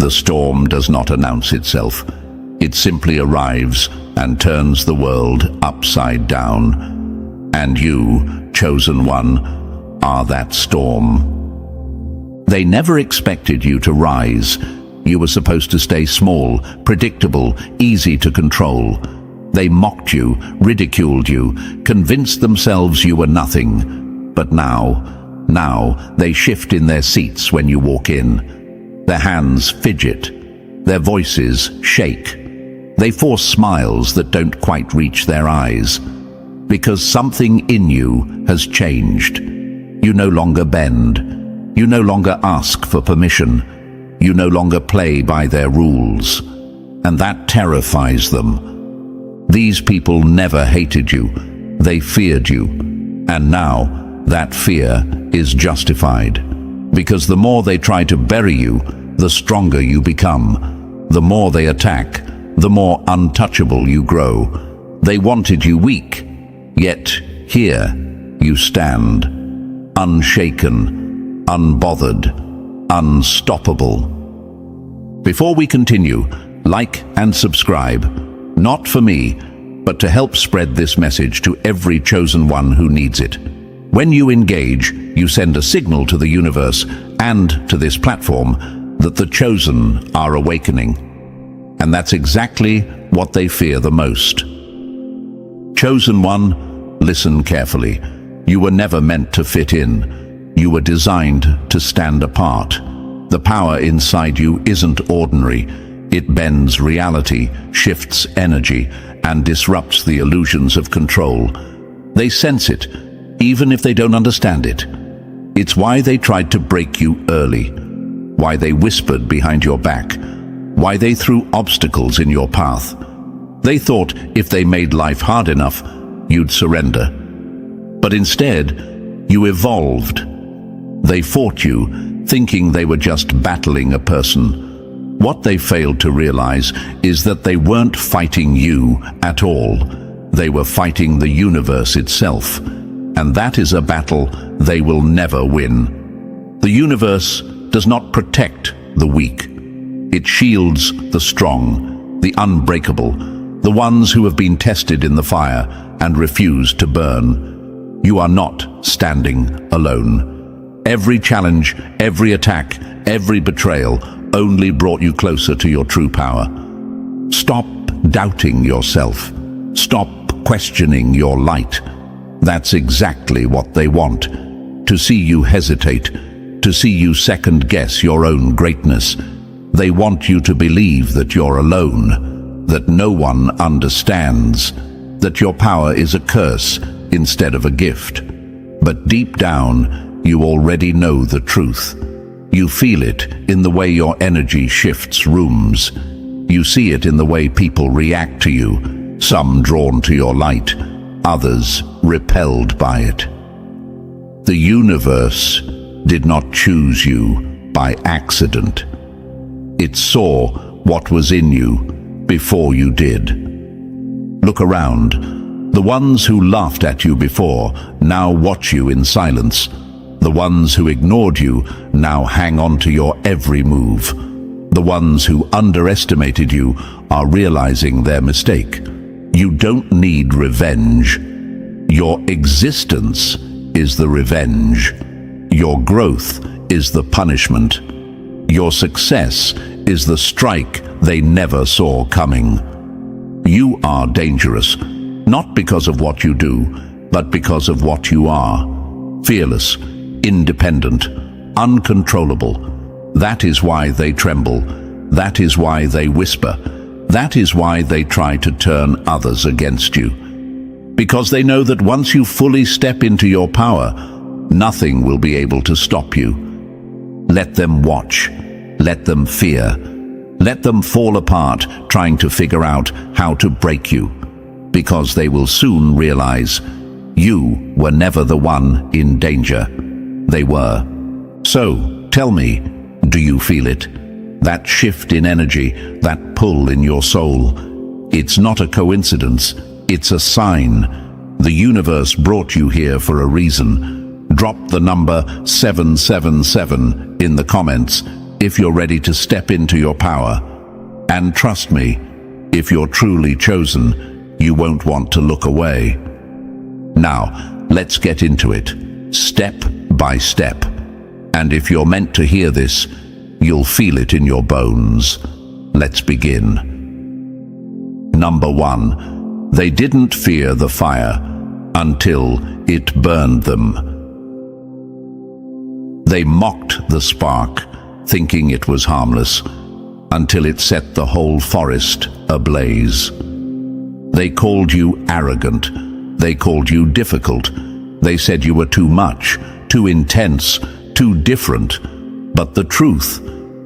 The storm does not announce itself. It simply arrives and turns the world upside down. And you, chosen one, are that storm. They never expected you to rise. You were supposed to stay small, predictable, easy to control. They mocked you, ridiculed you, convinced themselves you were nothing. But now they shift in their seats when you walk in. Their hands fidget. Their voices shake. They force smiles that don't quite reach their eyes. Because something in you has changed. You no longer bend. You no longer ask for permission. You no longer play by their rules. And that terrifies them. These people never hated you. They feared you. And now that fear is justified. Because the more they try to bury you, the stronger you become. The more they attack, the more untouchable you grow. They wanted you weak, yet here you stand, unshaken, unbothered, unstoppable. Before we continue, like and subscribe, not for me, but to help spread this message to every chosen one who needs it. When you engage, you send a signal to the universe and to this platform that the chosen are awakening. And that's exactly what they fear the most. Chosen one, listen carefully. You were never meant to fit in. You were designed to stand apart. The power inside you isn't ordinary. It bends reality, shifts energy, and disrupts the illusions of control. They sense it, even if they don't understand it. It's why they tried to break you early, why they whispered behind your back, why they threw obstacles in your path. They thought if they made life hard enough, you'd surrender. But instead, you evolved. They fought you, thinking they were just battling a person. What they failed to realize is that they weren't fighting you at all. They were fighting the universe itself. And that is a battle they will never win. The universe does not protect the weak. It shields the strong, the unbreakable, the ones who have been tested in the fire and refused to burn. You are not standing alone. Every challenge, every attack, every betrayal only brought you closer to your true power. Stop doubting yourself. Stop questioning your light. That's exactly what they want. To see you hesitate, to see you second-guess your own greatness. They want you to believe that you're alone, that no one understands, that your power is a curse instead of a gift. But deep down, you already know the truth. You feel it in the way your energy shifts rooms. You see it in the way people react to you, some drawn to your light, others repelled by it. The universe did not choose you by accident. It saw what was in you before you did. Look around. The ones who laughed at you before now watch you in silence. The ones who ignored you now hang on to your every move. The ones who underestimated you are realizing their mistake. You don't need revenge. Your existence is the revenge. Your growth is the punishment. Your success is the strike they never saw coming. You are dangerous, not because of what you do, but because of what you are. Fearless, independent, uncontrollable. That is why they tremble. That is why they whisper. That is why they try to turn others against you. Because they know that once you fully step into your power, nothing will be able to stop you. Let them watch. Let them fear. Let them fall apart trying to figure out how to break you. Because they will soon realize you were never the one in danger. They were. So, tell me, do you feel it? That shift in energy, that pull in your soul. It's not a coincidence. It's a sign. The universe brought you here for a reason. Drop the number 777 in the comments if you're ready to step into your power. And trust me, if you're truly chosen, you won't want to look away. Now, let's get into it, step by step. And if you're meant to hear this, you'll feel it in your bones. Let's begin. Number 1, they didn't fear the fire until it burned them. They mocked the spark, thinking it was harmless, until it set the whole forest ablaze. They called you arrogant. They called you difficult. They said you were too much, too intense, too different. But the truth,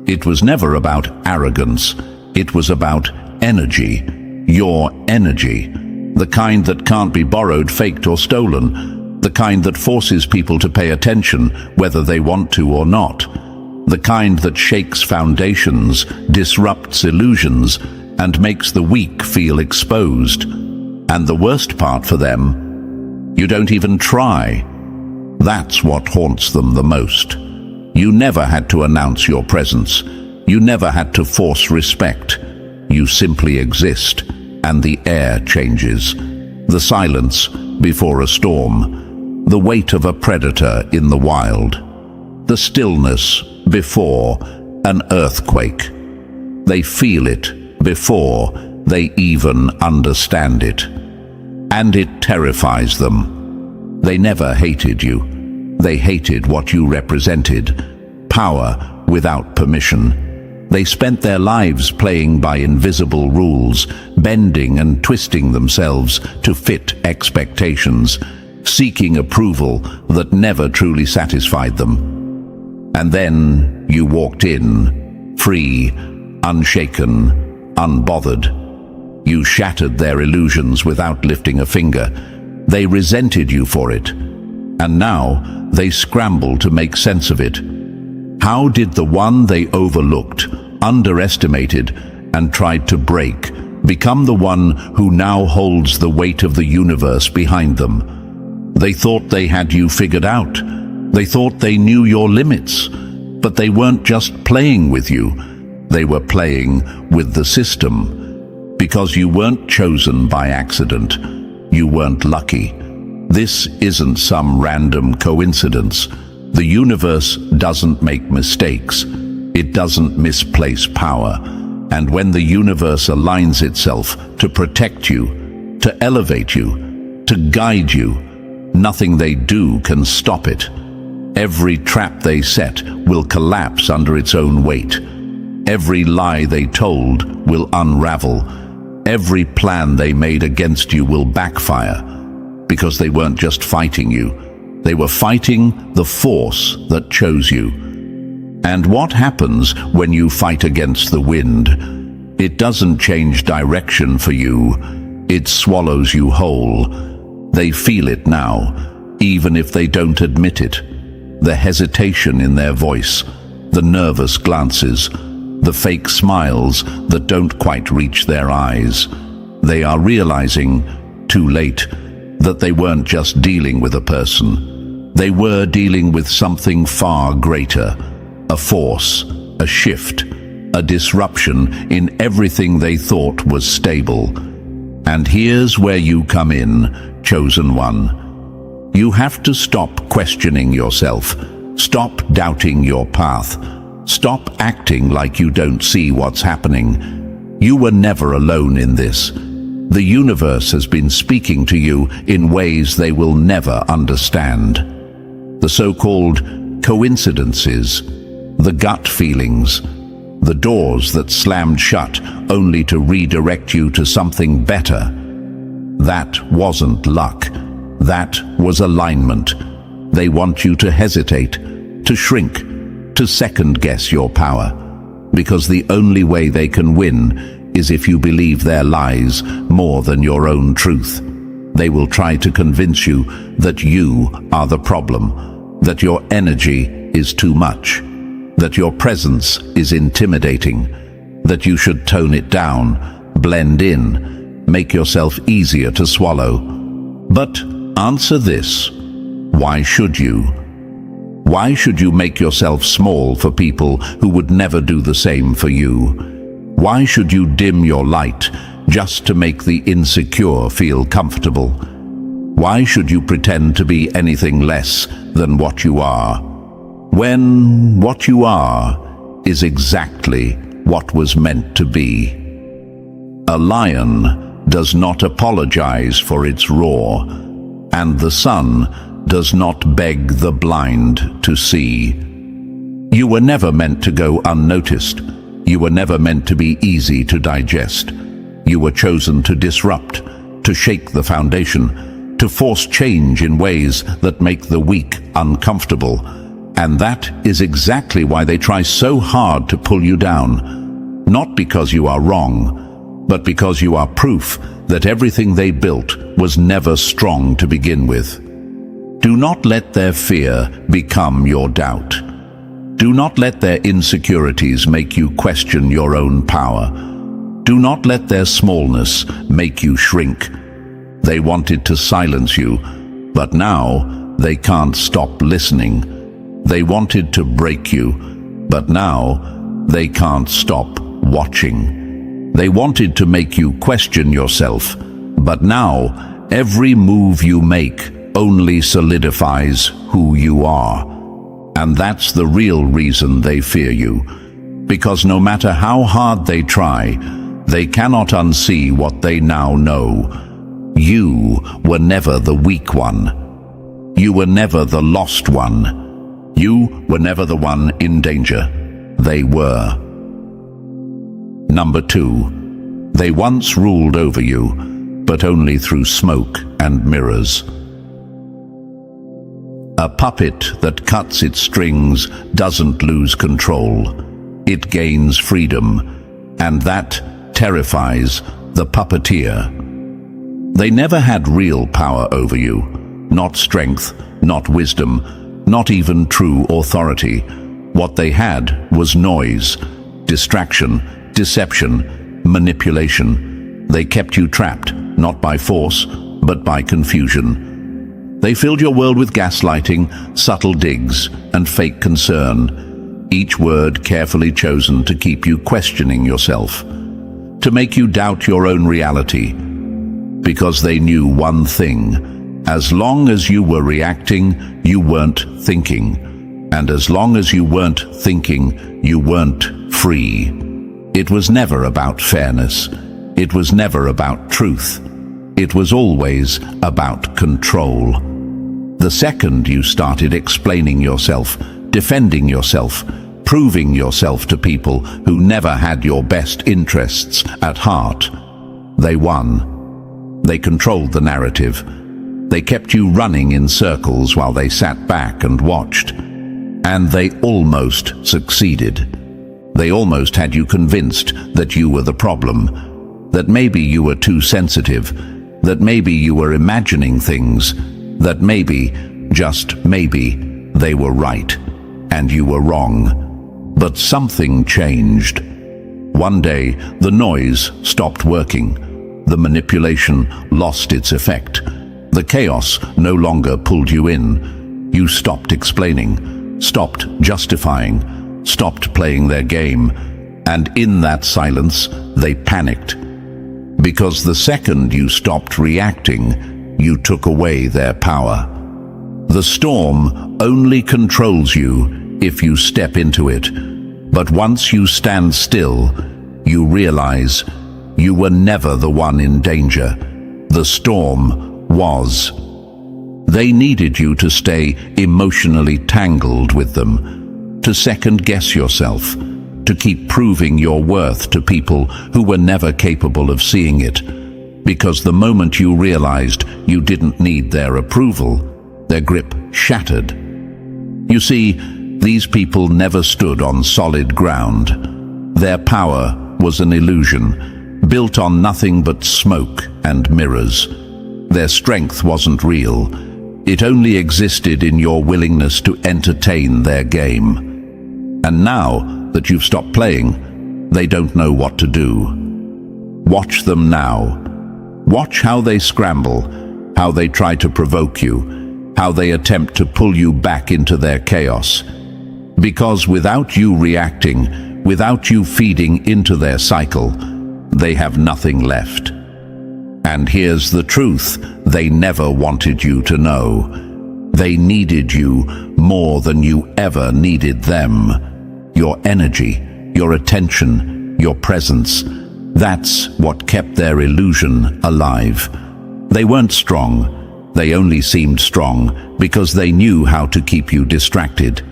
it was never about arrogance. It was about energy. Your energy. The kind that can't be borrowed, faked, or stolen. The kind that forces people to pay attention, whether they want to or not. The kind that shakes foundations, disrupts illusions, and makes the weak feel exposed. And the worst part for them, you don't even try. That's what haunts them the most. You never had to announce your presence. You never had to force respect. You simply exist, and the air changes. The silence before a storm. The weight of a predator in the wild. The stillness before an earthquake. They feel it before they even understand it. And it terrifies them. They never hated you. They hated what you represented. Power without permission. They spent their lives playing by invisible rules, bending and twisting themselves to fit expectations, seeking approval that never truly satisfied them. And then you walked in, free, unshaken, unbothered. You shattered their illusions without lifting a finger. They resented you for it. And now they scramble to make sense of it. How did the one they overlooked, underestimated, and tried to break become the one who now holds the weight of the universe behind them? They thought they had you figured out. They thought they knew your limits. But they weren't just playing with you. They were playing with the system. Because you weren't chosen by accident. You weren't lucky. This isn't some random coincidence. The universe doesn't make mistakes. It doesn't misplace power. And when the universe aligns itself to protect you, to elevate you, to guide you, nothing they do can stop it. Every trap they set will collapse under its own weight. Every lie they told will unravel. Every plan they made against you will backfire. Because they weren't just fighting you. They were fighting the force that chose you. And what happens when you fight against the wind? It doesn't change direction for you. It swallows you whole. They feel it now, even if they don't admit it. The hesitation in their voice, the nervous glances, the fake smiles that don't quite reach their eyes. They are realizing, too late, that they weren't just dealing with a person. They were dealing with something far greater. A force, a shift, a disruption in everything they thought was stable. And here's where you come in, chosen one. You have to stop questioning yourself. Stop doubting your path. Stop acting like you don't see what's happening. You were never alone in this. The universe has been speaking to you in ways they will never understand. The so-called coincidences, the gut feelings, the doors that slammed shut only to redirect you to something better. That wasn't luck. That was alignment. They want you to hesitate, to shrink, to second-guess your power. Because the only way they can win is if you believe their lies more than your own truth. They will try to convince you that you are the problem, that your energy is too much, that your presence is intimidating, that you should tone it down, blend in, make yourself easier to swallow. But answer this: why should you? Why should you make yourself small for people who would never do the same for you? Why should you dim your light just to make the insecure feel comfortable? Why should you pretend to be anything less than what you are, when what you are is exactly what was meant to be? A lion does not apologize for its roar, and the sun does not beg the blind to see. You were never meant to go unnoticed. You were never meant to be easy to digest. You were chosen to disrupt, to shake the foundation, to force change in ways that make the weak uncomfortable. And that is exactly why they try so hard to pull you down. Not because you are wrong, but because you are proof that everything they built was never strong to begin with. Do not let their fear become your doubt. Do not let their insecurities make you question your own power. Do not let their smallness make you shrink. They wanted to silence you, but now they can't stop listening. They wanted to break you, but now they can't stop watching. They wanted to make you question yourself, but now every move you make only solidifies who you are. And that's the real reason they fear you. Because no matter how hard they try, they cannot unsee what they now know. You were never the weak one. You were never the lost one. You were never the one in danger. They were. Number 2, they once ruled over you, but only through smoke and mirrors. A puppet that cuts its strings doesn't lose control. It gains freedom, and that terrifies the puppeteer. They never had real power over you, not strength, not wisdom, not even true authority. What they had was noise, distraction, deception, manipulation. They kept you trapped, not by force, but by confusion. They filled your world with gaslighting, subtle digs, and fake concern, each word carefully chosen to keep you questioning yourself, to make you doubt your own reality, because they knew one thing: as long as you were reacting, you weren't thinking, and as long as you weren't thinking, you weren't free. It was never about fairness. It was never about truth. It was always about control. The second you started explaining yourself, defending yourself, proving yourself to people who never had your best interests at heart, they won. They controlled the narrative. They kept you running in circles while they sat back and watched. And they almost succeeded. They almost had you convinced that you were the problem, that maybe you were too sensitive, that maybe you were imagining things, that maybe, just maybe, they were right and you were wrong. But something changed. One day, the noise stopped working. The manipulation lost its effect. The chaos no longer pulled you in. You stopped explaining, stopped justifying, stopped playing their game. And in that silence, they panicked. Because the second you stopped reacting, you took away their power. The storm only controls you if you step into it. But once you stand still, you realize you were never the one in danger. The storm was. They needed you to stay emotionally tangled with them, to second-guess yourself, to keep proving your worth to people who were never capable of seeing it. Because the moment you realized you didn't need their approval, their grip shattered. You see, these people never stood on solid ground. Their power was an illusion, built on nothing but smoke and mirrors. Their strength wasn't real. It only existed in your willingness to entertain their game. And now that you've stopped playing, they don't know what to do. Watch them now. Watch how they scramble, how they try to provoke you, how they attempt to pull you back into their chaos. Because without you reacting, without you feeding into their cycle, they have nothing left. And here's the truth they never wanted you to know. They needed you more than you ever needed them. Your energy, your attention, your presence, that's what kept their illusion alive. They weren't strong. They only seemed strong because they knew how to keep you distracted.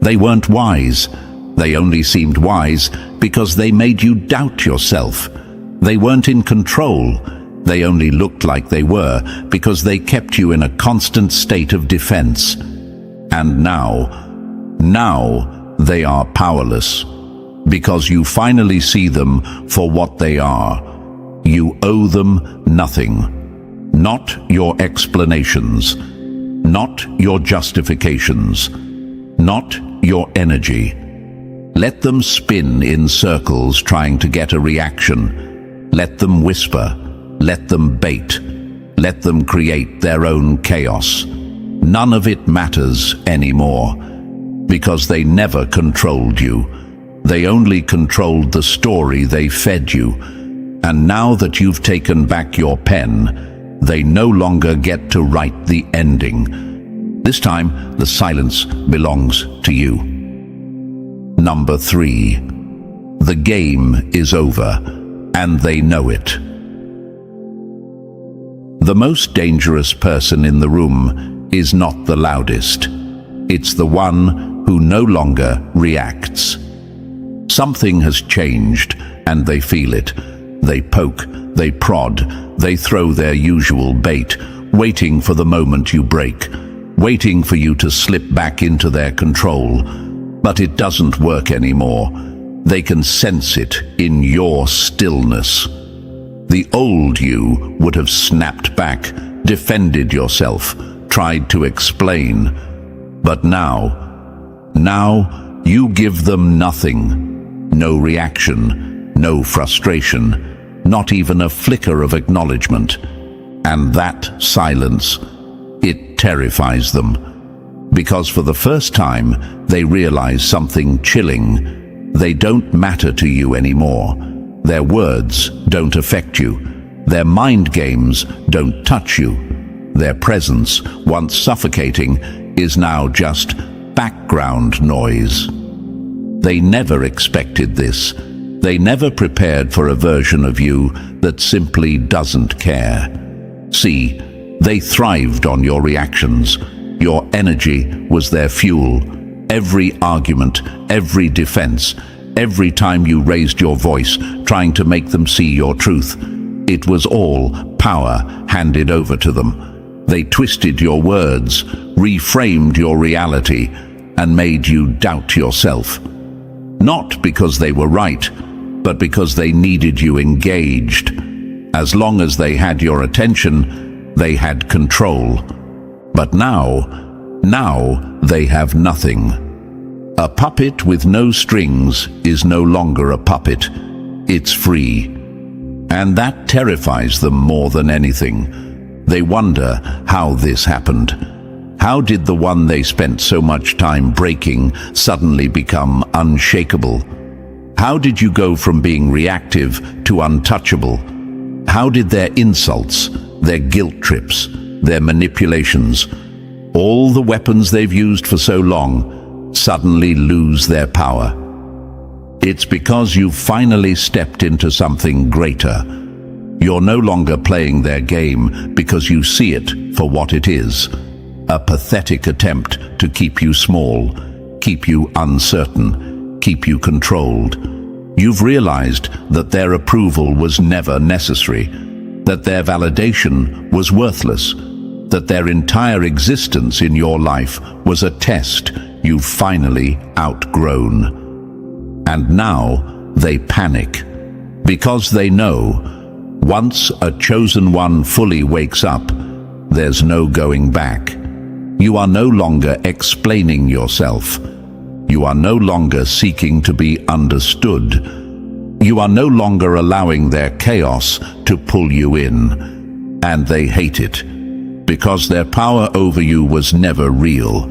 They weren't wise. They only seemed wise because they made you doubt yourself. They weren't in control. They only looked like they were because they kept you in a constant state of defense. And now they are powerless because you finally see them for what they are. You owe them nothing. Not your explanations. Not your justifications. Not your energy. Let them spin in circles trying to get a reaction. Let them whisper. Let them bait. Let them create their own chaos. None of it matters anymore because they never controlled you. They only controlled the story they fed you. And now that you've taken back your pen, they no longer get to write the ending. This time, the silence belongs to you. Number 3. The game is over, and they know it. The most dangerous person in the room is not the loudest. It's the one who no longer reacts. Something has changed, and they feel it. They poke, they prod, they throw their usual bait, waiting for the moment you break, waiting for you to slip back into their control. But it doesn't work anymore. They can sense it in your stillness. The old you would have snapped back, defended yourself, tried to explain. But now you give them nothing. No reaction, no frustration, not even a flicker of acknowledgement. And that silence, it terrifies them. Because for the first time, they realize something chilling. They don't matter to you anymore. Their words don't affect you. Their mind games don't touch you. Their presence, once suffocating, is now just background noise. They never expected this. They never prepared for a version of you that simply doesn't care. See, they thrived on your reactions. Your energy was their fuel. Every argument, every defense, every time you raised your voice, trying to make them see your truth, it was all power handed over to them. They twisted your words, reframed your reality, and made you doubt yourself. Not because they were right, but because they needed you engaged. As long as they had your attention, they had control. But now they have nothing. A puppet with no strings is no longer a puppet. It's free. And that terrifies them more than anything. They wonder how this happened. How did the one they spent so much time breaking suddenly become unshakable? How did you go from being reactive to untouchable? How did their insults, their guilt trips, their manipulations, all the weapons they've used for so long, suddenly lose their power? It's because you've finally stepped into something greater. You're no longer playing their game because you see it for what it is. A pathetic attempt to keep you small, keep you uncertain, keep you controlled. You've realized that their approval was never necessary, that their validation was worthless, that their entire existence in your life was a test you've finally outgrown. And now they panic, because they know once a chosen one fully wakes up, there's no going back. You are no longer explaining yourself. You are no longer seeking to be understood. You are no longer allowing their chaos to pull you in. And they hate it. because their power over you was never real.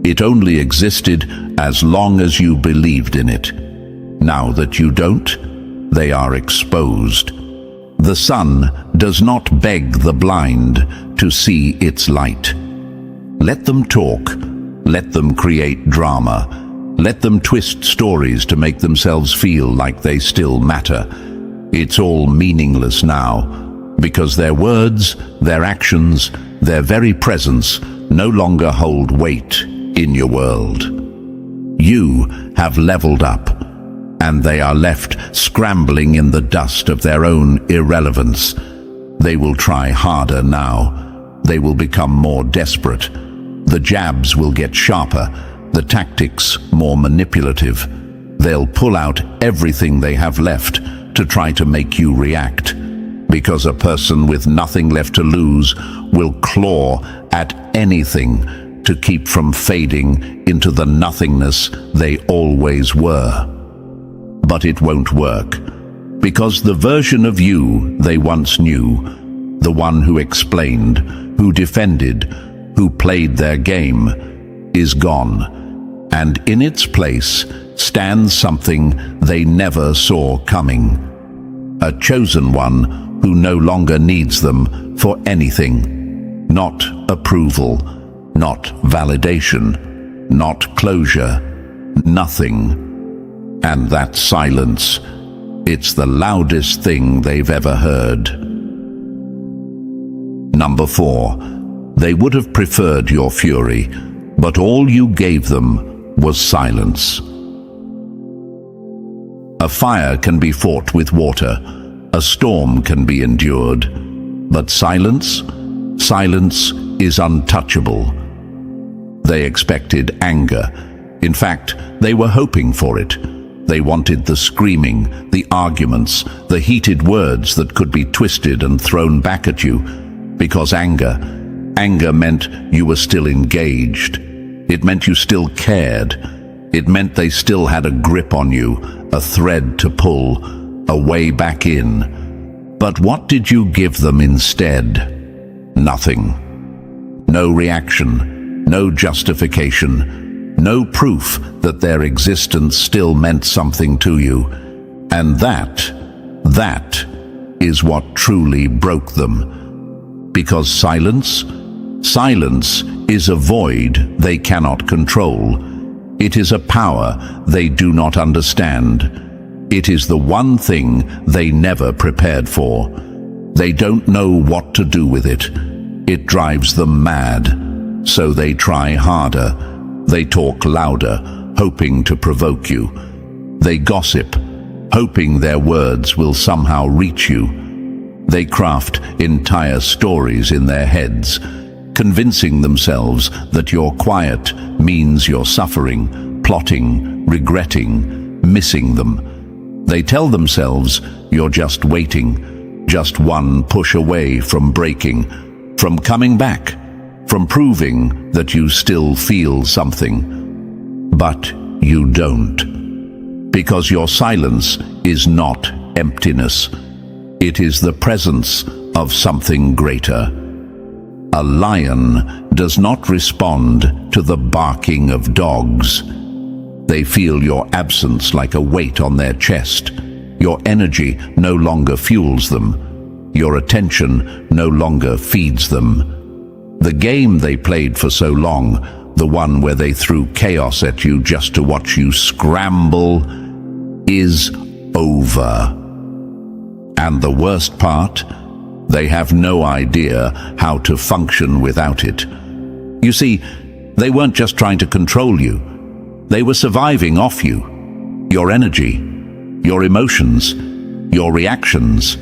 It only existed as long as you believed in it. Now that you don't, they are exposed. The sun does not beg the blind to see its light. Let them talk. Let them create drama. Let them twist stories to make themselves feel like they still matter. It's all meaningless now, because their words, their actions, their very presence no longer hold weight in your world. You have leveled up, and they are left scrambling in the dust of their own irrelevance. They will try harder now. They will become more desperate. The jabs will get sharper, the tactics more manipulative. They'll pull out everything they have left to try to make you react, because a person with nothing left to lose will claw at anything to keep from fading into the nothingness they always were. But it won't work, because the version of you they once knew, the one who explained, who defended, who played their game, is gone, and in its place stands something they never saw coming. A chosen one who no longer needs them for anything. Not approval, not validation, not closure, nothing. And that silence, it's the loudest thing they've ever heard. Number 4, they would have preferred your fury, but all you gave them was silence. A fire can be fought with water, a storm can be endured, but silence is untouchable. They expected anger. In fact, they were hoping for it. They wanted the screaming, the arguments, the heated words that could be twisted and thrown back at you, because anger meant you were still engaged. It meant you still cared. It meant they still had a grip on you, a thread to pull, a way back in. But what did you give them instead? Nothing. No reaction, no justification, no proof that their existence still meant something to you. And that is what truly broke them. Because silence is a void they cannot control. It is a power they do not understand. It is the one thing they never prepared for. They don't know what to do with it. It drives them mad. So they try harder. They talk louder, hoping to provoke you. They gossip, hoping their words will somehow reach you. They craft entire stories in their heads, convincing themselves that your quiet means you're suffering, plotting, regretting, missing them. They tell themselves you're just waiting, just one push away from breaking, from coming back, from proving that you still feel something. But you don't. Because your silence is not emptiness. It is the presence of something greater. A lion does not respond to the barking of dogs. They feel your absence like a weight on their chest. Your energy no longer fuels them. Your attention no longer feeds them. The game they played for so long, the one where they threw chaos at you just to watch you scramble, is over. And the worst part, they have no idea how to function without it. You see, they weren't just trying to control you. They were surviving off you. Your energy, your emotions, your reactions.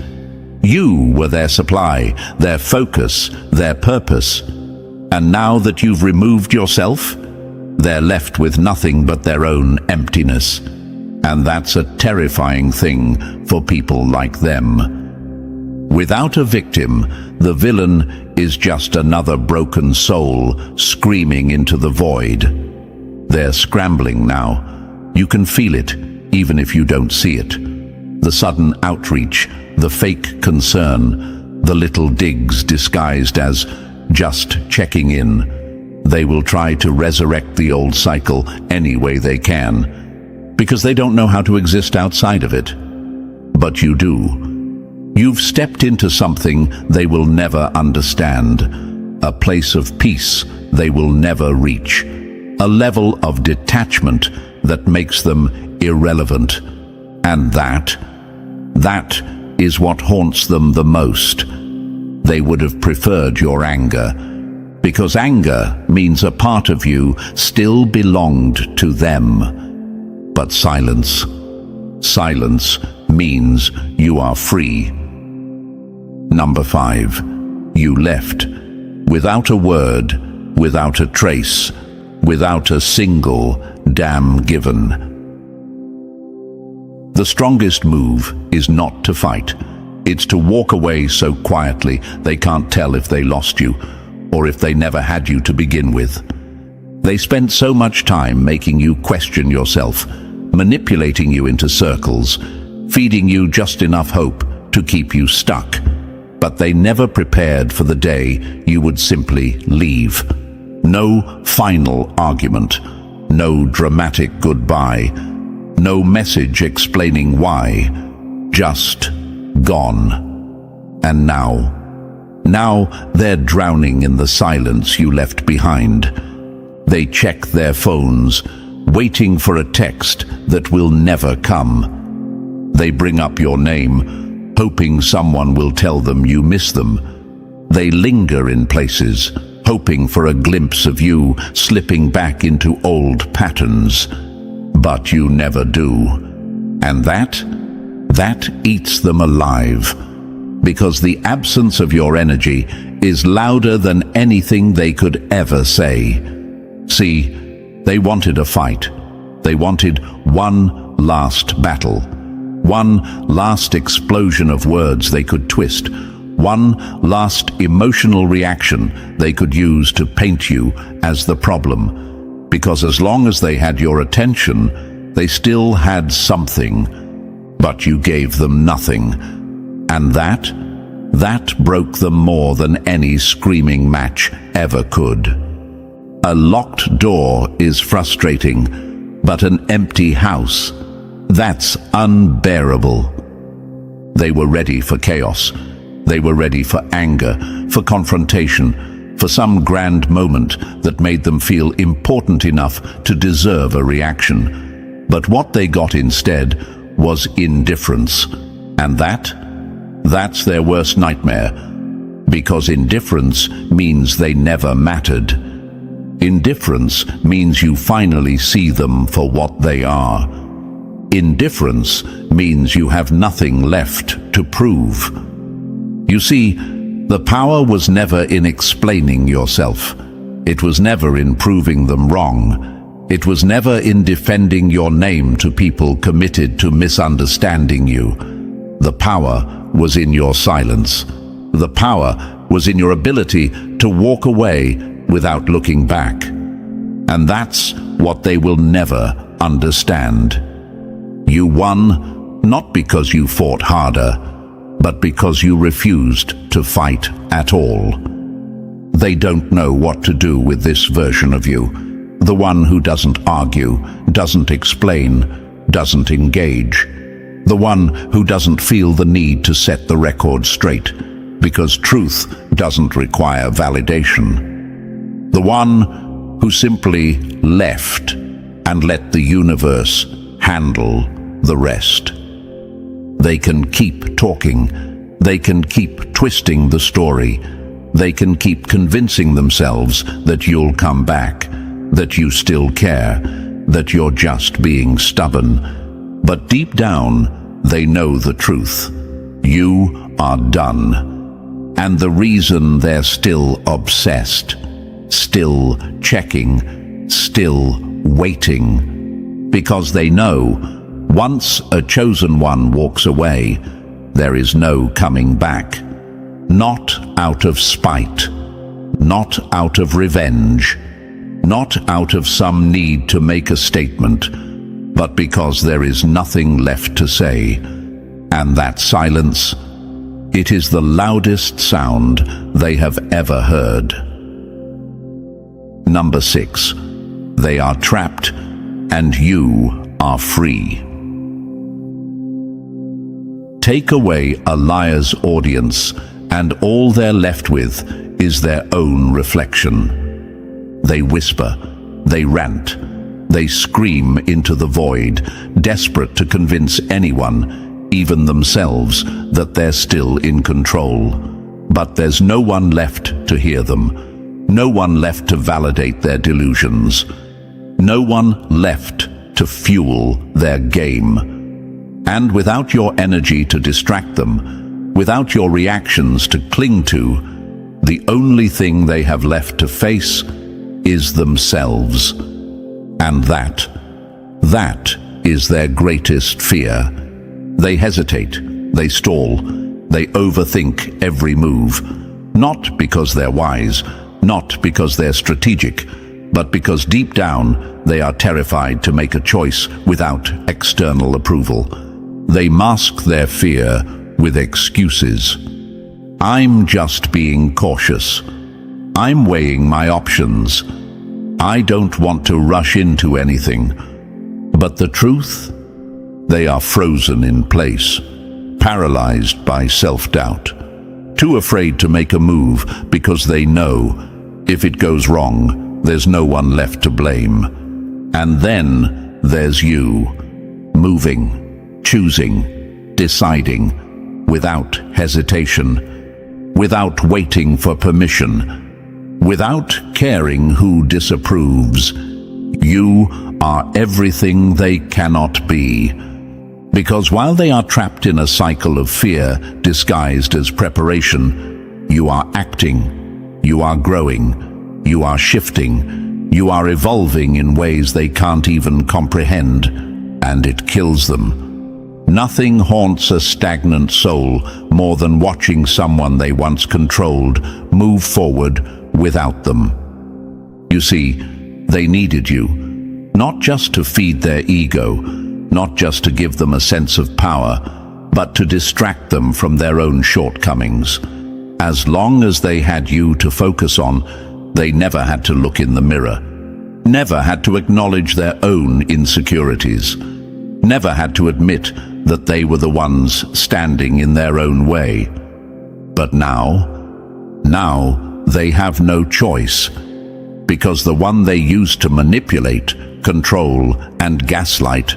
You were their supply, their focus, their purpose. And now that you've removed yourself, they're left with nothing but their own emptiness. And that's a terrifying thing for people like them. Without a victim, the villain is just another broken soul screaming into the void. They're scrambling now. You can feel it, even if you don't see it. The sudden outreach, the fake concern, the little digs disguised as just checking in. They will try to resurrect the old cycle any way they can, because they don't know how to exist outside of it. But you do. You've stepped into something they will never understand, a place of peace they will never reach, a level of detachment that makes them irrelevant. And that is what haunts them the most. They would have preferred your anger, because anger means a part of you still belonged to them. But silence means you are free. Number 5, you left without a word, without a trace, without a single damn given. The strongest move is not to fight. It's to walk away so quietly they can't tell if they lost you or if they never had you to begin with. They spent so much time making you question yourself, manipulating you into circles, feeding you just enough hope to keep you stuck. But they never prepared for the day you would simply leave. No final argument, no dramatic goodbye, no message explaining why, just gone. And now they're drowning in the silence you left behind. They check their phones, waiting for a text that will never come. They bring up your name, hoping someone will tell them you miss them. They linger in places, hoping for a glimpse of you slipping back into old patterns. But you never do. And that eats them alive, because the absence of your energy is louder than anything they could ever say. See, they wanted a fight. They wanted one last battle, one last explosion of words they could twist, one last emotional reaction they could use to paint you as the problem. Because as long as they had your attention, they still had something, but you gave them nothing. And that broke them more than any screaming match ever could. A locked door is frustrating, but an empty house, that's unbearable. They were ready for chaos. They were ready for anger, for confrontation, for some grand moment that made them feel important enough to deserve a reaction. But what they got instead was indifference. And that's their worst nightmare, because indifference means they never mattered. Indifference means you finally see them for what they are. Indifference means you have nothing left to prove. You see, the power was never in explaining yourself. It was never in proving them wrong. It was never in defending your name to people committed to misunderstanding you. The power was in your silence. The power was in your ability to walk away without looking back. And that's what they will never understand. You won not because you fought harder, but because you refused to fight at all. They don't know what to do with this version of you, the one who doesn't argue, doesn't explain, doesn't engage, the one who doesn't feel the need to set the record straight, because truth doesn't require validation. The one who simply left and let the universe handle the rest. They can keep talking. They can keep twisting the story. They can keep convincing themselves that you'll come back, that you still care, that you're just being stubborn. But deep down, they know the truth. You are done. And the reason they're still obsessed, still checking, still waiting, because they know once a chosen one walks away, there is no coming back. Not out of spite, not out of revenge, not out of some need to make a statement, but because there is nothing left to say. And that silence, It is the loudest sound they have ever heard. Number 6. They are trapped and you are free. Take away a liar's audience and all they're left with is their own reflection. They whisper, they rant, they scream into the void, desperate to convince anyone, even themselves, that they're still in control. But there's no one left to hear them, no one left to validate their delusions, no one left to fuel their game. And without your energy to distract them, without your reactions to cling to, the only thing they have left to face is themselves. And that is their greatest fear. They hesitate, they stall, they overthink every move, not because they're wise, not because they're strategic, but because deep down they are terrified to make a choice without external approval. They mask their fear with excuses. I'm just being cautious. I'm weighing my options. I don't want to rush into anything. But the truth? They are frozen in place, paralyzed by self-doubt, too afraid to make a move because they know if it goes wrong, there's no one left to blame. And then there's you, moving, choosing, deciding, without hesitation, without waiting for permission, without caring who disapproves. You are everything they cannot be. Because while they are trapped in a cycle of fear disguised as preparation, you are acting, you are growing, you are shifting, you are evolving in ways they can't even comprehend, and it kills them. Nothing haunts a stagnant soul more than watching someone they once controlled move forward without them. You see, they needed you, not just to feed their ego, not just to give them a sense of power, but to distract them from their own shortcomings. As long as they had you to focus on, they never had to look in the mirror, never had to acknowledge their own insecurities, never had to admit that they were the ones standing in their own way. But now they have no choice, because the one they used to manipulate, control, and gaslight,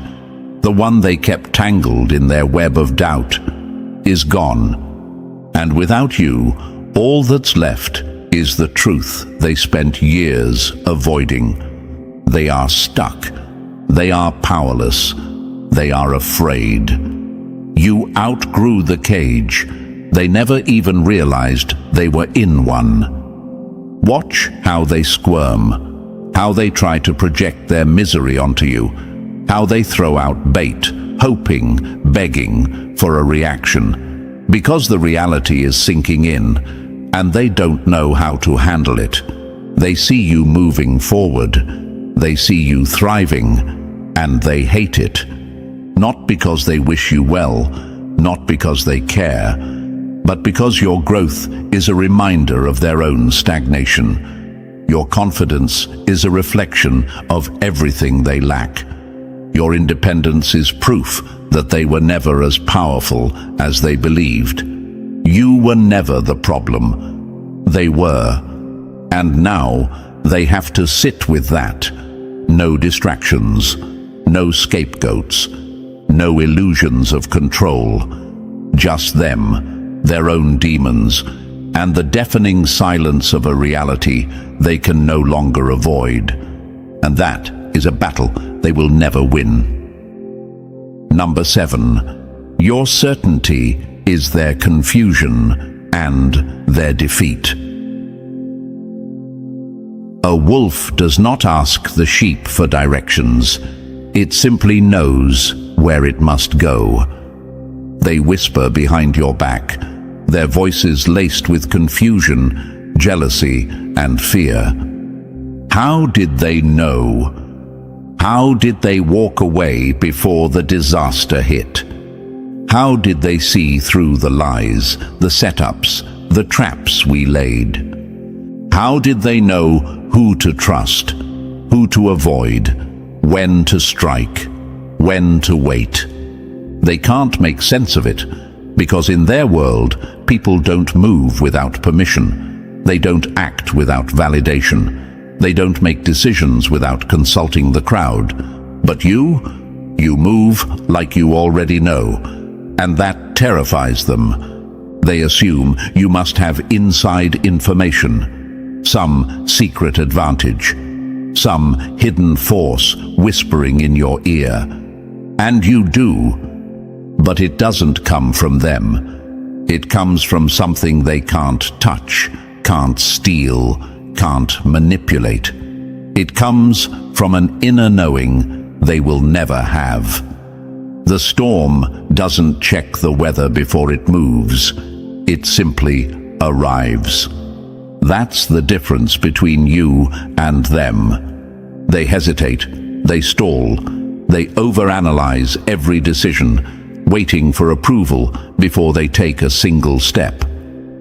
the one they kept tangled in their web of doubt, is gone. And without you, all that's left is the truth they spent years avoiding. They are stuck. They are powerless. They are afraid. You outgrew the cage. They never even realized they were in one. Watch how they squirm, how they try to project their misery onto you, how they throw out bait, hoping, begging for a reaction, because the reality is sinking in, and they don't know how to handle it. They see you moving forward, they see you thriving, and they hate it. Not because they wish you well, not because they care, but because your growth is a reminder of their own stagnation. Your confidence is a reflection of everything they lack. Your independence is proof that they were never as powerful as they believed. You were never the problem. They were. And now they have to sit with that. No distractions, no scapegoats, no illusions of control. Just them, their own demons, and the deafening silence of a reality they can no longer avoid. And that is a battle they will never win. Number 7. Your certainty is their confusion and their defeat. A wolf does not ask the sheep for directions. It simply knows where it must go. They whisper behind your back, their voices laced with confusion, jealousy, and fear. How did they know? How did they walk away before the disaster hit? How did they see through the lies, the setups, the traps we laid? How did they know who to trust, who to avoid, when to strike, when to wait? They can't make sense of it, because in their world, people don't move without permission. They don't act without validation. They don't make decisions without consulting the crowd. But you move like you already know, and that terrifies them. They assume you must have inside information, some secret advantage, some hidden force whispering in your ear. And you do, but it doesn't come from them. It comes from something they can't touch, can't steal, can't manipulate. It comes from an inner knowing they will never have. The storm doesn't check the weather before it moves. It simply arrives. That's the difference between you and them. They hesitate, they stall, they overanalyze every decision, waiting for approval before they take a single step.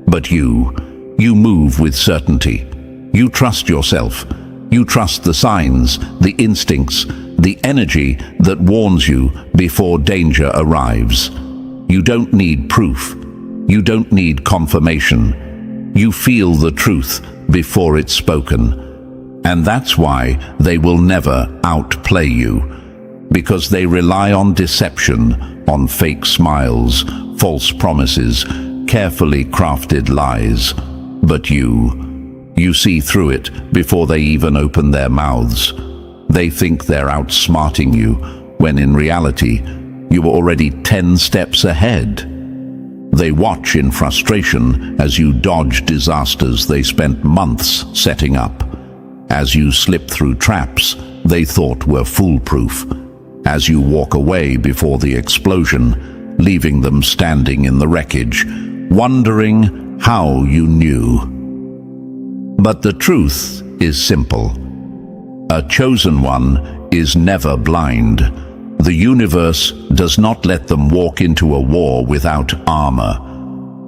But you move with certainty. You trust yourself. You trust the signs, the instincts, the energy that warns you before danger arrives. You don't need proof. You don't need confirmation. You feel the truth before it's spoken. And that's why they will never outplay you, because they rely on deception, on fake smiles, false promises, carefully crafted lies. But you see through it before they even open their mouths. They think they're outsmarting you, when in reality, you're already 10 steps ahead. They watch in frustration as you dodge disasters they spent months setting up. As you slip through traps they thought were foolproof. As you walk away before the explosion, leaving them standing in the wreckage, wondering how you knew. But the truth is simple. A chosen one is never blind. The universe does not let them walk into a war without armor.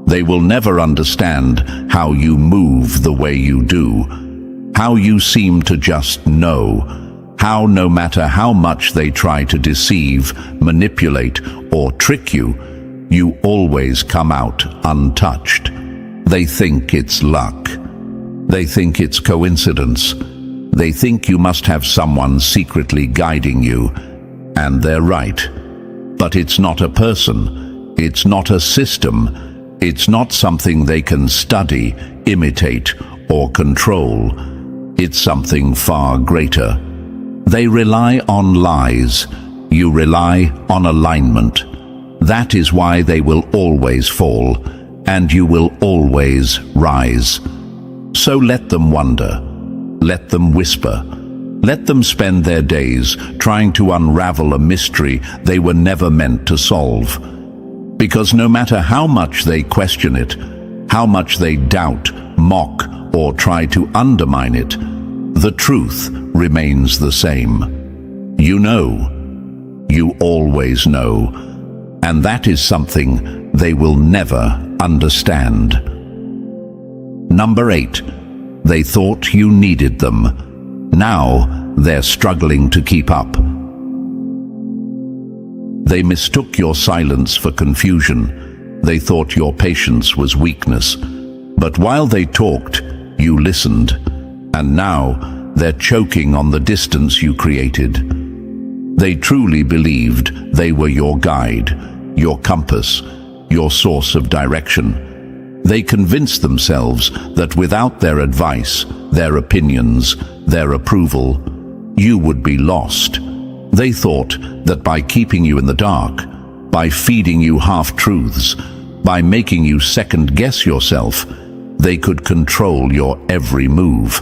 They will never understand how you move the way you do, how you seem to just know, how no matter how much they try to deceive, manipulate, or trick you, you always come out untouched. They think it's luck. They think it's coincidence. They think you must have someone secretly guiding you, and they're right. But it's not a person. It's not a system. It's not something they can study, imitate, or control. It's something far greater. They rely on lies. You rely on alignment. That is why they will always fall, and you will always rise. So let them wonder. Let them whisper. Let them spend their days trying to unravel a mystery they were never meant to solve. Because no matter how much they question it, how much they doubt, mock, or try to undermine it, the truth remains the same. You know. You always know. And that is something they will never understand. Number 8. They thought you needed them. Now they're struggling to keep up. They mistook your silence for confusion. They thought your patience was weakness. But while they talked, you listened. And now they're choking on the distance you created. They truly believed they were your guide, your compass, your source of direction. They convinced themselves that without their advice, their opinions, their approval, you would be lost. They thought that by keeping you in the dark, by feeding you half-truths, by making you second-guess yourself, they could control your every move.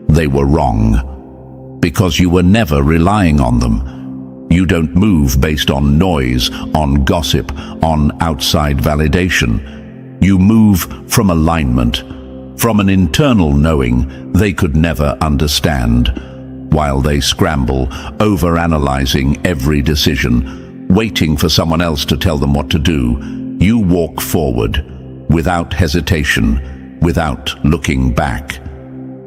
They were wrong, because you were never relying on them. You don't move based on noise, on gossip, on outside validation. You move from alignment, from an internal knowing they could never understand. While they scramble, overanalyzing every decision, waiting for someone else to tell them what to do. You walk forward, without hesitation, without looking back.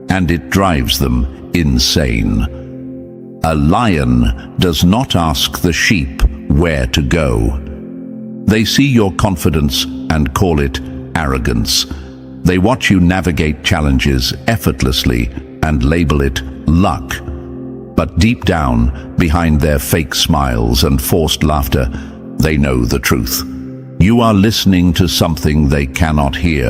And it drives them insane. A lion does not ask the sheep where to go. They see your confidence and call it arrogance. They watch you navigate challenges effortlessly and label it luck. But deep down, behind their fake smiles and forced laughter, they know the truth. You are listening to something they cannot hear,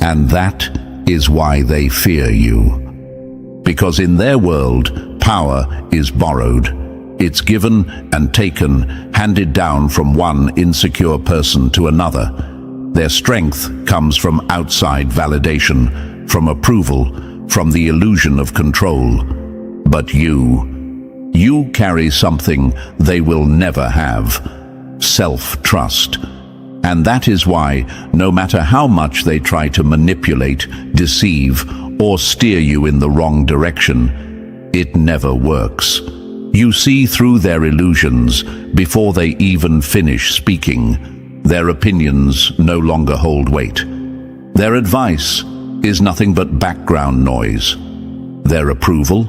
and that is why they fear you. Because in their world, power is borrowed. It's given and taken, handed down from one insecure person to another. Their strength comes from outside validation, from approval, from the illusion of control. But you carry something they will never have: self-trust. And that is why, no matter how much they try to manipulate, deceive, or steer you in the wrong direction, it never works. You see through their illusions before they even finish speaking. Their opinions no longer hold weight. Their advice is nothing but background noise. Their approval?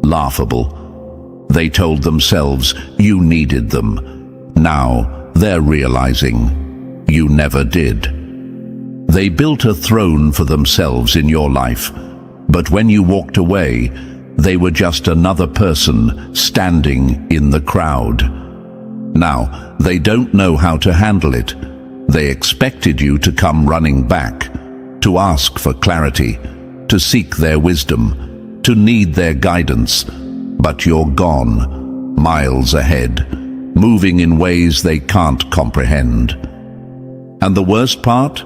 Laughable. They told themselves you needed them. Now they're realizing you never did. They built a throne for themselves in your life, but when you walked away, they were just another person standing in the crowd. Now, they don't know how to handle it. They expected you to come running back, to ask for clarity, to seek their wisdom, to need their guidance. But you're gone, miles ahead, moving in ways they can't comprehend. And the worst part?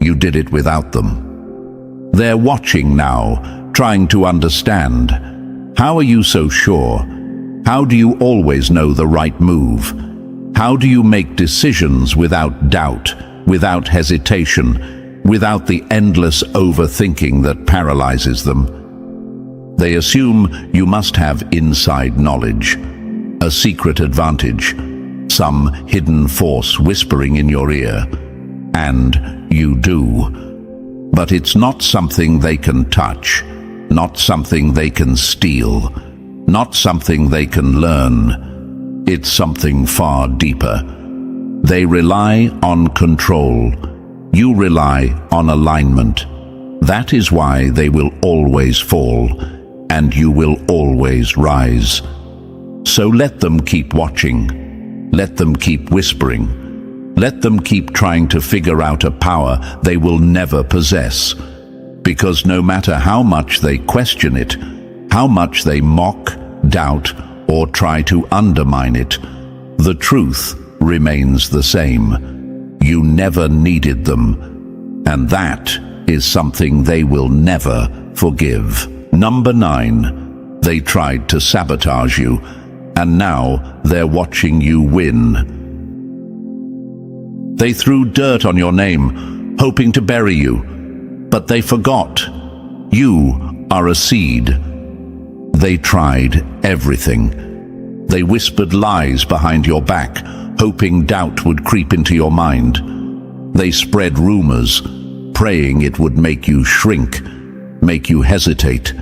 You did it without them. They're watching now, trying to understand. How are you so sure? How do you always know the right move? How do you make decisions without doubt, without hesitation, without the endless overthinking that paralyzes them? They assume you must have inside knowledge, a secret advantage, some hidden force whispering in your ear. And you do. But it's not something they can touch, not something they can steal, not something they can learn. It's something far deeper. They rely on control. You rely on alignment. That is why they will always fall, and you will always rise. So let them keep watching. Let them keep whispering. Let them keep trying to figure out a power they will never possess. Because no matter how much they question it, how much they mock, doubt, or try to undermine it, the truth remains the same. You never needed them, and that is something they will never forgive. Number 9, they tried to sabotage you, and now they're watching you win. They threw dirt on your name, hoping to bury you, but they forgot. You are a seed. They tried everything. They whispered lies behind your back, hoping doubt would creep into your mind. They spread rumors, praying it would make you shrink, make you hesitate,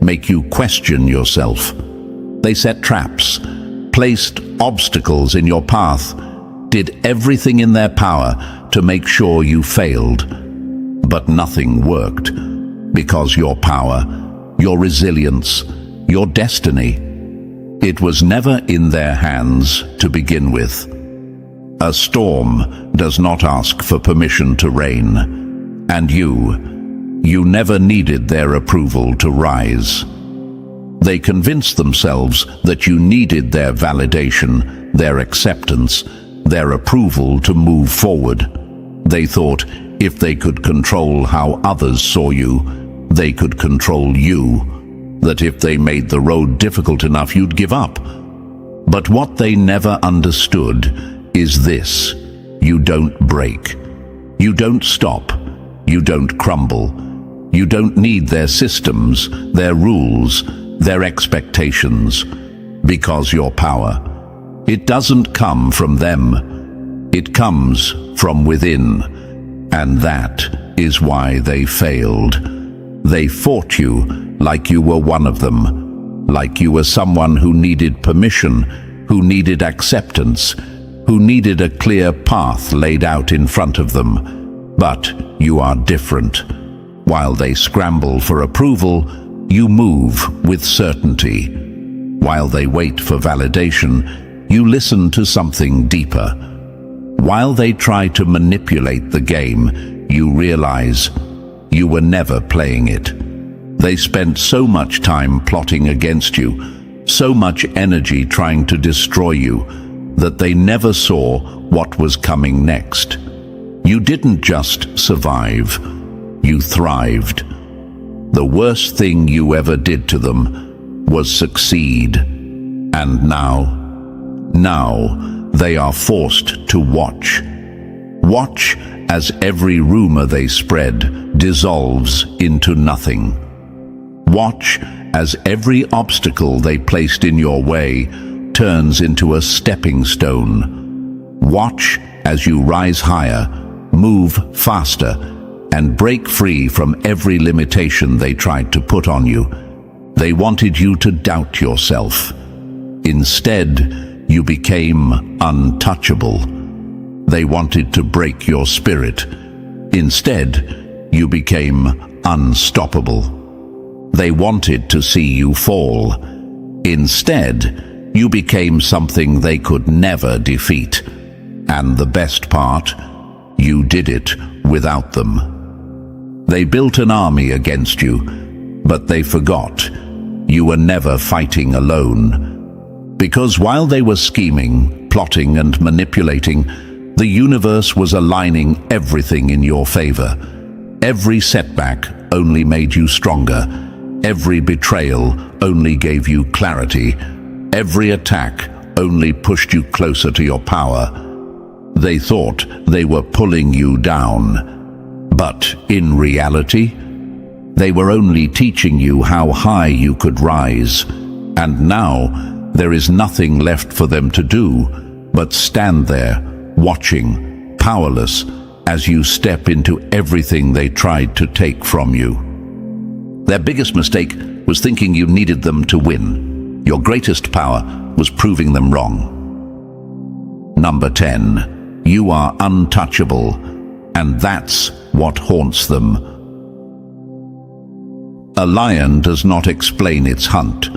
make you question yourself. They set traps, placed obstacles in your path, did everything in their power to make sure you failed. But nothing worked, because your power, your resilience, your destiny, it was never in their hands to begin with. A storm does not ask for permission to rain, and you never needed their approval to rise. They convinced themselves that you needed their validation, their acceptance, their approval to move forward. They thought if they could control how others saw you, they could control you. That if they made the road difficult enough, you'd give up. But what they never understood is this: you don't break. You don't stop. You don't crumble. You don't need their systems, their rules, their expectations, because your power, It doesn't come from them. It comes from within. And that is why they failed. They fought you like you were one of them, like you were someone who needed permission, who needed acceptance, who needed a clear path laid out in front of them. But you are different. While they scramble for approval, you move with certainty. While they wait for validation, you listen to something deeper. While they try to manipulate the game, you realize you were never playing it. They spent so much time plotting against you, so much energy trying to destroy you, that they never saw what was coming next. You didn't just survive, you thrived. The worst thing you ever did to them was succeed. And now they are forced to watch. Watch as every rumor they spread dissolves into nothing. Watch as every obstacle they placed in your way turns into a stepping stone. Watch as you rise higher, move faster, and break free from every limitation they tried to put on you. They wanted you to doubt yourself. Instead, you became untouchable. They wanted to break your spirit. Instead, you became unstoppable. They wanted to see you fall. Instead, you became something they could never defeat. And the best part, you did it without them. They built an army against you, but they forgot you were never fighting alone. Because while they were scheming, plotting, and manipulating, the universe was aligning everything in your favor. Every setback only made you stronger. Every betrayal only gave you clarity. Every attack only pushed you closer to your power. They thought they were pulling you down. But in reality, they were only teaching you how high you could rise. And now, there is nothing left for them to do but stand there, watching, powerless, as you step into everything they tried to take from you. Their biggest mistake was thinking you needed them to win. Your greatest power was proving them wrong. Number 10. You are untouchable, and that's what haunts them. A lion does not explain its hunt.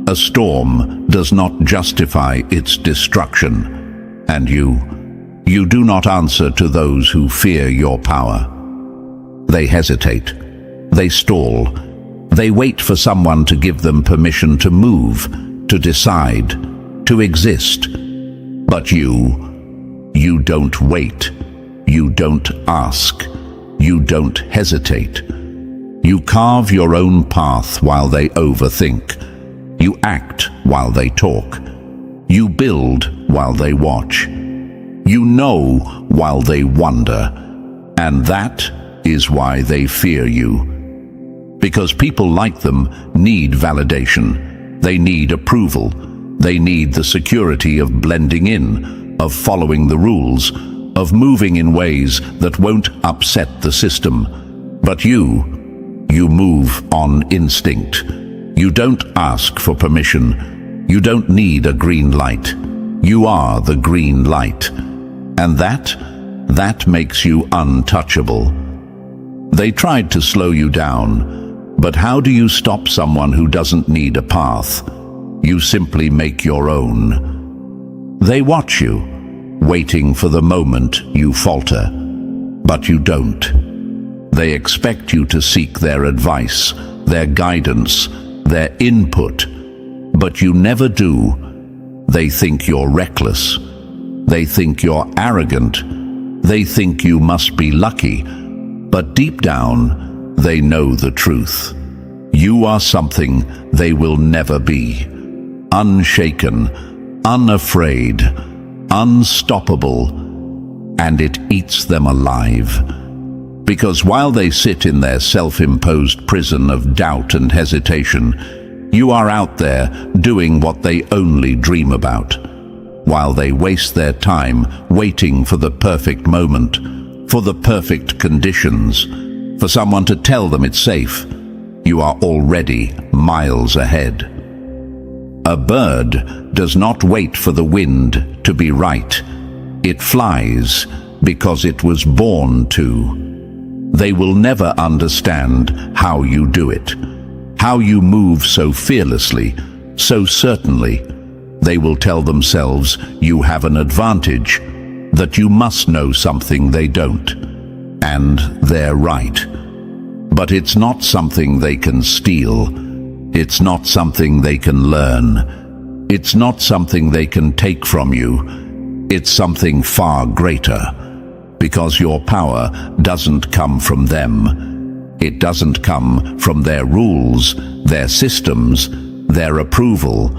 A storm does not justify its destruction. And you do not answer to those who fear your power. They hesitate. They stall. They wait for someone to give them permission to move, to decide, to exist. But you don't wait. You don't ask. You don't hesitate. You carve your own path while they overthink. You act while they talk. You build while they watch. You know while they wonder. And that is why they fear you. Because people like them need validation. They need approval. They need the security of blending in, of following the rules, of moving in ways that won't upset the system. But you move on instinct. You don't ask for permission. You don't need a green light. You are the green light. And that makes you untouchable. They tried to slow you down, but how do you stop someone who doesn't need a path? You simply make your own. They watch you, waiting for the moment you falter, but you don't. They expect you to seek their advice, their guidance, their input, but you never do. They think you're reckless. They think you're arrogant. They think you must be lucky. But deep down, they know the truth. You are something they will never be. Unshaken, unafraid, unstoppable, and it eats them alive. Because while they sit in their self-imposed prison of doubt and hesitation, you are out there doing what they only dream about. while they waste their time waiting for the perfect moment, for the perfect conditions, for someone to tell them it's safe. You are already miles ahead. A bird does not wait for the wind to be right. It flies because it was born to. They will never understand how you do it, how you move so fearlessly, so certainly. They will tell themselves you have an advantage, that you must know something they don't. And they're right. But it's not something they can steal. It's not something they can learn. It's not something they can take from you. It's something far greater. Because your power doesn't come from them. It doesn't come from their rules, their systems, their approval.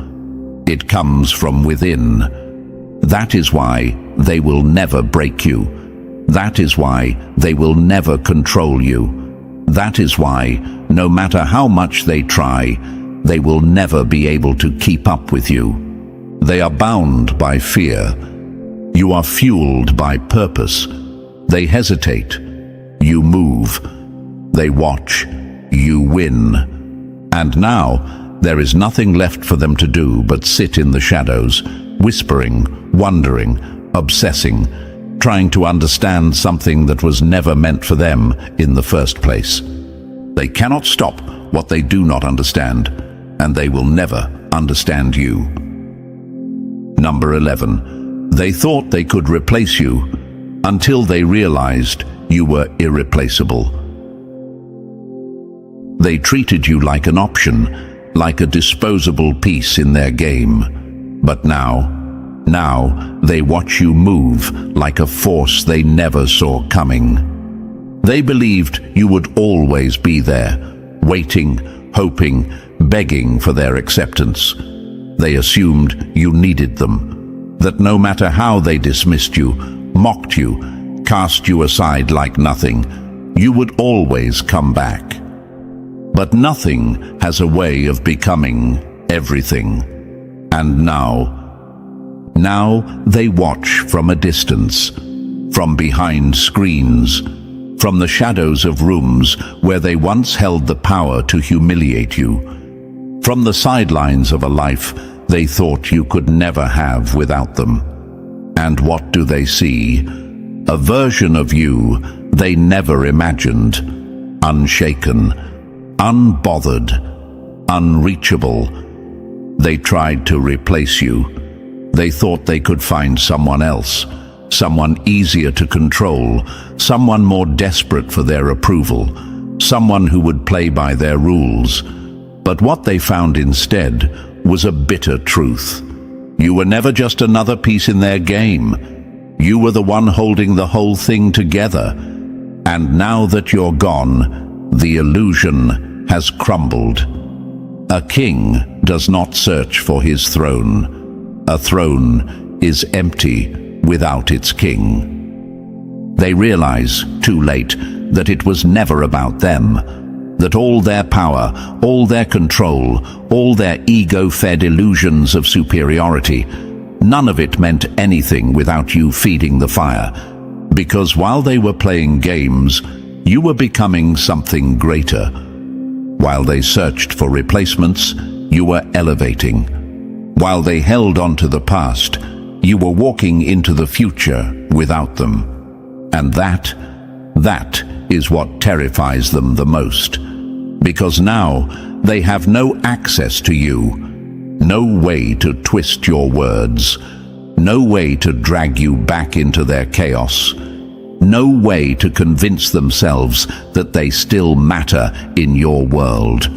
It comes from within. That is why they will never break you. That is why they will never control you. That is why, no matter how much they try, they will never be able to keep up with you. They are bound by fear. You are fueled by purpose. They hesitate. You move. They watch. You win. And now, there is nothing left for them to do but sit in the shadows, whispering, wondering, obsessing, trying to understand something that was never meant for them in the first place. They cannot stop what they do not understand, and they will never understand you. Number 11. They thought they could replace you until they realized you were irreplaceable. They treated you like an option, like a disposable piece in their game. But now they watch you move like a force they never saw coming. They believed you would always be there, waiting, hoping, begging for their acceptance. They assumed you needed them, that no matter how they dismissed you, mocked you, cast you aside like nothing, you would always come back. But nothing has a way of becoming everything. And now they watch from a distance, from behind screens, from the shadows of rooms where they once held the power to humiliate you, from the sidelines of a life they thought you could never have without them. And what do they see? A version of you they never imagined, unshaken, unbothered, unreachable. They tried to replace you. They thought they could find someone else, someone easier to control, someone more desperate for their approval, someone who would play by their rules. But what they found instead was a bitter truth. You were never just another piece in their game. You were the one holding the whole thing together. And now that you're gone, the illusion has crumbled. A king does not search for his throne. A throne is empty without its king. They realize, too late, that it was never about them, that all their power, all their control, all their ego-fed illusions of superiority, none of it meant anything without you feeding the fire. Because while they were playing games, you were becoming something greater. While they searched for replacements, you were elevating. While they held on to the past, you were walking into the future without them. And that is what terrifies them the most. Because now they have no access to you, no way to twist your words, no way to drag you back into their chaos, no way to convince themselves that they still matter in your world.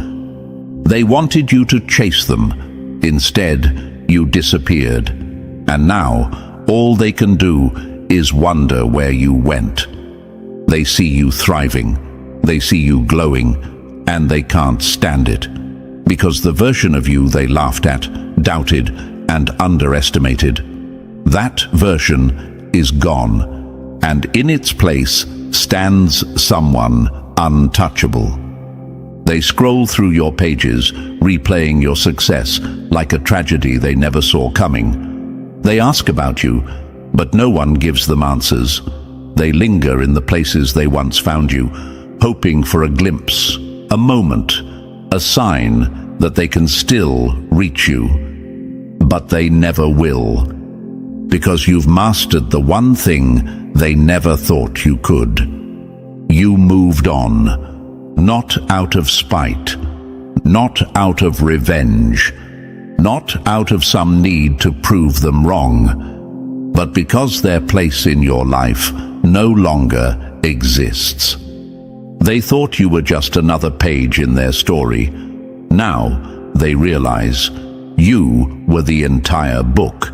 They wanted you to chase them. Instead, you disappeared. And now, all they can do is wonder where you went. They see you thriving, they see you glowing, and they can't stand it. Because the version of you they laughed at, doubted, and underestimated, that version is gone, and in its place stands someone untouchable. They scroll through your pages, replaying your success like a tragedy they never saw coming. They ask about you, but no one gives them answers. They linger in the places they once found you, hoping for a glimpse, a moment, a sign that they can still reach you. But they never will, because you've mastered the one thing they never thought you could. You moved on, not out of spite, not out of revenge, not out of some need to prove them wrong, but because their place in your life no longer exists. They thought you were just another page in their story. Now they realize you were the entire book.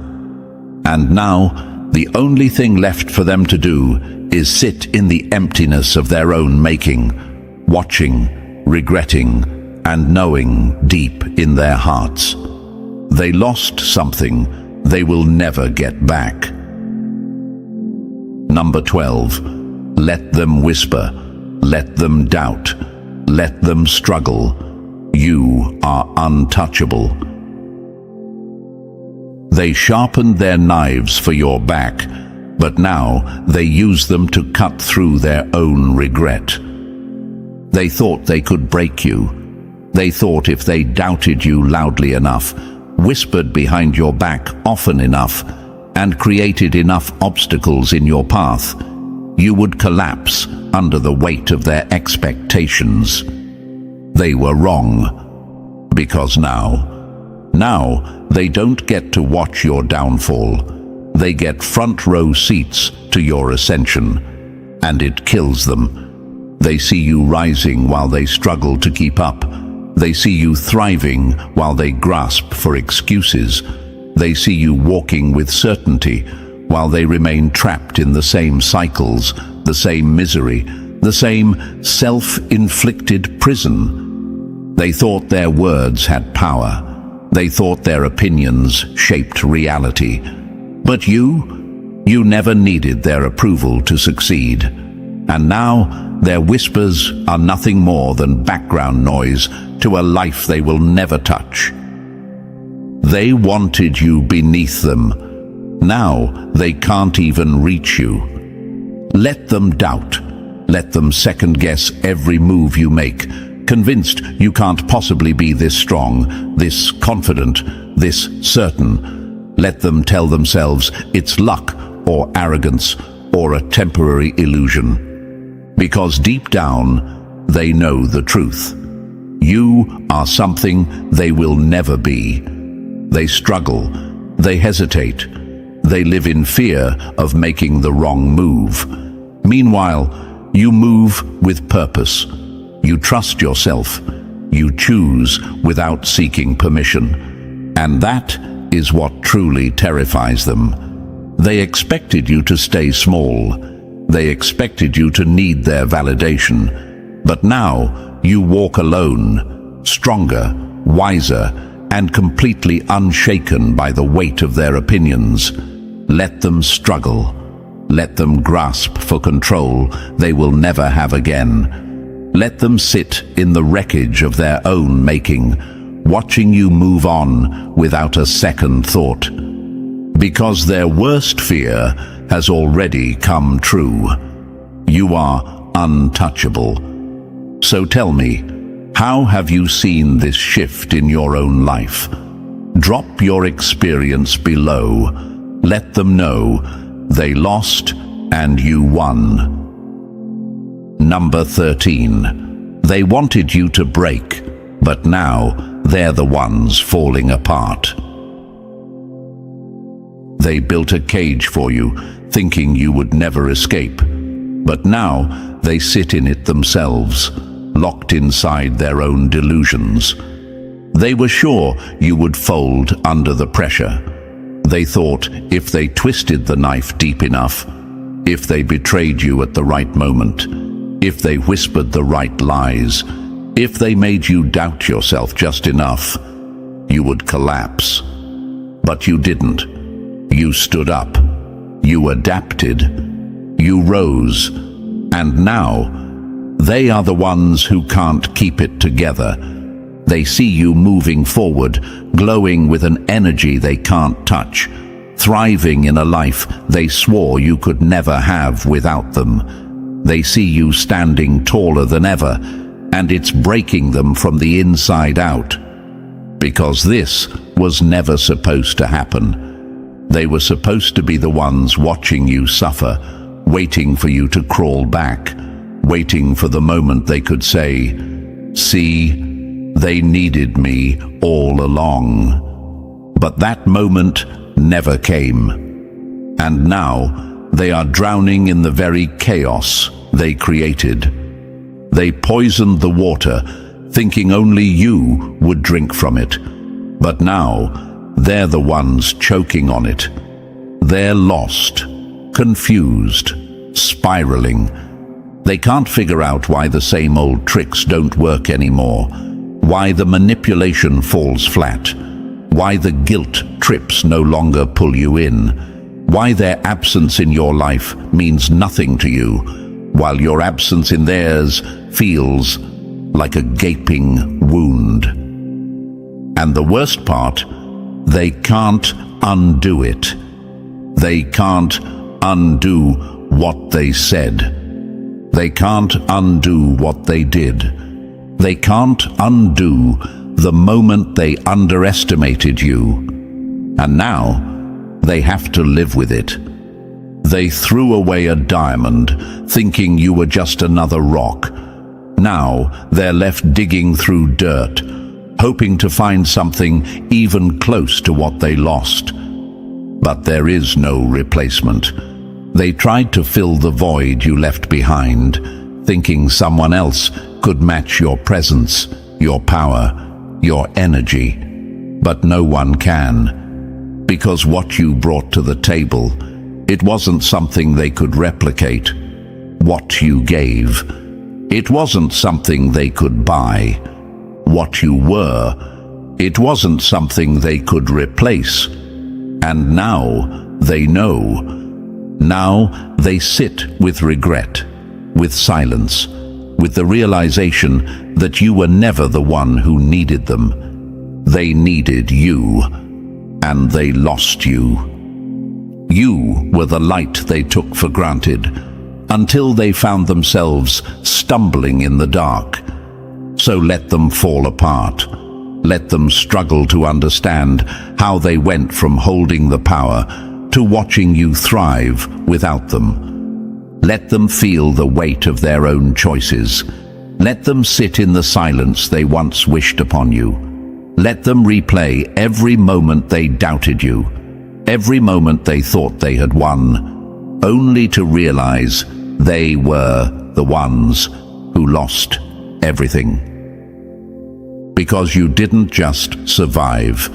And now the only thing left for them to do is sit in the emptiness of their own making, watching, regretting, and knowing deep in their hearts they lost something they will never get back. Number 12. Let them whisper. Let them doubt. Let them struggle. You are untouchable. They sharpened their knives for your back, but now they use them to cut through their own regret. They thought they could break you. They thought if they doubted you loudly enough, whispered behind your back often enough, and created enough obstacles in your path, you would collapse under the weight of their expectations. They were wrong, because now they don't get to watch your downfall. They get front row seats to your ascension, and it kills them. They see you rising while they struggle to keep up. They see you thriving while they grasp for excuses. They see you walking with certainty while they remain trapped in the same cycles, the same misery, the same self-inflicted prison. They thought their words had power. They thought their opinions shaped reality. But you never needed their approval to succeed. And now their whispers are nothing more than background noise to a life they will never touch. They wanted you beneath them. Now they can't even reach you. Let them doubt. Let them second-guess every move you make, convinced you can't possibly be this strong, this confident, this certain. Let them tell themselves it's luck or arrogance or a temporary illusion. Because deep down, they know the truth. You are something they will never be. They struggle, they hesitate, they live in fear of making the wrong move. Meanwhile, you move with purpose. You trust yourself. You choose without seeking permission. And that is what truly terrifies them. They expected you to stay small. They expected you to need their validation. But now you walk alone, stronger, wiser, and completely unshaken by the weight of their opinions. Let them struggle. Let them grasp for control they will never have again. Let them sit in the wreckage of their own making, watching you move on without a second thought. Because their worst fear has already come true. You are untouchable. So tell me, how have you seen this shift in your own life? Drop your experience below. Let them know they lost and you won. Number 13. They wanted you to break, but now they're the ones falling apart. They built a cage for you, thinking you would never escape. But now they sit in it themselves, locked inside their own delusions. They were sure you would fold under the pressure. They thought if they twisted the knife deep enough, if they betrayed you at the right moment, if they whispered the right lies, if they made you doubt yourself just enough, you would collapse. But you didn't. You stood up. You adapted. You rose. And now, they are the ones who can't keep it together. They see you moving forward, glowing with an energy they can't touch, thriving in a life they swore you could never have without them. They see you standing taller than ever, and it's breaking them from the inside out. Because this was never supposed to happen. They were supposed to be the ones watching you suffer, waiting for you to crawl back, waiting for the moment they could say, "See, they needed me all along." But that moment never came. And now they are drowning in the very chaos they created. They poisoned the water, thinking only you would drink from it. But now they're the ones choking on it. They're lost, confused, spiraling. They can't figure out why the same old tricks don't work anymore, why the manipulation falls flat, why the guilt trips no longer pull you in, why their absence in your life means nothing to you, while your absence in theirs feels like a gaping wound. And the worst part, they can't undo it. They can't undo what they said. They can't undo what they did. They can't undo the moment they underestimated you. And now they have to live with it. They threw away a diamond, thinking you were just another rock. Now they're left digging through dirt, hoping to find something even close to what they lost. But there is no replacement. They tried to fill the void you left behind, thinking someone else could match your presence, your power, your energy. But no one can. Because what you brought to the table, it wasn't something they could replicate. What you gave, it wasn't something they could buy. What you were, it wasn't something they could replace. And now they know. Now they sit with regret, with silence, with the realization that you were never the one who needed them. They needed you, and they lost you. You were the light they took for granted, until they found themselves stumbling in the dark. So let them fall apart. Let them struggle to understand how they went from holding the power to watching you thrive without them. Let them feel the weight of their own choices. Let them sit in the silence they once wished upon you. Let them replay every moment they doubted you, every moment they thought they had won, only to realize they were the ones who lost everything. Because you didn't just survive,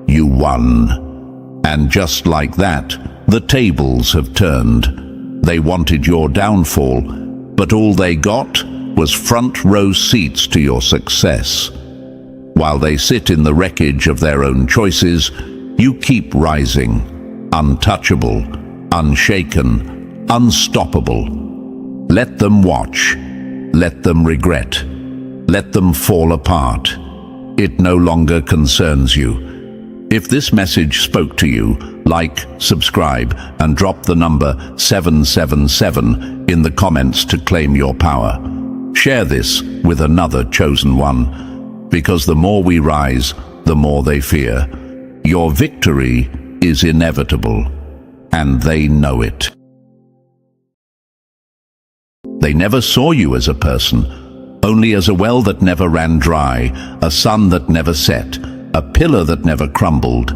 you won. And just like that, the tables have turned. They wanted your downfall, but all they got was front row seats to your success. While they sit in the wreckage of their own choices, you keep rising, untouchable, unshaken, unstoppable. Let them watch, let them regret, let them fall apart. It no longer concerns you. If this message spoke to you, like, subscribe, and drop the number 777 in the comments to claim your power. Share this with another chosen one, because the more we rise, the more they fear. Your victory is inevitable, and they know it. They never saw you as a person, only as a well that never ran dry, a sun that never set, a pillar that never crumbled.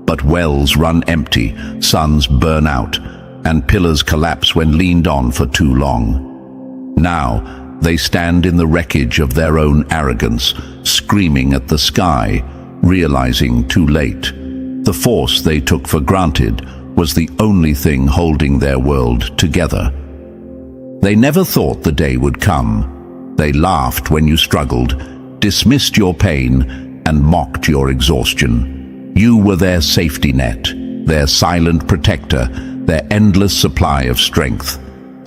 But wells run empty, suns burn out, and pillars collapse when leaned on for too long. Now, they stand in the wreckage of their own arrogance, screaming at the sky, realizing too late. The force they took for granted was the only thing holding their world together. They never thought the day would come. They laughed when you struggled, dismissed your pain, and mocked your exhaustion. You were their safety net, their silent protector, their endless supply of strength.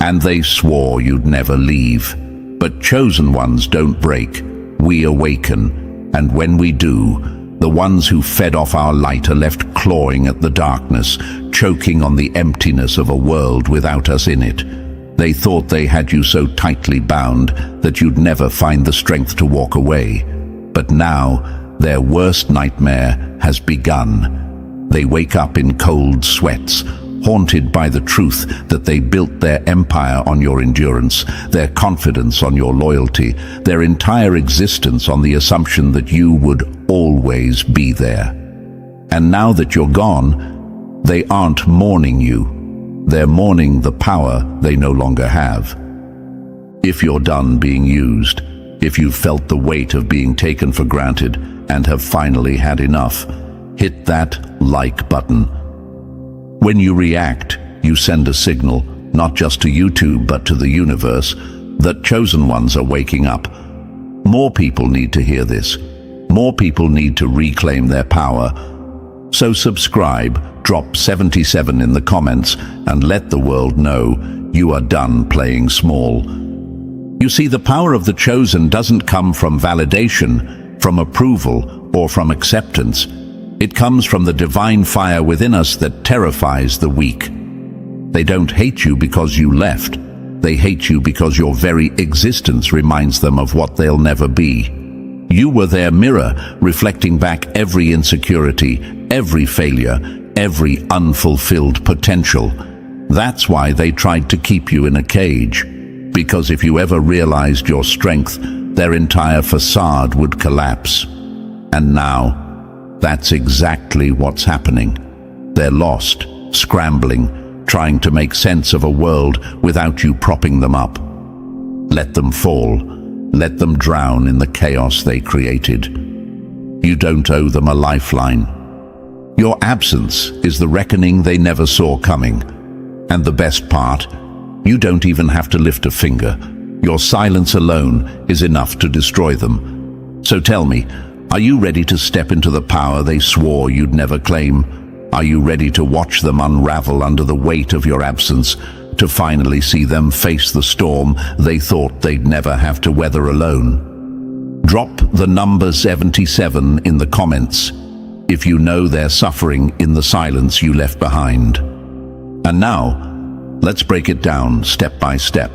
And they swore you'd never leave. But chosen ones don't break. We awaken, and when we do, The ones who fed off our light are left clawing at the darkness, choking on the emptiness of a world without us in it. They thought they had you so tightly bound that you'd never find the strength to walk away. But now, their worst nightmare has begun. They wake up in cold sweats, haunted by the truth that they built their empire on your endurance, their confidence on your loyalty, their entire existence on the assumption that you would always be there. And now that you're gone, they aren't mourning you. They're mourning the power they no longer have. If you're done being used, if you've felt the weight of being taken for granted and have finally had enough, hit that like button. When you react, you send a signal, not just to YouTube but to the universe, that chosen ones are waking up. More people need to hear this. More people need to reclaim their power. So subscribe, drop 77 in the comments, and let the world know you are done playing small. You see, the power of the chosen doesn't come from validation, from approval, or from acceptance. It comes from the divine fire within us that terrifies the weak. They don't hate you because you left. They hate you because your very existence reminds them of what they'll never be. You were their mirror, reflecting back every insecurity, every failure, every unfulfilled potential. That's why they tried to keep you in a cage. Because if you ever realized your strength, their entire facade would collapse. And now, that's exactly what's happening. They're lost, scrambling, trying to make sense of a world without you propping them up. Let them fall. Let them drown in the chaos they created. You don't owe them a lifeline. Your absence is the reckoning they never saw coming. And the best part, you don't even have to lift a finger. Your silence alone is enough to destroy them. So tell me, are you ready to step into the power they swore you'd never claim? Are you ready to watch them unravel under the weight of your absence, to finally see them face the storm they thought they'd never have to weather alone? Drop the number 77 in the comments if you know they're suffering in the silence you left behind. And now, let's break it down step by step.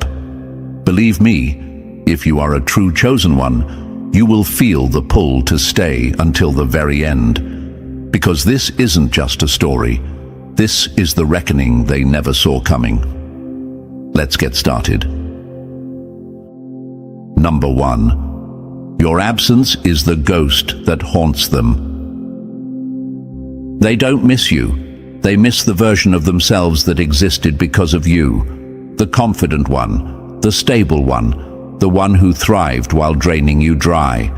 Believe me, if you are a true chosen one, you will feel the pull to stay until the very end. Because this isn't just a story. This is the reckoning they never saw coming. Let's get started. Number 1. Your absence is the ghost that haunts them. They don't miss you. They miss the version of themselves that existed because of you. The confident one, the stable one, the one who thrived while draining you dry.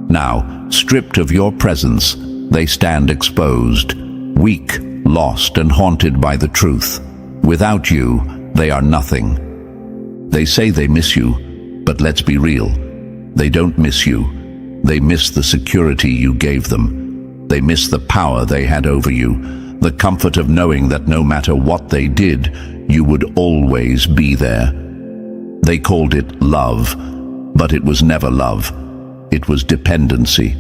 Now, stripped of your presence, they stand exposed, weak, lost, and haunted by the truth. Without you, they are nothing. They say they miss you, but let's be real. They don't miss you. They miss the security you gave them. They miss the power they had over you, the comfort of knowing that no matter what they did, you would always be there. They called it love, but it was never love. It was dependency,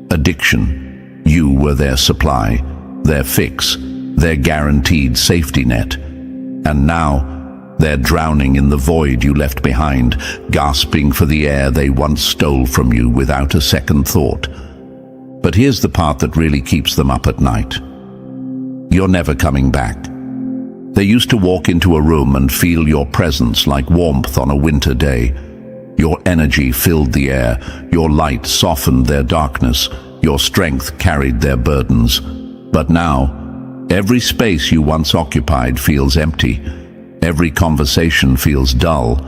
addiction. You were their supply, their fix, their guaranteed safety net. And now, they're drowning in the void you left behind, gasping for the air they once stole from you without a second thought. But here's the part that really keeps them up at night. You're never coming back. They used to walk into a room and feel your presence like warmth on a winter day. Your energy filled the air, your light softened their darkness, your strength carried their burdens. But now, every space you once occupied feels empty. Every conversation feels dull.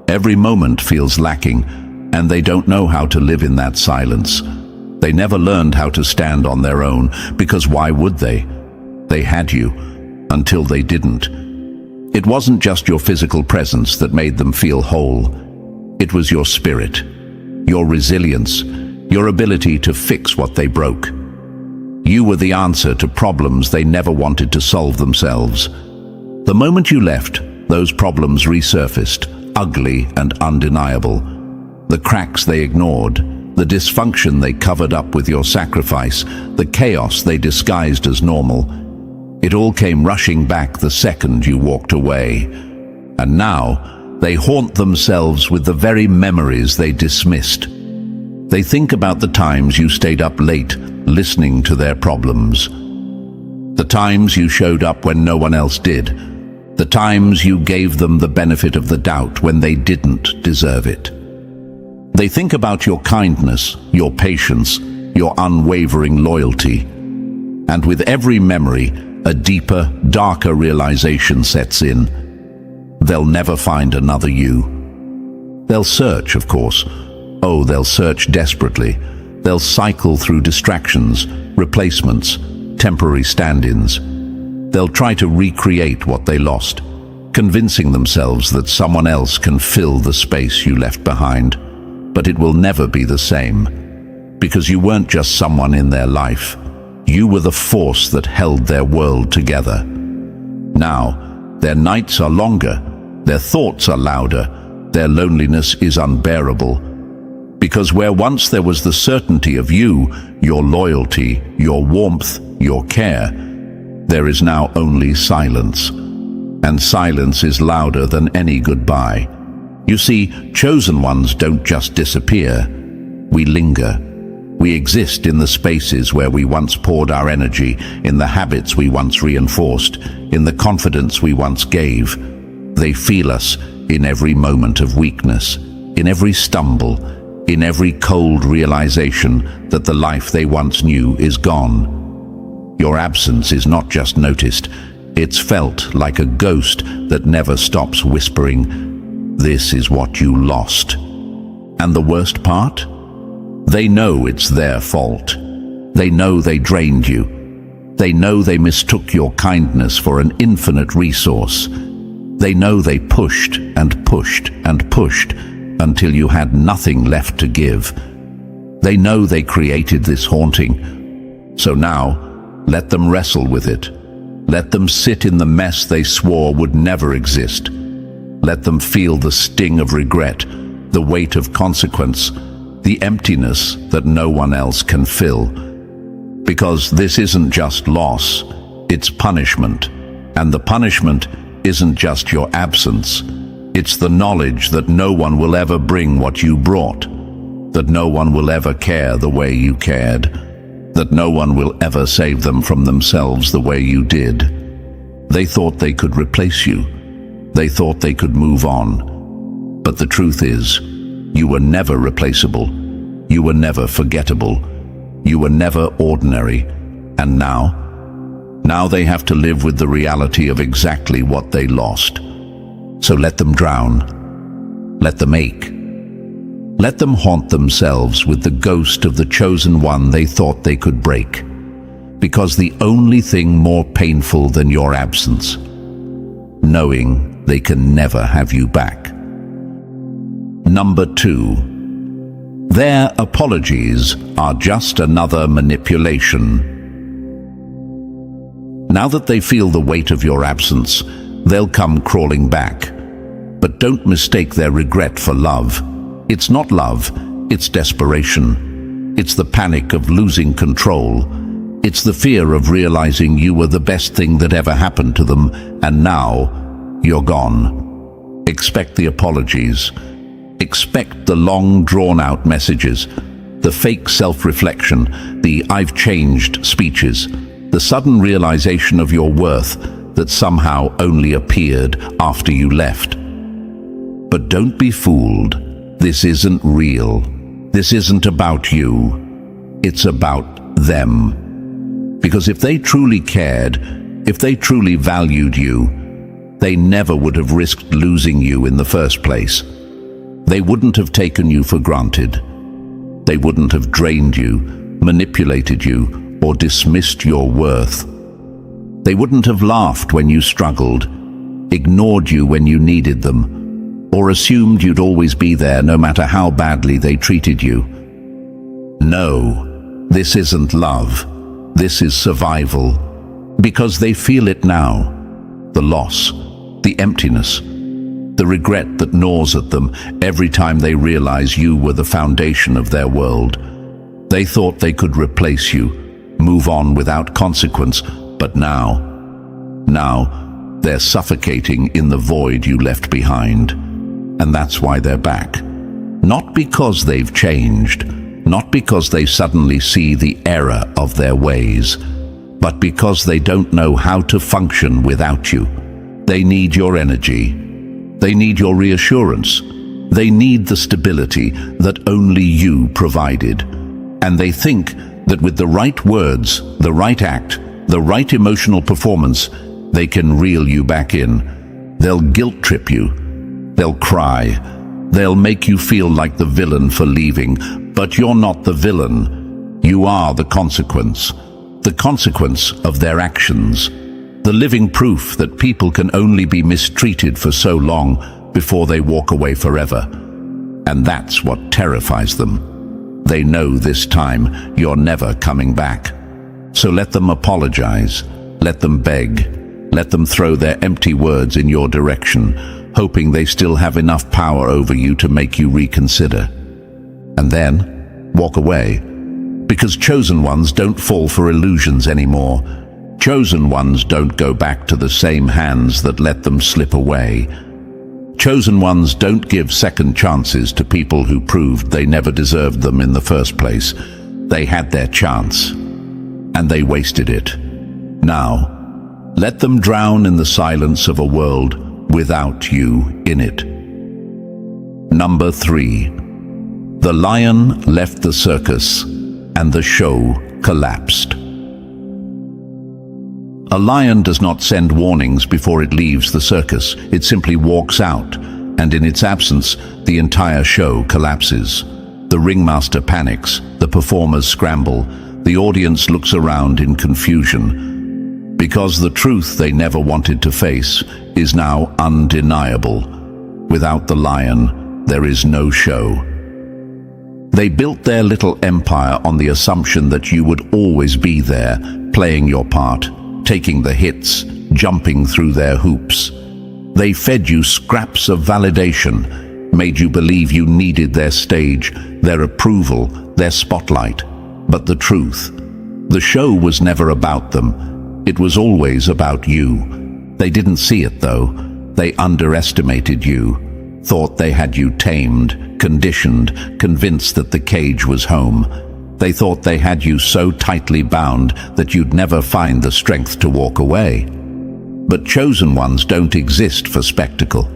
Every moment feels lacking, and they don't know how to live in that silence. They never learned how to stand on their own, because why would they? They had you. Until they didn't. It wasn't just your physical presence that made them feel whole. It was your spirit, your resilience, your ability to fix what they broke. You were the answer to problems they never wanted to solve themselves. The moment you left, those problems resurfaced, ugly and undeniable. The cracks they ignored, the dysfunction they covered up with your sacrifice, the chaos they disguised as normal. It all came rushing back the second you walked away. And now, they haunt themselves with the very memories they dismissed. They think about the times you stayed up late, listening to their problems. The times you showed up when no one else did. The times you gave them the benefit of the doubt when they didn't deserve it. They think about your kindness, your patience, your unwavering loyalty. And with every memory, a deeper, darker realization sets in. They'll never find another you. They'll search, of course. Oh, they'll search desperately. They'll cycle through distractions, replacements, temporary stand-ins. They'll try to recreate what they lost, convincing themselves that someone else can fill the space you left behind. But it will never be the same, because you weren't just someone in their life. You were the force that held their world together. Now, their nights are longer, their thoughts are louder, their loneliness is unbearable. Because where once there was the certainty of you, your loyalty, your warmth, your care, there is now only silence. And silence is louder than any goodbye. You see, chosen ones don't just disappear. We linger. We exist in the spaces where we once poured our energy, in the habits we once reinforced, in the confidence we once gave. They feel us in every moment of weakness, in every stumble, in every cold realization that the life they once knew is gone. Your absence is not just noticed, it's felt like a ghost that never stops whispering, "This is what you lost." And the worst part? They know it's their fault. They know they drained you. They know they mistook your kindness for an infinite resource. They know they pushed and pushed and pushed until you had nothing left to give. They know they created this haunting. So now, let them wrestle with it. Let them sit in the mess they swore would never exist. Let them feel the sting of regret, the weight of consequence, the emptiness that no one else can fill. Because this isn't just loss, it's punishment. And the punishment isn't just your absence. It's the knowledge that no one will ever bring what you brought, that no one will ever care the way you cared, that no one will ever save them from themselves the way you did. They thought they could replace you. They thought they could move on. But the truth is, you were never replaceable. You were never forgettable. You were never ordinary. And now they have to live with the reality of exactly what they lost. So let them drown. Let them ache. Let them haunt themselves with the ghost of the chosen one they thought they could break. Because the only thing more painful than your absence, knowing they can never have you back. Number 2. Their apologies are just another manipulation. Now that they feel the weight of your absence, they'll come crawling back. But don't mistake their regret for love. It's not love, it's desperation. It's the panic of losing control. It's the fear of realizing you were the best thing that ever happened to them, and now you're gone. Expect the apologies. Expect the long, drawn-out messages, the fake self-reflection, the "I've changed" speeches, the sudden realization of your worth that somehow only appeared after you left. But don't be fooled. This isn't real. This isn't about you. It's about them. Because if they truly cared, if they truly valued you, they never would have risked losing you in the first place. They wouldn't have taken you for granted. They wouldn't have drained you, manipulated you, or dismissed your worth. They wouldn't have laughed when you struggled, ignored you when you needed them, or assumed you'd always be there no matter how badly they treated you. No, this isn't love. This is survival. Because they feel it now. The loss, the emptiness, the regret that gnaws at them every time they realize you were the foundation of their world. They thought they could replace you, move on without consequence, but now they're suffocating in the void you left behind. And that's why they're back. Not because they've changed, not because they suddenly see the error of their ways, but because they don't know how to function without you. They need your energy. They need your reassurance. They need the stability that only you provided. And they think that with the right words, the right act, the right emotional performance, they can reel you back in. They'll guilt trip you. They'll cry. They'll make you feel like the villain for leaving. But you're not the villain. You are the consequence of their actions. The living proof that people can only be mistreated for so long before they walk away forever. And that's what terrifies them. They know this time you're never coming back. So let them apologize. Let them beg. Let them throw their empty words in your direction, hoping they still have enough power over you to make you reconsider. And then walk away. Because chosen ones don't fall for illusions anymore. Chosen ones don't go back to the same hands that let them slip away. Chosen ones don't give second chances to people who proved they never deserved them in the first place. They had their chance, and they wasted it. Now, let them drown in the silence of a world without you in it. Number 3. The lion left the circus, and the show collapsed. A lion does not send warnings before it leaves the circus. It simply walks out, and in its absence, the entire show collapses. The ringmaster panics, the performers scramble, the audience looks around in confusion. Because the truth they never wanted to face is now undeniable. Without the lion, there is no show. They built their little empire on the assumption that you would always be there, playing your part, taking the hits, jumping through their hoops. They fed you scraps of validation, made you believe you needed their stage, their approval, their spotlight. But the truth, the show was never about them. It was always about you. They didn't see it though. They underestimated you, thought they had you tamed, conditioned, convinced that the cage was home. They thought they had you so tightly bound that you'd never find the strength to walk away. But chosen ones don't exist for spectacle.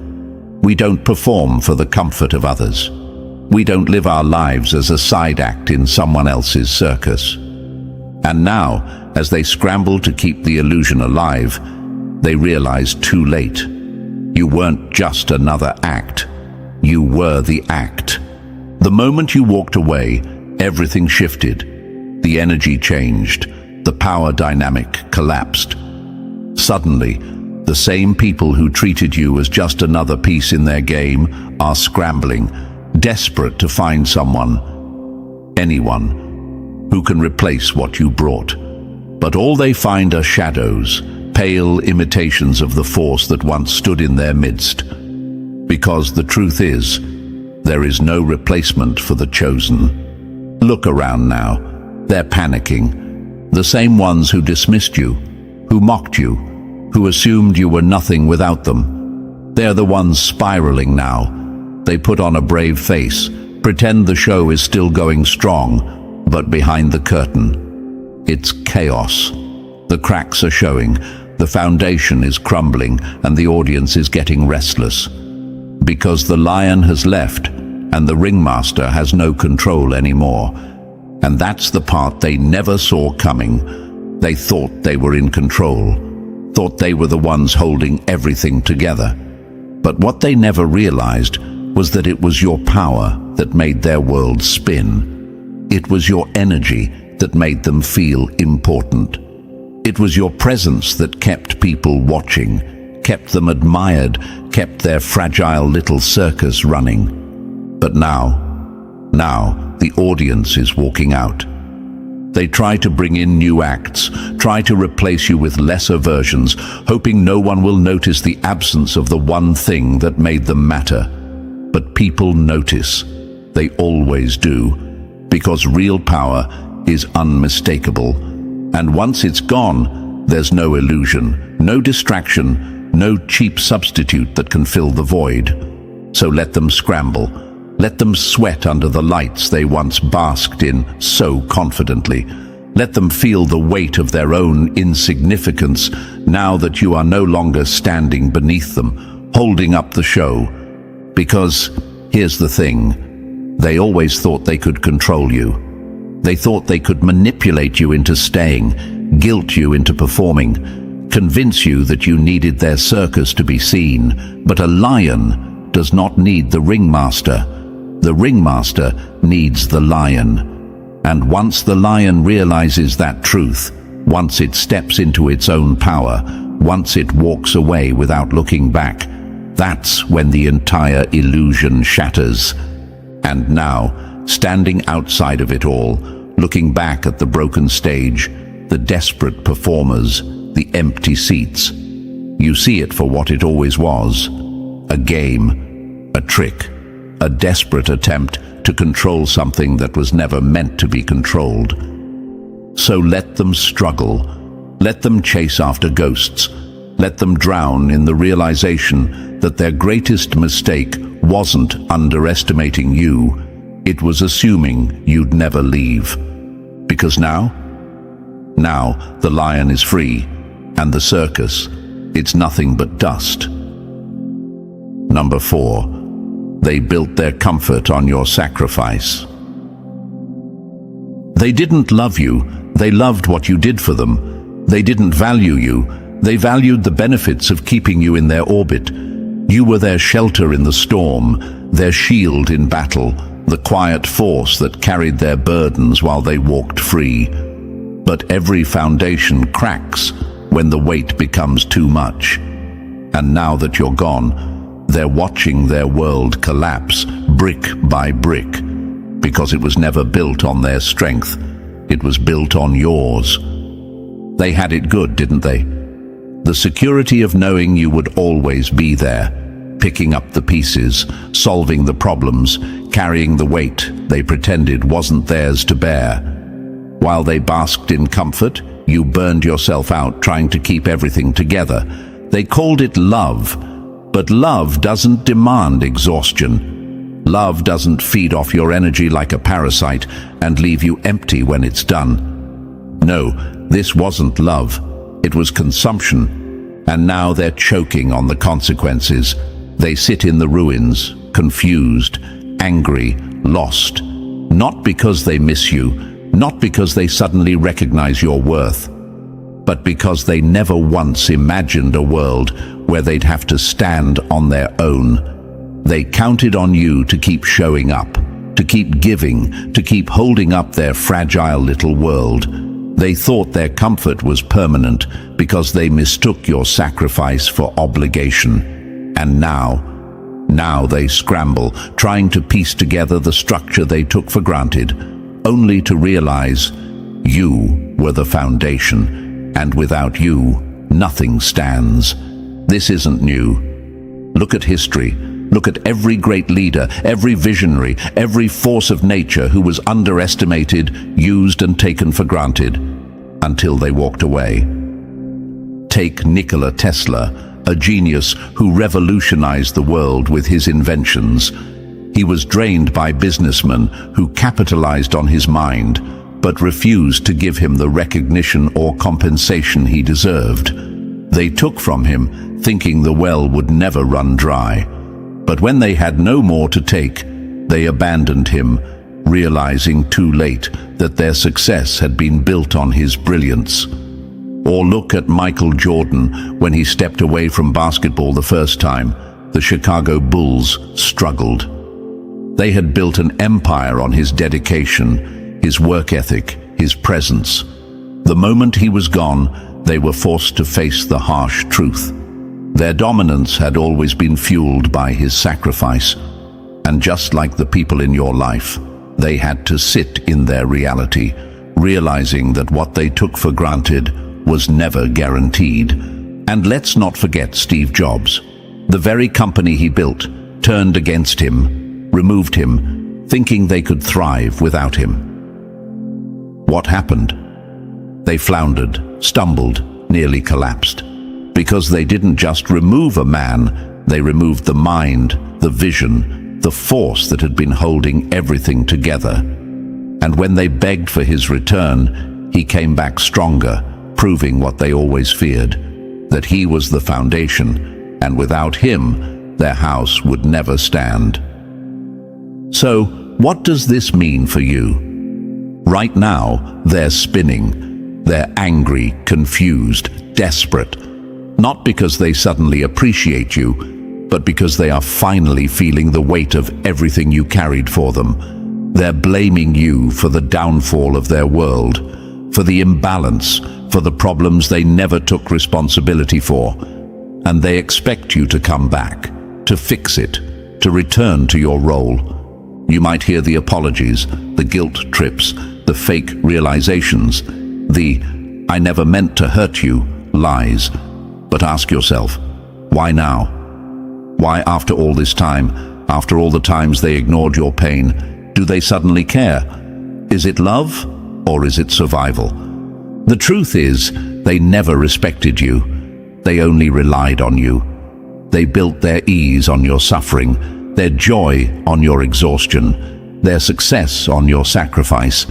We don't perform for the comfort of others. We don't live our lives as a side act in someone else's circus. And now, as they scramble to keep the illusion alive, they realize too late. You weren't just another act. You were the act. The moment you walked away, everything shifted. The energy changed. The power dynamic collapsed. Suddenly, the same people who treated you as just another piece in their game are scrambling, desperate to find someone, anyone, who can replace what you brought. But all they find are shadows, pale imitations of the force that once stood in their midst. Because the truth is, there is no replacement for the chosen. Look around now. They're panicking. The same ones who dismissed you, who mocked you, who assumed you were nothing without them. They're the ones spiraling now. They put on a brave face, pretend the show is still going strong, but behind the curtain, it's chaos. The cracks are showing, the foundation is crumbling, and the audience is getting restless. Because the lion has left, and the ringmaster has no control anymore. And that's the part they never saw coming. They thought they were in control, thought they were the ones holding everything together. But what they never realized was that it was your power that made their world spin. It was your energy that made them feel important. It was your presence that kept people watching, kept them admired, kept their fragile little circus running. But now the audience is walking out. They try to bring in new acts, try to replace you with lesser versions, hoping no one will notice the absence of the one thing that made them matter. But people notice. They always do. Because real power is unmistakable. And once it's gone, there's no illusion, no distraction, no cheap substitute that can fill the void. So let them scramble. Let them sweat under the lights they once basked in so confidently. Let them feel the weight of their own insignificance now that you are no longer standing beneath them, holding up the show. Because here's the thing, they always thought they could control you. They thought they could manipulate you into staying, guilt you into performing, convince you that you needed their circus to be seen. But a lion does not need the ringmaster. The ringmaster needs the lion. And once the lion realizes that truth, once it steps into its own power, once it walks away without looking back, that's when the entire illusion shatters. And now, standing outside of it all, looking back at the broken stage, the desperate performers, the empty seats, you see it for what it always was: a game, a trick, a desperate attempt to control something that was never meant to be controlled. So let them struggle. Let them chase after ghosts. Let them drown in the realization that their greatest mistake wasn't underestimating you. It was assuming you'd never leave. Because now the lion is free, and the circus, it's nothing but dust. Number 4. They built their comfort on your sacrifice. They didn't love you, they loved what you did for them. They didn't value you, they valued the benefits of keeping you in their orbit. You were their shelter in the storm, their shield in battle, the quiet force that carried their burdens while they walked free. But every foundation cracks when the weight becomes too much. And now that you're gone, they're watching their world collapse brick by brick, because it was never built on their strength. It was built on yours. They had it good, didn't they? The security of knowing you would always be there, picking up the pieces, solving the problems, carrying the weight they pretended wasn't theirs to bear. While they basked in comfort, you burned yourself out trying to keep everything together. They called it love. But love doesn't demand exhaustion. Love doesn't feed off your energy like a parasite and leave you empty when it's done. No, this wasn't love. It was consumption. And now they're choking on the consequences. They sit in the ruins, confused, angry, lost. Not because they miss you, not because they suddenly recognize your worth, but because they never once imagined a world where they'd have to stand on their own. They counted on you to keep showing up, to keep giving, to keep holding up their fragile little world. They thought their comfort was permanent because they mistook your sacrifice for obligation. And now they scramble, trying to piece together the structure they took for granted, only to realize you were the foundation, and without you, nothing stands. This isn't new. Look at history. Look at every great leader, every visionary, every force of nature who was underestimated, used and taken for granted, until they walked away. Take Nikola Tesla, a genius who revolutionized the world with his inventions. He was drained by businessmen who capitalized on his mind, but refused to give him the recognition or compensation he deserved. They took from him, thinking the well would never run dry. But when they had no more to take, they abandoned him, realizing too late that their success had been built on his brilliance. Or look at Michael Jordan when he stepped away from basketball the first time. The Chicago Bulls struggled. They had built an empire on his dedication, his work ethic, his presence. The moment he was gone, they were forced to face the harsh truth. Their dominance had always been fueled by his sacrifice. And just like the people in your life, they had to sit in their reality, realizing that what they took for granted was never guaranteed. And let's not forget Steve Jobs. The very company he built turned against him, removed him, thinking they could thrive without him. What happened? They floundered, stumbled, nearly collapsed. Because they didn't just remove a man, they removed the mind, the vision, the force that had been holding everything together. And when they begged for his return, he came back stronger, proving what they always feared, that he was the foundation, and without him, their house would never stand. So, what does this mean for you? Right now, they're spinning. They're angry, confused, desperate. Not because they suddenly appreciate you, but because they are finally feeling the weight of everything you carried for them. They're blaming you for the downfall of their world, for the imbalance, for the problems they never took responsibility for. And they expect you to come back, to fix it, to return to your role. You might hear the apologies, the guilt trips, the fake realizations, the "I never meant to hurt you" lies. But ask yourself, why now? Why after all this time, after all the times they ignored your pain, do they suddenly care? Is it love or is it survival? The truth is, they never respected you. They only relied on you. They built their ease on your suffering, their joy on your exhaustion, their success on your sacrifice.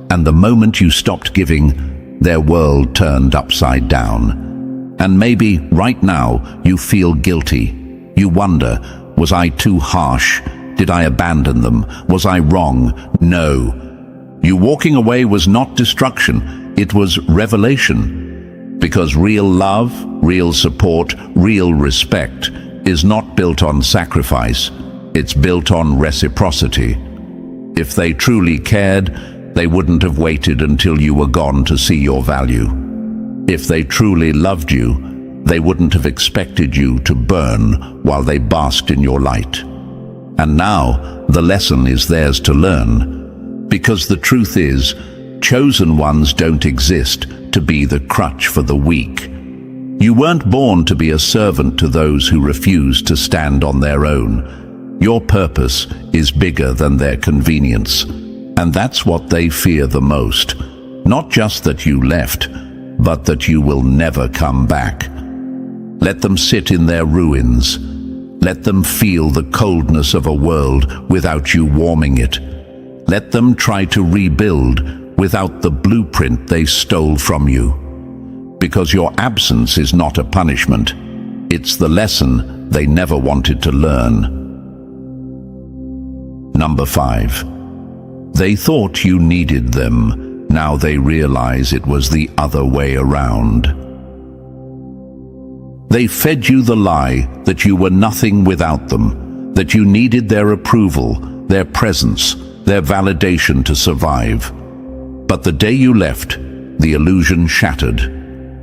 And the moment you stopped giving, their world turned upside down. And maybe right now you feel guilty. You wonder, was I too harsh? Did I abandon them? Was I wrong? No. You walking away was not destruction, it was revelation. Because real love, real support, real respect is not built on sacrifice, it's built on reciprocity. If they truly cared, they wouldn't have waited until you were gone to see your value. If they truly loved you, they wouldn't have expected you to burn while they basked in your light. And now, the lesson is theirs to learn. Because the truth is, chosen ones don't exist to be the crutch for the weak. You weren't born to be a servant to those who refuse to stand on their own. Your purpose is bigger than their convenience. And that's what they fear the most. Not just that you left, but that you will never come back. Let them sit in their ruins. Let them feel the coldness of a world without you warming it. Let them try to rebuild without the blueprint they stole from you. Because your absence is not a punishment. It's the lesson they never wanted to learn. Number 5. They thought you needed them. Now they realize it was the other way around. They fed you the lie that you were nothing without them, that you needed their approval, their presence, their validation to survive. But the day you left, the illusion shattered.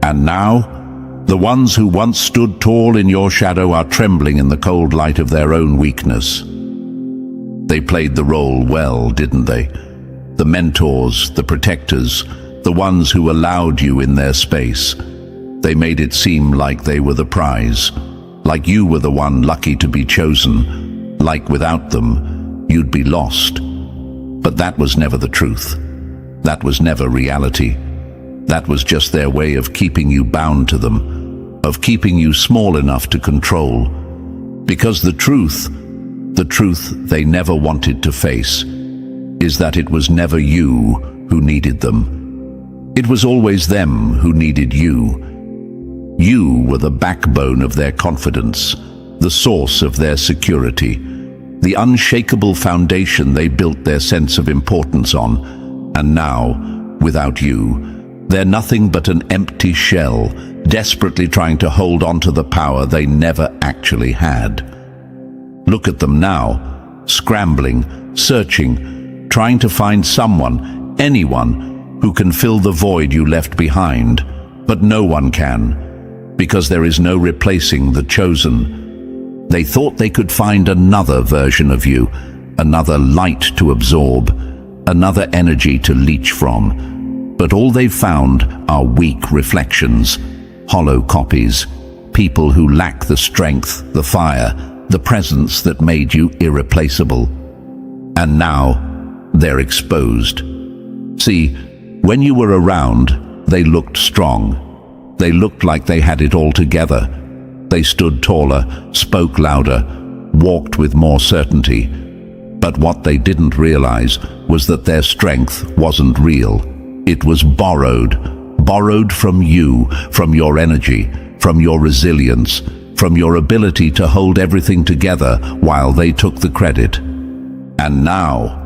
And now, the ones who once stood tall in your shadow are trembling in the cold light of their own weakness. They played the role well, didn't they? The mentors, the protectors, the ones who allowed you in their space. They made it seem like they were the prize, like you were the one lucky to be chosen, like without them, you'd be lost. But that was never the truth. That was never reality. That was just their way of keeping you bound to them, of keeping you small enough to control. Because the truth they never wanted to face, is that it was never you who needed them. It was always them who needed you. You were the backbone of their confidence, the source of their security, the unshakable foundation they built their sense of importance on. And now, without you, they're nothing but an empty shell, desperately trying to hold on to the power they never actually had. Look at them now, scrambling, searching, trying to find someone, anyone, who can fill the void you left behind. But no one can, because there is no replacing the chosen. They thought they could find another version of you, another light to absorb, another energy to leech from. But all they've found are weak reflections, hollow copies, people who lack the strength, the fire, the presence that made you irreplaceable. And now, they're exposed. See, when you were around, they looked strong. They looked like they had it all together. They stood taller, spoke louder, walked with more certainty. But what they didn't realize was that their strength wasn't real. It was borrowed from you, from your energy, from your resilience, from your ability to hold everything together while they took the credit. And now,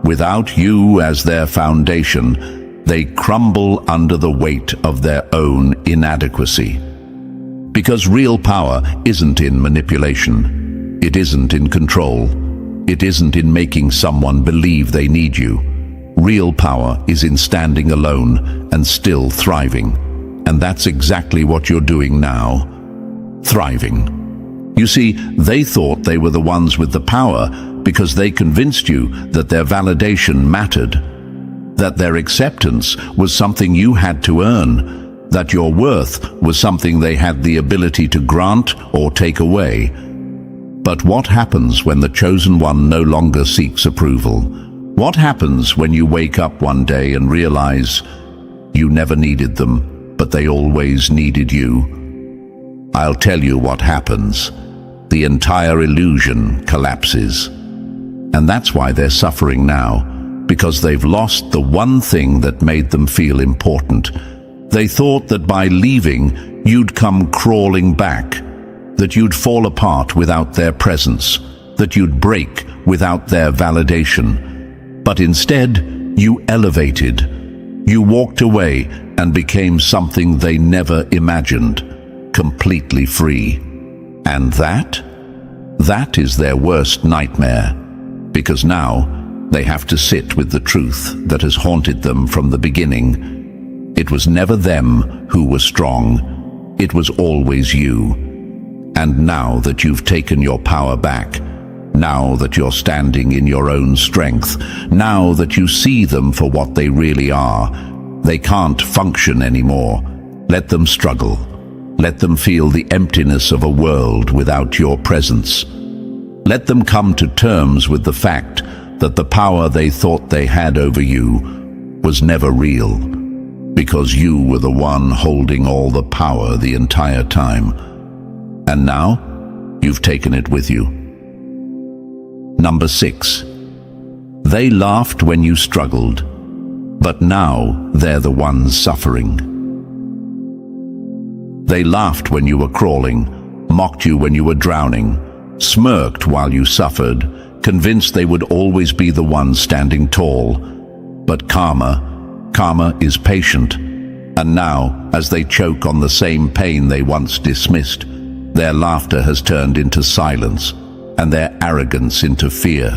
without you as their foundation, they crumble under the weight of their own inadequacy. Because real power isn't in manipulation. It isn't in control. It isn't in making someone believe they need you. Real power is in standing alone and still thriving. And that's exactly what you're doing now. Thriving. You see, they thought they were the ones with the power because they convinced you that their validation mattered, that their acceptance was something you had to earn, that your worth was something they had the ability to grant or take away. But what happens when the chosen one no longer seeks approval? What happens when you wake up one day and realize you never needed them, but they always needed you? I'll tell you what happens. The entire illusion collapses. And that's why they're suffering now, because they've lost the one thing that made them feel important. They thought that by leaving, you'd come crawling back, that you'd fall apart without their presence, that you'd break without their validation. But instead, you elevated. You walked away and became something they never imagined, completely free. And that is their worst nightmare, because now they have to sit with the truth that has haunted them from the beginning. It was never them who were strong. It was always you. And now that you've taken your power back, now that you're standing in your own strength, now that you see them for what they really are, they can't function anymore. Let them struggle. Let them feel the emptiness of a world without your presence. Let them come to terms with the fact that the power they thought they had over you was never real, because you were the one holding all the power the entire time. And now, you've taken it with you. Number 6. They laughed when you struggled, but now they're the ones suffering. They laughed when you were crawling, mocked you when you were drowning, smirked while you suffered, convinced they would always be the ones standing tall. But karma is patient, and now, as they choke on the same pain they once dismissed, their laughter has turned into silence, and their arrogance into fear.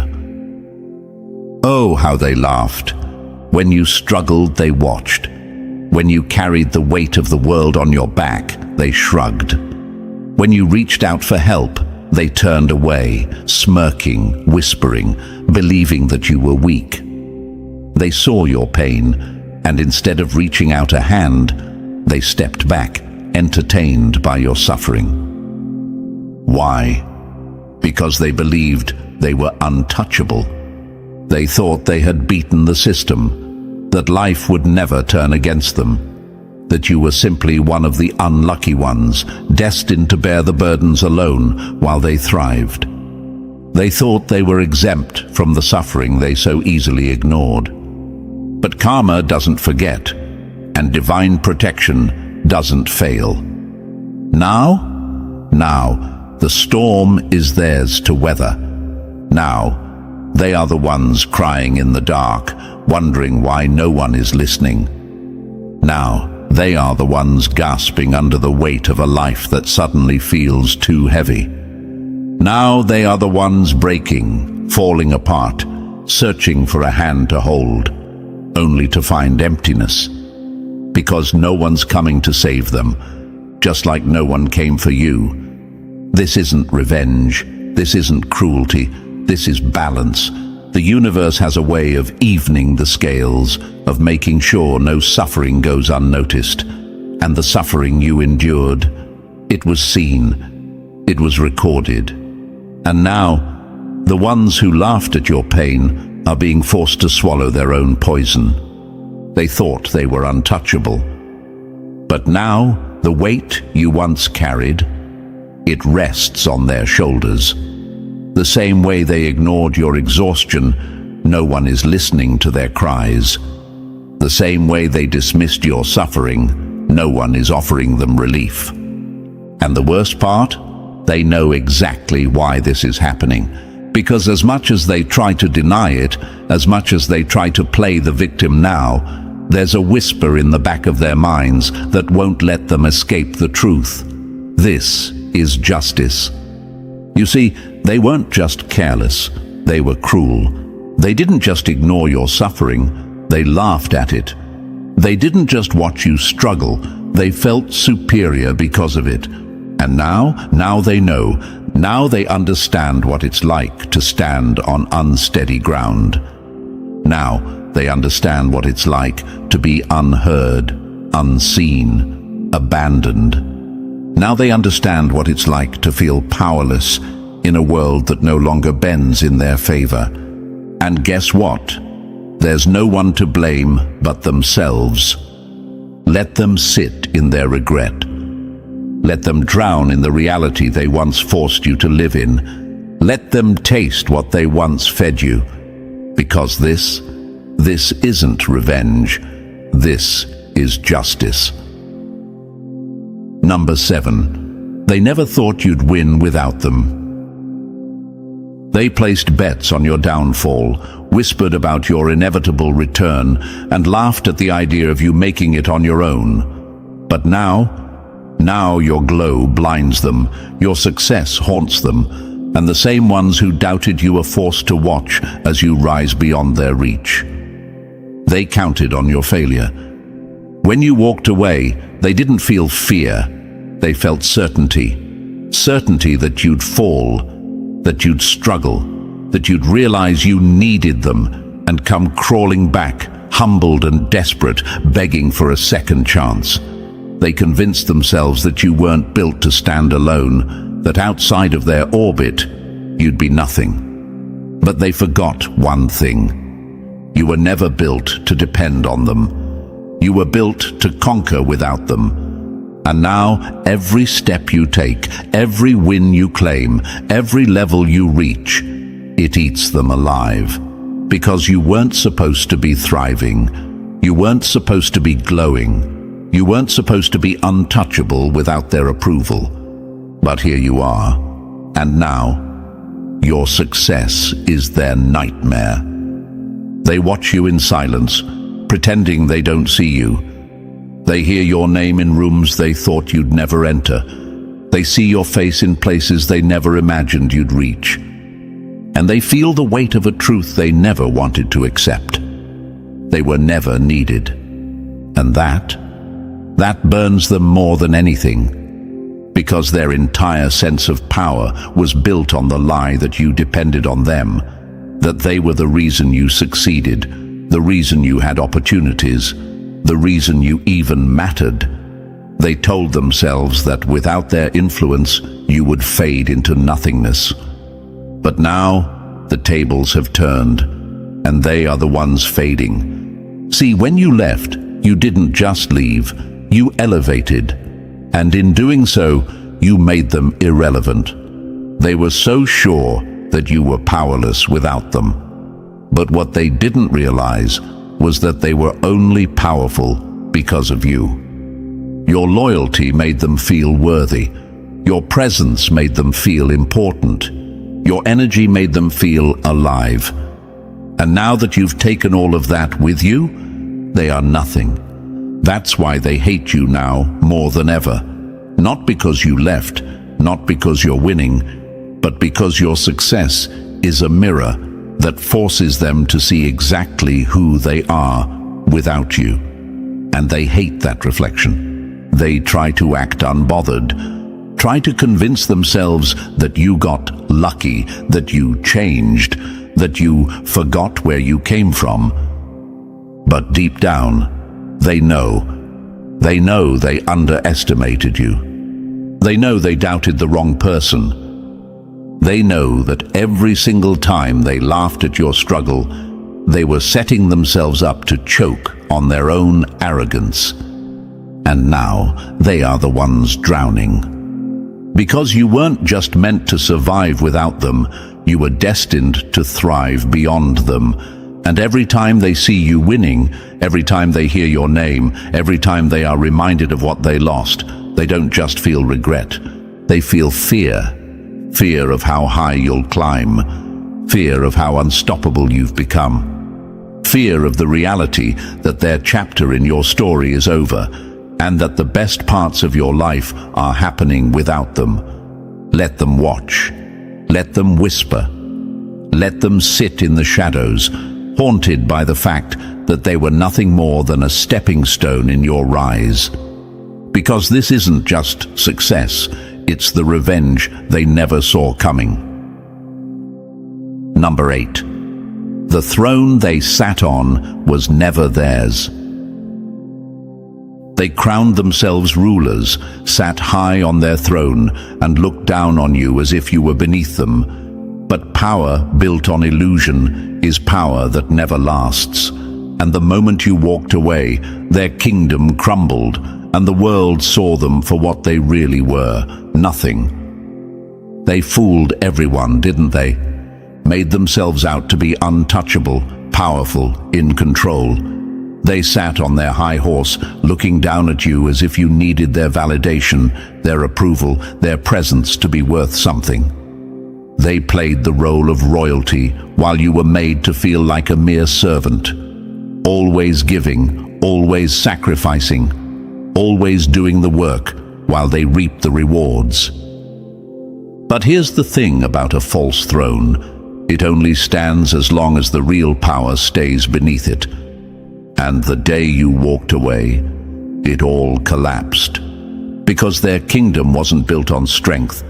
Oh, how they laughed. When you struggled, they watched. When you carried the weight of the world on your back, they shrugged. When you reached out for help, they turned away, smirking, whispering, believing that you were weak. They saw your pain, and instead of reaching out a hand, they stepped back, entertained by your suffering. Why? Because they believed they were untouchable. They thought they had beaten the system, that life would never turn against them, that you were simply one of the unlucky ones, destined to bear the burdens alone while they thrived. They thought they were exempt from the suffering they so easily ignored. But karma doesn't forget, and divine protection doesn't fail. Now, the storm is theirs to weather. Now, they are the ones crying in the dark, wondering why no one is listening. Now, they are the ones gasping under the weight of a life that suddenly feels too heavy. Now they are the ones breaking, falling apart, searching for a hand to hold, only to find emptiness. Because no one's coming to save them, just like no one came for you. This isn't revenge, this isn't cruelty, this is balance. the universe has a way of evening the scales, of making sure no suffering goes unnoticed. And the suffering you endured, it was seen, it was recorded. And now, the ones who laughed at your pain are being forced to swallow their own poison. They thought they were untouchable. But now, the weight you once carried, it rests on their shoulders. The same way they ignored your exhaustion, no one is listening to their cries. The same way they dismissed your suffering, no one is offering them relief. And the worst part? They know exactly why this is happening. Because as much as they try to deny it, as much as they try to play the victim now, there's a whisper in the back of their minds that won't let them escape the truth. This is justice. You see, they weren't just careless, they were cruel. They didn't just ignore your suffering, they laughed at it. They didn't just watch you struggle, they felt superior because of it. And now they know, now they understand what it's like to stand on unsteady ground. Now they understand what it's like to be unheard, unseen, abandoned. Now they understand what it's like to feel powerless in a world that no longer bends in their favor. And guess what? There's no one to blame but themselves. Let them sit in their regret. Let them drown in the reality they once forced you to live in. Let them taste what they once fed you. Because this isn't revenge. This is justice. Number 7. They never thought you'd win without them. They placed bets on your downfall, whispered about your inevitable return, and laughed at the idea of you making it on your own. But now your glow blinds them, your success haunts them, and the same ones who doubted you are forced to watch as you rise beyond their reach. They counted on your failure. When you walked away, they didn't feel fear, they felt certainty. Certainty that you'd fall, that you'd struggle, that you'd realize you needed them and come crawling back, humbled and desperate, begging for a second chance. They convinced themselves that you weren't built to stand alone, that outside of their orbit, you'd be nothing. But they forgot one thing. You were never built to depend on them. You were built to conquer without them. And now, every step you take, every win you claim, every level you reach, it eats them alive. Because you weren't supposed to be thriving. You weren't supposed to be glowing. You weren't supposed to be untouchable without their approval. But here you are. And now, your success is their nightmare. They watch you in silence, pretending they don't see you. They hear your name in rooms they thought you'd never enter. They see your face in places they never imagined you'd reach. And they feel the weight of a truth they never wanted to accept. They were never needed. And that burns them more than anything, because their entire sense of power was built on the lie that you depended on them, that they were the reason you succeeded, the reason you had opportunities, the reason you even mattered. They told themselves that without their influence, you would fade into nothingness. But now, the tables have turned, and they are the ones fading. See, when you left, you didn't just leave, you elevated. And in doing so, you made them irrelevant. They were so sure that you were powerless without them. But what they didn't realize was that they were only powerful because of you. Your loyalty made them feel worthy. Your presence made them feel important. Your energy made them feel alive. And now that you've taken all of that with you, they are nothing. That's why they hate you now more than ever. Not because you left, not because you're winning, but because your success is a mirror that forces them to see exactly who they are without you. And they hate that reflection. They try to act unbothered, try to convince themselves that you got lucky, that you changed, that you forgot where you came from. But deep down, they know. They know they underestimated you. They know they doubted the wrong person. They know that every single time they laughed at your struggle, they were setting themselves up to choke on their own arrogance. And now they are the ones drowning. Because you weren't just meant to survive without them, you were destined to thrive beyond them. And every time they see you winning, every time they hear your name, every time they are reminded of what they lost, they don't just feel regret. They feel fear. Fear of how high you'll climb. Fear of how unstoppable you've become. Fear of the reality that their chapter in your story is over, and that the best parts of your life are happening without them. Let them watch. Let them whisper. Let them sit in the shadows, haunted by the fact that they were nothing more than a stepping stone in your rise. Because this isn't just success, it's the revenge they never saw coming. Number 8. The throne they sat on was never theirs. They crowned themselves rulers, sat high on their throne, and looked down on you as if you were beneath them. But power built on illusion is power that never lasts. And the moment you walked away, their kingdom crumbled, and the world saw them for what they really were, nothing. They fooled everyone, didn't they? Made themselves out to be untouchable, powerful, in control. They sat on their high horse, looking down at you as if you needed their validation, their approval, their presence to be worth something. They played the role of royalty while you were made to feel like a mere servant. Always giving, always sacrificing, always doing the work while they reaped the rewards. But here's the thing about a false throne. It only stands as long as the real power stays beneath it. And the day you walked away, it all collapsed. Because their kingdom wasn't built on strength.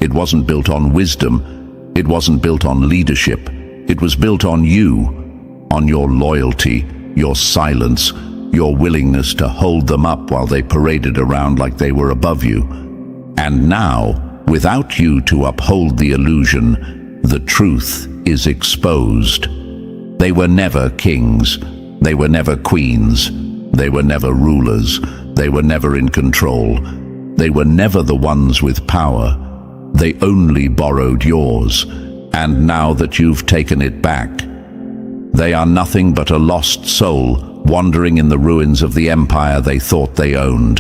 It wasn't built on wisdom. It wasn't built on leadership. It was built on you, on your loyalty, your silence, your willingness to hold them up while they paraded around like they were above you. And now, without you to uphold the illusion, the truth is exposed. They were never kings. They were never queens. They were never rulers. They were never in control. They were never the ones with power. They only borrowed yours. And now that you've taken it back, they are nothing but a lost soul wandering in the ruins of the empire they thought they owned.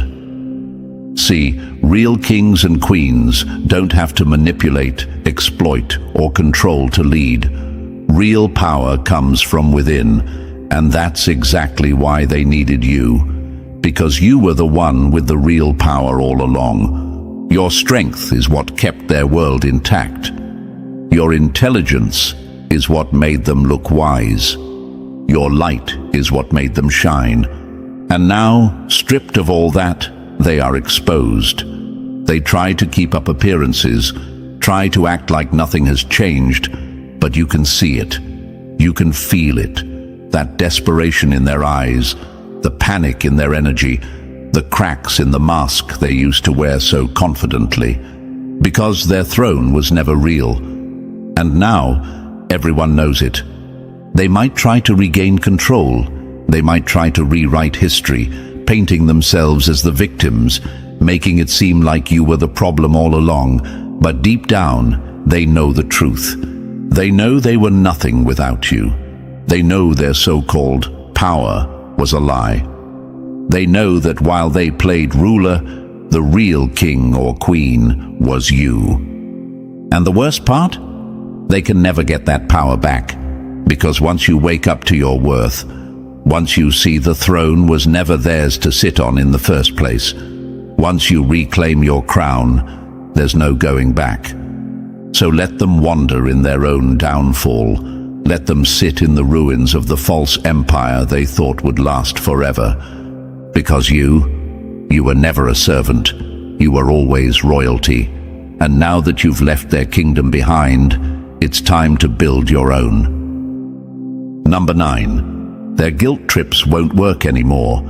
See, real kings and queens don't have to manipulate, exploit, or control to lead. Real power comes from within. And that's exactly why they needed you, because you were the one with the real power all along. Your strength is what kept their world intact. Your intelligence is what made them look wise. Your light is what made them shine. And now, stripped of all that, they are exposed. They try to keep up appearances, try to act like nothing has changed, but you can see it. You can feel it. That desperation in their eyes, the panic in their energy, the cracks in the mask they used to wear so confidently, because their throne was never real. And now, everyone knows it. They might try to regain control. They might try to rewrite history, painting themselves as the victims, making it seem like you were the problem all along. But deep down, they know the truth. They know they were nothing without you. They know their so-called power was a lie. They know that while they played ruler, the real king or queen was you. And the worst part? They can never get that power back. Because once you wake up to your worth, once you see the throne was never theirs to sit on in the first place, once you reclaim your crown, there's no going back. So let them wander in their own downfall. Let them sit in the ruins of the false empire they thought would last forever. Because you were never a servant. You were always royalty. And now that you've left their kingdom behind, It's time to build your own. Number 9. Their guilt trips won't work anymore.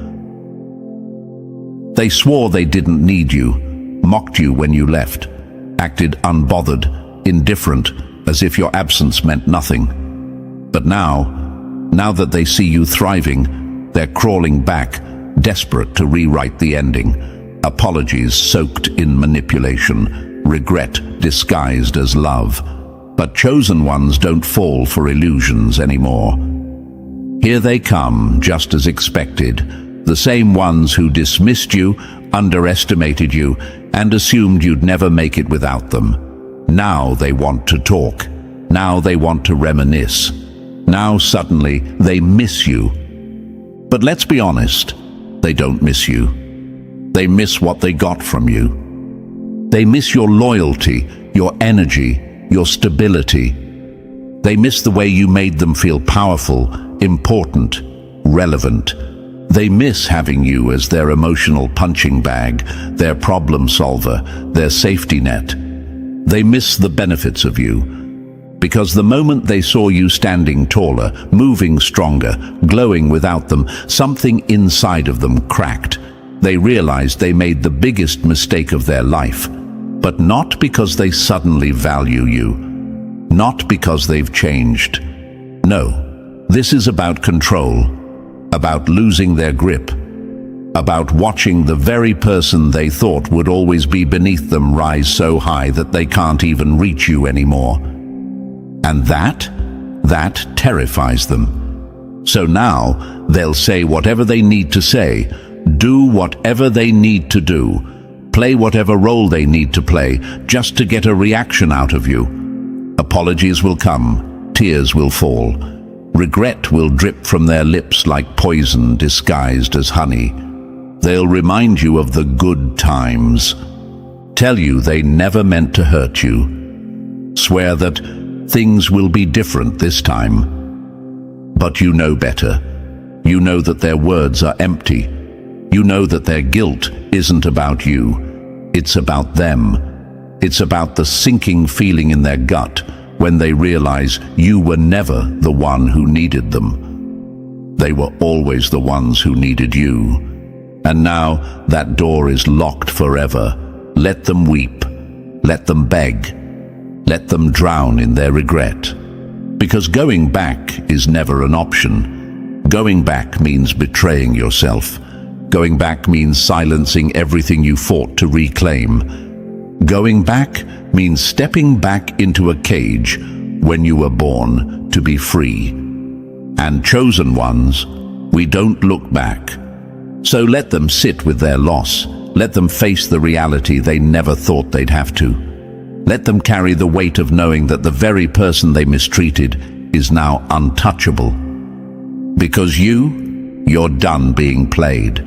They swore they didn't need you, mocked you when you left, acted unbothered, indifferent, as if your absence meant nothing. But now that they see you thriving, they're crawling back, desperate to rewrite the ending. Apologies soaked in manipulation, regret disguised as love. But chosen ones don't fall for illusions anymore. Here they come, just as expected, the same ones who dismissed you, underestimated you, and assumed you'd never make it without them. Now they want to talk. Now they want to reminisce. Now suddenly they miss you. But let's be honest, they don't miss you. They miss what they got from you. They miss your loyalty, your energy, your stability. They miss the way you made them feel powerful, important, relevant. They miss having you as their emotional punching bag, their problem solver, their safety net. They miss the benefits of you, because the moment they saw you standing taller, moving stronger, glowing without them, something inside of them cracked. They realized they made the biggest mistake of their life, but not because they suddenly value you, not because they've changed. No, this is about control, about losing their grip, about watching the very person they thought would always be beneath them rise so high that they can't even reach you anymore. And that terrifies them. So now they'll say whatever they need to say, do whatever they need to do, play whatever role they need to play, just to get a reaction out of you. Apologies will come, tears will fall, regret will drip from their lips like poison disguised as honey. They'll remind you of the good times, tell you they never meant to hurt you, swear that things will be different this time. But you know better. You know that their words are empty. You know that their guilt isn't about you. It's about them. It's about the sinking feeling in their gut when they realize you were never the one who needed them. They were always the ones who needed you. And now that door is locked forever. Let them weep. Let them beg. Let them drown in their regret. Because going back is never an option. Going back means betraying yourself. Going back means silencing everything you fought to reclaim. Going back means stepping back into a cage when you were born to be free. And chosen ones, we don't look back. So let them sit with their loss. Let them face the reality they never thought they'd have to. Let them carry the weight of knowing that the very person they mistreated is now untouchable. Because you're done being played.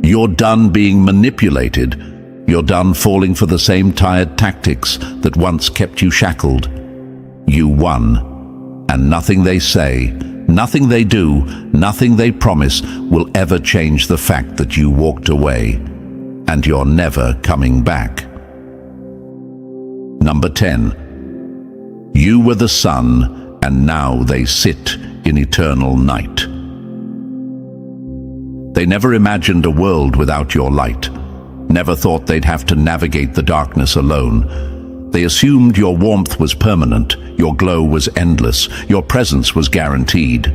You're done being manipulated. You're done falling for the same tired tactics that once kept you shackled. You won, and nothing they say, nothing they do, nothing they promise will ever change the fact that you walked away, and you're never coming back. Number 10. You were the sun, and now they sit in eternal night. They never imagined a world without your light. Never thought they'd have to navigate the darkness alone. They assumed your warmth was permanent, your glow was endless, your presence was guaranteed.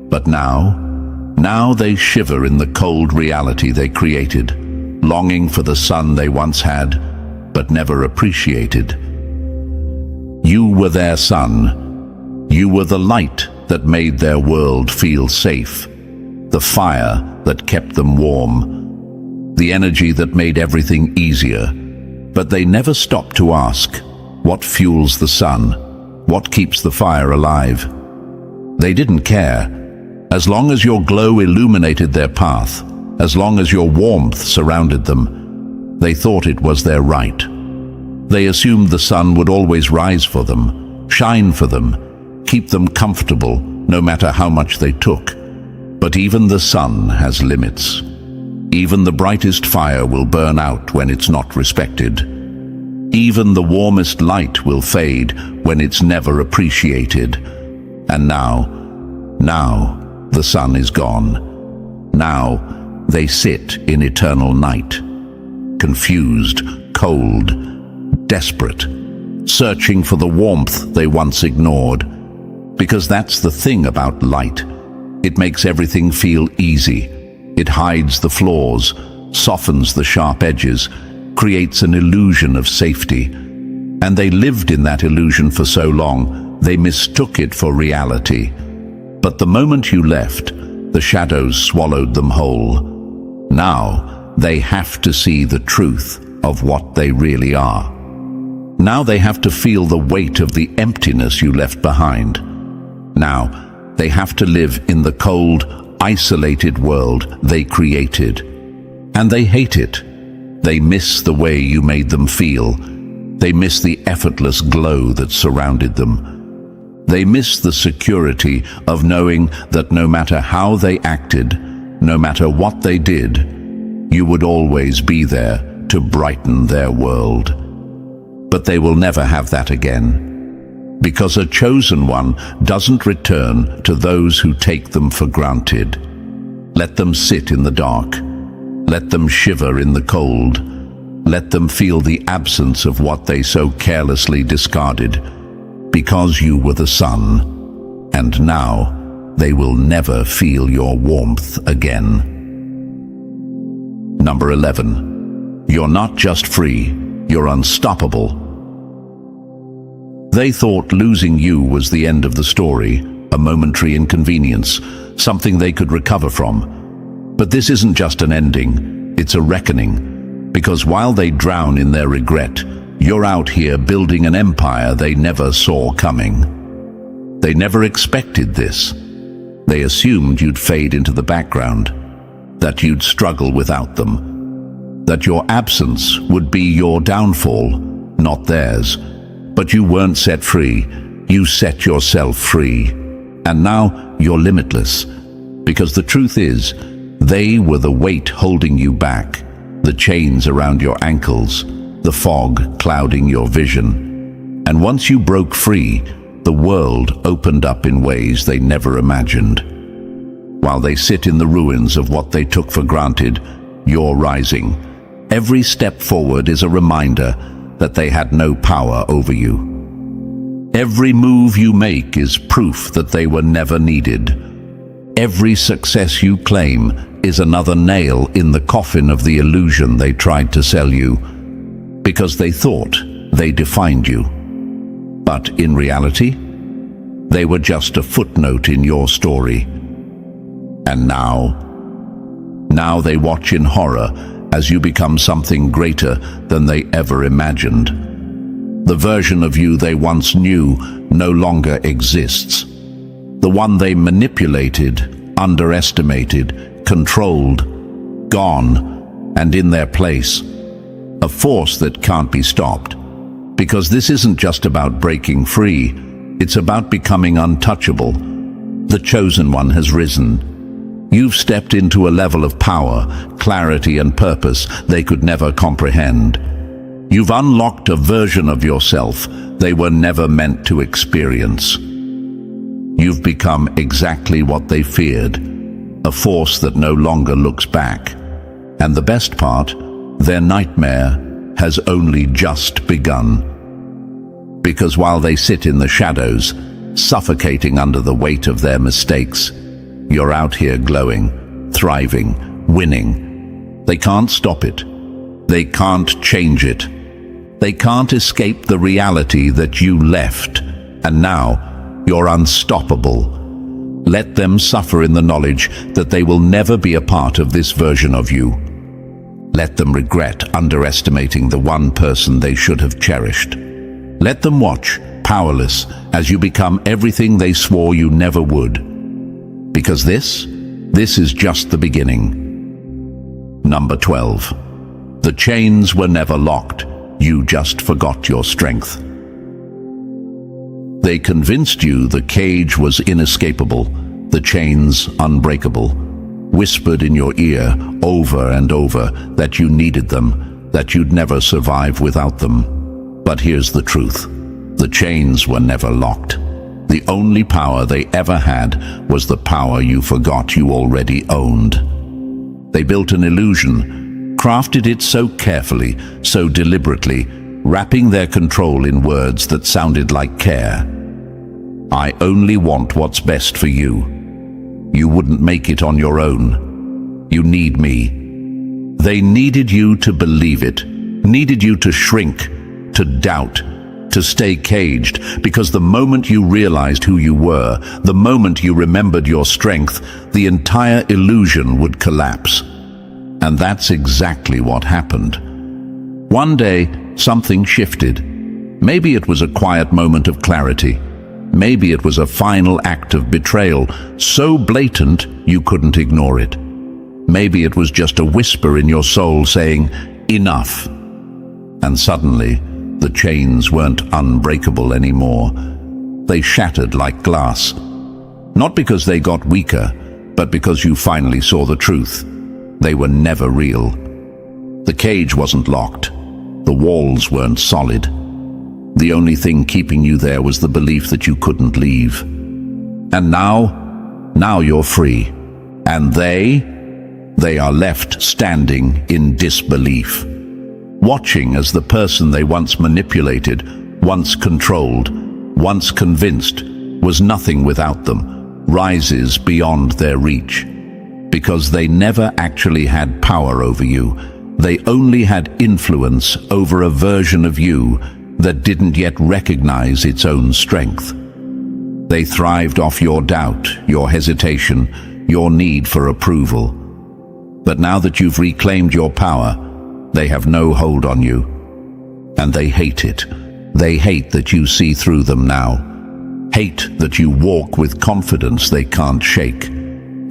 But now they shiver in the cold reality they created, longing for the sun they once had, but never appreciated. You were their sun. You were the light that made their world feel safe, the fire that kept them warm, the energy that made everything easier. But they never stopped to ask, what fuels the sun? What keeps the fire alive? They didn't care. As long as your glow illuminated their path, as long as your warmth surrounded them, they thought it was their right. They assumed the sun would always rise for them, shine for them, keep them comfortable, no matter how much they took. But even the sun has limits. Even the brightest fire will burn out when it's not respected. Even the warmest light will fade when it's never appreciated. And now the sun is gone. Now they sit in eternal night, confused, cold, desperate, searching for the warmth they once ignored. Because that's the thing about light. It makes everything feel easy. It hides the flaws, softens the sharp edges, creates an illusion of safety. And they lived in that illusion for so long, they mistook it for reality. But the moment you left, the shadows swallowed them whole. Now they have to see the truth of what they really are. Now they have to feel the weight of the emptiness you left behind. Now they have to live in the cold, isolated world they created. And they hate it. They miss the way you made them feel. They miss the effortless glow that surrounded them. They miss the security of knowing that no matter how they acted, no matter what they did, you would always be there to brighten their world. But they will never have that again, because a chosen one doesn't return to those who take them for granted. Let them sit in the dark. Let them shiver in the cold. Let them feel the absence of what they so carelessly discarded, because you were the sun, and now they will never feel your warmth again. Number 11. You're not just free, you're unstoppable. They thought losing you was the end of the story, a momentary inconvenience, something they could recover from. But this isn't just an ending, it's a reckoning. Because while they drown in their regret, you're out here building an empire they never saw coming. They never expected this. They assumed you'd fade into the background, that you'd struggle without them, that your absence would be your downfall, not theirs. But you weren't set free, you set yourself free. And now you're limitless, because the truth is, they were the weight holding you back, the chains around your ankles, the fog clouding your vision. And once you broke free, the world opened up in ways they never imagined. While they sit in the ruins of what they took for granted, you're rising. Every step forward is a reminder that they had no power over you. Every move you make is proof that they were never needed. Every success you claim is another nail in the coffin of the illusion they tried to sell you, because they thought they defined you. But in reality, they were just a footnote in your story. And now they watch in horror as you become something greater than they ever imagined. The version of you they once knew no longer exists. The one they manipulated, underestimated, controlled, gone, and in their place, a force that can't be stopped. Because this isn't just about breaking free, it's about becoming untouchable. The chosen one has risen. You've stepped into a level of power, clarity, and purpose they could never comprehend. You've unlocked a version of yourself they were never meant to experience. You've become exactly what they feared, a force that no longer looks back. And the best part, their nightmare has only just begun. Because while they sit in the shadows, suffocating under the weight of their mistakes, you're out here glowing, thriving, winning. They can't stop it. They can't change it. They can't escape the reality that you left, and now you're unstoppable. Let them suffer in the knowledge that they will never be a part of this version of you. Let them regret underestimating the one person they should have cherished. Let them watch, powerless, as you become everything they swore you never would. Because this is just the beginning. Number 12. The chains were never locked. You just forgot your strength. They convinced you the cage was inescapable, the chains unbreakable, whispered in your ear over and over that you needed them, that you'd never survive without them. But here's the truth. The chains were never locked. The only power they ever had was the power you forgot you already owned. They built an illusion, crafted it so carefully, so deliberately, wrapping their control in words that sounded like care. I only want what's best for you. You wouldn't make it on your own. You need me. They needed you to believe it, needed you to shrink, to doubt, to stay caged, because the moment you realized who you were, the moment you remembered your strength, the entire illusion would collapse. And that's exactly what happened. One day, something shifted. Maybe it was a quiet moment of clarity. Maybe it was a final act of betrayal, so blatant you couldn't ignore it. Maybe it was just a whisper in your soul saying, "Enough." And suddenly, the chains weren't unbreakable anymore. They shattered like glass. Not because they got weaker, but because you finally saw the truth. They were never real. The cage wasn't locked. The walls weren't solid. The only thing keeping you there was the belief that you couldn't leave. And now you're free. And they are left standing in disbelief, watching as the person they once manipulated, once controlled, once convinced, was nothing without them, rises beyond their reach. Because they never actually had power over you. They only had influence over a version of you that didn't yet recognize its own strength. They thrived off your doubt, your hesitation, your need for approval. But now that you've reclaimed your power, they have no hold on you. And they hate it. They hate that you see through them now. Hate that you walk with confidence they can't shake.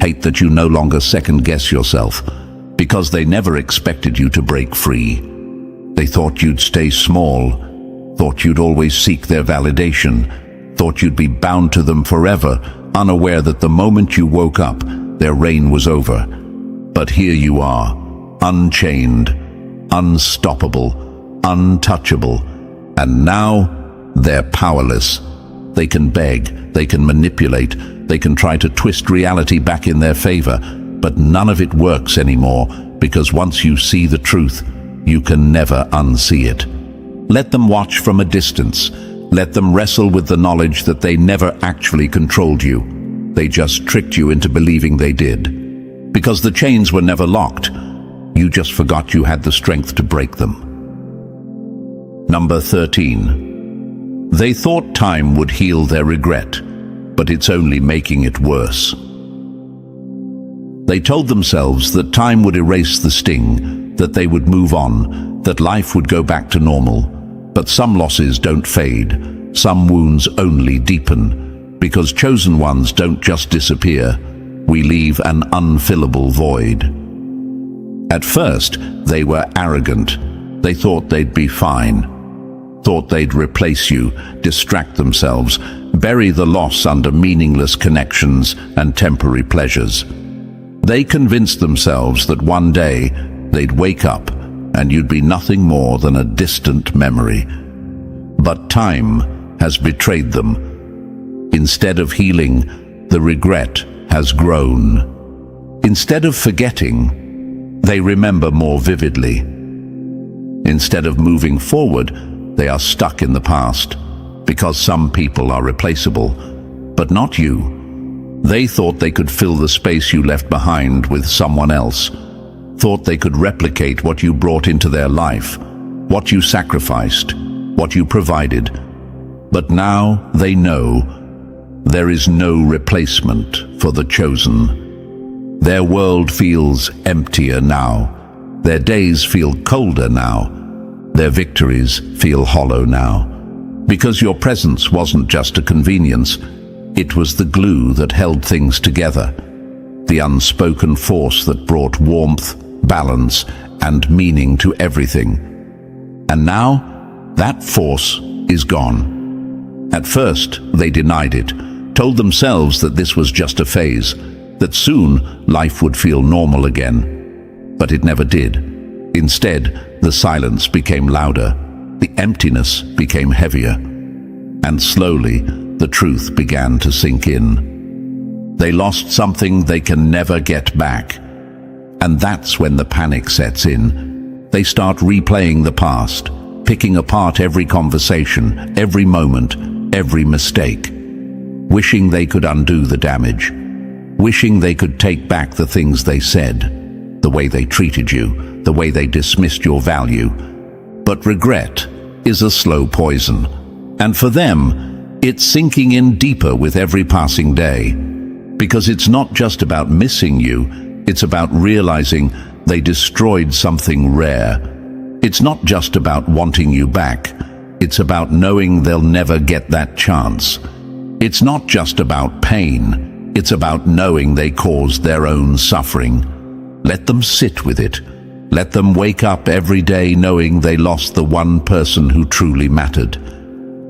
Hate that you no longer second-guess yourself, because they never expected you to break free. They thought you'd stay small, thought you'd always seek their validation, thought you'd be bound to them forever, unaware that the moment you woke up, their reign was over. But here you are, unchained, unstoppable, untouchable, and now they're powerless. They can beg, they can manipulate, they can try to twist reality back in their favor, but none of it works anymore, because once you see the truth, you can never unsee it. Let them watch from a distance. Let them wrestle with the knowledge that they never actually controlled you. They just tricked you into believing they did. Because the chains were never locked, you just forgot you had the strength to break them. Number 13. They thought time would heal their regret, but it's only making it worse. They told themselves that time would erase the sting, that they would move on, that life would go back to normal. But some losses don't fade, some wounds only deepen, because chosen ones don't just disappear. We leave an unfillable void. At first, they were arrogant. They thought they'd be fine. Thought they'd replace you, distract themselves, bury the loss under meaningless connections and temporary pleasures. They convinced themselves that one day they'd wake up and you'd be nothing more than a distant memory. But time has betrayed them. Instead of healing, the regret has grown. Instead of forgetting, they remember more vividly. Instead of moving forward, they are stuck in the past, because some people are replaceable, but not you. They thought they could fill the space you left behind with someone else, thought they could replicate what you brought into their life, what you sacrificed, what you provided. But now they know there is no replacement for the chosen. Their world feels emptier now. Their days feel colder now. Their victories feel hollow now. Because your presence wasn't just a convenience, it was the glue that held things together, the unspoken force that brought warmth, balance, and meaning to everything. And now, that force is gone. At first, they denied it, told themselves that this was just a phase, that soon life would feel normal again. But it never did. Instead, the silence became louder. the emptiness became heavier, and slowly the truth began to sink in. They lost something they can never get back. And that's when the panic sets in. They start replaying the past, picking apart every conversation, every moment, every mistake, wishing they could undo the damage, wishing they could take back the things they said, the way they treated you, the way they dismissed your value. But regret is a slow poison, and for them, it's sinking in deeper with every passing day. Because it's not just about missing you, it's about realizing they destroyed something rare. It's not just about wanting you back, it's about knowing they'll never get that chance. It's not just about pain, it's about knowing they caused their own suffering. Let them sit with it. Let them wake up every day knowing they lost the one person who truly mattered.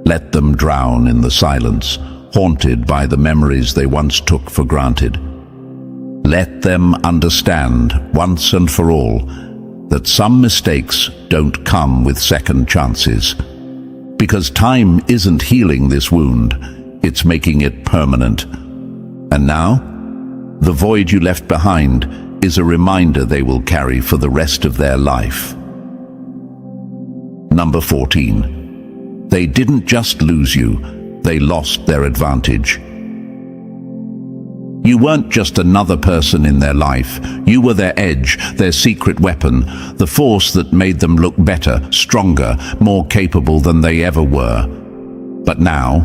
Let them drown in the silence, haunted by the memories they once took for granted. Let them understand, once and for all, that some mistakes don't come with second chances. Because time isn't healing this wound, it's making it permanent. And now, the void you left behind is a reminder they will carry for the rest of their life. Number 14. They didn't just lose you, they lost their advantage. You weren't just another person in their life. You were their edge, their secret weapon, the force that made them look better, stronger, more capable than they ever were. But now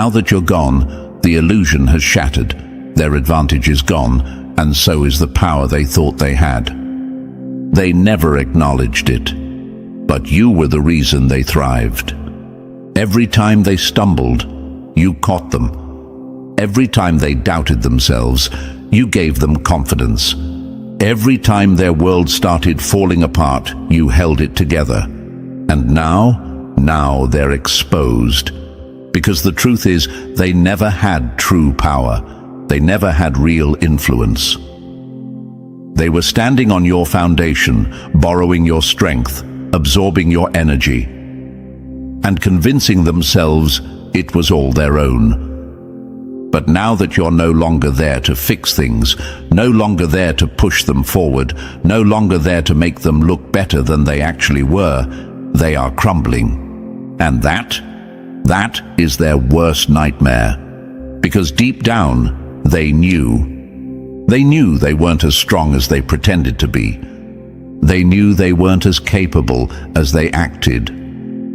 that you're gone, the illusion has shattered. Their advantage is gone, and so is the power they thought they had. They never acknowledged it, but you were the reason they thrived. Every time they stumbled, you caught them. Every time they doubted themselves, you gave them confidence. Every time their world started falling apart, you held it together. And now they're exposed. Because the truth is, they never had true power. They never had real influence. They were standing on your foundation, borrowing your strength, absorbing your energy, and convincing themselves it was all their own. But now that you're no longer there to fix things, no longer there to push them forward, no longer there to make them look better than they actually were, they are crumbling. And that is their worst nightmare. Because deep down, they knew. They knew they weren't as strong as they pretended to be. They knew they weren't as capable as they acted.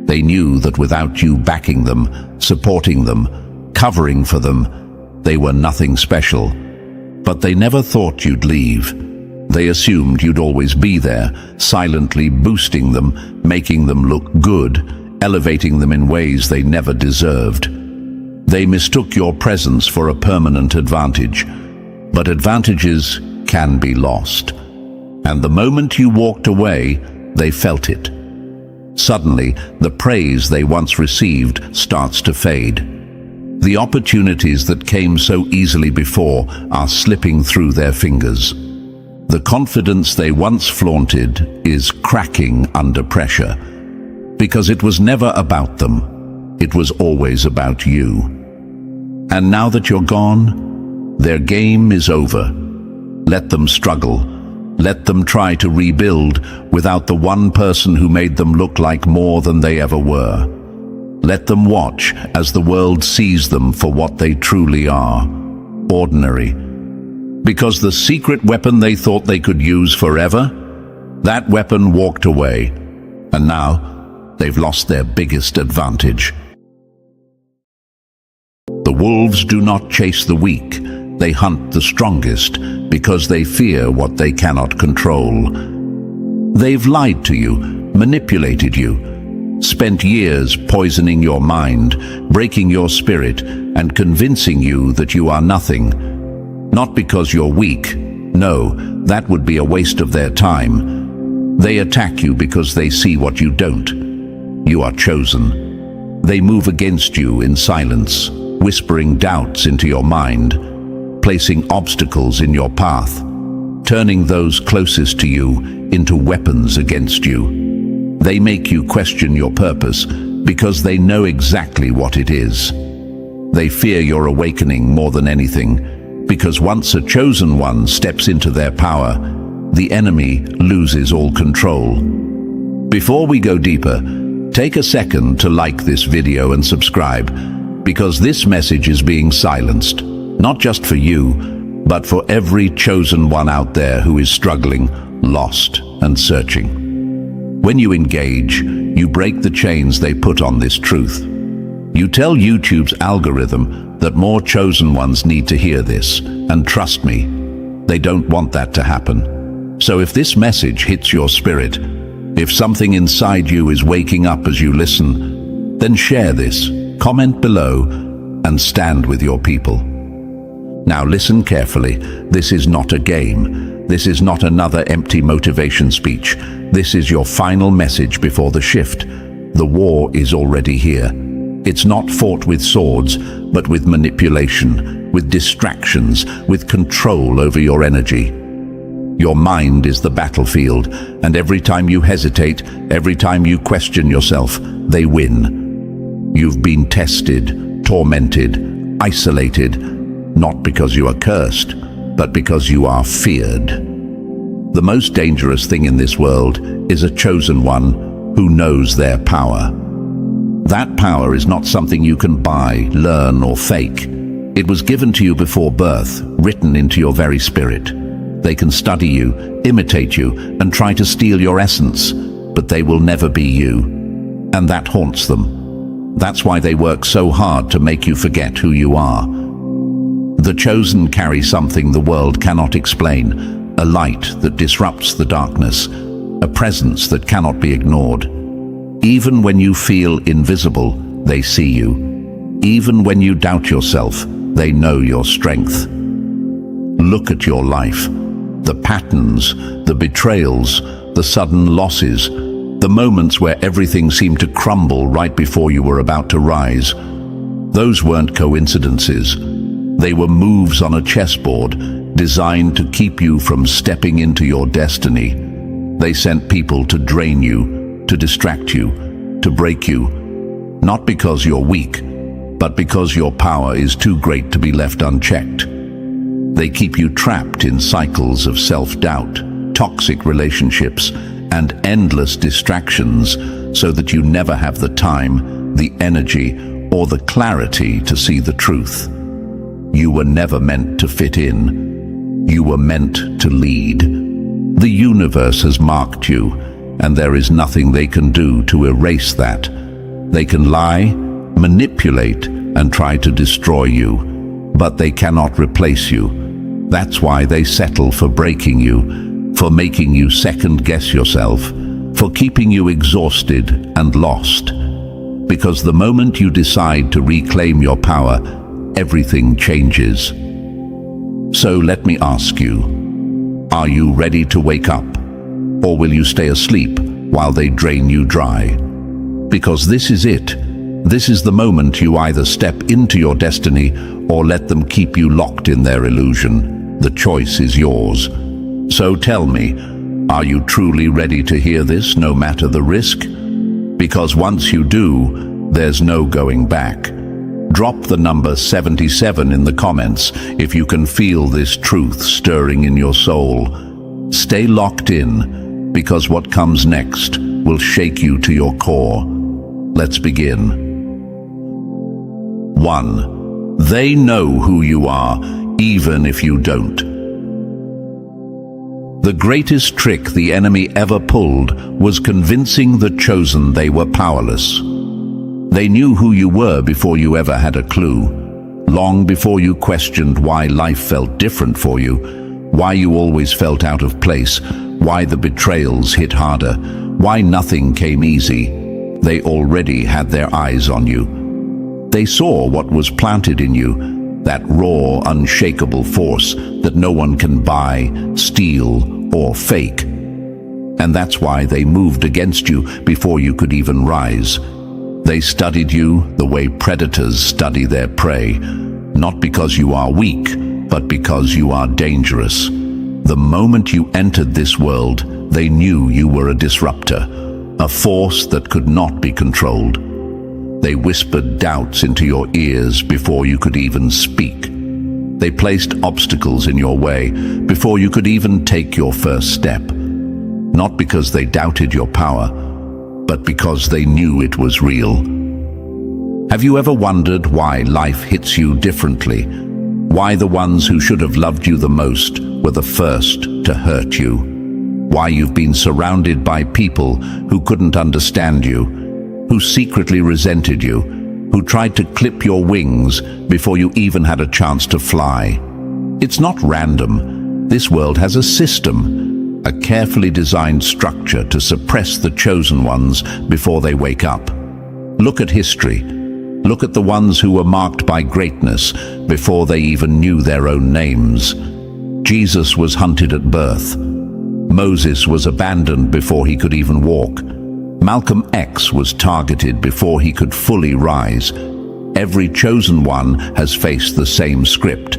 They knew that without you backing them, supporting them, covering for them, they were nothing special. But they never thought you'd leave. They assumed you'd always be there, silently boosting them, making them look good, elevating them in ways they never deserved. They mistook your presence for a permanent advantage. But advantages can be lost. And the moment you walked away, they felt it. Suddenly, the praise they once received starts to fade. The opportunities that came so easily before are slipping through their fingers. The confidence they once flaunted is cracking under pressure. Because it was never about them. It was always about you. And now that you're gone, their game is over. Let them struggle. Let them try to rebuild without the one person who made them look like more than they ever were. Let them watch as the world sees them for what they truly are, ordinary. Because the secret weapon they thought they could use forever, that weapon walked away, and now they've lost their biggest advantage. The wolves do not chase the weak, they hunt the strongest because they fear what they cannot control. They've lied to you, manipulated you, spent years poisoning your mind, breaking your spirit, and convincing you that you are nothing. Not because you're weak. No, that would be a waste of their time. They attack you because they see what you don't. You are chosen. They move against you in silence, whispering doubts into your mind, placing obstacles in your path, turning those closest to you into weapons against you. They make you question your purpose because they know exactly what it is. They fear your awakening more than anything, because once a chosen one steps into their power, the enemy loses all control. Before we go deeper, take a second to like this video and subscribe, because this message is being silenced, not just for you, but for every chosen one out there who is struggling, lost, and searching. When you engage, you break the chains they put on this truth. You tell YouTube's algorithm that more chosen ones need to hear this, and trust me, they don't want that to happen. So if this message hits your spirit, if something inside you is waking up as you listen, then share this, comment below, and stand with your people. Now listen carefully. This is not a game. This is not another empty motivation speech. This is your final message before the shift. The war is already here. It's not fought with swords, but with manipulation, with distractions, with control over your energy. Your mind is the battlefield, and every time you hesitate, every time you question yourself, they win. You've been tested, tormented, isolated, not because you are cursed, but because you are feared. The most dangerous thing in this world is a chosen one who knows their power. That power is not something you can buy, learn, or fake. It was given to you before birth, written into your very spirit. They can study you, imitate you, and try to steal your essence, but they will never be you. And that haunts them. That's why they work so hard to make you forget who you are. The chosen carry something the world cannot explain, a light that disrupts the darkness, a presence that cannot be ignored. Even when you feel invisible, they see you. Even when you doubt yourself, they know your strength. Look at your life. The patterns, the betrayals, the sudden losses, the moments where everything seemed to crumble right before you were about to rise. Those weren't coincidences. They were moves on a chessboard designed to keep you from stepping into your destiny. They sent people to drain you, to distract you, to break you, not because you're weak, but because your power is too great to be left unchecked. They keep you trapped in cycles of self-doubt, toxic relationships, and endless distractions so that you never have the time, the energy, or the clarity to see the truth. You were never meant to fit in. You were meant to lead. The universe has marked you, and there is nothing they can do to erase that. They can lie, manipulate, and try to destroy you, but they cannot replace you. That's why they settle for breaking you, for making you second-guess yourself, for keeping you exhausted and lost. Because the moment you decide to reclaim your power, everything changes. So let me ask you, are you ready to wake up? Or will you stay asleep while they drain you dry? Because this is it. This is the moment you either step into your destiny or let them keep you locked in their illusion. The choice is yours. So tell me, are you truly ready to hear this, no matter the risk? Because once you do, there's no going back. Drop the number 77 in the comments if you can feel this truth stirring in your soul. Stay locked in, because what comes next will shake you to your core. Let's begin. 1. They know who you are, even if you don't. The greatest trick the enemy ever pulled was convincing the chosen they were powerless. They knew who you were before you ever had a clue, long before you questioned why life felt different for you, why you always felt out of place, why the betrayals hit harder, why nothing came easy. They already had their eyes on you. They saw what was planted in you, that raw, unshakable force that no one can buy, steal, or fake. And that's why they moved against you before you could even rise. They studied you the way predators study their prey, not because you are weak, but because you are dangerous. The moment you entered this world, they knew you were a disruptor, a force that could not be controlled. They whispered doubts into your ears before you could even speak. They placed obstacles in your way before you could even take your first step. Not because they doubted your power, but because they knew it was real. Have you ever wondered why life hits you differently? Why the ones who should have loved you the most were the first to hurt you? Why you've been surrounded by people who couldn't understand you, who secretly resented you, who tried to clip your wings before you even had a chance to fly? It's not random. This world has a system, a carefully designed structure to suppress the chosen ones before they wake up. Look at history. Look at the ones who were marked by greatness before they even knew their own names. Jesus was hunted at birth. Moses was abandoned before he could even walk. Malcolm X was targeted before he could fully rise. Every chosen one has faced the same script: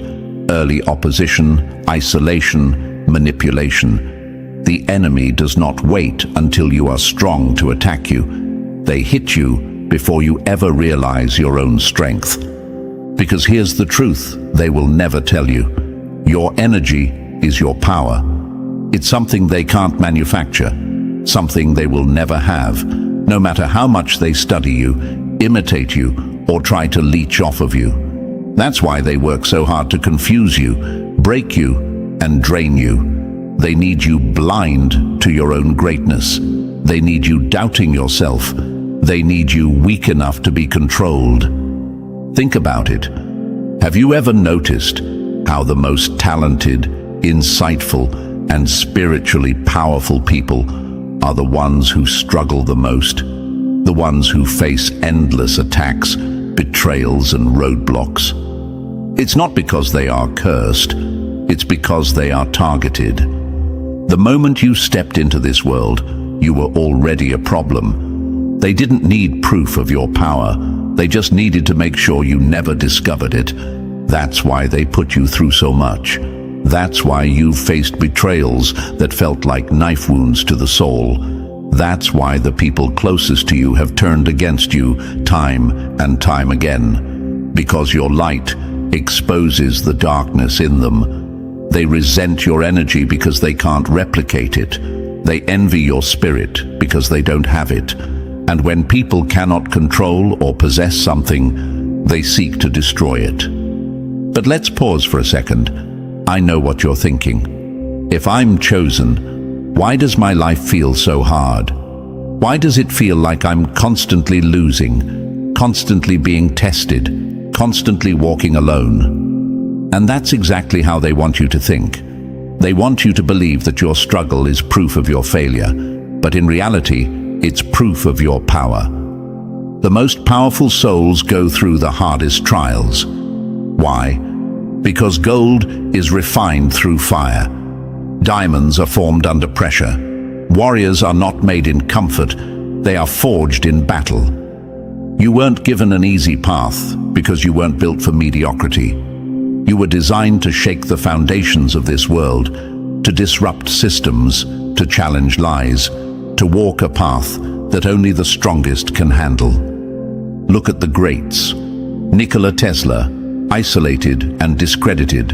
early opposition, isolation, manipulation. The enemy does not wait until you are strong to attack you. They hit you before you ever realize your own strength. Because here's the truth they will never tell you. Your energy is your power. It's something they can't manufacture, something they will never have, no matter how much they study you, imitate you, or try to leech off of you. That's why they work so hard to confuse you, break you, and drain you. They need you blind to your own greatness. They need you doubting yourself. They need you weak enough to be controlled. Think about it. Have you ever noticed how the most talented, insightful, and spiritually powerful people are the ones who struggle the most? The ones who face endless attacks, betrayals, and roadblocks. It's not because they are cursed. It's because they are targeted. The moment you stepped into this world, you were already a problem. They didn't need proof of your power. They just needed to make sure you never discovered it. That's why they put you through so much. That's why you've faced betrayals that felt like knife wounds to the soul. That's why the people closest to you have turned against you time and time again. Because your light exposes the darkness in them. They resent your energy because they can't replicate it. They envy your spirit because they don't have it. And when people cannot control or possess something, they seek to destroy it. But let's pause for a second. I know what you're thinking. If I'm chosen, why does my life feel so hard? Why does it feel like I'm constantly losing, constantly being tested, constantly walking alone? And that's exactly how they want you to think. They want you to believe that your struggle is proof of your failure, but in reality, it's proof of your power. The most powerful souls go through the hardest trials. Why? Because gold is refined through fire. Diamonds are formed under pressure. Warriors are not made in comfort, they are forged in battle. You weren't given an easy path because you weren't built for mediocrity. You were designed to shake the foundations of this world, to disrupt systems, to challenge lies, to walk a path that only the strongest can handle. Look at the greats. Nikola Tesla, isolated and discredited.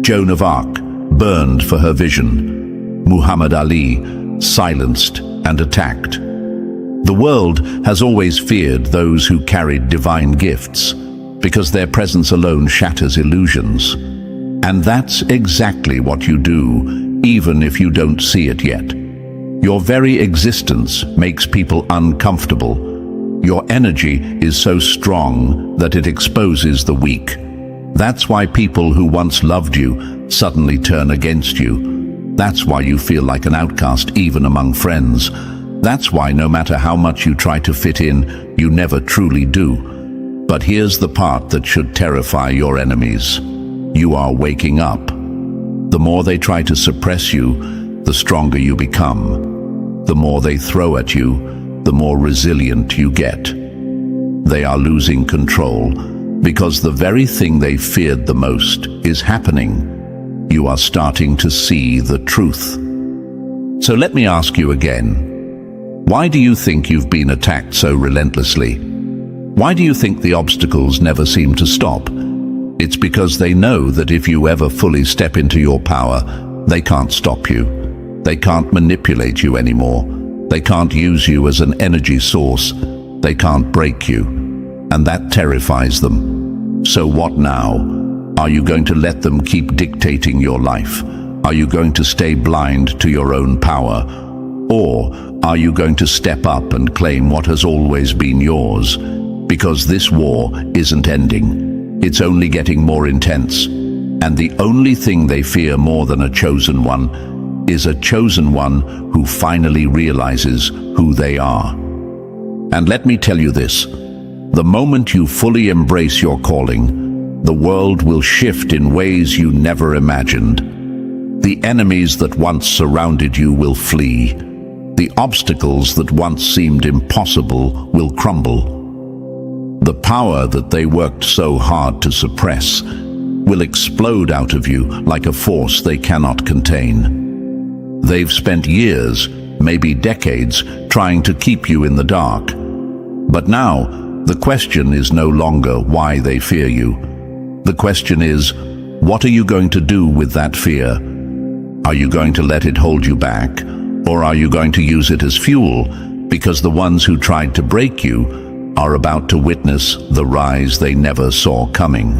Joan of Arc, burned for her vision. Muhammad Ali, silenced and attacked. The world has always feared those who carried divine gifts, because their presence alone shatters illusions. And that's exactly what you do, even if you don't see it yet. Your very existence makes people uncomfortable. Your energy is so strong that it exposes the weak. That's why people who once loved you suddenly turn against you. That's why you feel like an outcast even among friends. That's why no matter how much you try to fit in, you never truly do. But here's the part that should terrify your enemies. You are waking up. The more they try to suppress you, the stronger you become. The more they throw at you, the more resilient you get. They are losing control because the very thing they feared the most is happening. You are starting to see the truth. So let me ask you again, Why do you think you've been attacked so relentlessly? Why do you think the obstacles never seem to stop? It's because they know that if you ever fully step into your power, they can't stop you. They can't manipulate you anymore. They can't use you as an energy source. They can't break you. And that terrifies them. So what now? Are you going to let them keep dictating your life? Are you going to stay blind to your own power? Or are you going to step up and claim what has always been yours? Because this war isn't ending. It's only getting more intense. And the only thing they fear more than a chosen one is a chosen one who finally realizes who they are. And let me tell you this, the moment you fully embrace your calling, the world will shift in ways you never imagined. The enemies that once surrounded you will flee. The obstacles that once seemed impossible will crumble. The power that they worked so hard to suppress will explode out of you like a force they cannot contain. They've spent years, maybe decades, trying to keep you in the dark. But now, the question is no longer why they fear you. The question is, what are you going to do with that fear? Are you going to let it hold you back? Or are you going to use it as fuel? Because the ones who tried to break you are about to witness the rise they never saw coming.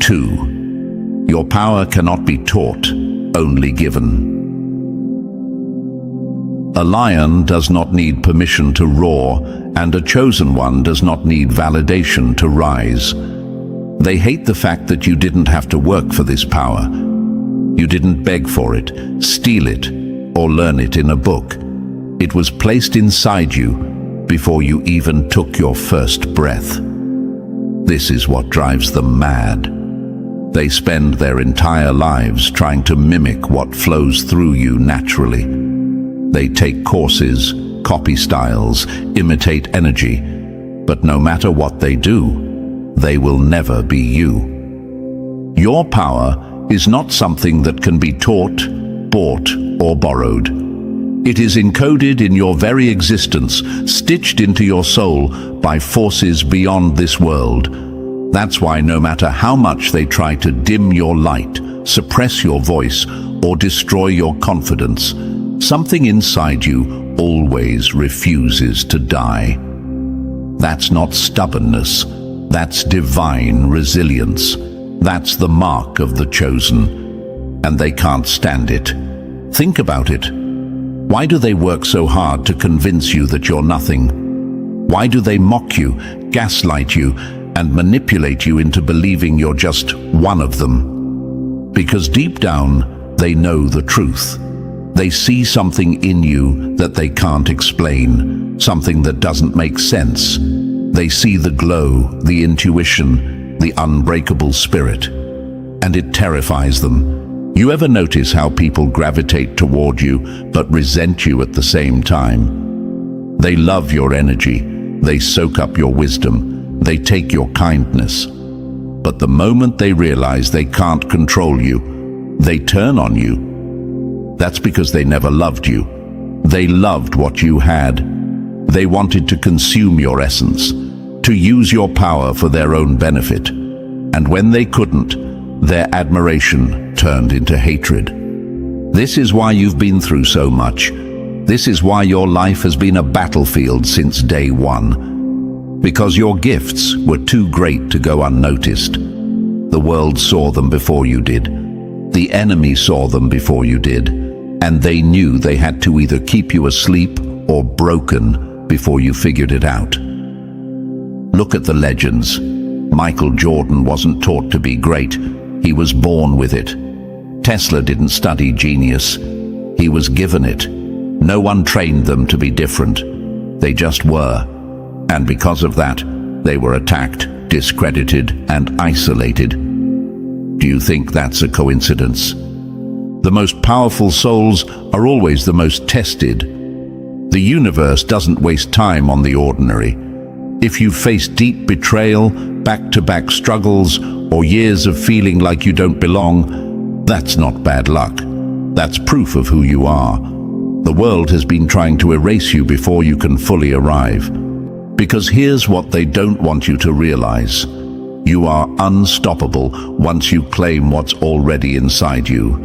2. Your power cannot be taught, only given. A lion does not need permission to roar, and a chosen one does not need validation to rise. They hate the fact that you didn't have to work for this power. You didn't beg for it, steal it, or learn it in a book. It was placed inside you before you even took your first breath. This is what drives them mad. They spend their entire lives trying to mimic what flows through you naturally. They take courses, copy styles, imitate energy, but no matter what they do, they will never be you. Your power is not something that can be taught, bought, or borrowed. It is encoded in your very existence, stitched into your soul by forces beyond this world. That's why no matter how much they try to dim your light, suppress your voice, or destroy your confidence, something inside you always refuses to die. That's not stubbornness. That's divine resilience. That's the mark of the chosen. And they can't stand it. Think about it. Why do they work so hard to convince you that you're nothing? Why do they mock you, gaslight you, and manipulate you into believing you're just one of them? Because deep down, they know the truth. They see something in you that they can't explain, something that doesn't make sense. They see the glow, the intuition, the unbreakable spirit, and it terrifies them. You ever notice how people gravitate toward you but resent you at the same time? They love your energy, they soak up your wisdom, they take your kindness. But the moment they realize they can't control you, they turn on you. That's because they never loved you. They loved what you had. They wanted to consume your essence, to use your power for their own benefit. And when they couldn't, their admiration turned into hatred. This is why you've been through so much. This is why your life has been a battlefield since day one. Because your gifts were too great to go unnoticed. The world saw them before you did. The enemy saw them before you did. And they knew they had to either keep you asleep or broken before you figured it out. Look at the legends. Michael Jordan wasn't taught to be great. He was born with it. Tesla didn't study genius. He was given it. No one trained them to be different. They just were. And because of that, they were attacked, discredited, and isolated. Do you think that's a coincidence? The most powerful souls are always the most tested. The universe doesn't waste time on the ordinary. If you face deep betrayal, back-to-back struggles, or years of feeling like you don't belong, that's not bad luck. That's proof of who you are. The world has been trying to erase you before you can fully arrive. Because here's what they don't want you to realize. You are unstoppable once you claim what's already inside you.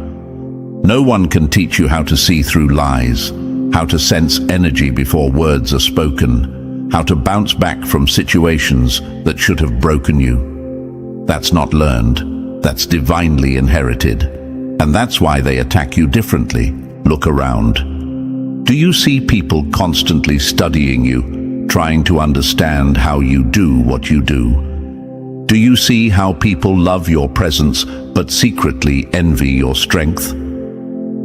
No one can teach you how to see through lies, how to sense energy before words are spoken, how to bounce back from situations that should have broken you. That's not learned, that's divinely inherited. And that's why they attack you differently. Look around. Do you see people constantly studying you, trying to understand how you do what you do? Do you see how people love your presence but secretly envy your strength?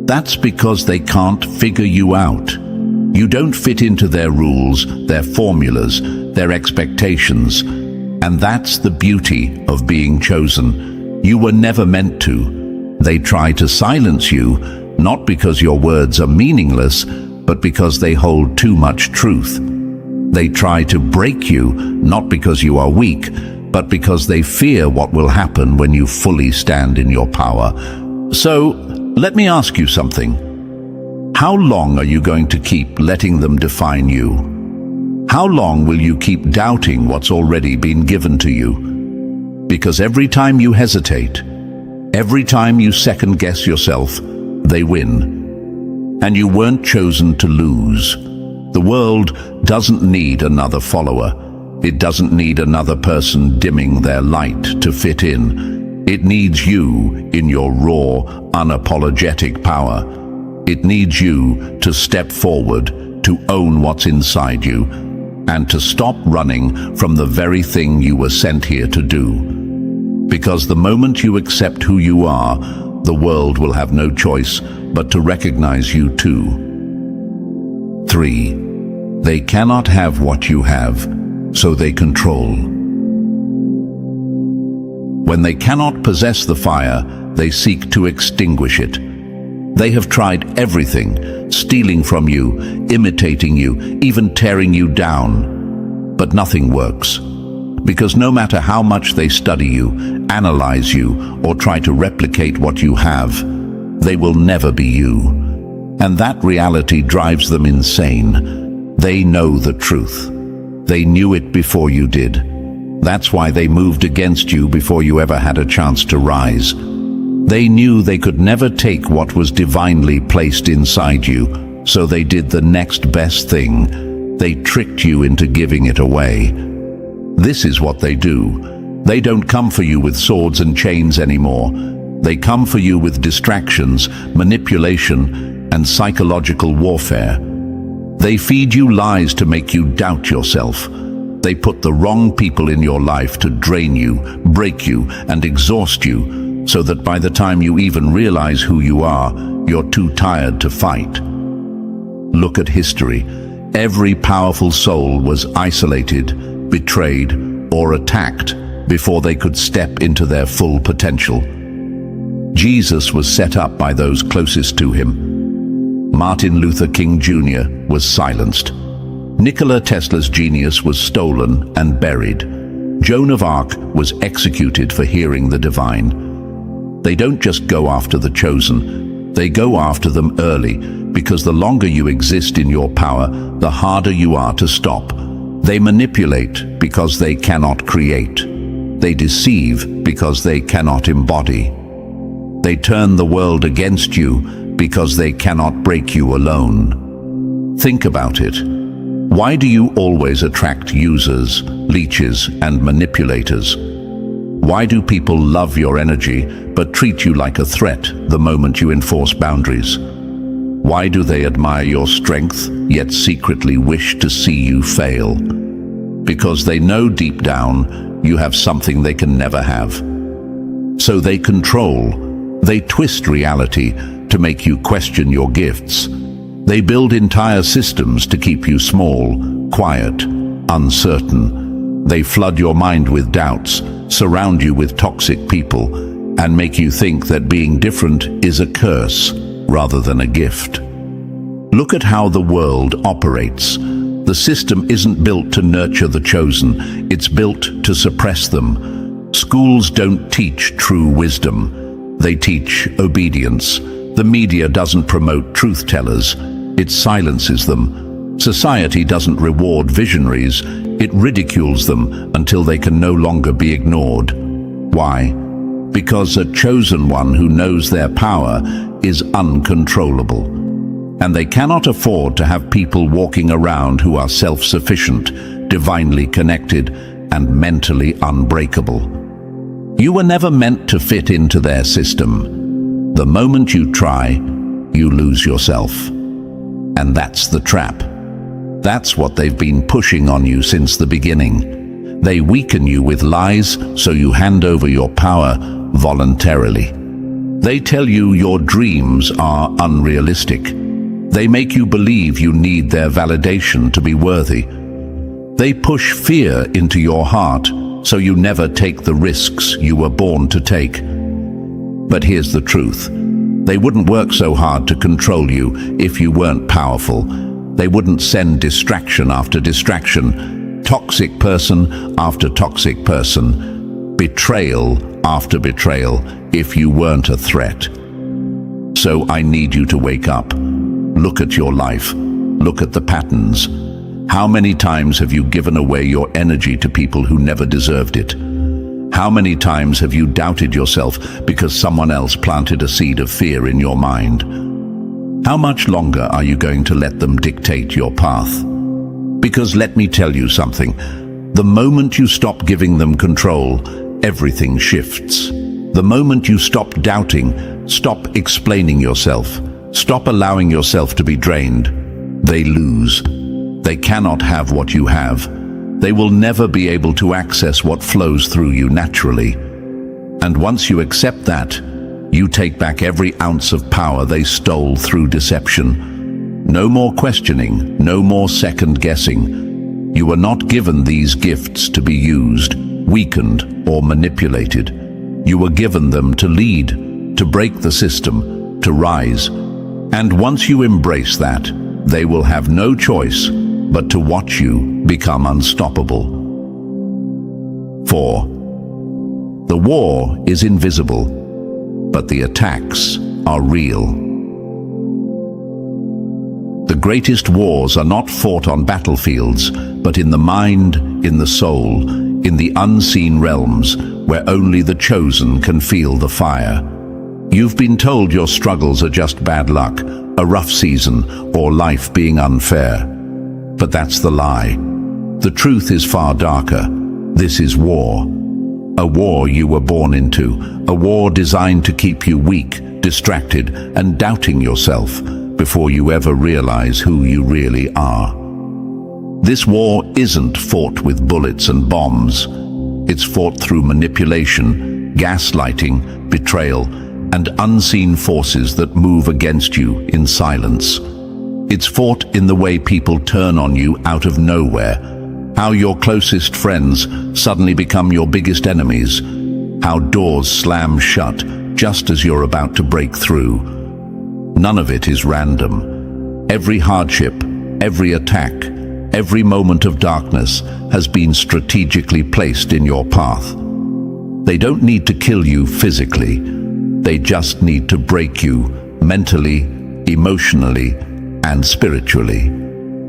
That's because they can't figure you out. You don't fit into their rules, their formulas, their expectations. And that's the beauty of being chosen. You were never meant to. They try to silence you, not because your words are meaningless, but because they hold too much truth. They try to break you, not because you are weak, but because they fear what will happen when you fully stand in your power. So, let me ask you something. How long are you going to keep letting them define you? How long will you keep doubting what's already been given to you? Because every time you hesitate, every time you second-guess yourself, they win. And you weren't chosen to lose. The world doesn't need another follower. It doesn't need another person dimming their light to fit in. It needs you in your raw, unapologetic power. It needs you to step forward, to own what's inside you, and to stop running from the very thing you were sent here to do. Because the moment you accept who you are, the world will have no choice but to recognize you too. 3. They cannot have what you have, so they control. When they cannot possess the fire, they seek to extinguish it. They have tried everything, stealing from you, imitating you, even tearing you down. But nothing works. Because no matter how much they study you, analyze you, or try to replicate what you have, they will never be you. And that reality drives them insane. They know the truth. They knew it before you did. That's why they moved against you before you ever had a chance to rise. They knew they could never take what was divinely placed inside you, so they did the next best thing. They tricked you into giving it away. This is what they do. They don't come for you with swords and chains anymore. They come for you with distractions, manipulation, and psychological warfare. They feed you lies to make you doubt yourself. They put the wrong people in your life to drain you, break you, and exhaust you, so that by the time you even realize who you are, you're too tired to fight. Look at history. Every powerful soul was isolated, betrayed, or attacked before they could step into their full potential. Jesus was set up by those closest to him. Martin Luther King Jr. was silenced. Nikola Tesla's genius was stolen and buried. Joan of Arc was executed for hearing the divine. They don't just go after the chosen, they go after them early, because the longer you exist in your power, the harder you are to stop. They manipulate because they cannot create. They deceive because they cannot embody. They turn the world against you because they cannot break you alone. Think about it. Why do you always attract users, leeches, and manipulators? Why do people love your energy but treat you like a threat the moment you enforce boundaries? Why do they admire your strength yet secretly wish to see you fail? Because they know deep down you have something they can never have. So they control. They twist reality to make you question your gifts. They build entire systems to keep you small, quiet, uncertain. They flood your mind with doubts, surround you with toxic people, and make you think that being different is a curse rather than a gift. Look at how the world operates. The system isn't built to nurture the chosen, it's built to suppress them. Schools don't teach true wisdom. They teach obedience. The media doesn't promote truth tellers. It silences them. Society doesn't reward visionaries, it ridicules them until they can no longer be ignored. Why? Because a chosen one who knows their power is uncontrollable. And they cannot afford to have people walking around who are self-sufficient, divinely connected, and mentally unbreakable. You were never meant to fit into their system. The moment you try, you lose yourself. And that's the trap. That's what they've been pushing on you since the beginning. They weaken you with lies so you hand over your power voluntarily. They tell you your dreams are unrealistic. They make you believe you need their validation to be worthy. They push fear into your heart so you never take the risks you were born to take. But here's the truth. They wouldn't work so hard to control you if you weren't powerful. They wouldn't send distraction after distraction, toxic person after toxic person, betrayal after betrayal if you weren't a threat. So I need you to wake up. Look at your life. Look at the patterns. How many times have you given away your energy to people who never deserved it? How many times have you doubted yourself because someone else planted a seed of fear in your mind? How much longer are you going to let them dictate your path? Because let me tell you something. The moment you stop giving them control, everything shifts. The moment you stop doubting, stop explaining yourself, stop allowing yourself to be drained, they lose. They cannot have what you have. They will never be able to access what flows through you naturally. And once you accept that, you take back every ounce of power they stole through deception. No more questioning, no more second guessing. You were not given these gifts to be used, weakened, or manipulated. You were given them to lead, to break the system, to rise. And once you embrace that, they will have no choice but to watch you become unstoppable. 4. The war is invisible, but the attacks are real. The greatest wars are not fought on battlefields, but in the mind, in the soul, in the unseen realms where only the chosen can feel the fire. You've been told your struggles are just bad luck, a rough season, or life being unfair. But that's the lie. The truth is far darker. This is war. A war you were born into. A war designed to keep you weak, distracted, and doubting yourself before you ever realize who you really are. This war isn't fought with bullets and bombs. It's fought through manipulation, gaslighting, betrayal, and unseen forces that move against you in silence. It's fought in the way people turn on you out of nowhere, how your closest friends suddenly become your biggest enemies, how doors slam shut just as you're about to break through. None of it is random. Every hardship, every attack, every moment of darkness has been strategically placed in your path. They don't need to kill you physically. They just need to break you mentally, emotionally, and spiritually.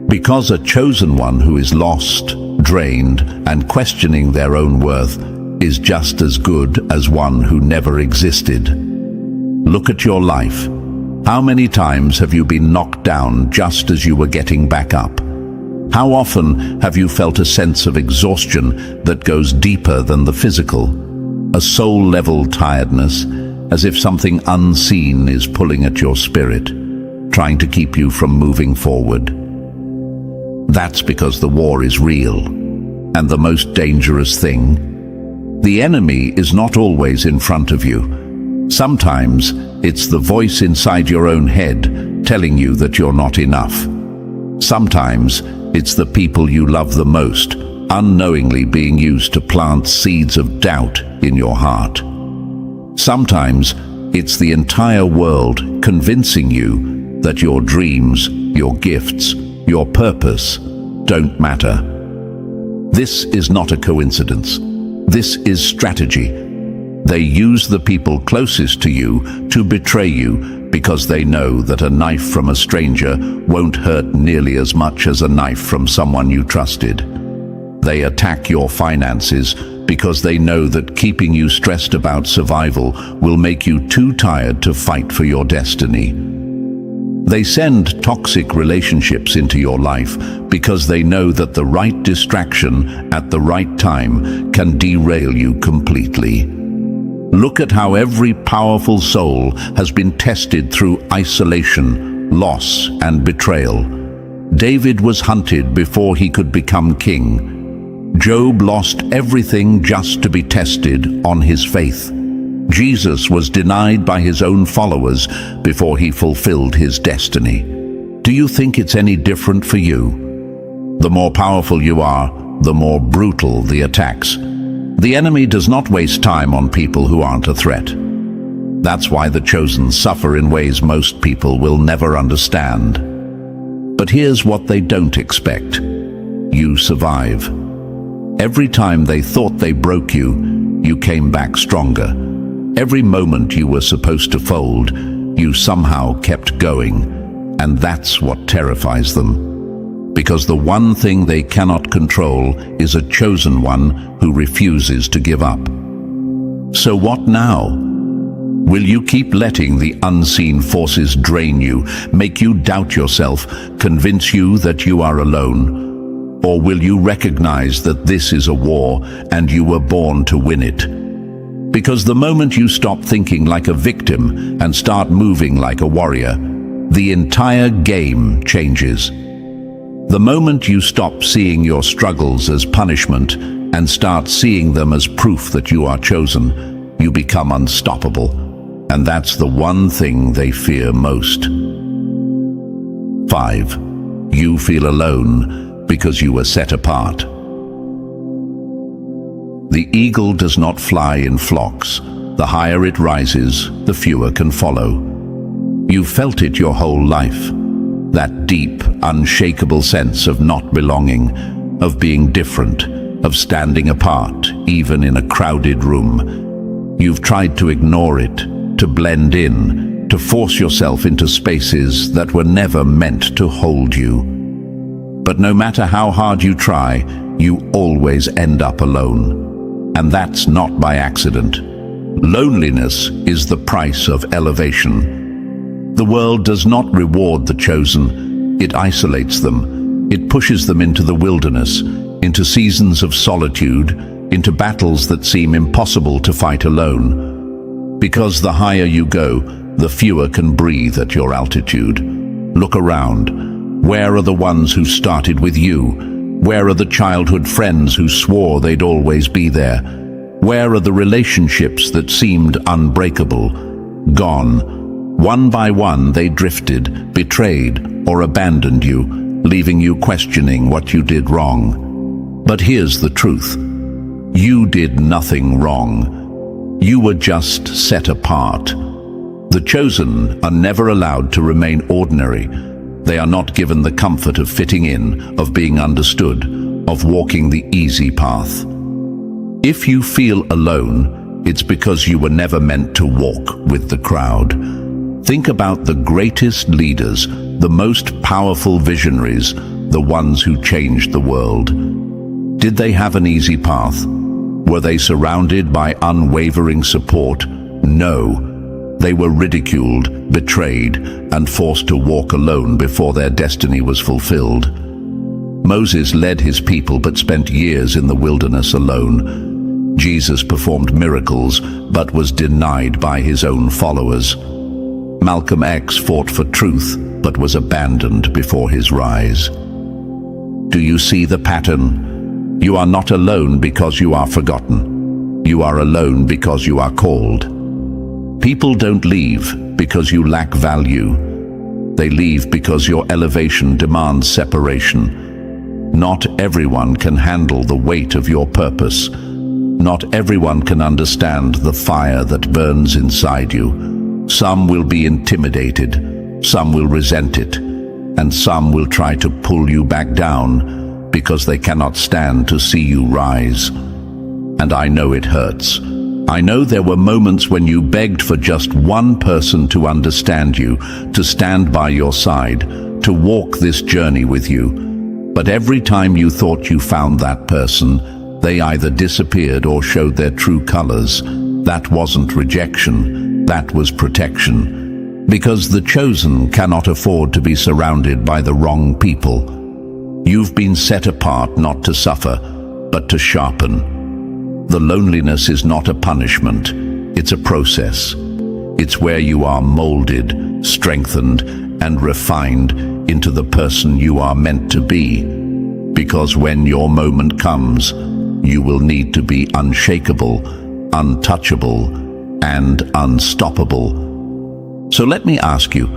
Because a chosen one who is lost, drained, and questioning their own worth is just as good as one who never existed. Look at your life. How many times have you been knocked down just as you were getting back up? How often have you felt a sense of exhaustion that goes deeper than the physical? A soul-level tiredness, as if something unseen is pulling at your spirit, trying to keep you from moving forward. That's because the war is real. And the most dangerous thing, the enemy is not always in front of you. Sometimes it's the voice inside your own head telling you that you're not enough. Sometimes it's the people you love the most, unknowingly being used to plant seeds of doubt in your heart. Sometimes it's the entire world convincing you that your dreams, your gifts, your purpose don't matter. This is not a coincidence. This is strategy. They use the people closest to you to betray you, because they know that a knife from a stranger won't hurt nearly as much as a knife from someone you trusted. They attack your finances because they know that keeping you stressed about survival will make you too tired to fight for your destiny. They send toxic relationships into your life because they know that the right distraction at the right time can derail you completely. Look at how every powerful soul has been tested through isolation, loss, and betrayal. David was hunted before he could become king. Job lost everything just to be tested on his faith. Jesus was denied by his own followers before he fulfilled his destiny. Do you think it's any different for you? The more powerful you are, the more brutal the attacks. The enemy does not waste time on people who aren't a threat. That's why the chosen suffer in ways most people will never understand. But here's what they don't expect. You survive. Every time they thought they broke you, you came back stronger. Every moment you were supposed to fold, you somehow kept going. And that's what terrifies them. Because the one thing they cannot control is a chosen one who refuses to give up. So what now? Will you keep letting the unseen forces drain you, make you doubt yourself, convince you that you are alone? Or will you recognize that this is a war and you were born to win it? Because the moment you stop thinking like a victim and start moving like a warrior, the entire game changes. The moment you stop seeing your struggles as punishment and start seeing them as proof that you are chosen, you become unstoppable. And that's the one thing they fear most. 5. You feel alone because you were set apart. The eagle does not fly in flocks. The higher it rises, the fewer can follow. You've felt it your whole life. That deep, unshakable sense of not belonging, of being different, of standing apart, even in a crowded room. You've tried to ignore it, to blend in, to force yourself into spaces that were never meant to hold you. But no matter how hard you try, you always end up alone. And that's not by accident. Loneliness is the price of elevation. The world does not reward the chosen. It isolates them. It pushes them into the wilderness, into seasons of solitude, into battles that seem impossible to fight alone. Because the higher you go, the fewer can breathe at your altitude. Look around. Where are the ones who started with you? Where are the childhood friends who swore they'd always be there? Where are the relationships that seemed unbreakable? Gone. One by one they drifted, betrayed, or abandoned you, leaving you questioning what you did wrong. But here's the truth. You did nothing wrong. You were just set apart. The chosen are never allowed to remain ordinary. They are not given the comfort of fitting in, of being understood, of walking the easy path. If you feel alone, it's because you were never meant to walk with the crowd. Think about the greatest leaders, the most powerful visionaries, the ones who changed the world. Did they have an easy path? Were they surrounded by unwavering support? No. They were ridiculed, betrayed, and forced to walk alone before their destiny was fulfilled. Moses led his people but spent years in the wilderness alone. Jesus performed miracles but was denied by his own followers. Malcolm X fought for truth but was abandoned before his rise. Do you see the pattern? You are not alone because you are forgotten. You are alone because you are called. People don't leave because you lack value. They leave because your elevation demands separation. Not everyone can handle the weight of your purpose. Not everyone can understand the fire that burns inside you. Some will be intimidated, some will resent it, and some will try to pull you back down because they cannot stand to see you rise. And I know it hurts. I know there were moments when you begged for just one person to understand you, to stand by your side, to walk this journey with you. But every time you thought you found that person, they either disappeared or showed their true colors. That wasn't rejection, that was protection. Because the chosen cannot afford to be surrounded by the wrong people. You've been set apart not to suffer, but to sharpen. The loneliness is not a punishment, it's a process. It's where you are molded, strengthened, and refined into the person you are meant to be. Because when your moment comes, you will need to be unshakable, untouchable, and unstoppable. So let me ask you,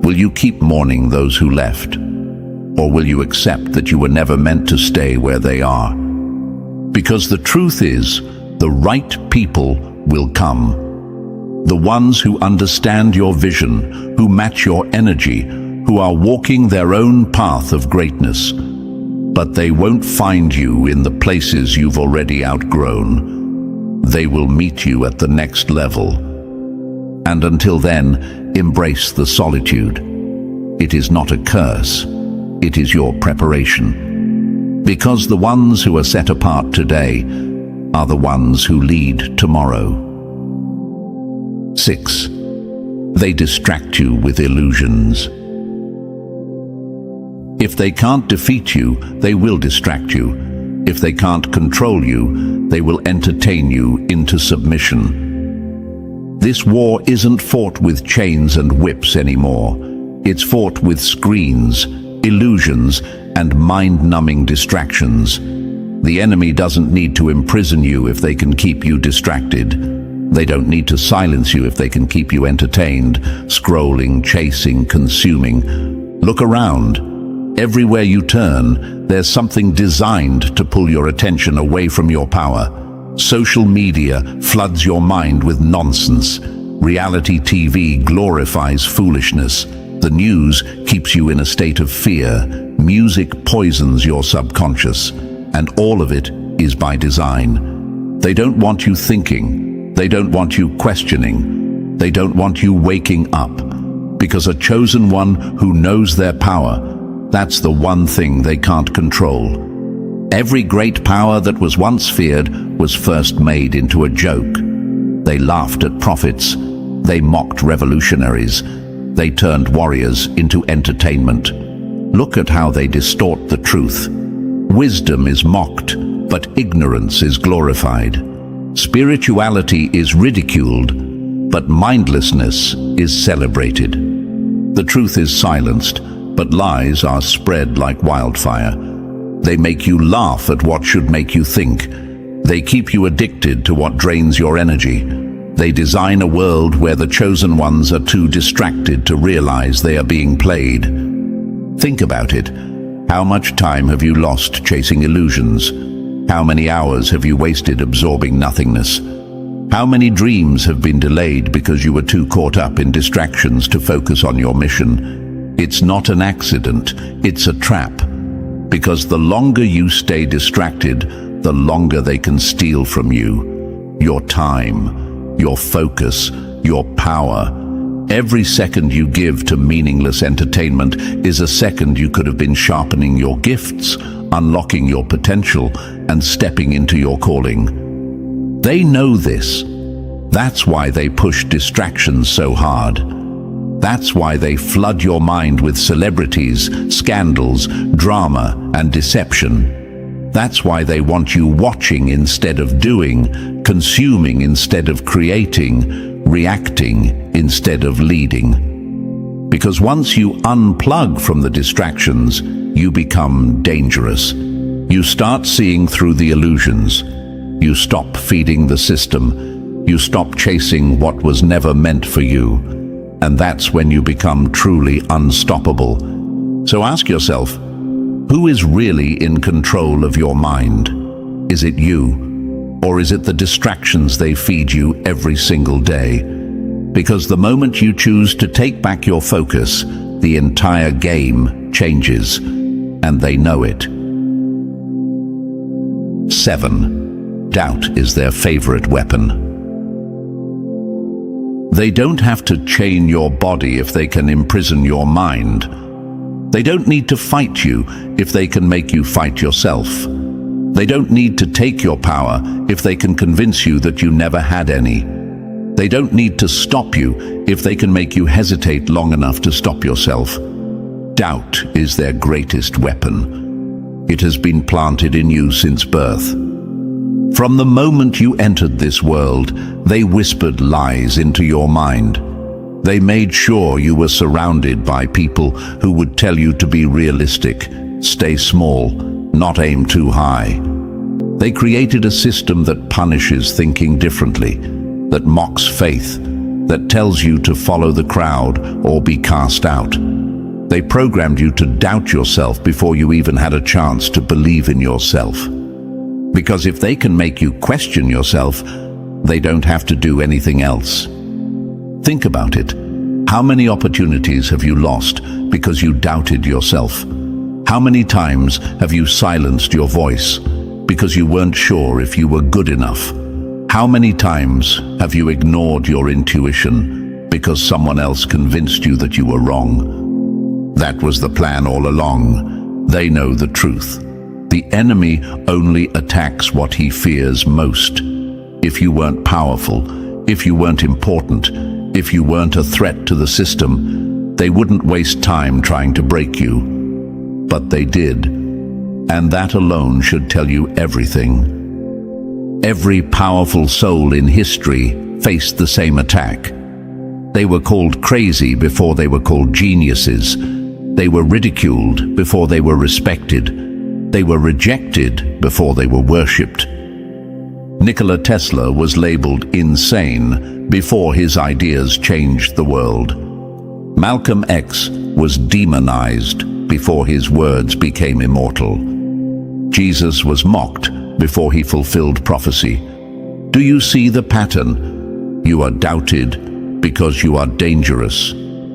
will you keep mourning those who left? Or will you accept that you were never meant to stay where they are? Because the truth is, the right people will come. The ones who understand your vision, who match your energy, who are walking their own path of greatness. But they won't find you in the places you've already outgrown. They will meet you at the next level. And until then, embrace the solitude. It is not a curse, it is your preparation. Because the ones who are set apart today are the ones who lead tomorrow. 6. They distract you with illusions. If they can't defeat you, they will distract you. If they can't control you, they will entertain you into submission. This war isn't fought with chains and whips anymore. It's fought with screens, illusions, and mind-numbing distractions. The enemy doesn't need to imprison you if they can keep you distracted. They don't need to silence you if they can keep you entertained, scrolling, chasing, consuming. Look around. Everywhere you turn, there's something designed to pull your attention away from your power. Social media floods your mind with nonsense. Reality TV glorifies foolishness. The news keeps you in a state of fear. Music poisons your subconscious. And all of it is by design. They don't want you thinking. They don't want you questioning. They don't want you waking up. Because a chosen one who knows their power, that's the one thing they can't control. Every great power that was once feared was first made into a joke. They laughed at prophets. They mocked revolutionaries. They turned warriors into entertainment. Look at how they distort the truth. Wisdom is mocked, but ignorance is glorified. Spirituality is ridiculed, but mindlessness is celebrated. The truth is silenced, but lies are spread like wildfire. They make you laugh at what should make you think. They keep you addicted to what drains your energy. They design a world where the chosen ones are too distracted to realize they are being played. Think about it. How much time have you lost chasing illusions? How many hours have you wasted absorbing nothingness? How many dreams have been delayed because you were too caught up in distractions to focus on your mission? It's not an accident, it's a trap. Because the longer you stay distracted, the longer they can steal from you. Your time, your focus, your power. Every second you give to meaningless entertainment is a second you could have been sharpening your gifts, unlocking your potential, and stepping into your calling. They know this. That's why they push distractions so hard. That's why they flood your mind with celebrities, scandals, drama, and deception. That's why they want you watching instead of doing, consuming instead of creating, reacting instead of leading. Because once you unplug from the distractions, you become dangerous. You start seeing through the illusions. You stop feeding the system. You stop chasing what was never meant for you. And that's when you become truly unstoppable. So ask yourself, who is really in control of your mind? Is it you? Or is it the distractions they feed you every single day? Because the moment you choose to take back your focus, the entire game changes, and they know it. 7. Doubt is their favorite weapon. They don't have to chain your body if they can imprison your mind. They don't need to fight you if they can make you fight yourself. They don't need to take your power if they can convince you that you never had any. They don't need to stop you if they can make you hesitate long enough to stop yourself. Doubt is their greatest weapon. It has been planted in you since birth. From the moment you entered this world, they whispered lies into your mind. They made sure you were surrounded by people who would tell you to be realistic, stay small, not aim too high. They created a system that punishes thinking differently, that mocks faith, that tells you to follow the crowd or be cast out. They programmed you to doubt yourself before you even had a chance to believe in yourself. Because if they can make you question yourself, they don't have to do anything else. Think about it. How many opportunities have you lost because you doubted yourself? How many times have you silenced your voice because you weren't sure if you were good enough? How many times have you ignored your intuition because someone else convinced you that you were wrong? That was the plan all along. They know the truth. The enemy only attacks what he fears most. If you weren't powerful, if you weren't important, if you weren't a threat to the system, they wouldn't waste time trying to break you. But they did. And that alone should tell you everything. Every powerful soul in history faced the same attack. They were called crazy before they were called geniuses. They were ridiculed before they were respected. They were rejected before they were worshipped. Nikola Tesla was labeled insane before his ideas changed the world. Malcolm X was demonized before his words became immortal. Jesus was mocked before he fulfilled prophecy. Do you see the pattern? You are doubted because you are dangerous.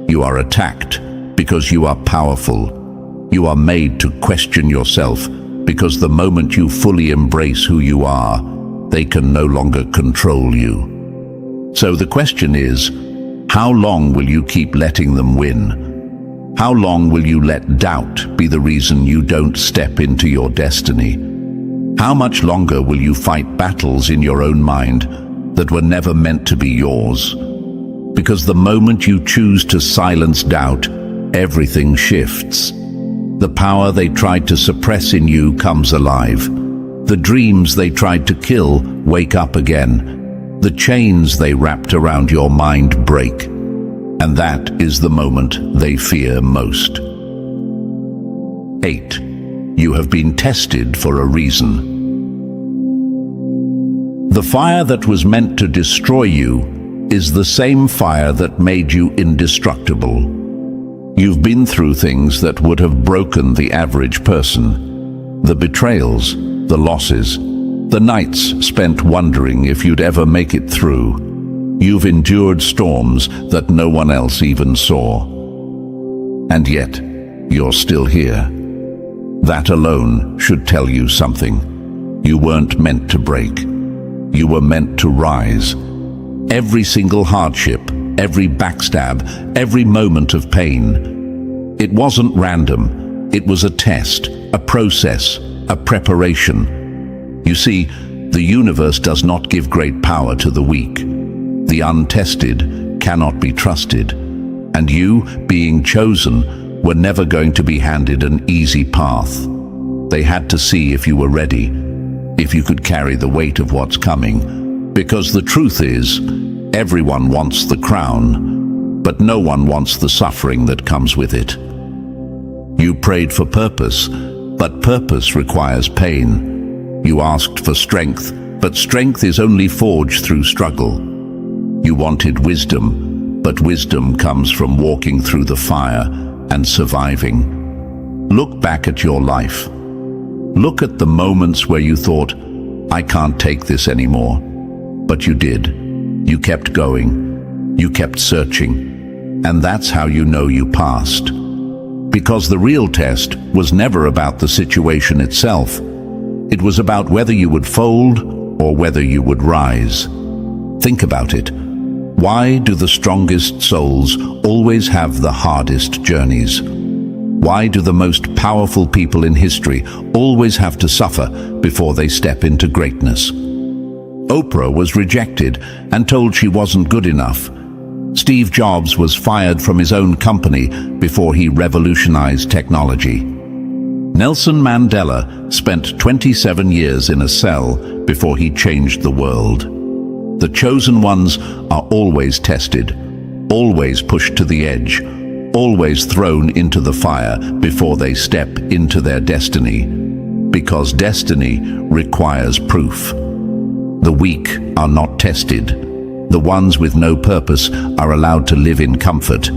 You are attacked because you are powerful. You are made to question yourself because the moment you fully embrace who you are, they can no longer control you. So the question is, how long will you keep letting them win? How long will you let doubt be the reason you don't step into your destiny? How much longer will you fight battles in your own mind that were never meant to be yours? Because the moment you choose to silence doubt, everything shifts. The power they tried to suppress in you comes alive. The dreams they tried to kill wake up again. The chains they wrapped around your mind break. And that is the moment they fear most. 8. You have been tested for a reason. The fire that was meant to destroy you is the same fire that made you indestructible. You've been through things that would have broken the average person. The betrayals, the losses, the nights spent wondering if you'd ever make it through. You've endured storms that no one else even saw. And yet, you're still here. That alone should tell you something. You weren't meant to break. You were meant to rise. Every single hardship, every backstab, every moment of pain. It wasn't random. It was a test, a process, a preparation. You see, the universe does not give great power to the weak. The untested cannot be trusted. And you, being chosen, were never going to be handed an easy path. They had to see if you were ready, if you could carry the weight of what's coming. Because the truth is, everyone wants the crown, but no one wants the suffering that comes with it. You prayed for purpose, but purpose requires pain. You asked for strength, but strength is only forged through struggle. You wanted wisdom, but wisdom comes from walking through the fire and surviving. Look back at your life. Look at the moments where you thought, I can't take this anymore. But you did. You kept going. You kept searching. And that's how you know you passed. Because the real test was never about the situation itself. It was about whether you would fold or whether you would rise. Think about it. Why do the strongest souls always have the hardest journeys? Why do the most powerful people in history always have to suffer before they step into greatness? Oprah was rejected and told she wasn't good enough. Steve Jobs was fired from his own company before he revolutionized technology. Nelson Mandela spent 27 years in a cell before he changed the world. The chosen ones are always tested, always pushed to the edge, always thrown into the fire before they step into their destiny, because destiny requires proof. The weak are not tested. The ones with no purpose are allowed to live in comfort.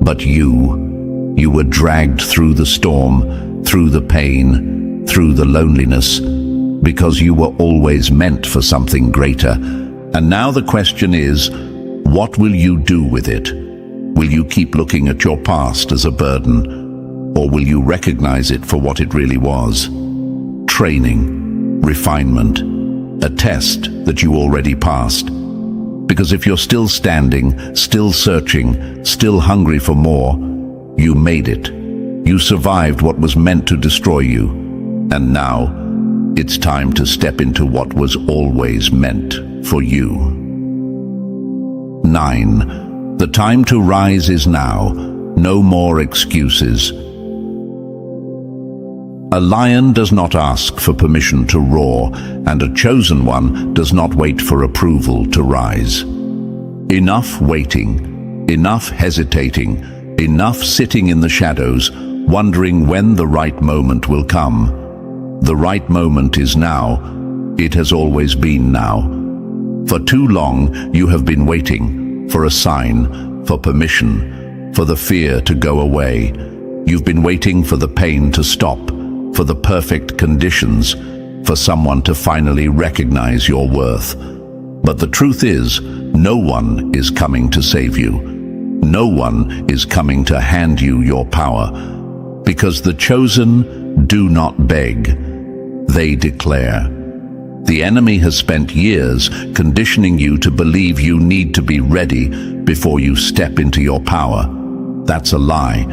But you were dragged through the storm, through the pain, through the loneliness, because you were always meant for something greater. And now the question is, what will you do with it? Will you keep looking at your past as a burden, or will you recognize it for what it really was? Training, refinement, a test that you already passed. Because if you're still standing, still searching, still hungry for more, you made it. You survived what was meant to destroy you. And now, it's time to step into what was always meant for you. 9. The time to rise is now. No more excuses. A lion does not ask for permission to roar, and a chosen one does not wait for approval to rise. Enough waiting, enough hesitating, enough sitting in the shadows, wondering when the right moment will come. The right moment is now. It has always been now. For too long, you have been waiting for a sign, for permission, for the fear to go away. You've been waiting for the pain to stop, for the perfect conditions, for someone to finally recognize your worth. But the truth is, no one is coming to save you. No one is coming to hand you your power. Because the chosen do not beg, they declare. The enemy has spent years conditioning you to believe you need to be ready before you step into your power. That's a lie.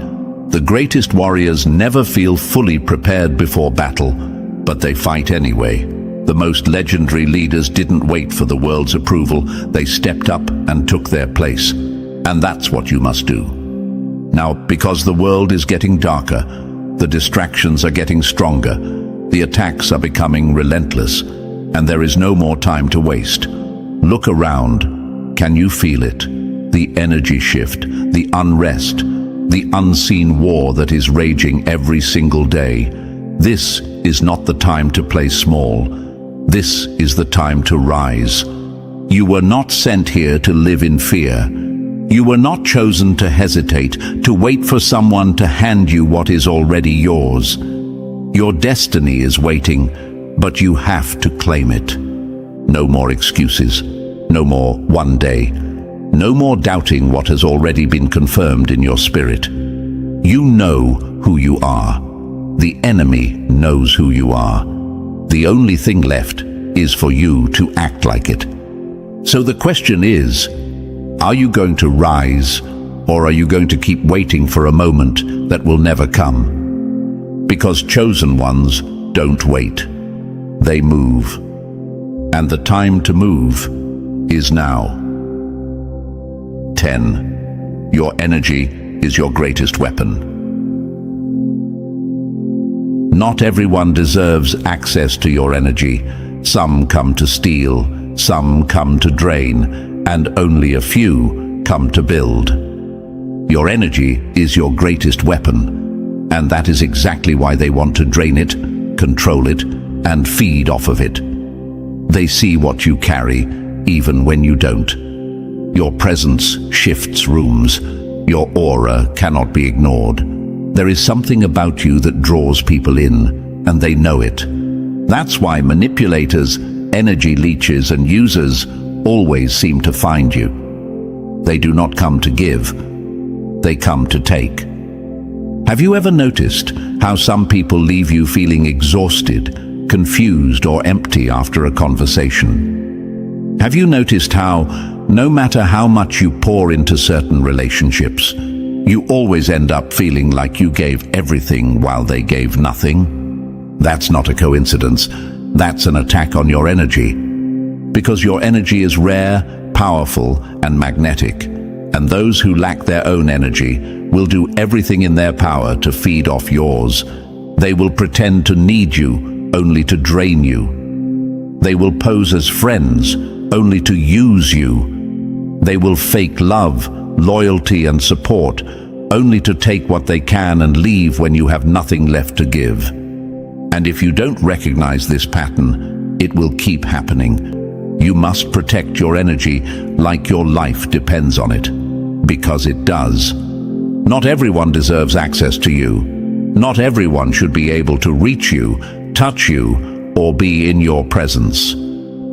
The greatest warriors never feel fully prepared before battle, but they fight anyway. The most legendary leaders didn't wait for the world's approval. They stepped up and took their place. And that's what you must do. Now, because the world is getting darker, the distractions are getting stronger, the attacks are becoming relentless, and there is no more time to waste. Look around. Can you feel it? The energy shift, the unrest, the unseen war that is raging every single day. This is not the time to play small. This is the time to rise. You were not sent here to live in fear. You were not chosen to hesitate, to wait for someone to hand you what is already yours. Your destiny is waiting, but you have to claim it. No more excuses. No more one day. No more doubting what has already been confirmed in your spirit. You know who you are. The enemy knows who you are. The only thing left is for you to act like it. So the question is, are you going to rise, or are you going to keep waiting for a moment that will never come? Because chosen ones don't wait. They move. And the time to move is now. 10. Your energy is your greatest weapon. Not everyone deserves access to your energy. Some come to steal, some come to drain, and only a few come to build. Your energy is your greatest weapon, and that is exactly why they want to drain it, control it, and feed off of it. They see what you carry, even when you don't. Your presence shifts rooms. Your aura cannot be ignored. There is something about you that draws people in, and they know it. That's why manipulators, energy leeches, and users always seem to find you. They do not come to give. They come to take. Have you ever noticed how some people leave you feeling exhausted, confused, or empty after a conversation? Have you noticed how, no matter how much you pour into certain relationships, you always end up feeling like you gave everything while they gave nothing. That's not a coincidence. That's an attack on your energy. Because your energy is rare, powerful, and magnetic. And those who lack their own energy will do everything in their power to feed off yours. They will pretend to need you only to drain you. They will pose as friends only to use you. They will fake love, loyalty, and support only to take what they can and leave when you have nothing left to give. And if you don't recognize this pattern, it will keep happening. You must protect your energy like your life depends on it, because it does. Not everyone deserves access to you. Not everyone should be able to reach you, touch you, or be in your presence.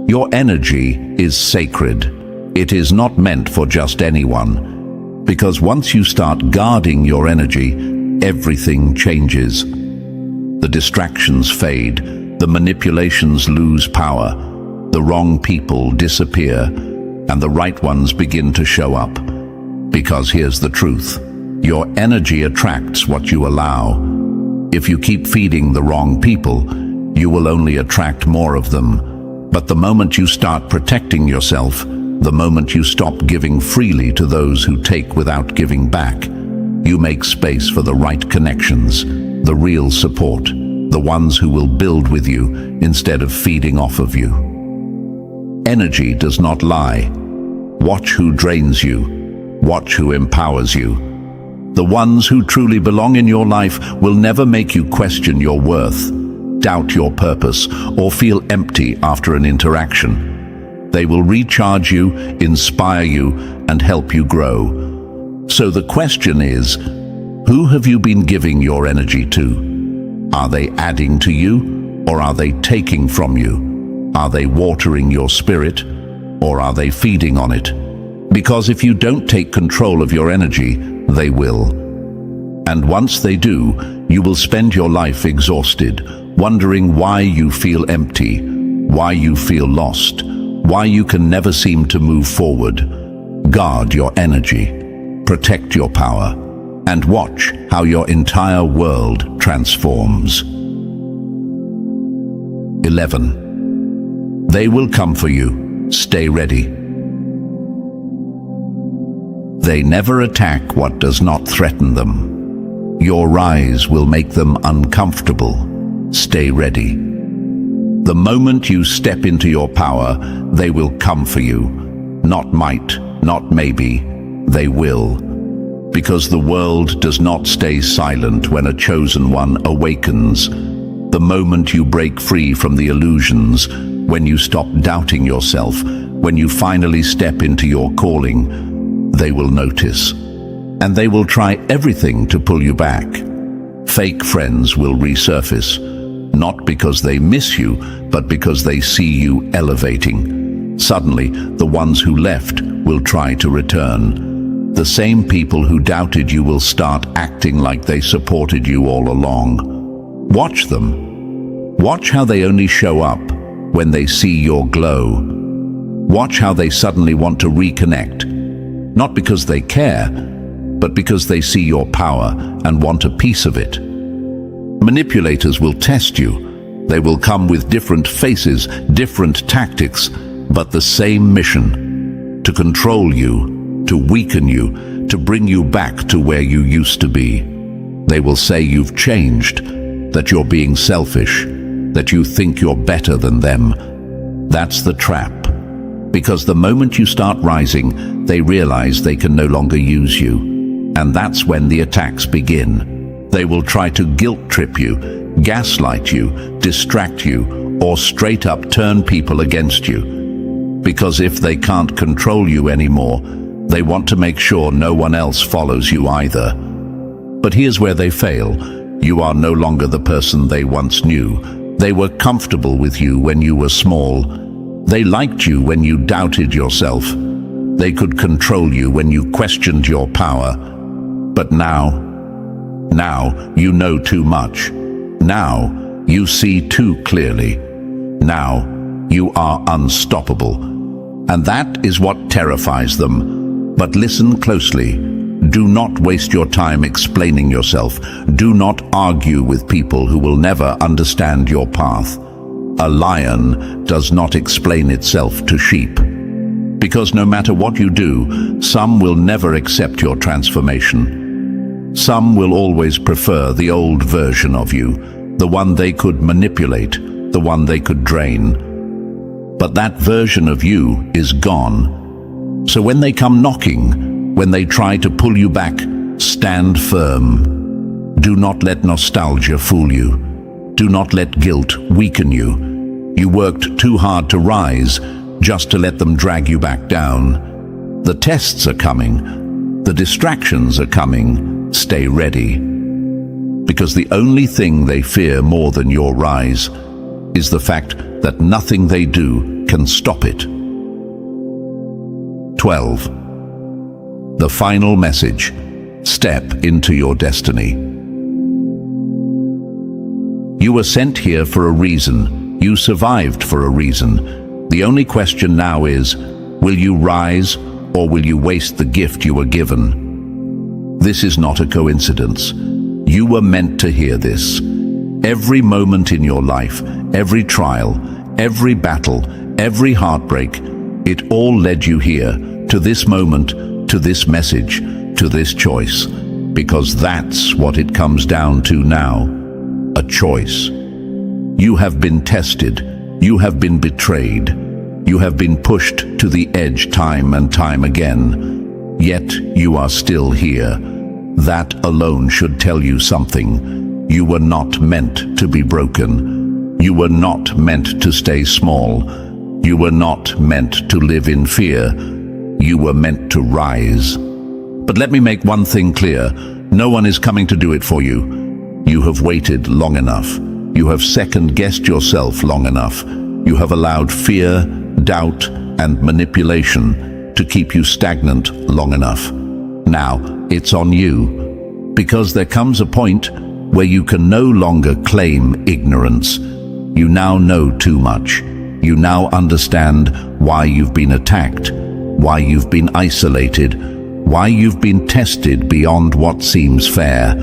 Your energy is sacred. It is not meant for just anyone. Because once you start guarding your energy, everything changes. The distractions fade, the manipulations lose power, the wrong people disappear, and the right ones begin to show up. Because here's the truth. Your energy attracts what you allow. If you keep feeding the wrong people, you will only attract more of them. But the moment you start protecting yourself, the moment you stop giving freely to those who take without giving back, you make space for the right connections, the real support, the ones who will build with you instead of feeding off of you. Energy does not lie. Watch who drains you. Watch who empowers you. The ones who truly belong in your life will never make you question your worth, doubt your purpose, or feel empty after an interaction. They will recharge you, inspire you, and help you grow. So the question is, who have you been giving your energy to? Are they adding to you, or are they taking from you? Are they watering your spirit, or are they feeding on it? Because if you don't take control of your energy, they will. And once they do, you will spend your life exhausted, wondering why you feel empty, why you feel lost, why you can never seem to move forward. Guard your energy, protect your power, and watch how your entire world transforms. 11. They will come for you. Stay ready. They never attack what does not threaten them. Your rise will make them uncomfortable. Stay ready. The moment you step into your power, they will come for you. Not might, not maybe, they will. Because the world does not stay silent when a chosen one awakens. The moment you break free from the illusions, when you stop doubting yourself, when you finally step into your calling, they will notice. And they will try everything to pull you back. Fake friends will resurface. Not because they miss you, but because they see you elevating. Suddenly, the ones who left will try to return. The same people who doubted you will start acting like they supported you all along. Watch them. Watch how they only show up when they see your glow. Watch how they suddenly want to reconnect. Not because they care, but because they see your power and want a piece of it. Manipulators will test you. They will come with different faces, different tactics, but the same mission: to control you, to weaken you, to bring you back to where you used to be. They will say you've changed, that you're being selfish, that you think you're better than them. That's the trap. Because the moment you start rising, they realize they can no longer use you. And that's when the attacks begin. They will try to guilt trip you, gaslight you, distract you, or straight up turn people against you. Because if they can't control you anymore, they want to make sure no one else follows you either. But here's where they fail. You are no longer the person they once knew. They were comfortable with you when you were small. They liked you when you doubted yourself. They could control you when you questioned your power. But now you know too much. Now you see too clearly. Now you are unstoppable. And that is what terrifies them. But listen closely. Do not waste your time explaining yourself. Do not argue with people who will never understand your path. A lion does not explain itself to sheep. Because no matter what you do, some will never accept your transformation. Some will always prefer the old version of you, the one they could manipulate, the one they could drain. But that version of you is gone. So when they come knocking, when they try to pull you back, stand firm. Do not let nostalgia fool you. Do not let guilt weaken you. You worked too hard to rise, just to let them drag you back down. The tests are coming. The distractions are coming. Stay ready. Because the only thing they fear more than your rise is the fact that nothing they do can stop it. 12. The final message. Step into your destiny. You were sent here for a reason. You survived for a reason. The only question now is, will you rise or will you waste the gift you were given? This is not a coincidence. You were meant to hear this. Every moment in your life, every trial, every battle, every heartbreak, it all led you here, to this moment, to this message, to this choice. Because that's what it comes down to now. A choice. You have been tested. You have been betrayed. You have been pushed to the edge time and time again. Yet you are still here. That alone should tell you something. You were not meant to be broken. You were not meant to stay small. You were not meant to live in fear. You were meant to rise. But let me make one thing clear. No one is coming to do it for you. You have waited long enough. You have second-guessed yourself long enough. You have allowed fear, doubt, and manipulation to keep you stagnant long enough. Now, it's on you. Because there comes a point where you can no longer claim ignorance. You now know too much. You now understand why you've been attacked, why you've been isolated, why you've been tested beyond what seems fair.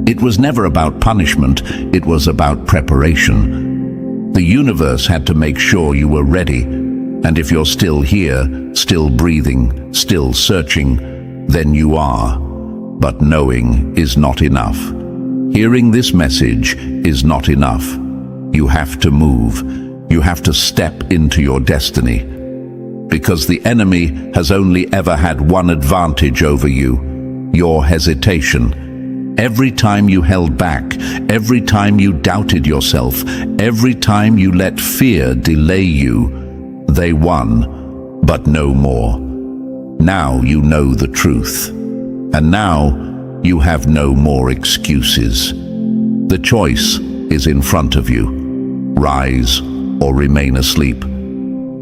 It was never about punishment, it was about preparation. The universe had to make sure you were ready, and if you're still here, still breathing, still searching, then you are. But knowing is not enough. Hearing this message is not enough. You have to move. You have to step into your destiny. Because the enemy has only ever had one advantage over you: your hesitation. Every time you held back, every time you doubted yourself, every time you let fear delay you, they won, but no more. Now you know the truth. And now you have no more excuses. The choice is in front of you. Rise or remain asleep.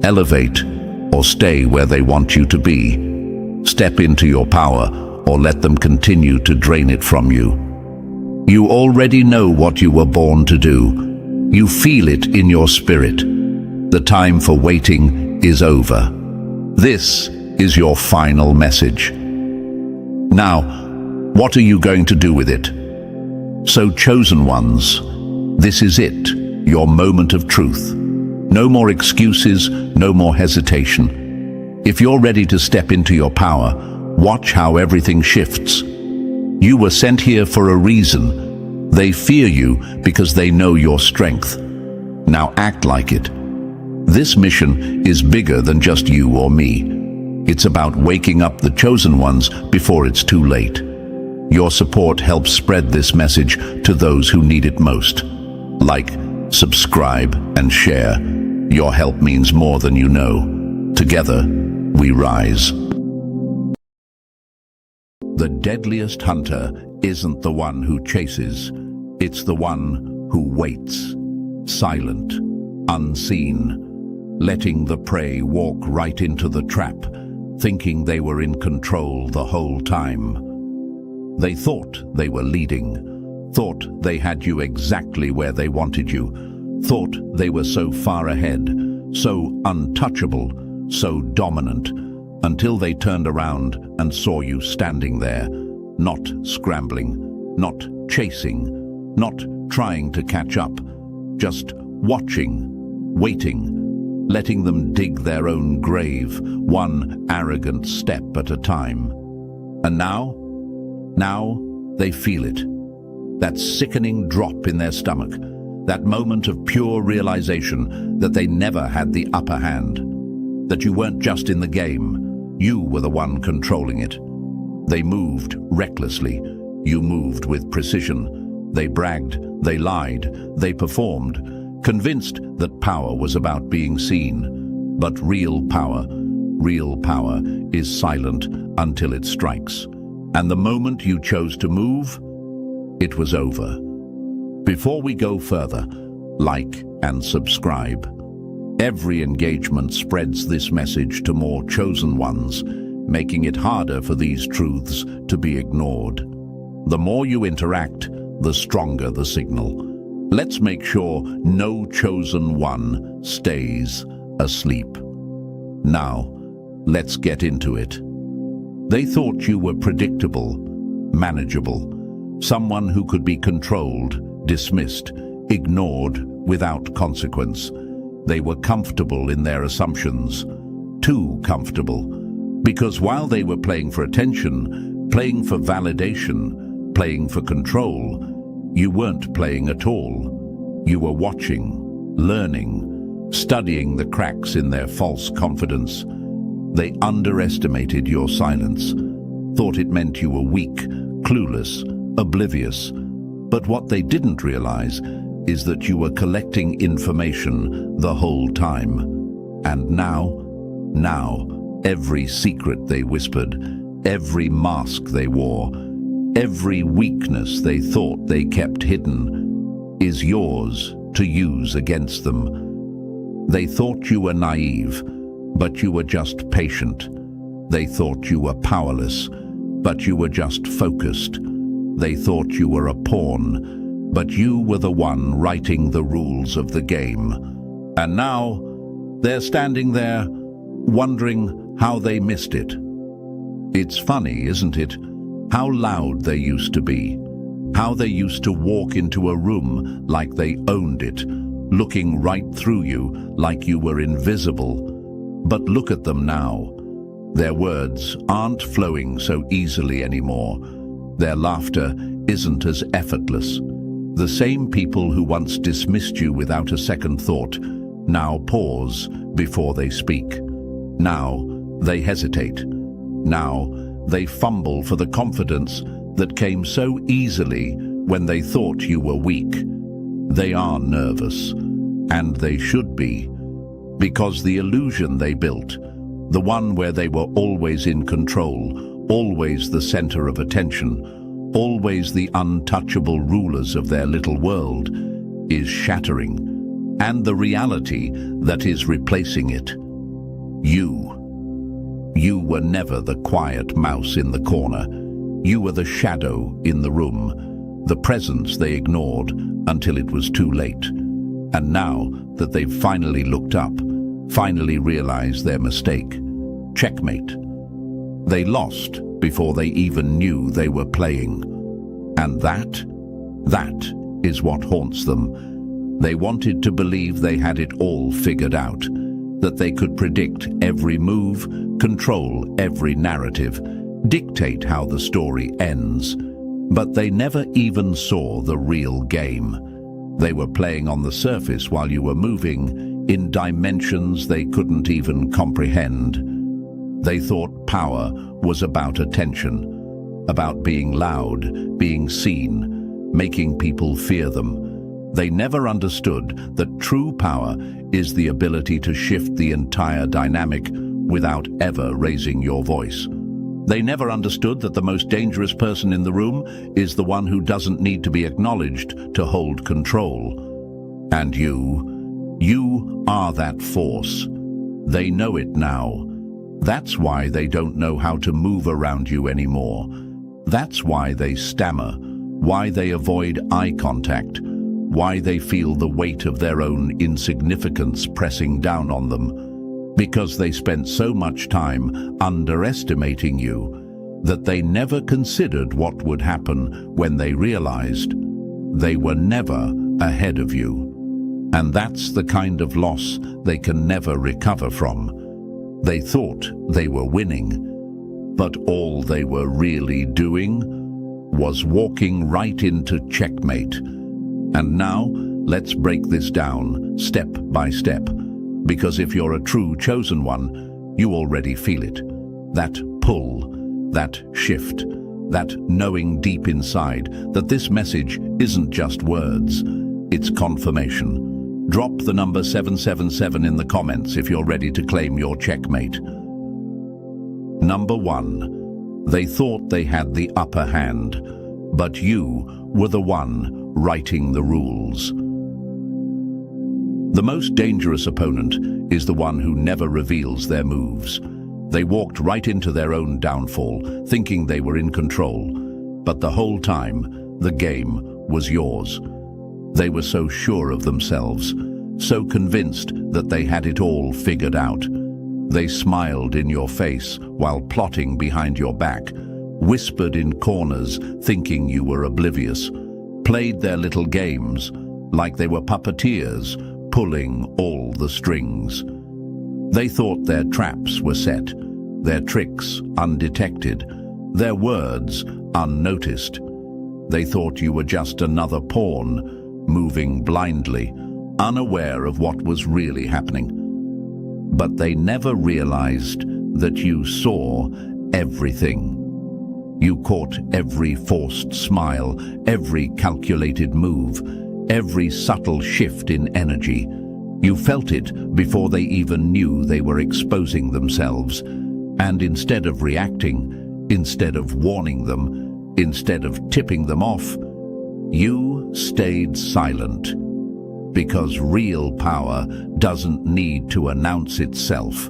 Elevate or stay where they want you to be. Step into your power or let them continue to drain it from you. You already know what you were born to do. You feel it in your spirit. The time for waiting is over. This is your final message. Now, what are you going to do with it? So, chosen ones, this is it, your moment of truth. No more excuses, no more hesitation. If you're ready to step into your power, watch how everything shifts. You were sent here for a reason. They fear you because they know your strength. Now act like it. This mission is bigger than just you or me. It's about waking up the chosen ones before it's too late. Your support helps spread this message to those who need it most. Like, subscribe, and share. Your help means more than you know. Together, we rise. The deadliest hunter isn't the one who chases. It's the one who waits. Silent, unseen, letting the prey walk right into the trap, thinking they were in control the whole time. They thought they were leading, thought they had you exactly where they wanted you, thought they were so far ahead, so untouchable, so dominant, until they turned around and saw you standing there, not scrambling, not chasing, not trying to catch up, just watching, waiting, letting them dig their own grave, one arrogant step at a time. And now they feel it. That sickening drop in their stomach, that moment of pure realization that they never had the upper hand, that you weren't just in the game, you were the one controlling it. They moved recklessly, you moved with precision. They bragged, they lied, they performed, convinced that power was about being seen. But real power is silent until it strikes. And the moment you chose to move, it was over. Before we go further, like and subscribe. Every engagement spreads this message to more chosen ones, making it harder for these truths to be ignored. The more you interact, the stronger the signal. Let's make sure no chosen one stays asleep. Now, let's get into it. They thought you were predictable, manageable, someone who could be controlled, dismissed, ignored without consequence. They were comfortable in their assumptions, too comfortable, because while they were playing for attention, playing for validation, playing for control, you weren't playing at all. You were watching, learning, studying the cracks in their false confidence. They underestimated your silence, thought it meant you were weak, clueless, oblivious. But what they didn't realize is that you were collecting information the whole time. And now, every secret they whispered, every mask they wore, every weakness they thought they kept hidden, is yours to use against them. They thought you were naive, but you were just patient. They thought you were powerless, but you were just focused. They thought you were a pawn, but you were the one writing the rules of the game. And now, they're standing there, wondering how they missed it. It's funny, isn't it? How loud they used to be. How they used to walk into a room like they owned it, looking right through you like you were invisible. But look at them now. Their words aren't flowing so easily anymore. Their laughter isn't as effortless. The same people who once dismissed you without a second thought now pause before they speak. Now they hesitate. Now they fumble for the confidence that came so easily when they thought you were weak. They are nervous, and they should be, because the illusion they built, the one where they were always in control, always the center of attention, always the untouchable rulers of their little world, is shattering, and the reality that is replacing it. You were never the quiet mouse in the corner. You were the shadow in the room, the presence they ignored until it was too late. And now that they've finally looked up, finally realized their mistake, checkmate. They lost before they even knew they were playing. And that is what haunts them. They wanted to believe they had it all figured out, that they could predict every move, control every narrative, dictate how the story ends. But they never even saw the real game. They were playing on the surface while you were moving, in dimensions they couldn't even comprehend. They thought power was about attention, about being loud, being seen, making people fear them. They never understood that true power is the ability to shift the entire dynamic without ever raising your voice. They never understood that the most dangerous person in the room is the one who doesn't need to be acknowledged to hold control. And you are that force. They know it now. That's why they don't know how to move around you anymore. That's why they stammer, why they avoid eye contact, why they feel the weight of their own insignificance pressing down on them. because they spent so much time underestimating you that they never considered what would happen when they realized they were never ahead of you. And that's the kind of loss they can never recover from. They thought they were winning, but all they were really doing was walking right into checkmate. And now, let's break this down step by step, because if you're a true chosen one, you already feel it. That pull, that shift, that knowing deep inside that this message isn't just words, it's confirmation. Drop the number 777 in the comments if you're ready to claim your checkmate. Number 1. They thought they had the upper hand, but you were the one writing the rules. The most dangerous opponent is the one who never reveals their moves. They walked right into their own downfall, thinking they were in control. But the whole time, the game was yours. They were so sure of themselves, so convinced that they had it all figured out. They smiled in your face while plotting behind your back, whispered in corners thinking you were oblivious, played their little games like they were puppeteers, pulling all the strings. They thought their traps were set, their tricks undetected, their words unnoticed. They thought you were just another pawn, moving blindly, unaware of what was really happening. But they never realized that you saw everything. You caught every forced smile, every calculated move, every subtle shift in energy. You felt it before they even knew they were exposing themselves. And instead of reacting, instead of warning them, instead of tipping them off, you stayed silent. Because real power doesn't need to announce itself.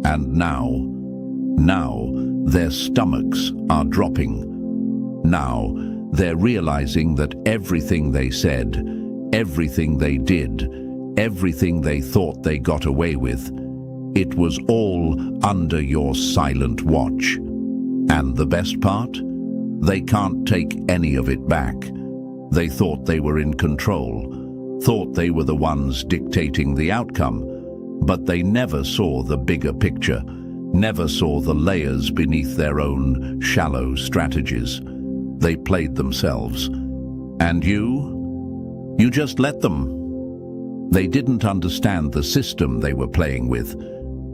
And now their stomachs are dropping. Now they're realizing that everything they said, everything they did, everything they thought they got away with, it was all under your silent watch. And the best part? They can't take any of it back. They thought they were in control, thought they were the ones dictating the outcome, but they never saw the bigger picture, never saw the layers beneath their own shallow strategies. They played themselves. And you just let them. They didn't understand the system they were playing with,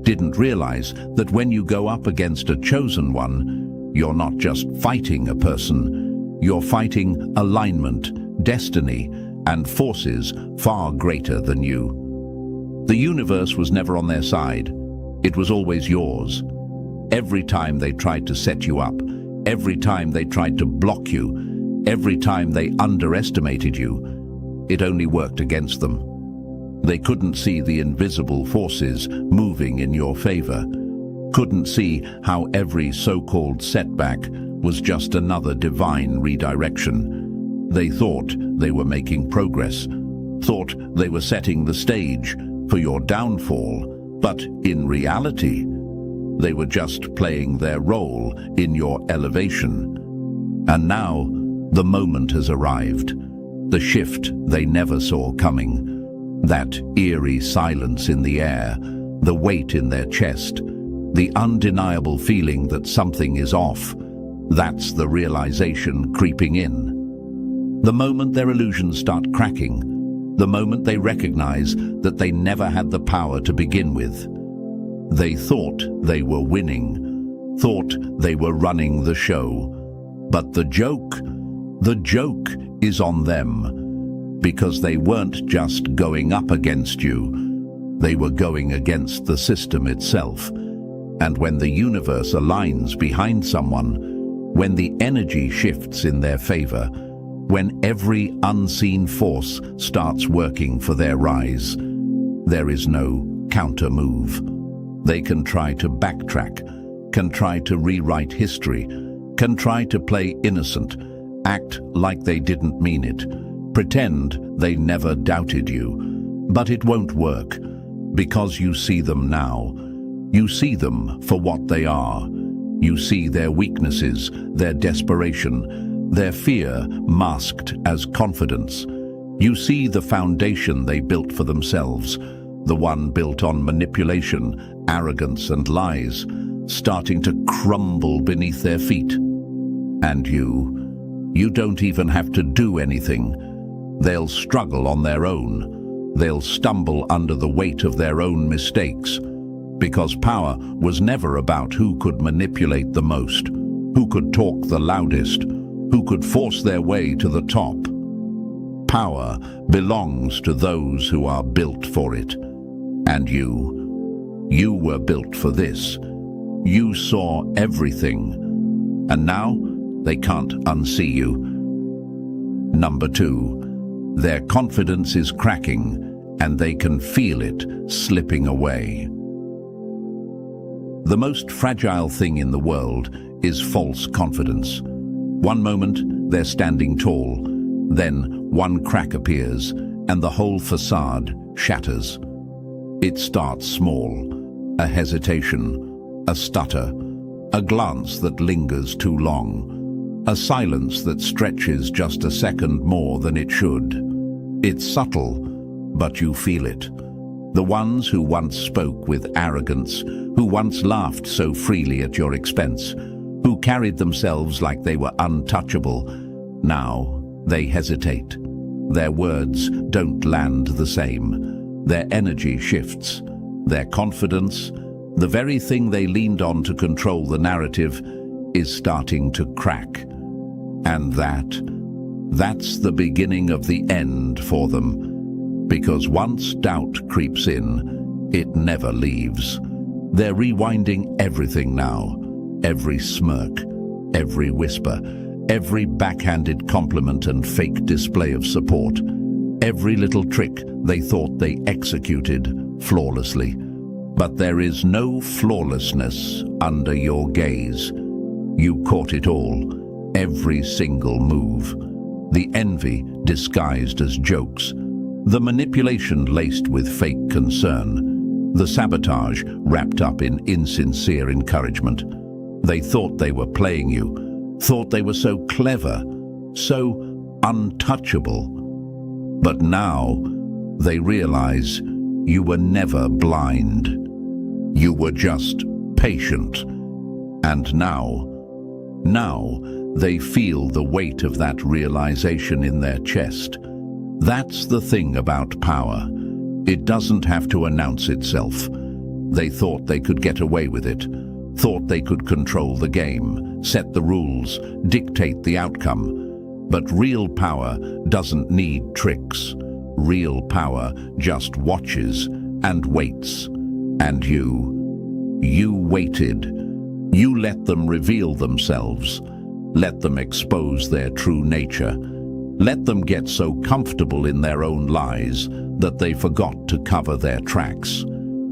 didn't realize that when you go up against a chosen one, you're not just fighting a person, you're fighting alignment, destiny, and forces far greater than you. The universe was never on their side. It was always yours. Every time they tried to set you up, every time they tried to block you, every time they underestimated you, it only worked against them. They couldn't see the invisible forces moving in your favor, couldn't see how every so-called setback was just another divine redirection. They thought they were making progress, thought they were setting the stage for your downfall, but in reality, they were just playing their role in your elevation. And now, the moment has arrived, the shift they never saw coming. That eerie silence in the air, the weight in their chest, the undeniable feeling that something is off, that's the realization creeping in. The moment their illusions start cracking, the moment they recognize that they never had the power to begin with. They thought they were winning, thought they were running the show. But the joke is on them, because they weren't just going up against you, they were going against the system itself. And when the universe aligns behind someone, when the energy shifts in their favor, when every unseen force starts working for their rise, there is no counter move. They can try to backtrack, can try to rewrite history, can try to play innocent, act like they didn't mean it, pretend they never doubted you. But it won't work, Because you see them now. You see them for what they are. You see their weaknesses, their desperation, their fear masked as confidence. You see the foundation they built for themselves, the one built on manipulation, arrogance, and lies, starting to crumble beneath their feet. And you don't even have to do anything. They'll struggle on their own. They'll stumble under the weight of their own mistakes. Because power was never about who could manipulate the most, who could talk the loudest, who could force their way to the top. Power belongs to those who are built for it. And you were built for this. You saw everything. And now they can't unsee you. Number 2, their confidence is cracking and they can feel it slipping away. The most fragile thing in the world is false confidence. One moment they're standing tall, then one crack appears and the whole facade shatters. It starts small, a hesitation, a stutter, a glance that lingers too long, a silence that stretches just a second more than it should. It's subtle, but you feel it. The ones who once spoke with arrogance, who once laughed so freely at your expense, who carried themselves like they were untouchable, now they hesitate. Their words don't land the same. Their energy shifts. Their confidence, the very thing they leaned on to control the narrative, is starting to crack. And that's the beginning of the end for them. Because once doubt creeps in, it never leaves. They're rewinding everything now. Every smirk, every whisper, every backhanded compliment and fake display of support. Every little trick they thought they executed flawlessly. But there is no flawlessness under your gaze. You caught it all, every single move. The envy disguised as jokes. The manipulation laced with fake concern. The sabotage wrapped up in insincere encouragement. They thought they were playing you, thought they were so clever, so untouchable. But now they realize you were never blind. You were just patient. And now they feel the weight of that realization in their chest. That's the thing about power. It doesn't have to announce itself. They thought they could get away with it, thought they could control the game, set the rules, dictate the outcome. But real power doesn't need tricks. Real power just watches and waits. And you waited. You let them reveal themselves. Let them expose their true nature. Let them get so comfortable in their own lies that they forgot to cover their tracks.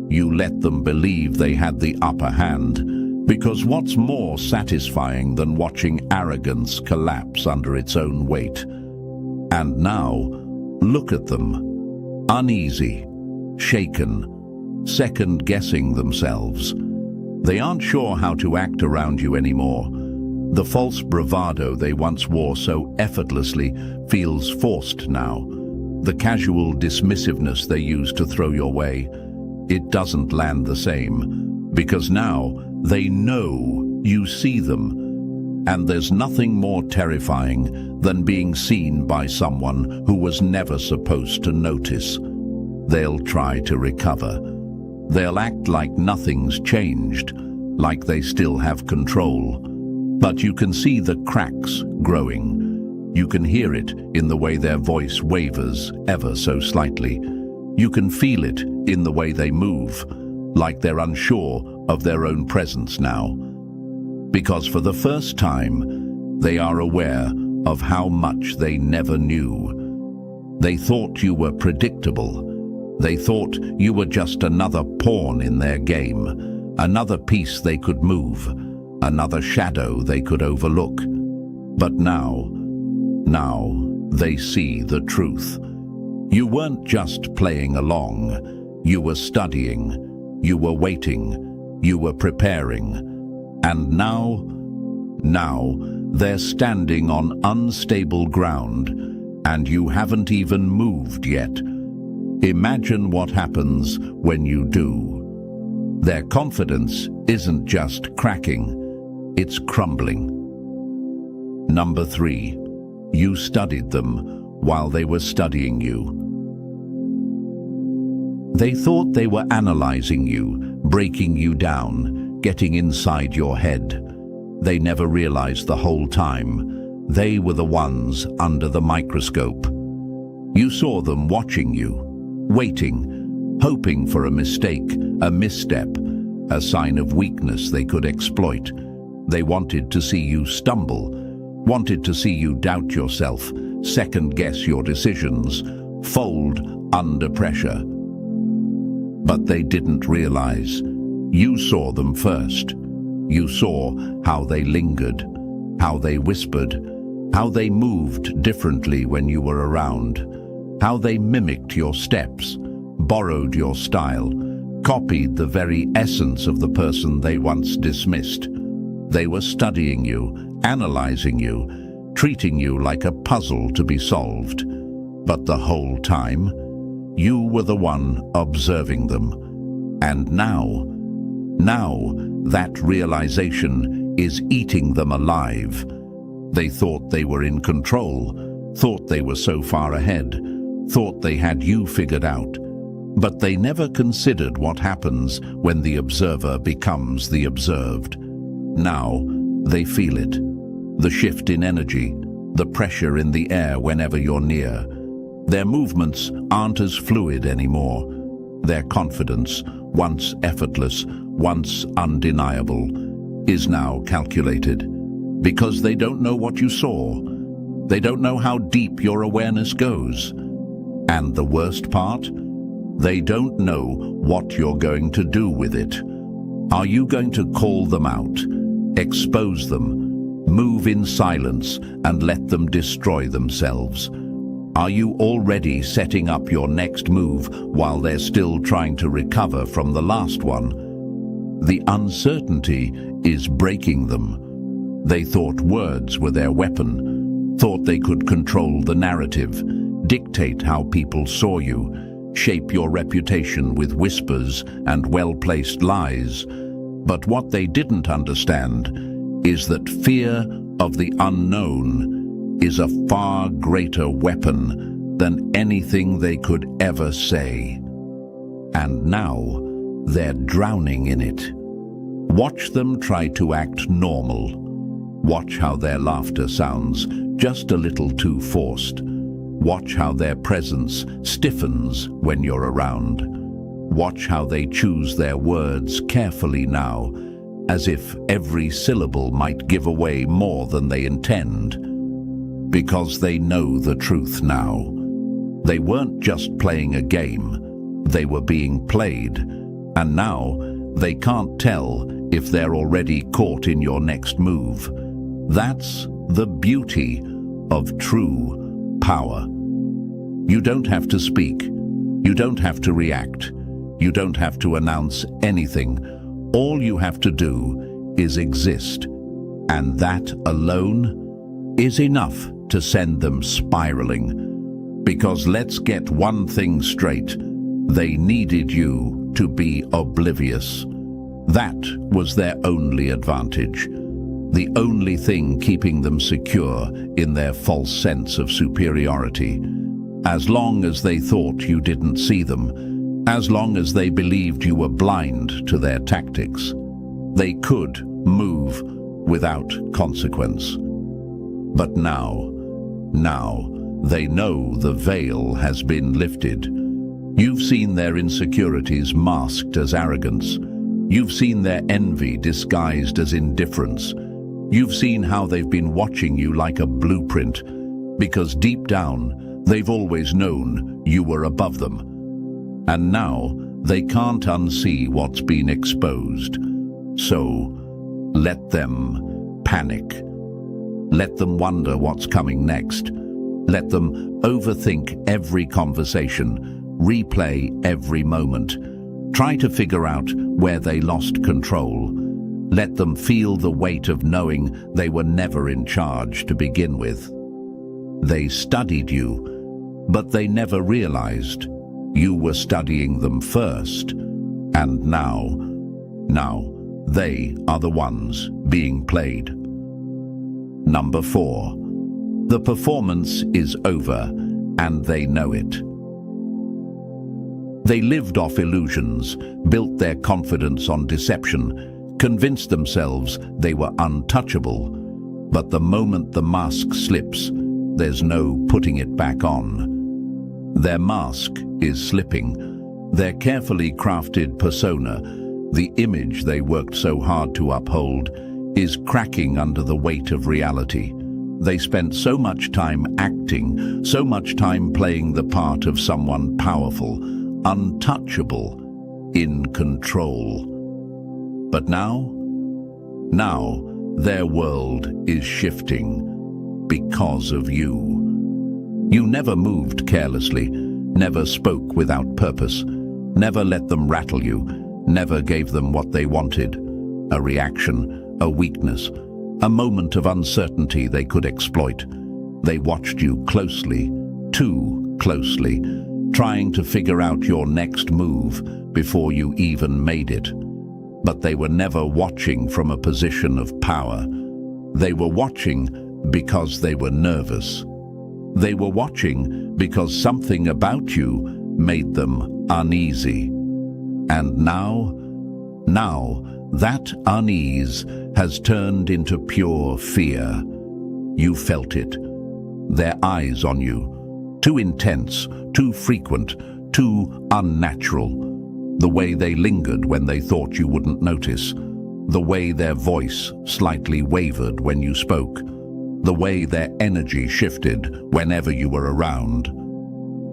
You let them believe they had the upper hand, because what's more satisfying than watching arrogance collapse under its own weight? And now, look at them, uneasy, shaken, second-guessing themselves. They aren't sure how to act around you anymore. The false bravado they once wore so effortlessly feels forced now. The casual dismissiveness they used to throw your way, it doesn't land the same, because now they know you see them. And there's nothing more terrifying than being seen by someone who was never supposed to notice. They'll try to recover. They'll act like nothing's changed, like they still have control. But you can see the cracks growing. You can hear it in the way their voice wavers ever so slightly. You can feel it in the way they move, like they're unsure of their own presence now. Because for the first time, they are aware of how much they never knew. They thought you were predictable. They thought you were just another pawn in their game, another piece they could move, another shadow they could overlook. But now they see the truth. You weren't just playing along. You were studying, you were waiting, you were preparing, and now they're standing on unstable ground, and you haven't even moved yet. Imagine what happens when you do. Their confidence isn't just cracking, it's crumbling. Number 3, you studied them while they were studying you. They thought they were analyzing you, breaking you down, getting inside your head. They never realized the whole time they were the ones under the microscope. You saw them watching you, waiting, hoping for a mistake, a misstep, a sign of weakness they could exploit. They wanted to see you stumble, wanted to see you doubt yourself, second-guess your decisions, fold under pressure. But they didn't realize. You saw them first. You saw how they lingered, how they whispered, how they moved differently when you were around, how they mimicked your steps, borrowed your style, copied the very essence of the person they once dismissed. They were studying you, analyzing you, treating you like a puzzle to be solved. But the whole time, you were the one observing them. And now that realization is eating them alive. They thought they were in control, thought they were so far ahead, thought they had you figured out. But they never considered what happens when the observer becomes the observed. Now they feel it. The shift in energy, the pressure in the air whenever you're near. Their movements aren't as fluid anymore. Their confidence, once effortless, once undeniable, is now calculated. Because they don't know what you saw. They don't know how deep your awareness goes. And the worst part? They don't know what you're going to do with it. Are you going to call them out, expose them, move in silence and let them destroy themselves? Are you already setting up your next move while they're still trying to recover from the last one? The uncertainty is breaking them. They thought words were their weapon, thought they could control the narrative, dictate how people saw you, shape your reputation with whispers and well-placed lies. But what they didn't understand is that fear of the unknown is a far greater weapon than anything they could ever say. And now they're drowning in it. Watch them try to act normal. Watch how their laughter sounds just a little too forced. Watch how their presence stiffens when you're around. Watch how they choose their words carefully now, as if every syllable might give away more than they intend. Because they know the truth now. They weren't just playing a game, they were being played, and now they can't tell if they're already caught in your next move. That's the beauty of true power. You don't have to speak, you don't have to react, you don't have to announce anything. All you have to do is exist, and that alone is enough to send them spiraling. Because let's get one thing straight, they needed you to be oblivious. That was their only advantage, the only thing keeping them secure in their false sense of superiority. As long as they thought you didn't see them, as long as they believed you were blind to their tactics, they could move without consequence. But now they know the veil has been lifted. You've seen their insecurities masked as arrogance. You've seen their envy disguised as indifference. You've seen how they've been watching you like a blueprint, because deep down, they've always known you were above them. And now, they can't unsee what's been exposed. So, let them panic. Let them wonder what's coming next. Let them overthink every conversation, Replay every moment. Try to figure out where they lost control. Let them feel the weight of knowing they were never in charge to begin with. They studied you, but they never realized you were studying them first. And now they are the ones being played. Number 4. The performance is over, and they know it. They lived off illusions, built their confidence on deception, convinced themselves they were untouchable. But the moment the mask slips, there's no putting it back on. Their mask is slipping. Their carefully crafted persona, the image they worked so hard to uphold, is cracking under the weight of reality. They spent so much time acting, so much time playing the part of someone powerful, untouchable, in control. But now their world is shifting because of you. You never moved carelessly, never spoke without purpose, never let them rattle you, never gave them what they wanted, a reaction, a weakness, a moment of uncertainty they could exploit. They watched you closely, too closely, trying to figure out your next move before you even made it. But they were never watching from a position of power. They were watching because they were nervous. They were watching because something about you made them uneasy. And now that unease has turned into pure fear. You felt it. Their eyes on you. Too intense, too frequent, too unnatural. The way they lingered when they thought you wouldn't notice. The way their voice slightly wavered when you spoke. The way their energy shifted whenever you were around.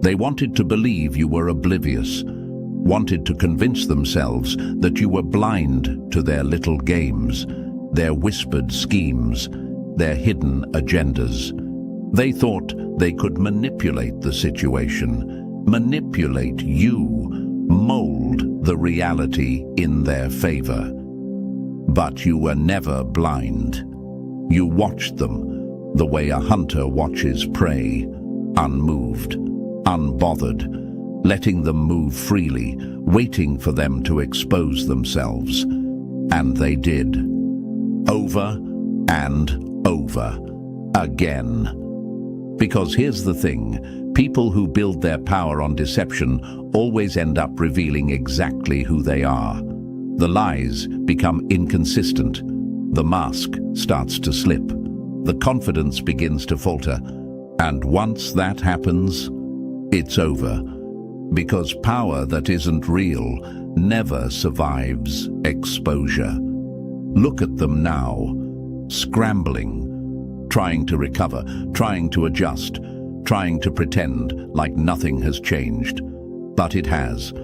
They wanted to believe you were oblivious, wanted to convince themselves that you were blind to their little games, their whispered schemes, their hidden agendas. They thought they could manipulate the situation, manipulate you, mold the reality in their favor. But you were never blind. You watched them the way a hunter watches prey, unmoved, unbothered, letting them move freely, waiting for them to expose themselves. And they did. Over and over again. Because here's the thing, people who build their power on deception always end up revealing exactly who they are. The lies become inconsistent. The mask starts to slip. The confidence begins to falter. And once that happens, it's over. Because power that isn't real never survives exposure. Look at them now, scrambling, trying to recover, trying to adjust, trying to pretend like nothing has changed. But it has.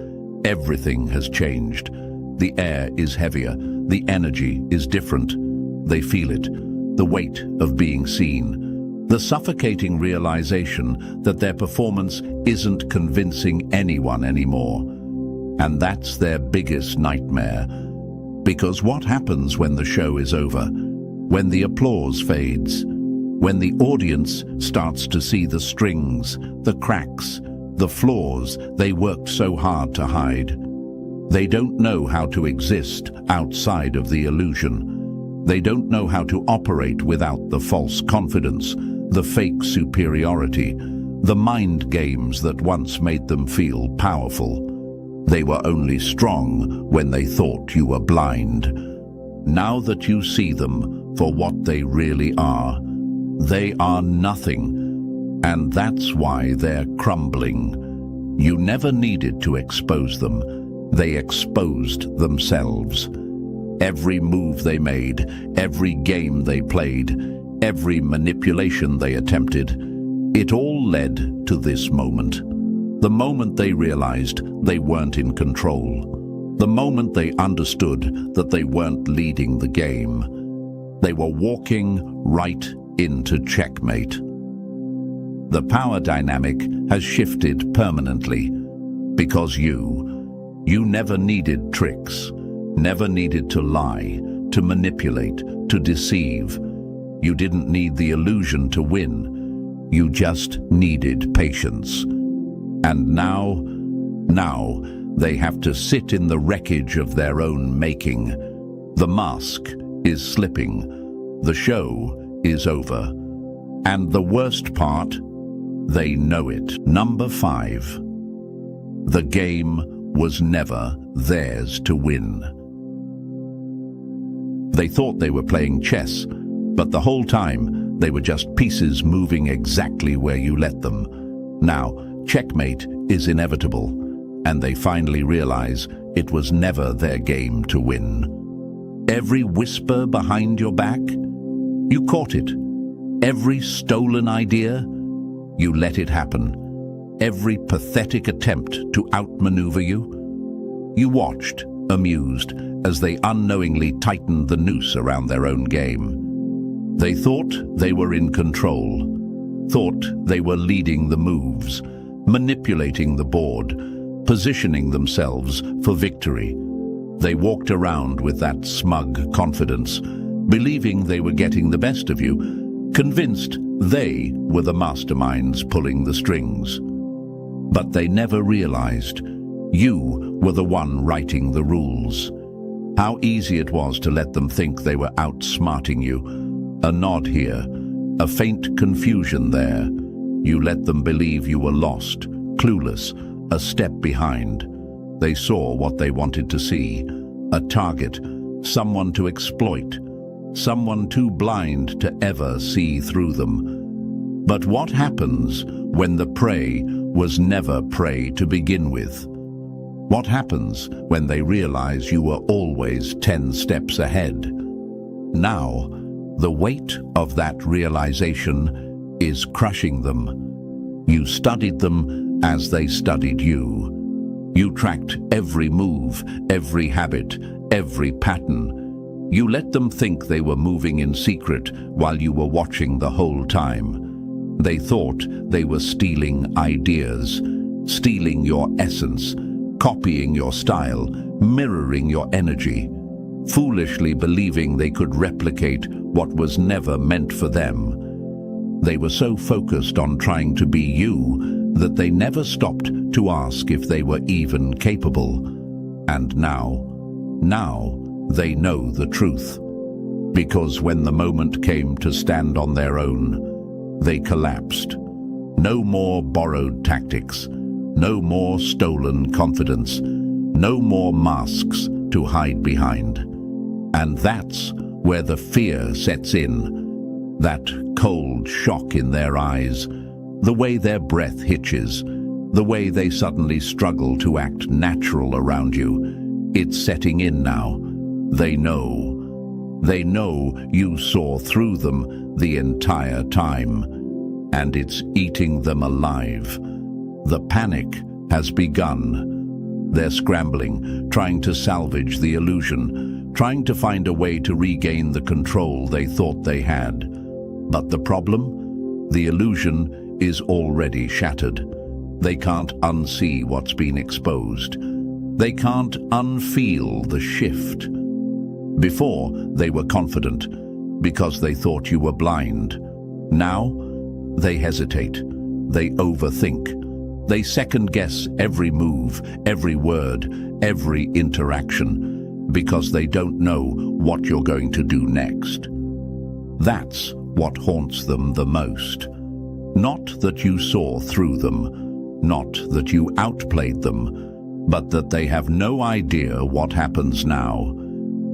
Everything has changed. The air is heavier. The energy is different. They feel it. The weight of being seen. The suffocating realization that their performance isn't convincing anyone anymore. And that's their biggest nightmare. Because what happens when the show is over? When the applause fades? When the audience starts to see the strings, the cracks, the flaws they worked so hard to hide? They don't know how to exist outside of the illusion. They don't know how to operate without the false confidence, the fake superiority, the mind games that once made them feel powerful. They were only strong when they thought you were blind. Now that you see them for what they really are nothing, and that's why they're crumbling. You never needed to expose them. They exposed themselves. Every move they made, every game they played, every manipulation they attempted, it all led to this moment. The moment they realized they weren't in control. The moment they understood that they weren't leading the game. They were walking right into checkmate. The power dynamic has shifted permanently. Because you never needed tricks, never needed to lie, to manipulate, to deceive. You didn't need the illusion to win. You just needed patience. And now they have to sit in the wreckage of their own making. The mask is slipping. The show is over. And the worst part, they know it. Number 5. The game was never theirs to win. They thought they were playing chess, but the whole time they were just pieces moving exactly where you let them. Now, checkmate is inevitable, and they finally realize it was never their game to win. Every whisper behind your back, you caught it. Every stolen idea, you let it happen. Every pathetic attempt to outmaneuver you, you watched, amused, as they unknowingly tightened the noose around their own game. They thought they were in control, thought they were leading the moves, manipulating the board, positioning themselves for victory. They walked around with that smug confidence, believing they were getting the best of you, convinced they were the masterminds pulling the strings. But they never realized you were the one writing the rules. How easy it was to let them think they were outsmarting you. A nod here, a faint confusion there. You let them believe you were lost, clueless, a step behind. They saw what they wanted to see, a target, someone to exploit, someone too blind to ever see through them. But what happens when the prey was never prey to begin with? What happens when they realize you were always 10 steps ahead? Now, the weight of that realization is crushing them. You studied them as they studied you. You tracked every move, every habit, every pattern. You let them think they were moving in secret while you were watching the whole time. They thought they were stealing ideas, stealing your essence, copying your style, mirroring your energy, foolishly believing they could replicate what was never meant for them. They were so focused on trying to be you that they never stopped to ask if they were even capable. And now they know the truth. Because when the moment came to stand on their own, they collapsed. No more borrowed tactics, no more stolen confidence, no more masks to hide behind. And that's where the fear sets in, that cold shock in their eyes, the way their breath hitches, the way they suddenly struggle to act natural around you. It's setting in now. They know. They know you saw through them the entire time, and it's eating them alive. The panic has begun. They're scrambling, trying to salvage the illusion, trying to find a way to regain the control they thought they had. But the problem? The illusion is already shattered. They can't unsee what's been exposed. They can't unfeel the shift. Before, they were confident because they thought you were blind. Now, they hesitate. They overthink. They second-guess every move, every word, every interaction, because they don't know what you're going to do next. That's what haunts them the most. Not that you saw through them, not that you outplayed them, but that they have no idea what happens now.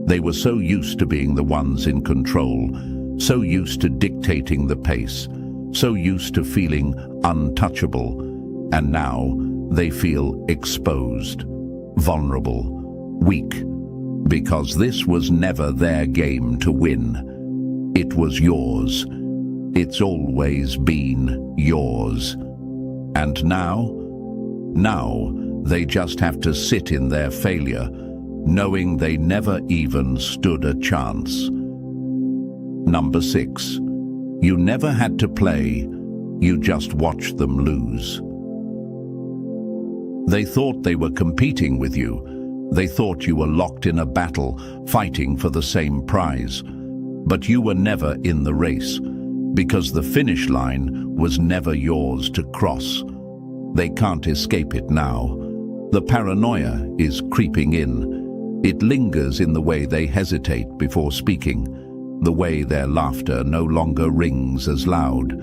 They were so used to being the ones in control, so used to dictating the pace, so used to feeling untouchable, and now they feel exposed, vulnerable, weak, because this was never their game to win. It was yours. It's always been yours. And now they just have to sit in their failure, knowing they never even stood a chance. Number 6. You never had to play, you just watched them lose. They thought they were competing with you. They thought you were locked in a battle, fighting for the same prize. But you were never in the race, because the finish line was never yours to cross. They can't escape it now. The paranoia is creeping in. It lingers in the way they hesitate before speaking, the way their laughter no longer rings as loud,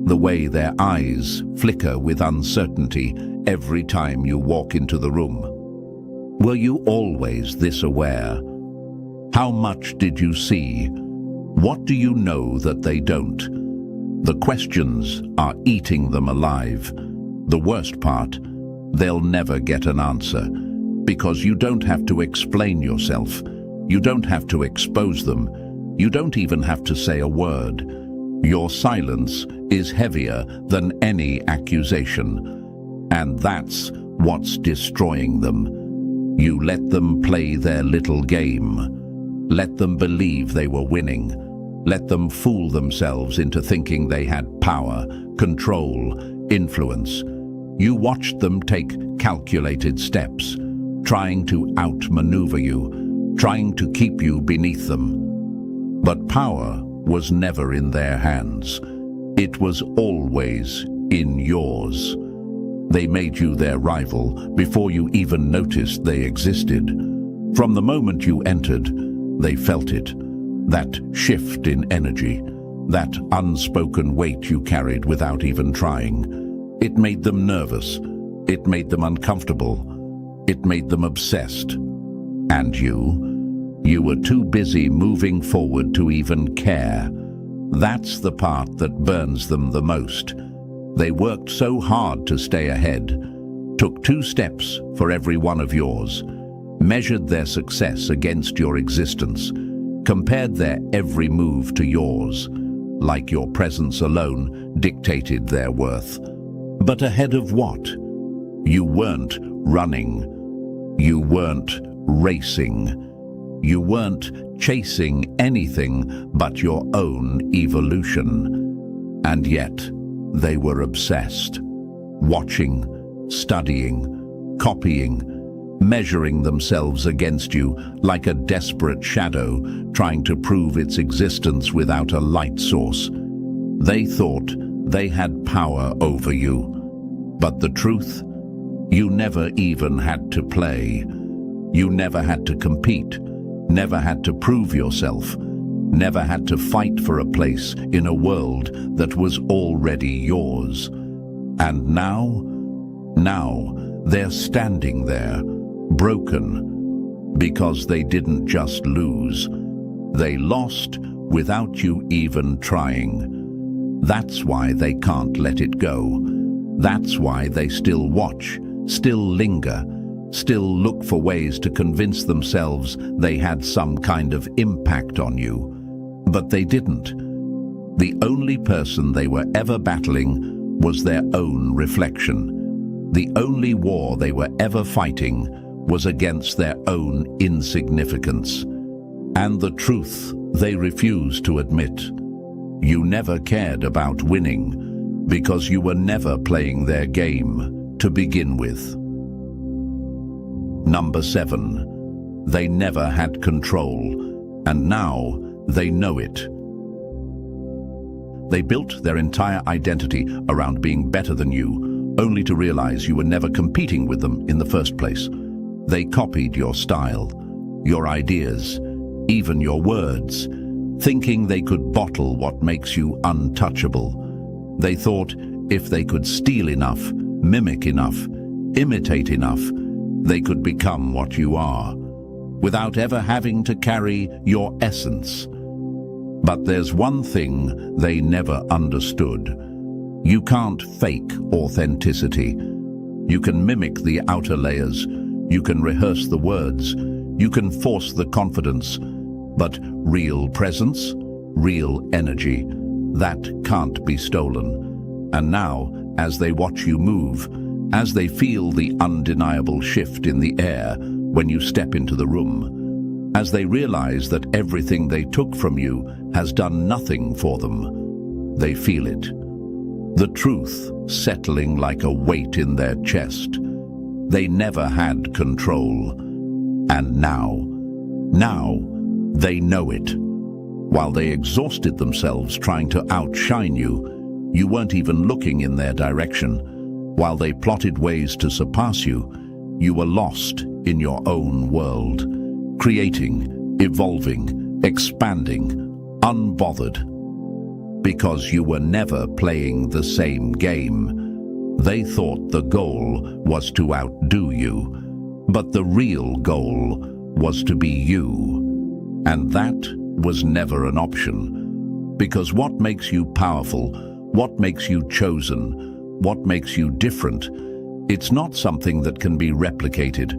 the way their eyes flicker with uncertainty every time you walk into the room. Were you always this aware? How much did you see? What do you know that they don't? The questions are eating them alive. The worst part, they'll never get an answer, because you don't have to explain yourself. You don't have to expose them. You don't even have to say a word. Your silence is heavier than any accusation. And that's what's destroying them. You let them play their little game. Let them believe they were winning. Let them fool themselves into thinking they had power, control, influence. You watched them take calculated steps, trying to outmaneuver you, trying to keep you beneath them. But power was never in their hands. It was always in yours. They made you their rival before you even noticed they existed. From the moment you entered, they felt it. That shift in energy, that unspoken weight you carried without even trying. It made them nervous. It made them uncomfortable. It made them obsessed. And you were too busy moving forward to even care. That's the part that burns them the most. They worked so hard to stay ahead, took 2 steps for every one of yours, measured their success against your existence, compared their every move to yours, like your presence alone dictated their worth. But ahead of what? You weren't running. You weren't racing. You weren't chasing anything but your own evolution. And yet, they were obsessed, watching, studying, copying, measuring themselves against you like a desperate shadow trying to prove its existence without a light source. They thought they had power over you. But the truth, you never even had to play. You never had to compete, never had to prove yourself, never had to fight for a place in a world that was already yours. And now they're standing there, broken, because they didn't just lose. They lost without you even trying. That's why they can't let it go. That's why they still watch, still linger, still look for ways to convince themselves they had some kind of impact on you. But they didn't. The only person they were ever battling was their own reflection. The only war they were ever fighting was against their own insignificance. And the truth they refused to admit. You never cared about winning because you were never playing their game to begin with. Number 7. They never had control, and now they know it. They built their entire identity around being better than you, only to realize you were never competing with them in the first place. They copied your style, your ideas, even your words, thinking they could bottle what makes you untouchable. They thought if they could steal enough, mimic enough, imitate enough, they could become what you are, without ever having to carry your essence. But there's one thing they never understood. You can't fake authenticity. You can mimic the outer layers, you can rehearse the words, you can force the confidence, but real presence, real energy, that can't be stolen. And now, as they watch you move, as they feel the undeniable shift in the air when you step into the room, as they realize that everything they took from you has done nothing for them, they feel it. The truth settling like a weight in their chest. They never had control. And now they know it. While they exhausted themselves trying to outshine you, you weren't even looking in their direction. While they plotted ways to surpass you, you were lost in your own world, creating, evolving, expanding, unbothered. Because you were never playing the same game. They thought the goal was to outdo you, but the real goal was to be you. And that was never an option. Because what makes you powerful, what makes you chosen, what makes you different, it's not something that can be replicated.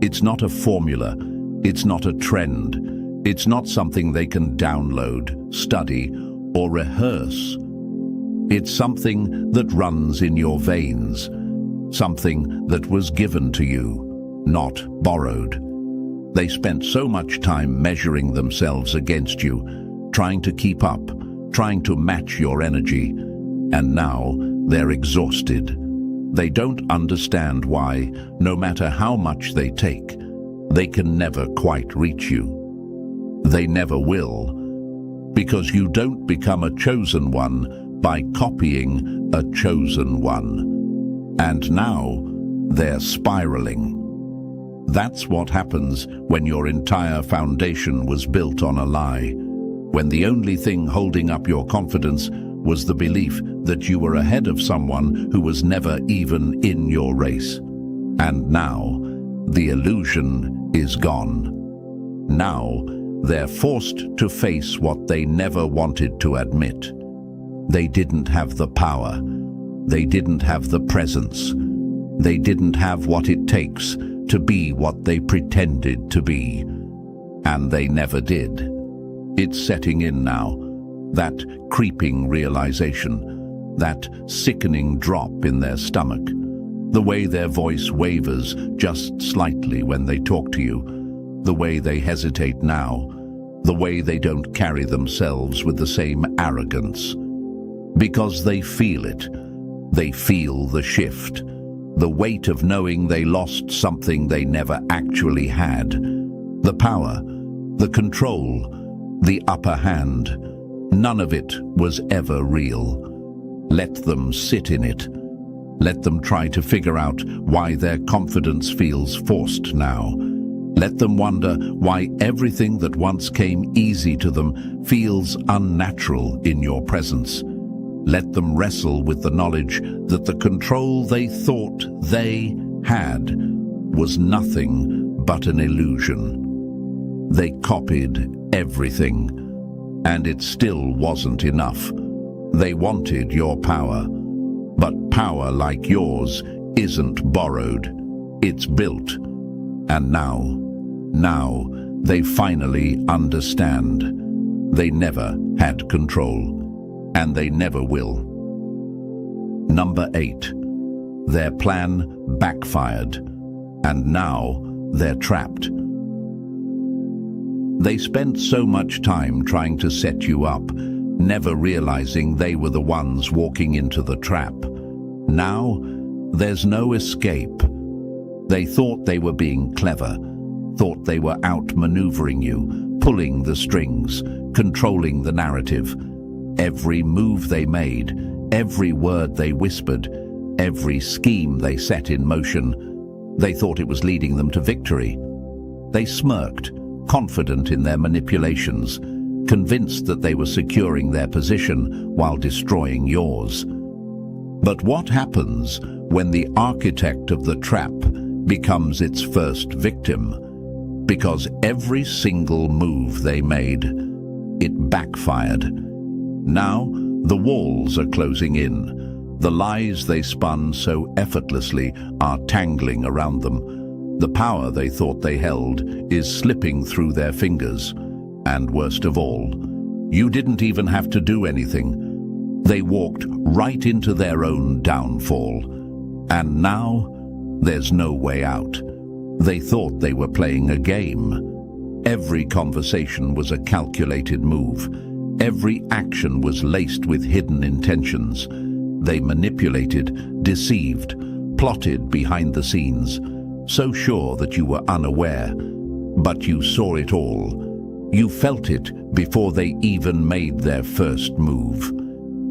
It's not a formula. It's not a trend. It's not something they can download, study, or rehearse. It's something that runs in your veins, something that was given to you, not borrowed. They spent so much time measuring themselves against you, trying to keep up, trying to match your energy, and now they're exhausted. They don't understand why, no matter how much they take, they can never quite reach you. They never will, because you don't become a chosen one by copying a chosen one. And now they're spiraling. That's what happens when your entire foundation was built on a lie, when the only thing holding up your confidence was the belief that you were ahead of someone who was never even in your race. And now, the illusion is gone. Now, they're forced to face what they never wanted to admit. They didn't have the power. They didn't have the presence. They didn't have what it takes to be what they pretended to be. And they never did. It's setting in now. That creeping realization, that sickening drop in their stomach, the way their voice wavers just slightly when they talk to you, the way they hesitate now, the way they don't carry themselves with the same arrogance. Because they feel it. They feel the shift, the weight of knowing they lost something they never actually had. The power, the control, the upper hand. None of it was ever real. Let them sit in it. Let them try to figure out why their confidence feels forced now. Let them wonder why everything that once came easy to them feels unnatural in your presence. Let them wrestle with the knowledge that the control they thought they had was nothing but an illusion. They copied everything. And it still wasn't enough. They wanted your power. But power like yours isn't borrowed. It's built. And now they finally understand. They never had control. And they never will. Number 8. Their plan backfired. And now they're trapped. They spent so much time trying to set you up, never realizing they were the ones walking into the trap. Now, there's no escape. They thought they were being clever, thought they were outmaneuvering you, pulling the strings, controlling the narrative. Every move they made, every word they whispered, every scheme they set in motion, they thought it was leading them to victory. They smirked, confident in their manipulations, convinced that they were securing their position while destroying yours. But what happens when the architect of the trap becomes its first victim? Because every single move they made, it backfired. Now, the walls are closing in. The lies they spun so effortlessly are tangling around them. The power they thought they held is slipping through their fingers. And worst of all, you didn't even have to do anything. They walked right into their own downfall. And now, there's no way out. They thought they were playing a game. Every conversation was a calculated move. Every action was laced with hidden intentions. They manipulated, deceived, plotted behind the scenes. so sure that you were unaware, but you saw it all. You felt it before they even made their first move.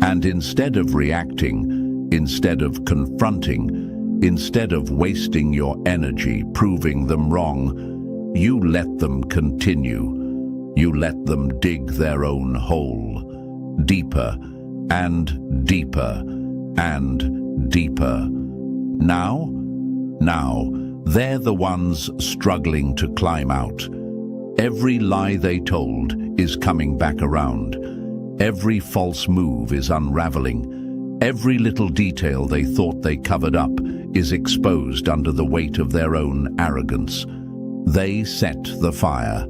And instead of reacting, instead of confronting, instead of wasting your energy proving them wrong, you let them continue. You let them dig their own hole, deeper and deeper and deeper. Now, they're the ones struggling to climb out. Every lie they told is coming back around. Every false move is unraveling. Every little detail they thought they covered up is exposed under the weight of their own arrogance. They set the fire.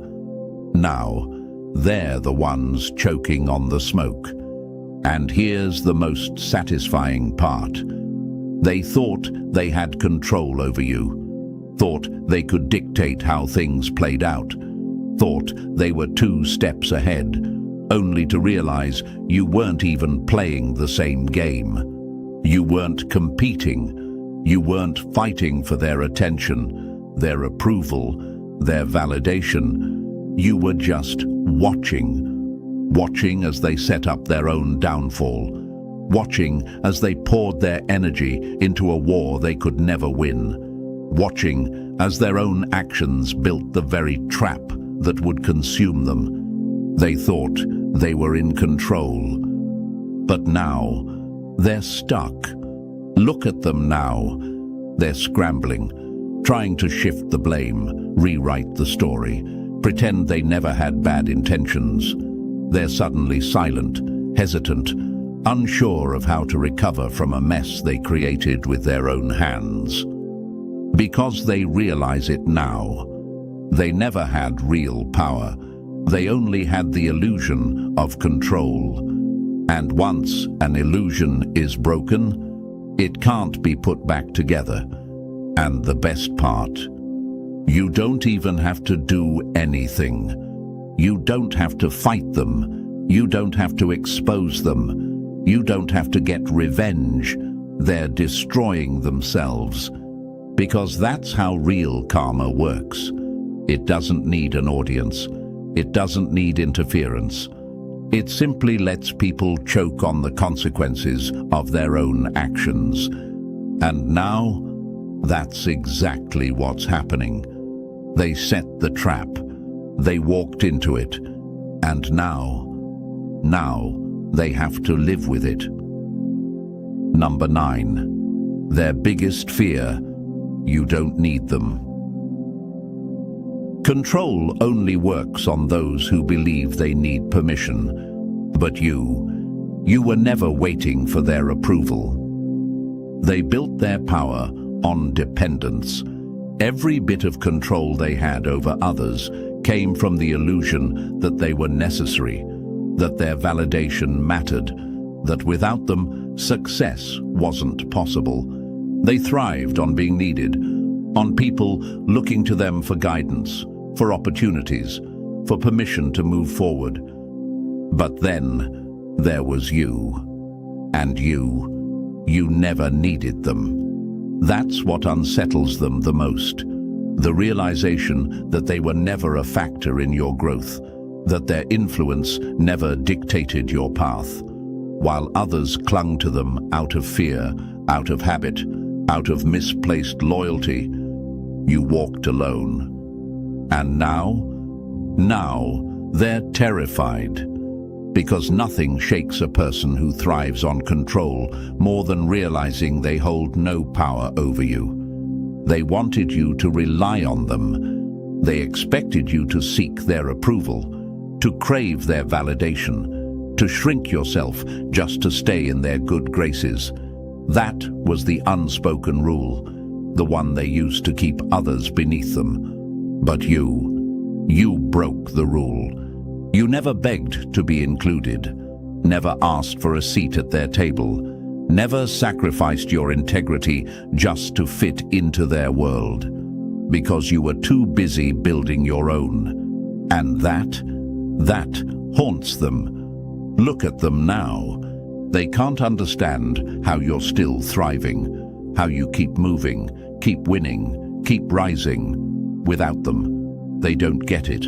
Now, they're the ones choking on the smoke. And here's the most satisfying part. They thought they had control over you, thought they could dictate how things played out, thought they were 2 steps ahead, only to realize you weren't even playing the same game. You weren't competing. You weren't fighting for their attention, their approval, their validation. You were just watching as they set up their own downfall, watching as they poured their energy into a war they could never win, watching as their own actions built the very trap that would consume them. They thought they were in control, but now they're stuck. Look at them now. They're scrambling, trying to shift the blame, rewrite the story, pretend they never had bad intentions. They're suddenly silent, hesitant, unsure of how to recover from a mess they created with their own hands. Because they realize it now. They never had real power. They only had the illusion of control. And once an illusion is broken, it can't be put back together. And the best part, you don't even have to do anything. You don't have to fight them. You don't have to expose them. You don't have to get revenge. They're destroying themselves. Because that's how real karma works. It doesn't need an audience. It doesn't need interference. It simply lets people choke on the consequences of their own actions. And now, that's exactly what's happening. They set the trap. They walked into it. And now they have to live with it. Number 9. Their biggest fear: you don't need them. Control only works on those who believe they need permission. But you were never waiting for their approval. They built their power on dependence. Every bit of control they had over others came from the illusion that they were necessary, that their validation mattered, that without them, success wasn't possible. They thrived on being needed, on people looking to them for guidance, for opportunities, for permission to move forward. But then there was you, and you never needed them. That's what unsettles them the most. The realization that they were never a factor in your growth, that their influence never dictated your path, while others clung to them out of fear, out of habit, out of misplaced loyalty. You walked alone. And now they're terrified, because nothing shakes a person who thrives on control more than realizing they hold no power over you. They wanted you to rely on them. They expected you to seek their approval, to crave their validation, to shrink yourself just to stay in their good graces. That was the unspoken rule, the one they used to keep others beneath them. But you broke the rule. You never begged to be included, never asked for a seat at their table, never sacrificed your integrity just to fit into their world, because you were too busy building your own. And that haunts them. Look at them now. They can't understand how you're still thriving, how you keep moving, keep winning, keep rising. Without them, they don't get it,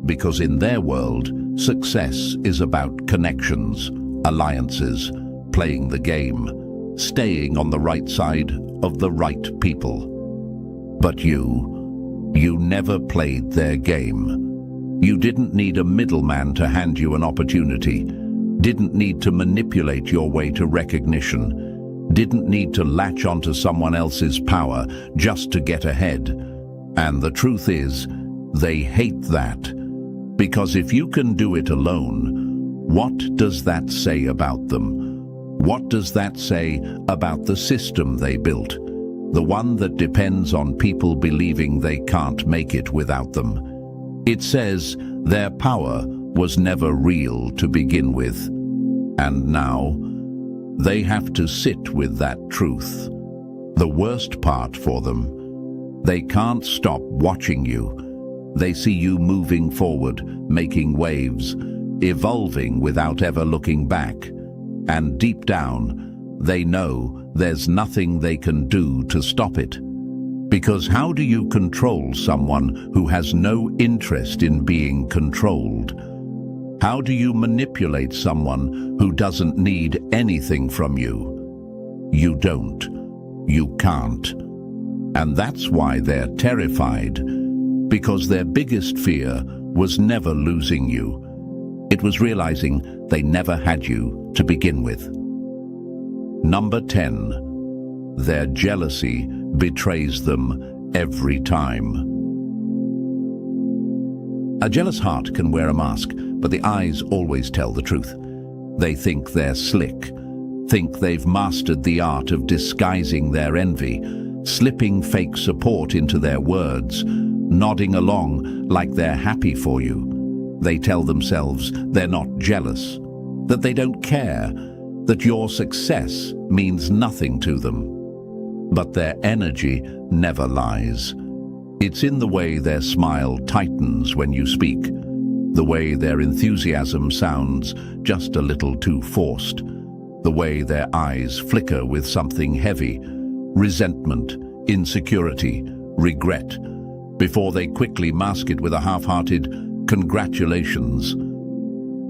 because in their world, success is about connections, alliances, playing the game, staying on the right side of the right people. But you never played their game. You didn't need a middleman to hand you an opportunity, didn't need to manipulate your way to recognition, didn't need to latch onto someone else's power just to get ahead. And the truth is, they hate that. Because if you can do it alone, what does that say about them? What does that say about the system they built? The one that depends on people believing they can't make it without them. It says their power was never real to begin with. And now, they have to sit with that truth. The worst part for them, they can't stop watching you. They see you moving forward, making waves, evolving without ever looking back. And deep down, they know there's nothing they can do to stop it. Because how do you control someone who has no interest in being controlled? How do you manipulate someone who doesn't need anything from you? You don't. You can't. And that's why they're terrified. Because their biggest fear was never losing you. It was realizing they never had you to begin with. Number 10. Their jealousy betrays them every time. A jealous heart can wear a mask, but the eyes always tell the truth. They think they're slick, think they've mastered the art of disguising their envy, slipping fake support into their words, nodding along like they're happy for you. They tell themselves they're not jealous, that they don't care, that your success means nothing to them. But their energy never lies. It's in the way their smile tightens when you speak, the way their enthusiasm sounds just a little too forced, the way their eyes flicker with something heavy, resentment, insecurity, regret, before they quickly mask it with a half-hearted congratulations.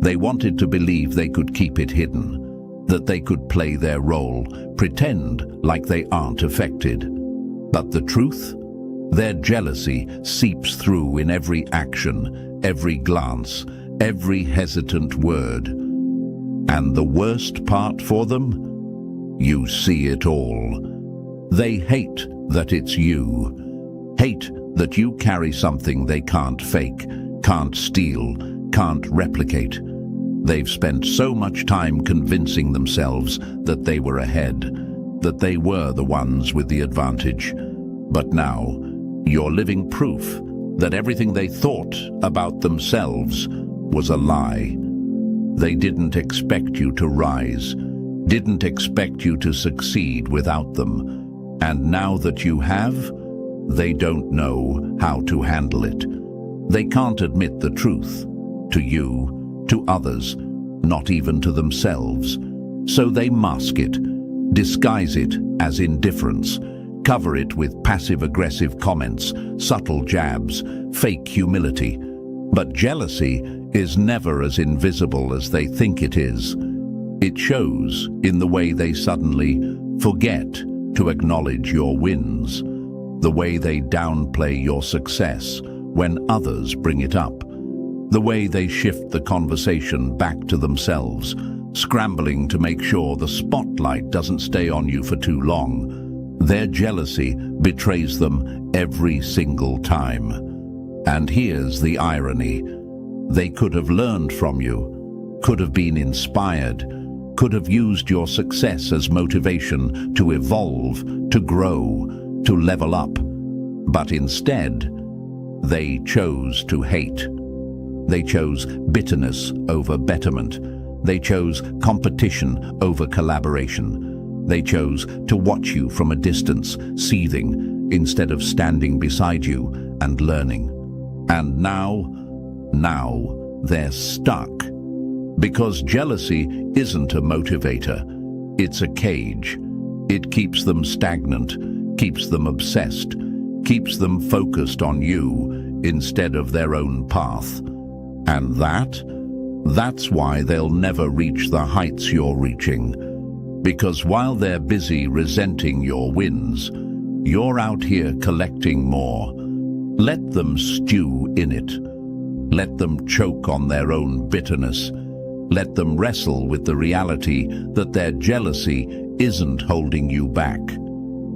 They wanted to believe they could keep it hidden, that they could play their role, pretend like they aren't affected. But the truth? Their jealousy seeps through in every action, every glance, every hesitant word. And the worst part for them? You see it all. They hate that it's you. Hate that you carry something they can't fake, can't steal, can't replicate. They've spent so much time convincing themselves that they were ahead, that they were the ones with the advantage. But now, you're living proof that everything they thought about themselves was a lie. They didn't expect you to rise, didn't expect you to succeed without them. And now that you have, they don't know how to handle it. They can't admit the truth, to you, to others, not even to themselves. So they mask it, disguise it as indifference, cover it with passive-aggressive comments, subtle jabs, fake humility. But jealousy is never as invisible as they think it is. It shows in the way they suddenly forget to acknowledge your wins, the way they downplay your success when others bring it up, the way they shift the conversation back to themselves, scrambling to make sure the spotlight doesn't stay on you for too long. Their jealousy betrays them every single time. And here's the irony. They could have learned from you, could have been inspired, could have used your success as motivation to evolve, to grow, to level up. But instead, they chose to hate. They chose bitterness over betterment. They chose competition over collaboration. They chose to watch you from a distance, seething, instead of standing beside you and learning. And now they're stuck. Because jealousy isn't a motivator, it's a cage. It keeps them stagnant, keeps them obsessed, keeps them focused on you instead of their own path. And that's why they'll never reach the heights you're reaching. Because while they're busy resenting your wins, you're out here collecting more. Let them stew in it. Let them choke on their own bitterness. Let them wrestle with the reality that their jealousy isn't holding you back.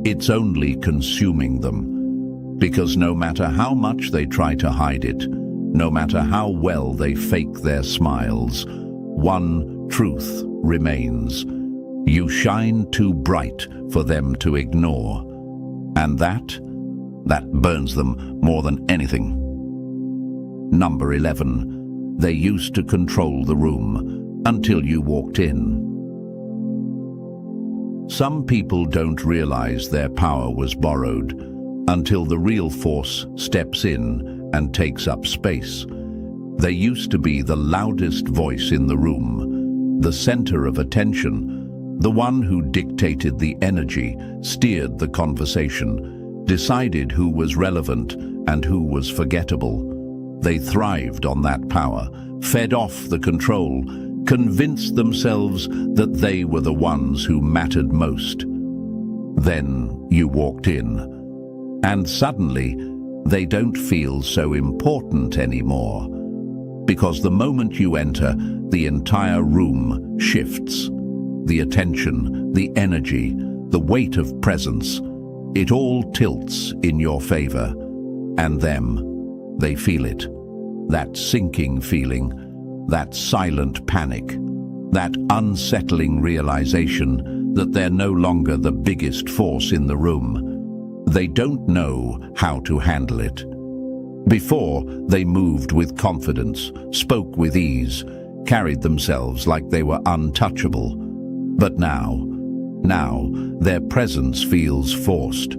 It's only consuming them. Because no matter how much they try to hide it, no matter how well they fake their smiles, one truth remains. You shine too bright for them to ignore. And that burns them more than anything. Number 11. They used to control the room until you walked in. Some people don't realize their power was borrowed until the real force steps in and takes up space. They used to be the loudest voice in the room, the center of attention, the one who dictated the energy, steered the conversation, decided who was relevant and who was forgettable. They thrived on that power, fed off the control, convinced themselves that they were the ones who mattered most. Then you walked in, and suddenly they don't feel so important anymore. Because the moment you enter, the entire room shifts. The attention, the energy, the weight of presence, it all tilts in your favor. And them, they feel it. That sinking feeling, that silent panic, that unsettling realization that they're no longer the biggest force in the room. They don't know how to handle it. Before, they moved with confidence, spoke with ease, carried themselves like they were untouchable. But now, their presence feels forced.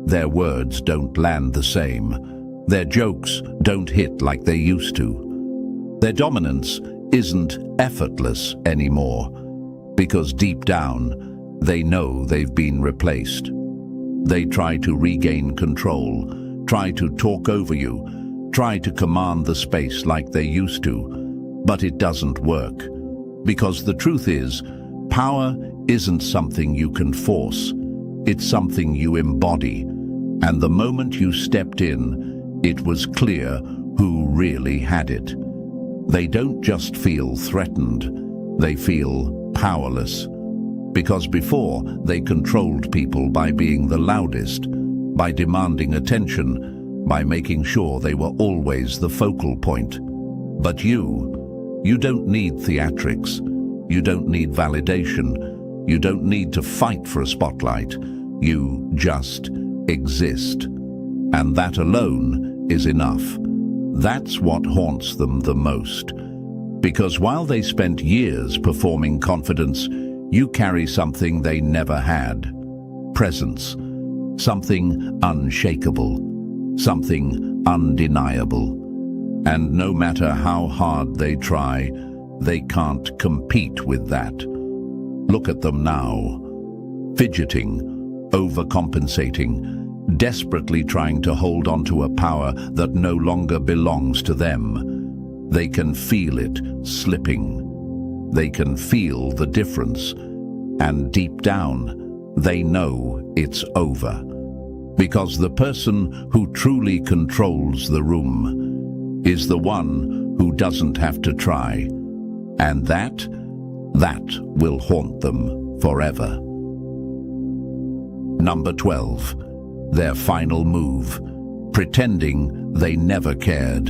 Their words don't land the same. Their jokes don't hit like they used to. Their dominance isn't effortless anymore, because deep down, they know they've been replaced. They try to regain control, try to talk over you, try to command the space like they used to, but it doesn't work. Because the truth is, power isn't something you can force. It's something you embody. And the moment you stepped in, it was clear who really had it. They don't just feel threatened, they feel powerless. Because before, they controlled people by being the loudest, by demanding attention, by making sure they were always the focal point. But you don't need theatrics. You don't need validation. You don't need to fight for a spotlight. You just exist. And that alone is enough. That's what haunts them the most. Because while they spent years performing confidence, you carry something they never had. Presence. Something unshakable. Something undeniable. And no matter how hard they try, they can't compete with that. Look at them now. Fidgeting, overcompensating, desperately trying to hold on to a power that no longer belongs to them. They can feel it slipping. They can feel the difference. And deep down, they know it's over. Because the person who truly controls the room is the one who doesn't have to try. And that will haunt them forever. Number 12. Their final move, pretending they never cared.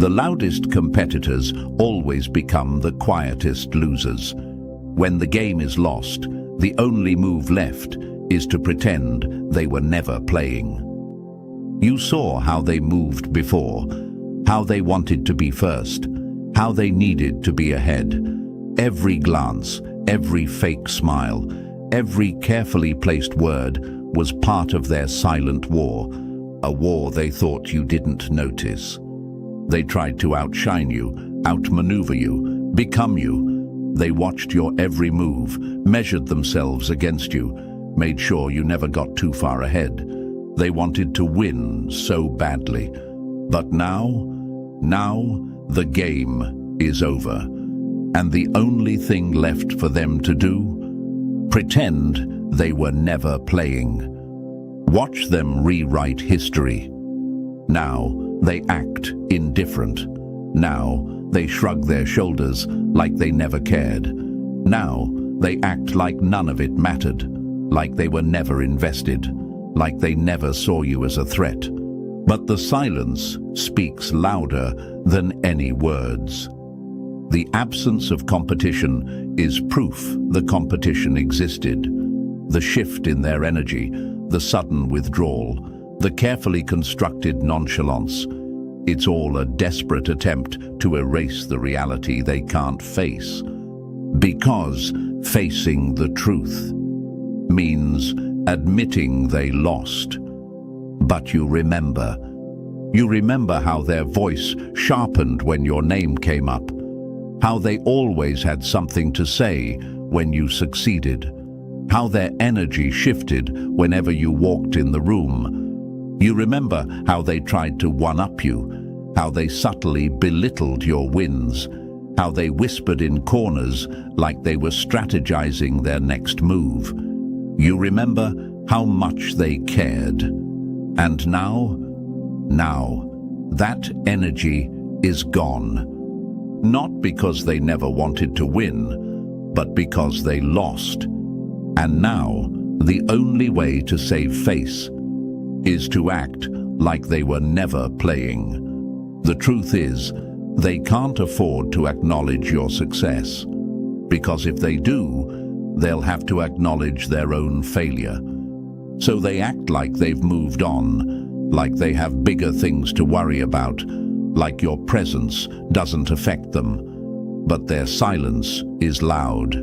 The loudest competitors always become the quietest losers. When the game is lost, the only move left is to pretend they were never playing. You saw how they moved before, how they wanted to be first, how they needed to be ahead. Every glance, every fake smile, every carefully placed word was part of their silent war, a war they thought you didn't notice. They tried to outshine you, outmaneuver you, become you. They watched your every move, measured themselves against you, made sure you never got too far ahead. They wanted to win so badly. But now the game is over. And the only thing left for them to do? Pretend they were never playing. Watch them rewrite history. Now they act indifferent. Now they shrug their shoulders like they never cared. Now they act like none of it mattered, like they were never invested, like they never saw you as a threat. But the silence speaks louder than any words. The absence of competition is proof the competition existed. The shift in their energy, the sudden withdrawal, the carefully constructed nonchalance, it's all a desperate attempt to erase the reality they can't face. Because facing the truth means admitting they lost. But you remember how their voice sharpened when your name came up, how they always had something to say when you succeeded, how their energy shifted whenever you walked in the room. You remember how they tried to one-up you, how they subtly belittled your wins, how they whispered in corners like they were strategizing their next move. You remember how much they cared. And now that energy is gone. Not because they never wanted to win, but because they lost. And now, the only way to save face is to act like they were never playing. The truth is, they can't afford to acknowledge your success, because if they do, they'll have to acknowledge their own failure. So they act like they've moved on, like they have bigger things to worry about, like your presence doesn't affect them. But their silence is loud,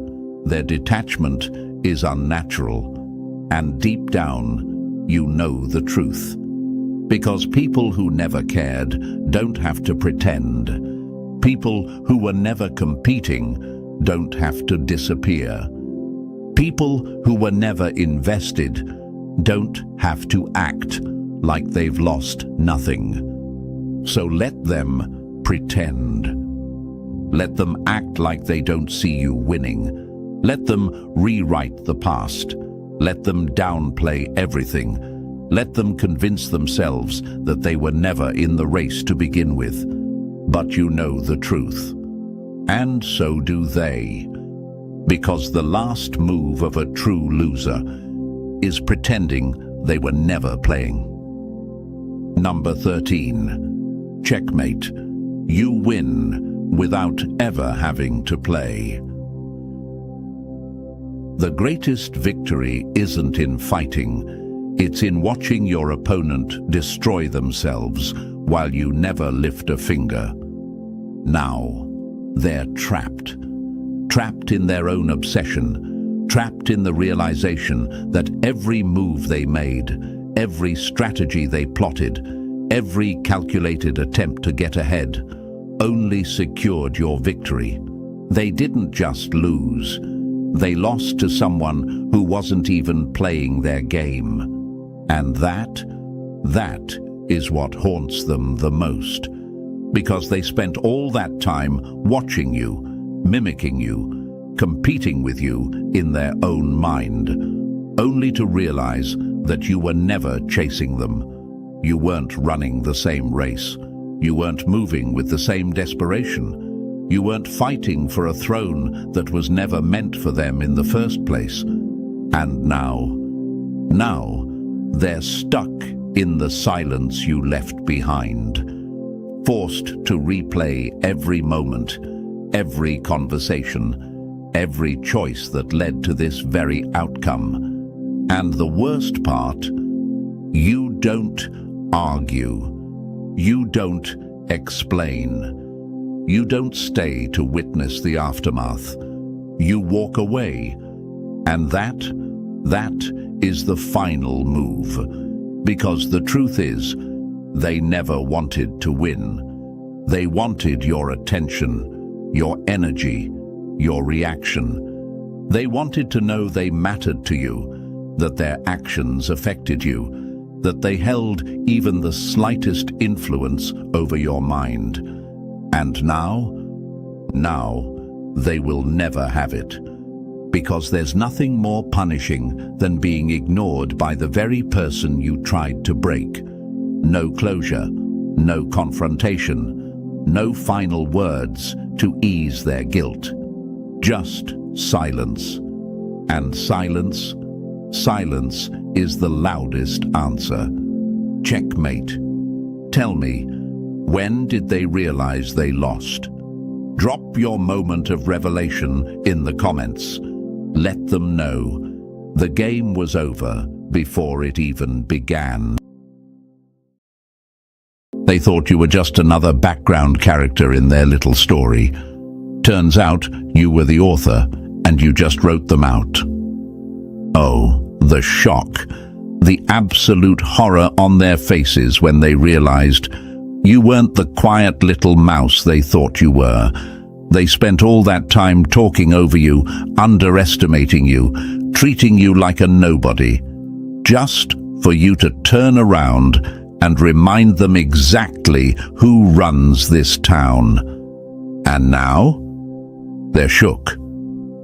their detachment is unnatural, and deep down, you know the truth. Because people who never cared don't have to pretend. People who were never competing don't have to disappear. People who were never invested don't have to act like they've lost nothing. So let them pretend. Let them act like they don't see you winning. Let them rewrite the past. Let them downplay everything. Let them convince themselves that they were never in the race to begin with. But you know the truth. And so do they. Because the last move of a true loser is pretending they were never playing. Number 13. Checkmate. You win without ever having to play. The greatest victory isn't in fighting, it's in watching your opponent destroy themselves while you never lift a finger. Now, they're trapped. Trapped in their own obsession, trapped in the realization that every move they made, every strategy they plotted, every calculated attempt to get ahead only secured your victory. They didn't just lose. They lost to someone who wasn't even playing their game. And that is what haunts them the most. Because they spent all that time watching you, mimicking you, competing with you in their own mind, only to realize that you were never chasing them. You weren't running the same race. You weren't moving with the same desperation. You weren't fighting for a throne that was never meant for them in the first place. And now they're stuck in the silence you left behind, forced to replay every moment, every conversation, every choice that led to this very outcome. And the worst part, you don't argue. You don't explain. You don't stay to witness the aftermath. You walk away. And that is the final move. Because the truth is, they never wanted to win. They wanted your attention, your energy, your reaction. They wanted to know they mattered to you. that their actions affected you, that they held even the slightest influence over your mind. And now they will never have it. Because there's nothing more punishing than being ignored by the very person you tried to break. No closure, no confrontation, no final words to ease their guilt. Just silence. And silence is the loudest answer. Checkmate. Tell me, when did they realize they lost? Drop your moment of revelation in the comments. Let them know the game was over before it even began. They thought you were just another background character in their little story. Turns out you were the author, and you just wrote them out. Oh, the shock, the absolute horror on their faces when they realized you weren't the quiet little mouse they thought you were. They spent all that time talking over you, underestimating you, treating you like a nobody, just for you to turn around and remind them exactly who runs this town. And now, they're shook,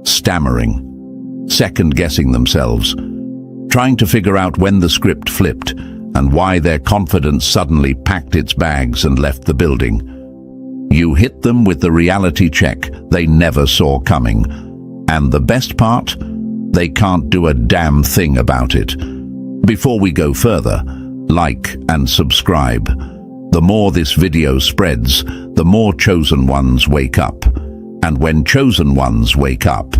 stammering, second-guessing themselves, trying to figure out when the script flipped and why their confidence suddenly packed its bags and left the building. You hit them with the reality check they never saw coming. And the best part? They can't do a damn thing about it. Before we go further, like and subscribe. The more this video spreads, the more chosen ones wake up. And when chosen ones wake up,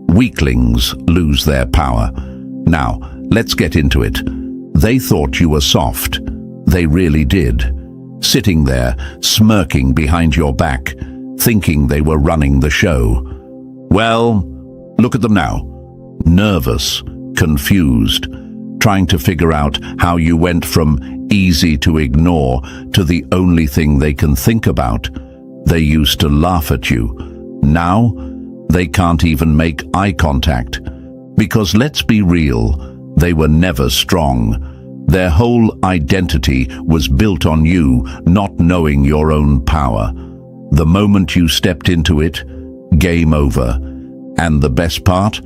weaklings lose their power. Now, let's get into it. They thought you were soft. They really did. Sitting there, smirking behind your back, thinking they were running the show. Well, look at them now. Nervous, confused, trying to figure out how you went from easy to ignore to the only thing they can think about. They used to laugh at you. Now, they can't even make eye contact. Because let's be real, they were never strong. Their whole identity was built on you not knowing your own power. The moment you stepped into it, game over. And the best part?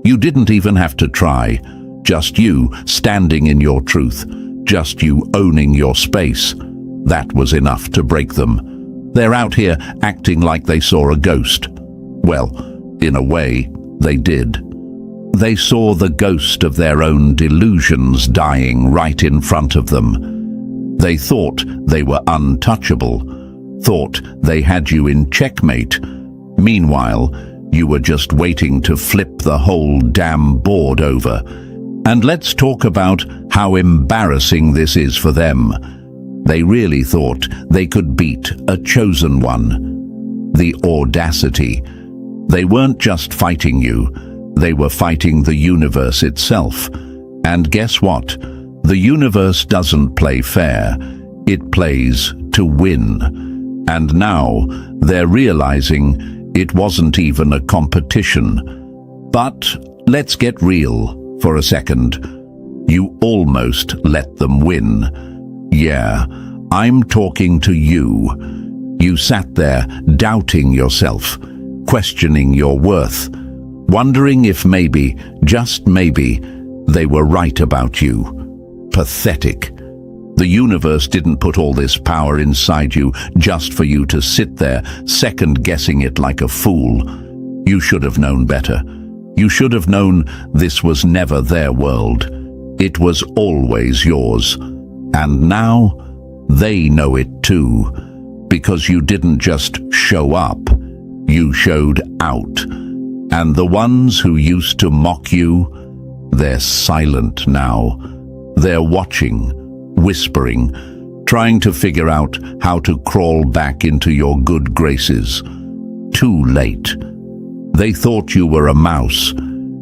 You didn't even have to try. Just you standing in your truth. Just you owning your space. That was enough to break them. They're out here acting like they saw a ghost. Well, in a way, they did. They saw the ghost of their own delusions dying right in front of them. They thought they were untouchable, thought they had you in checkmate. Meanwhile, you were just waiting to flip the whole damn board over. And let's talk about how embarrassing this is for them. They really thought they could beat a chosen one. The audacity. They weren't just fighting you. They were fighting the universe itself. And guess what? The universe doesn't play fair. It plays to win. And now they're realizing it wasn't even a competition. But let's get real for a second. You almost let them win. Yeah, I'm talking to you. You sat there doubting yourself, questioning your worth, wondering if maybe, just maybe, they were right about you. Pathetic. The universe didn't put all this power inside you just for you to sit there second-guessing it like a fool. You should have known better. You should have known this was never their world. It was always yours. And now, they know it too. Because you didn't just show up, you showed out. And the ones who used to mock you, they're silent now. They're watching, whispering, trying to figure out how to crawl back into your good graces. Too late. They thought you were a mouse.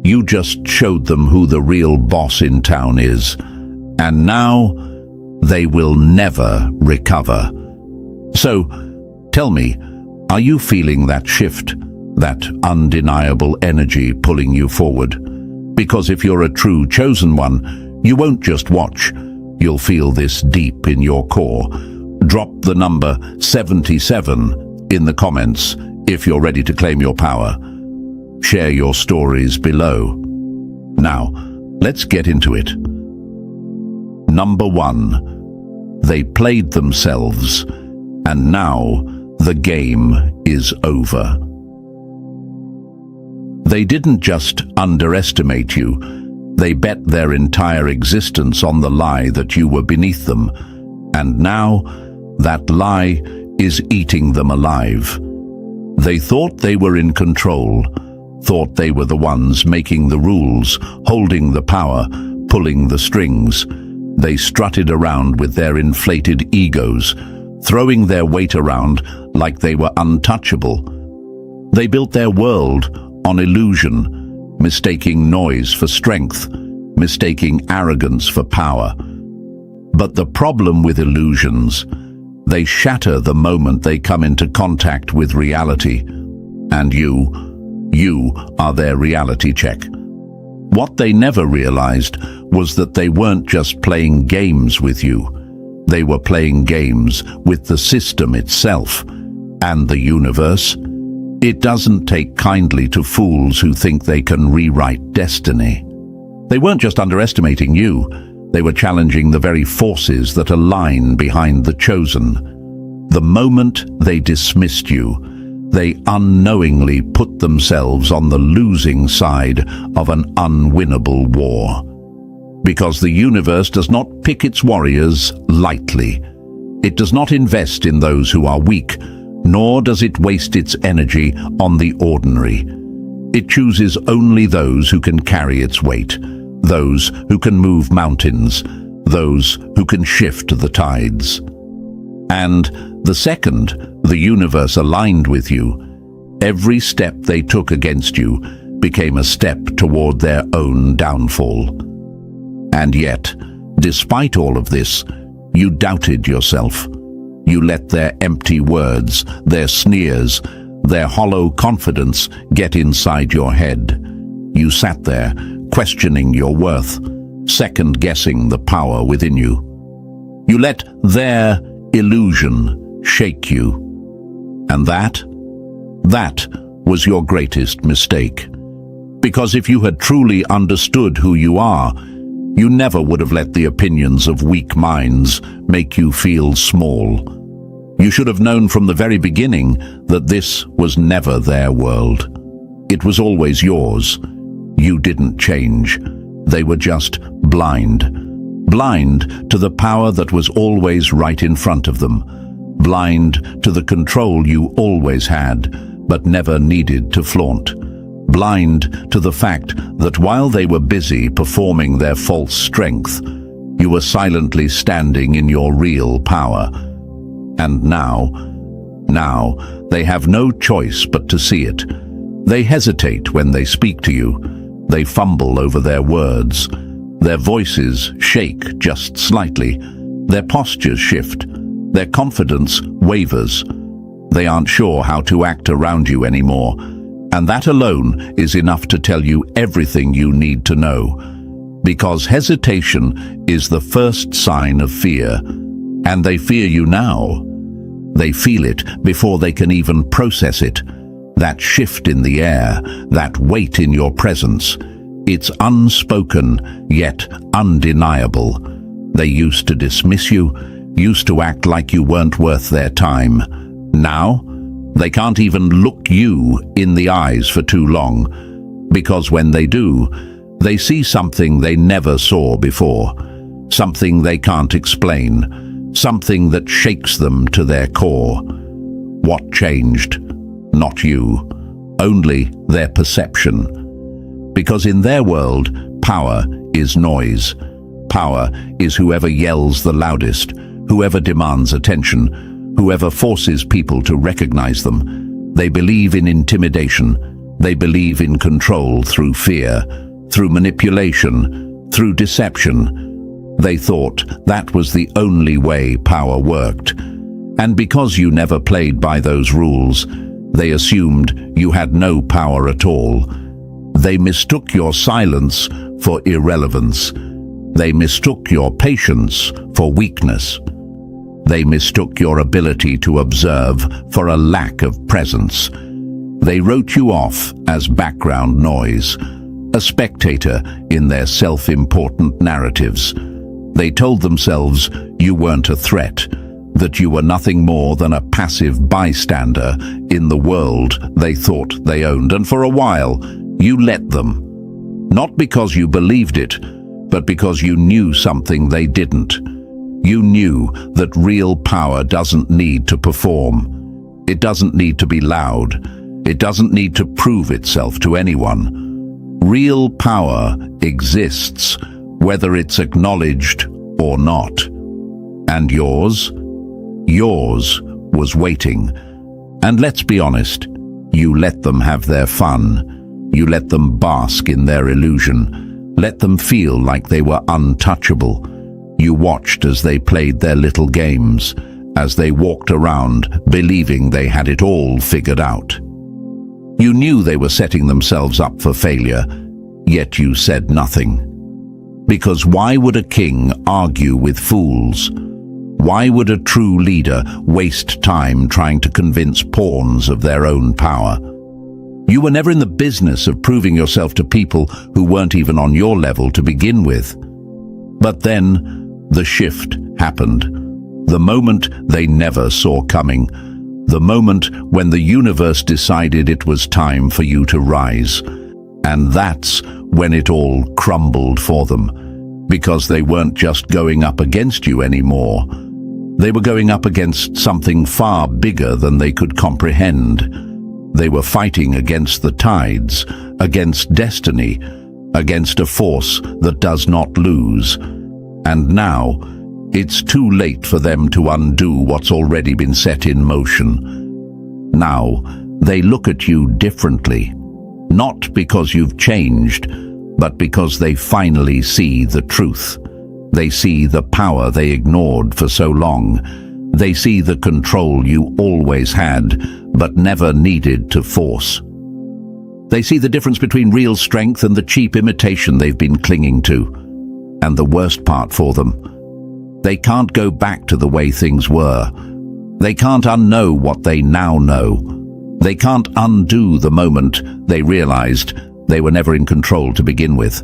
You just showed them who the real boss in town is. And now, they will never recover. So, tell me, are you feeling that shift? That undeniable energy pulling you forward? Because if you're a true chosen one, you won't just watch. You'll feel this deep in your core. Drop the number 77 in the comments if you're ready to claim your power. Share your stories below. Now, let's get into it. Number 1. They played themselves, and now the game is over. They didn't just underestimate you, they bet their entire existence on the lie that you were beneath them, and now that lie is eating them alive. They thought they were in control, thought they were the ones making the rules, holding the power, pulling the strings. They strutted around with their inflated egos, throwing their weight around like they were untouchable. They built their world on illusion, mistaking noise for strength, mistaking arrogance for power. But the problem with illusions, they shatter the moment they come into contact with reality. And you are their reality check. What they never realized was that they weren't just playing games with you. They were playing games with the system itself and the universe. It doesn't take kindly to fools who think they can rewrite destiny. They weren't just underestimating you, they were challenging the very forces that align behind the chosen. The moment they dismissed you, they unknowingly put themselves on the losing side of an unwinnable war. Because the universe does not pick its warriors lightly. It does not invest in those who are weak, nor does it waste its energy on the ordinary. It chooses only those who can carry its weight, those who can move mountains, those who can shift the tides. And the second the universe aligned with you, every step they took against you became a step toward their own downfall. And yet, despite all of this, you doubted yourself. You let their empty words, their sneers, their hollow confidence get inside your head. You sat there, questioning your worth, second-guessing the power within you. You let their illusion shake you. And that was your greatest mistake. Because if you had truly understood who you are, you never would have let the opinions of weak minds make you feel small. You should have known from the very beginning that this was never their world. It was always yours. You didn't change. They were just blind. Blind to the power that was always right in front of them. Blind to the control you always had, but never needed to flaunt. Blind to the fact that while they were busy performing their false strength, you were silently standing in your real power. And now they have no choice but to see it. They hesitate when they speak to you. They fumble over their words. Their voices shake just slightly. Their postures shift. Their confidence wavers. They aren't sure how to act around you anymore. And that alone is enough to tell you everything you need to know. Because hesitation is the first sign of fear. And they fear you now. They feel it before they can even process it. That shift in the air, that weight in your presence. It's unspoken, yet undeniable. They used to dismiss you, used to act like you weren't worth their time. Now, they can't even look you in the eyes for too long. Because when they do, they see something they never saw before. Something they can't explain. Something that shakes them to their core. What changed? Not you. Only their perception. Because in their world, power is noise. Power is whoever yells the loudest, whoever demands attention, whoever forces people to recognize them. They believe in intimidation. They believe in control through fear, through manipulation, through deception. They thought that was the only way power worked. And because you never played by those rules, they assumed you had no power at all. They mistook your silence for irrelevance. They mistook your patience for weakness. They mistook your ability to observe for a lack of presence. They wrote you off as background noise, a spectator in their self-important narratives. They told themselves you weren't a threat, that you were nothing more than a passive bystander in the world they thought they owned. And for a while, you let them. Not because you believed it, but because you knew something they didn't. You knew that real power doesn't need to perform. It doesn't need to be loud. It doesn't need to prove itself to anyone. Real power exists, whether it's acknowledged or not. And yours was waiting. And let's be honest, you let them have their fun. You let them bask in their illusion. Let them feel like they were untouchable. You watched as they played their little games, as they walked around believing they had it all figured out. You knew they were setting themselves up for failure, yet you said nothing. Because why would a king argue with fools? Why would a true leader waste time trying to convince pawns of their own power? You were never in the business of proving yourself to people who weren't even on your level to begin with. But then the shift happened. The moment they never saw coming. The moment when the universe decided it was time for you to rise. And that's when it all crumbled for them. Because they weren't just going up against you anymore. They were going up against something far bigger than they could comprehend. They were fighting against the tides, against destiny, against a force that does not lose. And now, it's too late for them to undo what's already been set in motion. Now, they look at you differently, not because you've changed, but because they finally see the truth. They see the power they ignored for so long. They see the control you always had, but never needed to force. They see the difference between real strength and the cheap imitation they've been clinging to. And the worst part for them, they can't go back to the way things were. They can't unknow what they now know. They can't undo the moment they realized they were never in control to begin with.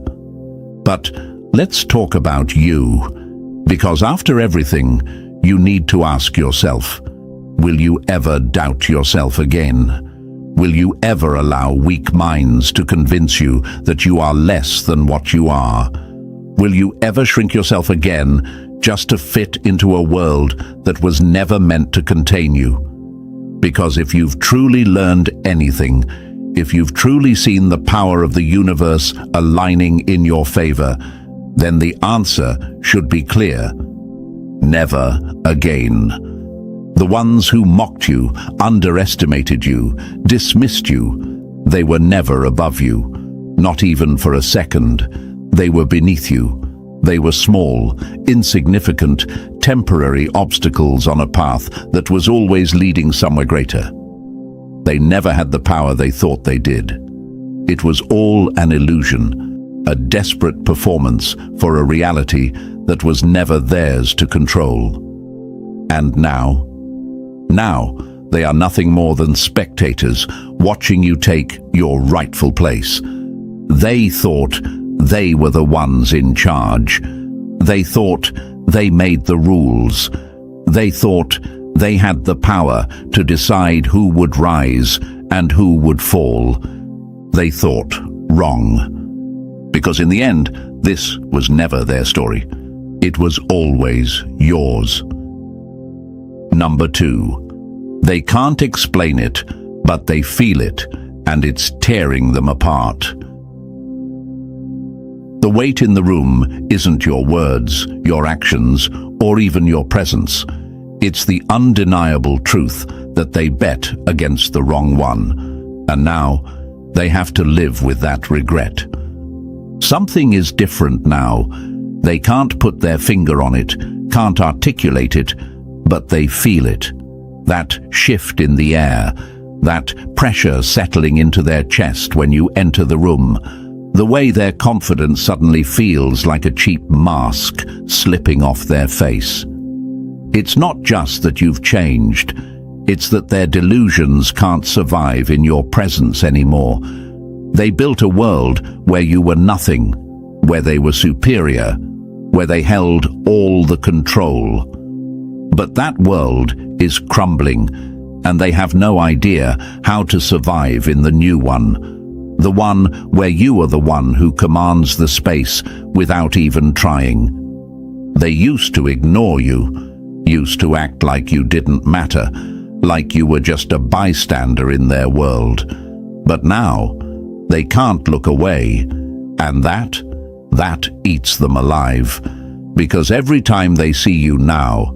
But let's talk about you, because after everything, you need to ask yourself, will you ever doubt yourself again? Will you ever allow weak minds to convince you that you are less than what you are? Will you ever shrink yourself again just to fit into a world that was never meant to contain you? Because if you've truly learned anything, if you've truly seen the power of the universe aligning in your favor, then the answer should be clear. Never again. The ones who mocked you, underestimated you, dismissed you, they were never above you, not even for a second. They were beneath you. They were small, insignificant, temporary obstacles on a path that was always leading somewhere greater. They never had the power they thought they did. It was all an illusion, a desperate performance for a reality that was never theirs to control. And now they are nothing more than spectators watching you take your rightful place. They thought they were the ones in charge. They thought they made the rules. They thought they had the power to decide who would rise and who would fall. They thought wrong. Because in the end, this was never their story. It was always yours. Number 2, they can't explain it, but they feel it, and it's tearing them apart. The weight in the room isn't your words, your actions, or even your presence. It's the undeniable truth that they bet against the wrong one, and now they have to live with that regret. Something is different now. They can't put their finger on it, can't articulate it, but they feel it. That shift in the air, that pressure settling into their chest when you enter the room, the way their confidence suddenly feels like a cheap mask slipping off their face. It's not just that you've changed, it's that their delusions can't survive in your presence anymore. They built a world where you were nothing, where they were superior, where they held all the control. But that world is crumbling, and they have no idea how to survive in the new one, the one where you are the one who commands the space without even trying. They used to ignore you, used to act like you didn't matter, like you were just a bystander in their world. But now, they can't look away, and that eats them alive. Because every time they see you now,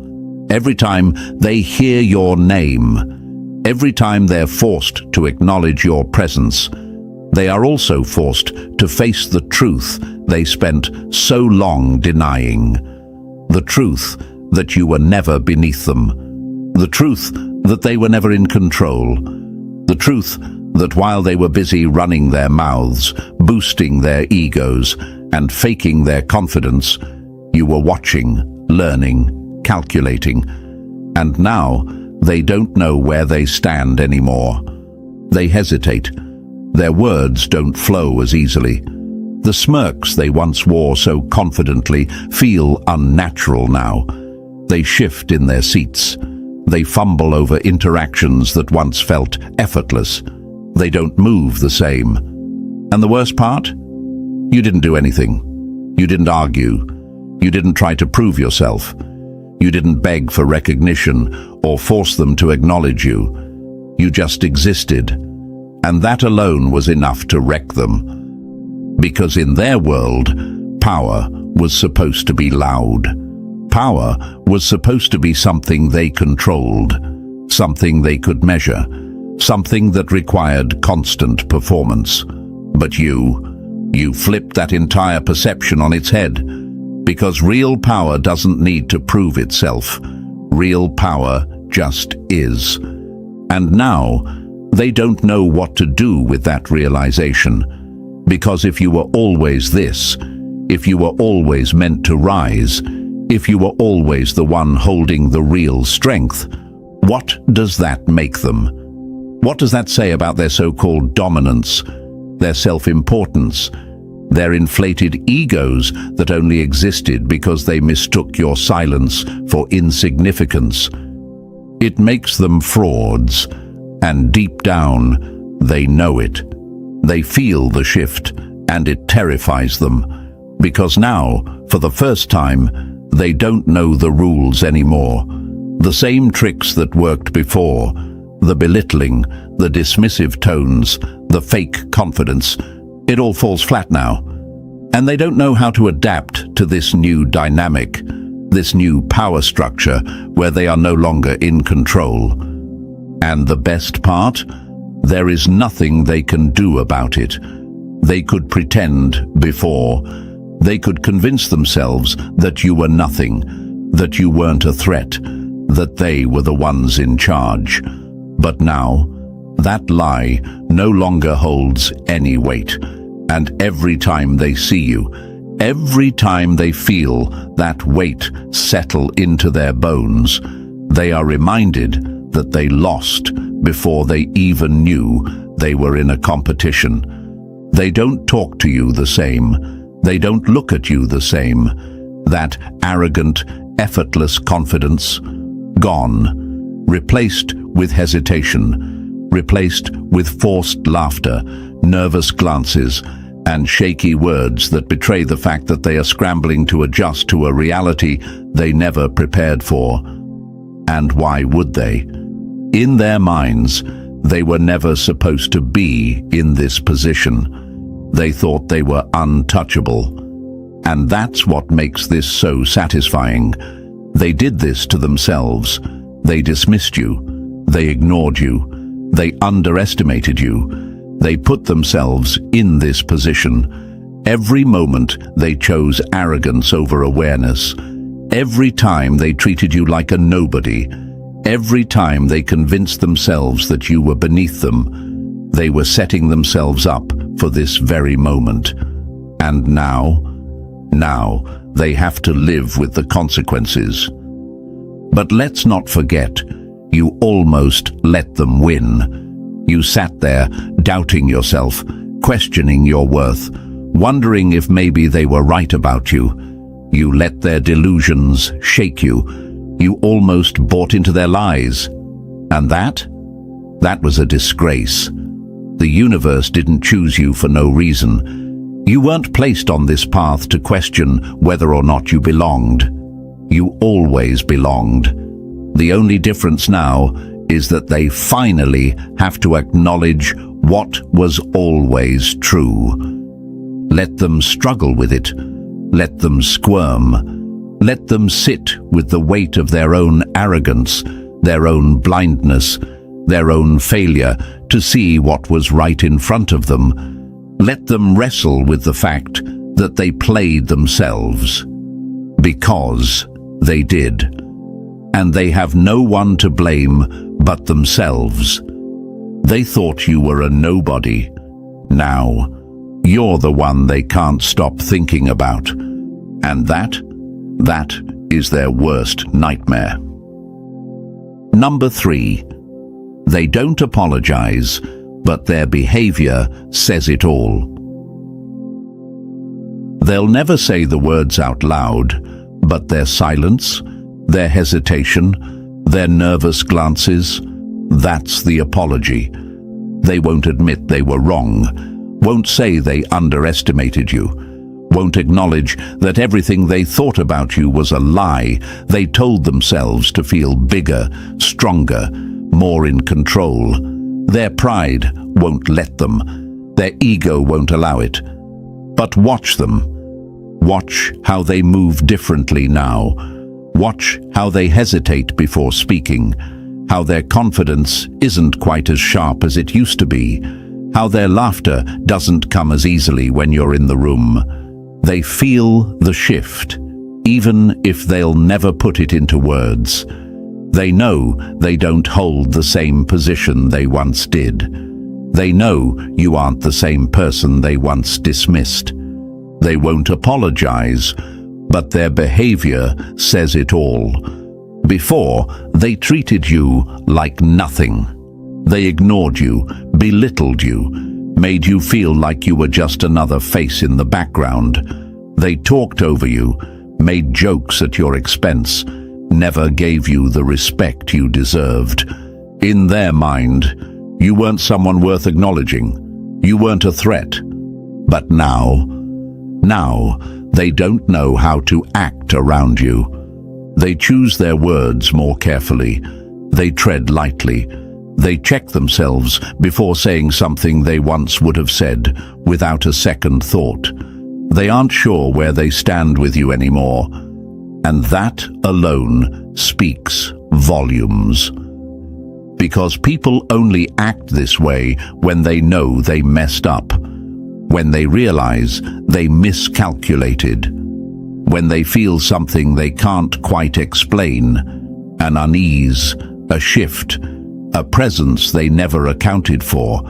every time they hear your name, every time they're forced to acknowledge your presence, they are also forced to face the truth they spent so long denying. The truth that you were never beneath them. The truth that they were never in control. The truth that while they were busy running their mouths, boosting their egos, and faking their confidence, you were watching, learning, calculating. And now, they don't know where they stand anymore. They hesitate. Their words don't flow as easily. The smirks they once wore so confidently feel unnatural now. They shift in their seats. They fumble over interactions that once felt effortless. They don't move the same. And the worst part? You didn't do anything. You didn't argue. You didn't try to prove yourself. You didn't beg for recognition or force them to acknowledge you. You just existed. And that alone was enough to wreck them. Because in their world, power was supposed to be loud. Power was supposed to be something they controlled, something they could measure, something that required constant performance. But you flipped that entire perception on its head. Because real power doesn't need to prove itself. Real power just is. And now, they don't know what to do with that realization. Because if you were always this, if you were always meant to rise, if you were always the one holding the real strength, what does that make them? What does that say about their so-called dominance, their self-importance, their inflated egos that only existed because they mistook your silence for insignificance? It makes them frauds, and deep down, they know it. They feel the shift, and it terrifies them. Because now, for the first time, they don't know the rules anymore. The same tricks that worked before, the belittling, the dismissive tones, the fake confidence, it all falls flat now. And they don't know how to adapt to this new dynamic, this new power structure where they are no longer in control. And the best part? There is nothing they can do about it. They could pretend before. They could convince themselves that you were nothing, that you weren't a threat, that they were the ones in charge. But now, that lie no longer holds any weight. And every time they see you, every time they feel that weight settle into their bones, they are reminded that they lost before they even knew they were in a competition. They don't talk to you the same. They don't look at you the same. That arrogant, effortless confidence, gone, replaced with hesitation, replaced with forced laughter, nervous glances, and shaky words that betray the fact that they are scrambling to adjust to a reality they never prepared for. And why would they? In their minds, they were never supposed to be in this position. They thought they were untouchable. And that's what makes this so satisfying. They did this to themselves. They dismissed you. They ignored you. They underestimated you. They put themselves in this position. Every moment they chose arrogance over awareness. Every time they treated you like a nobody. Every time they convinced themselves that you were beneath them, they were setting themselves up for this very moment. And now they have to live with the consequences. But let's not forget, you almost let them win. You sat there, doubting yourself, questioning your worth, wondering if maybe they were right about you. You let their delusions shake you. You almost bought into their lies. And that was a disgrace. The universe didn't choose you for no reason. You weren't placed on this path to question whether or not you belonged. You always belonged. The only difference now is that they finally have to acknowledge what was always true. Let them struggle with it. Let them squirm. Let them sit with the weight of their own arrogance, their own blindness, their own failure to see what was right in front of them. Let them wrestle with the fact that they played themselves. Because they did. And they have no one to blame but themselves. They thought you were a nobody. Now, you're the one they can't stop thinking about. And that is their worst nightmare. Number 3. They don't apologize, but their behavior says it all. They'll never say the words out loud, but their silence, their hesitation, their nervous glances, that's the apology. They won't admit they were wrong, won't say they underestimated you, won't acknowledge that everything they thought about you was a lie they told themselves to feel bigger, stronger, more in control. Their pride won't let them. Their ego won't allow it. But watch them. Watch how they move differently now. Watch how they hesitate before speaking. How their confidence isn't quite as sharp as it used to be. How their laughter doesn't come as easily when you're in the room. They feel the shift, even if they'll never put it into words. They know they don't hold the same position they once did. They know you aren't the same person they once dismissed. They won't apologize, but their behavior says it all. Before, they treated you like nothing. They ignored you, belittled you, made you feel like you were just another face in the background. They talked over you, made jokes at your expense, never gave you the respect you deserved. In their mind, you weren't someone worth acknowledging. You weren't a threat. But now they don't know how to act around you. They choose their words more carefully. They tread lightly. They check themselves before saying something they once would have said without a second thought. They aren't sure where they stand with you anymore. And that alone speaks volumes. Because people only act this way when they know they messed up, when they realize they miscalculated, when they feel something they can't quite explain, an unease, a shift, a presence they never accounted for.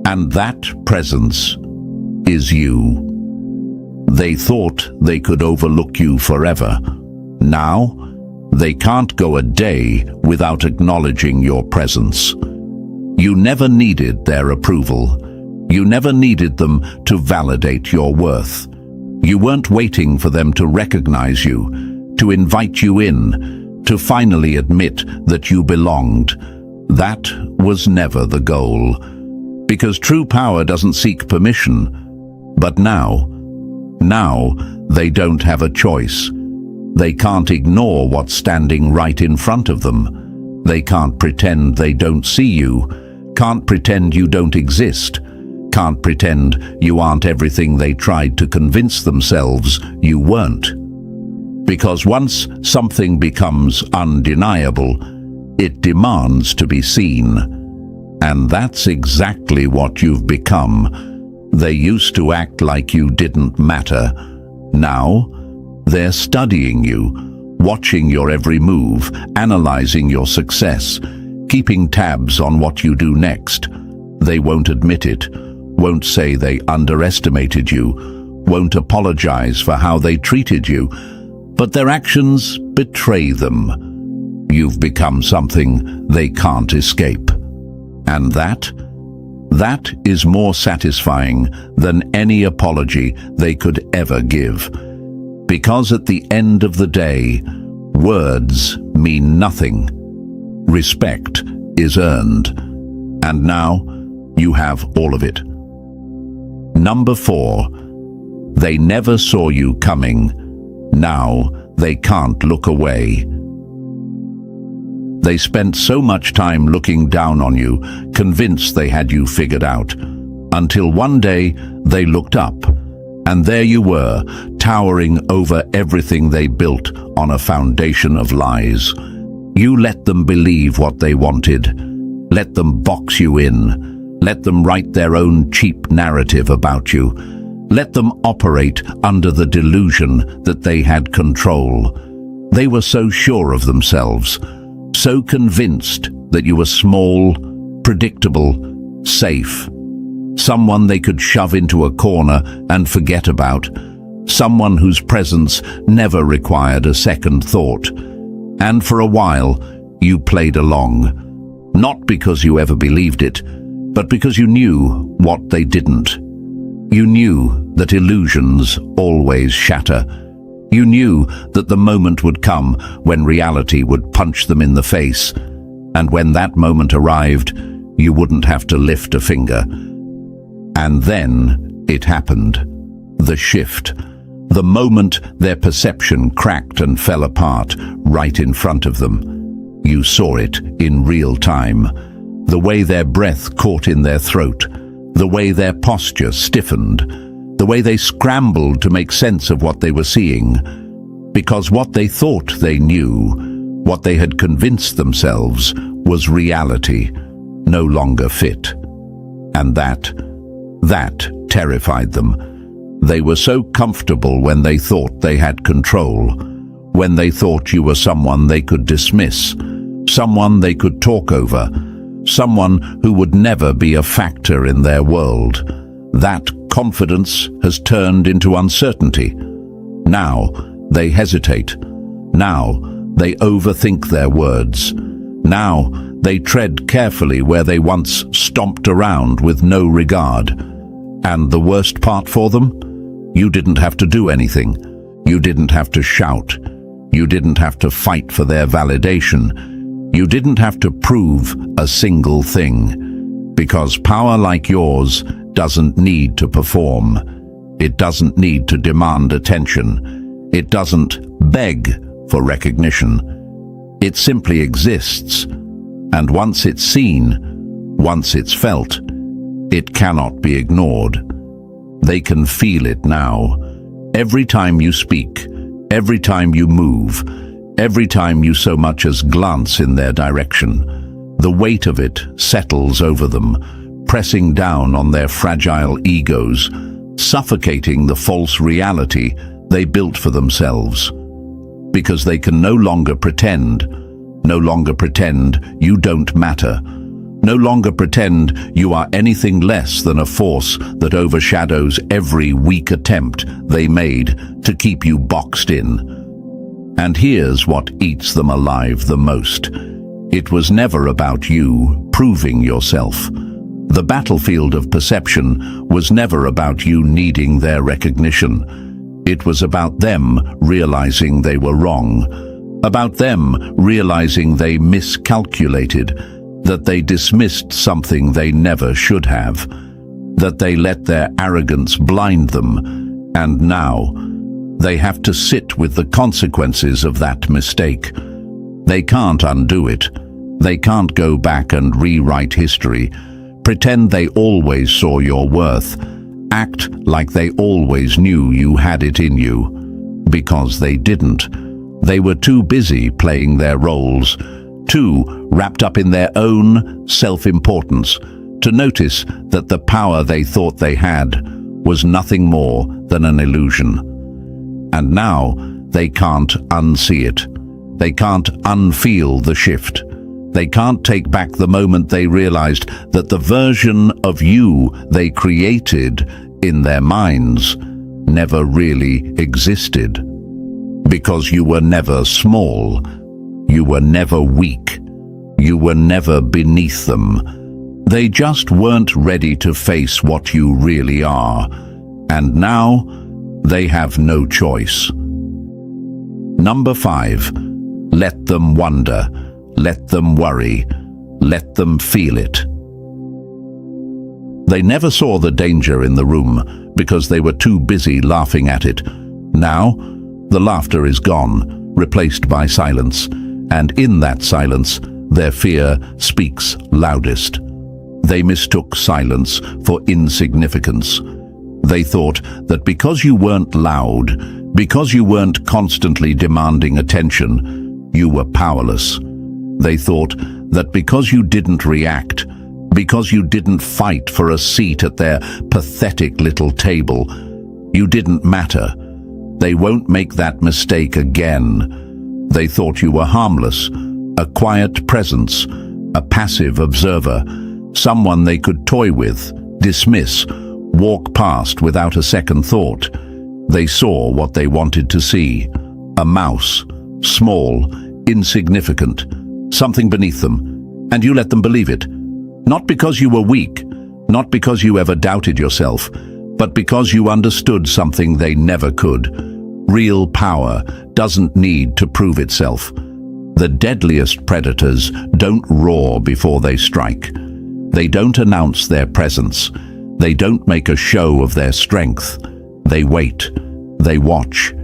And that presence is you. They thought they could overlook you forever. Now, they can't go a day without acknowledging your presence. You never needed their approval. You never needed them to validate your worth. You weren't waiting for them to recognize you, to invite you in, to finally admit that you belonged. That was never the goal. Because true power doesn't seek permission. But now they don't have a choice. They can't ignore what's standing right in front of them. They can't pretend they don't see you, can't pretend you don't exist, can't pretend you aren't everything they tried to convince themselves you weren't. Because once something becomes undeniable, it demands to be seen. And that's exactly what you've become. They used to act like you didn't matter. Now, they're studying you, watching your every move, analyzing your success, keeping tabs on what you do next. They won't admit it, won't say they underestimated you, won't apologize for how they treated you, but their actions betray them. You've become something they can't escape. And that is more satisfying than any apology they could ever give. Because at the end of the day, words mean nothing. Respect is earned. And now, you have all of it. Number 4. They never saw you coming. Now, they can't look away. They spent so much time looking down on you, convinced they had you figured out, until one day they looked up, and there you were, towering over everything they built on a foundation of lies. You let them believe what they wanted, let them box you in, let them write their own cheap narrative about you, let them operate under the delusion that they had control. They were so sure of themselves, so convinced that you were small, predictable, safe. Someone they could shove into a corner and forget about. Someone whose presence never required a second thought. And for a while, you played along. Not because you ever believed it, but because you knew what they didn't. You knew that illusions always shatter. You knew that the moment would come when reality would punch them in the face, and when that moment arrived, you wouldn't have to lift a finger. And then it happened. The shift. The moment their perception cracked and fell apart right in front of them. You saw it in real time. The way their breath caught in their throat, the way their posture stiffened, the way they scrambled to make sense of what they were seeing, because what they thought they knew, what they had convinced themselves, was reality, no longer fit. And that terrified them. They were so comfortable when they thought they had control, when they thought you were someone they could dismiss, someone they could talk over, someone who would never be a factor in their world. That confidence has turned into uncertainty. Now they hesitate. Now they overthink their words. Now they tread carefully where they once stomped around with no regard. And the worst part for them? You didn't have to do anything. You didn't have to shout. You didn't have to fight for their validation. You didn't have to prove a single thing. Because power like yours doesn't need to perform. It doesn't need to demand attention. It doesn't beg for recognition. It simply exists. And once it's seen, once it's felt, it cannot be ignored. They can feel it now. Every time you speak, every time you move, every time you so much as glance in their direction, the weight of it settles over them, pressing down on their fragile egos, suffocating the false reality they built for themselves. Because they can no longer pretend you don't matter, no longer pretend you are anything less than a force that overshadows every weak attempt they made to keep you boxed in. And here's what eats them alive the most. It was never about you proving yourself. The battlefield of perception was never about you needing their recognition. It was about them realizing they were wrong, about them realizing they miscalculated, that they dismissed something they never should have, that they let their arrogance blind them, and now they have to sit with the consequences of that mistake. They can't undo it. They can't go back and rewrite history, pretend they always saw your worth, act like they always knew you had it in you, because they didn't. They were too busy playing their roles, too wrapped up in their own self-importance, to notice that the power they thought they had was nothing more than an illusion. And now they can't unsee it. They can't unfeel the shift. They can't take back the moment they realized that the version of you they created in their minds never really existed. Because you were never small, you were never weak, you were never beneath them. They just weren't ready to face what you really are, and now they have no choice. Number 5, let them wonder, let them worry, let them feel it. They never saw the danger in the room because they were too busy laughing at it. Now, the laughter is gone, replaced by silence, and in that silence, their fear speaks loudest. They mistook silence for insignificance. They thought that because you weren't loud, because you weren't constantly demanding attention, you were powerless. They thought that because you didn't react, because you didn't fight for a seat at their pathetic little table, you didn't matter. They won't make that mistake again. They thought you were harmless, a quiet presence, a passive observer, someone they could toy with, dismiss, walk past without a second thought. They saw what they wanted to see, a mouse, small, insignificant, something beneath them, and you let them believe it. Not because you were weak, not because you ever doubted yourself, but because you understood something they never could. Real power doesn't need to prove itself. The deadliest predators don't roar before they strike. They don't announce their presence. They don't make a show of their strength. They wait. They watch.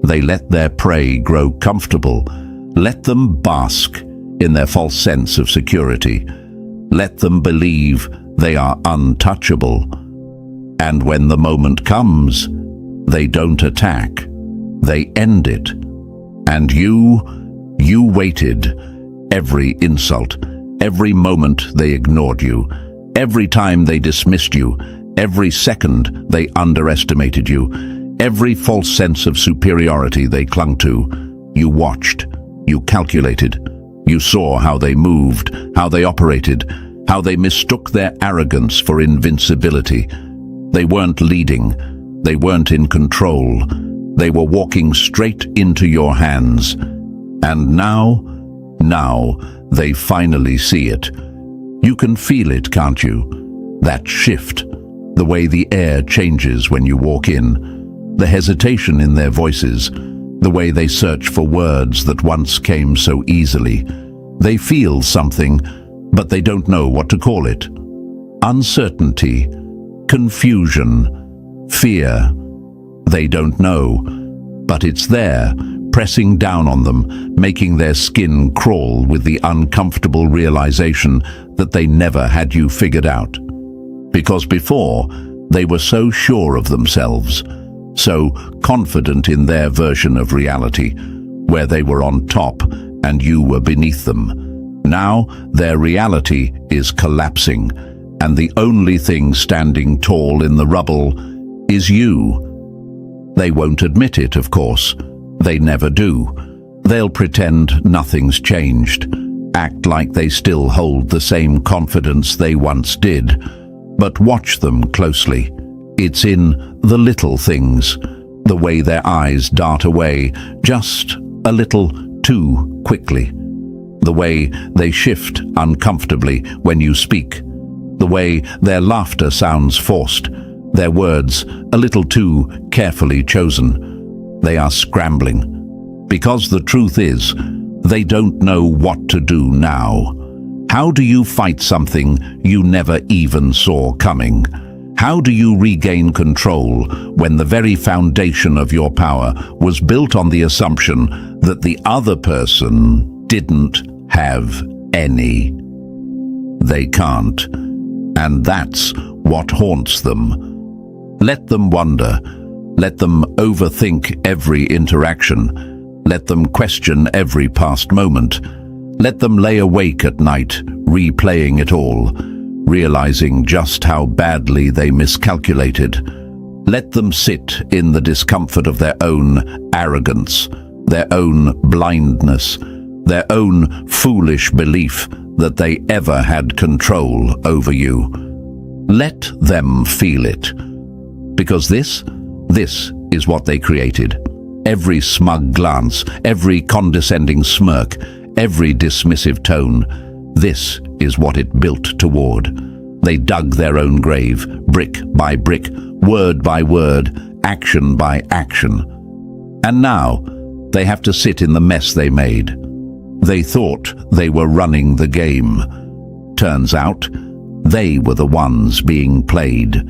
They let their prey grow comfortable. Let them bask in their false sense of security. Let them believe they are untouchable. And when the moment comes, they don't attack. They end it. And you waited. Every insult, every moment they ignored you, every time they dismissed you, every second they underestimated you, every false sense of superiority they clung to, you watched, you calculated. You saw how they moved, how they operated, how they mistook their arrogance for invincibility. They weren't leading. They weren't in control. They were walking straight into your hands. And now they finally see it. You can feel it, can't you? That shift, the way the air changes when you walk in, the hesitation in their voices, the way they search for words that once came so easily. They feel something, but they don't know what to call it. Uncertainty, confusion, fear. They don't know, but it's there, pressing down on them, making their skin crawl with the uncomfortable realization that they never had you figured out. Because before, they were so sure of themselves, so confident in their version of reality, where they were on top and you were beneath them. Now their reality is collapsing, and the only thing standing tall in the rubble is you. They won't admit it, of course. They never do. They'll pretend nothing's changed, act like they still hold the same confidence they once did. But watch them closely. It's in the little things, the way their eyes dart away just a little too quickly, the way they shift uncomfortably when you speak, the way their laughter sounds forced, their words a little too carefully chosen. They are scrambling, because the truth is, they don't know what to do now. How do you fight something you never even saw coming? How do you regain control when the very foundation of your power was built on the assumption that the other person didn't have any? They can't, and that's what haunts them. Let them wonder. Let them overthink every interaction. Let them question every past moment. Let them lay awake at night, replaying it all, realizing just how badly they miscalculated. Let them sit in the discomfort of their own arrogance, their own blindness, their own foolish belief that they ever had control over you. Let them feel it. Because this is what they created. Every smug glance, every condescending smirk, every dismissive tone, this is what it built toward. They dug their own grave, brick by brick, word by word, action by action. And now, they have to sit in the mess they made. They thought they were running the game. Turns out, they were the ones being played.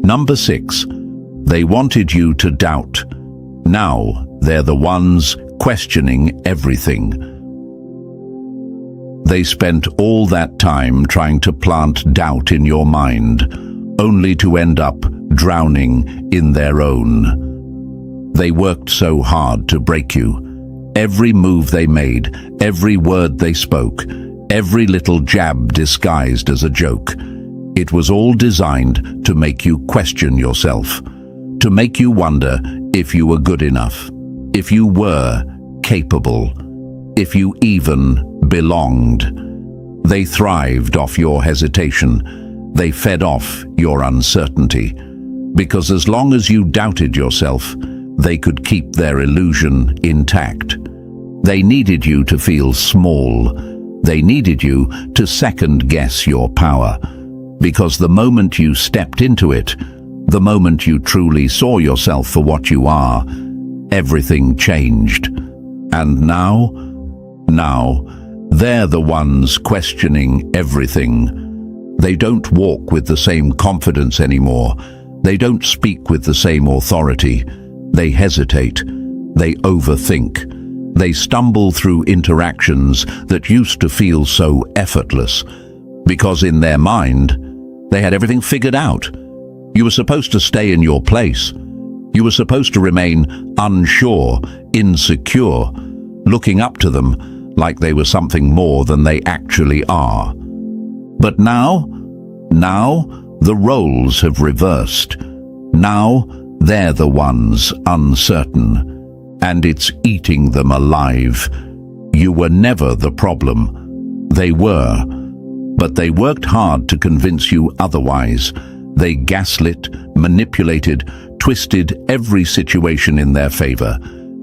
Number 6, they wanted you to doubt. Now, they're the ones questioning everything. They spent all that time trying to plant doubt in your mind, only to end up drowning in their own. They worked so hard to break you. Every move they made, every word they spoke, every little jab disguised as a joke, it was all designed to make you question yourself, to make you wonder if you were good enough, if you were capable, if you even belonged. They thrived off your hesitation. They fed off your uncertainty. Because as long as you doubted yourself, they could keep their illusion intact. They needed you to feel small. They needed you to second-guess your power. Because the moment you stepped into it, the moment you truly saw yourself for what you are, everything changed. And now, they're the ones questioning everything. They don't walk with the same confidence anymore. They don't speak with the same authority. They hesitate. They overthink. They stumble through interactions that used to feel so effortless. Because in their mind, they had everything figured out. You were supposed to stay in your place. You were supposed to remain unsure, insecure, looking up to them like they were something more than they actually are. But now the roles have reversed. Now they're the ones uncertain, and it's eating them alive. You were never the problem. They were. But they worked hard to convince you otherwise. They gaslit, manipulated, twisted every situation in their favor.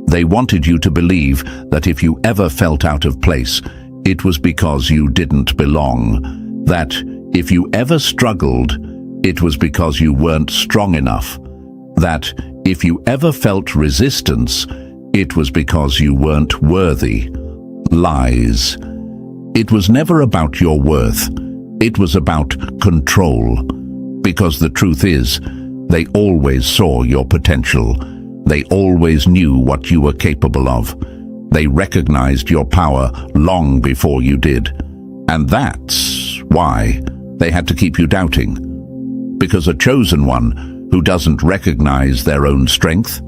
They wanted you to believe that if you ever felt out of place, it was because you didn't belong. That if you ever struggled, it was because you weren't strong enough. That if you ever felt resistance, it was because you weren't worthy. Lies. It was never about your worth. It was about control. Because the truth is, they always saw your potential. They always knew what you were capable of. They recognized your power long before you did. And that's why they had to keep you doubting. Because a chosen one who doesn't recognize their own strength,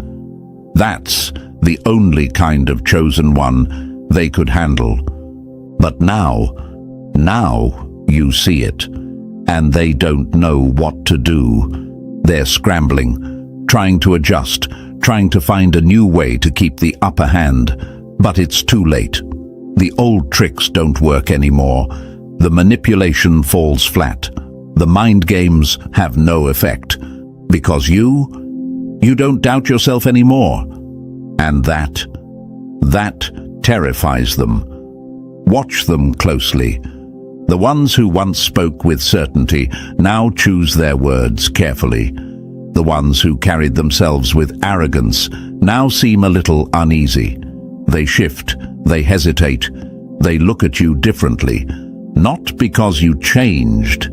that's the only kind of chosen one they could handle. But now you see it, and they don't know what to do. They're scrambling, trying to adjust, trying to find a new way to keep the upper hand, but it's too late. The old tricks don't work anymore. The manipulation falls flat. The mind games have no effect, because you don't doubt yourself anymore. And that terrifies them. Watch them closely. The ones who once spoke with certainty now choose their words carefully. The ones who carried themselves with arrogance now seem a little uneasy. They shift, they hesitate, they look at you differently, not because you changed,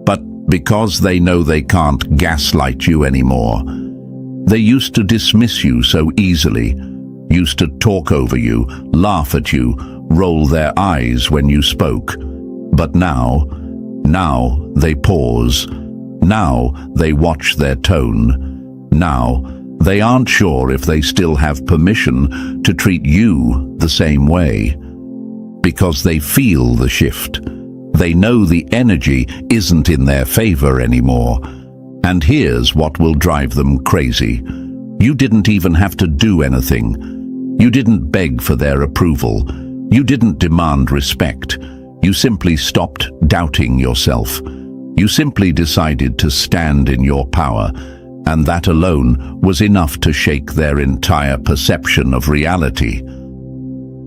but because they know they can't gaslight you anymore. They used to dismiss you so easily, used to talk over you, laugh at you, roll their eyes when you spoke. But now they pause. Now they watch their tone. Now they aren't sure if they still have permission to treat you the same way. Because they feel the shift. They know the energy isn't in their favor anymore. And here's what will drive them crazy. You didn't even have to do anything. You didn't beg for their approval. You didn't demand respect. You simply stopped doubting yourself. You simply decided to stand in your power, and that alone was enough to shake their entire perception of reality.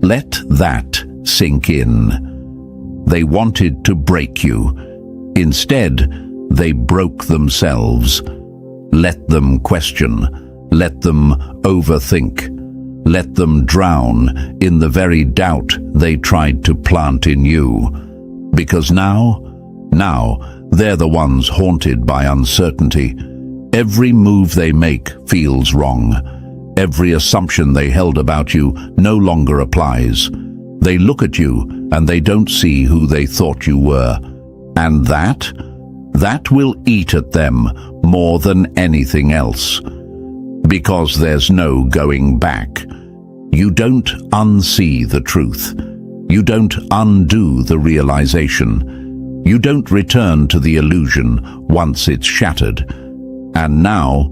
Let that sink in. They wanted to break you. Instead, they broke themselves. Let them question. Let them overthink. Let them drown in the very doubt they tried to plant in you. Because now they're the ones haunted by uncertainty. Every move they make feels wrong. Every assumption they held about you no longer applies. They look at you and they don't see who they thought you were. And that will eat at them more than anything else. Because there's no going back. You don't unsee the truth. You don't undo the realization. You don't return to the illusion once it's shattered. And now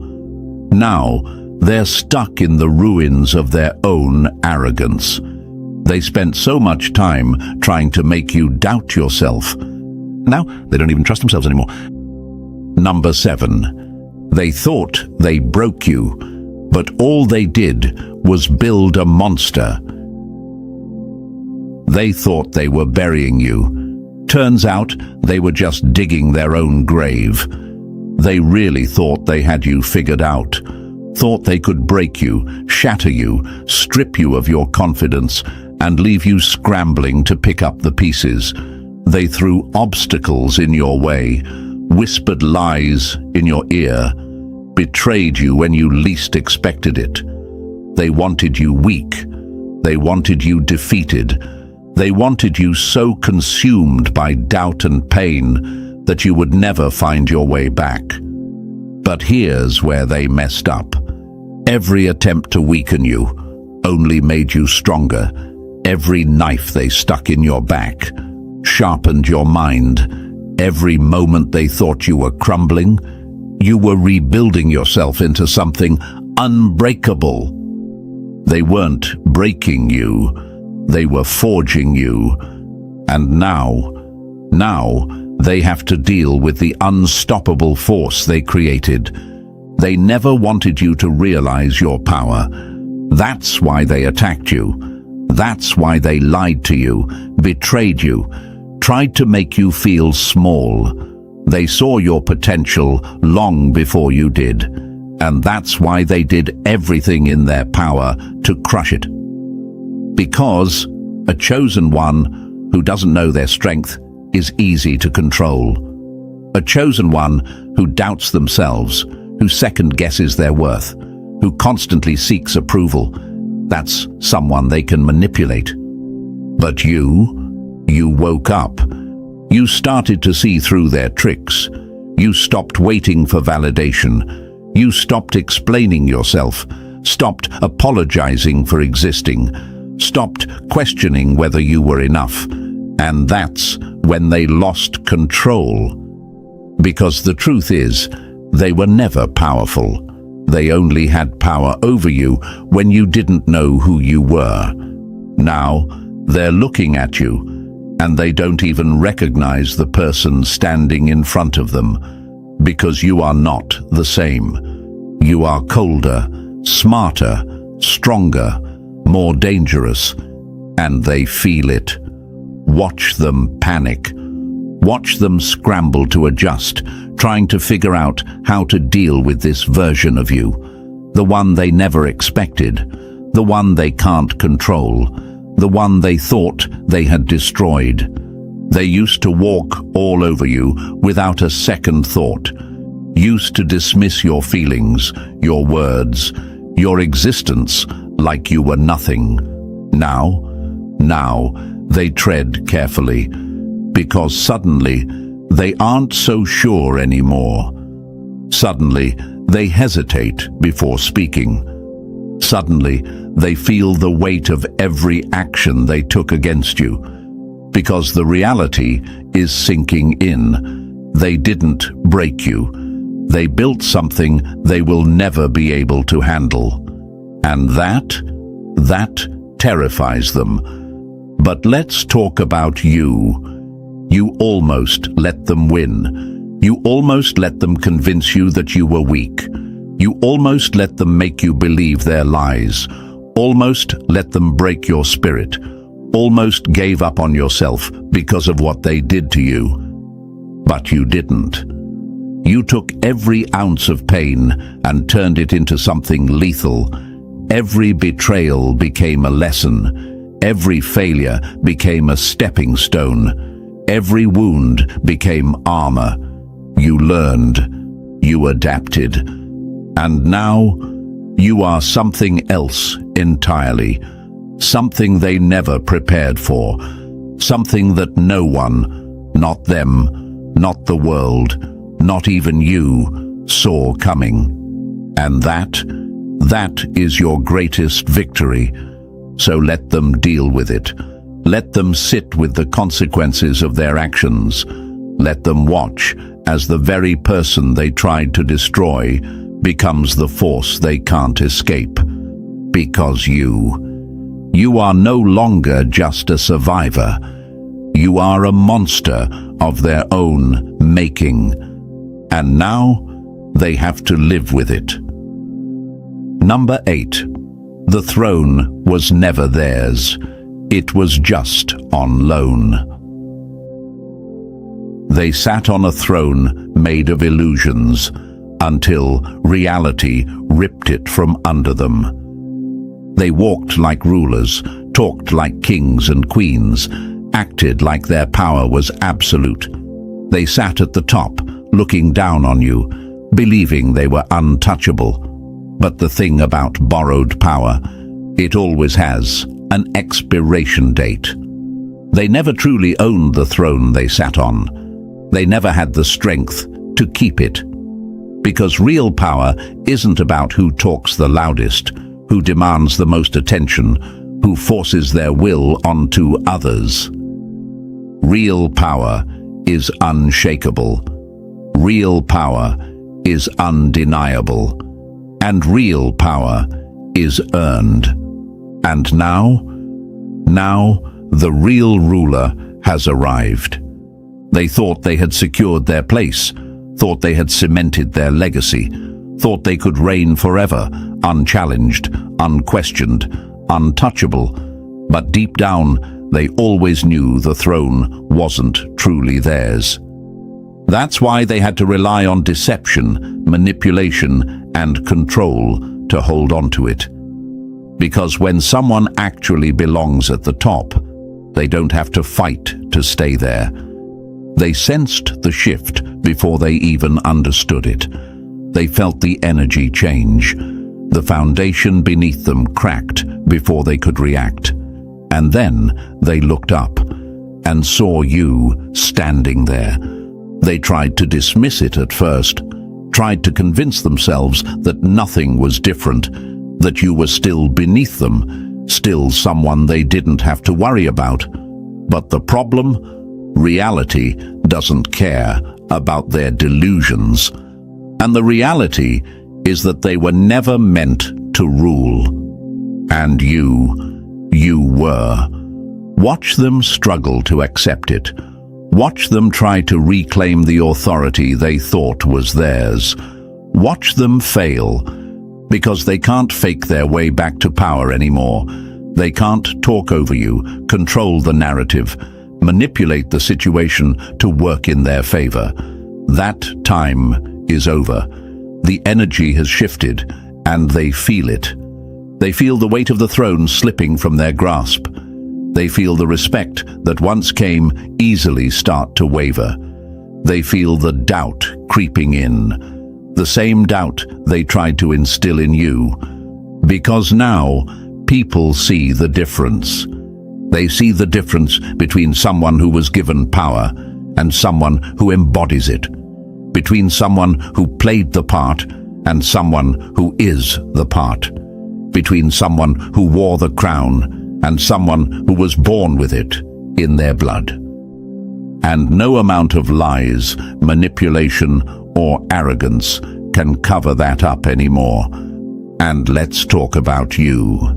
they're stuck in the ruins of their own arrogance. They spent so much time trying to make you doubt yourself. Now they don't even trust themselves anymore. Number 7. They thought they broke you, but all they did was build a monster. They thought they were burying you. Turns out they were just digging their own grave. They really thought they had you figured out. Thought they could break you, shatter you, strip you of your confidence, and leave you scrambling to pick up the pieces. They threw obstacles in your way, whispered lies in your ear, betrayed you when you least expected it. They wanted you weak. They wanted you defeated. They wanted you so consumed by doubt and pain that you would never find your way back. But here's where they messed up. Every attempt to weaken you only made you stronger. Every knife they stuck in your back sharpened your mind. Every moment they thought you were crumbling, you were rebuilding yourself into something unbreakable. They weren't breaking you, they were forging you. And now they have to deal with the unstoppable force they created. They never wanted you to realize your power. That's why they attacked you. That's why they lied to you, betrayed you, tried to make you feel small. They saw your potential long before you did, and that's why they did everything in their power to crush it. Because a chosen one who doesn't know their strength is easy to control. A chosen one who doubts themselves, who second-guesses their worth, who constantly seeks approval, that's someone they can manipulate. But you woke up. You started to see through their tricks. You stopped waiting for validation. You stopped explaining yourself, stopped apologizing for existing, stopped questioning whether you were enough. And that's when they lost control. Because the truth is, they were never powerful. They only had power over you when you didn't know who you were. Now, they're looking at you, and they don't even recognize the person standing in front of them, because you are not the same. You are colder, smarter, stronger, more dangerous, and they feel it. Watch them panic. Watch them scramble to adjust, trying to figure out how to deal with this version of you, the one they never expected, the one they can't control, the one they thought they had destroyed. They used to walk all over you without a second thought, used to dismiss your feelings, your words, your existence like you were nothing. Now they tread carefully, because suddenly they aren't so sure anymore. Suddenly they hesitate before speaking. Suddenly they feel the weight of every action they took against you, because the reality is sinking in. They didn't break you. They built something they will never be able to handle. And that terrifies them. But let's talk about you. You almost let them win. You almost let them convince you that you were weak. You almost let them make you believe their lies. Almost let them break your spirit. Almost gave up on yourself because of what they did to you. But you didn't. You took every ounce of pain and turned it into something lethal. Every betrayal became a lesson. Every failure became a stepping stone. Every wound became armor. You learned. You adapted. And now, you are something else entirely. Something they never prepared for. Something that no one, not them, not the world, not even you, saw coming. And that is your greatest victory. So let them deal with it. Let them sit with the consequences of their actions. Let them watch as the very person they tried to destroy becomes the force they can't escape. Because you are no longer just a survivor. You are a monster of their own making. And now they have to live with it. Number 8. The throne was never theirs. It was just on loan. They sat on a throne made of illusions until reality ripped it from under them. They walked like rulers, talked like kings and queens, acted like their power was absolute. They sat at the top, looking down on you, believing they were untouchable. But the thing about borrowed power, it always has an expiration date. They never truly owned the throne they sat on. They never had the strength to keep it. Because real power isn't about who talks the loudest, who demands the most attention, who forces their will onto others. Real power is unshakable. Real power is undeniable. And real power is earned. And now the real ruler has arrived. They thought they had secured their place, thought they had cemented their legacy, thought they could reign forever, unchallenged, unquestioned, untouchable. But deep down, they always knew the throne wasn't truly theirs. That's why they had to rely on deception, manipulation, and control to hold on to it. Because when someone actually belongs at the top, they don't have to fight to stay there. They sensed the shift before they even understood it. They felt the energy change. The foundation beneath them cracked before they could react. And then they looked up and saw you standing there. They tried to dismiss it at first, tried to convince themselves that nothing was different, that you were still beneath them, still someone they didn't have to worry about. But the problem? Reality doesn't care about their delusions. And the reality is that they were never meant to rule. And you were. Watch them struggle to accept it. Watch them try to reclaim the authority they thought was theirs. Watch them fail, because they can't fake their way back to power anymore. They can't talk over you, control the narrative, manipulate the situation to work in their favor. That time is over. The energy has shifted, and they feel it. They feel the weight of the throne slipping from their grasp. They feel the respect that once came easily start to waver. They feel the doubt creeping in, the same doubt they tried to instill in you. Because now, people see the difference. They see the difference between someone who was given power and someone who embodies it, between someone who played the part and someone who is the part, between someone who wore the crown and someone who was born with it in their blood. And no amount of lies, manipulation, or arrogance can cover that up anymore. And let's talk about you.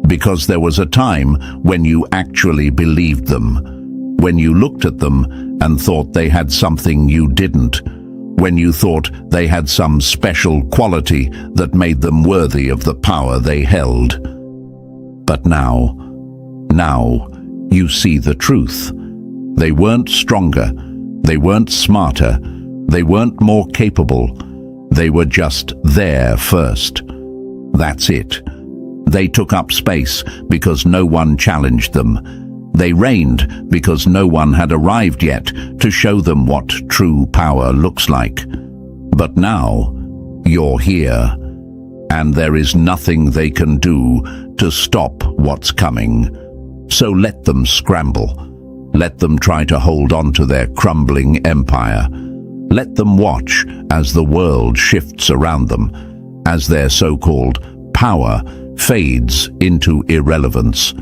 Because there was a time when you actually believed them, when you looked at them and thought they had something you didn't, when you thought they had some special quality that made them worthy of the power they held. But now you see the truth. They weren't stronger, they weren't smarter, they weren't more capable. They were just there first. That's it. They took up space because no one challenged them. They reigned because no one had arrived yet to show them what true power looks like. But now, you're here, and there is nothing they can do to stop what's coming. So let them scramble. Let them try to hold on to their crumbling empire. Let them watch as the world shifts around them, as their so-called power fades into irrelevance.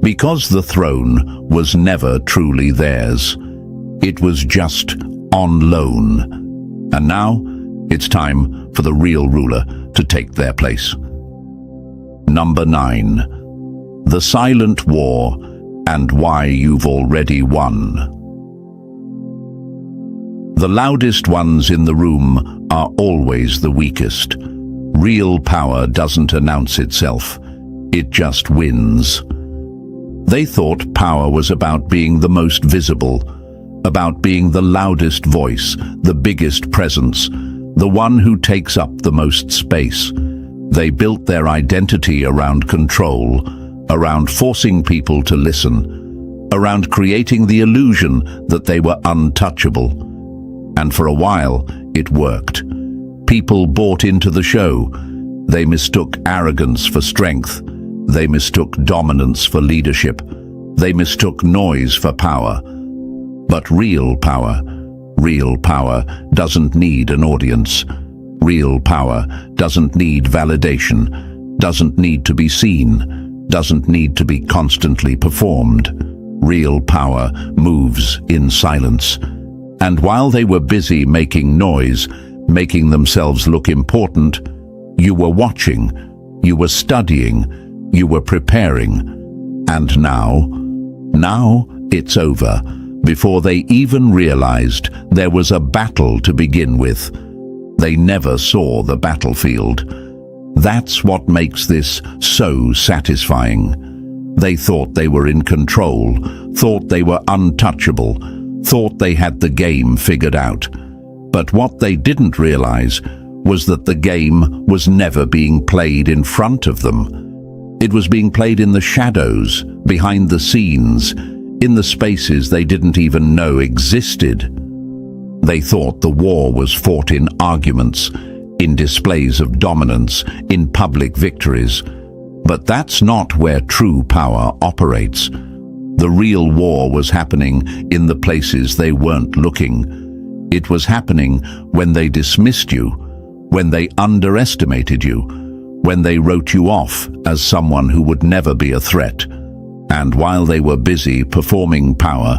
Because the throne was never truly theirs. It was just on loan. And now, it's time for the real ruler to take their place. Number 9. The Silent War and Why You've Already Won. The loudest ones in the room are always the weakest. Real power doesn't announce itself. It just wins. They thought power was about being the most visible, about being the loudest voice, the biggest presence, the one who takes up the most space. They built their identity around control, around forcing people to listen, around creating the illusion that they were untouchable. And for a while, it worked. People bought into the show. They mistook arrogance for strength. They mistook dominance for leadership. They mistook noise for power. But real power doesn't need an audience. Real power doesn't need validation, doesn't need to be seen, doesn't need to be constantly performed. Real power moves in silence. And while they were busy making noise, making themselves look important, you were watching, you were studying, you were preparing. And now it's over. Before they even realized there was a battle to begin with. They never saw the battlefield. That's what makes this so satisfying. They thought they were in control, thought they were untouchable, thought they had the game figured out. But what they didn't realize was that the game was never being played in front of them. It was being played in the shadows, behind the scenes, in the spaces they didn't even know existed. They thought the war was fought in arguments, in displays of dominance, in public victories. But that's not where true power operates. The real war was happening in the places they weren't looking. It was happening when they dismissed you, when they underestimated you, when they wrote you off as someone who would never be a threat. And while they were busy performing power,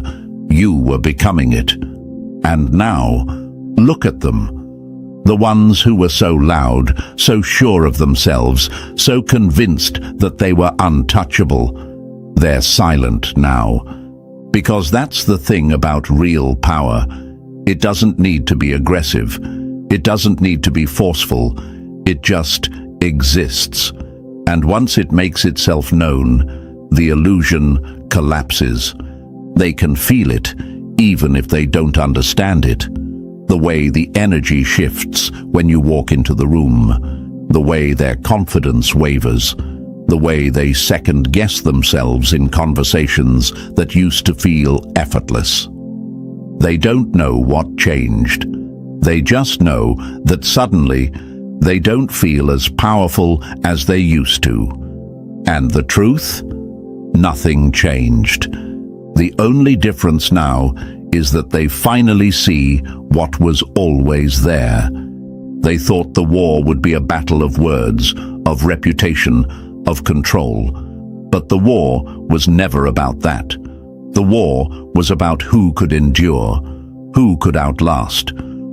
you were becoming it. And now, look at them. The ones who were so loud, so sure of themselves, so convinced that they were untouchable. They're silent now. Because that's the thing about real power. It doesn't need to be aggressive. It doesn't need to be forceful. It just exists. And once it makes itself known, the illusion collapses. They can feel it, even if they don't understand it. The way the energy shifts when you walk into the room, the way their confidence wavers, the way they second-guess themselves in conversations that used to feel effortless. They don't know what changed. They just know that suddenly they don't feel as powerful as they used to. And the truth? Nothing changed. The only difference now is that they finally see what was always there. They thought the war would be a battle of words, of reputation, of control. But the war was never about that. The war was about who could endure, who could outlast,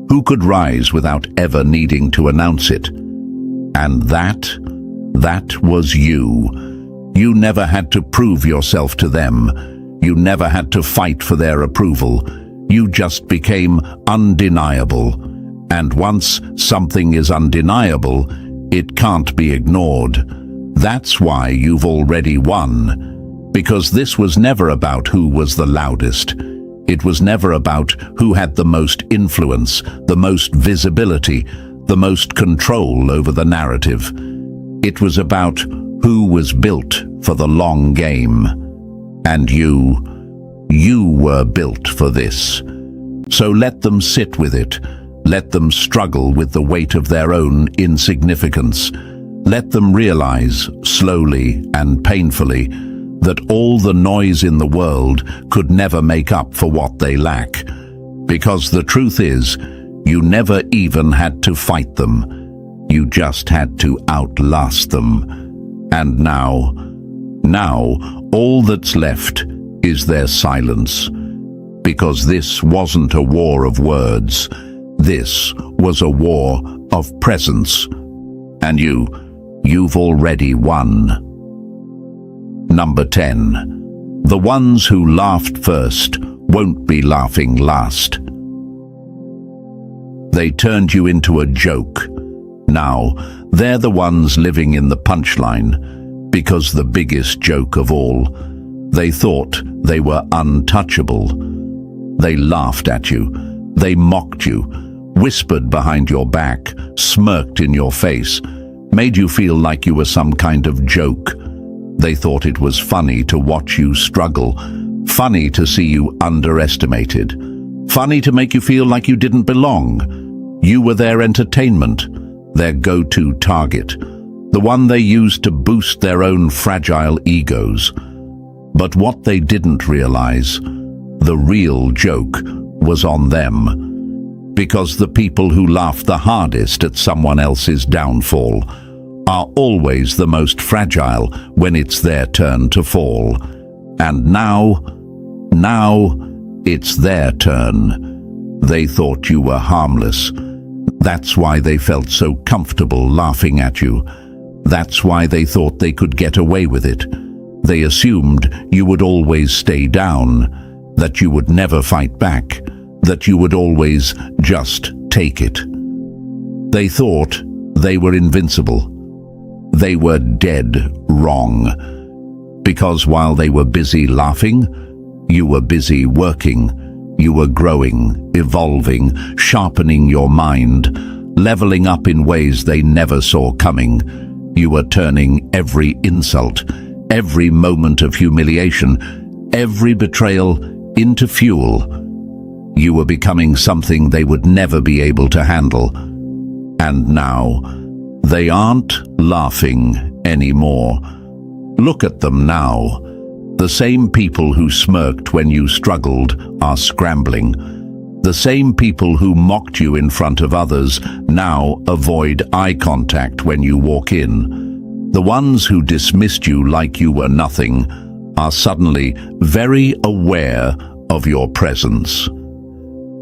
Who could rise without ever needing to announce it? And that was you. You never had to prove yourself to them. You never had to fight for their approval. You just became undeniable. And once something is undeniable, it can't be ignored. That's why you've already won. Because this was never about who was the loudest. It was never about who had the most influence, the most visibility, the most control over the narrative. It was about who was built for the long game. And you were built for this. So let them sit with it. Let them struggle with the weight of their own insignificance. Let them realize, slowly and painfully, that all the noise in the world could never make up for what they lack. Because the truth is, you never even had to fight them. You just had to outlast them. And now, all that's left is their silence. Because this wasn't a war of words. This was a war of presence. And you've already won. Number 10. The ones who laughed first won't be laughing last. They turned you into a joke. Now, they're the ones living in the punchline, because the biggest joke of all, they thought they were untouchable. They laughed at you. They mocked you, whispered behind your back, smirked in your face, made you feel like you were some kind of joke. They thought it was funny to watch you struggle, funny to see you underestimated, funny to make you feel like you didn't belong. You were their entertainment, their go-to target, the one they used to boost their own fragile egos. But what they didn't realize, the real joke, was on them. Because the people who laugh the hardest at someone else's downfall are always the most fragile when it's their turn to fall. And now it's their turn. They thought you were harmless. That's why they felt so comfortable laughing at you. That's why they thought they could get away with it. They assumed you would always stay down, that you would never fight back, that you would always just take it. They thought they were invincible. They were dead wrong. Because while they were busy laughing, you were busy working. You were growing, evolving, sharpening your mind, leveling up in ways they never saw coming. You were turning every insult, every moment of humiliation, every betrayal into fuel. You were becoming something they would never be able to handle. And now, they aren't laughing anymore. Look at them now. The same people who smirked when you struggled are scrambling. The same people who mocked you in front of others now avoid eye contact when you walk in. The ones who dismissed you like you were nothing are suddenly very aware of your presence.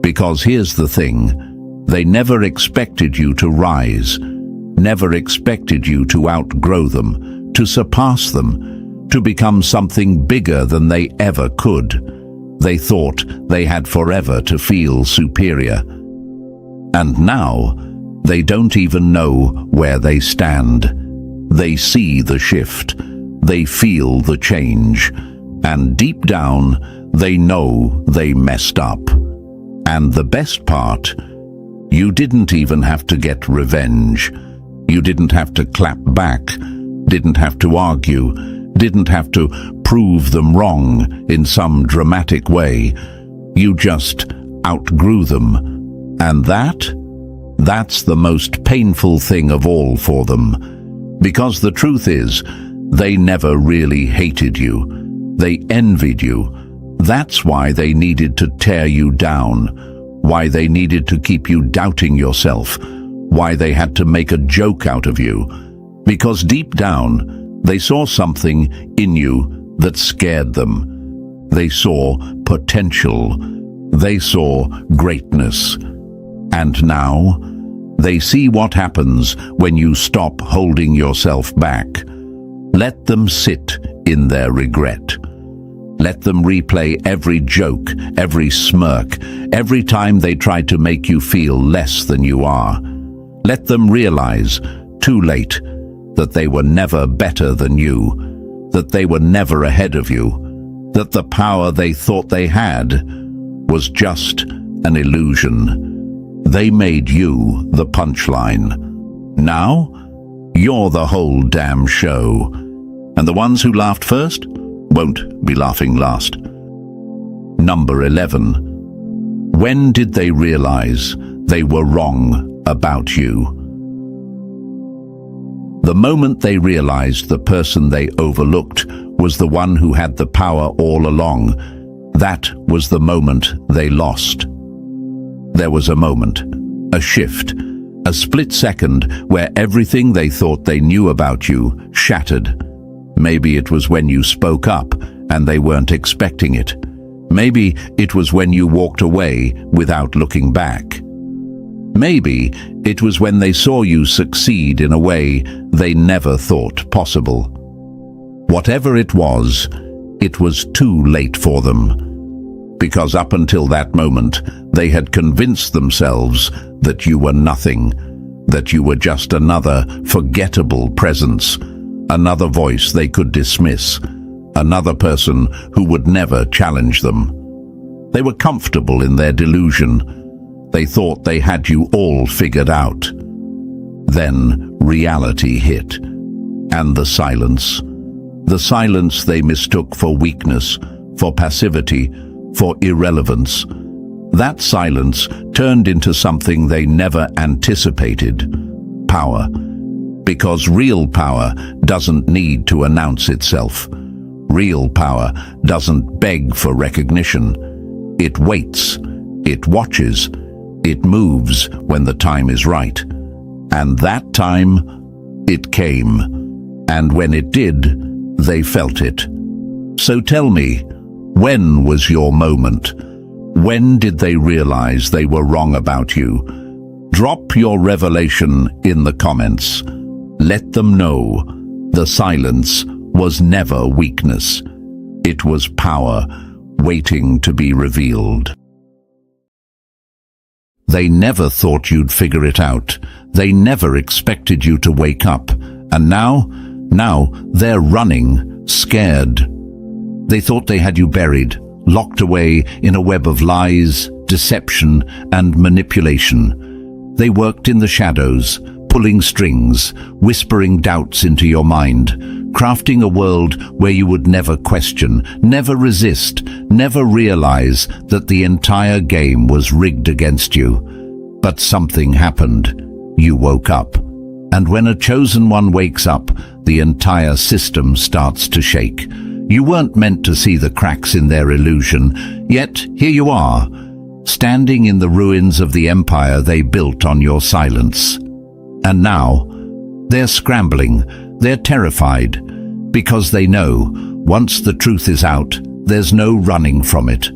Because here's the thing, they never expected you to rise, never expected you to outgrow them, to surpass them, to become something bigger than they ever could. They thought they had forever to feel superior. And now, they don't even know where they stand. They see the shift. They feel the change. And deep down, they know they messed up. And the best part, you didn't even have to get revenge. You didn't have to clap back, didn't have to argue, didn't have to prove them wrong in some dramatic way. You just outgrew them. And that's the most painful thing of all for them. Because the truth is, they never really hated you. They envied you. That's why they needed to tear you down, why they needed to keep you doubting yourself, why they had to make a joke out of you. Because deep down, they saw something in you that scared them. They saw potential. They saw greatness. And now, they see what happens when you stop holding yourself back. Let them sit in their regret. Let them replay every joke, every smirk, every time they try to make you feel less than you are. Let them realize, too late, that they were never better than you, that they were never ahead of you, that the power they thought they had was just an illusion. They made you the punchline. Now, you're the whole damn show. And the ones who laughed first won't be laughing last. Number 11. When did they realize they were wrong about you? The moment they realized the person they overlooked was the one who had the power all along, that was the moment they lost. There was a moment, a shift, a split second where everything they thought they knew about you shattered. Maybe it was when you spoke up and they weren't expecting it. Maybe it was when you walked away without looking back. Maybe it was when they saw you succeed in a way they never thought possible. Whatever it was too late for them. Because up until that moment, they had convinced themselves that you were nothing, that you were just another forgettable presence, another voice they could dismiss, another person who would never challenge them. They were comfortable in their delusion. They thought they had you all figured out. Then reality hit, and the silence they mistook for weakness, for passivity, for irrelevance. That silence turned into something they never anticipated: power. Because real power doesn't need to announce itself. Real power doesn't beg for recognition. It waits, it watches, it moves when the time is right. And that time, it came. And when it did, they felt it. So tell me, when was your moment? When did they realize they were wrong about you? Drop your revelation in the comments. Let them know the silence was never weakness. It was power waiting to be revealed. They never thought you'd figure it out. They never expected you to wake up. And now they're running, scared. They thought they had you buried, locked away in a web of lies, deception, and manipulation. They worked in the shadows, pulling strings, whispering doubts into your mind, crafting a world where you would never question, never resist, never realize that the entire game was rigged against you. But something happened. You woke up. And when a chosen one wakes up, the entire system starts to shake. You weren't meant to see the cracks in their illusion, yet here you are, standing in the ruins of the empire they built on your silence. And now, they're scrambling, they're terrified, because they know, once the truth is out, there's no running from it.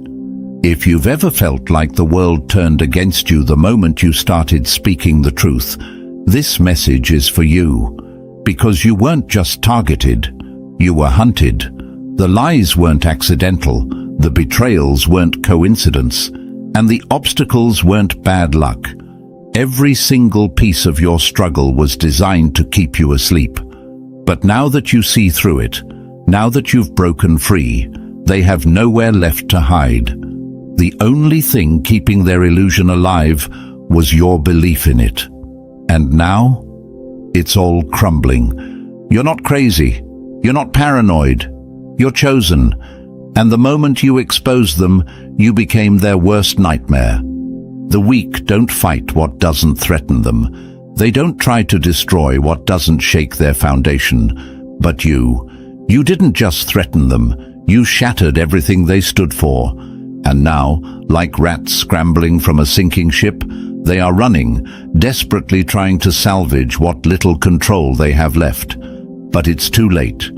If you've ever felt like the world turned against you the moment you started speaking the truth, this message is for you. Because you weren't just targeted, you were hunted. The lies weren't accidental, the betrayals weren't coincidence, and the obstacles weren't bad luck. Every single piece of your struggle was designed to keep you asleep. But now that you see through it, now that you've broken free, they have nowhere left to hide. The only thing keeping their illusion alive was your belief in it. And now, it's all crumbling. You're not crazy. You're not paranoid. You're chosen. And the moment you exposed them, you became their worst nightmare. The weak don't fight what doesn't threaten them. They don't try to destroy what doesn't shake their foundation. But you didn't just threaten them. You shattered everything they stood for. And now, like rats scrambling from a sinking ship, they are running, desperately trying to salvage what little control they have left. But it's too late.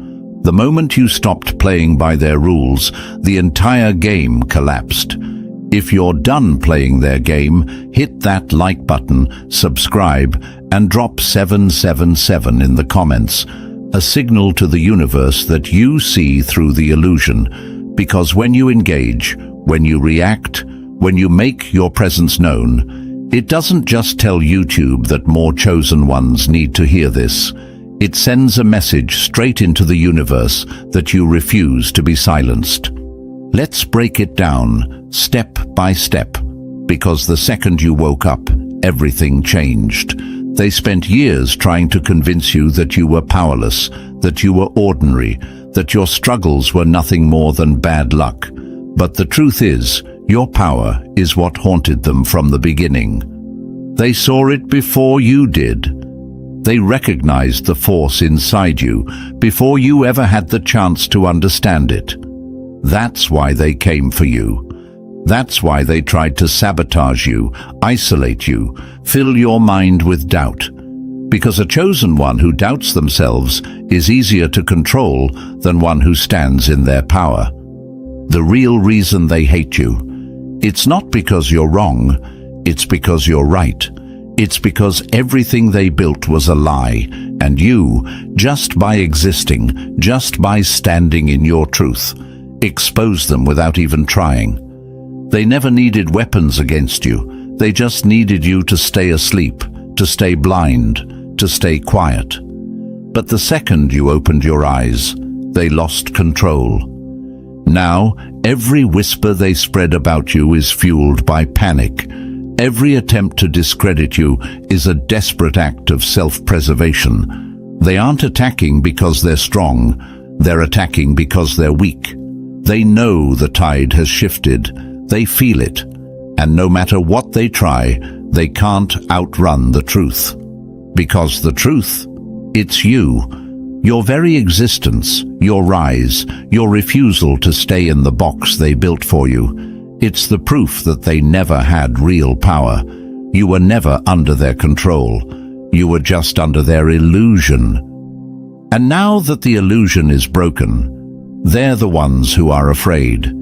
The moment you stopped playing by their rules, the entire game collapsed. If you're done playing their game, hit that like button, subscribe, and drop 777 in the comments, a signal to the universe that you see through the illusion. Because when you engage, when you react, when you make your presence known, it doesn't just tell YouTube that more chosen ones need to hear this. It sends a message straight into the universe that you refuse to be silenced. Let's break it down, step by step, because the second you woke up, everything changed. They spent years trying to convince you that you were powerless, that you were ordinary, that your struggles were nothing more than bad luck. But the truth is, your power is what haunted them from the beginning. They saw it before you did. They recognized the force inside you before you ever had the chance to understand it. That's why they came for you. That's why they tried to sabotage you, isolate you, fill your mind with doubt. Because a chosen one who doubts themselves is easier to control than one who stands in their power. The real reason they hate you, it's not because you're wrong, it's because you're right. It's because everything they built was a lie, and you, just by existing, just by standing in your truth, exposed them without even trying. They never needed weapons against you. They just needed you to stay asleep, to stay blind, to stay quiet. But the second you opened your eyes, they lost control. Now, every whisper they spread about you is fueled by panic. Every attempt to discredit you is a desperate act of self-preservation. They aren't attacking because they're strong. They're attacking because they're weak. They know the tide has shifted. They feel it. And no matter what they try, they can't outrun the truth. Because the truth, it's you. Your very existence, your rise, your refusal to stay in the box they built for you. It's the proof that they never had real power. You were never under their control. You were just under their illusion. And now that the illusion is broken, they're the ones who are afraid.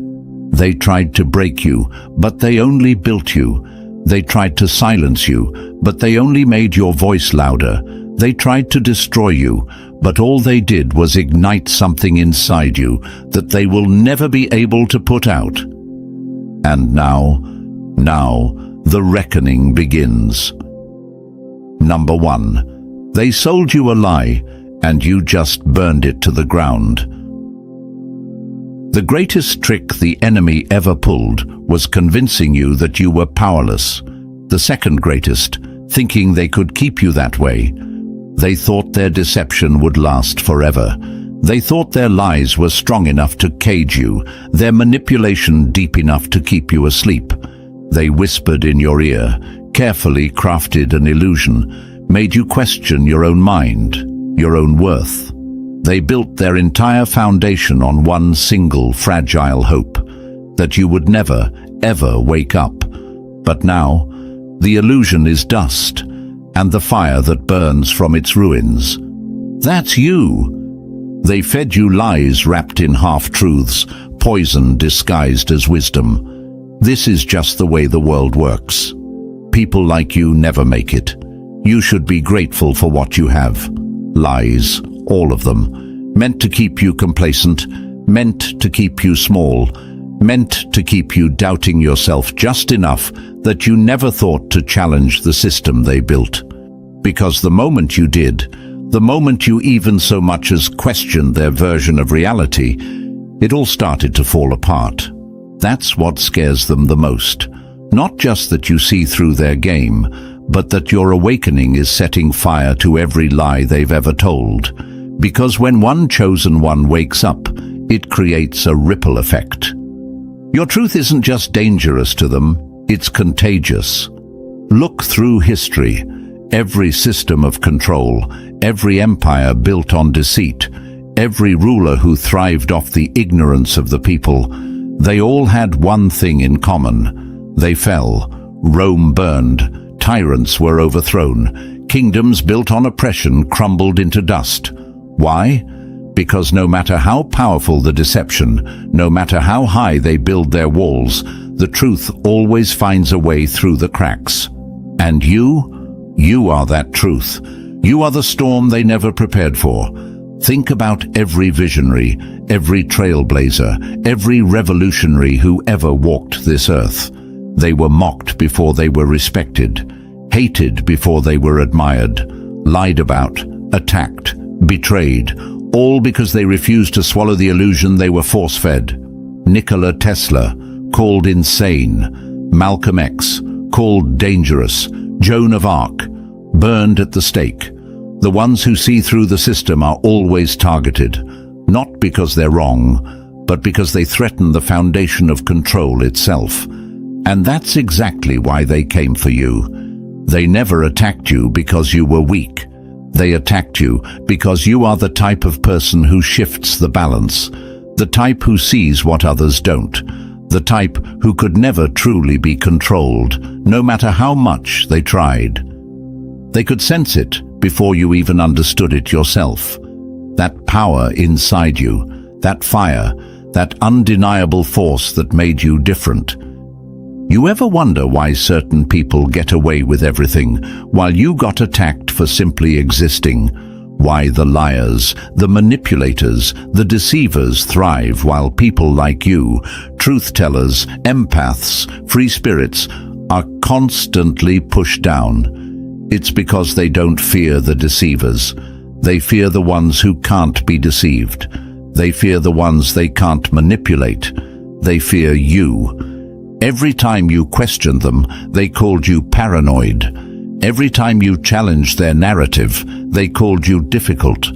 They tried to break you, but they only built you. They tried to silence you, but they only made your voice louder. They tried to destroy you, but all they did was ignite something inside you that they will never be able to put out. And now, the reckoning begins. Number 1, they sold you a lie, and you just burned it to the ground. The greatest trick the enemy ever pulled was convincing you that you were powerless. The second greatest, thinking they could keep you that way. They thought their deception would last forever. They thought their lies were strong enough to cage you, their manipulation deep enough to keep you asleep. They whispered in your ear, carefully crafted an illusion, made you question your own mind, your own worth. They built their entire foundation on one single fragile hope, that you would never, ever wake up. But now, the illusion is dust, and the fire that burns from its ruins. That's you. They fed you lies wrapped in half-truths, poison disguised as wisdom. This is just the way the world works. People like you never make it. You should be grateful for what you have. Lies, all of them, meant to keep you complacent, meant to keep you small, meant to keep you doubting yourself just enough that you never thought to challenge the system they built. Because the moment you did, the moment you even so much as questioned their version of reality, it all started to fall apart. That's what scares them the most. Not just that you see through their game, but that your awakening is setting fire to every lie they've ever told. Because when one chosen one wakes up, it creates a ripple effect. Your truth isn't just dangerous to them, it's contagious. Look through history. Every system of control, every empire built on deceit, every ruler who thrived off the ignorance of the people, they all had one thing in common. They fell. Rome burned. Tyrants were overthrown. Kingdoms built on oppression crumbled into dust. Why? Because no matter how powerful the deception, no matter how high they build their walls, the truth always finds a way through the cracks. And you are that truth. You are the storm they never prepared for. Think about every visionary, every trailblazer, every revolutionary who ever walked this earth. They were mocked before they were respected, hated before they were admired, lied about, attacked, betrayed, all because they refused to swallow the illusion they were force-fed. Nikola Tesla, called insane. Malcolm X, called dangerous. Joan of Arc, burned at the stake. The ones who see through the system are always targeted, not because they're wrong, but because they threaten the foundation of control itself. And that's exactly why they came for you. They never attacked you because you were weak. They attacked you because you are the type of person who shifts the balance, the type who sees what others don't, the type who could never truly be controlled, no matter how much they tried. They could sense it before you even understood it yourself. That power inside you, that fire, that undeniable force that made you different. You ever wonder why certain people get away with everything, while you got attacked for simply existing? Why the liars, the manipulators, the deceivers thrive while people like you, truth-tellers, empaths, free spirits, are constantly pushed down? It's because they don't fear the deceivers. They fear the ones who can't be deceived. They fear the ones they can't manipulate. They fear you. Every time you questioned them, they called you paranoid. Every time you challenged their narrative, they called you difficult.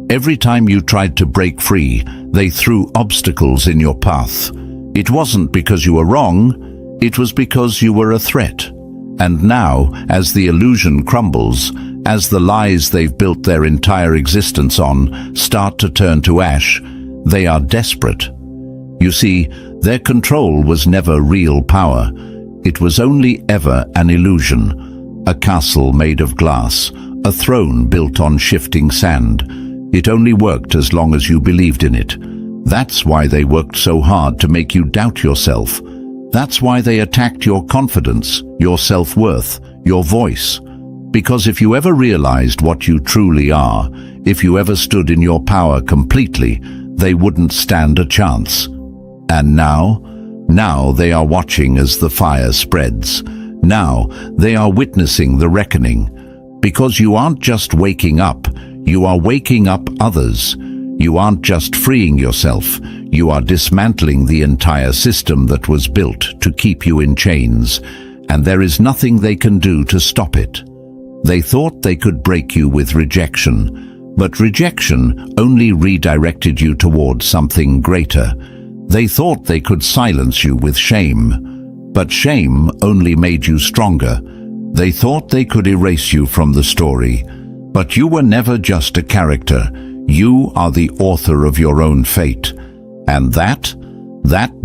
Every time you tried to break free, they threw obstacles in your path. It wasn't because you were wrong, it was because you were a threat. And now, as the illusion crumbles, as the lies they've built their entire existence on start to turn to ash, they are desperate. You see, their control was never real power. It was only ever an illusion, a castle made of glass, a throne built on shifting sand. It only worked as long as you believed in it. That's why they worked so hard to make you doubt yourself. That's why they attacked your confidence, your self-worth, your voice. Because if you ever realized what you truly are, if you ever stood in your power completely, they wouldn't stand a chance. And now they are watching as the fire spreads. Now they are witnessing the reckoning. Because you aren't just waking up, you are waking up others. You aren't just freeing yourself, you are dismantling the entire system that was built to keep you in chains, and there is nothing they can do to stop it. They thought they could break you with rejection, but rejection only redirected you towards something greater. They thought they could silence you with shame, but shame only made you stronger. They thought they could erase you from the story, but you were never just a character. You are the author of your own fate, and that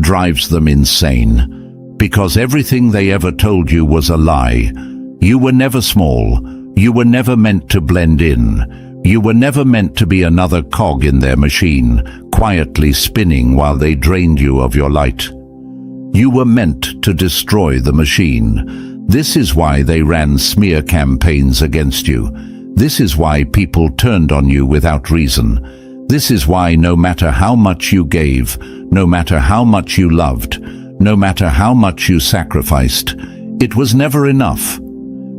drives them insane, because everything they ever told you was a lie. You were never small, you were never meant to blend in, you were never meant to be another cog in their machine, quietly spinning while they drained you of your light. You were meant to destroy the machine. This is why they ran smear campaigns against you. This is why people turned on you without reason. This is why no matter how much you gave, no matter how much you loved, no matter how much you sacrificed, it was never enough.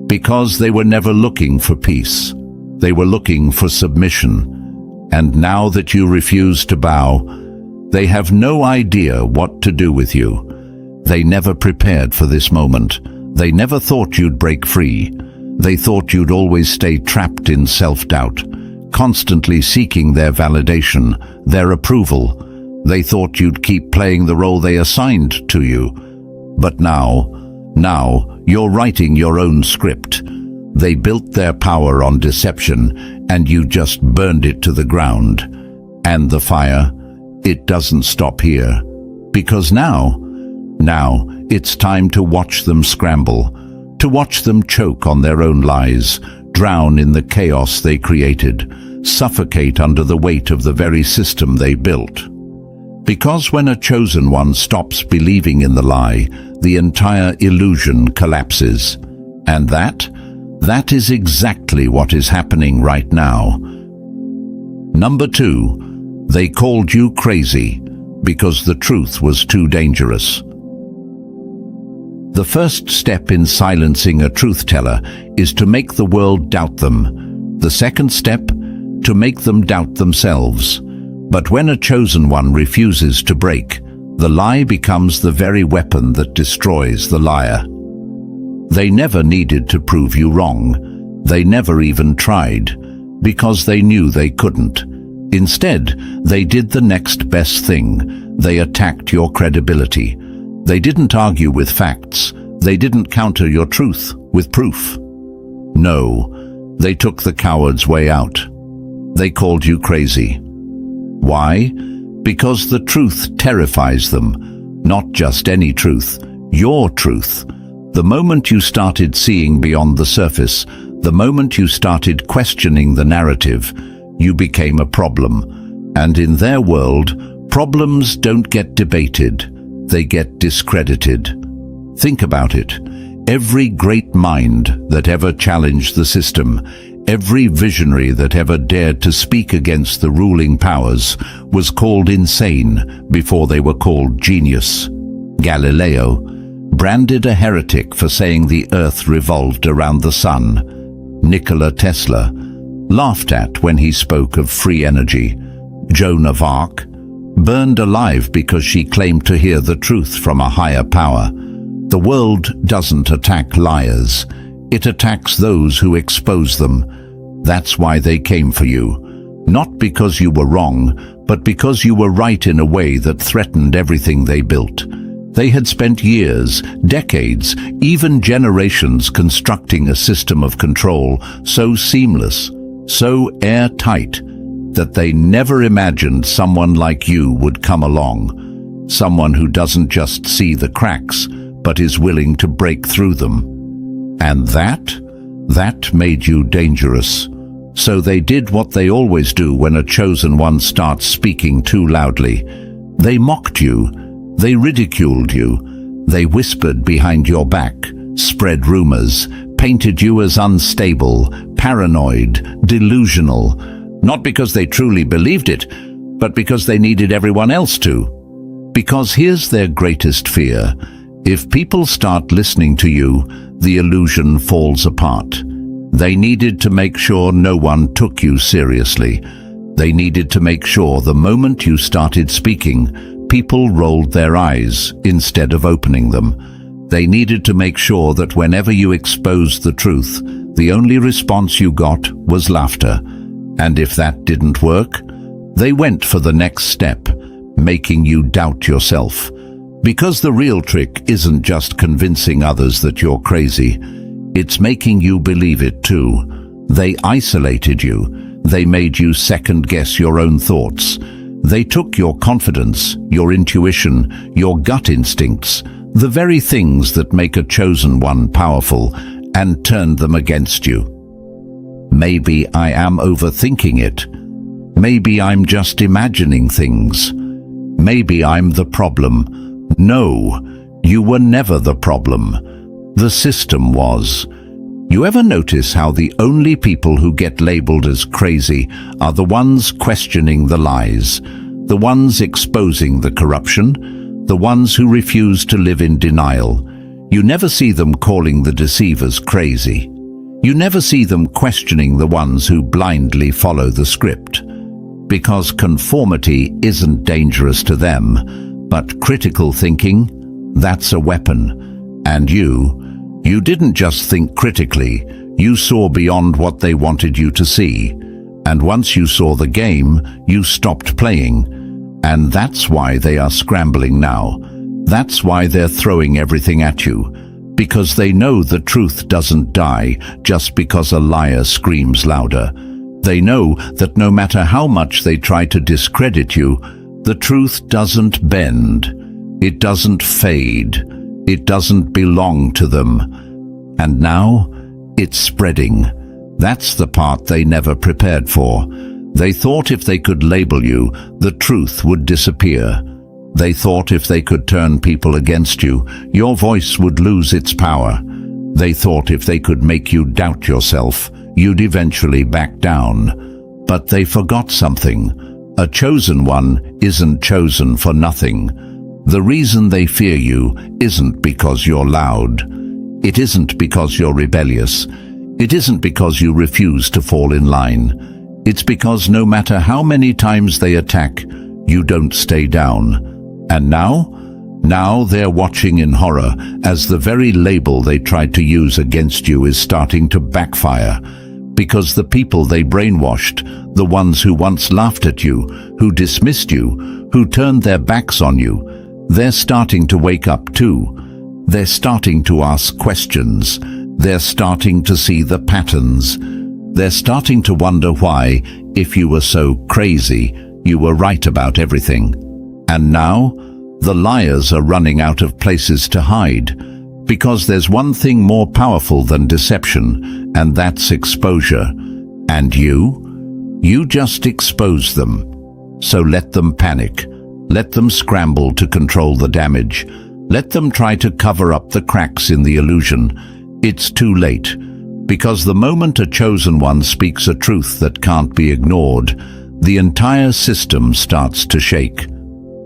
Because they were never looking for peace. They were looking for submission. And now that you refuse to bow, they have no idea what to do with you. They never prepared for this moment. They never thought you'd break free. They thought you'd always stay trapped in self-doubt, constantly seeking their validation, their approval. They thought you'd keep playing the role they assigned to you. But now you're writing your own script. They built their power on deception, and you just burned it to the ground. And the fire, it doesn't stop here. Because now it's time to watch them scramble, to watch them choke on their own lies, drown in the chaos they created, suffocate under the weight of the very system they built. Because when a chosen one stops believing in the lie, the entire illusion collapses. And that is exactly what is happening right now. Number 2, they called you crazy because the truth was too dangerous. The first step in silencing a truth teller is to make the world doubt them. The second step, to make them doubt themselves. But when a chosen one refuses to break, the lie becomes the very weapon that destroys the liar. They never needed to prove you wrong. They never even tried, because they knew they couldn't. Instead, they did the next best thing. They attacked your credibility. They didn't argue with facts. They didn't counter your truth with proof. No, they took the coward's way out. They called you crazy. Why? Because the truth terrifies them. Not just any truth, your truth. The moment you started seeing beyond the surface, the moment you started questioning the narrative, you became a problem. And in their world, problems don't get debated, they get discredited. Think about it. Every great mind that ever challenged the system, every visionary that ever dared to speak against the ruling powers was called insane before they were called genius. Galileo, branded a heretic for saying the earth revolved around the sun. Nikola Tesla, laughed at when he spoke of free energy. Joan of Arc, burned alive because she claimed to hear the truth from a higher power. The world doesn't attack liars. It attacks those who expose them. That's why they came for you. Not because you were wrong, but because you were right in a way that threatened everything they built. They had spent years, decades, even generations constructing a system of control so seamless, so airtight, that they never imagined someone like you would come along. Someone who doesn't just see the cracks, but is willing to break through them. And that made you dangerous. So they did what they always do when a chosen one starts speaking too loudly. They mocked you. They ridiculed you. They whispered behind your back, spread rumors, painted you as unstable, paranoid, delusional, not because they truly believed it, but because they needed everyone else to. Because here's their greatest fear. If people start listening to you, the illusion falls apart. They needed to make sure no one took you seriously. They needed to make sure the moment you started speaking, people rolled their eyes instead of opening them. They needed to make sure that whenever you exposed the truth, the only response you got was laughter. And if that didn't work, they went for the next step, making you doubt yourself. Because the real trick isn't just convincing others that you're crazy, it's making you believe it too. They isolated you. They made you second-guess your own thoughts. They took your confidence, your intuition, your gut instincts, the very things that make a chosen one powerful, and turned them against you. Maybe I am overthinking it. Maybe I'm just imagining things. Maybe I'm the problem. No, you were never the problem. The system was. You ever notice how the only people who get labeled as crazy are the ones questioning the lies, the ones exposing the corruption, the ones who refuse to live in denial? You never see them calling the deceivers crazy. You never see them questioning the ones who blindly follow the script. Because conformity isn't dangerous to them, but critical thinking, that's a weapon. And you didn't just think critically, you saw beyond what they wanted you to see. And once you saw the game, you stopped playing. And that's why they are scrambling now. That's why they're throwing everything at you. Because they know the truth doesn't die just because a liar screams louder. They know that no matter how much they try to discredit you, the truth doesn't bend. It doesn't fade. It doesn't belong to them. And now, it's spreading. That's the part they never prepared for. They thought if they could label you, the truth would disappear. They thought if they could turn people against you, your voice would lose its power. They thought if they could make you doubt yourself, you'd eventually back down. But they forgot something. A chosen one isn't chosen for nothing. The reason they fear you isn't because you're loud. It isn't because you're rebellious. It isn't because you refuse to fall in line. It's because no matter how many times they attack, you don't stay down. And now they're watching in horror as the very label they tried to use against you is starting to backfire. Because the people they brainwashed, the ones who once laughed at you, who dismissed you, who turned their backs on you, they're starting to wake up too. They're starting to ask questions. They're starting to see the patterns. They're starting to wonder why, if you were so crazy, you were right about everything. And now, the liars are running out of places to hide, because there's one thing more powerful than deception, and that's exposure. And you just expose them. So let them panic. Let them scramble to control the damage. Let them try to cover up the cracks in the illusion. It's too late, because the moment a chosen one speaks a truth that can't be ignored, the entire system starts to shake.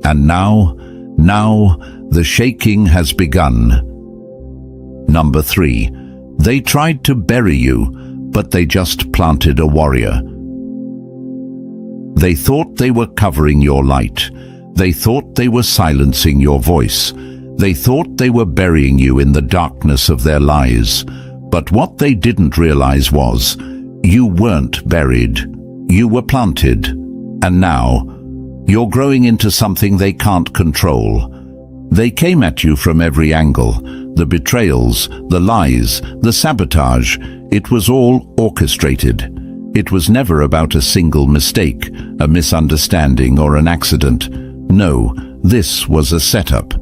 And now the shaking has begun. Number 3. They tried to bury you, but they just planted a warrior. They thought they were covering your light. They thought they were silencing your voice. They thought they were burying you in the darkness of their lies. But what they didn't realize was, you weren't buried. You were planted. And now, you're growing into something they can't control. They came at you from every angle. The betrayals, the lies, the sabotage. It was all orchestrated. It was never about a single mistake, a misunderstanding or an accident. No, this was a setup.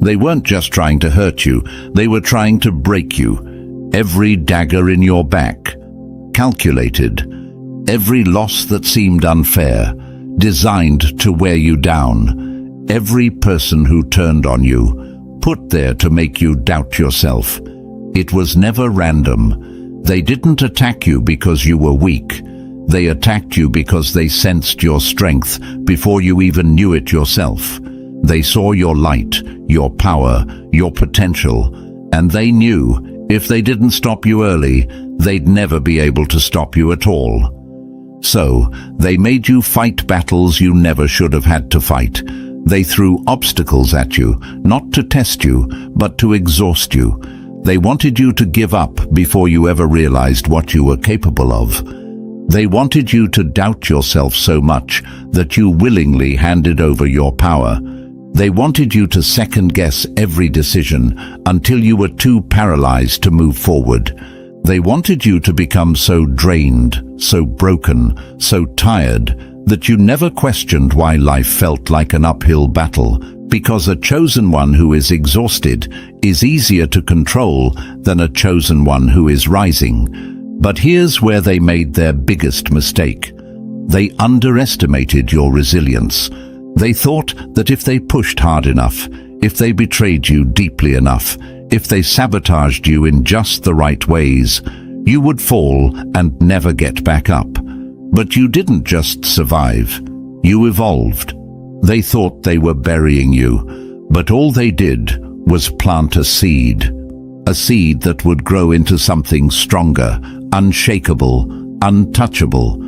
They weren't just trying to hurt you, they were trying to break you. Every dagger in your back, calculated. Every loss that seemed unfair, designed to wear you down. Every person who turned on you, put there to make you doubt yourself. It was never random. They didn't attack you because you were weak. They attacked you because they sensed your strength before you even knew it yourself. They saw your light, your power, your potential, and they knew if they didn't stop you early, they'd never be able to stop you at all. So, they made you fight battles you never should have had to fight. They threw obstacles at you, not to test you, but to exhaust you. They wanted you to give up before you ever realized what you were capable of. They wanted you to doubt yourself so much that you willingly handed over your power. They wanted you to second-guess every decision until you were too paralyzed to move forward. They wanted you to become so drained, so broken, so tired, that you never questioned why life felt like an uphill battle, because a chosen one who is exhausted is easier to control than a chosen one who is rising. But here's where they made their biggest mistake. They underestimated your resilience. They thought that if they pushed hard enough, if they betrayed you deeply enough, if they sabotaged you in just the right ways, you would fall and never get back up. But you didn't just survive. You evolved. They thought they were burying you, but all they did was plant a seed that would grow into something stronger, unshakable, untouchable.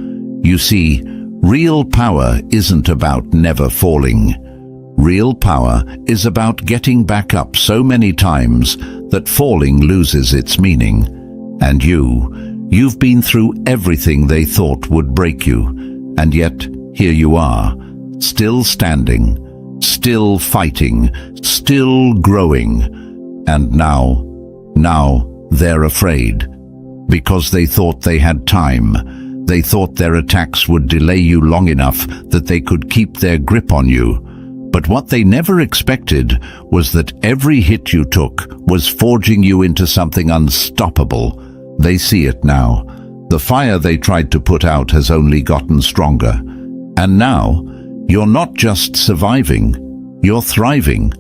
You see, real power isn't about never falling. Real power is about getting back up so many times that falling loses its meaning. And you've been through everything they thought would break you, and yet here you are, still standing, still fighting, still growing. And now they're afraid, because they thought they had time. They thought their attacks would delay you long enough that they could keep their grip on you. But what they never expected was that every hit you took was forging you into something unstoppable. They see it now. The fire they tried to put out has only gotten stronger. And now, you're not just surviving, You're thriving.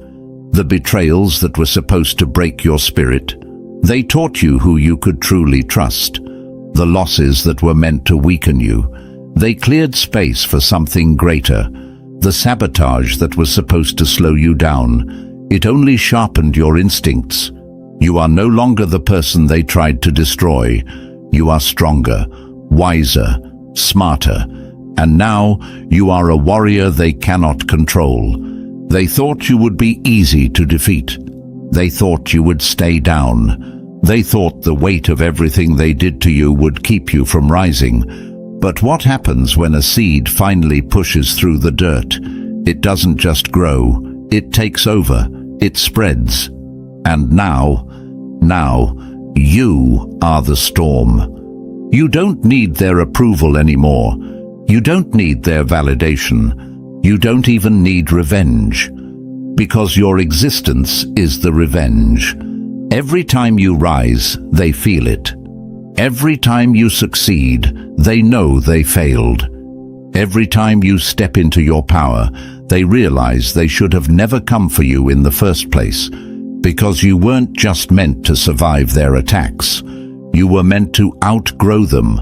The betrayals that were supposed to break your spirit, they taught you who you could truly trust. The losses that were meant to weaken you, they cleared space for something greater. The sabotage that was supposed to slow you down, it only sharpened your instincts. You are no longer the person they tried to destroy. You are stronger, wiser, smarter, and now you are a warrior they cannot control. They thought you would be easy to defeat. They thought you would stay down. They thought the weight of everything they did to you would keep you from rising. But what happens when a seed finally pushes through the dirt? It doesn't just grow, it takes over, it spreads. And now, you are the storm. You don't need their approval anymore. You don't need their validation. You don't even need revenge. Because your existence is the revenge. Every time you rise, they feel it. Every time you succeed, they know they failed. Every time you step into your power, they realize they should have never come for you in the first place, because you weren't just meant to survive their attacks. You were meant to outgrow them.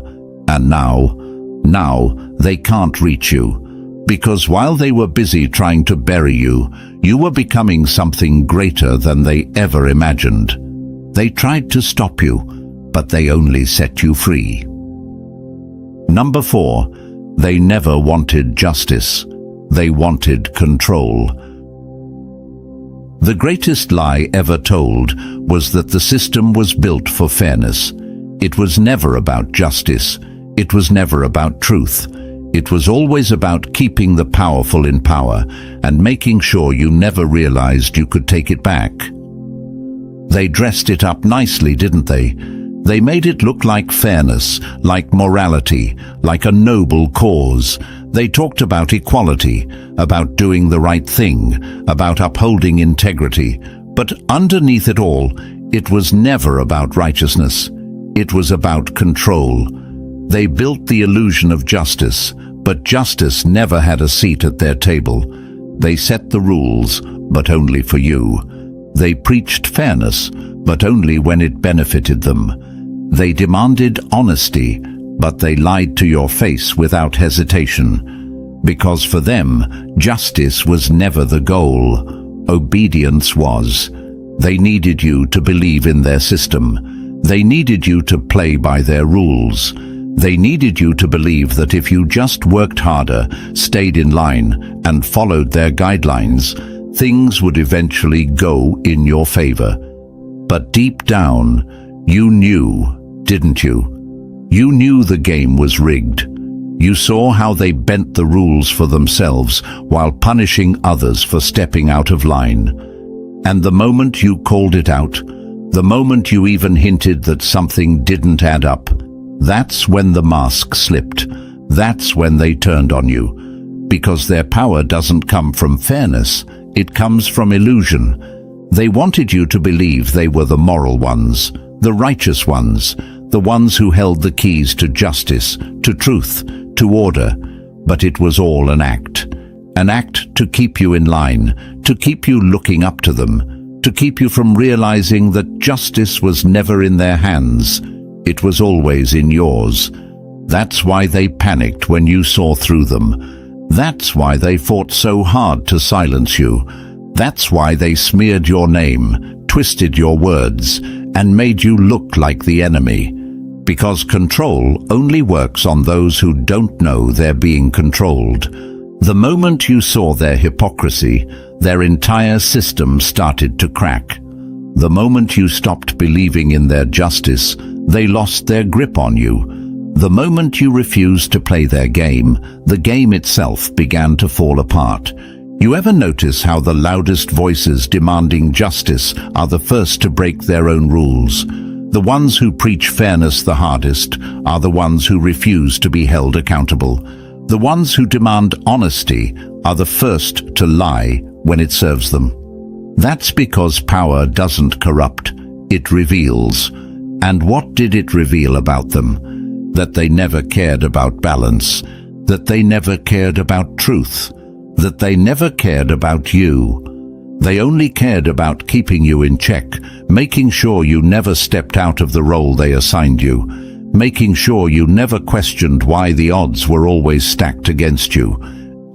And now they can't reach you, because while they were busy trying to bury you, you were becoming something greater than they ever imagined. They tried to stop you, but they only set you free. Number 4, they never wanted justice. They wanted control. The greatest lie ever told was that the system was built for fairness. It was never about justice. It was never about truth. It was always about keeping the powerful in power and making sure you never realized you could take it back. They dressed it up nicely, didn't they? They made it look like fairness, like morality, like a noble cause. They talked about equality, about doing the right thing, about upholding integrity. But underneath it all, it was never about righteousness. It was about control. They built the illusion of justice, but justice never had a seat at their table. They set the rules, but only for you. They preached fairness, but only when it benefited them. They demanded honesty, but they lied to your face without hesitation. Because for them, justice was never the goal. Obedience was. They needed you to believe in their system. They needed you to play by their rules. They needed you to believe that if you just worked harder, stayed in line, and followed their guidelines, things would eventually go in your favor. But deep down, you knew, didn't you? You knew the game was rigged. You saw how they bent the rules for themselves while punishing others for stepping out of line. And the moment you called it out, the moment you even hinted that something didn't add up, that's when the mask slipped. That's when they turned on you. Because their power doesn't come from fairness, it comes from illusion. They wanted you to believe they were the moral ones, the righteous ones, the ones who held the keys to justice, to truth, to order. But it was all an act to keep you in line, to keep you looking up to them, to keep you from realizing that justice was never in their hands. It was always in yours. That's why they panicked when you saw through them. That's why they fought so hard to silence you. That's why they smeared your name, twisted your words, and made you look like the enemy. Because control only works on those who don't know they're being controlled. The moment you saw their hypocrisy, their entire system started to crack. The moment you stopped believing in their justice, they lost their grip on you. The moment you refused to play their game, the game itself began to fall apart. You ever notice how the loudest voices demanding justice are the first to break their own rules? The ones who preach fairness the hardest are the ones who refuse to be held accountable. The ones who demand honesty are the first to lie when it serves them. That's because power doesn't corrupt, it reveals. And what did it reveal about them? That they never cared about balance, that they never cared about truth, that they never cared about you. They only cared about keeping you in check, making sure you never stepped out of the role they assigned you, making sure you never questioned why the odds were always stacked against you.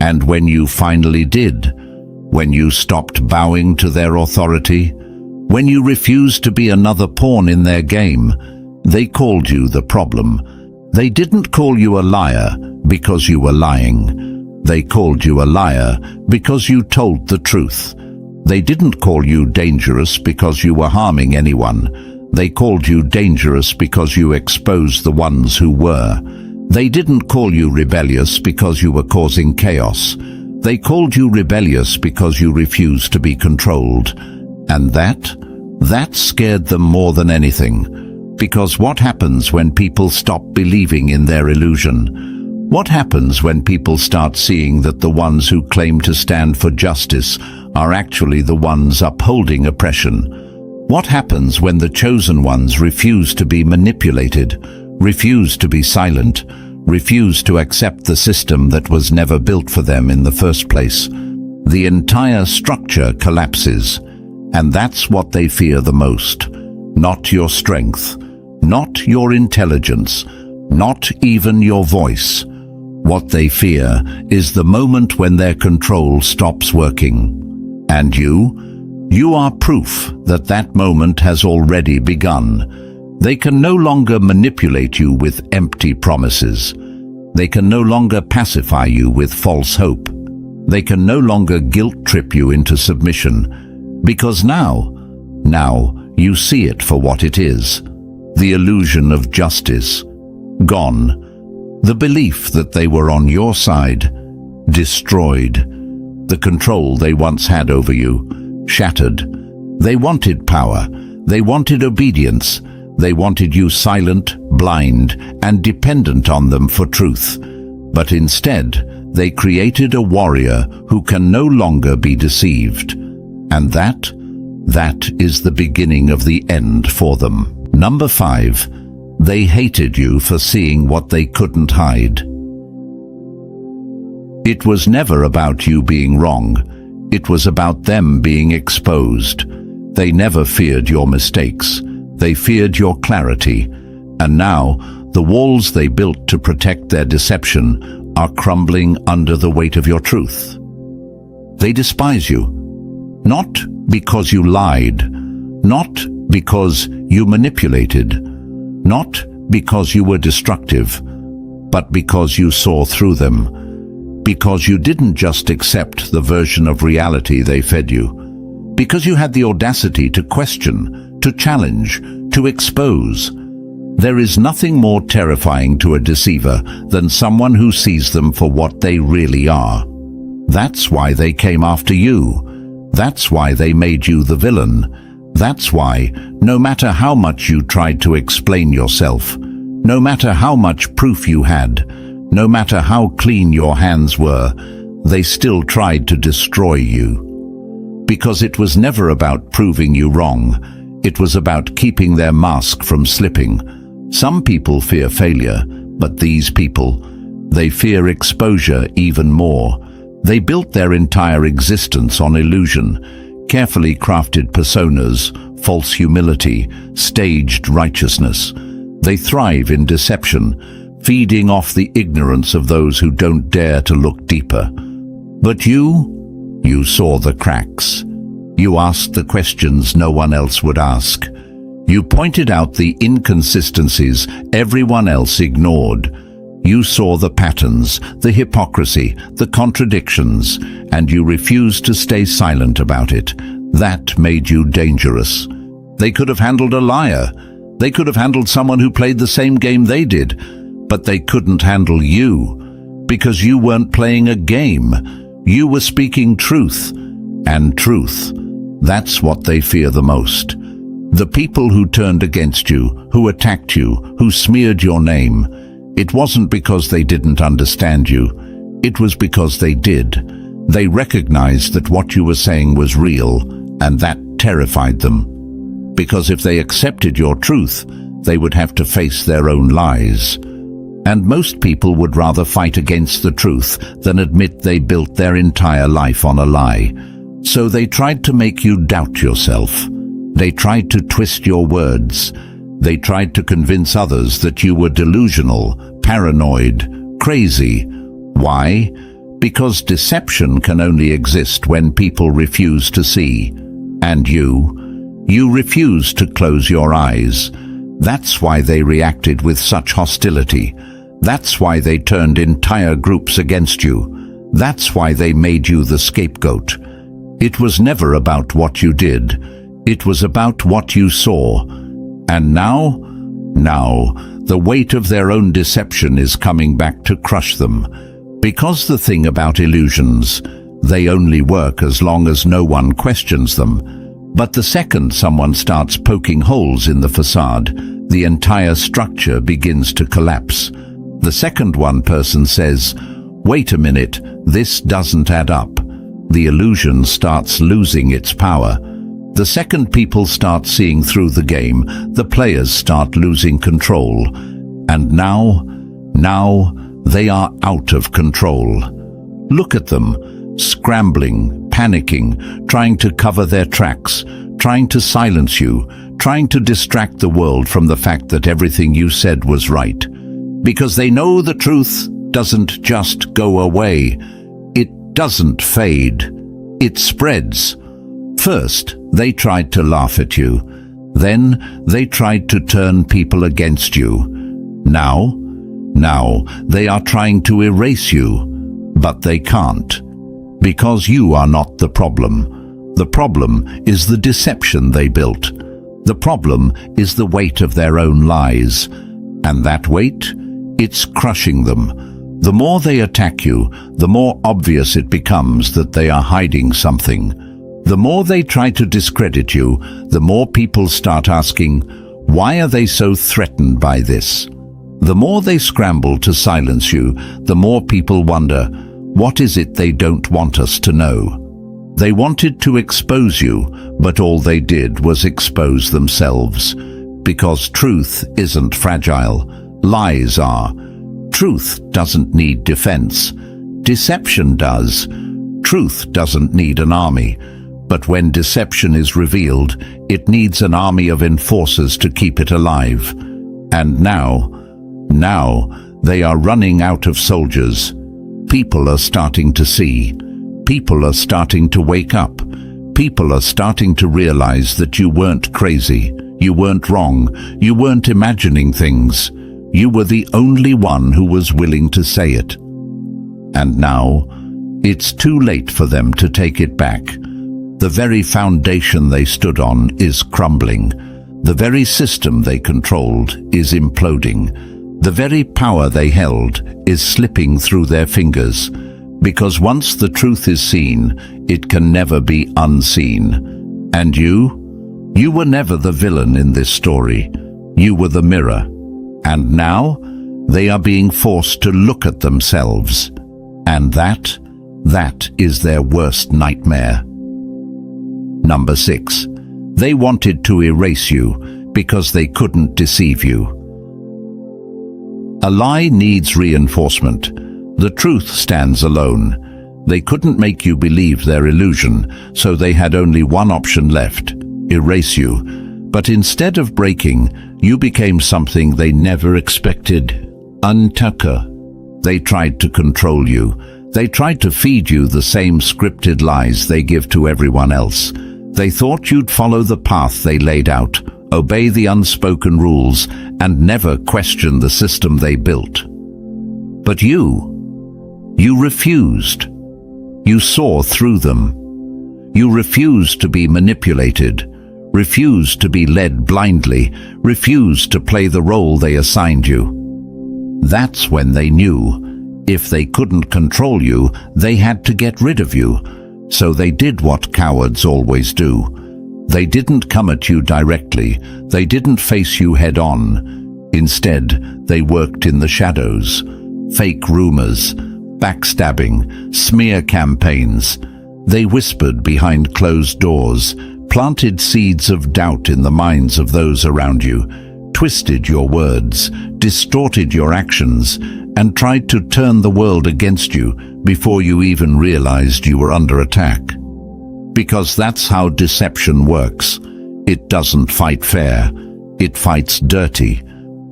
And when you finally did, when you stopped bowing to their authority, when you refused to be another pawn in their game, they called you the problem. They didn't call you a liar because you were lying. They called you a liar because you told the truth. They didn't call you dangerous because you were harming anyone. They called you dangerous because you exposed the ones who were. They didn't call you rebellious because you were causing chaos. They called you rebellious because you refused to be controlled. And that scared them more than anything. Because what happens when people stop believing in their illusion? What happens when people start seeing that the ones who claim to stand for justice are actually the ones upholding oppression? What happens when the chosen ones refuse to be manipulated, refuse to be silent, refuse to accept the system that was never built for them in the first place? The entire structure collapses, and that's what they fear the most. Not your strength, not your intelligence, not even your voice. What they fear is the moment when their control stops working. And you are proof that that moment has already begun. They can no longer manipulate you with empty promises. They can no longer pacify you with false hope. They can no longer guilt trip you into submission. Because now you see it for what it is. The illusion of justice. Gone. The belief that they were on your side. Destroyed. The control they once had over you. Shattered. They wanted power. They wanted obedience. They wanted you silent, blind, and dependent on them for truth. But instead, they created a warrior who can no longer be deceived. And that is the beginning of the end for them. Number 5. They hated you for seeing what they couldn't hide. It was never about you being wrong. It was about them being exposed. They never feared your mistakes. They feared your clarity. And now, the walls they built to protect their deception are crumbling under the weight of your truth. They despise you. Not because you lied. Not because you manipulated. Not because you were destructive. But because you saw through them. Because you didn't just accept the version of reality they fed you. Because you had the audacity to question, to challenge, to expose. There is nothing more terrifying to a deceiver than someone who sees them for what they really are. That's why they came after you. That's why they made you the villain. That's why, no matter how much you tried to explain yourself, no matter how much proof you had, no matter how clean your hands were, they still tried to destroy you. Because it was never about proving you wrong. It was about keeping their mask from slipping. Some people fear failure, but these people, they fear exposure even more. They built their entire existence on illusion, carefully crafted personas, false humility, staged righteousness. They thrive in deception, feeding off the ignorance of those who don't dare to look deeper. But you saw the cracks. You asked the questions no one else would ask. You pointed out the inconsistencies everyone else ignored. You saw the patterns, the hypocrisy, the contradictions, and you refused to stay silent about it. That made you dangerous. They could have handled a liar. They could have handled someone who played the same game they did. But they couldn't handle you, because you weren't playing a game. You were speaking truth. And truth, that's what they fear the most. The people who turned against you, who attacked you, who smeared your name, it wasn't because they didn't understand you. It was because they did. They recognized that what you were saying was real, and that terrified them. Because if they accepted your truth, they would have to face their own lies. And most people would rather fight against the truth than admit they built their entire life on a lie. So they tried to make you doubt yourself. They tried to twist your words. They tried to convince others that you were delusional, paranoid, crazy. Why? Because deception can only exist when people refuse to see. And you refused to close your eyes. That's why they reacted with such hostility. That's why they turned entire groups against you. That's why they made you the scapegoat. It was never about what you did. It was about what you saw. And now, the weight of their own deception is coming back to crush them. Because the thing about illusions, they only work as long as no one questions them. But the second someone starts poking holes in the facade, the entire structure begins to collapse. The second one person says, "Wait a minute, this doesn't add up." The illusion starts losing its power. The second people start seeing through the game, the players start losing control. And now they are out of control. Look at them, scrambling, panicking, trying to cover their tracks, trying to silence you, trying to distract the world from the fact that everything you said was right. Because they know the truth doesn't just go away. It doesn't fade. It spreads. First, they tried to laugh at you. Then, they tried to turn people against you. Now, they are trying to erase you. But they can't. Because you are not the problem. The problem is the deception they built. The problem is the weight of their own lies. And that weight, it's crushing them. The more they attack you, the more obvious it becomes that they are hiding something. The more they try to discredit you, the more people start asking, why are they so threatened by this? The more they scramble to silence you, the more people wonder, what is it they don't want us to know? They wanted to expose you, but all they did was expose themselves. Because truth isn't fragile. Lies are. Truth doesn't need defense. Deception does. Truth doesn't need an army. But when deception is revealed, it needs an army of enforcers to keep it alive. And now they are running out of soldiers. People are starting to see. People are starting to wake up. People are starting to realize that you weren't crazy. You weren't wrong. You weren't imagining things. You were the only one who was willing to say it. And now, it's too late for them to take it back. The very foundation they stood on is crumbling. The very system they controlled is imploding. The very power they held is slipping through their fingers. Because once the truth is seen, it can never be unseen. And you were never the villain in this story. You were the mirror. And now, they are being forced to look at themselves. And that is their worst nightmare. Number 6. They wanted to erase you because they couldn't deceive you. A lie needs reinforcement. The truth stands alone. They couldn't make you believe their illusion, so they had only one option left: erase you. But instead of breaking, you became something they never expected. Untucker. They tried to control you. They tried to feed you the same scripted lies they give to everyone else. They thought you'd follow the path they laid out, obey the unspoken rules, and never question the system they built. But you refused. You saw through them. You refused to be manipulated, refused to be led blindly, refused to play the role they assigned you. That's when they knew, if they couldn't control you, they had to get rid of you. So they did what cowards always do. They didn't come at you directly. They didn't face you head on. Instead, they worked in the shadows. Fake rumors, backstabbing, smear campaigns. They whispered behind closed doors, planted seeds of doubt in the minds of those around you, twisted your words, distorted your actions, and tried to turn the world against you before you even realized you were under attack. Because that's how deception works. It doesn't fight fair. It fights dirty.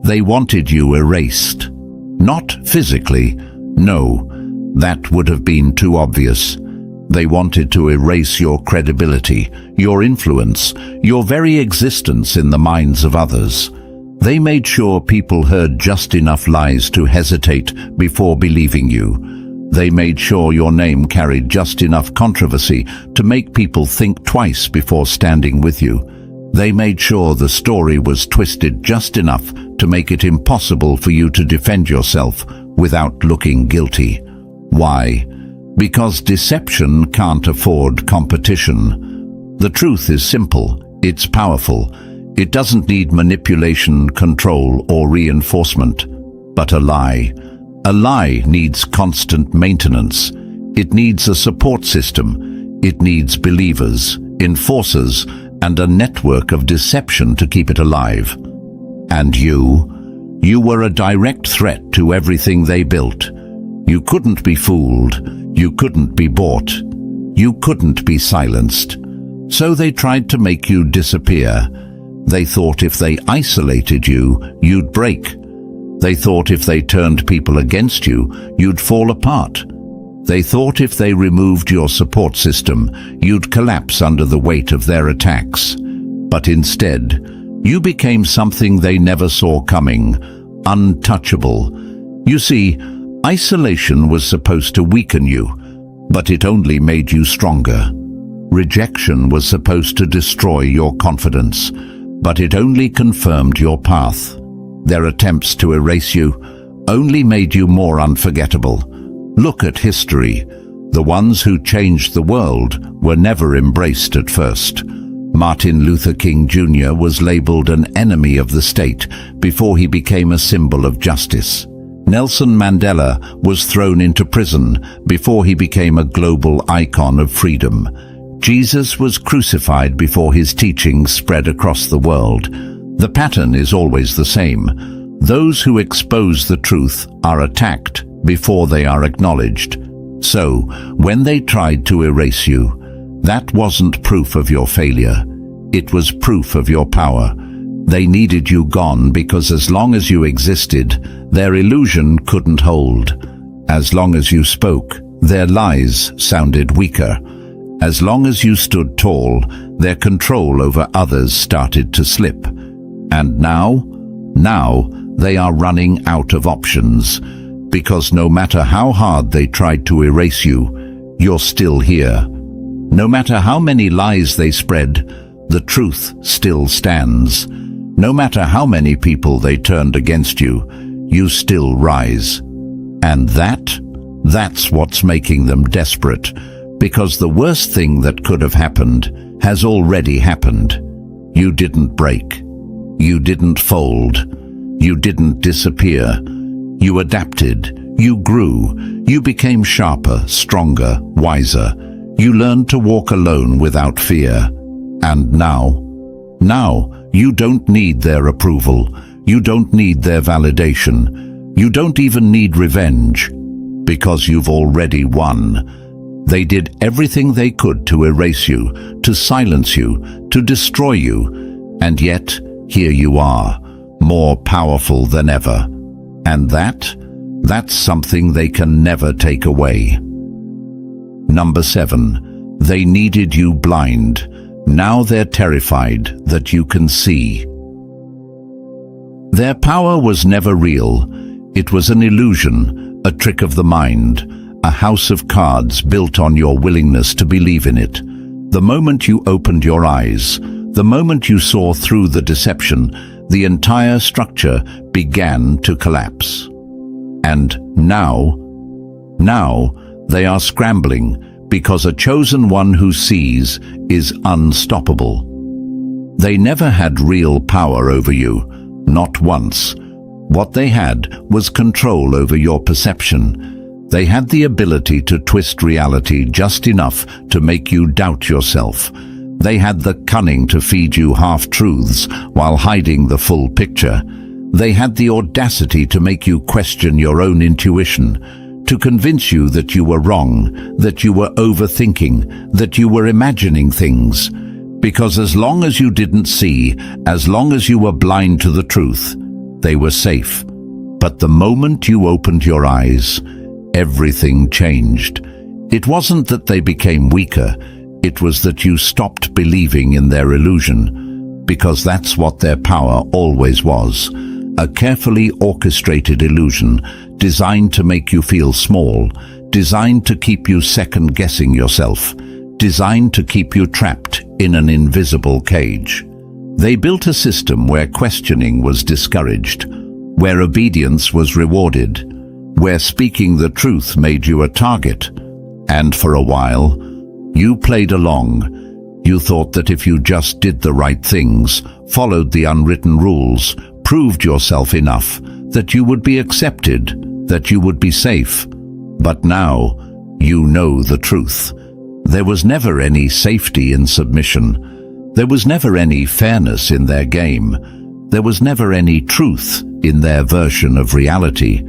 They wanted you erased. Not physically. No, that would have been too obvious. They wanted to erase your credibility, your influence, your very existence in the minds of others. They made sure people heard just enough lies to hesitate before believing you. They made sure your name carried just enough controversy to make people think twice before standing with you. They made sure the story was twisted just enough to make it impossible for you to defend yourself without looking guilty. Why? Because deception can't afford competition. The truth is simple. It's powerful. It doesn't need manipulation, control, or reinforcement. But a lie needs constant maintenance. It needs a support system. It needs believers, enforcers, and a network of deception to keep it alive. And you were a direct threat to everything they built. You couldn't be fooled. You couldn't be bought. You couldn't be silenced. So they tried to make you disappear. They thought if they isolated you, you'd break. They thought if they turned people against you, you'd fall apart. They thought if they removed your support system, you'd collapse under the weight of their attacks. But instead, you became something they never saw coming, untouchable. You see, isolation was supposed to weaken you, but it only made you stronger. Rejection was supposed to destroy your confidence, but it only confirmed your path. Their attempts to erase you only made you more unforgettable. Look at history. The ones who changed the world were never embraced at first. Martin Luther King Jr. was labeled an enemy of the state before he became a symbol of justice. Nelson Mandela was thrown into prison before he became a global icon of freedom. Jesus was crucified before his teachings spread across the world. The pattern is always the same. Those who expose the truth are attacked before they are acknowledged. So, when they tried to erase you, that wasn't proof of your failure. It was proof of your power. They needed you gone because as long as you existed, their illusion couldn't hold. As long as you spoke, their lies sounded weaker. As long as you stood tall, their control over others started to slip. And now they are running out of options. Because no matter how hard they tried to erase you, you're still here. No matter how many lies they spread, the truth still stands. No matter how many people they turned against you, you still rise. And that's what's making them desperate, because the worst thing that could have happened has already happened. You didn't break. You didn't fold. You didn't disappear. You adapted, you grew, you became sharper, stronger, wiser. You learned to walk alone without fear. And now you don't need their approval. You don't need their validation. You don't even need revenge, because you've already won. They did everything they could to erase you, to silence you, to destroy you. And yet, here you are, more powerful than ever. And that's something they can never take away. Number 7, they needed you blind. Now they're terrified that you can see. Their power was never real. It was an illusion, a trick of the mind, a house of cards built on your willingness to believe in it. The moment you opened your eyes, the moment you saw through the deception, the entire structure began to collapse. And now they are scrambling because a chosen one who sees is unstoppable. They never had real power over you, not once. What they had was control over your perception. They had the ability to twist reality just enough to make you doubt yourself. They had the cunning to feed you half-truths while hiding the full picture. They had the audacity to make you question your own intuition, to convince you that you were wrong, that you were overthinking, that you were imagining things. Because as long as you didn't see, as long as you were blind to the truth, they were safe. But the moment you opened your eyes, everything changed. It wasn't that they became weaker, it was that you stopped believing in their illusion, because that's what their power always was. A carefully orchestrated illusion, designed to make you feel small, designed to keep you second-guessing yourself, designed to keep you trapped in an invisible cage. They built a system where questioning was discouraged, where obedience was rewarded, where speaking the truth made you a target. And for a while, you played along. You thought that if you just did the right things, followed the unwritten rules, proved yourself enough, that you would be accepted, that you would be safe. But now, you know the truth. There was never any safety in submission. There was never any fairness in their game. There was never any truth in their version of reality.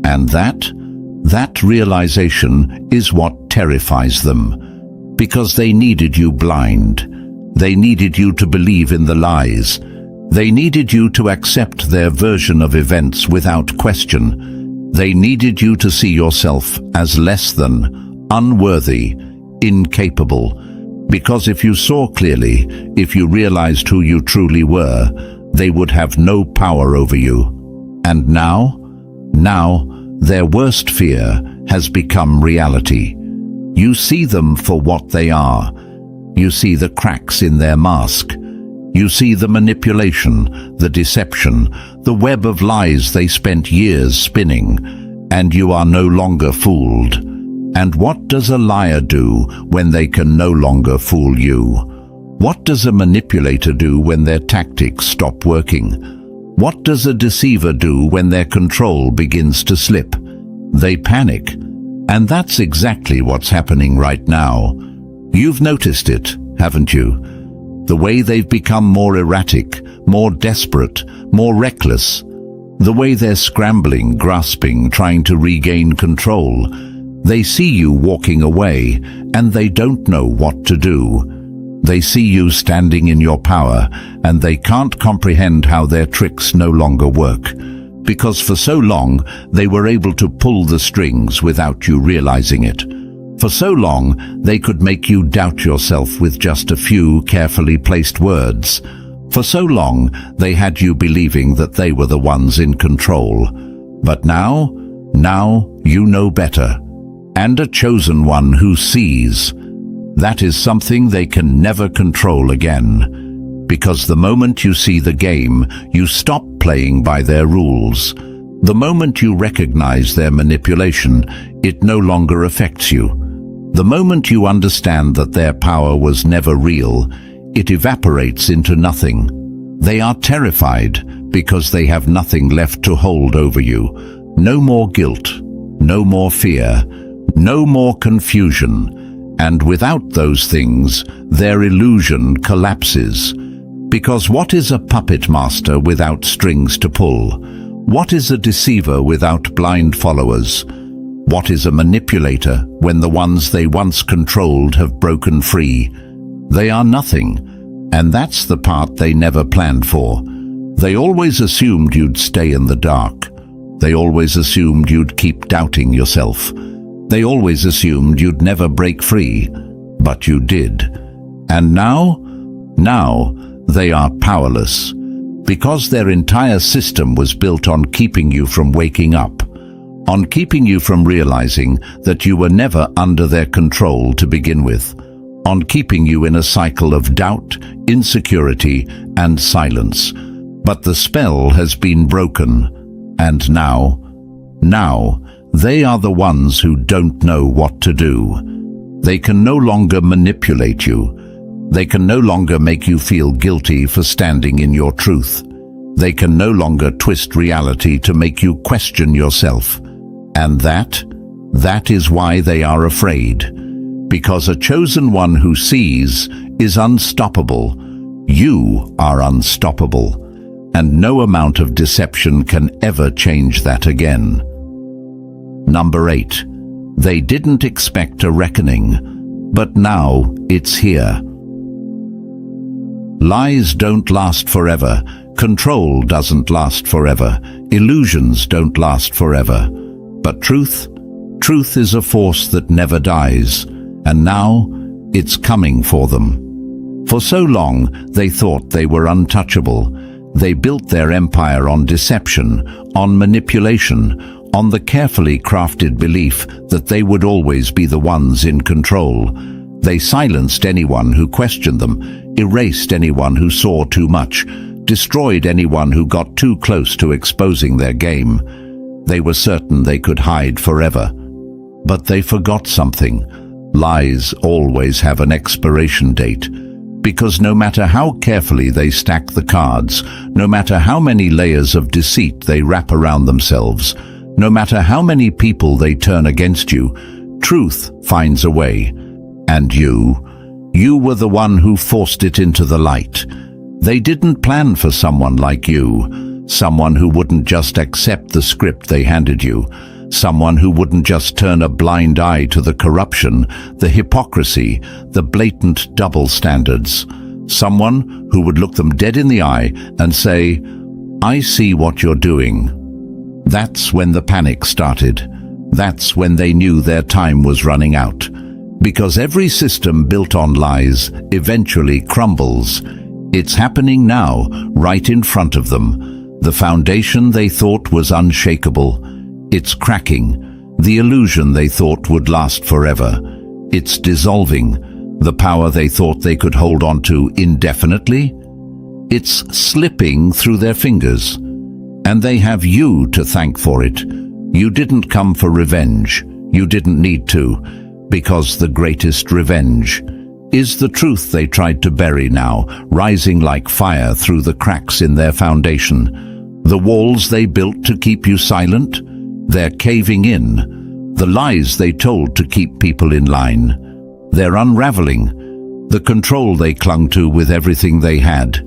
And that realization is what terrifies them. Because they needed you blind. They needed you to believe in the lies. They needed you to accept their version of events without question. They needed you to see yourself as less than, unworthy, incapable. Because if you saw clearly, if you realized who you truly were, they would have no power over you. And now, their worst fear has become reality. You see them for what they are. You see the cracks in their mask. You see the manipulation, the deception, the web of lies they spent years spinning, and you are no longer fooled. And what does a liar do when they can no longer fool you? What does a manipulator do when their tactics stop working? What does a deceiver do when their control begins to slip? They panic. And that's exactly what's happening right now. You've noticed it, haven't you? The way they've become more erratic, more desperate, more reckless. The way they're scrambling, grasping, trying to regain control. They see you walking away, and they don't know what to do. They see you standing in your power, and they can't comprehend how their tricks no longer work. Because for so long, they were able to pull the strings without you realizing it. For so long, they could make you doubt yourself with just a few carefully placed words. For so long, they had you believing that they were the ones in control. But now you know better. And a chosen one who sees. That is something they can never control again. Because the moment you see the game, you stop playing by their rules. The moment you recognize their manipulation, it no longer affects you. The moment you understand that their power was never real, it evaporates into nothing. They are terrified because they have nothing left to hold over you. No more guilt, no more fear, no more confusion. And without those things, their illusion collapses. Because what is a puppet master without strings to pull? What is a deceiver without blind followers? What is a manipulator when the ones they once controlled have broken free? They are nothing, and that's the part they never planned for. They always assumed you'd stay in the dark. They always assumed you'd keep doubting yourself. They always assumed you'd never break free, but you did. And now they are powerless, because their entire system was built on keeping you from waking up, on keeping you from realizing that you were never under their control to begin with, on keeping you in a cycle of doubt, insecurity, and silence. But the spell has been broken, and now they are the ones who don't know what to do. They can no longer manipulate you. They can no longer make you feel guilty for standing in your truth. They can no longer twist reality to make you question yourself. And that is why they are afraid. Because a chosen one who sees is unstoppable. You are unstoppable, and no amount of deception can ever change that again. Number 8. They didn't expect a reckoning, but now it's here. Lies don't last forever. Control doesn't last forever. Illusions don't last forever. But truth is a force that never dies, and now it's coming for them. For so long, they thought they were untouchable. They built their empire on deception, on manipulation, on the carefully crafted belief that they would always be the ones in control. They silenced anyone who questioned them, erased anyone who saw too much, destroyed anyone who got too close to exposing their game. They were certain they could hide forever. But they forgot something. Lies always have an expiration date. Because no matter how carefully they stack the cards, no matter how many layers of deceit they wrap around themselves, no matter how many people they turn against you, truth finds a way. And you were the one who forced it into the light. They didn't plan for someone like you, someone who wouldn't just accept the script they handed you, someone who wouldn't just turn a blind eye to the corruption, the hypocrisy, the blatant double standards. Someone who would look them dead in the eye and say, "I see what you're doing." That's when the panic started. That's when they knew their time was running out. Because every system built on lies eventually crumbles. It's happening now, right in front of them. The foundation they thought was unshakable, it's cracking. The illusion they thought would last forever, it's dissolving. The power they thought they could hold on to indefinitely, it's slipping through their fingers. And they have you to thank for it. You didn't come for revenge. You didn't need to, because the greatest revenge is the truth they tried to bury now, rising like fire through the cracks in their foundation. The walls they built to keep you silent, they're caving in. The lies they told to keep people in line, they're unraveling. The control they clung to with everything they had,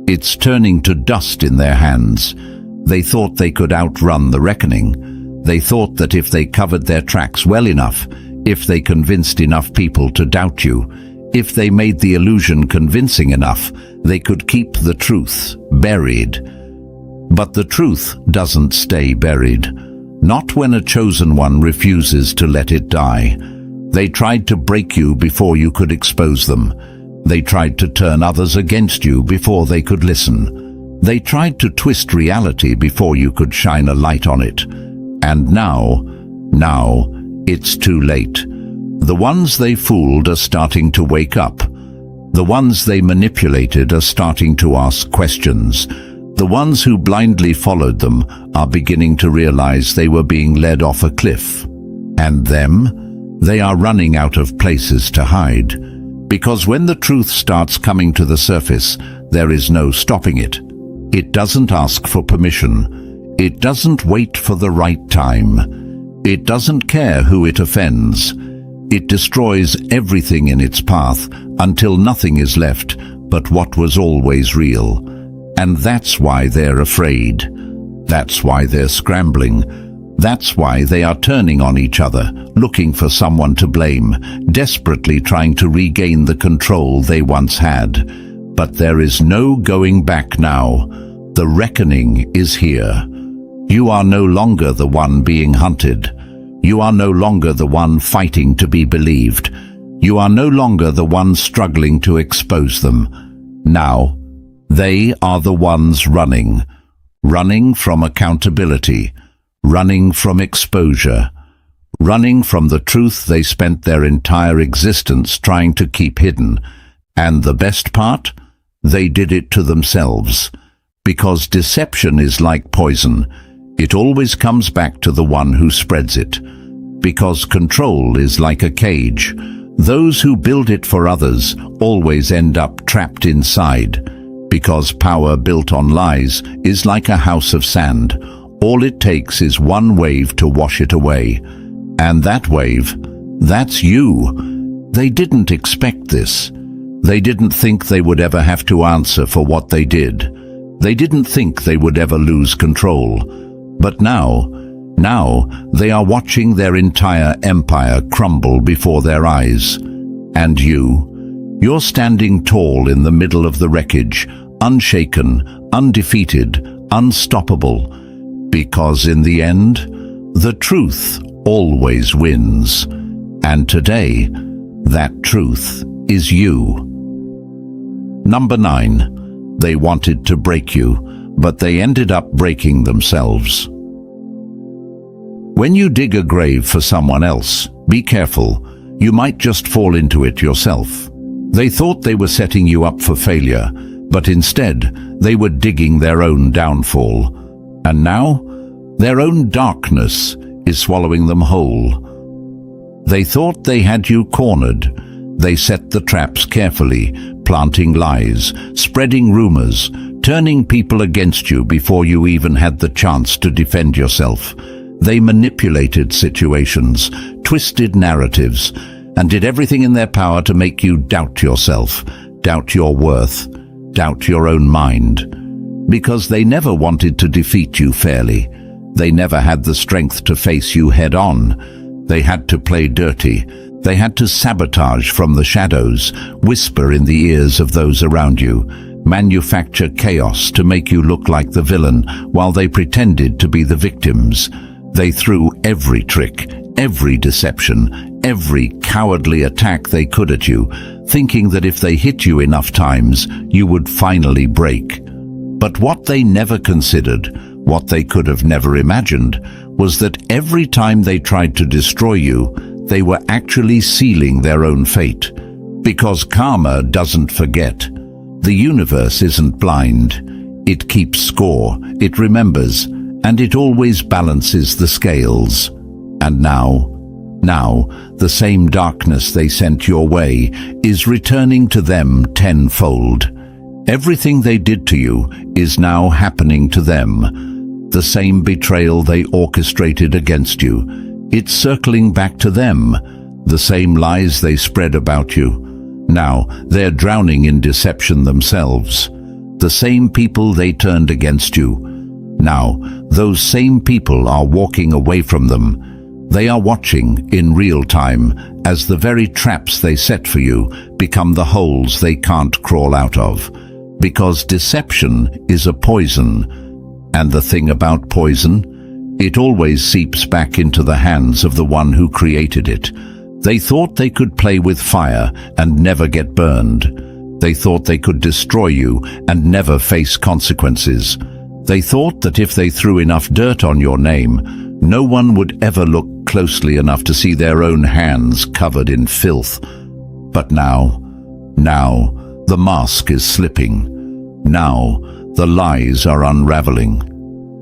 it's turning to dust in their hands. They thought they could outrun the reckoning. They thought that if they covered their tracks well enough, if they convinced enough people to doubt you, if they made the illusion convincing enough, they could keep the truth buried. But the truth doesn't stay buried. Not when a chosen one refuses to let it die. They tried to break you before you could expose them. They tried to turn others against you before they could listen. They tried to twist reality before you could shine a light on it. And now, it's too late. The ones they fooled are starting to wake up. The ones they manipulated are starting to ask questions. The ones who blindly followed them are beginning to realize they were being led off a cliff. And they are running out of places to hide. Because when the truth starts coming to the surface, there is no stopping it. It doesn't ask for permission. It doesn't wait for the right time. It doesn't care who it offends. It destroys everything in its path until nothing is left but what was always real. And that's why they're afraid. That's why they're scrambling. That's why they are turning on each other, looking for someone to blame, desperately trying to regain the control they once had. But there is no going back now. The reckoning is here. You are no longer the one being hunted. You are no longer the one fighting to be believed. You are no longer the one struggling to expose them. Now, they are the ones running from accountability, running from exposure, running from the truth they spent their entire existence trying to keep hidden. And the best part? They did it to themselves. Because deception is like poison. It always comes back to the one who spreads it. Because control is like a cage. Those who build it for others always end up trapped inside. Because power built on lies is like a house of sand. All it takes is one wave to wash it away. And that wave, that's you. They didn't expect this. They didn't think they would ever have to answer for what they did. They didn't think they would ever lose control. But now they are watching their entire empire crumble before their eyes. And you're standing tall in the middle of the wreckage, unshaken, undefeated, unstoppable. Because in the end, the truth always wins. And today, that truth is you. Number 9. They wanted to break you, but they ended up breaking themselves. When you dig a grave for someone else, be careful. You might just fall into it yourself. They thought they were setting you up for failure, but instead, they were digging their own downfall. And now, their own darkness is swallowing them whole. They thought they had you cornered. They set the traps carefully, planting lies, spreading rumors, turning people against you before you even had the chance to defend yourself. They manipulated situations, twisted narratives, and did everything in their power to make you doubt yourself, doubt your worth, doubt your own mind. Because they never wanted to defeat you fairly. They never had the strength to face you head on. They had to play dirty. They had to sabotage from the shadows, whisper in the ears of those around you, manufacture chaos to make you look like the villain while they pretended to be the victims. They threw every trick, every deception, every cowardly attack they could at you, thinking that if they hit you enough times, you would finally break. But what they never considered, what they could have never imagined, was that every time they tried to destroy you, they were actually sealing their own fate. Because karma doesn't forget. The universe isn't blind. It keeps score, it remembers, and it always balances the scales. And now, the same darkness they sent your way is returning to them tenfold. Everything they did to you is now happening to them. The same betrayal they orchestrated against you, it's circling back to them. The same lies they spread about you, now they're drowning in deception themselves. The same people they turned against you, now those same people are walking away from them. They are watching in real time as the very traps they set for you become the holes they can't crawl out of. Because deception is a poison. And the thing about poison, it always seeps back into the hands of the one who created it. They thought they could play with fire and never get burned. They thought they could destroy you and never face consequences. They thought that if they threw enough dirt on your name, no one would ever look closely enough to see their own hands covered in filth. But now, the mask is slipping. Now, the lies are unraveling.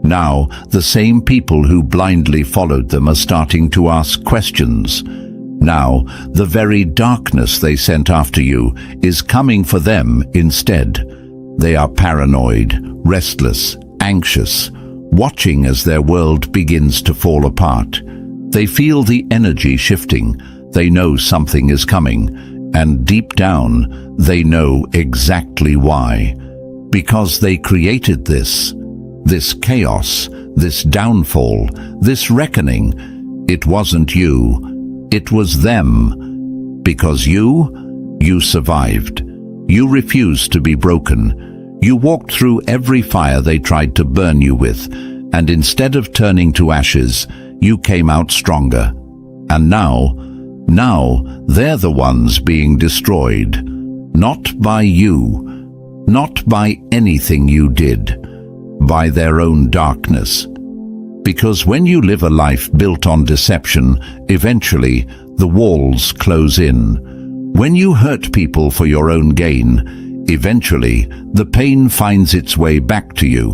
Now, the same people who blindly followed them are starting to ask questions. Now, the very darkness they sent after you is coming for them instead. They are paranoid, restless, anxious, watching as their world begins to fall apart. They feel the energy shifting. They know something is coming. And deep down, they know exactly why. Because they created this chaos, this downfall, this reckoning. It wasn't you, it was them. Because you survived. You refused to be broken. You walked through every fire they tried to burn you with, and instead of turning to ashes, you came out stronger. And now they're the ones being destroyed. Not by you, not by anything you did, by their own darkness. Because when you live a life built on deception, eventually the walls close in. When you hurt people for your own gain, eventually the pain finds its way back to you.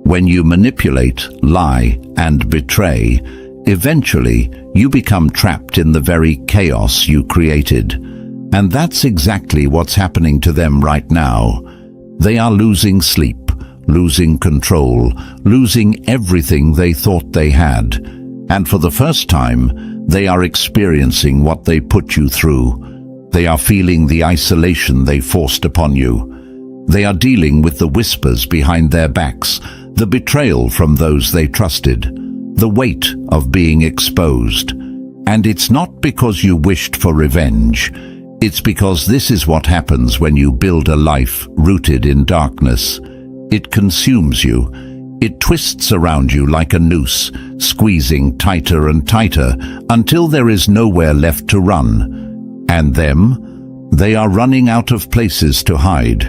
When you manipulate, lie, and betray, eventually you become trapped in the very chaos you created. And that's exactly what's happening to them right now. They are losing sleep, losing control, losing everything they thought they had. And for the first time, they are experiencing what they put you through. They are feeling the isolation they forced upon you. They are dealing with the whispers behind their backs, the betrayal from those they trusted, the weight of being exposed. And it's not because you wished for revenge. It's because this is what happens when you build a life rooted in darkness. It consumes you. It twists around you like a noose, squeezing tighter and tighter until there is nowhere left to run. And them? They are running out of places to hide.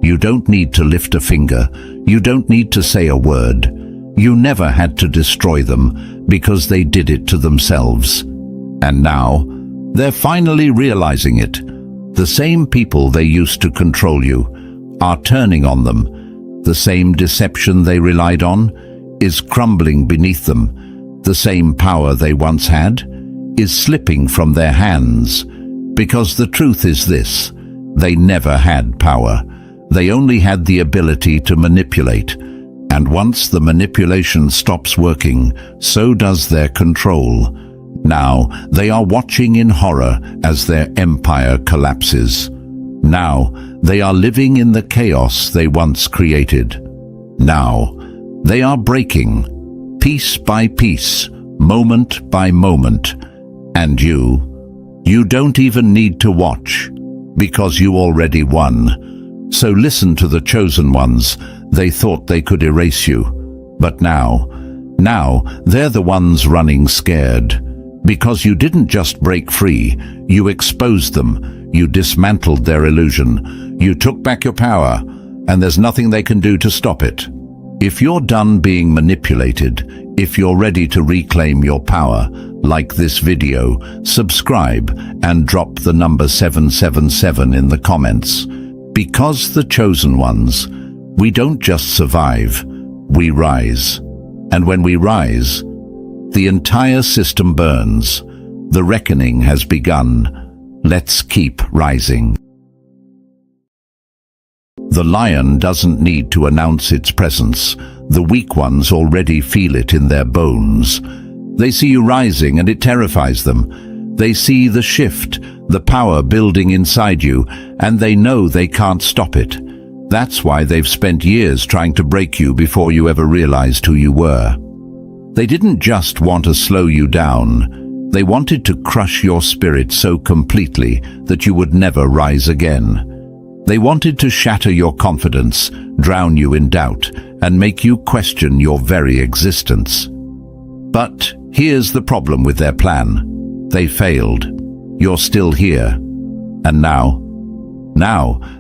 You don't need to lift a finger. You don't need to say a word. You never had to destroy them because they did it to themselves. And now, they're finally realizing it. The same people they used to control you are turning on them. The same deception they relied on is crumbling beneath them. The same power they once had is slipping from their hands. Because the truth is this: they never had power. They only had the ability to manipulate. And once the manipulation stops working, so does their control. Now they are watching in horror as their empire collapses. Now they are living in the chaos they once created. Now they are breaking, piece by piece, moment by moment. And you don't even need to watch, because you already won. So listen to the chosen ones. They thought they could erase you. But now they're the ones running scared. Because you didn't just break free, you exposed them, you dismantled their illusion, you took back your power, and there's nothing they can do to stop it. If you're done being manipulated, if you're ready to reclaim your power, like this video, subscribe and drop the number 777 in the comments. Because the chosen ones, we don't just survive, we rise. And when we rise, the entire system burns. The reckoning has begun. Let's keep rising. The lion doesn't need to announce its presence. The weak ones already feel it in their bones. They see you rising and it terrifies them. They see the shift, the power building inside you, and they know they can't stop it. That's why they've spent years trying to break you before you ever realized who you were. They didn't just want to slow you down. They wanted to crush your spirit so completely that you would never rise again. They wanted to shatter your confidence, drown you in doubt, and make you question your very existence. But here's the problem with their plan. They failed. You're still here. And now,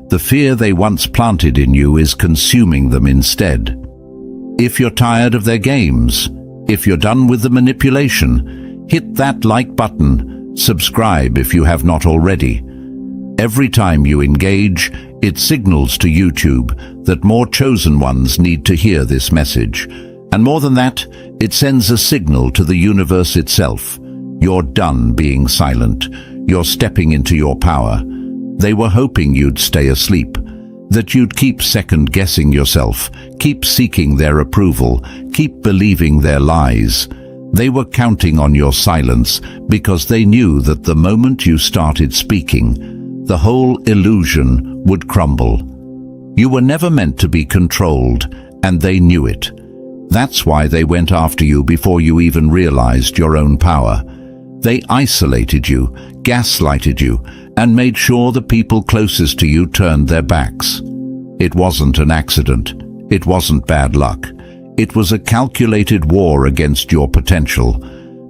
the fear they once planted in you is consuming them instead. If you're tired of their games, if you're done with the manipulation, hit that like button, subscribe if you have not already. Every time you engage, it signals to YouTube that more chosen ones need to hear this message. And more than that, it sends a signal to the universe itself. You're done being silent. You're stepping into your power. They were hoping you'd stay asleep, that you'd keep second-guessing yourself, keep seeking their approval, keep believing their lies. They were counting on your silence because they knew that the moment you started speaking, the whole illusion would crumble. You were never meant to be controlled, and they knew it. That's why they went after you before you even realized your own power. They isolated you, gaslighted you, and made sure the people closest to you turned their backs. It wasn't an accident. It wasn't bad luck. It was a calculated war against your potential.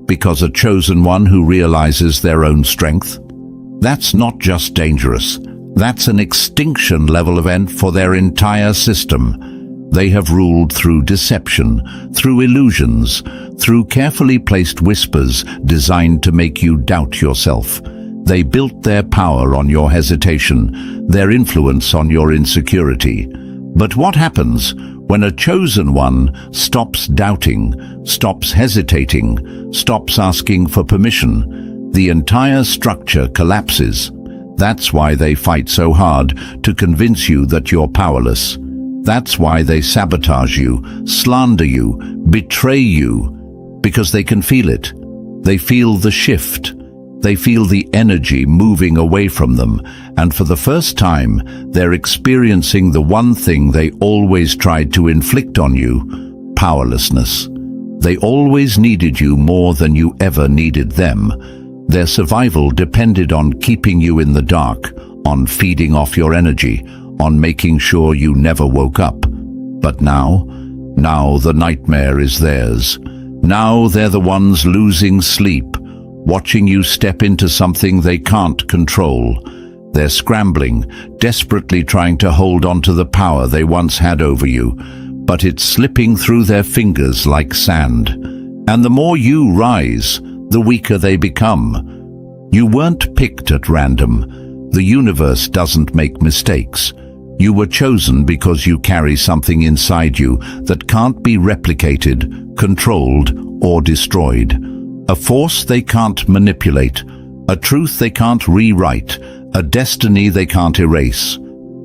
Because a chosen one who realizes their own strength, that's not just dangerous. That's an extinction level event for their entire system. They have ruled through deception, through illusions, through carefully placed whispers designed to make you doubt yourself. They built their power on your hesitation, their influence on your insecurity. But what happens when a chosen one stops doubting, stops hesitating, stops asking for permission? The entire structure collapses. That's why they fight so hard to convince you that you're powerless. That's why they sabotage you, slander you, betray you, because they can feel it. They feel the shift. They feel the energy moving away from them, and for the first time, they're experiencing the one thing they always tried to inflict on you: powerlessness. They always needed you more than you ever needed them. Their survival depended on keeping you in the dark, on feeding off your energy, on making sure you never woke up. But now the nightmare is theirs. Now they're the ones losing sleep, watching you step into something they can't control. They're scrambling, desperately trying to hold on to the power they once had over you, but it's slipping through their fingers like sand. And the more you rise, the weaker they become. You weren't picked at random. The universe doesn't make mistakes. You were chosen because you carry something inside you that can't be replicated, controlled, or destroyed. A force they can't manipulate, a truth they can't rewrite, a destiny they can't erase.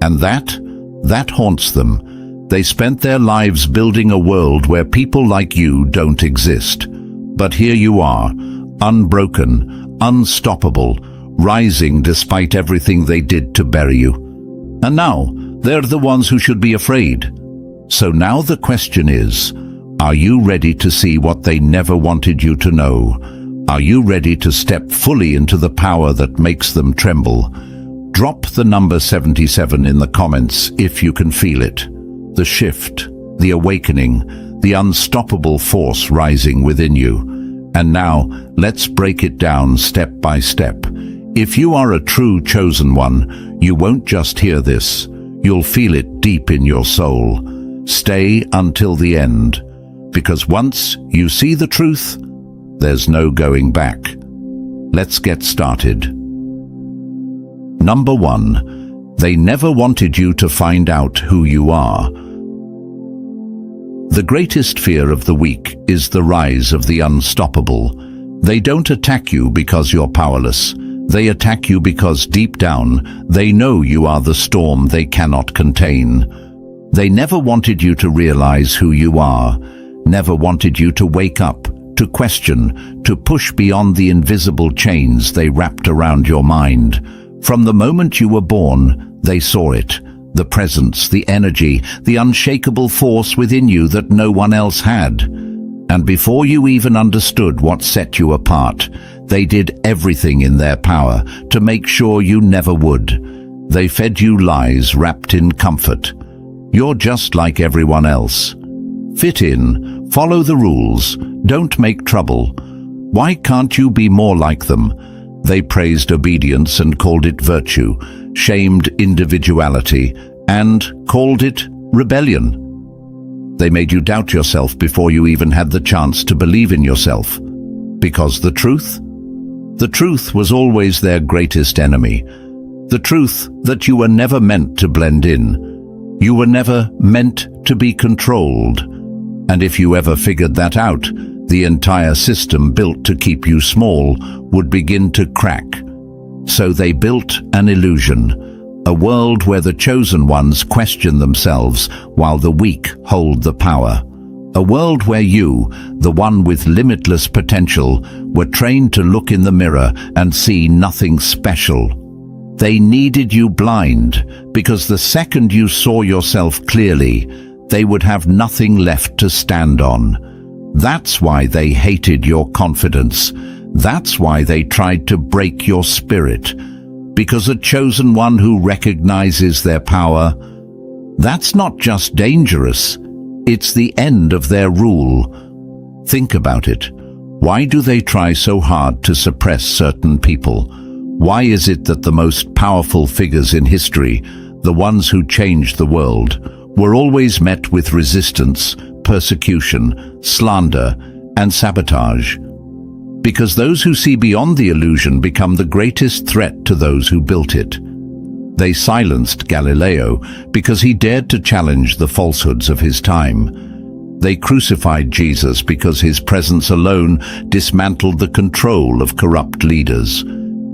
And that haunts them. They spent their lives building a world where people like you don't exist. But here you are, unbroken, unstoppable, rising despite everything they did to bury you. And now, they're the ones who should be afraid. So now the question is, are you ready to see what they never wanted you to know? Are you ready to step fully into the power that makes them tremble? Drop the number 77 in the comments if you can feel it. The shift, the awakening, the unstoppable force rising within you. And now, let's break it down step by step. If you are a true chosen one, you won't just hear this. You'll feel it deep in your soul. Stay until the end, because once you see the truth, there's no going back. Let's get started. Number 1, they never wanted you to find out who you are. The greatest fear of the weak is the rise of the unstoppable. They don't attack you because you're powerless. They attack you because deep down, they know you are the storm they cannot contain. They never wanted you to realize who you are, never wanted you to wake up, to question, to push beyond the invisible chains they wrapped around your mind. From the moment you were born, they saw it, the presence, the energy, the unshakable force within you that no one else had. And before you even understood what set you apart, they did everything in their power to make sure you never would. They fed you lies wrapped in comfort. You're just like everyone else. Fit in, follow the rules, don't make trouble. Why can't you be more like them? They praised obedience and called it virtue, shamed individuality, and called it rebellion. They made you doubt yourself before you even had the chance to believe in yourself. Because the truth was always their greatest enemy. The truth that you were never meant to blend in. You were never meant to be controlled. And if you ever figured that out, the entire system built to keep you small would begin to crack. So they built an illusion, a world where the chosen ones question themselves while the weak hold the power. A world where you, the one with limitless potential, were trained to look in the mirror and see nothing special. They needed you blind, because the second you saw yourself clearly, they would have nothing left to stand on. That's why they hated your confidence. That's why they tried to break your spirit. Because a chosen one who recognizes their power, that's not just dangerous, it's the end of their rule. Think about it. Why do they try so hard to suppress certain people? Why is it that the most powerful figures in history, the ones who changed the world, were always met with resistance, persecution, slander, and sabotage? Because those who see beyond the illusion become the greatest threat to those who built it. They silenced Galileo because he dared to challenge the falsehoods of his time. They crucified Jesus because his presence alone dismantled the control of corrupt leaders.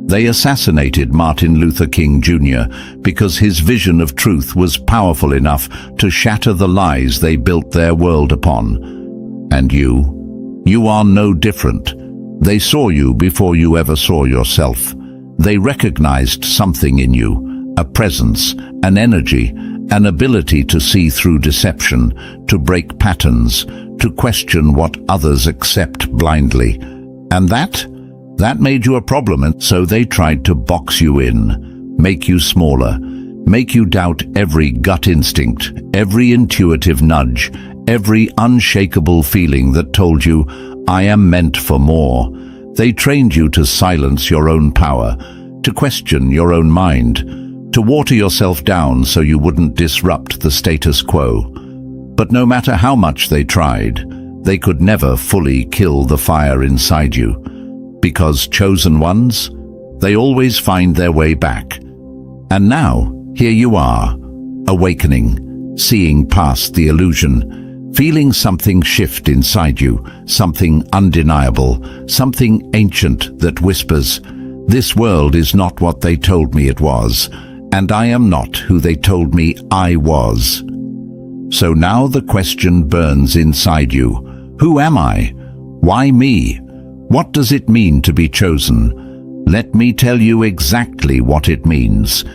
They assassinated Martin Luther King Jr. because his vision of truth was powerful enough to shatter the lies they built their world upon. And you are no different. They saw you before you ever saw yourself. They recognized something in you, a presence, an energy, an ability to see through deception, to break patterns, to question what others accept blindly. And that made you a problem, and so they tried to box you in, make you smaller, make you doubt every gut instinct, every intuitive nudge, every unshakable feeling that told you, I am meant for more. They trained you to silence your own power, to question your own mind, to water yourself down so you wouldn't disrupt the status quo. But no matter how much they tried, they could never fully kill the fire inside you. Because chosen ones, they always find their way back. And now, here you are, awakening, seeing past the illusion, feeling something shift inside you, something undeniable, something ancient that whispers, this world is not what they told me it was, and I am not who they told me I was. So now the question burns inside you. Who am I? Why me? What does it mean to be chosen? Let me tell you exactly what it means.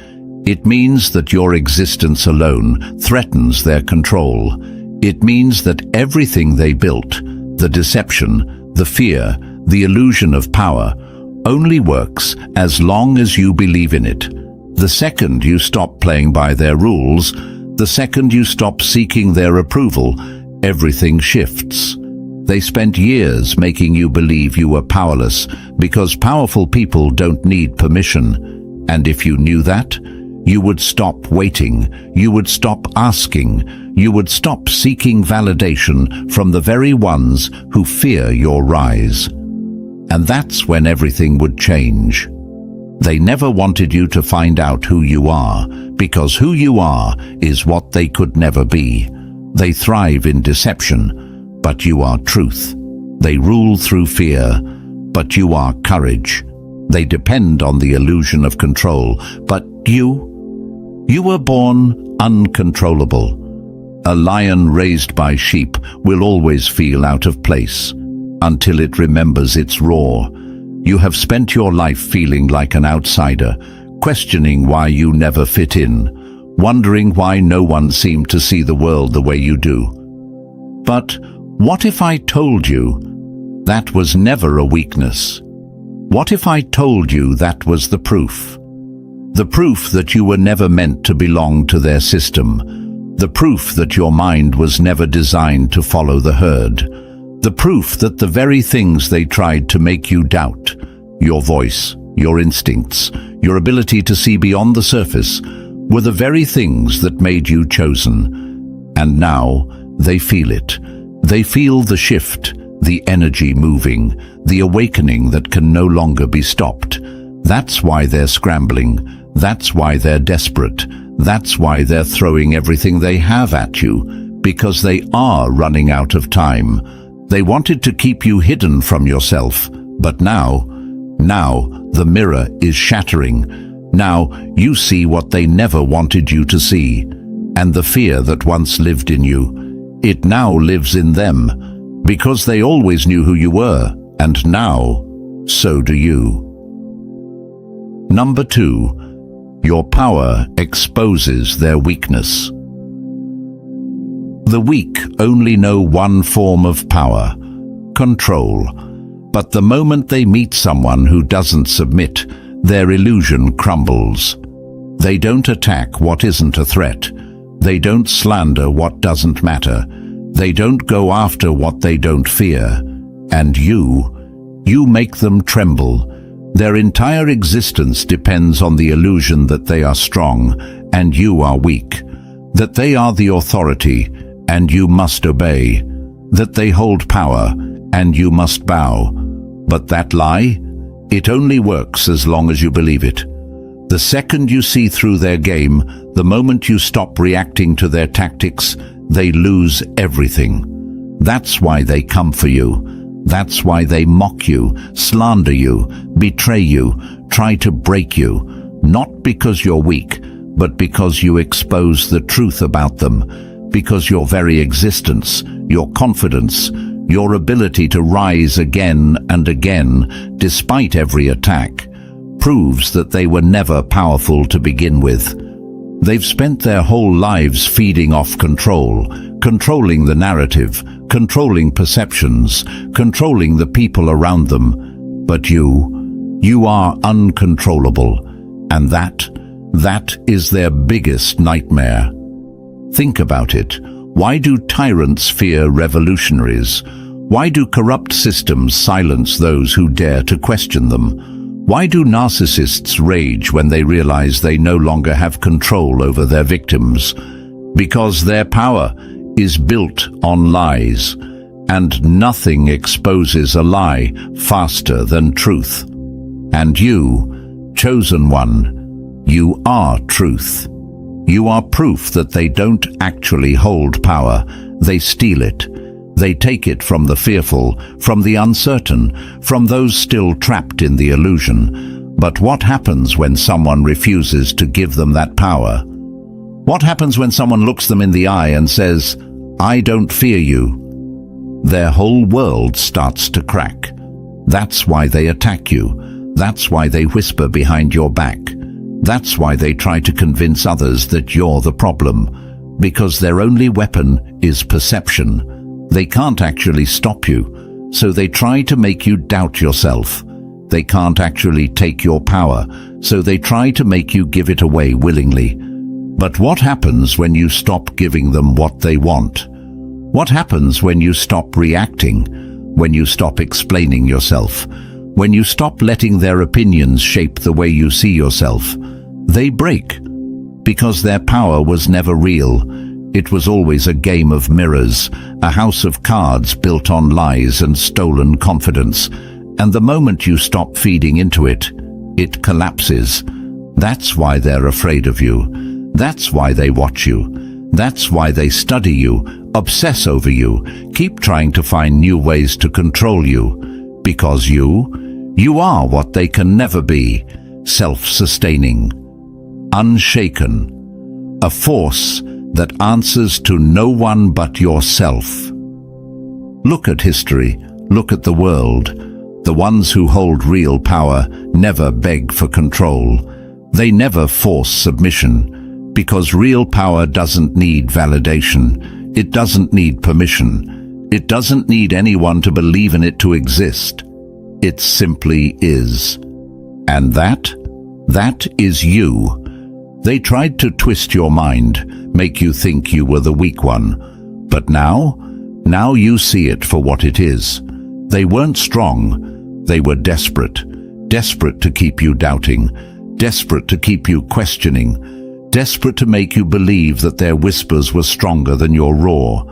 It means that your existence alone threatens their control. It means that everything they built, the deception, the fear, the illusion of power, only works as long as you believe in it. The second you stop playing by their rules, the second you stop seeking their approval, everything shifts. They spent years making you believe you were powerless because powerful people don't need permission. And if you knew that, you would stop waiting, you would stop asking, you would stop seeking validation from the very ones who fear your rise. And that's when everything would change. They never wanted you to find out who you are, because who you are is what they could never be. They thrive in deception, but you are truth. They rule through fear, but you are courage. They depend on the illusion of control, but you were born uncontrollable. A lion raised by sheep will always feel out of place until it remembers its roar. You have spent your life feeling like an outsider, questioning why you never fit in, wondering why no one seemed to see the world the way you do. But what if I told you that was never a weakness? What if I told you that was the proof? The proof that you were never meant to belong to their system. The proof that your mind was never designed to follow the herd. The proof that the very things they tried to make you doubt, your voice, your instincts, your ability to see beyond the surface, were the very things that made you chosen. And now they feel it. They feel the shift, the energy moving, the awakening that can no longer be stopped. That's why they're scrambling. That's why they're desperate. That's why they're throwing everything they have at you, because they are running out of time. They wanted to keep you hidden from yourself, but now the mirror is shattering. Now you see what they never wanted you to see. And the fear that once lived in you, it now lives in them, because they always knew who you were, and now, so do you. Number 2, your power exposes their weakness. The weak only know one form of power, control. But the moment they meet someone who doesn't submit, their illusion crumbles. They don't attack what isn't a threat. They don't slander what doesn't matter. They don't go after what they don't fear. And you make them tremble. Their entire existence depends on the illusion that they are strong and you are weak, that they are the authority and you must obey, that they hold power and you must bow. But that lie, it only works as long as you believe it. The second you see through their game, the moment you stop reacting to their tactics, they lose everything. That's why they come for you. That's why they mock you, slander you, betray you, try to break you, not because you're weak, but because you expose the truth about them, because your very existence, your confidence, your ability to rise again and again, despite every attack, proves that they were never powerful to begin with. They've spent their whole lives feeding off control, controlling the narrative, controlling perceptions, controlling the people around them. But you are uncontrollable, and that is their biggest nightmare. Think about it. Why do tyrants fear revolutionaries? Why do corrupt systems silence those who dare to question them? Why do narcissists rage when they realize they no longer have control over their victims? Because their power is built on lies, and nothing exposes a lie faster than truth. And you, chosen one, you are truth. You are proof that they don't actually hold power, they steal it. They take it from the fearful, from the uncertain, from those still trapped in the illusion. But what happens when someone refuses to give them that power? What happens when someone looks them in the eye and says, "I don't fear you"? Their whole world starts to crack. That's why they attack you. That's why they whisper behind your back. That's why they try to convince others that you're the problem. Because their only weapon is perception. They can't actually stop you, so they try to make you doubt yourself. They can't actually take your power, so they try to make you give it away willingly. But what happens when you stop giving them what they want? What happens when you stop reacting? When you stop explaining yourself? When you stop letting their opinions shape the way you see yourself? They break, because their power was never real. It was always a game of mirrors, a house of cards built on lies and stolen confidence. And the moment you stop feeding into it, it collapses. That's why they're afraid of you. That's why they watch you. That's why they study you, obsess over you, keep trying to find new ways to control you. Because you are what they can never be, self-sustaining, unshaken, a force that answers to no one but yourself. Look at history, look at the world. The ones who hold real power never beg for control. They never force submission, because real power doesn't need validation. It doesn't need permission. It doesn't need anyone to believe in it to exist. It simply is. And that is you. They tried to twist your mind, make you think you were the weak one. But now you see it for what it is. They weren't strong. They were desperate. Desperate to keep you doubting. Desperate to keep you questioning. Desperate to make you believe that their whispers were stronger than your roar.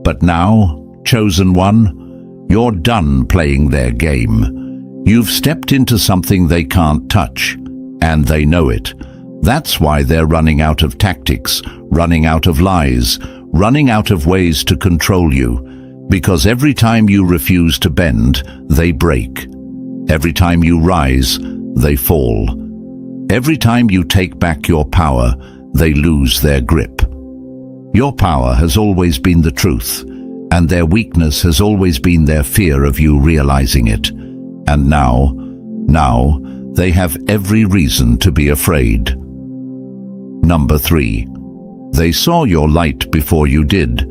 But now, chosen one, you're done playing their game. You've stepped into something they can't touch, and they know it. That's why they're running out of tactics, running out of lies, running out of ways to control you. Because every time you refuse to bend, they break. Every time you rise, they fall. Every time you take back your power, they lose their grip. Your power has always been the truth, and their weakness has always been their fear of you realizing it. And now, they have every reason to be afraid. Number 3. They saw your light before you did,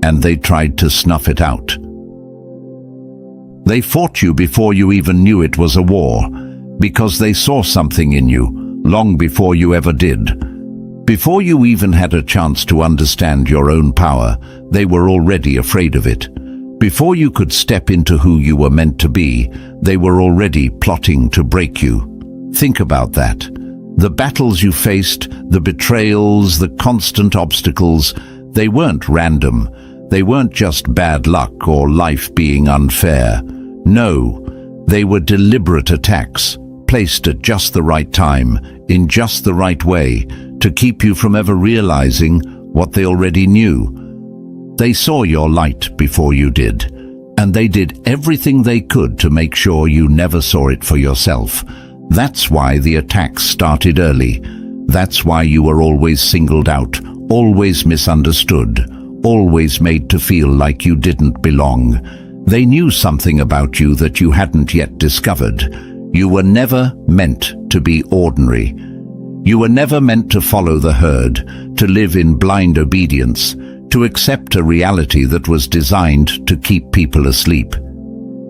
and they tried to snuff it out. They fought you before you even knew it was a war, because they saw something in you, long before you ever did. Before you even had a chance to understand your own power, they were already afraid of it. Before you could step into who you were meant to be, they were already plotting to break you. Think about that. The battles you faced, the betrayals, the constant obstacles, they weren't random. They weren't just bad luck or life being unfair. No, they were deliberate attacks, placed at just the right time, in just the right way, to keep you from ever realizing what they already knew. They saw your light before you did, and they did everything they could to make sure you never saw it for yourself. That's why the attacks started early. That's why you were always singled out, always misunderstood, always made to feel like you didn't belong. They knew something about you that you hadn't yet discovered. You were never meant to be ordinary. You were never meant to follow the herd, to live in blind obedience, to accept a reality that was designed to keep people asleep.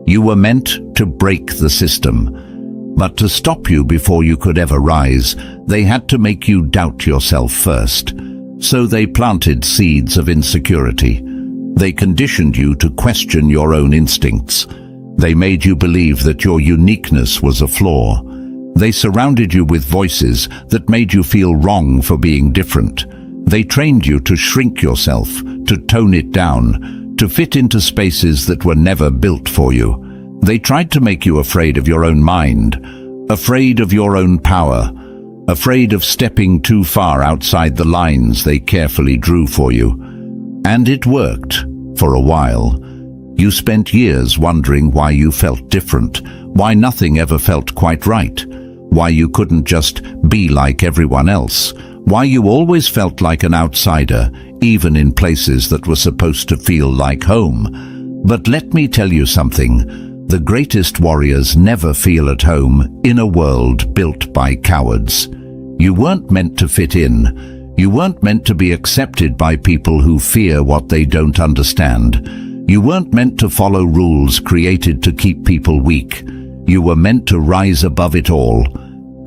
You were meant to break the system. But to stop you before you could ever rise, they had to make you doubt yourself first. So they planted seeds of insecurity. They conditioned you to question your own instincts. They made you believe that your uniqueness was a flaw. They surrounded you with voices that made you feel wrong for being different. They trained you to shrink yourself, to tone it down, to fit into spaces that were never built for you. They tried to make you afraid of your own mind, afraid of your own power, afraid of stepping too far outside the lines they carefully drew for you. And it worked, for a while. You spent years wondering why you felt different, why nothing ever felt quite right, why you couldn't just be like everyone else, why you always felt like an outsider, even in places that were supposed to feel like home. But let me tell you something, the greatest warriors never feel at home in a world built by cowards. You weren't meant to fit in. You weren't meant to be accepted by people who fear what they don't understand. You weren't meant to follow rules created to keep people weak. You were meant to rise above it all.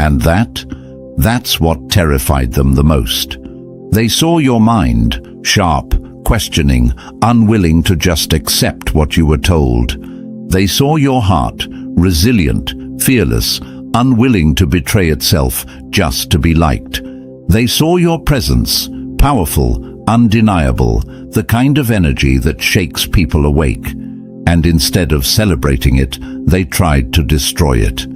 And that's what terrified them the most. They saw your mind, sharp, questioning, unwilling to just accept what you were told. They saw your heart, resilient, fearless, unwilling to betray itself just to be liked. They saw your presence, powerful, undeniable, the kind of energy that shakes people awake. And instead of celebrating it, they tried to destroy it.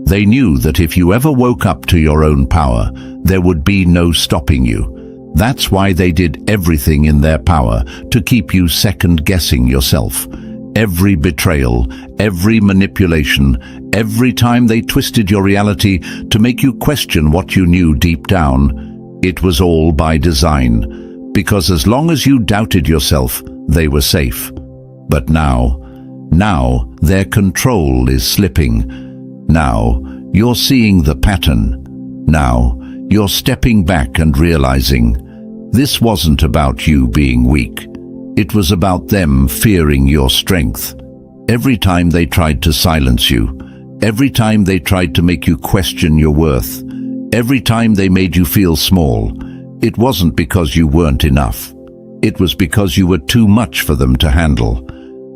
They knew that if you ever woke up to your own power, there would be no stopping you. That's why they did everything in their power to keep you second-guessing yourself. Every betrayal, every manipulation, every time they twisted your reality to make you question what you knew deep down, it was all by design. Because as long as you doubted yourself, they were safe. But now their control is slipping. Now you're seeing the pattern. Now you're stepping back and realizing this wasn't about you being weak. It was about them fearing your strength. Every time they tried to silence you, every time they tried to make you question your worth, every time they made you feel small, it wasn't because you weren't enough. It was because you were too much for them to handle.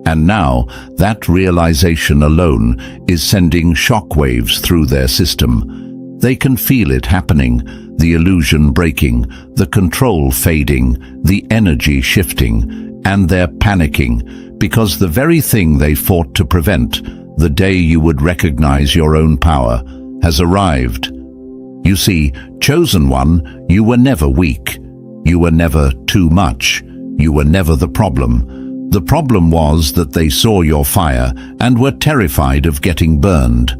And now, that realization alone is sending shockwaves through their system. They can feel it happening, the illusion breaking, the control fading, the energy shifting, and they're panicking because the very thing they fought to prevent, the day you would recognize your own power, has arrived. You see, chosen one, you were never weak. You were never too much. You were never the problem. The problem was that they saw your fire and were terrified of getting burned.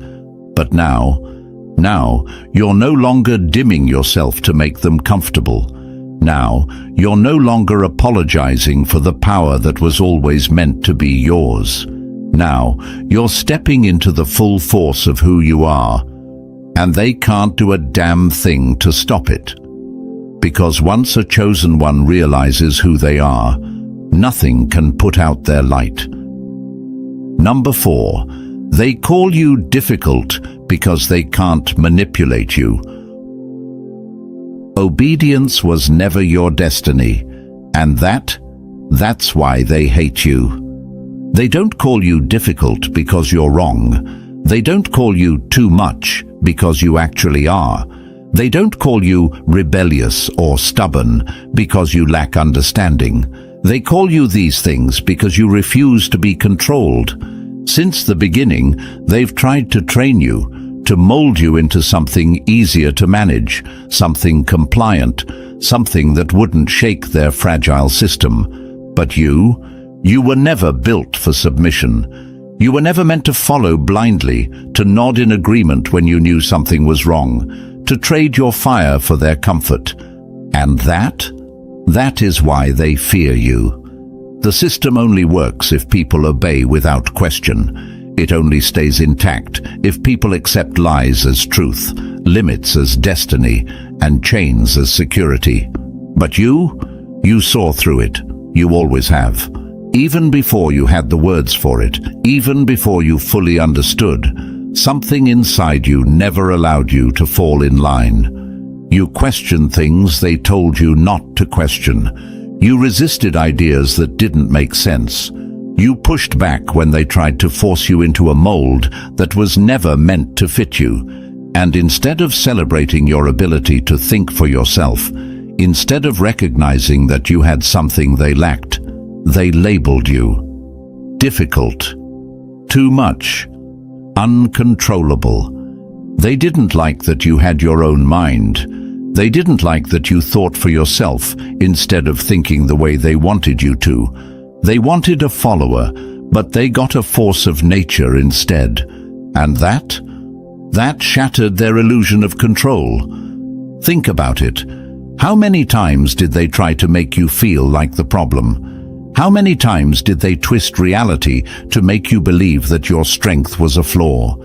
But now you're no longer dimming yourself to make them comfortable. Now you're no longer apologizing for the power that was always meant to be yours. Now you're stepping into the full force of who you are, and they can't do a damn thing to stop it. Because once a chosen one realizes who they are, nothing can put out their light. Number 4, they call you difficult because they can't manipulate you. Obedience was never your destiny, and that's why they hate you. They don't call you difficult because you're wrong. They don't call you too much because you actually are. They don't call you rebellious or stubborn because you lack understanding. They call you these things because you refuse to be controlled. Since the beginning, they've tried to train you, to mold you into something easier to manage, something compliant, something that wouldn't shake their fragile system. But you were never built for submission. You were never meant to follow blindly, to nod in agreement when you knew something was wrong, to trade your fire for their comfort. And that is why they fear you. The system only works if people obey without question. It only stays intact if people accept lies as truth, limits as destiny, and chains as security. But you saw through it. You always have. Even before you had the words for it, even before you fully understood, something inside you never allowed you to fall in line. You questioned things they told you not to question. You resisted ideas that didn't make sense. You pushed back when they tried to force you into a mold that was never meant to fit you. And instead of celebrating your ability to think for yourself, instead of recognizing that you had something they lacked, they labeled you. Difficult. Too much. Uncontrollable. They didn't like that you had your own mind. They didn't like that you thought for yourself instead of thinking the way they wanted you to. They wanted a follower, but they got a force of nature instead. And that shattered their illusion of control. Think about it. How many times did they try to make you feel like the problem? How many times did they twist reality to make you believe that your strength was a flaw,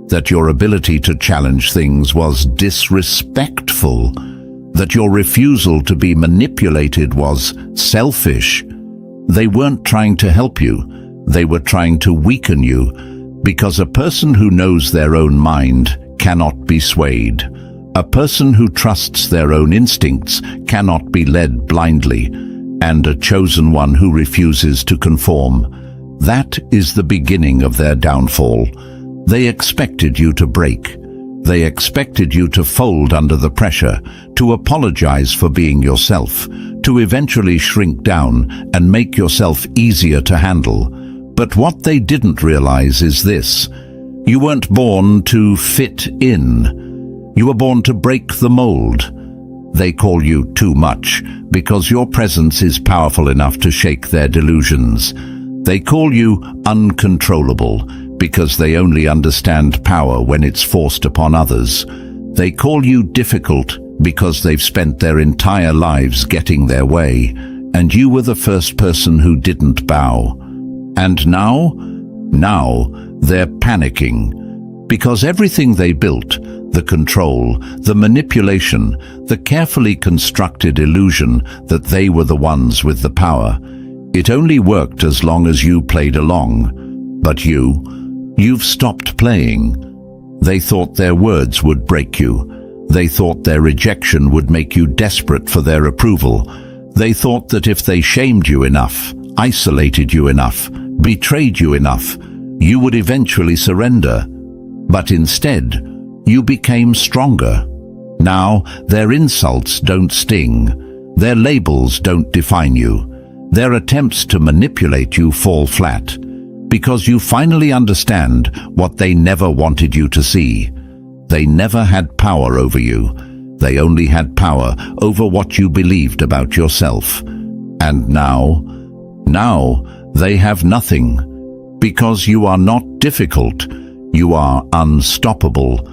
that your ability to challenge things was disrespectful, that your refusal to be manipulated was selfish? They weren't trying to help you. They were trying to weaken you, because a person who knows their own mind cannot be swayed. A person who trusts their own instincts cannot be led blindly, and a chosen one who refuses to conform. That is the beginning of their downfall. They expected you to break. They expected you to fold under the pressure, to apologize for being yourself, to eventually shrink down and make yourself easier to handle. But what they didn't realize is this: you weren't born to fit in. You were born to break the mold. They call you too much because your presence is powerful enough to shake their delusions. They call you uncontrollable because they only understand power when it's forced upon others. They call you difficult because they've spent their entire lives getting their way, and you were the first person who didn't bow. And now they're panicking because everything they built, the control, the manipulation, the carefully constructed illusion that they were the ones with the power, it only worked as long as you played along. But you've stopped playing. They thought their words would break you. They thought their rejection would make you desperate for their approval. They thought that if they shamed you enough, isolated you enough, betrayed you enough, you would eventually surrender. But instead, you became stronger. Now, their insults don't sting. Their labels don't define you. Their attempts to manipulate you fall flat, because you finally understand what they never wanted you to see. They never had power over you. They only had power over what you believed about yourself. And now they have nothing, because you are not difficult. You are unstoppable.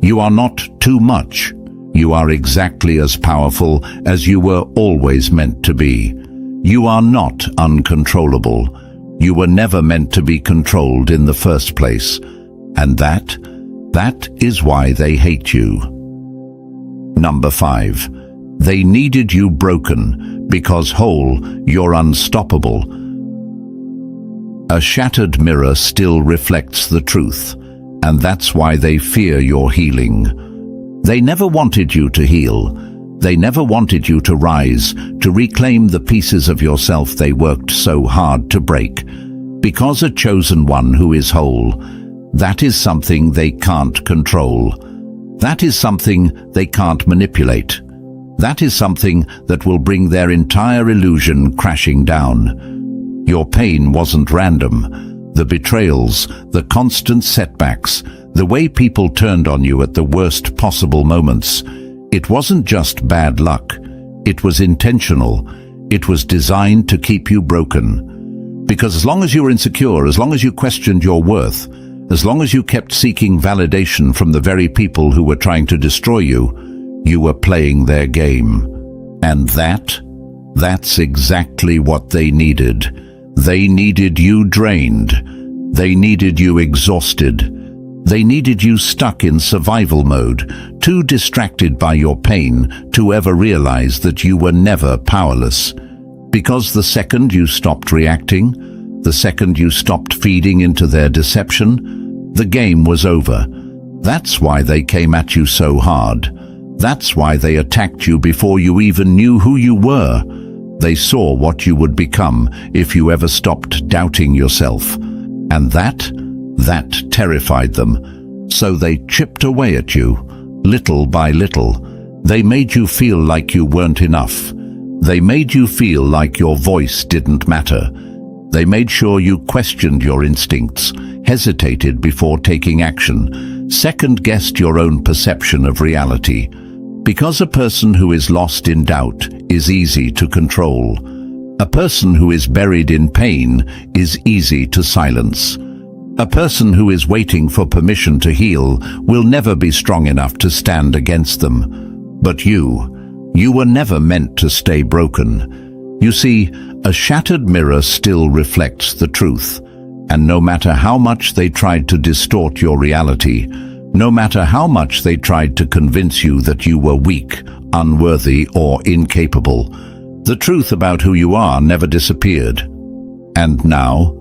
You are not too much. You are exactly as powerful as you were always meant to be. You are not uncontrollable. You were never meant to be controlled in the first place. And that is why they hate you. Number 5. They needed you broken, because whole, you're unstoppable. A shattered mirror still reflects the truth, and that's why they fear your healing. They never wanted you to heal. They never wanted you to rise, to reclaim the pieces of yourself they worked so hard to break. Because a chosen one who is whole, that is something they can't control. That is something they can't manipulate. That is something that will bring their entire illusion crashing down. Your pain wasn't random. The betrayals, the constant setbacks, the way people turned on you at the worst possible moments, it wasn't just bad luck. It was intentional. It was designed to keep you broken. Because as long as you were insecure, as long as you questioned your worth, as long as you kept seeking validation from the very people who were trying to destroy you, you were playing their game. And that's exactly what they needed. They needed you drained. They needed you exhausted. They needed you stuck in survival mode, too distracted by your pain to ever realize that you were never powerless. Because the second you stopped reacting, the second you stopped feeding into their deception, the game was over. That's why they came at you so hard. That's why they attacked you before you even knew who you were. They saw what you would become if you ever stopped doubting yourself. And that terrified them. So they chipped away at you, little by little. They made you feel like you weren't enough. They made you feel like your voice didn't matter. They made sure you questioned your instincts, hesitated before taking action, second-guessed your own perception of reality. Because a person who is lost in doubt is easy to control. A person who is buried in pain is easy to silence. A person who is waiting for permission to heal will never be strong enough to stand against them. But you were never meant to stay broken. You see, a shattered mirror still reflects the truth. And no matter how much they tried to distort your reality, no matter how much they tried to convince you that you were weak, unworthy, or incapable, the truth about who you are never disappeared. And now,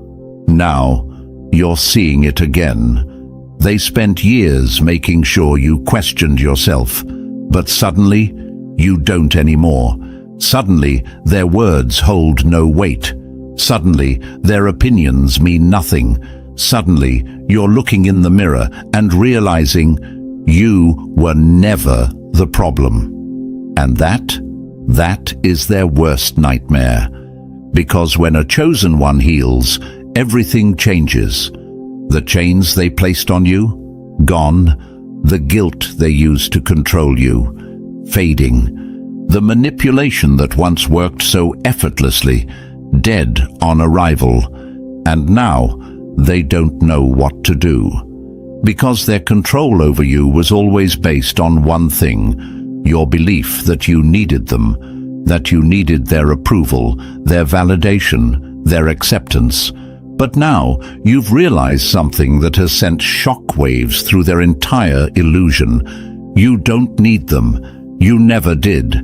you're seeing it again. They spent years making sure you questioned yourself, but suddenly, you don't anymore. Suddenly, their words hold no weight. Suddenly, their opinions mean nothing. Suddenly, you're looking in the mirror and realizing you were never the problem. And that is their worst nightmare. Because when a chosen one heals, everything changes. The chains they placed on you, gone. The guilt they used to control you, fading. The manipulation that once worked so effortlessly, dead on arrival. And now, they don't know what to do. Because their control over you was always based on one thing, your belief that you needed them, that you needed their approval, their validation, their acceptance. But now, you've realized something that has sent shockwaves through their entire illusion. You don't need them. You never did.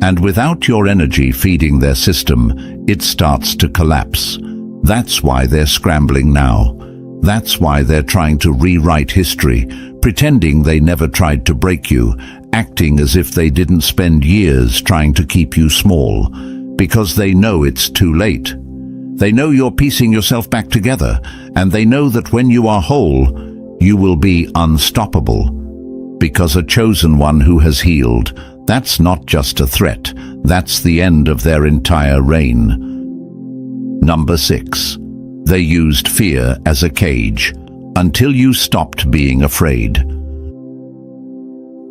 And without your energy feeding their system, it starts to collapse. That's why they're scrambling now. That's why they're trying to rewrite history, pretending they never tried to break you, acting as if they didn't spend years trying to keep you small, because they know it's too late. They know you're piecing yourself back together, and they know that when you are whole, you will be unstoppable. Because a chosen one who has healed, that's not just a threat, that's the end of their entire reign. Number 6. They used fear as a cage, until you stopped being afraid.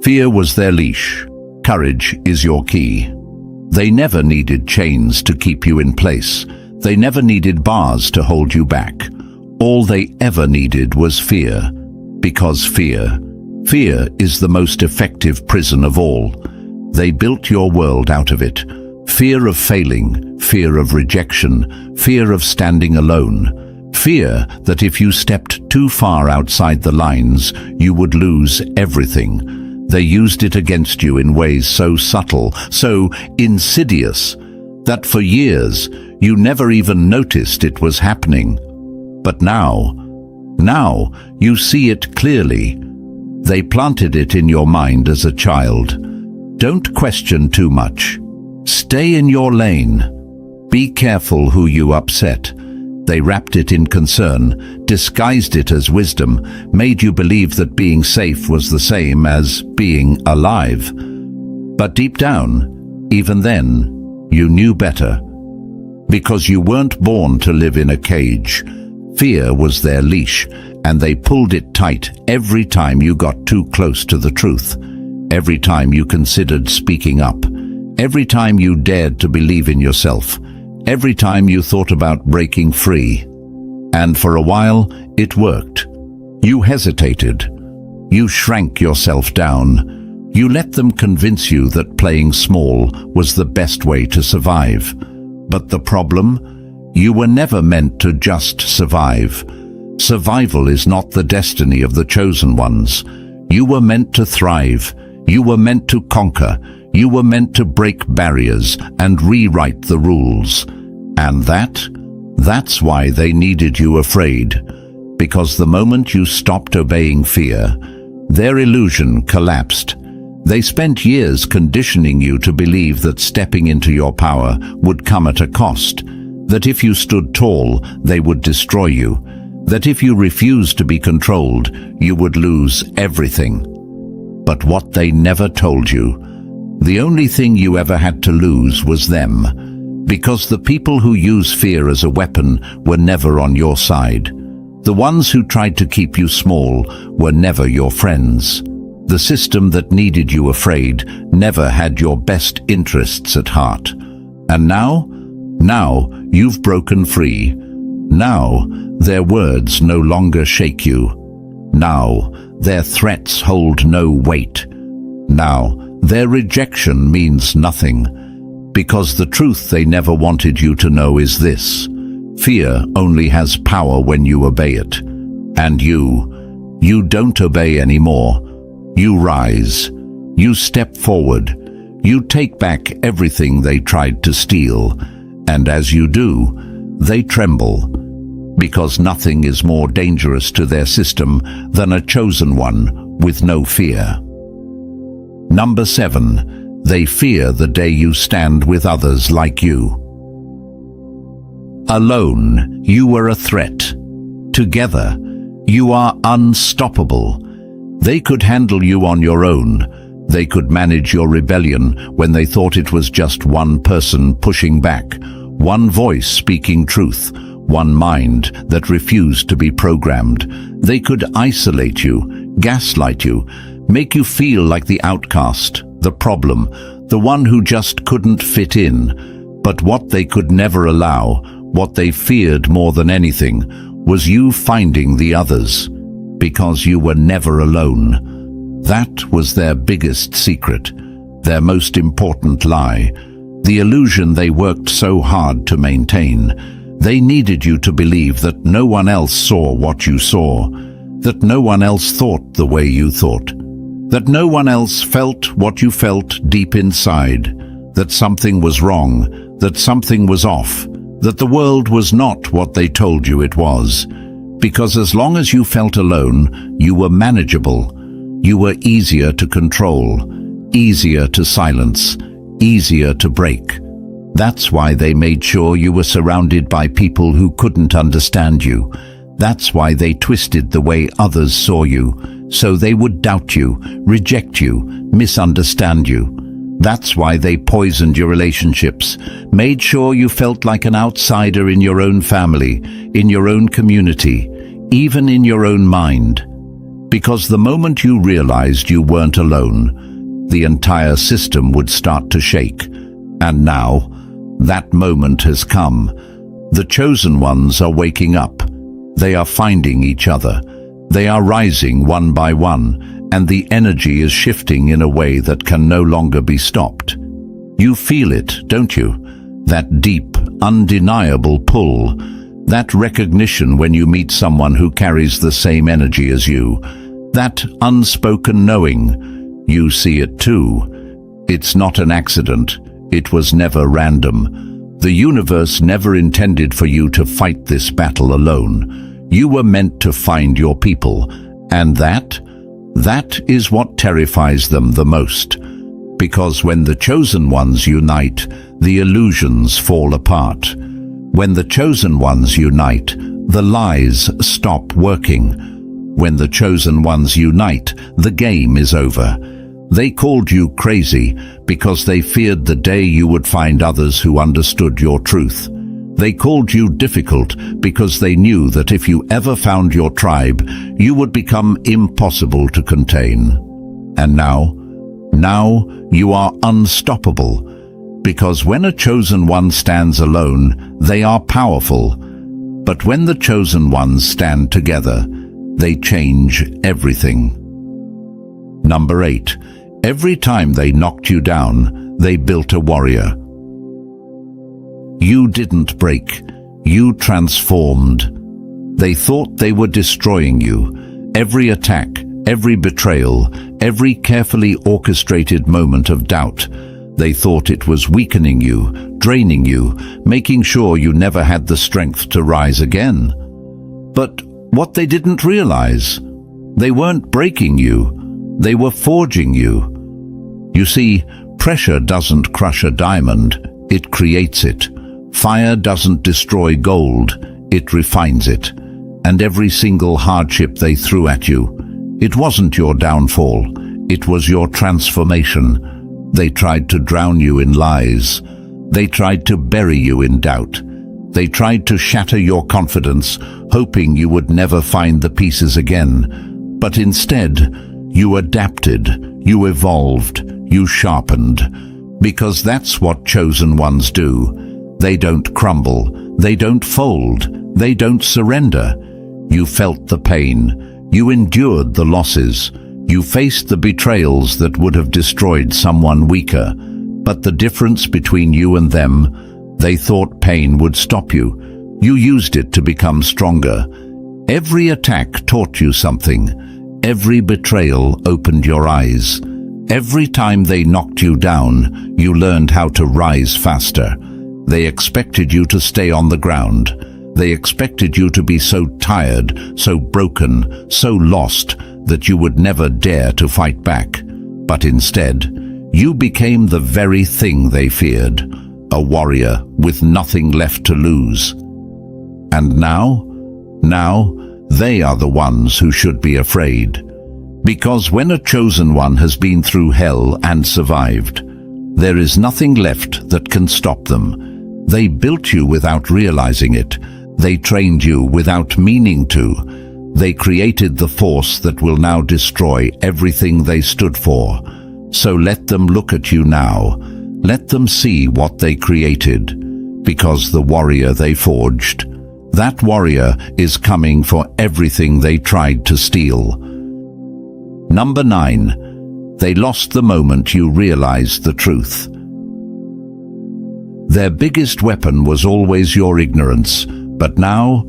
Fear was their leash. Courage is your key. They never needed chains to keep you in place. They never needed bars to hold you back. All they ever needed was fear. Because fear is the most effective prison of all. They built your world out of it. Fear of failing, fear of rejection, fear of standing alone. Fear that if you stepped too far outside the lines, you would lose everything. They used it against you in ways so subtle, so insidious, that for years you never even noticed it was happening. But now you see it clearly. They planted it in your mind as a child. Don't question too much. Stay in your lane. Be careful who you upset. They wrapped it in concern, disguised it as wisdom, made you believe that being safe was the same as being alive. But deep down, even then, you knew better. Because you weren't born to live in a cage. Fear was their leash, and they pulled it tight every time you got too close to the truth. Every time you considered speaking up. Every time you dared to believe in yourself. Every time you thought about breaking free. And for a while, it worked. You hesitated. You shrank yourself down. You let them convince you that playing small was the best way to survive. But the problem? You were never meant to just survive. Survival is not the destiny of the chosen ones. You were meant to thrive. You were meant to conquer. You were meant to break barriers and rewrite the rules. And that's why they needed you afraid. Because the moment you stopped obeying fear, their illusion collapsed. They spent years conditioning you to believe that stepping into your power would come at a cost, that if you stood tall, they would destroy you, that if you refused to be controlled, you would lose everything. But what they never told you, the only thing you ever had to lose was them, because the people who use fear as a weapon were never on your side. The ones who tried to keep you small were never your friends. The system that needed you afraid never had your best interests at heart. And now you've broken free. Now their words no longer shake you. Now their threats hold no weight. Now their rejection means nothing, because the truth they never wanted you to know is this: fear only has power when you obey it. And you don't obey anymore. You rise. You step forward. You take back everything they tried to steal. And as you do, they tremble, because nothing is more dangerous to their system than a chosen one with no fear. Number 7, they fear the day you stand with others like you. Alone, you are a threat. Together, you are unstoppable. They could handle you on your own. They could manage your rebellion when they thought it was just one person pushing back, one voice speaking truth, one mind that refused to be programmed. They could isolate you, gaslight you, make you feel like the outcast, the problem, the one who just couldn't fit in. But what they could never allow, what they feared more than anything, was you finding the others, because you were never alone. That was their biggest secret, their most important lie, the illusion they worked so hard to maintain. They needed you to believe that no one else saw what you saw, that no one else thought the way you thought, that no one else felt what you felt deep inside, that something was wrong, that something was off, that the world was not what they told you it was. Because as long as you felt alone, you were manageable. You were easier to control, easier to silence, easier to break. That's why they made sure you were surrounded by people who couldn't understand you. That's why they twisted the way others saw you, so they would doubt you, reject you, misunderstand you. That's why they poisoned your relationships, made sure you felt like an outsider in your own family, in your own community, even in your own mind. Because the moment you realized you weren't alone, the entire system would start to shake. And now, that moment has come. The chosen ones are waking up. They are finding each other. They are rising one by one, and the energy is shifting in a way that can no longer be stopped. You feel it, don't you? That deep, undeniable pull, that recognition when you meet someone who carries the same energy as you, that unspoken knowing. You see it too. It's not an accident. It was never random. The universe never intended for you to fight this battle alone. You were meant to find your people, and that is what terrifies them the most. Because when the chosen ones unite, the illusions fall apart. When the chosen ones unite, the lies stop working. When the chosen ones unite, the game is over. They called you crazy because they feared the day you would find others who understood your truth. They called you difficult because they knew that if you ever found your tribe, you would become impossible to contain. And now you are unstoppable, because when a chosen one stands alone, they are powerful. But when the chosen ones stand together, they change everything. Number 8. Every time they knocked you down, they built a warrior. You didn't break. you transformed. They thought they were destroying you. Every attack, every betrayal, every carefully orchestrated moment of doubt, they thought it was weakening you, draining you, making sure you never had the strength to rise again. But what they didn't realize, they weren't breaking you, they were forging you. You see, pressure doesn't crush a diamond, it creates it. Fire doesn't destroy gold, it refines it. And every single hardship they threw at you, it wasn't your downfall, it was your transformation. They tried to drown you in lies. They tried to bury you in doubt. They tried to shatter your confidence, hoping you would never find the pieces again. But instead, you adapted, you evolved, you sharpened. Because that's what chosen ones do. They don't crumble, they don't fold, they don't surrender. You felt the pain, you endured the losses, you faced the betrayals that would have destroyed someone weaker. But the difference between you and them, they thought pain would stop you. You used it to become stronger. Every attack taught you something. Every betrayal opened your eyes. Every time they knocked you down, you learned how to rise faster. They expected you to stay on the ground. They expected you to be so tired, so broken, so lost, that you would never dare to fight back. But instead, you became the very thing they feared, a warrior with nothing left to lose. And now they are the ones who should be afraid. Because when a chosen one has been through hell and survived, there is nothing left that can stop them. They built you without realizing it. They trained you without meaning to. They created the force that will now destroy everything they stood for. So let them look at you now. Let them see what they created. Because the warrior they forged, that warrior is coming for everything they tried to steal. Number 9. They lost the moment you realized the truth. Their biggest weapon was always your ignorance, but now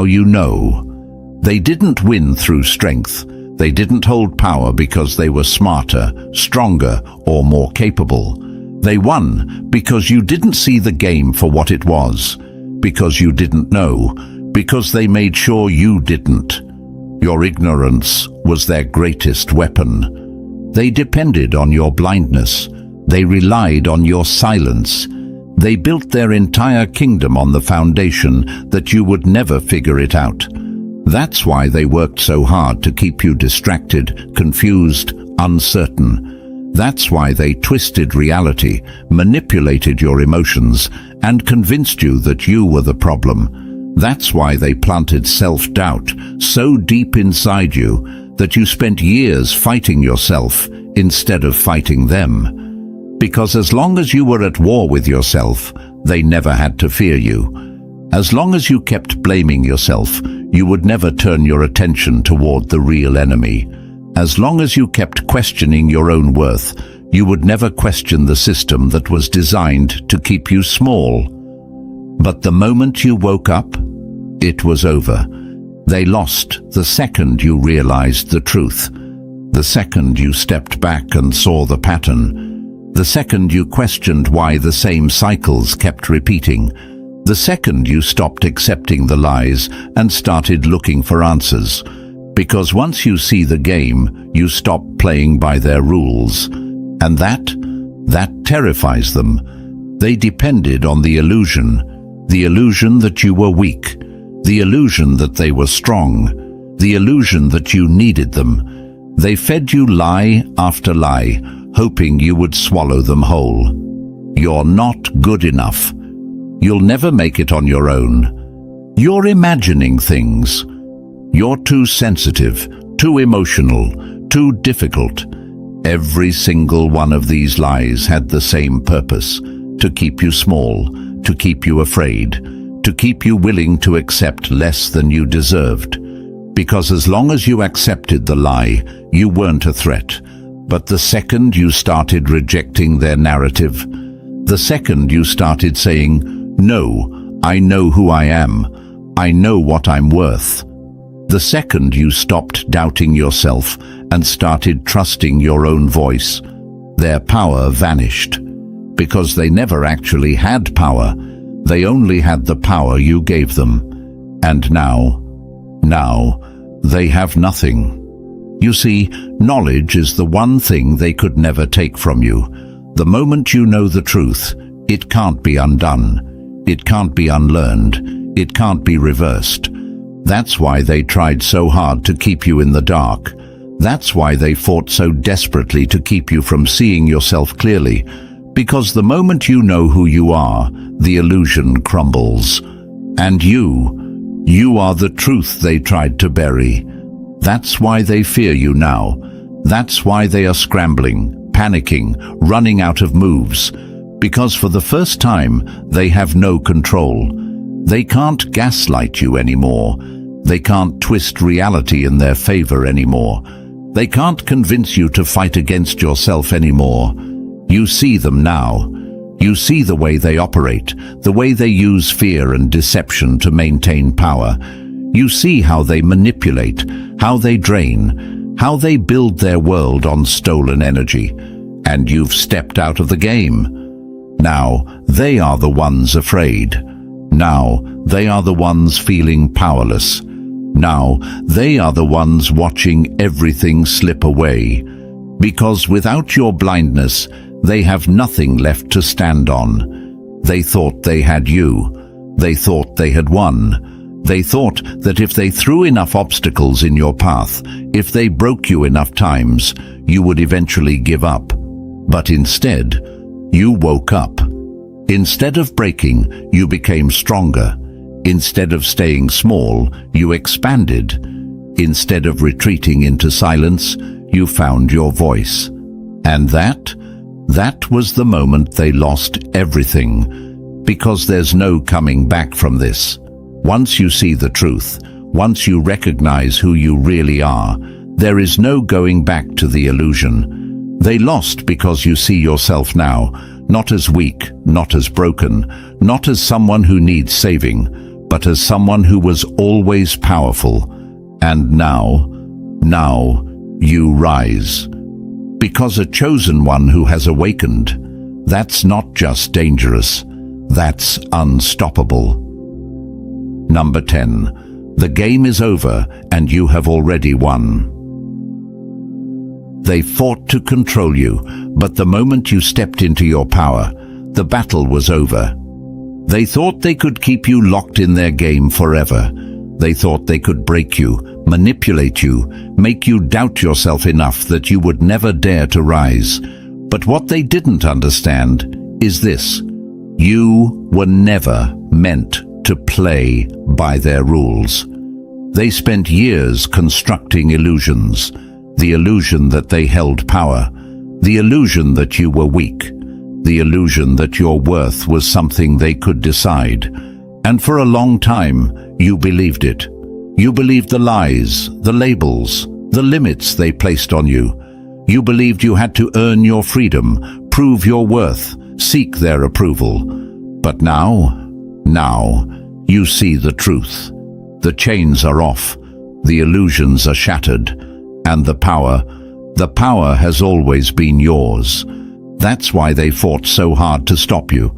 you know. They didn't win through strength. They didn't hold power because they were smarter, stronger, or more capable. They won because you didn't see the game for what it was, because you didn't know, because they made sure you didn't. Your ignorance was their greatest weapon. They depended on your blindness. They relied on your silence. They built their entire kingdom on the foundation that you would never figure it out. That's why they worked so hard to keep you distracted, confused, uncertain. That's why they twisted reality, manipulated your emotions, and convinced you that you were the problem. That's why they planted self-doubt so deep inside you that you spent years fighting yourself instead of fighting them. Because as long as you were at war with yourself, they never had to fear you. As long as you kept blaming yourself, you would never turn your attention toward the real enemy. As long as you kept questioning your own worth, you would never question the system that was designed to keep you small. But the moment you woke up, it was over. They lost the second you realized the truth. The second you stepped back and saw the pattern. The second you questioned why the same cycles kept repeating. The second you stopped accepting the lies and started looking for answers. Because once you see the game, you stop playing by their rules. And that terrifies them. They depended on the illusion that you were weak, the illusion that they were strong, the illusion that you needed them. They fed you lie after lie, hoping you would swallow them whole. You're not good enough. You'll never make it on your own. You're imagining things. You're too sensitive, too emotional, too difficult. Every single one of these lies had the same purpose: to keep you small, to keep you afraid, to keep you willing to accept less than you deserved. Because as long as you accepted the lie, you weren't a threat. But the second you started rejecting their narrative, the second you started saying, "No, I know who I am. I know what I'm worth. The second you stopped doubting yourself and started trusting your own voice, their power vanished. Because they never actually had power. They only had the power you gave them. And now, they have nothing. You see, knowledge is the one thing they could never take from you. The moment you know the truth, it can't be undone. It can't be unlearned. It can't be reversed. That's why they tried so hard to keep you in the dark. That's why they fought so desperately to keep you from seeing yourself clearly. Because the moment you know who you are, the illusion crumbles. And you are the truth they tried to bury. That's why they fear you now. That's why they are scrambling, panicking, running out of moves. Because for the first time, they have no control. They can't gaslight you anymore. They can't twist reality in their favor anymore. They can't convince you to fight against yourself anymore. You see them now. You see the way they operate, the way they use fear and deception to maintain power. You see how they manipulate, how they drain, how they build their world on stolen energy. And you've stepped out of the game. Now they are the ones afraid. Now they are the ones feeling powerless. Now they are the ones watching everything slip away. Because without your blindness, they have nothing left to stand on. They thought they had you. They thought they had won. They thought that if they threw enough obstacles in your path, if they broke you enough times, you would eventually give up. But instead, you woke up. Instead of breaking, you became stronger. Instead of staying small, you expanded. Instead of retreating into silence, you found your voice. And that was the moment they lost everything. Because there's no coming back from this. Once you see the truth, once you recognize who you really are, there is no going back to the illusion. They lost because you see yourself now, not as weak, not as broken, not as someone who needs saving, but as someone who was always powerful. And now you rise. Because a chosen one who has awakened, that's not just dangerous, that's unstoppable. Number 10. The game is over and you have already won. They fought to control you, but the moment you stepped into your power, the battle was over. They thought they could keep you locked in their game forever. They thought they could break you, manipulate you, make you doubt yourself enough that you would never dare to rise. But what they didn't understand is this: you were never meant to play by their rules. They spent years constructing illusions. The illusion that they held power. The illusion that you were weak. The illusion that your worth was something they could decide. And for a long time, you believed it. You believed the lies, the labels, the limits they placed on you. You believed you had to earn your freedom, prove your worth, seek their approval. But now you see the truth. The chains are off, the illusions are shattered, and the power has always been yours. That's why they fought so hard to stop you.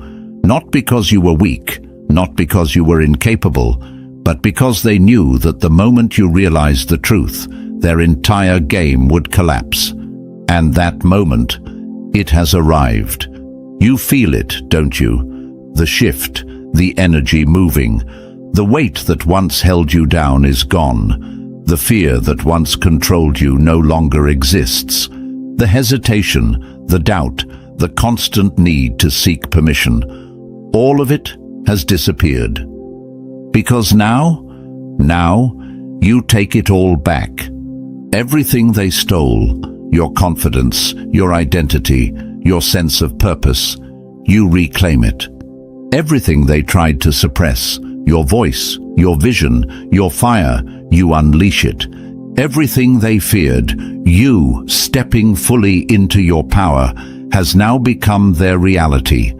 Not because you were weak, not because you were incapable, but because they knew that the moment you realized the truth, their entire game would collapse. And that moment, it has arrived. You feel it, don't you? The shift, the energy moving. The weight that once held you down is gone. The fear that once controlled you no longer exists. The hesitation, the doubt, the constant need to seek permission, all of it has disappeared. Because now you take it all back. Everything they stole, your confidence, your identity, your sense of purpose, you reclaim it. Everything they tried to suppress, your voice, your vision, your fire, you unleash it. Everything they feared, you stepping fully into your power, has now become their reality.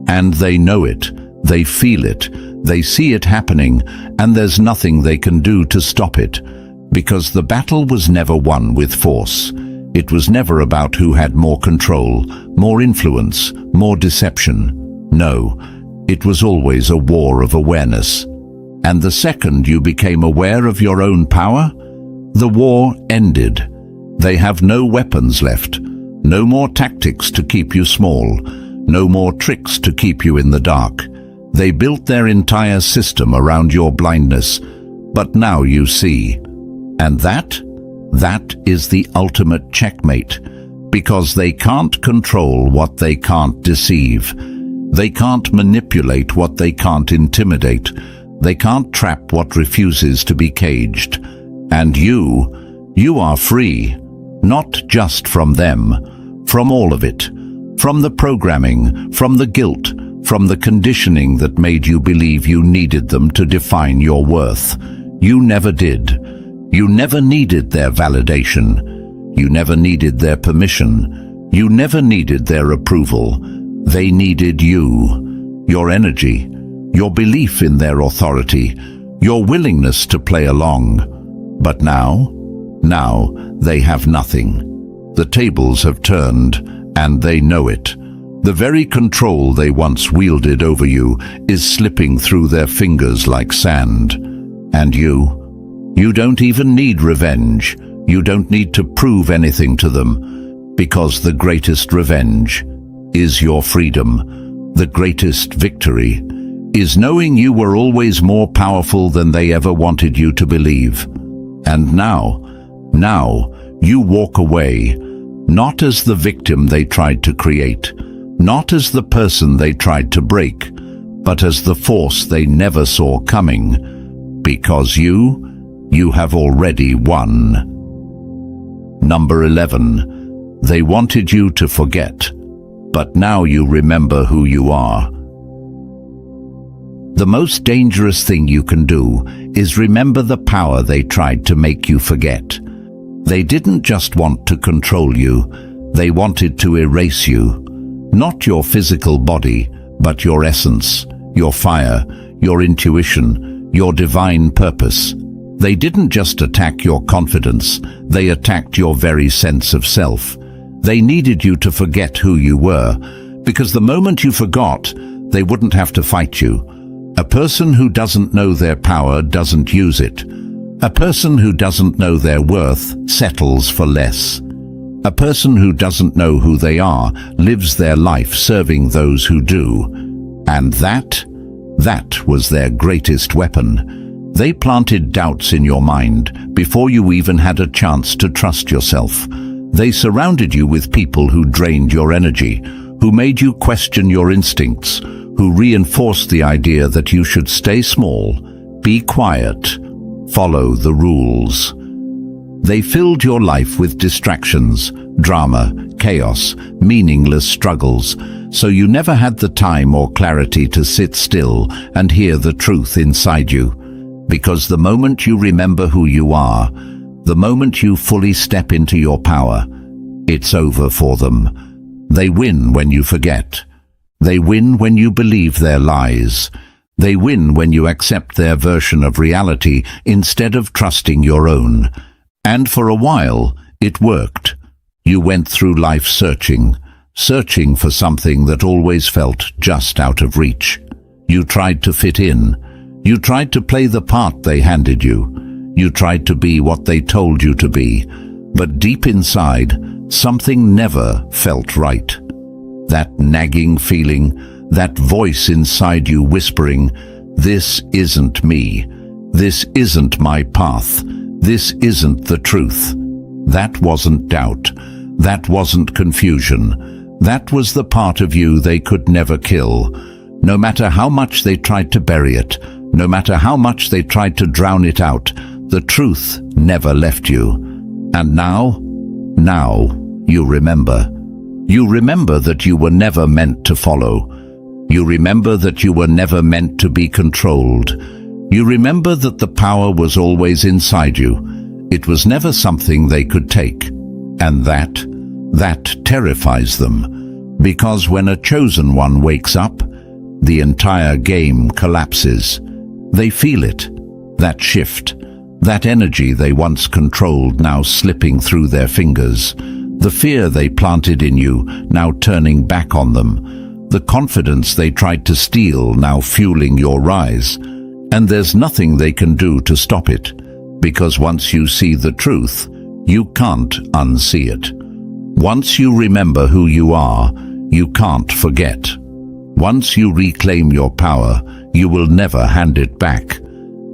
And they know it, they feel it, They see it happening, and there's nothing they can do to stop it, because the battle was never won with force. It was never about who had more control, more influence, more deception. No, it was always a war of awareness. And the second you became aware of your own power, the war ended. They have no weapons left, no more tactics to keep you small, no more tricks to keep you in the dark. They built their entire system around your blindness, but now you see. And that is the ultimate checkmate, because they can't control what they can't deceive. They can't manipulate what they can't intimidate. They can't trap what refuses to be caged. And you are free, not just from them, from all of it, from the programming, from the guilt, from the conditioning that made you believe you needed them to define your worth. You never did. You never needed their validation. You never needed their permission. You never needed their approval. They needed you, your energy, your belief in their authority, your willingness to play along. But now they have nothing. The tables have turned, and they know it. The very control they once wielded over you is slipping through their fingers like sand. And you don't even need revenge. You don't need to prove anything to them, because the greatest revenge is your freedom. The greatest victory is knowing you were always more powerful than they ever wanted you to believe. And now you walk away, not as the victim they tried to create, not as the person they tried to break, but as the force they never saw coming, because you have already won. Number 11. They wanted you to forget, but now you remember who you are. The most dangerous thing you can do is remember the power they tried to make you forget. They didn't just want to control you, they wanted to erase you. Not your physical body, but your essence, your fire, your intuition, your divine purpose. They didn't just attack your confidence, they attacked your very sense of self. They needed you to forget who you were, because the moment you forgot, they wouldn't have to fight you. A person who doesn't know their power doesn't use it. A person who doesn't know their worth settles for less. A person who doesn't know who they are lives their life serving those who do. And that was their greatest weapon. They planted doubts in your mind before you even had a chance to trust yourself. They surrounded you with people who drained your energy, who made you question your instincts, who reinforced the idea that you should stay small, be quiet, follow the rules. They filled your life with distractions, drama, chaos, meaningless struggles, so you never had the time or clarity to sit still and hear the truth inside you. Because the moment you remember who you are, the moment you fully step into your power, it's over for them. They win when you forget. They win when you believe their lies. They win when you accept their version of reality instead of trusting your own. And for a while, it worked. You went through life searching for something that always felt just out of reach. You tried to fit in. You tried to play the part they handed you. You tried to be what they told you to be. But deep inside, something never felt right. That nagging feeling, that voice inside you whispering, "This isn't me. This isn't my path. This isn't the truth." That wasn't doubt. That wasn't confusion. That was the part of you they could never kill. No matter how much they tried to bury it, no matter how much they tried to drown it out, the truth never left you. And now you remember. You remember that you were never meant to follow. You remember that you were never meant to be controlled. You remember that the power was always inside you. It was never something they could take. And that terrifies them. Because when a chosen one wakes up, the entire game collapses. They feel it, that shift, that energy they once controlled now slipping through their fingers, the fear they planted in you now turning back on them, the confidence they tried to steal now fueling your rise. And there's nothing they can do to stop it, because once you see the truth, you can't unsee it. Once you remember who you are, you can't forget. Once you reclaim your power, you will never hand it back.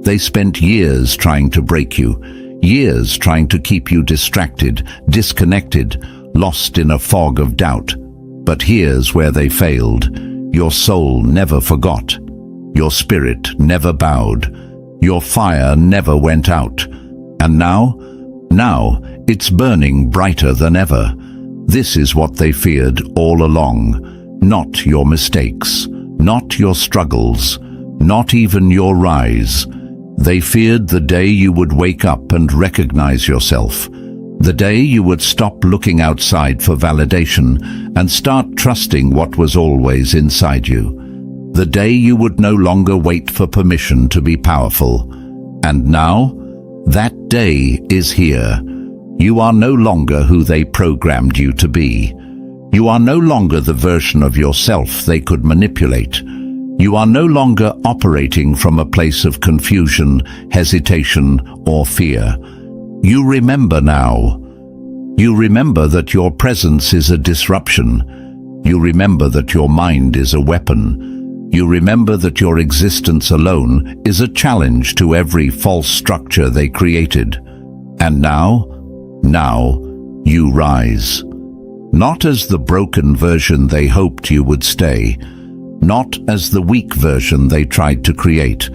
They spent years trying to break you, years trying to keep you distracted, disconnected, lost in a fog of doubt. But here's where they failed. Your soul never forgot. Your spirit never bowed. Your fire never went out. And now it's burning brighter than ever. This is what they feared all along. Not your mistakes, not your struggles, not even your rise. They feared the day you would wake up and recognize yourself. The day you would stop looking outside for validation and start trusting what was always inside you. The day you would no longer wait for permission to be powerful. And now, that day is here. You are no longer who they programmed you to be. You are no longer the version of yourself they could manipulate. You are no longer operating from a place of confusion, hesitation, or fear. You remember now. You remember that your presence is a disruption. You remember that your mind is a weapon. You remember that your existence alone is a challenge to every false structure they created. And now you rise. Not as the broken version they hoped you would stay, not as the weak version they tried to create,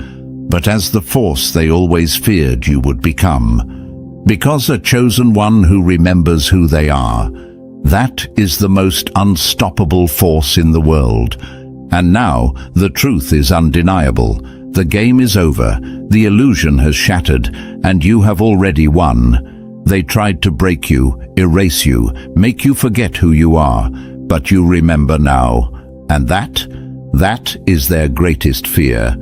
but as the force they always feared you would become. Because a chosen one who remembers who they are, that is the most unstoppable force in the world. And now the truth is undeniable. The game is over, the illusion has shattered, and you have already won. They tried to break you, erase you, make you forget who you are, but you remember now. And that is their greatest fear.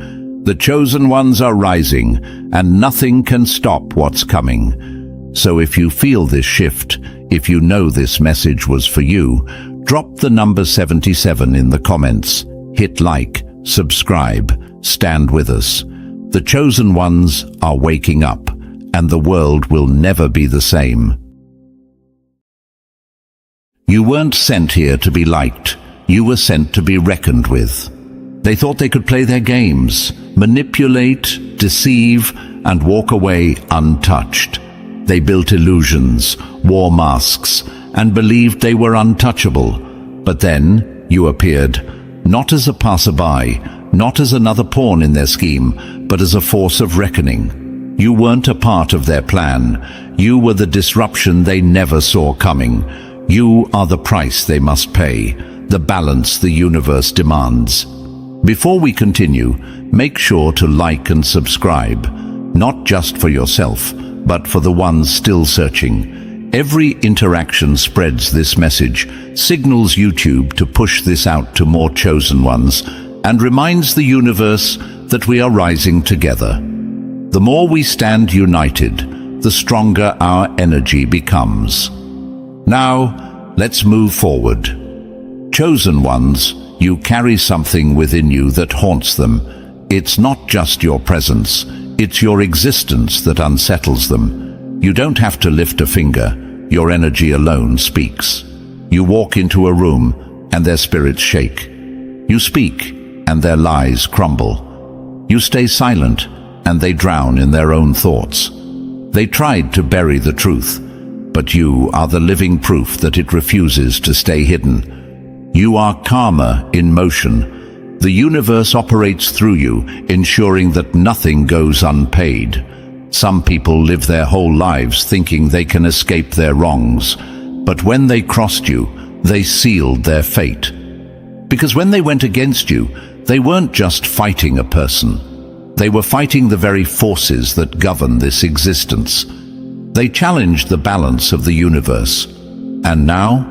The chosen ones are rising, and nothing can stop what's coming. So if you feel this shift, if you know this message was for you, drop the number 77 in the comments. Hit like, subscribe, stand with us. The chosen ones are waking up, and the world will never be the same. You weren't sent here to be liked. You were sent to be reckoned with. They thought they could play their games, manipulate, deceive, and walk away untouched. They built illusions, wore masks, and believed they were untouchable. But then you appeared, not as a passerby, not as another pawn in their scheme, but as a force of reckoning. You weren't a part of their plan. You were the disruption they never saw coming. You are the price they must pay, the balance the universe demands. Before we continue, make sure to like and subscribe, not just for yourself, but for the ones still searching. Every interaction spreads this message, signals YouTube to push this out to more chosen ones, and reminds the universe that we are rising together. The more we stand united, the stronger our energy becomes. Now, let's move forward. Chosen ones, you carry something within you that haunts them. It's not just your presence, it's your existence that unsettles them. You don't have to lift a finger, your energy alone speaks. You walk into a room, and their spirits shake. You speak, and their lies crumble. You stay silent, and they drown in their own thoughts. They tried to bury the truth, but you are the living proof that it refuses to stay hidden. You are karma in motion. The universe operates through you, ensuring that nothing goes unpaid. Some people live their whole lives thinking they can escape their wrongs, but when they crossed you, they sealed their fate. Because when they went against you, they weren't just fighting a person. They were fighting the very forces that govern this existence. They challenged the balance of the universe. And now,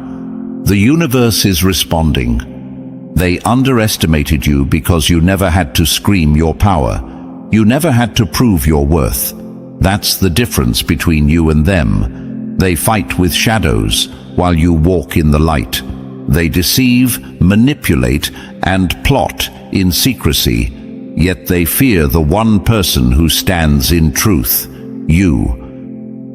the universe is responding. They underestimated you because you never had to scream your power. You never had to prove your worth. That's the difference between you and them. They fight with shadows while you walk in the light. They deceive, manipulate, and plot in secrecy, yet they fear the one person who stands in truth, you.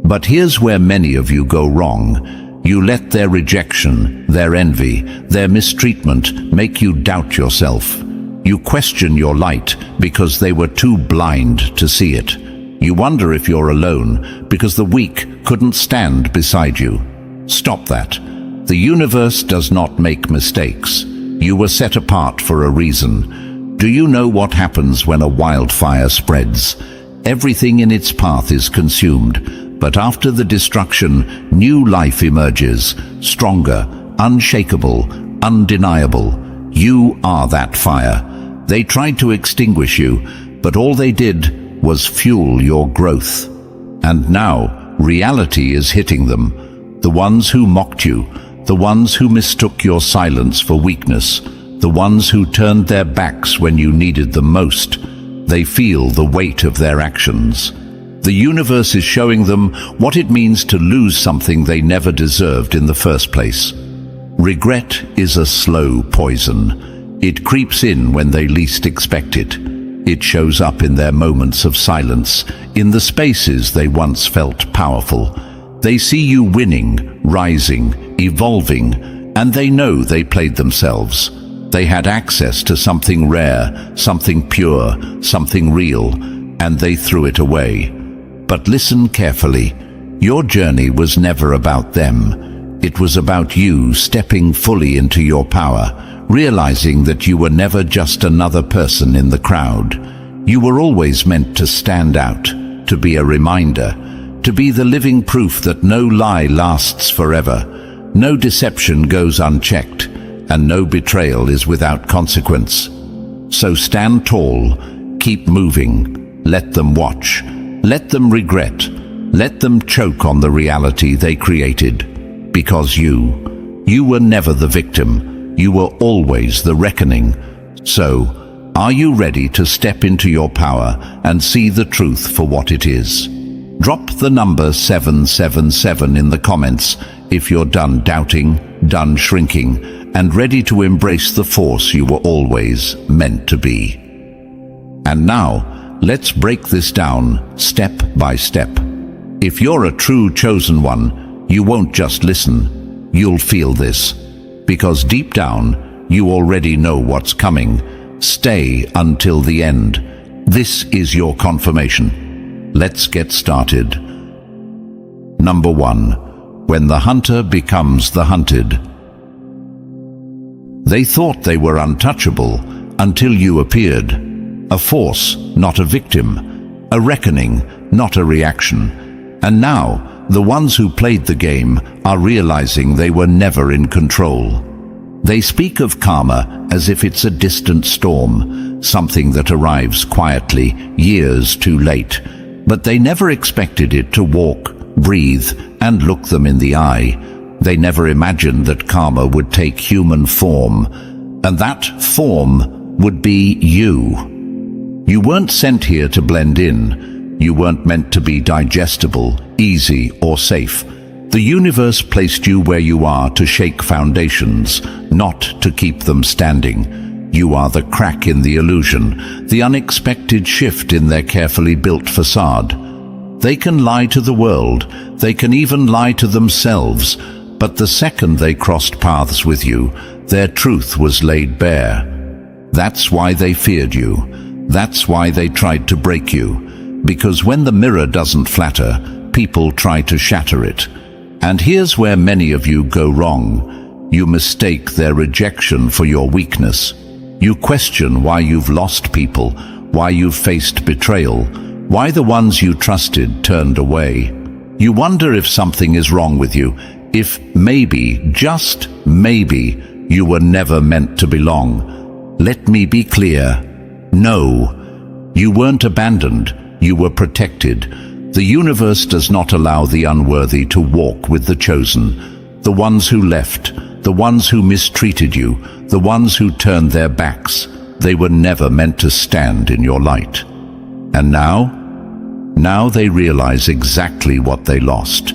But here's where many of you go wrong. You let their rejection, their envy, their mistreatment make you doubt yourself. You question your light because they were too blind to see it. You wonder if you're alone because the weak couldn't stand beside you. Stop that. The universe does not make mistakes. You were set apart for a reason. Do you know what happens when a wildfire spreads? Everything in its path is consumed, but after the destruction, new life emerges, stronger, unshakable, undeniable. You are that fire. They tried to extinguish you, but all they did was fuel your growth. And now, reality is hitting them. The ones who mocked you, the ones who mistook your silence for weakness, the ones who turned their backs when you needed them most, they feel the weight of their actions. The universe is showing them what it means to lose something they never deserved in the first place. Regret is a slow poison. It creeps in when they least expect it. It shows up in their moments of silence, in the spaces they once felt powerful. They see you winning, rising, evolving, and they know they played themselves. They had access to something rare, something pure, something real, and they threw it away. But listen carefully. Your journey was never about them. It was about you stepping fully into your power, realizing that you were never just another person in the crowd. You were always meant to stand out, to be a reminder, to be the living proof that no lie lasts forever, no deception goes unchecked, and no betrayal is without consequence. So stand tall, keep moving, let them watch, let them regret, let them choke on the reality they created. Because you were never the victim. You were always the reckoning. So, are you ready to step into your power and see the truth for what it is? Drop the number 777 in the comments if you're done doubting, done shrinking, and ready to embrace the force you were always meant to be. And now, let's break this down step by step. If you're a true chosen one, you won't just listen, you'll feel this. Because deep down, you already know what's coming. Stay until the end. This is your confirmation. Let's get started. Number 1. When the hunter becomes the hunted. They thought they were untouchable until you appeared. A force, not a victim. A reckoning, not a reaction. And now, the ones who played the game are realizing they were never in control. They speak of karma as if it's a distant storm, something that arrives quietly, years too late. But they never expected it to walk, breathe, and look them in the eye. They never imagined that karma would take human form, and that form would be you. You weren't sent here to blend in. You weren't meant to be digestible, easy, or safe. The universe placed you where you are to shake foundations, not to keep them standing. You are the crack in the illusion, the unexpected shift in their carefully built facade. They can lie to the world, they can even lie to themselves, but the second they crossed paths with you, their truth was laid bare. That's why they feared you. That's why they tried to break you. Because when the mirror doesn't flatter, people try to shatter it. And here's where many of you go wrong. You mistake their rejection for your weakness. You question why you've lost people, why you've faced betrayal, why the ones you trusted turned away. You wonder if something is wrong with you, if maybe, just maybe, you were never meant to belong. Let me be clear. No, you weren't abandoned. You were protected. The universe does not allow the unworthy to walk with the chosen. The ones who left, the ones who mistreated you, the ones who turned their backs, they were never meant to stand in your light. And now they realize exactly what they lost.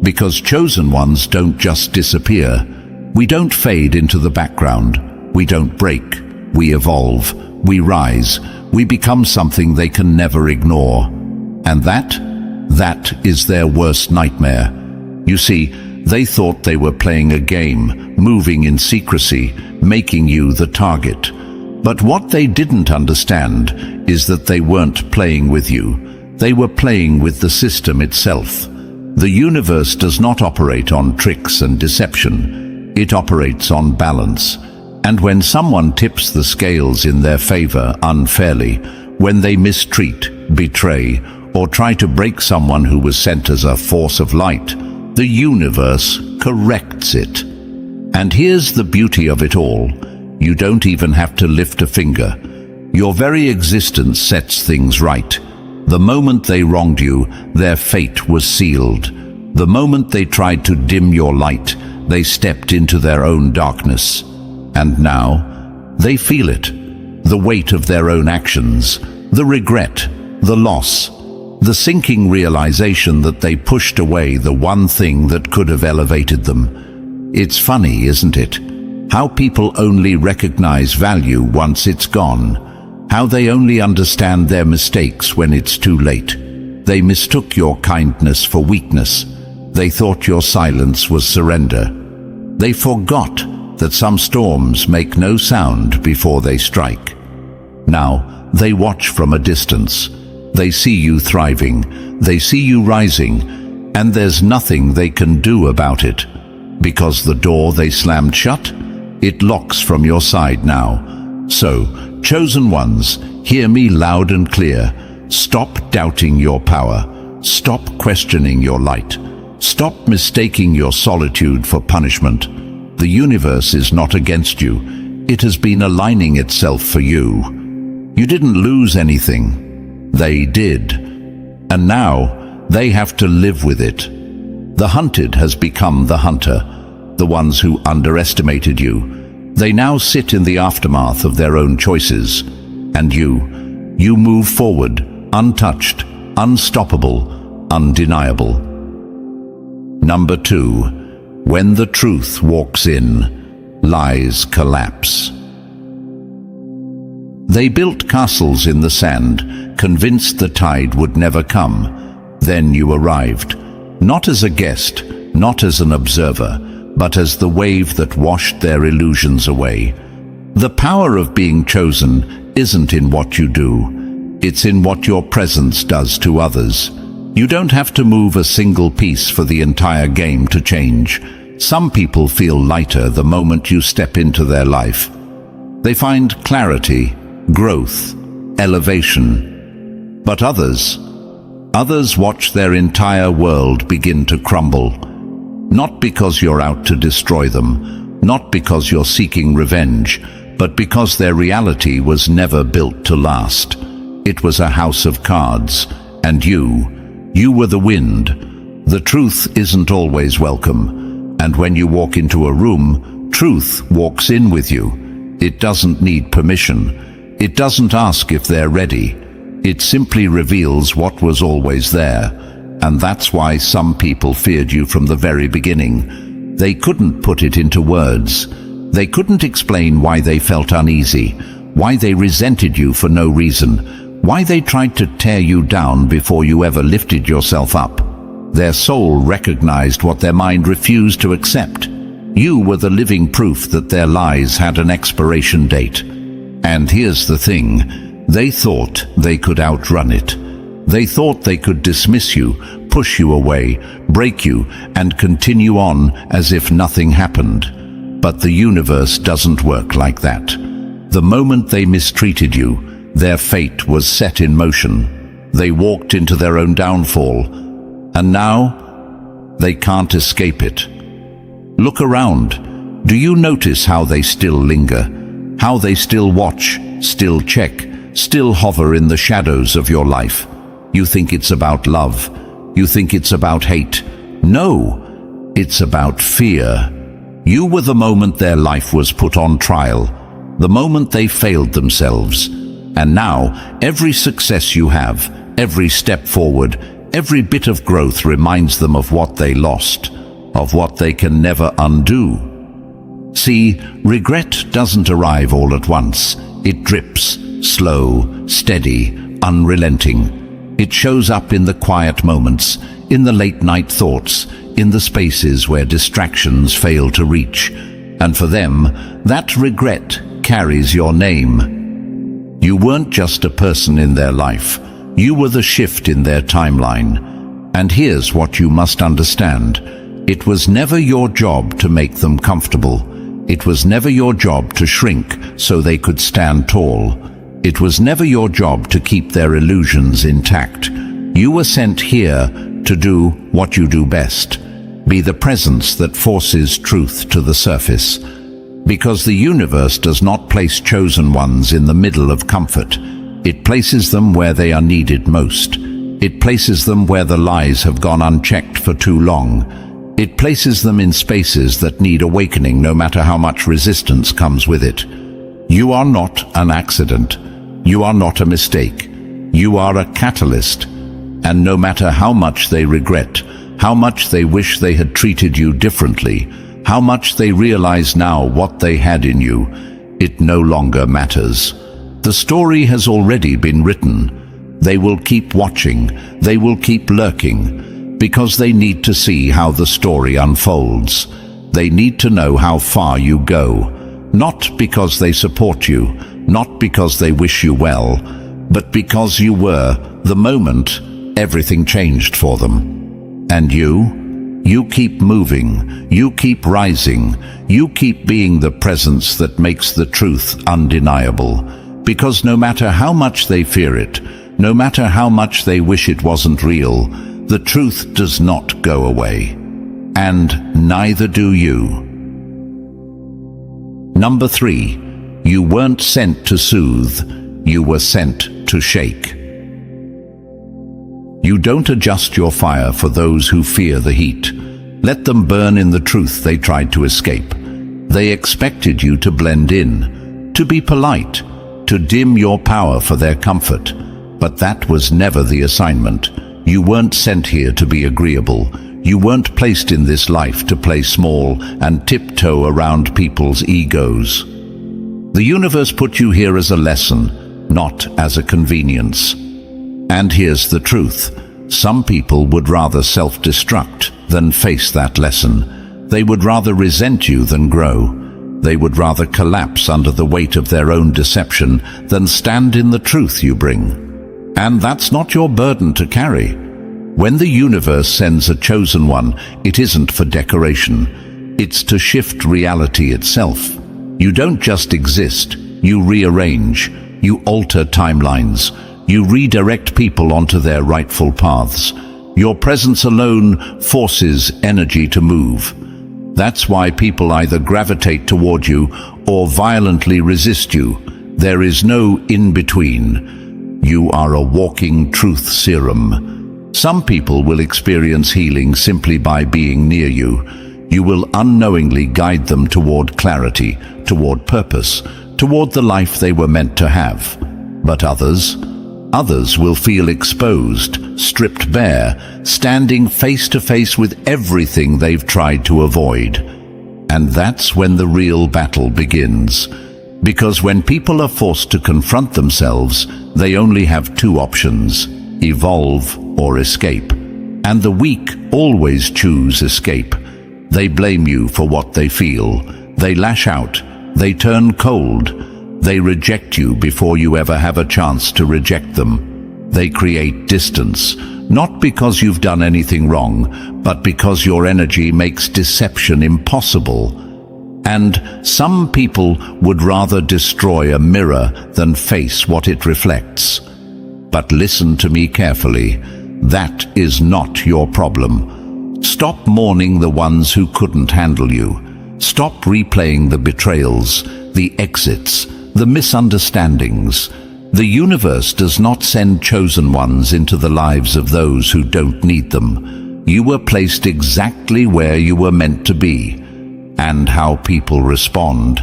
Because chosen ones don't just disappear. We don't fade into the background. We don't break. We evolve. We rise. We become something they can never ignore. And that is their worst nightmare. You see, they thought they were playing a game, moving in secrecy, making you the target. But what they didn't understand is that they weren't playing with you. They were playing with the system itself. The universe does not operate on tricks and deception. It operates on balance. And when someone tips the scales in their favor unfairly, when they mistreat, betray, or try to break someone who was sent as a force of light, the universe corrects it. And here's the beauty of it all. You don't even have to lift a finger. Your very existence sets things right. The moment they wronged you, their fate was sealed. The moment they tried to dim your light, they stepped into their own darkness. And now, they feel it. The weight of their own actions, the regret, the loss, the sinking realization that they pushed away the one thing that could have elevated them. It's funny, isn't it? How people only recognize value once it's gone. How they only understand their mistakes when it's too late. They mistook your kindness for weakness. They thought your silence was surrender. They forgot that some storms make no sound before they strike. Now, they watch from a distance. They see you thriving. They see you rising. And there's nothing they can do about it. Because the door they slammed shut, it locks from your side now. So, chosen ones, hear me loud and clear. Stop doubting your power. Stop questioning your light. Stop mistaking your solitude for punishment. The universe is not against you. It has been aligning itself for you. You didn't lose anything. They did. And now, they have to live with it. The hunted has become the hunter. The ones who underestimated you, they now sit in the aftermath of their own choices. And you move forward, untouched, unstoppable, undeniable. Number 2, when the truth walks in, lies collapse. They built castles in the sand, convinced the tide would never come. Then you arrived, not as a guest, not as an observer, but as the wave that washed their illusions away. The power of being chosen isn't in what you do. It's in what your presence does to others. You don't have to move a single piece for the entire game to change. Some people feel lighter the moment you step into their life. They find clarity, growth, elevation. But others watch their entire world begin to crumble. Not because you're out to destroy them, not because you're seeking revenge, but because their reality was never built to last. It was a house of cards, and you were the wind. The truth isn't always welcome, and when you walk into a room, truth walks in with you. It doesn't need permission. It doesn't ask if they're ready. It simply reveals what was always there. And that's why some people feared you from the very beginning. They couldn't put it into words. They couldn't explain why they felt uneasy, why they resented you for no reason, why they tried to tear you down before you ever lifted yourself up. Their soul recognized what their mind refused to accept. You were the living proof that their lies had an expiration date. And here's the thing, they thought they could outrun it. They thought they could dismiss you, push you away, break you, and continue on as if nothing happened. But the universe doesn't work like that. The moment they mistreated you, their fate was set in motion. They walked into their own downfall, and now they can't escape it. Look around. Do you notice how they still linger? How they still watch, still check, still hover in the shadows of your life? You think it's about love. You think it's about hate. No, it's about fear. You were the moment their life was put on trial, the moment they failed themselves. And now, every success you have, every step forward, every bit of growth reminds them of what they lost, of what they can never undo. See, regret doesn't arrive all at once. It drips, slow, steady, unrelenting. It shows up in the quiet moments, in the late-night thoughts, in the spaces where distractions fail to reach. And for them, that regret carries your name. You weren't just a person in their life. You were the shift in their timeline. And here's what you must understand. It was never your job to make them comfortable. It was never your job to shrink so they could stand tall. It was never your job to keep their illusions intact. You were sent here to do what you do best. Be the presence that forces truth to the surface. Because the universe does not place chosen ones in the middle of comfort. It places them where they are needed most. It places them where the lies have gone unchecked for too long. It places them in spaces that need awakening no matter how much resistance comes with it. You are not an accident. You are not a mistake. You are a catalyst. And no matter how much they regret, how much they wish they had treated you differently, how much they realize now what they had in you, it no longer matters. The story has already been written. They will keep watching. They will keep lurking. Because they need to see how the story unfolds. They need to know how far you go. Not because they support you, not because they wish you well, but because you were, the moment, everything changed for them. And you keep moving, you keep rising, you keep being the presence that makes the truth undeniable. Because no matter how much they fear it, no matter how much they wish it wasn't real, the truth does not go away, and neither do you. Number 3, you weren't sent to soothe, you were sent to shake. You don't adjust your fire for those who fear the heat. Let them burn in the truth they tried to escape. They expected you to blend in, to be polite, to dim your power for their comfort. But that was never the assignment. You weren't sent here to be agreeable. You weren't placed in this life to play small and tiptoe around people's egos. The universe put you here as a lesson, not as a convenience. And here's the truth. Some people would rather self-destruct than face that lesson. They would rather resent you than grow. They would rather collapse under the weight of their own deception than stand in the truth you bring. And that's not your burden to carry. When the universe sends a chosen one, it isn't for decoration. It's to shift reality itself. You don't just exist. You rearrange. You alter timelines. You redirect people onto their rightful paths. Your presence alone forces energy to move. That's why people either gravitate toward you or violently resist you. There is no in-between. You are a walking truth serum. Some people will experience healing simply by being near you. You will unknowingly guide them toward clarity, toward purpose, toward the life they were meant to have. But others will feel exposed, stripped bare, standing face to face with everything they've tried to avoid. And that's when the real battle begins. Because when people are forced to confront themselves, they only have two options: evolve or escape. And the weak always choose escape. They blame you for what they feel. They lash out. They turn cold. They reject you before you ever have a chance to reject them. They create distance, not because you've done anything wrong, but because your energy makes deception impossible. And some people would rather destroy a mirror than face what it reflects. But listen to me carefully. That is not your problem. Stop mourning the ones who couldn't handle you. Stop replaying the betrayals, the exits, the misunderstandings. The universe does not send chosen ones into the lives of those who don't need them. You were placed exactly where you were meant to be. and how people respond.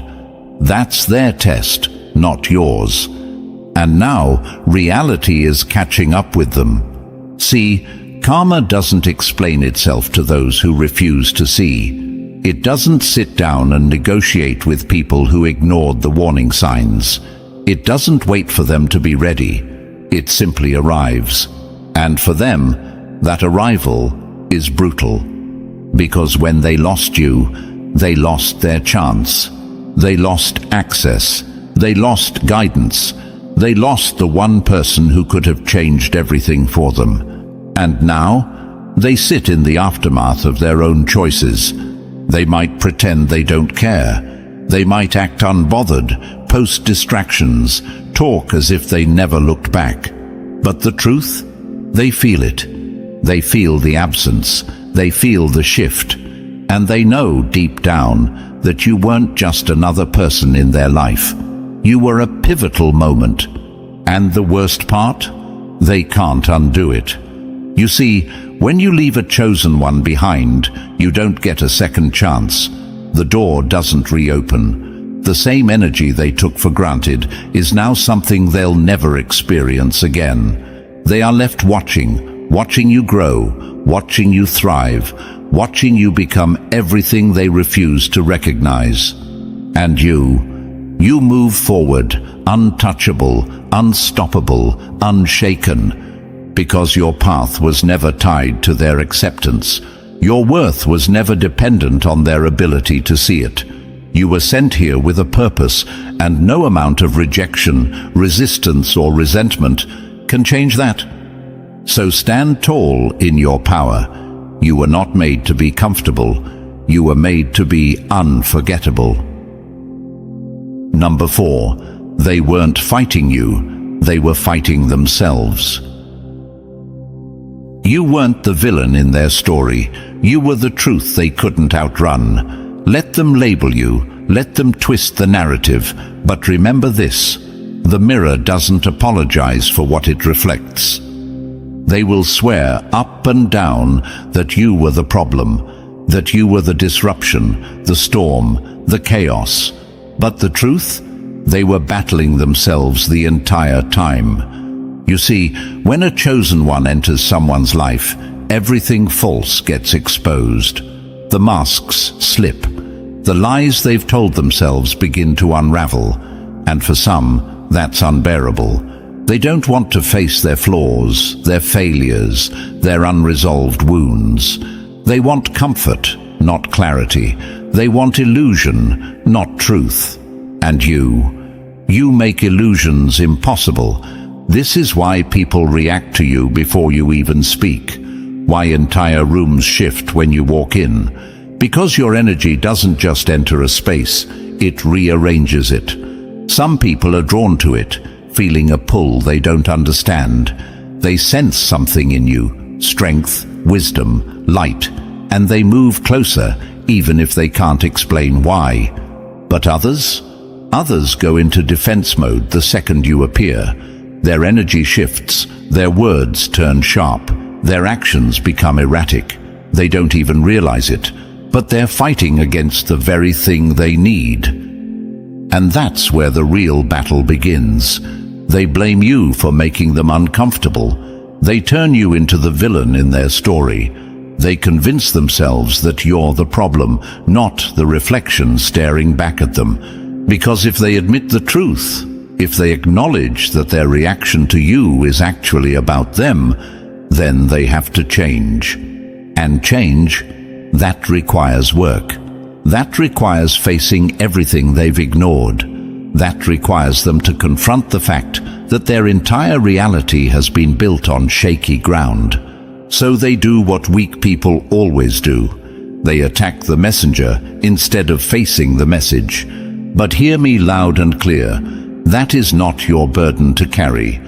That's their test, not yours. And now reality is catching up with them. See, karma doesn't explain itself to those who refuse to see. It doesn't sit down and negotiate with people who ignored the warning signs. It doesn't wait for them to be ready. It simply arrives. And for them, that arrival is brutal. Because when they lost you, they lost their chance. They lost access. They lost guidance. They lost the one person who could have changed everything for them. And now, they sit in the aftermath of their own choices. They might pretend they don't care. They might act unbothered, post distractions, talk as if they never looked back. But the truth? They feel it. They feel the absence. They feel the shift. And they know deep down that you weren't just another person in their life. You were a pivotal moment. And the worst part? They can't undo it. You see, when you leave a chosen one behind, you don't get a second chance. The door doesn't reopen. The same energy they took for granted is now something they'll never experience again. They are left watching you grow, watching you thrive, watching you become everything they refuse to recognize. And you move forward, untouchable, unstoppable, unshaken, because your path was never tied to their acceptance. Your worth was never dependent on their ability to see it. You were sent here with a purpose, and no amount of rejection, resistance, or resentment can change that. So stand tall in your power. You were not made to be comfortable. You were made to be unforgettable. Number 4, they weren't fighting you, they were fighting themselves. You weren't the villain in their story. You were the truth they couldn't outrun. Let them label you, let them twist the narrative, but remember this: the mirror doesn't apologize for what it reflects. They will swear up and down that you were the problem, that you were the disruption, the storm, the chaos. But the truth? They were battling themselves the entire time. You see, when a chosen one enters someone's life, everything false gets exposed. The masks slip. The lies they've told themselves begin to unravel. And for some, that's unbearable. They don't want to face their flaws, their failures, their unresolved wounds. They want comfort, not clarity. They want illusion, not truth. And you make illusions impossible. This is why people react to you before you even speak. Why entire rooms shift when you walk in. Because your energy doesn't just enter a space, it rearranges it. Some people are drawn to it, feeling a pull they don't understand. They sense something in you, strength, wisdom, light, and they move closer, even if they can't explain why. But others go into defense mode the second you appear. Their energy shifts, their words turn sharp, their actions become erratic. They don't even realize it, but they're fighting against the very thing they need. And that's where the real battle begins. They blame you for making them uncomfortable. They turn you into the villain in their story. They convince themselves that you're the problem, not the reflection staring back at them. Because if they admit the truth, if they acknowledge that their reaction to you is actually about them, then they have to change. And change, that requires work. That requires facing everything they've ignored. That requires them to confront the fact that their entire reality has been built on shaky ground. So they do what weak people always do. They attack the messenger instead of facing the message. But hear me loud and clear. That is not your burden to carry.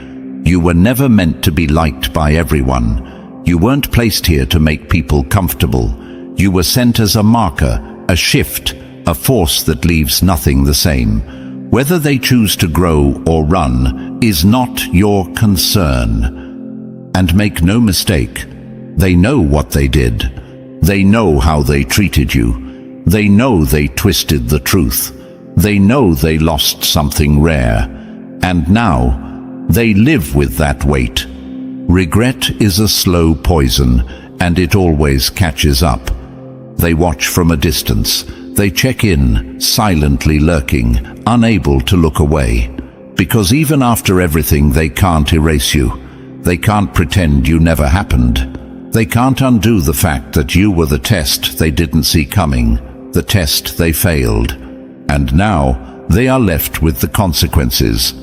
You were never meant to be liked by everyone. You weren't placed here to make people comfortable. You were sent as a marker, a shift, a force that leaves nothing the same. Whether they choose to grow or run is not your concern. And make no mistake, they know what they did. They know how they treated you. They know they twisted the truth. They know they lost something rare. And now they live with that weight. Regret is a slow poison, and it always catches up. They watch from a distance. They check in, silently lurking, unable to look away. Because even after everything, they can't erase you. They can't pretend you never happened. They can't undo the fact that you were the test they didn't see coming, the test they failed. And now they are left with the consequences.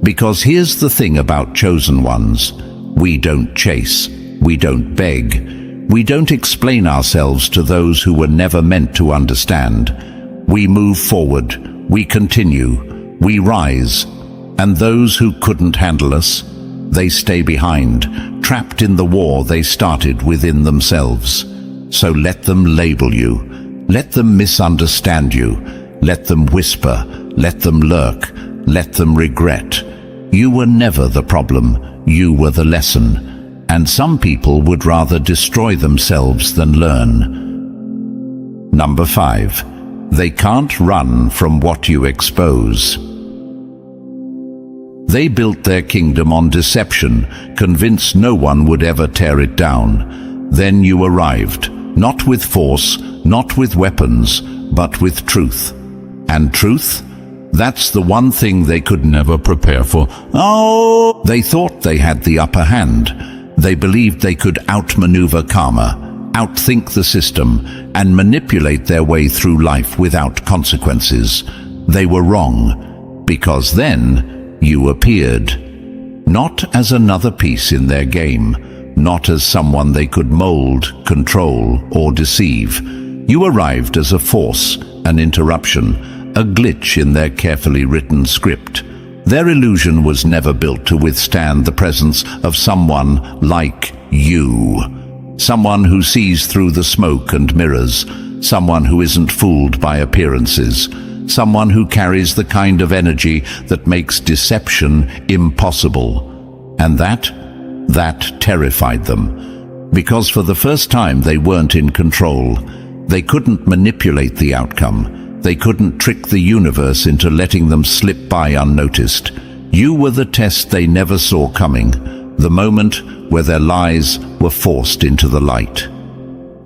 Because here's the thing about chosen ones. We don't chase. We don't beg. We don't explain ourselves to those who were never meant to understand. We move forward. We continue. We rise. And those who couldn't handle us, they stay behind, trapped in the war they started within themselves. So let them label you. Let them misunderstand you. Let them whisper. Let them lurk. Let them regret. You were never the problem. You were the lesson. And some people would rather destroy themselves than learn. Number 5. They can't run from what you expose. They built their kingdom on deception, convinced no one would ever tear it down. Then you arrived, not with force, not with weapons, but with truth. And truth? That's the one thing they could never prepare for. Oh! They thought they had the upper hand. They believed they could outmaneuver karma, outthink the system, and manipulate their way through life without consequences. They were wrong, because then you appeared, not as another piece in their game, not as someone they could mold, control, or deceive. You arrived as a force, an interruption, a glitch in their carefully written script. Their illusion was never built to withstand the presence of someone like you. Someone who sees through the smoke and mirrors, someone who isn't fooled by appearances, someone who carries the kind of energy that makes deception impossible. And that terrified them. Because for the first time they weren't in control. They couldn't manipulate the outcome. They couldn't trick the universe into letting them slip by unnoticed. You were the test they never saw coming, the moment where their lies were forced into the light.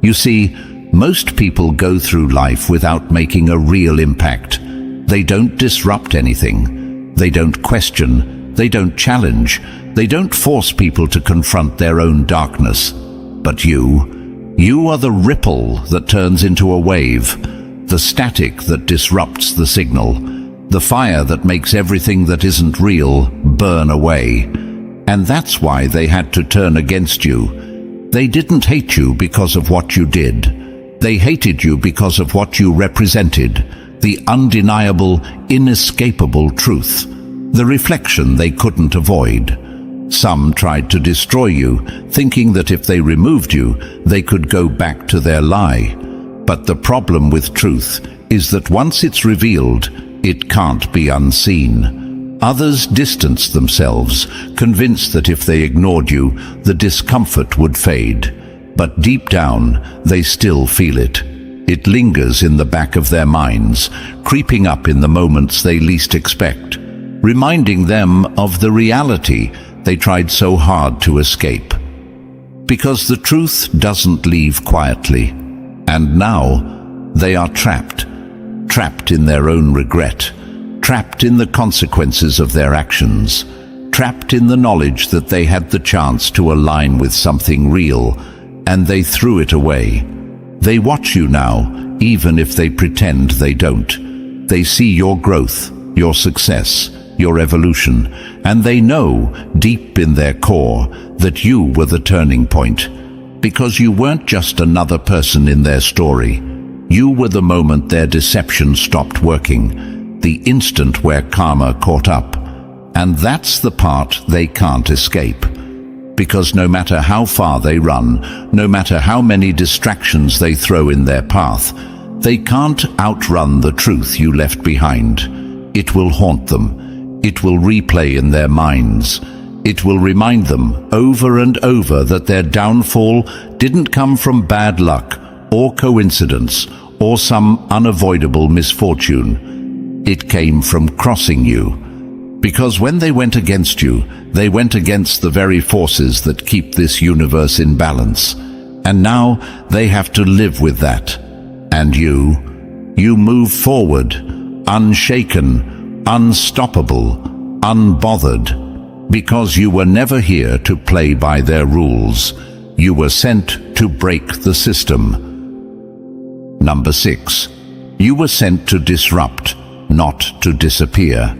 You see, most people go through life without making a real impact. They don't disrupt anything. They don't question. They don't challenge. They don't force people to confront their own darkness. But you are the ripple that turns into a wave, the static that disrupts the signal, the fire that makes everything that isn't real burn away. And that's why they had to turn against you. They didn't hate you because of what you did. They hated you because of what you represented, the undeniable, inescapable truth, the reflection they couldn't avoid. Some tried to destroy you, thinking that if they removed you, they could go back to their lie. But the problem with truth is that once it's revealed, it can't be unseen. Others distanced themselves, convinced that if they ignored you, the discomfort would fade. But deep down, they still feel it. It lingers in the back of their minds, creeping up in the moments they least expect, reminding them of the reality they tried so hard to escape. Because the truth doesn't leave quietly. And now, they are trapped in their own regret, trapped in the consequences of their actions, trapped in the knowledge that they had the chance to align with something real, and they threw it away. They watch you now, even if they pretend they don't. They see your growth, your success, your evolution, and they know, deep in their core, that you were the turning point. Because you weren't just another person in their story. You were the moment their deception stopped working, the instant where karma caught up. And that's the part they can't escape. Because no matter how far they run, no matter how many distractions they throw in their path, they can't outrun the truth you left behind. It will haunt them. It will replay in their minds. It will remind them over and over that their downfall didn't come from bad luck or coincidence or some unavoidable misfortune. It came from crossing you. Because when they went against you, they went against the very forces that keep this universe in balance. And now they have to live with that. And you move forward, unshaken, unstoppable, unbothered, because you were never here to play by their rules. You were sent to break the system. Number 6. You were sent to disrupt, not to disappear.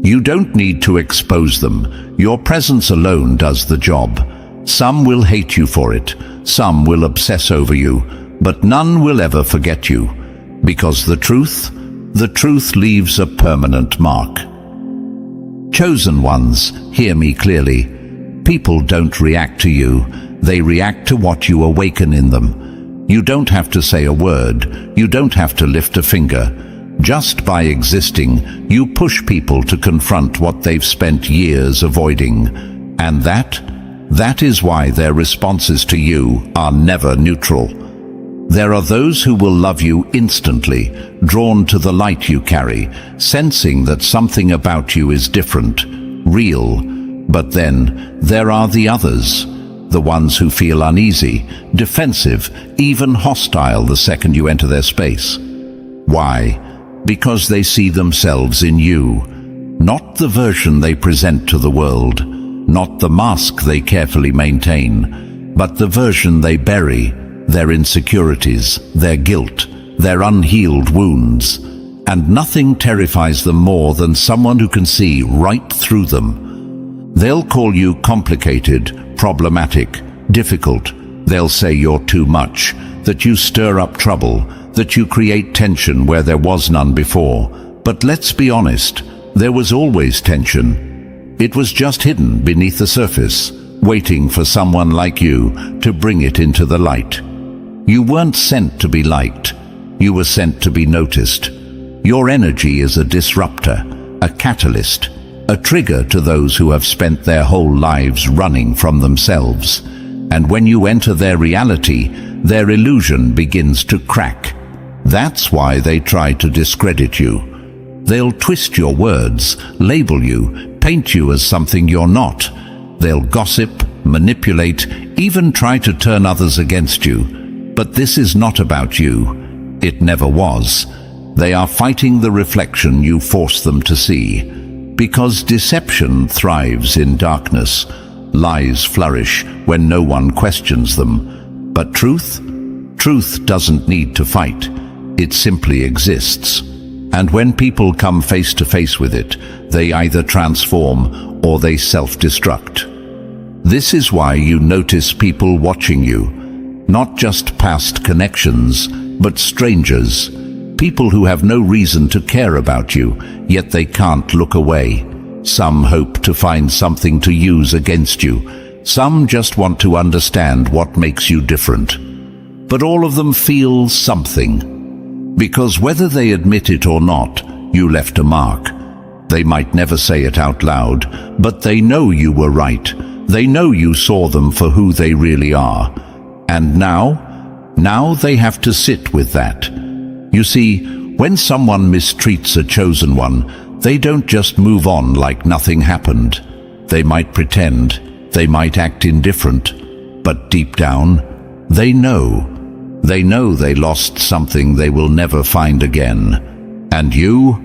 You don't need to expose them. Your presence alone does the job. Some will hate you for it, some will obsess over you, but none will ever forget you. Because the truth leaves a permanent mark. Chosen ones, hear me clearly. People don't react to you, they react to what you awaken in them. You don't have to say a word, you don't have to lift a finger. Just by existing, you push people to confront what they've spent years avoiding. And that is why their responses to you are never neutral. There are those who will love you instantly, drawn to the light you carry, sensing that something about you is different, real. But then there are the others, the ones who feel uneasy, defensive, even hostile the second you enter their space. Why? Because they see themselves in you, not the version they present to the world, not the mask they carefully maintain, but the version they bury, their insecurities, their guilt, their unhealed wounds. And nothing terrifies them more than someone who can see right through them. They'll call you complicated, problematic, difficult. They'll say you're too much, that you stir up trouble, that you create tension where there was none before. But let's be honest, there was always tension. It was just hidden beneath the surface, waiting for someone like you to bring it into the light. You weren't sent to be liked, you were sent to be noticed. Your energy is a disruptor, a catalyst, a trigger to those who have spent their whole lives running from themselves. And when you enter their reality, their illusion begins to crack. That's why they try to discredit you. They'll twist your words, label you, paint you as something you're not. They'll gossip, manipulate, even try to turn others against you. But this is not about you. It never was. They are fighting the reflection you force them to see. Because deception thrives in darkness. Lies flourish when no one questions them. But truth doesn't need to fight. It simply exists. And when people come face to face with it, they either transform or they self-destruct. This is why you notice people watching you, not just past connections, but strangers, people who have no reason to care about you, yet they can't look away. Some hope to find something to use against you. Some just want to understand what makes you different. But all of them feel something. Because whether they admit it or not, you left a mark. They might never say it out loud, but they know you were right. They know you saw them for who they really are. And now they have to sit with that. You see, when someone mistreats a chosen one, they don't just move on like nothing happened. They might pretend, they might act indifferent, but deep down, they know they lost something they will never find again. And you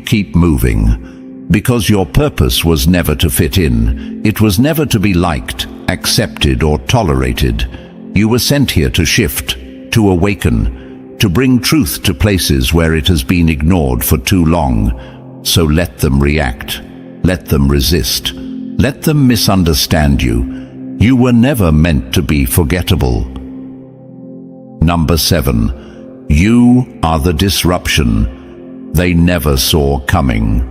keep moving. Because your purpose was never to fit in. It was never to be liked, accepted, or tolerated. You were sent here to shift, to awaken, to bring truth to places where it has been ignored for too long. So let them react. Let them resist. Let them misunderstand you. You were never meant to be forgettable. Number 7. You are the disruption they never saw coming.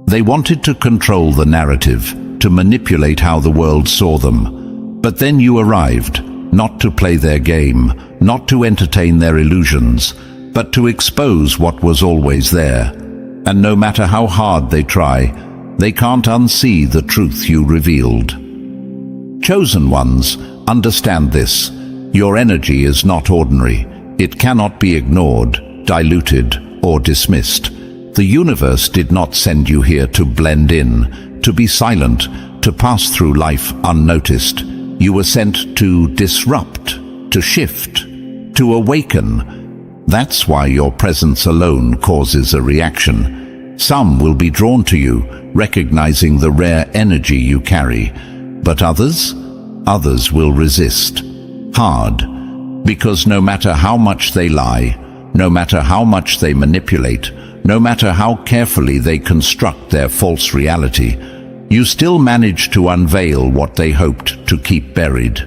They wanted to control the narrative, to manipulate how the world saw them. But then you arrived, not to play their game, not to entertain their illusions, but to expose what was always there. And no matter how hard they try, they can't unsee the truth you revealed. Chosen ones, understand this. Your energy is not ordinary. It cannot be ignored, diluted, or dismissed. The universe did not send you here to blend in, to be silent, to pass through life unnoticed. You were sent to disrupt, to shift, to awaken. That's why your presence alone causes a reaction. Some will be drawn to you, recognizing the rare energy you carry. But others will resist. Hard. Because no matter how much they lie, no matter how much they manipulate, no matter how carefully they construct their false reality, you still manage to unveil what they hoped to keep buried.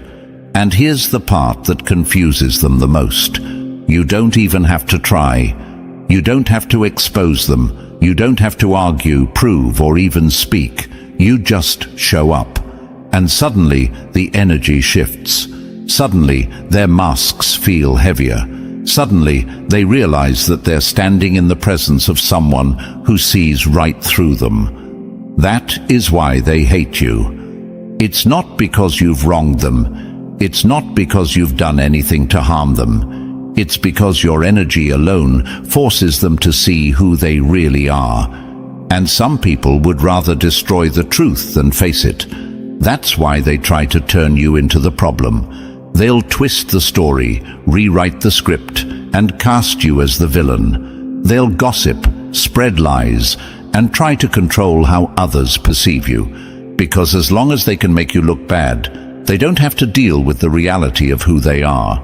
And here's the part that confuses them the most. You don't even have to try. You don't have to expose them. You don't have to argue, prove, or even speak. You just show up. And suddenly, the energy shifts. Suddenly, their masks feel heavier. Suddenly, they realize that they're standing in the presence of someone who sees right through them. That is why they hate you. It's not because you've wronged them. It's not because you've done anything to harm them. It's because your energy alone forces them to see who they really are. And some people would rather destroy the truth than face it. That's why they try to turn you into the problem. They'll twist the story, rewrite the script, and cast you as the villain. They'll gossip, spread lies, and try to control how others perceive you. Because as long as they can make you look bad, they don't have to deal with the reality of who they are.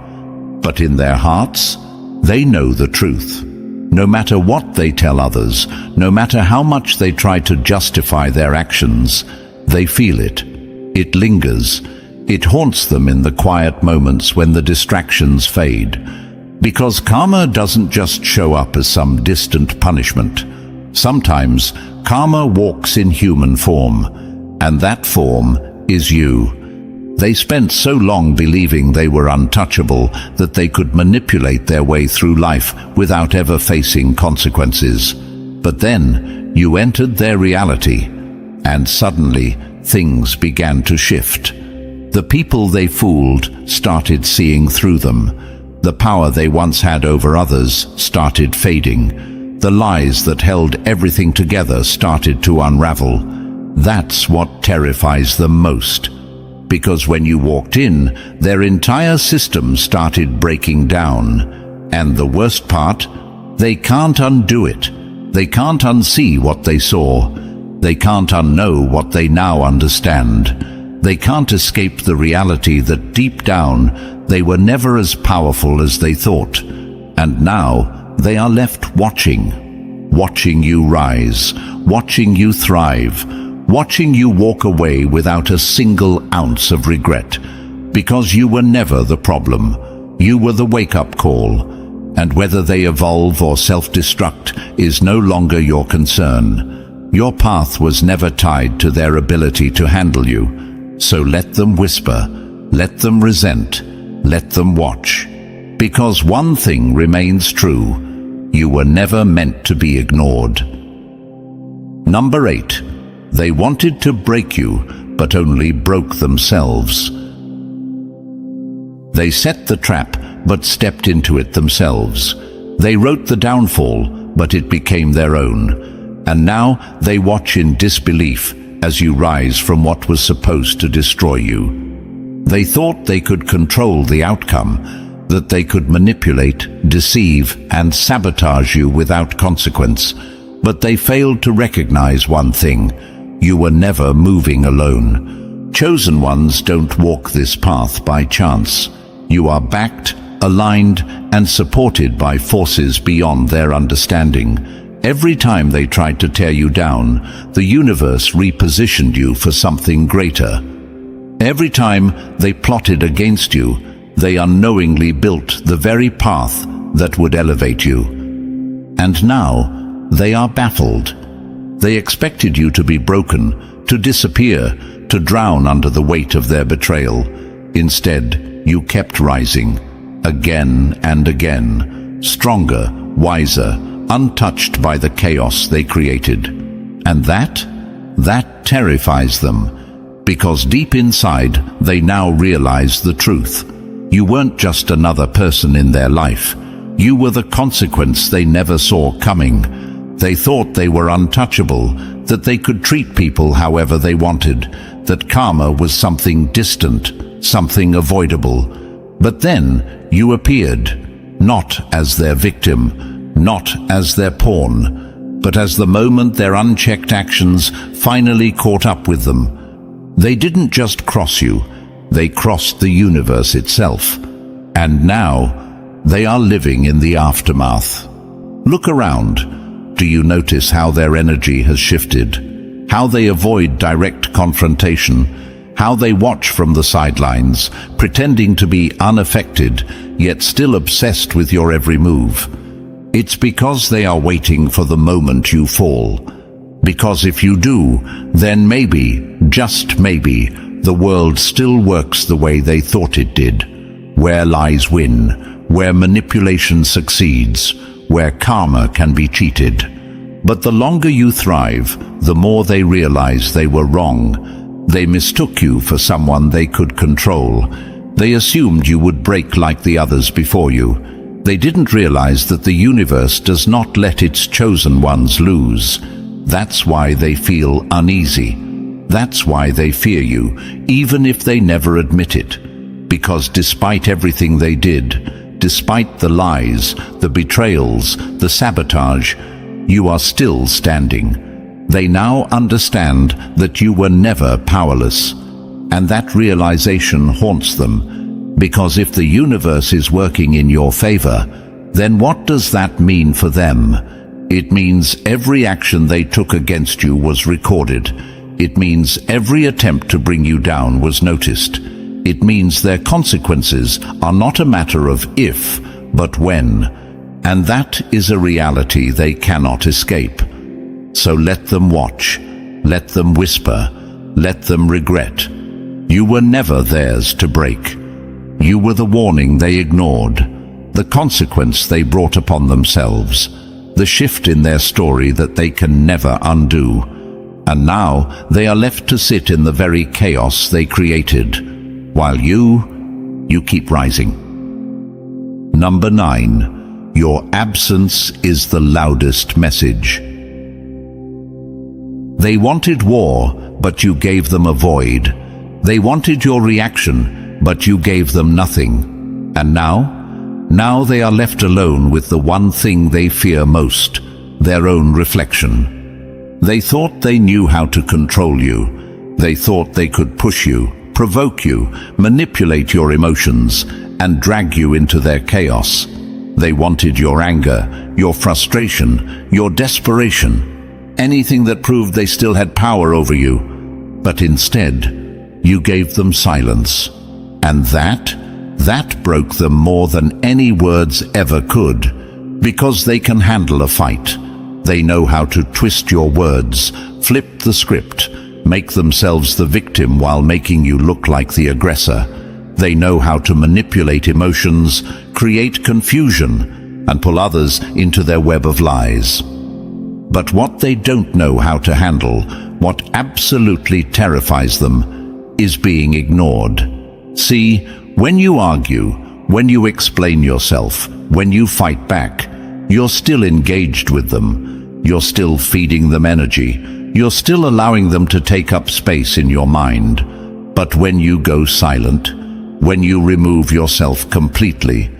But in their hearts, they know the truth. No matter what they tell others, no matter how much they try to justify their actions, they feel it. It lingers. It haunts them in the quiet moments when the distractions fade. Because karma doesn't just show up as some distant punishment. Sometimes karma walks in human form, and that form is you. They spent so long believing they were untouchable that they could manipulate their way through life without ever facing consequences. But then you entered their reality, and suddenly things began to shift. The people they fooled started seeing through them. The power they once had over others started fading. The lies that held everything together started to unravel. That's what terrifies them most. Because when you walked in, their entire system started breaking down. And the worst part, they can't undo it. They can't unsee what they saw. They can't unknow what they now understand. They can't escape the reality that deep down they were never as powerful as they thought. And now they are left watching you rise, watching you thrive, watching you walk away without a single ounce of regret. Because you were never the problem. You were the wake-up call. And whether they evolve or self-destruct is no longer your concern. Your path was never tied to their ability to handle you. So let them whisper, let them resent, let them watch. Because one thing remains true: you were never meant to be ignored. Number 8. They wanted to break you, but only broke themselves. They set the trap, but stepped into it themselves. They wrote the downfall, but it became their own. And now they watch in disbelief as you rise from what was supposed to destroy you. They thought they could control the outcome, that they could manipulate, deceive, and sabotage you without consequence. But they failed to recognize one thing: you were never moving alone. Chosen ones don't walk this path by chance. You are backed, aligned, and supported by forces beyond their understanding. Every time they tried to tear you down, the universe repositioned you for something greater. Every time they plotted against you, they unknowingly built the very path that would elevate you. And now, they are baffled. They expected you to be broken, to disappear, to drown under the weight of their betrayal. Instead, you kept rising, again and again, stronger, wiser, untouched by the chaos they created. And that terrifies them, because deep inside they now realize the truth. You weren't just another person in their life. You were the consequence they never saw coming. They thought they were untouchable, that they could treat people however they wanted, that karma was something distant, something avoidable. But then you appeared, not as their victim, not as their pawn, but as the moment their unchecked actions finally caught up with them. They didn't just cross you, they crossed the universe itself. And now, they are living in the aftermath. Look around. Do you notice how their energy has shifted? How they avoid direct confrontation? How they watch from the sidelines, pretending to be unaffected, yet still obsessed with your every move? It's because they are waiting for the moment you fall. Because if you do, then maybe, just maybe, the world still works the way they thought it did. Where lies win, where manipulation succeeds, where karma can be cheated. But the longer you thrive, the more they realize they were wrong. They mistook you for someone they could control. They assumed you would break like the others before you. They didn't realize that the universe does not let its chosen ones lose. That's why they feel uneasy. That's why they fear you, even if they never admit it. Because despite everything they did, despite the lies, the betrayals, the sabotage, you are still standing. They now understand that you were never powerless. And that realization haunts them. Because if the universe is working in your favor, then what does that mean for them? It means every action they took against you was recorded. It means every attempt to bring you down was noticed. It means their consequences are not a matter of if, but when. And that is a reality they cannot escape. So let them watch, let them whisper, let them regret. You were never theirs to break. You were the warning they ignored, the consequence they brought upon themselves, the shift in their story that they can never undo. And now they are left to sit in the very chaos they created, while you keep rising. Number 9, your absence is the loudest message. They wanted war, but you gave them a void. They wanted your reaction, but you gave them nothing. And now they are left alone with the one thing they fear most, their own reflection. They thought they knew how to control you. They thought they could push you, provoke you, manipulate your emotions, and drag you into their chaos. They wanted your anger, your frustration, your desperation, anything that proved they still had power over you. But instead, you gave them silence. And that broke them more than any words ever could, because they can handle a fight. They know how to twist your words, flip the script, make themselves the victim while making you look like the aggressor. They know how to manipulate emotions, create confusion, and pull others into their web of lies. But what they don't know how to handle, what absolutely terrifies them, is being ignored. See, when you argue, when you explain yourself, when you fight back, you're still engaged with them. You're still feeding them energy. You're still allowing them to take up space in your mind. But when you go silent, when you remove yourself completely,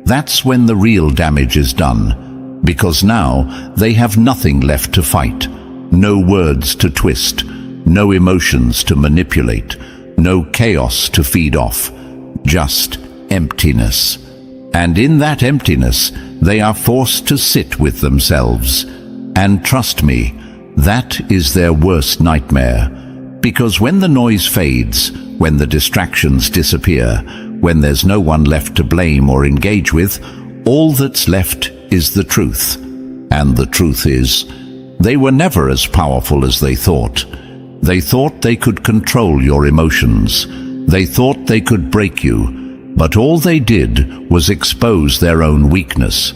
that's when the real damage is done. Because now they have nothing left to fight. No words to twist. No emotions to manipulate. No chaos to feed off. Just emptiness. And in that emptiness, they are forced to sit with themselves. And trust me, that is their worst nightmare. Because when the noise fades, when the distractions disappear, when there's no one left to blame or engage with, all that's left is the truth. And the truth is, they were never as powerful as they thought. They thought they could control your emotions. They thought they could break you. But all they did was expose their own weakness.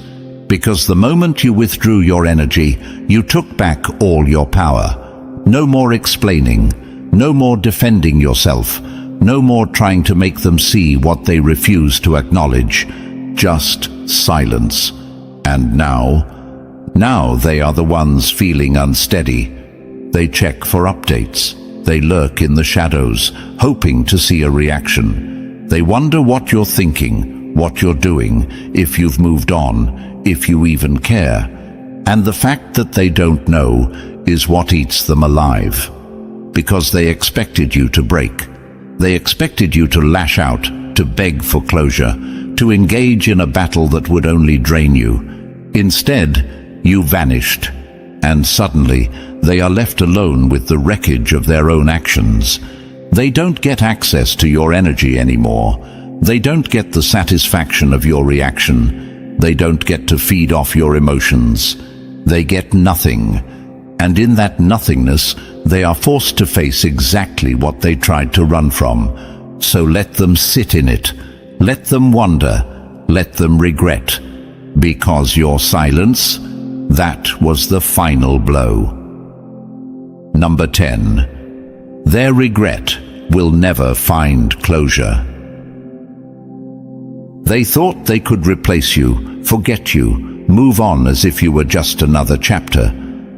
Because the moment you withdrew your energy, you took back all your power. No more explaining, no more defending yourself, No more trying to make them see what they refuse to acknowledge. Just silence. And now they are the ones feeling unsteady. They check for updates. They lurk in the shadows, hoping to see a reaction. They wonder what you're thinking, what you're doing, if you've moved on, if you even care. And the fact that they don't know is what eats them alive. Because they expected you to break. They expected you to lash out, to beg for closure, to engage in a battle that would only drain you. Instead, you vanished, and suddenly they are left alone with the wreckage of their own actions. They don't get access to your energy anymore. They don't get the satisfaction of your reaction. They don't get to feed off your emotions. They get nothing. And in that nothingness, they are forced to face exactly what they tried to run from. So let them sit in it. Let them wonder. Let them regret. Because your silence, that was the final blow. Number 10. Their regret will never find closure. They thought they could replace you, forget you, move on as if you were just another chapter.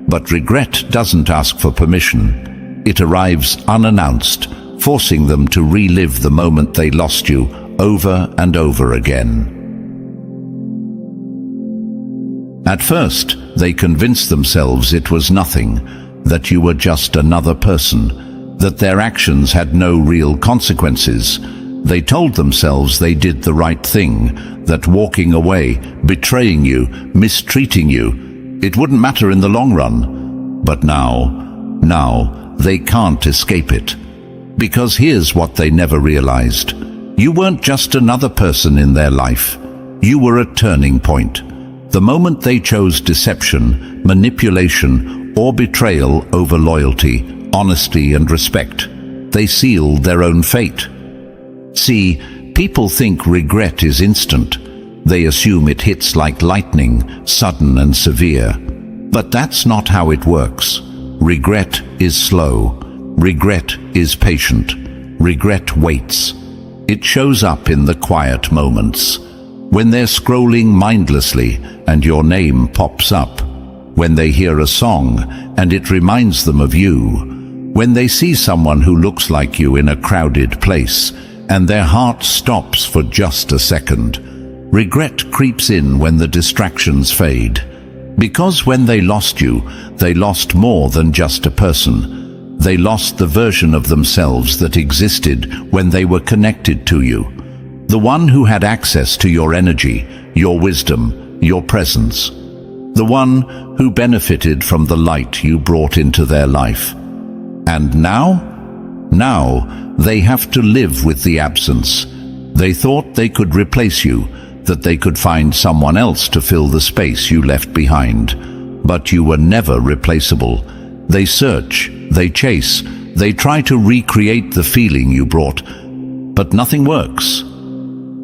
But regret doesn't ask for permission. It arrives unannounced, forcing them to relive the moment they lost you over and over again. At first, they convinced themselves it was nothing, that you were just another person, that their actions had no real consequences. They told themselves they did the right thing, that walking away, betraying you, mistreating you, it wouldn't matter in the long run. But now, they can't escape it. Because here's what they never realized. You weren't just another person in their life. You were a turning point. The moment they chose deception, manipulation, or betrayal over loyalty, honesty, and respect, they sealed their own fate. See, people think regret is instant. They assume it hits like lightning, sudden and severe. But that's not how it works. Regret is slow. Regret is patient. Regret waits. It shows up in the quiet moments. When they're scrolling mindlessly and your name pops up. When they hear a song and it reminds them of you. When they see someone who looks like you in a crowded place and their heart stops for just a second. Regret creeps in when the distractions fade. Because when they lost you, they lost more than just a person. They lost the version of themselves that existed when they were connected to you. The one who had access to your energy, your wisdom, your presence. The one who benefited from the light you brought into their life. And now they have to live with the absence. They thought they could replace you, that they could find someone else to fill the space you left behind. But you were never replaceable. They search, they chase, they try to recreate the feeling you brought, but nothing works.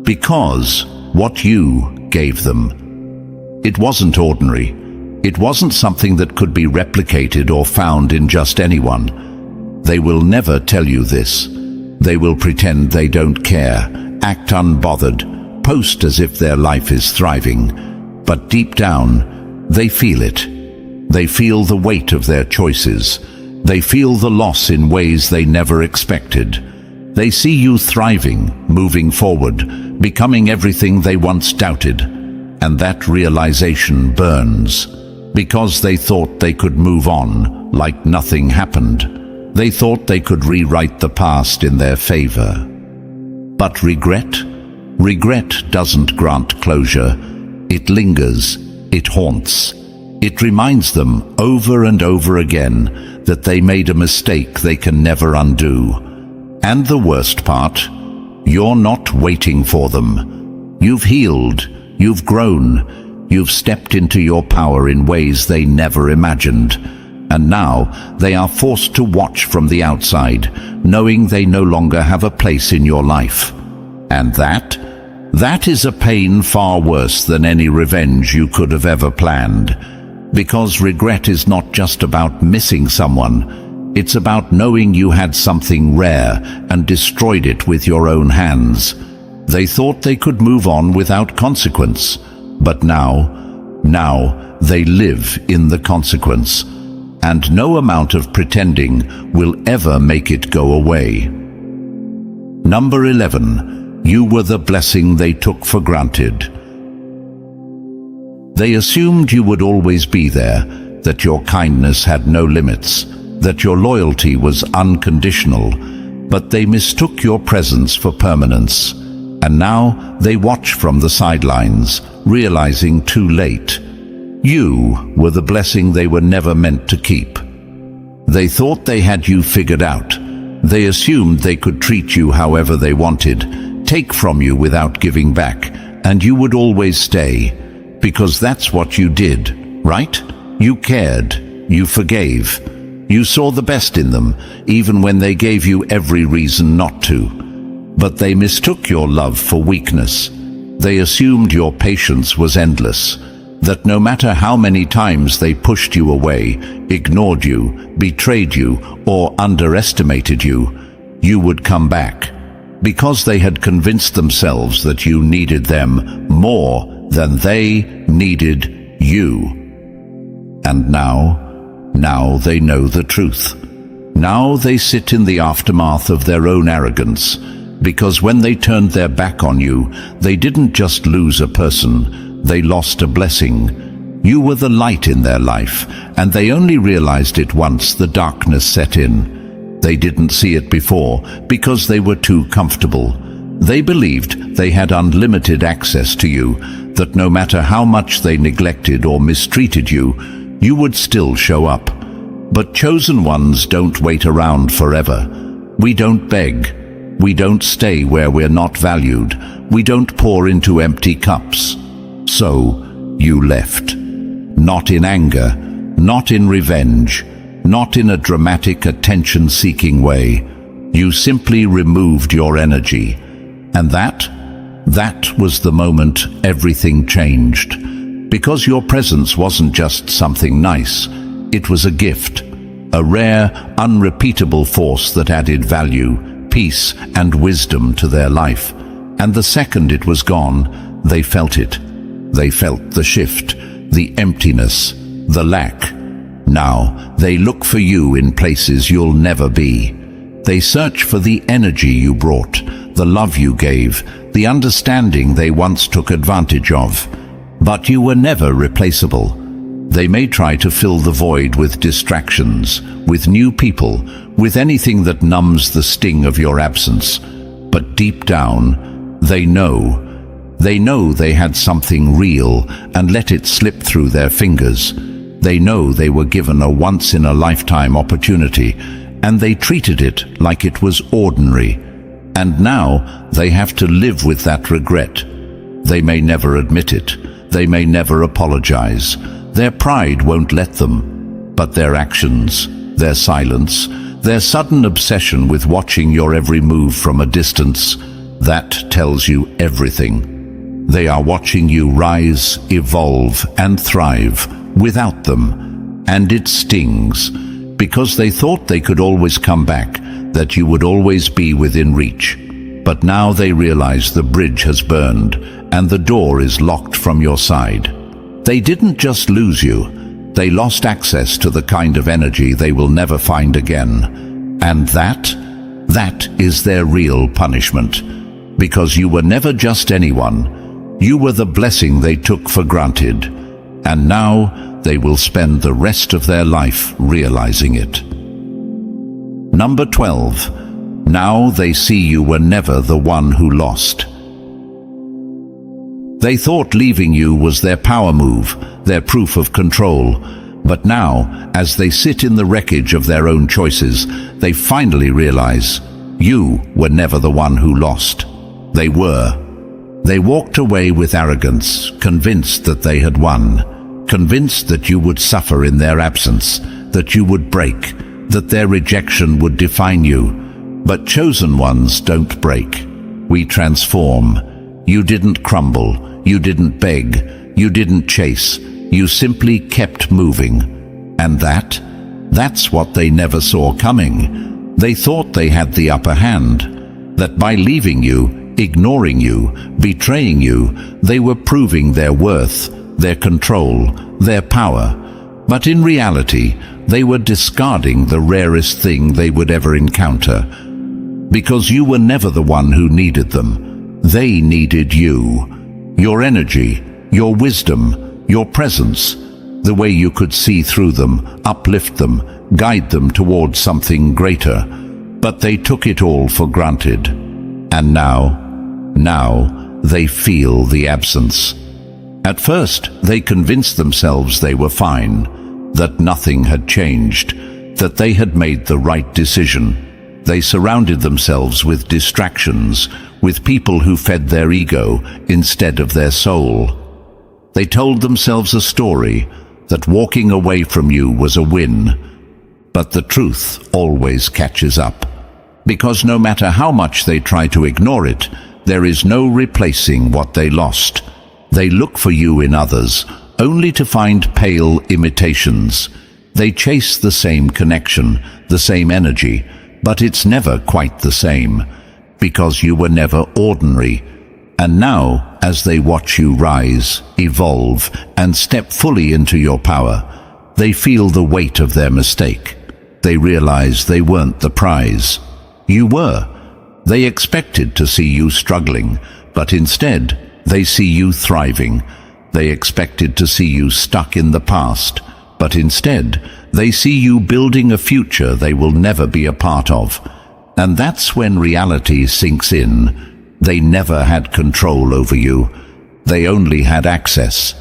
Because what you gave them. It wasn't ordinary. It wasn't something that could be replicated or found in just anyone. They will never tell you this. They will pretend they don't care, act unbothered, post as if their life is thriving. But deep down, they feel it. They feel the weight of their choices. They feel the loss in ways they never expected. They see you thriving, moving forward, becoming everything they once doubted. And that realization burns. Because they thought they could move on like nothing happened. They thought they could rewrite the past in their favor. But regret doesn't grant closure. It lingers, it haunts. It reminds them over and over again that they made a mistake they can never undo. And the worst part, you're not waiting for them. You've healed, you've grown, you've stepped into your power in ways they never imagined. And now they are forced to watch from the outside, knowing they no longer have a place in your life. And that is a pain far worse than any revenge you could have ever planned. Because regret is not just about missing someone, It's about knowing you had something rare and destroyed it with your own hands. They thought they could move on without consequence, but now they live in the consequence, and no amount of pretending will ever make it go away. Number 11. You were the blessing they took for granted. They assumed you would always be there, that your kindness had no limits, that your loyalty was unconditional, but they mistook your presence for permanence. And now they watch from the sidelines, realizing too late. You were the blessing they were never meant to keep. They thought they had you figured out. They assumed they could treat you however they wanted, take from you without giving back, and you would always stay. Because that's what you did, right? You cared, you forgave, you saw the best in them, even when they gave you every reason not to. But they mistook your love for weakness. They assumed your patience was endless, that no matter how many times they pushed you away, ignored you, betrayed you, or underestimated you, you would come back. Because they had convinced themselves that you needed them more than they needed you. And now they know the truth. Now they sit in the aftermath of their own arrogance, because when they turned their back on you, they didn't just lose a person, they lost a blessing. You were the light in their life, and they only realized it once the darkness set in. They didn't see it before, because they were too comfortable. They believed they had unlimited access to you, that no matter how much they neglected or mistreated you, you would still show up. But chosen ones don't wait around forever. We don't beg. We don't stay where we're not valued. We don't pour into empty cups. So you left. Not in anger, not in revenge, not in a dramatic attention-seeking way. You simply removed your energy. And that was the moment everything changed. Because your presence wasn't just something nice, it was a gift, a rare, unrepeatable force that added value, peace, and wisdom to their life. And the second it was gone, they felt it. They felt the shift, the emptiness, the lack. Now they look for you in places you'll never be. They search for the energy you brought, the love you gave, the understanding they once took advantage of. But you were never replaceable. They may try to fill the void with distractions, with new people, with anything that numbs the sting of your absence. But deep down, they know they had something real and let it slip through their fingers. They know they were given a once-in-a-lifetime opportunity, and they treated it like it was ordinary. And now they have to live with that regret. They may never admit it. They may never apologize. Their pride won't let them. But their actions, their silence, their sudden obsession with watching your every move from a distance, that tells you everything. They are watching you rise, evolve, and thrive without them. And it stings, because they thought they could always come back, that you would always be within reach. But now they realize the bridge has burned, and the door is locked from your side. They didn't just lose you, they lost access to the kind of energy they will never find again. And that is their real punishment. Because you were never just anyone. You were the blessing they took for granted. And now they will spend the rest of their life realizing it. Number 12. Now they see you were never the one who lost. They thought leaving you was their power move, their proof of control. But now, as they sit in the wreckage of their own choices, they finally realize you were never the one who lost. They were. They walked away with arrogance, convinced that they had won, convinced that you would suffer in their absence, that you would break, that their rejection would define you. But chosen ones don't break. We transform. You didn't crumble. You didn't beg. You didn't chase. You simply kept moving. And That's what they never saw coming. They thought they had the upper hand, that by leaving you, ignoring you, betraying you, they were proving their worth, their control, their power. But in reality, they were discarding the rarest thing they would ever encounter. Because you were never the one who needed them. They needed you. Your energy, your wisdom, your presence, the way you could see through them, uplift them, guide them towards something greater. But they took it all for granted. And now they feel the absence. At first, they convinced themselves they were fine, that nothing had changed, that they had made the right decision. They surrounded themselves with distractions, with people who fed their ego instead of their soul. They told themselves a story that walking away from you was a win. But the truth always catches up. Because no matter how much they try to ignore it, there is no replacing what they lost. They look for you in others, only to find pale imitations. They chase the same connection, the same energy, but it's never quite the same, because you were never ordinary. And now, as they watch you rise, evolve, and step fully into your power, they feel the weight of their mistake. They realize they weren't the prize. You were. They expected to see you struggling, but instead, they see you thriving. They expected to see you stuck in the past, but instead, they see you building a future they will never be a part of. And that's when reality sinks in. They never had control over you. They only had access.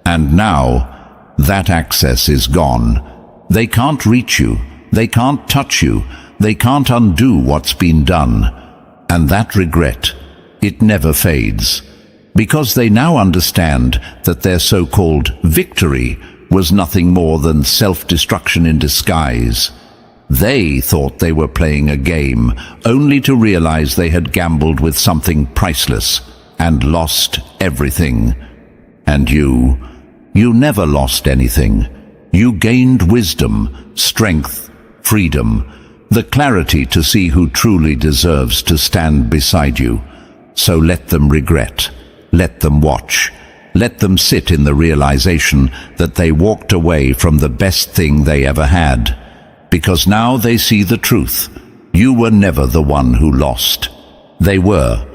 And now, that access is gone. They can't reach you. They can't touch you. They can't undo what's been done. And that regret, it never fades. Because they now understand that their so-called victory was nothing more than self-destruction in disguise. They thought they were playing a game, only to realize they had gambled with something priceless and lost everything. And you never lost anything. You gained wisdom, strength, freedom, the clarity to see who truly deserves to stand beside you. So let them regret. Let them watch. Let them sit in the realization that they walked away from the best thing they ever had. Because now they see the truth. You were never the one who lost. They were.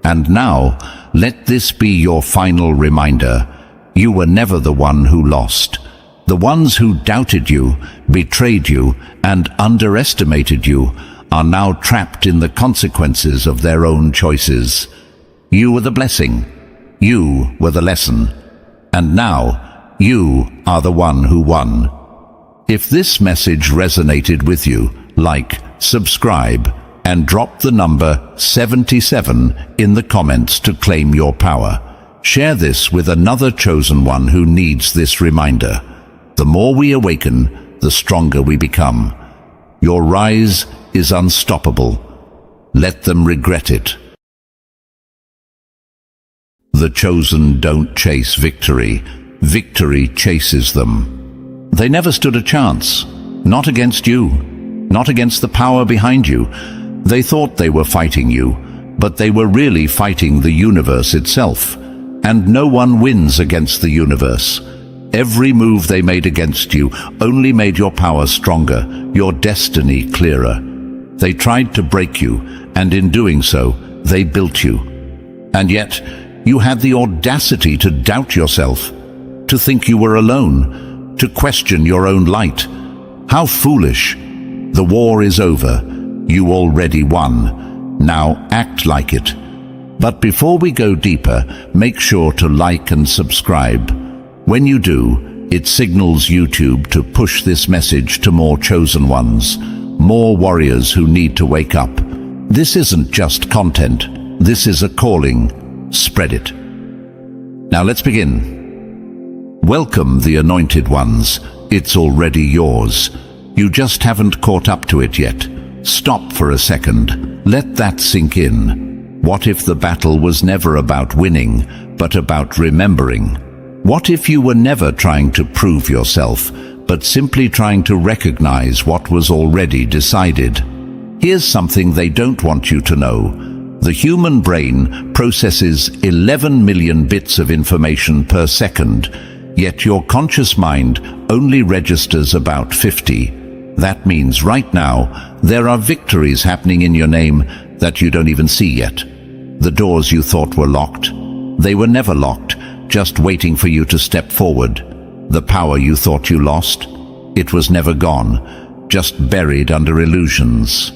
And now, let this be your final reminder. You were never the one who lost. The ones who doubted you, betrayed you, and underestimated you are now trapped in the consequences of their own choices. You were the blessing. You were the lesson. And now, you are the one who won. If this message resonated with you, like, subscribe, and drop the number 77 in the comments to claim your power. Share this with another chosen one who needs this reminder. The more we awaken, the stronger we become. Your rise is unstoppable. Let them regret it. The chosen don't chase victory. Victory chases them. They never stood a chance. Not against you. Not against the power behind you. They thought they were fighting you, but they were really fighting the universe itself. And no one wins against the universe. Every move they made against you only made your power stronger, your destiny clearer. They tried to break you, and in doing so, they built you. And yet, you had the audacity to doubt yourself, to think you were alone, to question your own light. How foolish! The war is over. You already won. Now act like it. But before we go deeper, make sure to like and subscribe. When you do, it signals YouTube to push this message to more chosen ones, more warriors who need to wake up. This isn't just content. This is a calling. Spread it. Now let's begin. Welcome, the anointed ones. It's already yours. You just haven't caught up to it yet. Stop for a second. Let that sink in. What if the battle was never about winning, but about remembering? What if you were never trying to prove yourself, but simply trying to recognize what was already decided. Here's something they don't want you to know. The human brain processes 11 million bits of information per second, yet your conscious mind only registers about 50. That means right now, there are victories happening in your name that you don't even see yet. The doors you thought were locked, they were never locked, just waiting for you to step forward. The power you thought you lost, it was never gone, just buried under illusions.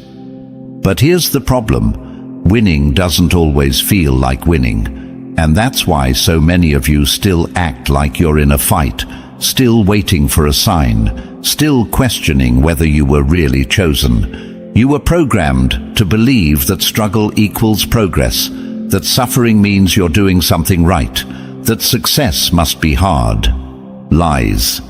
But here's the problem. Winning doesn't always feel like winning, and that's why so many of you still act like you're in a fight, still waiting for a sign, still questioning whether you were really chosen. You were programmed to believe that struggle equals progress, that suffering means you're doing something right, that success must be hard. Lies.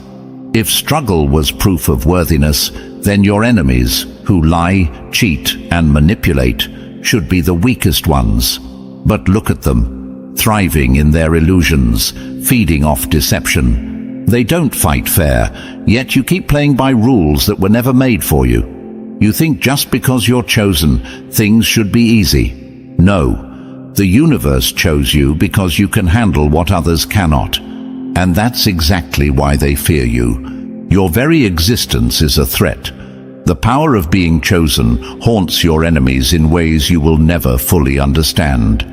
If struggle was proof of worthiness, then your enemies, who lie, cheat, and manipulate, should be the weakest ones. But look at them, thriving in their illusions, feeding off deception. They don't fight fair, yet you keep playing by rules that were never made for you. You think just because you're chosen, things should be easy. No, the universe chose you because you can handle what others cannot. And that's exactly why they fear you. Your very existence is a threat. The power of being chosen haunts your enemies in ways you will never fully understand.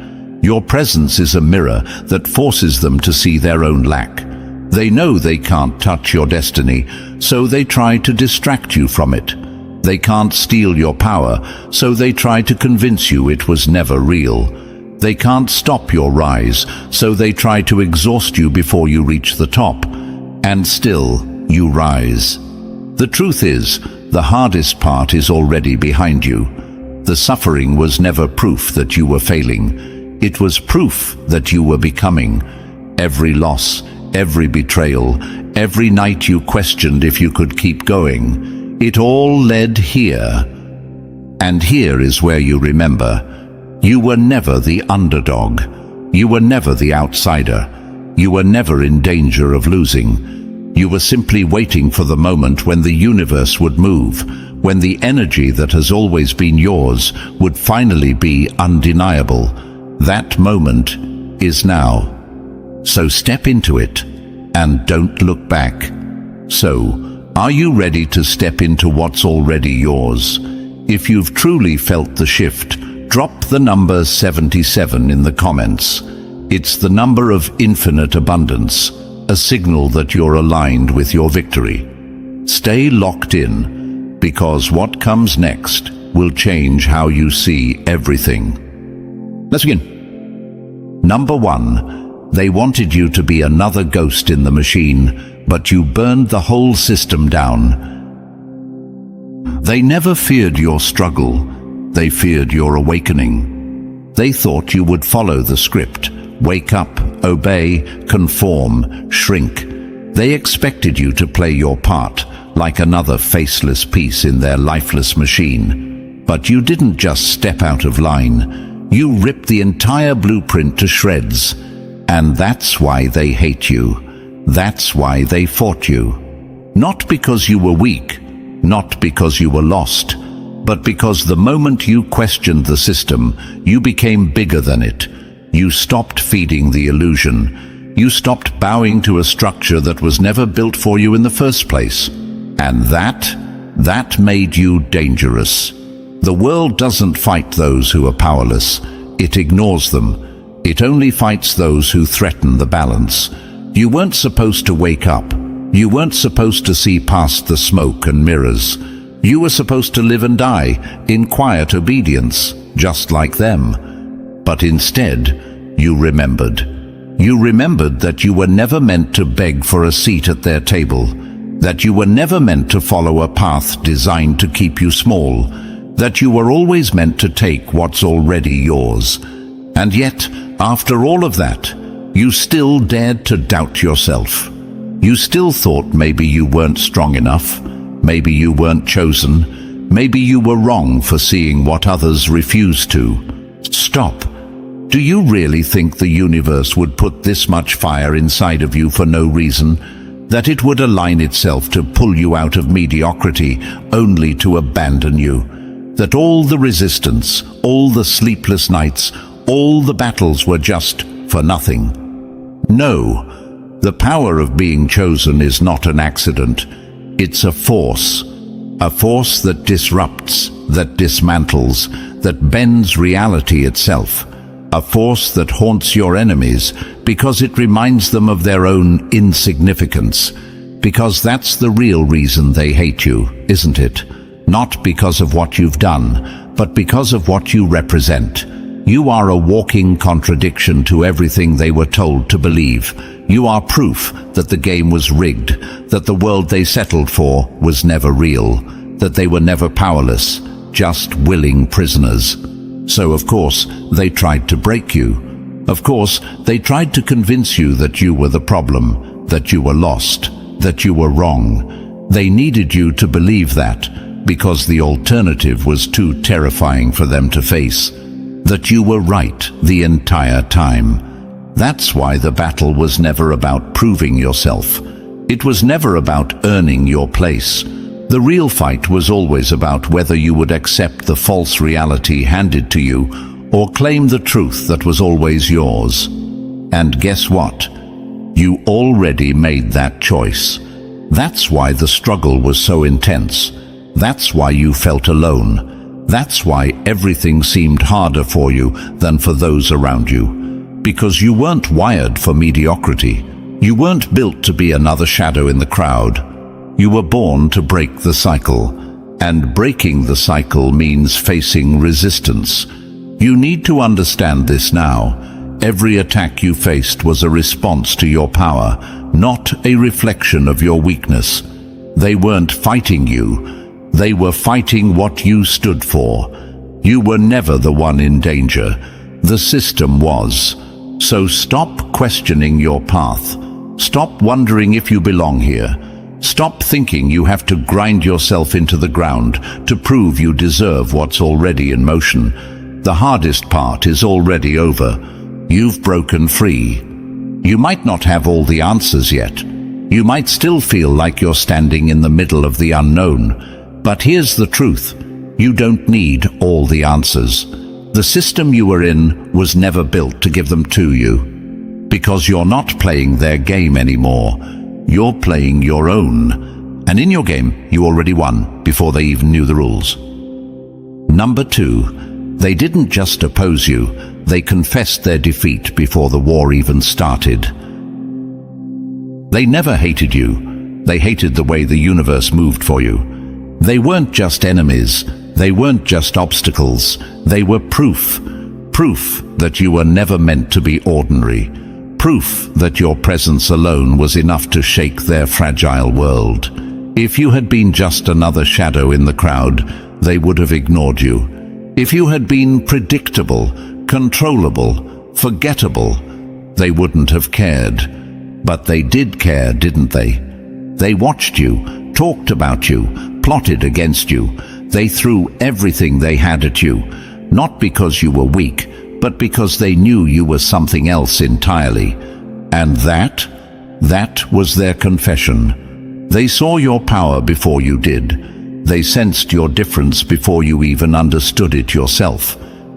Your presence is a mirror that forces them to see their own lack. They know they can't touch your destiny, so they try to distract you from it. They can't steal your power, so they try to convince you it was never real. They can't stop your rise, so they try to exhaust you before you reach the top. And still, you rise. The truth is, the hardest part is already behind you. The suffering was never proof that you were failing. It was proof that you were becoming. Every loss, every betrayal, every night you questioned if you could keep going, it all led here. And here is where you remember. You were never the underdog. You were never the outsider. You were never in danger of losing. You were simply waiting for the moment when the universe would move, when the energy that has always been yours would finally be undeniable. That moment is now. So step into it and don't look back. So, are you ready to step into what's already yours? If you've truly felt the shift, drop the number 77 in the comments. It's the number of infinite abundance, a signal that you're aligned with your victory. Stay locked in, because what comes next will change how you see everything. Let's begin. Number 1, they wanted you to be another ghost in the machine, but you burned the whole system down. They never feared your struggle, they feared your awakening. They thought you would follow the script. Wake up, obey, conform, shrink. They expected you to play your part, like another faceless piece in their lifeless machine. But you didn't just step out of line. You ripped the entire blueprint to shreds. And that's why they hate you. That's why they fought you. Not because you were weak, not because you were lost, but because the moment you questioned the system, you became bigger than it. You stopped feeding the illusion. You stopped bowing to a structure that was never built for you in the first place. And that made you dangerous. The world doesn't fight those who are powerless. It ignores them. It only fights those who threaten the balance. You weren't supposed to wake up. You weren't supposed to see past the smoke and mirrors. You were supposed to live and die in quiet obedience, just like them. But instead, you remembered. You remembered that you were never meant to beg for a seat at their table, that you were never meant to follow a path designed to keep you small, that you were always meant to take what's already yours. And yet, after all of that, you still dared to doubt yourself. You still thought maybe you weren't strong enough, maybe you weren't chosen, maybe you were wrong for seeing what others refused to. Stop. Do you really think the universe would put this much fire inside of you for no reason? that it would align itself to pull you out of mediocrity only to abandon you, that all the resistance, all the sleepless nights, all the battles were just for nothing. No, the power of being chosen is not an accident. It's a force that disrupts, that dismantles, that bends reality itself, a force that haunts your enemies because it reminds them of their own insignificance, because that's the real reason they hate you, isn't it? Not because of what you've done, but because of what you represent. You are a walking contradiction to everything they were told to believe. You are proof that the game was rigged, that the world they settled for was never real, that they were never powerless, just willing prisoners. So of course, they tried to break you. Of course, they tried to convince you that you were the problem, that you were lost, that you were wrong. They needed you to believe that, because the alternative was too terrifying for them to face, that you were right the entire time. That's why the battle was never about proving yourself. It was never about earning your place. The real fight was always about whether you would accept the false reality handed to you or claim the truth that was always yours. And guess what? You already made that choice. That's why the struggle was so intense. That's why you felt alone. That's why everything seemed harder for you than for those around you. Because you weren't wired for mediocrity. You weren't built to be another shadow in the crowd. You were born to break the cycle. And breaking the cycle means facing resistance. You need to understand this now. Every attack you faced was a response to your power, not a reflection of your weakness. They weren't fighting you. They were fighting what you stood for. You were never the one in danger. The system was. So stop questioning your path. Stop wondering if you belong here. Stop thinking you have to grind yourself into the ground to prove you deserve what's already in motion. The hardest part is already over. You've broken free. You might not have all the answers yet. You might still feel like you're standing in the middle of the unknown. But here's the truth. You don't need all the answers. The system you were in was never built to give them to you. Because you're not playing their game anymore. You're playing your own. And in your game, you already won before they even knew the rules. Number 2, they didn't just oppose you, they confessed their defeat before the war even started. They never hated you. They hated the way the universe moved for you. They weren't just enemies. They weren't just obstacles. They were proof. Proof that you were never meant to be ordinary. Proof that your presence alone was enough to shake their fragile world. If you had been just another shadow in the crowd, they would have ignored you. If you had been predictable, controllable, forgettable, they wouldn't have cared. But they did care, didn't they? They watched you, talked about you, plotted against you. They threw everything they had at you, not because you were weak, but because they knew you were something else entirely. And that was their confession. They saw your power before you did. They sensed your difference before you even understood it yourself.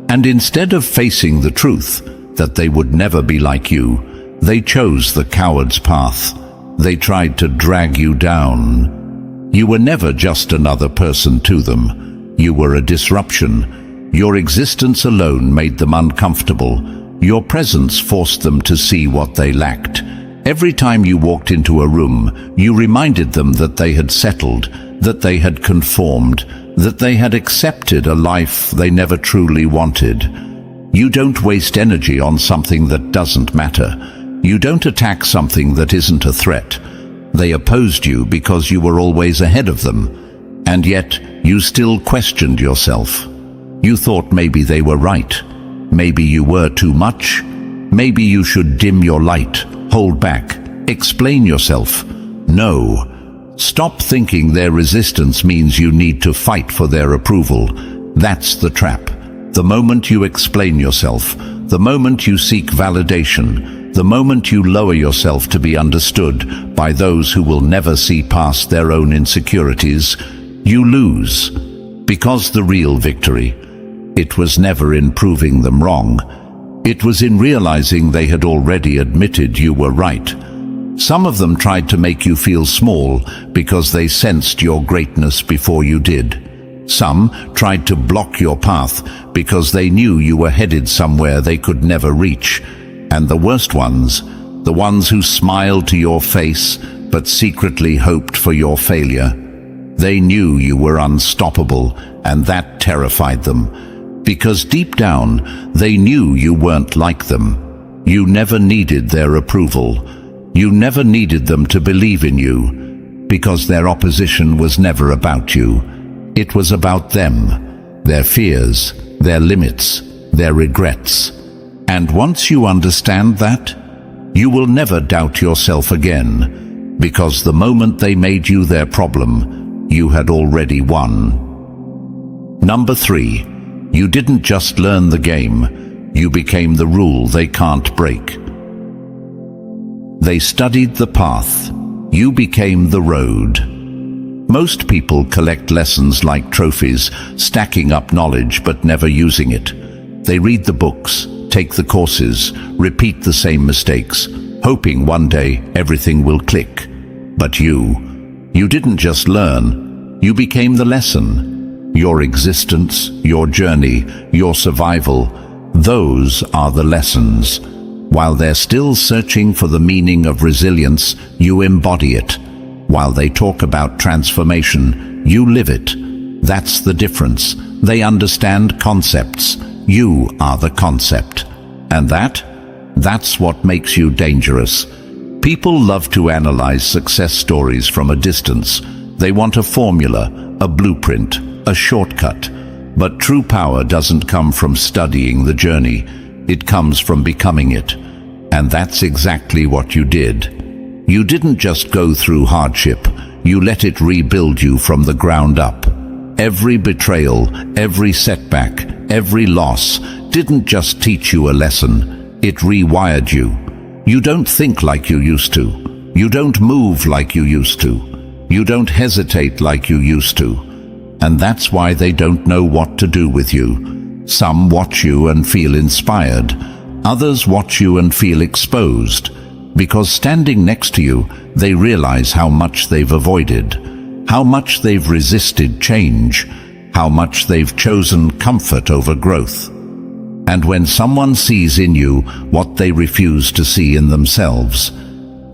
And instead of facing the truth that they would never be like you, they chose the coward's path. They tried to drag you down. You were never just another person to them. You were a disruption. Your existence alone made them uncomfortable. Your presence forced them to see what they lacked. Every time you walked into a room, you reminded them that they had settled, that they had conformed, that they had accepted a life they never truly wanted. You don't waste energy on something that doesn't matter. You don't attack something that isn't a threat. They opposed you because you were always ahead of them. And yet, you still questioned yourself. You thought maybe they were right. Maybe you were too much. Maybe you should dim your light, hold back, explain yourself. No. Stop thinking their resistance means you need to fight for their approval. That's the trap. The moment you explain yourself, the moment you seek validation, the moment you lower yourself to be understood by those who will never see past their own insecurities, you lose. Because the real victory, it was never in proving them wrong. It was in realizing they had already admitted you were right. Some of them tried to make you feel small because they sensed your greatness before you did. Some tried to block your path because they knew you were headed somewhere they could never reach. And the worst ones, the ones who smiled to your face but secretly hoped for your failure, they knew you were unstoppable, and that terrified them. Because deep down, they knew you weren't like them. You never needed their approval. You never needed them to believe in you, because their opposition was never about you. It was about them, their fears, their limits, their regrets. And once you understand that, you will never doubt yourself again, because the moment they made you their problem, you had already won. Number 3, you didn't just learn the game, you became the rule they can't break. They studied the path, you became the road. Most people collect lessons like trophies, stacking up knowledge but never using it. They read the books, take the courses, repeat the same mistakes, hoping one day everything will click. But you didn't just learn, you became the lesson. Your existence, your journey, your survival, those are the lessons. While they're still searching for the meaning of resilience, you embody it. While they talk about transformation, you live it. That's the difference. They understand concepts. You are the concept. And that's what makes you dangerous. People love to analyze success stories from a distance. They want a formula, a blueprint, a shortcut. But true power doesn't come from studying the journey. It comes from becoming it. And that's exactly what you did. You didn't just go through hardship, you let it rebuild you from the ground up. Every betrayal, every setback, every loss didn't just teach you a lesson, it rewired you. You don't think like you used to. You don't move like you used to. You don't hesitate like you used to. And that's why they don't know what to do with you. Some watch you and feel inspired. Others watch you and feel exposed. Because standing next to you, they realize how much they've avoided, how much they've resisted change, how much they've chosen comfort over growth. And when someone sees in you what they refuse to see in themselves,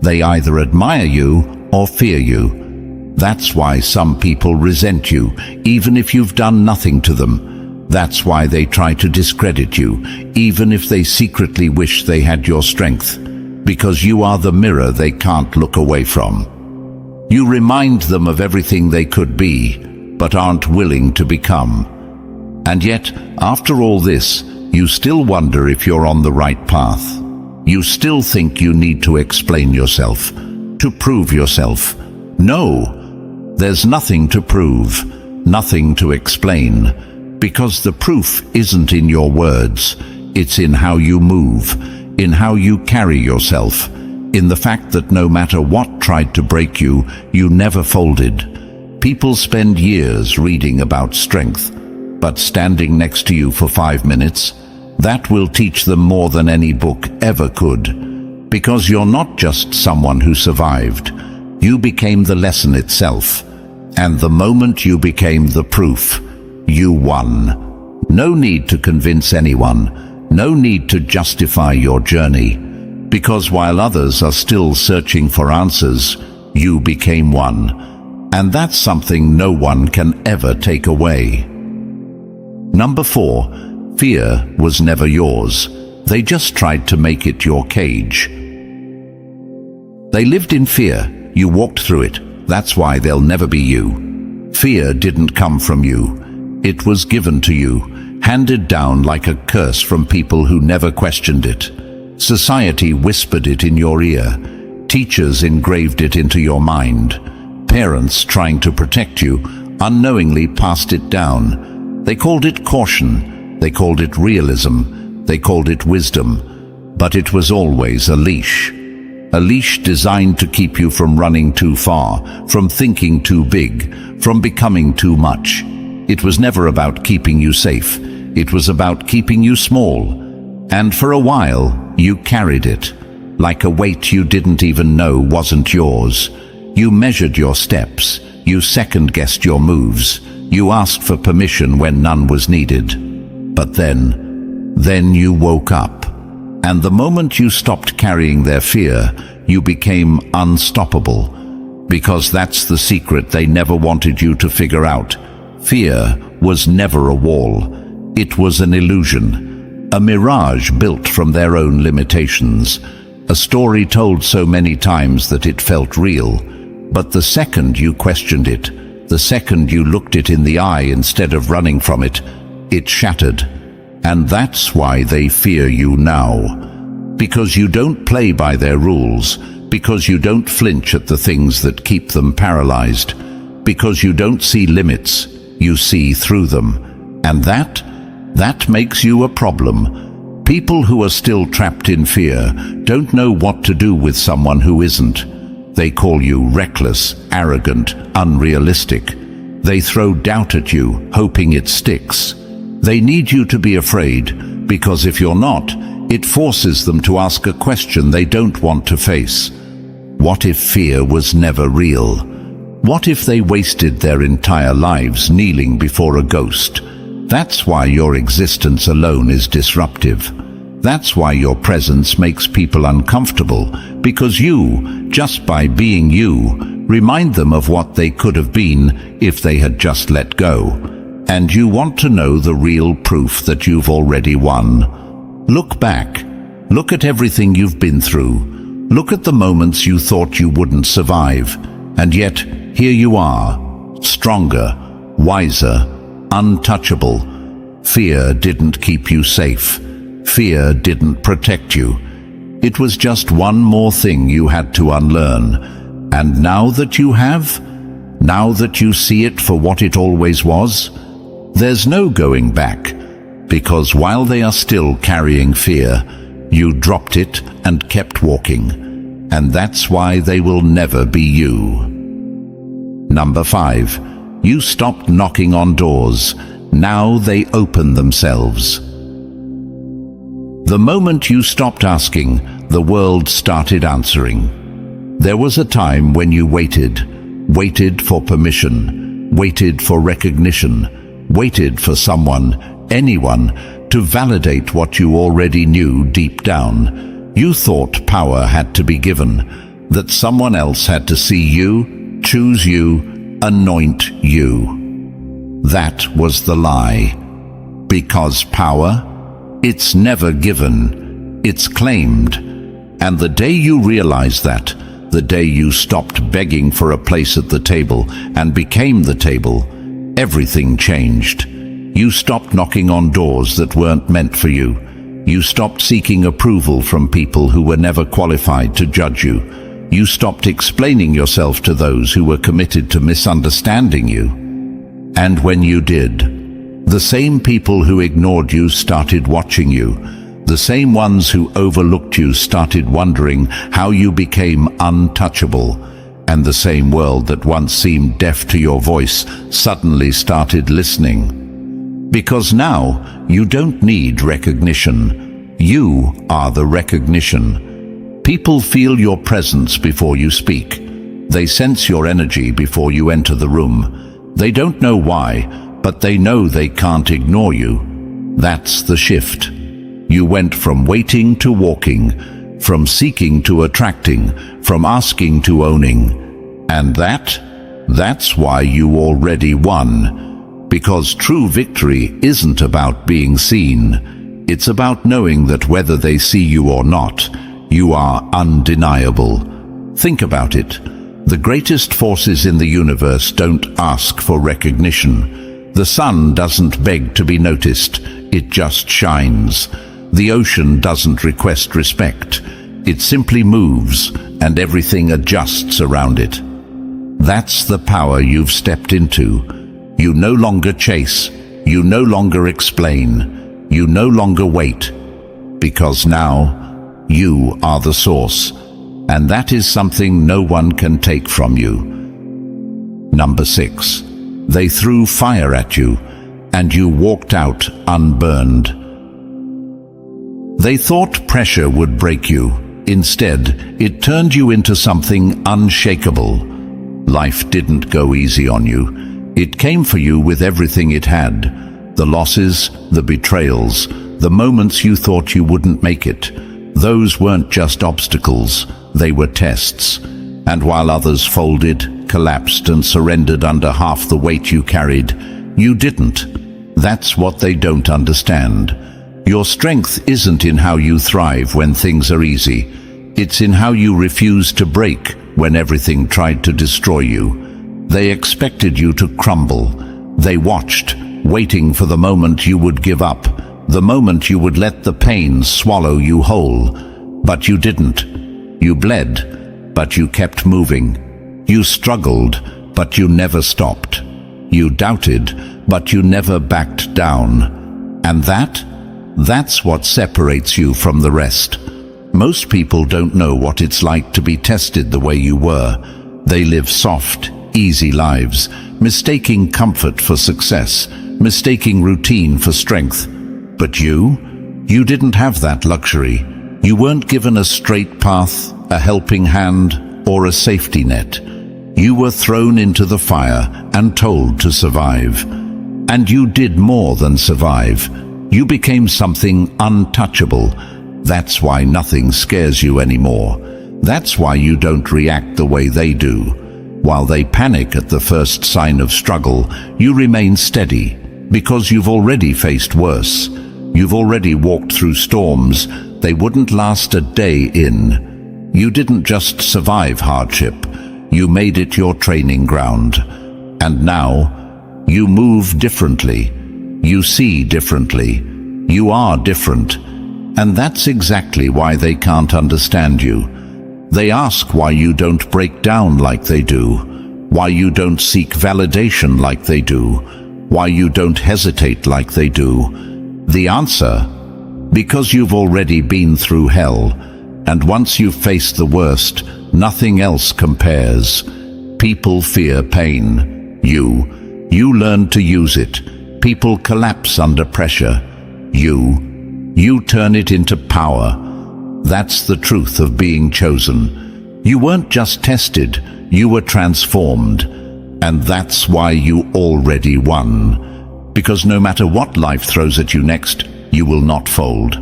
they either admire you or fear you. That's why some people resent you, even if you've done nothing to them. That's why they try to discredit you, even if they secretly wish they had your strength. Because you are the mirror they can't look away from. You remind them of everything they could be, but aren't willing to become. And yet, after all this, you still wonder if you're on the right path. You still think you need to explain yourself, to prove yourself. No, there's nothing to prove, nothing to explain, because the proof isn't in your words, it's in how you move, in how you carry yourself, in the fact that no matter what tried to break you, you never folded. People spend years reading about strength, but standing next to you for 5 minutes, that will teach them more than any book ever could. Because you're not just someone who survived, you became the lesson itself. And the moment you became the proof, you won. No need to convince anyone. No need to justify your journey, because while others are still searching for answers, you became one. And that's something no one can ever take away. Number 4, fear was never yours. They just tried to make it your cage. They lived in fear. You walked through it. That's why they'll never be you. Fear didn't come from you. It was given to you, handed down like a curse from people who never questioned it. Society whispered it in your ear. Teachers engraved it into your mind. Parents, trying to protect you, unknowingly passed it down. They called it caution. They called it realism. They called it wisdom. but it was always a leash. A leash designed to keep you from running too far, from thinking too big, from becoming too much. It was never about keeping you safe. It was about keeping you small. And for a while, you carried it, like a weight you didn't even know wasn't yours. You measured your steps. You second-guessed your moves. You asked for permission when none was needed. But then you woke up. And the moment you stopped carrying their fear, you became unstoppable. Because that's the secret they never wanted you to figure out. Fear was never a wall. It was an illusion, a mirage built from their own limitations, a story told so many times that it felt real. But the second you questioned it, the second you looked it in the eye instead of running from it, it shattered. And that's why they fear you now. Because you don't play by their rules, because you don't flinch at the things that keep them paralyzed, because you don't see limits, you see through them. And that makes you a problem. People who are still trapped in fear don't know what to do with someone who isn't. They call you reckless, arrogant, unrealistic. They throw doubt at you, hoping it sticks. They need you to be afraid, because if you're not, it forces them to ask a question they don't want to face. What if fear was never real? What if they wasted their entire lives kneeling before a ghost? That's why your existence alone is disruptive. That's why your presence makes people uncomfortable, because you, just by being you, remind them of what they could have been if they had just let go. And you want to know the real proof that you've already won. Look back. Look at everything you've been through. Look at the moments you thought you wouldn't survive. And yet, here you are, stronger, wiser, untouchable. Fear didn't keep you safe. Fear didn't protect you. It was just one more thing you had to unlearn. And now that you have, now that you see it for what it always was, there's no going back. Because while they are still carrying fear, you dropped it and kept walking. And that's why they will never be you. Number 5. You stopped knocking on doors. Now they open themselves. The moment you stopped asking, the world started answering. There was a time when you waited for permission, waited for recognition, waited for someone, anyone, to validate what you already knew deep down. You thought power had to be given, that someone else had to see you, choose you, anoint you. That was the lie. Because power, it's never given, it's claimed. And the day you realized that, the day you stopped begging for a place at the table and became the table, everything changed. You stopped knocking on doors that weren't meant for you. You stopped seeking approval from people who were never qualified to judge you. You stopped explaining yourself to those who were committed to misunderstanding you. And when you did, the same people who ignored you started watching you. The same ones who overlooked you started wondering how you became untouchable. And the same world that once seemed deaf to your voice suddenly started listening. Because now you don't need recognition. You are the recognition. People feel your presence before you speak. They sense your energy before you enter the room. They don't know why, but they know they can't ignore you. That's the shift. You went from waiting to walking, from seeking to attracting, from asking to owning. And that's why you already won. Because true victory isn't about being seen. It's about knowing that whether they see you or not, you are undeniable. Think about it. The greatest forces in the universe don't ask for recognition. The sun doesn't beg to be noticed. It just shines. The ocean doesn't request respect. It simply moves, and everything adjusts around it. That's the power you've stepped into. You no longer chase. You no longer explain. You no longer wait. Because now You are the source, and that is something no one can take from you. Number 6. They threw fire at you, and you walked out unburned. They thought pressure would break you. Instead, it turned you into something unshakable. Life didn't go easy on you. It came for you with everything it had. The losses, the betrayals, the moments you thought you wouldn't make it. Those weren't just obstacles, they were tests. And while others folded, collapsed, and surrendered under half the weight you carried, you didn't. That's what they don't understand. Your strength isn't in how you thrive when things are easy. It's in how you refuse to break when everything tried to destroy you. They expected you to crumble. They watched, waiting for the moment you would give up, the moment you would let the pain swallow you whole. But you didn't. You bled, but you kept moving. You struggled, but you never stopped. You doubted, but you never backed down. And that's what separates you from the rest. Most people don't know what it's like to be tested the way you were. They live soft, easy lives, mistaking comfort for success, mistaking routine for strength. But you didn't have that luxury. You weren't given a straight path, a helping hand, or a safety net. You were thrown into the fire and told to survive. And you did more than survive. You became something untouchable. That's why nothing scares you anymore. That's why you don't react the way they do. While they panic at the first sign of struggle, you remain steady, because you've already faced worse. You've already walked through storms they wouldn't last a day in. You didn't just survive hardship, you made it your training ground. And now, you move differently. You see differently. You are different. And that's exactly why they can't understand you. They ask why you don't break down like they do, why you don't seek validation like they do, why you don't hesitate like they do. The answer? Because you've already been through hell, and once you've faced the worst, nothing else compares. People fear pain. You learn to use it. People collapse under pressure. You turn it into power. That's the truth of being chosen. You weren't just tested, you were transformed. And that's why you already won. Because no matter what life throws at you next, you will not fold.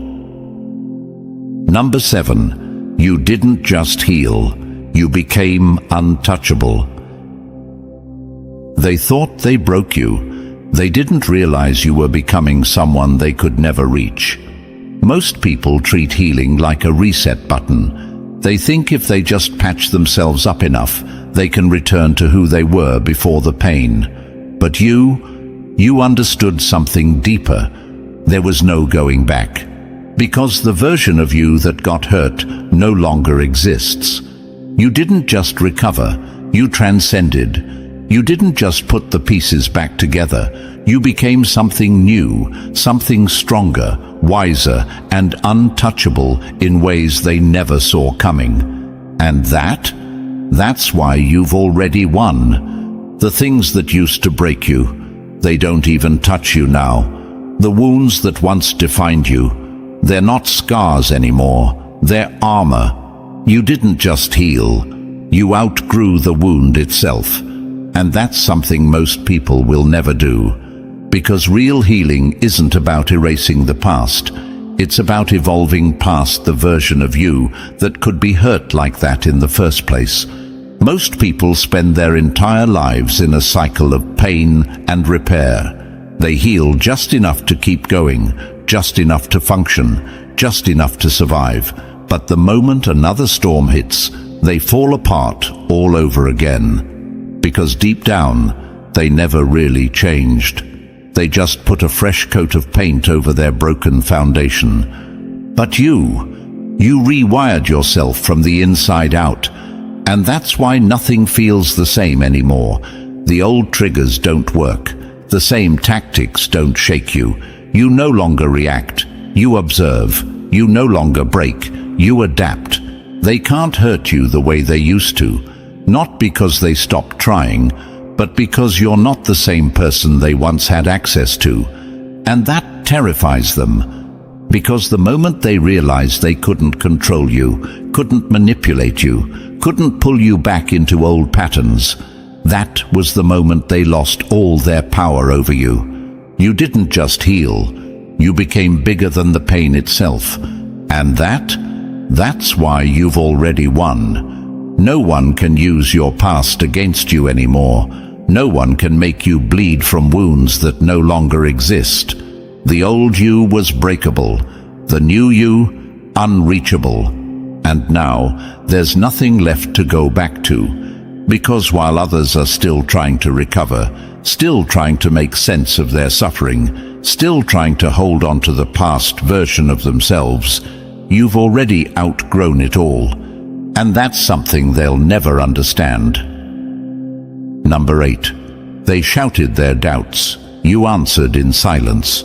Number 7, you didn't just heal, you became untouchable. They thought they broke you. They didn't realize you were becoming someone they could never reach. Most people treat healing like a reset button. They think if they just patch themselves up enough, they can return to who they were before the pain. But you understood something deeper. There was no going back. Because the version of you that got hurt no longer exists. You didn't just recover, you transcended. You didn't just put the pieces back together. You became something new, something stronger, wiser, and untouchable in ways they never saw coming. And that's why you've already won. The things that used to break you, they don't even touch you now. The wounds that once defined you, they're not scars anymore, they're armor. You didn't just heal, you outgrew the wound itself. And that's something most people will never do. Because real healing isn't about erasing the past. It's about evolving past the version of you that could be hurt like that in the first place. Most people spend their entire lives in a cycle of pain and repair. They heal just enough to keep going, just enough to function, just enough to survive. But the moment another storm hits, they fall apart all over again. Because deep down, they never really changed. They just put a fresh coat of paint over their broken foundation. But you rewired yourself from the inside out. And that's why nothing feels the same anymore. The old triggers don't work. The same tactics don't shake you. You no longer react. You observe. You no longer break. you adapt. They can't hurt you the way they used to, not because they stopped trying, but because you're not the same person they once had access to. And that terrifies them, because the moment they realize they couldn't control you, couldn't manipulate you, couldn't pull you back into old patterns, that was the moment they lost all their power over you. You didn't just heal, you became bigger than the pain itself. And that's why you've already won. No one can use your past against you anymore. No one can make you bleed from wounds that no longer exist. The old you was breakable, the new you unreachable. And now there's nothing left to go back to, because while others are still trying to recover, still trying to make sense of their suffering, still trying to hold on to the past version of themselves, you've already outgrown it all. And that's something they'll never understand. Number 8. They shouted their doubts. You answered in silence.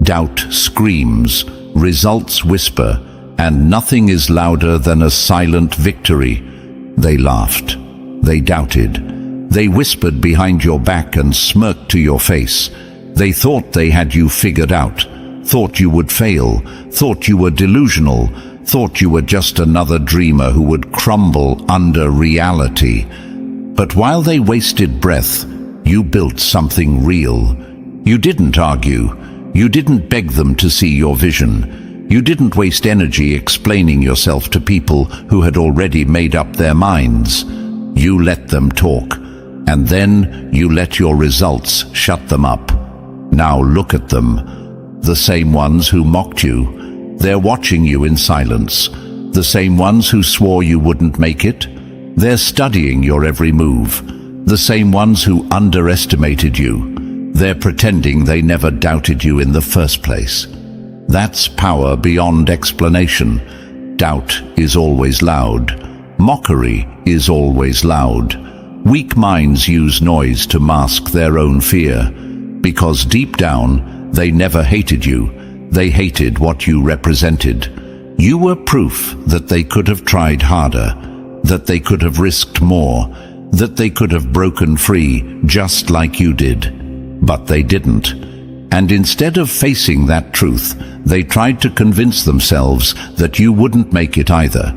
Doubt screams, results whisper, and nothing is louder than a silent victory. They laughed. They doubted. They whispered behind your back and smirked to your face. They thought they had you figured out, thought you would fail, thought you were delusional, thought you were just another dreamer who would crumble under reality. But while they wasted breath, you built something real. You didn't argue. You didn't beg them to see your vision. You didn't waste energy explaining yourself to people who had already made up their minds. You let them talk, and then you let your results shut them up. Now look at them. The same ones who mocked you. They're watching you in silence. The same ones who swore you wouldn't make it. They're studying your every move. The same ones who underestimated you. They're pretending they never doubted you in the first place. That's power beyond explanation. Doubt is always loud. Mockery is always loud. Weak minds use noise to mask their own fear, because deep down, they never hated you. They hated what you represented. You were proof that they could have tried harder, that they could have risked more, that they could have broken free just like you did. But they didn't. And instead of facing that truth, they tried to convince themselves that you wouldn't make it either.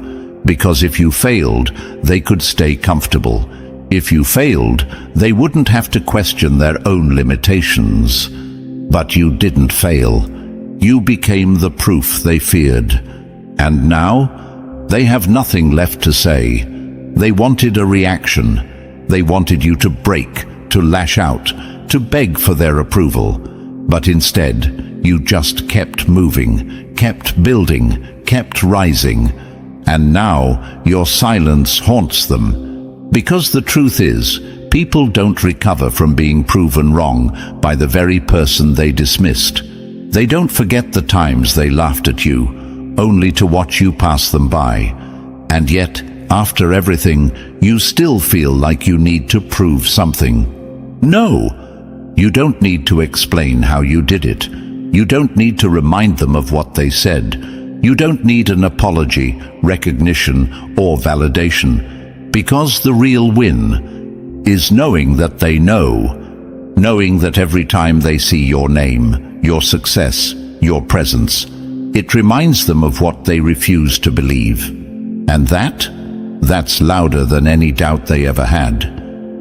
Because if you failed, they could stay comfortable. If you failed, they wouldn't have to question their own limitations. But you didn't fail. You became the proof they feared. And now, they have nothing left to say. They wanted a reaction. They wanted you to break, to lash out, to beg for their approval. But instead, you just kept moving, kept building, kept rising. And now, your silence haunts them. Because the truth is, people don't recover from being proven wrong by the very person they dismissed. They don't forget the times they laughed at you, only to watch you pass them by. And yet, after everything, you still feel like you need to prove something. No! You don't need to explain how you did it. You don't need to remind them of what they said. You don't need an apology, recognition, or validation. Because the real win is knowing that they know. Knowing that every time they see your name, your success, your presence, it reminds them of what they refuse to believe. And that's louder than any doubt they ever had.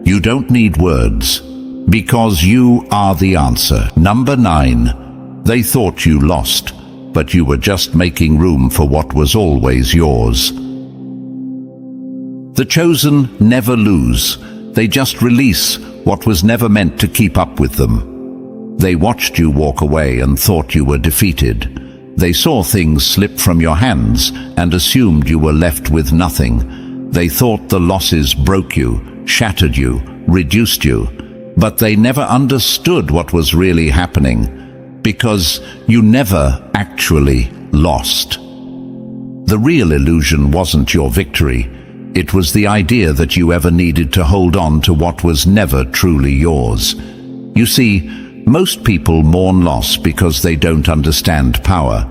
You don't need words, because you are the answer. Number 9. They thought you lost, but you were just making room for what was always yours. The chosen never lose. They just release what was never meant to keep up with them. They watched you walk away and thought you were defeated. They saw things slip from your hands and assumed you were left with nothing. They thought the losses broke you, shattered you, reduced you. But they never understood what was really happening, because you never actually lost. The real illusion wasn't your victory. It was the idea that you ever needed to hold on to what was never truly yours. You see, most people mourn loss because they don't understand power.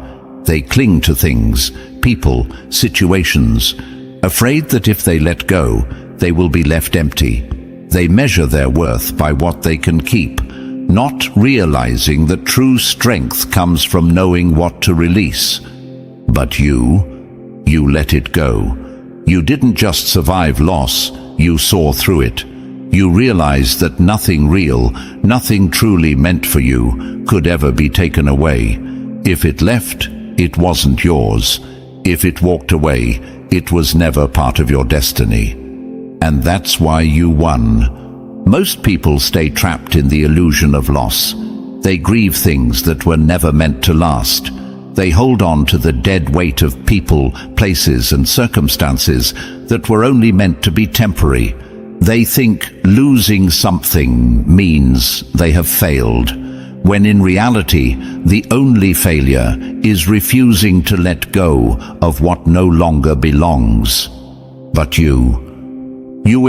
They cling to things, people, situations, afraid that if they let go, they will be left empty. They measure their worth by what they can keep, not realizing that true strength comes from knowing what to release. But you let it go. You didn't just survive loss, you saw through it. You realized that nothing real, nothing truly meant for you, could ever be taken away. If it left, it wasn't yours. If it walked away, it was never part of your destiny. And that's why you won. Most people stay trapped in the illusion of loss. They grieve things that were never meant to last. They hold on to the dead weight of people, places, and circumstances that were only meant to be temporary. They think losing something means they have failed, when in reality, the only failure is refusing to let go of what no longer belongs. But you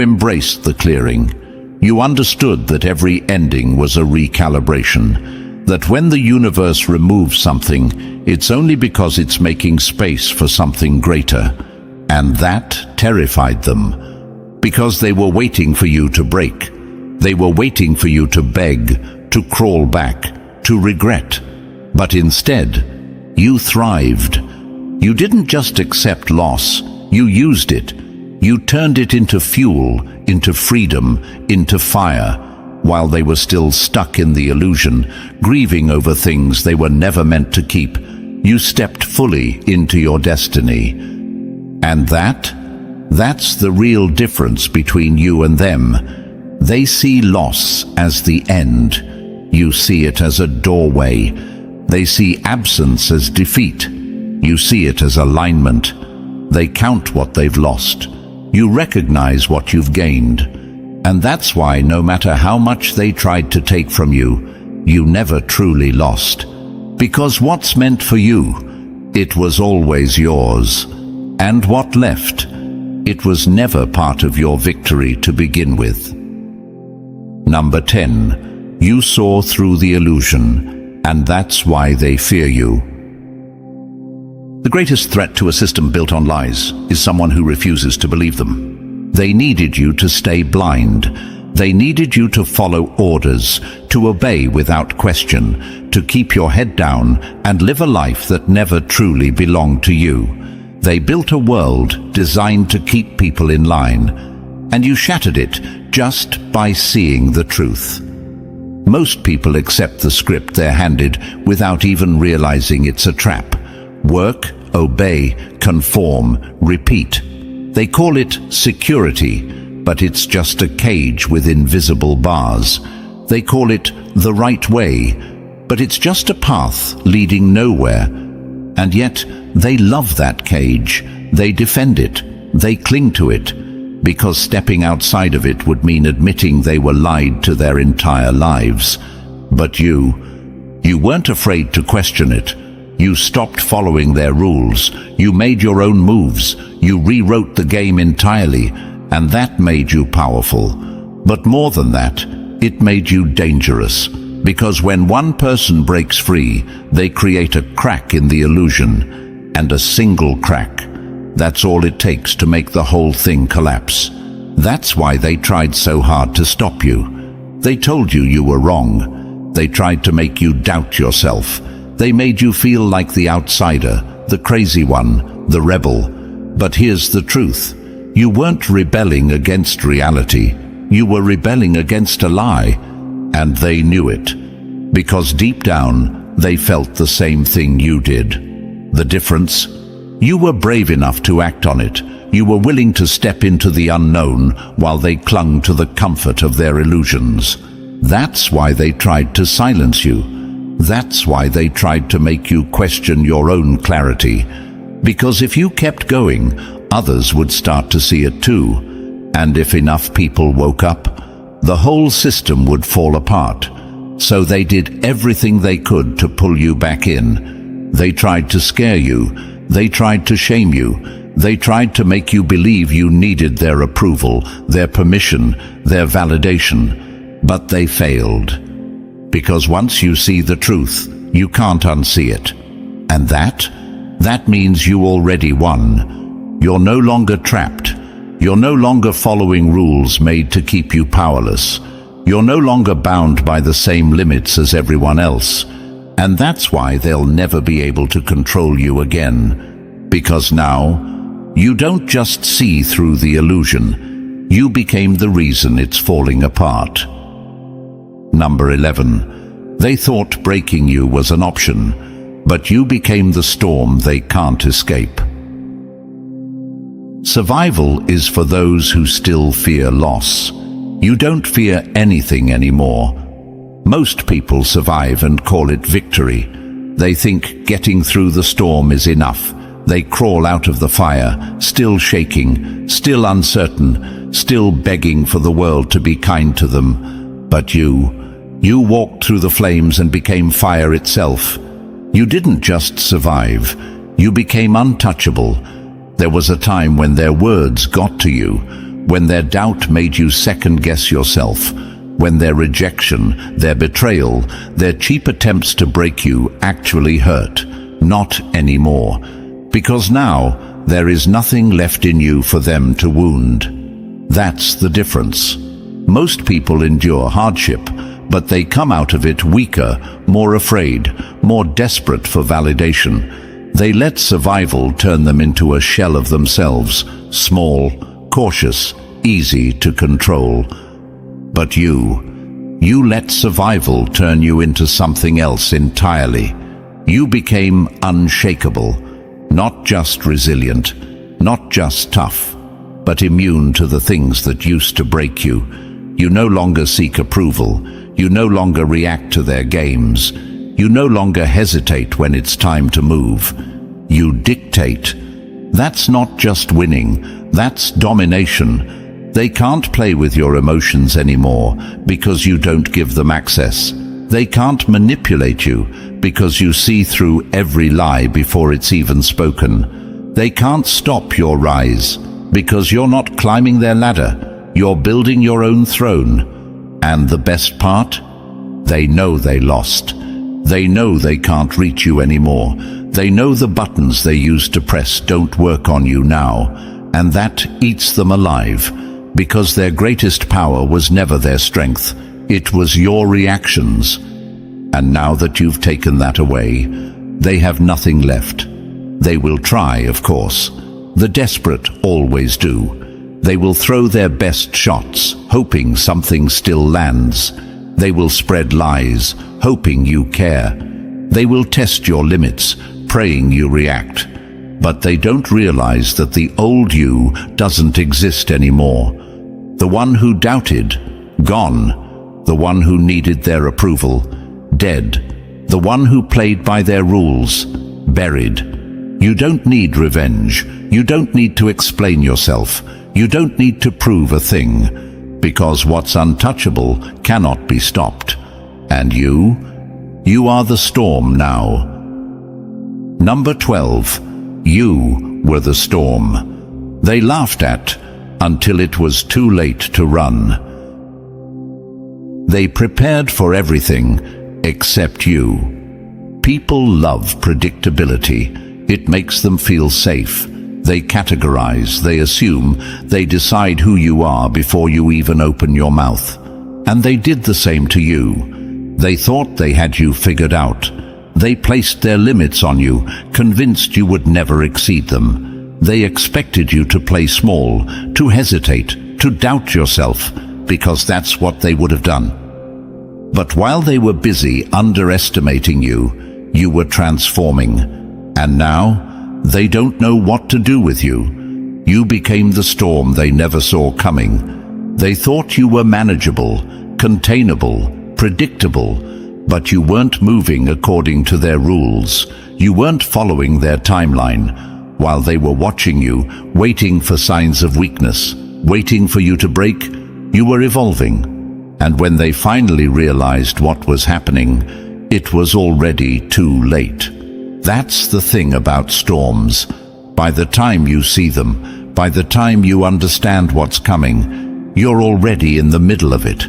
embraced the clearing. You understood that every ending was a recalibration, that when the universe removes something, it's only because it's making space for something greater. And that terrified them, because they were waiting for you to break. They were waiting for you to beg, to crawl back, to regret. But instead, you thrived. You didn't just accept loss, you used it. You turned it into fuel, into freedom, into fire, while they were still stuck in the illusion, grieving over things they were never meant to keep. You stepped fully into your destiny. And that's the real difference between you and them. They see loss as the end. You see it as a doorway. They see absence as defeat. You see it as alignment. They count what they've lost. You recognize what you've gained. And that's why no matter how much they tried to take from you, you never truly lost. Because what's meant for you, it was always yours. And what left, it was never part of your victory to begin with. Number 10, you saw through the illusion, and that's why they fear you. The greatest threat to a system built on lies is someone who refuses to believe them. They needed you to stay blind. They needed you to follow orders, to obey without question, to keep your head down and live a life that never truly belonged to you. They built a world designed to keep people in line, and you shattered it just by seeing the truth. Most people accept the script they're handed without even realizing it's a trap. Work, obey, conform, repeat. They call it security, but it's just a cage with invisible bars. They call it the right way, but it's just a path leading nowhere. And yet, they love that cage. They defend it. They cling to it, because stepping outside of it would mean admitting they were lied to their entire lives. But you weren't afraid to question it. You stopped following their rules. You made your own moves. You rewrote the game entirely, and that made you powerful. But more than that, it made you dangerous. Because when one person breaks free, they create a crack in the illusion. And a single crack, that's all it takes to make the whole thing collapse. That's why they tried so hard to stop you. They told you you were wrong. They tried to make you doubt yourself. They made you feel like the outsider, the crazy one, the rebel. But here's the truth. You weren't rebelling against reality. You were rebelling against a lie. And they knew it. Because deep down, they felt the same thing you did. The difference? You were brave enough to act on it. You were willing to step into the unknown while they clung to the comfort of their illusions. That's why they tried to silence you. That's why they tried to make you question your own clarity. Because if you kept going, others would start to see it too. And if enough people woke up, the whole system would fall apart. So they did everything they could to pull you back in. They tried to scare you. They tried to shame you. They tried to make you believe you needed their approval, their permission, their validation. But they failed. Because once you see the truth, you can't unsee it. And that means you already won. You're no longer trapped. You're no longer following rules made to keep you powerless. You're no longer bound by the same limits as everyone else. And that's why they'll never be able to control you again. Because now, you don't just see through the illusion. You became the reason it's falling apart. Number 11. They thought breaking you was an option, but you became the storm they can't escape. Survival is for those who still fear loss. You don't fear anything anymore. Most people survive and call it victory. They think getting through the storm is enough. They crawl out of the fire, still shaking, still uncertain, still begging for the world to be kind to them. But you walked through the flames and became fire itself. You didn't just survive, you became untouchable. There was a time when their words got to you, when their doubt made you second-guess yourself, when their rejection, their betrayal, their cheap attempts to break you actually hurt. Not anymore. Because now, there is nothing left in you for them to wound. That's the difference. Most people endure hardship, but they come out of it weaker, more afraid, more desperate for validation. They let survival turn them into a shell of themselves, small, cautious, easy to control. But you let survival turn you into something else entirely. You became unshakable, not just resilient, not just tough, but immune to the things that used to break you. You no longer seek approval. You no longer react to their games. You no longer hesitate when it's time to move. You dictate. That's not just winning, that's domination. They can't play with your emotions anymore because you don't give them access. They can't manipulate you because you see through every lie before it's even spoken. They can't stop your rise because you're not climbing their ladder. You're building your own throne. And the best part? They know they lost. They know they can't reach you anymore. They know the buttons they used to press don't work on you now. And that eats them alive, because their greatest power was never their strength. It was your reactions. And now that you've taken that away, they have nothing left. They will try, of course. The desperate always do. They will throw their best shots, hoping something still lands. They will spread lies, hoping you care. They will test your limits, praying you react. But they don't realize that the old you doesn't exist anymore. The one who doubted, gone. The one who needed their approval, dead. The one who played by their rules, buried. You don't need revenge. You don't need to explain yourself. You don't need to prove a thing, because what's untouchable cannot be stopped. And you are the storm now. Number 12. You were the storm. They laughed at until it was too late to run. They prepared for everything except you. People love predictability. It makes them feel safe. They categorize, they assume, they decide who you are before you even open your mouth. And they did the same to you. They thought they had you figured out. They placed their limits on you, convinced you would never exceed them. They expected you to play small, to hesitate, to doubt yourself, because that's what they would have done. But while they were busy underestimating you, you were transforming. And now, they don't know what to do with you. You became the storm they never saw coming. They thought you were manageable, containable, predictable, but you weren't moving according to their rules. You weren't following their timeline. While they were watching you, waiting for signs of weakness, waiting for you to break, you were evolving. And when they finally realized what was happening, it was already too late. That's the thing about storms. By the time you see them, by the time you understand what's coming, you're already in the middle of it.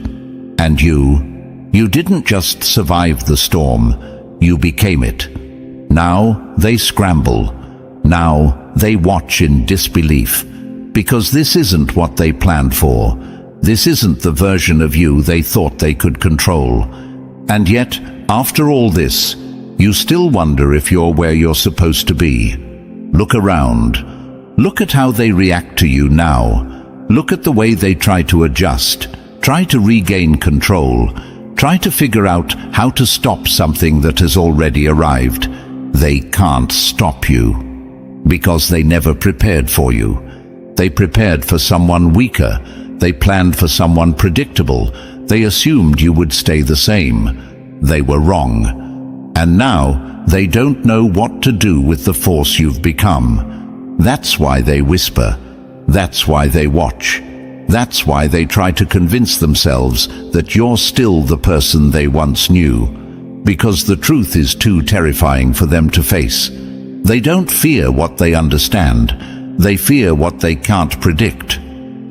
And you didn't just survive the storm, you became it. Now they scramble. Now they watch in disbelief, because this isn't what they planned for. This isn't the version of you they thought they could control. And yet, after all this, you still wonder if you're where you're supposed to be. Look around. Look at how they react to you now. Look at the way they try to adjust, try to regain control, try to figure out how to stop something that has already arrived. They can't stop you, because they never prepared for you. They prepared for someone weaker. They planned for someone predictable. They assumed you would stay the same. They were wrong. And now they don't know what to do with the force you've become. That's why they whisper. That's why they watch. That's why they try to convince themselves that you're still the person they once knew. Because the truth is too terrifying for them to face. They don't fear what they understand. They fear what they can't predict.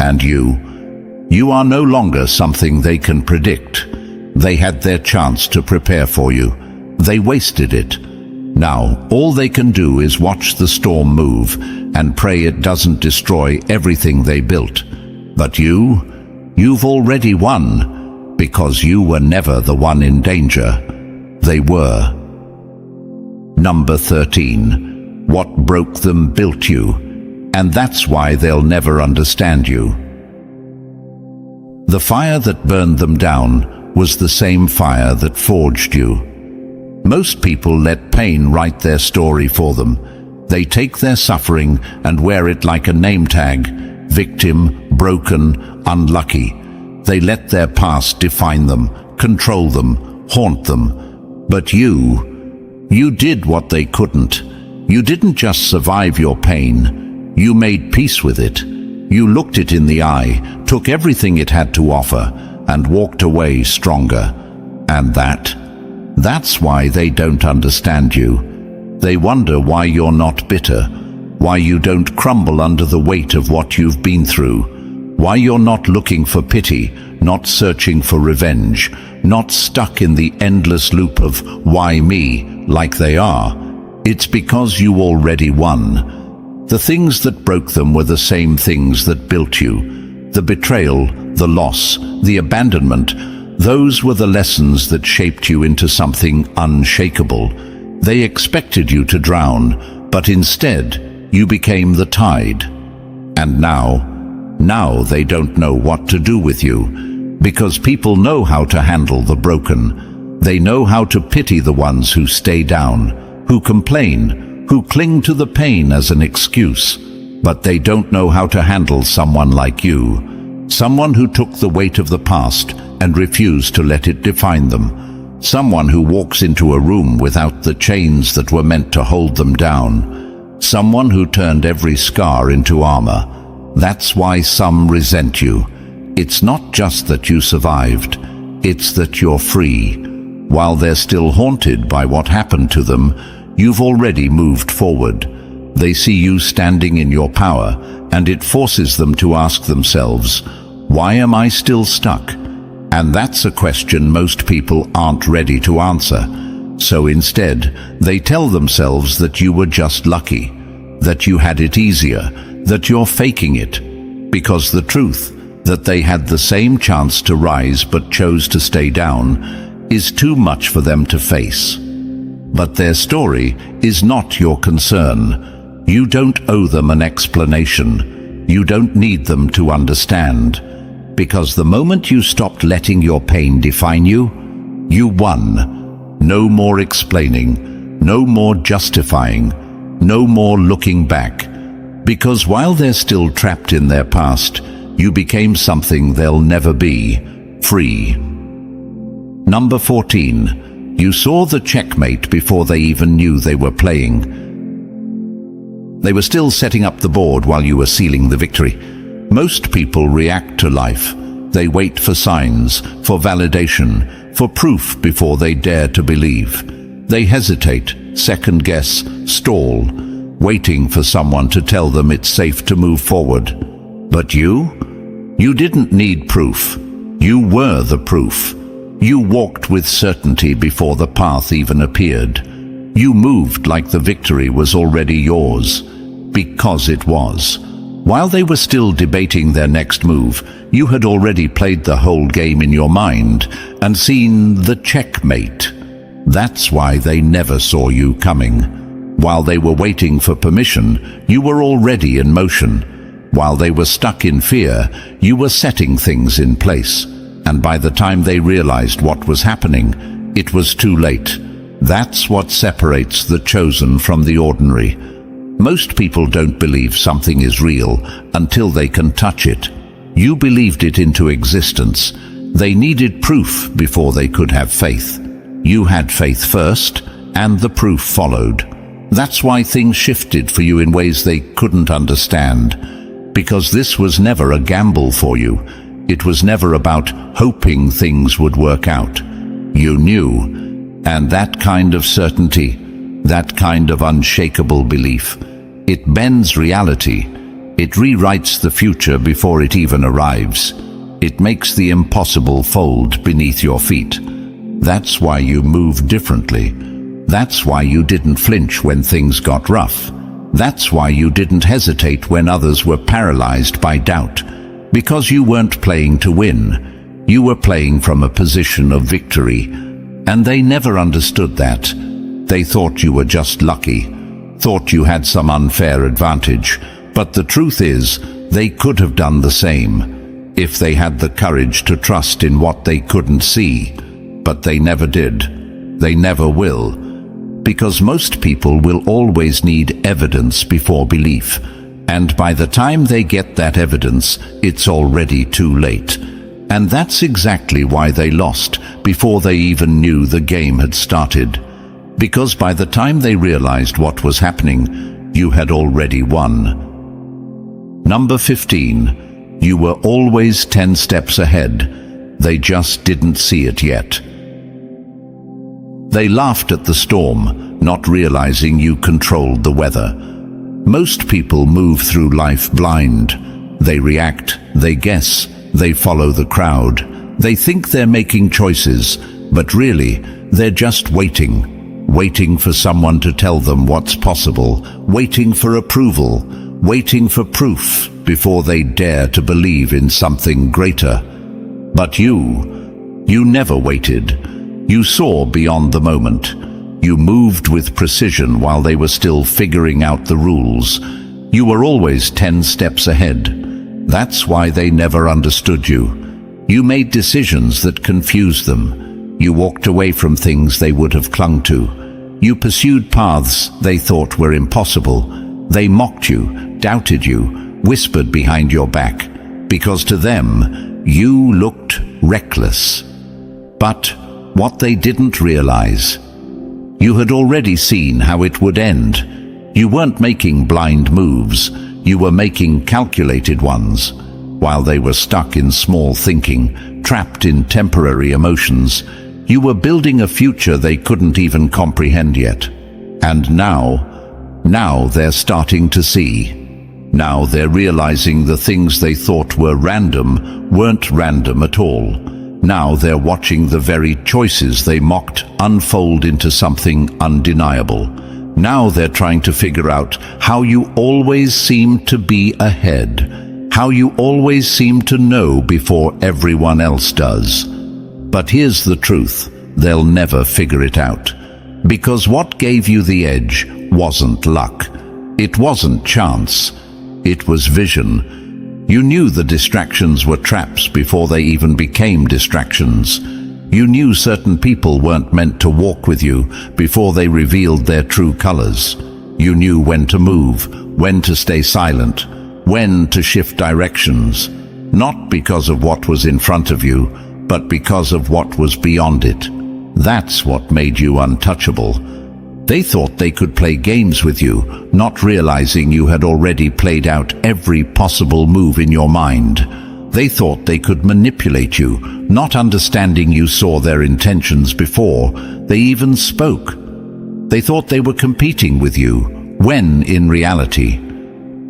And you are no longer something they can predict. They had their chance to prepare for you. They wasted it. Now, all they can do is watch the storm move and pray it doesn't destroy everything they built. But you've already won, because you were never the one in danger. They were. Number 13. What broke them built you, and that's why they'll never understand you. The fire that burned them down was the same fire that forged you. Most people let pain write their story for them. They take their suffering and wear it like a name tag: victim, broken, unlucky. They let their past define them, control them, haunt them. But you did what they couldn't. You didn't just survive your pain. You made peace with it. You looked it in the eye, took everything it had to offer, and walked away stronger. And that's why they don't understand you. They wonder why you're not bitter, why you don't crumble under the weight of what you've been through, why you're not looking for pity, not searching for revenge, not stuck in the endless loop of why me, like they are. It's because you already won. The things that broke them were the same things that built you. The betrayal, the loss, the abandonment, those were the lessons that shaped you into something unshakable. They expected you to drown, but instead, you became the tide. And now they don't know what to do with you, because people know how to handle the broken. They know how to pity the ones who stay down, who complain, who cling to the pain as an excuse. But they don't know how to handle someone like you, someone who took the weight of the past and refused to let it define them, someone who walks into a room without the chains that were meant to hold them down, someone who turned every scar into armor. That's why some resent you. It's not just that you survived, it's that you're free. While they're still haunted by what happened to them, you've already moved forward. They see you standing in your power, and it forces them to ask themselves, why am I still stuck? And that's a question most people aren't ready to answer. So instead, they tell themselves that you were just lucky, that you had it easier, that you're faking it, because the truth, that they had the same chance to rise but chose to stay down, is too much for them to face. But their story is not your concern. You don't owe them an explanation. You don't need them to understand. Because the moment you stopped letting your pain define you, you won. No more explaining, no more justifying, no more looking back. Because while they're still trapped in their past, you became something they'll never be: free. Number 14. You saw the checkmate before they even knew they were playing. They were still setting up the board while you were sealing the victory. Most people react to life. They wait for signs, for validation, for proof before they dare to believe. They hesitate, second-guess, stall, waiting for someone to tell them it's safe to move forward. But you didn't need proof. You were the proof. You walked with certainty before the path even appeared. You moved like the victory was already yours, because it was. While they were still debating their next move, you had already played the whole game in your mind and seen the checkmate. That's why they never saw you coming. While they were waiting for permission, you were already in motion. While they were stuck in fear, you were setting things in place. And by the time they realized what was happening, it was too late. That's what separates the chosen from the ordinary. Most people don't believe something is real until they can touch it. You believed it into existence. They needed proof before they could have faith. You had faith first, and the proof followed. That's why things shifted for you in ways they couldn't understand. Because this was never a gamble for you. It was never about hoping things would work out. You knew, and that kind of certainty, that kind of unshakable belief, it bends reality. It rewrites the future before it even arrives. It makes the impossible fold beneath your feet. That's why you move differently. That's why you didn't flinch when things got rough. That's why you didn't hesitate when others were paralyzed by doubt. Because you weren't playing to win. You were playing from a position of victory. And they never understood that. They thought you were just lucky. Thought you had some unfair advantage. But the truth is, they could have done the same if they had the courage to trust in what they couldn't see. But they never did. They never will. Because most people will always need evidence before belief. And by the time they get that evidence, it's already too late. And that's exactly why they lost before they even knew the game had started. Because by the time they realized what was happening, you had already won. Number 15. You were always 10 steps ahead. They just didn't see it yet. They laughed at the storm, not realizing you controlled the weather. Most people move through life blind. They react, they guess, they follow the crowd. They think they're making choices, but really, they're just waiting. Waiting for someone to tell them what's possible, waiting for approval, waiting for proof before they dare to believe in something greater. But you never waited. You saw beyond the moment. You moved with precision while they were still figuring out the rules. You were always 10 steps ahead. That's why they never understood you. You made decisions that confused them. You walked away from things they would have clung to. You pursued paths they thought were impossible. They mocked you, doubted you, whispered behind your back, because to them, you looked reckless. But what they didn't realize, you had already seen how it would end. You weren't making blind moves, you were making calculated ones. While they were stuck in small thinking, trapped in temporary emotions, you were building a future they couldn't even comprehend yet. And now they're starting to see. Now they're realizing the things they thought were random weren't random at all. Now they're watching the very choices they mocked unfold into something undeniable. Now they're trying to figure out how you always seem to be ahead, how you always seem to know before everyone else does. But here's the truth, they'll never figure it out. Because what gave you the edge wasn't luck. It wasn't chance. It was vision. You knew the distractions were traps before they even became distractions. You knew certain people weren't meant to walk with you before they revealed their true colors. You knew when to move, when to stay silent, when to shift directions. Not because of what was in front of you, but because of what was beyond it. That's what made you untouchable. They thought they could play games with you, not realizing you had already played out every possible move in your mind. They thought they could manipulate you, not understanding you saw their intentions before they even spoke. They thought they were competing with you, when in reality,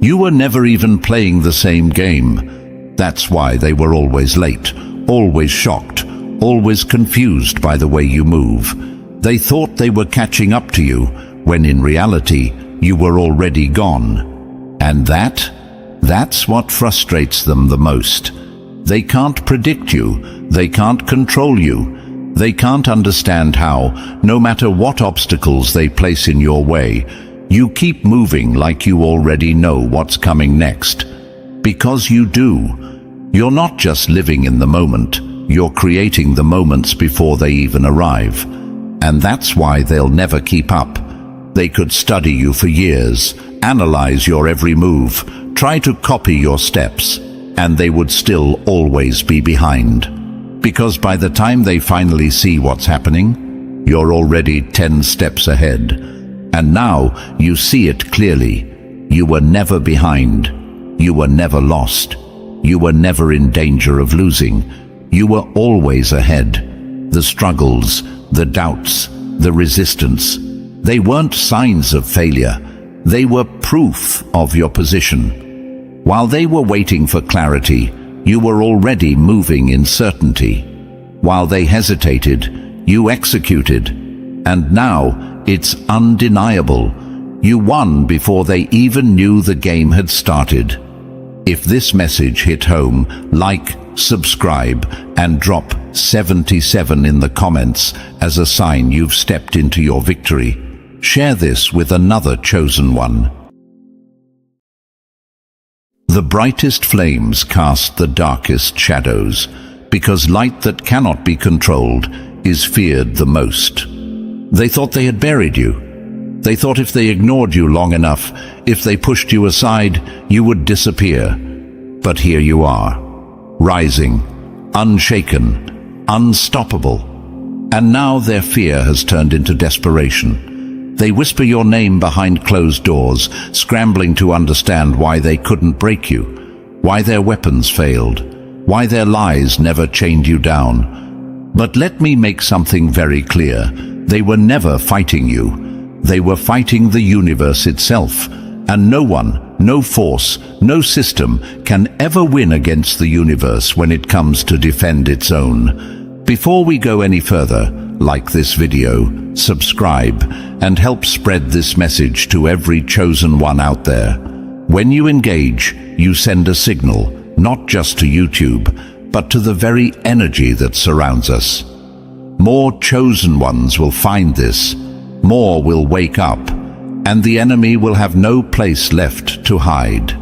you were never even playing the same game. That's why they were always late, always shocked, always confused by the way you move. They thought they were catching up to you, when in reality, you were already gone. And that's what frustrates them the most. They can't predict you, they can't control you, they can't understand how, no matter what obstacles they place in your way, you keep moving like you already know what's coming next. Because you do. You're not just living in the moment, you're creating the moments before they even arrive. And that's why they'll never keep up. They could study you for years, analyze your every move, try to copy your steps, and they would still always be behind. Because by the time they finally see what's happening, you're already 10 steps ahead. And now you see it clearly. You were never behind. You were never lost. You were never in danger of losing. You were always ahead. The struggles, the doubts, the resistance, they weren't signs of failure. They were proof of your position. While they were waiting for clarity, you were already moving in certainty. While they hesitated, you executed. And now it's undeniable. You won before they even knew the game had started. If this message hit home, like, subscribe, and drop 77 in the comments as a sign you've stepped into your victory. Share this with another chosen one. The brightest flames cast the darkest shadows, because light that cannot be controlled is feared the most. They thought they had buried you. They thought if they ignored you long enough, if they pushed you aside, you would disappear. But here you are, rising, unshaken, unstoppable. And now their fear has turned into desperation. They whisper your name behind closed doors, scrambling to understand why they couldn't break you, why their weapons failed, why their lies never chained you down. But let me make something very clear. They were never fighting you. They were fighting the universe itself, and no one, no force, no system can ever win against the universe when it comes to defend its own. Before we go any further, like this video, subscribe, and help spread this message to every chosen one out there. When you engage, you send a signal, not just to YouTube, but to the very energy that surrounds us. More chosen ones will find this. More will wake up, and the enemy will have no place left to hide.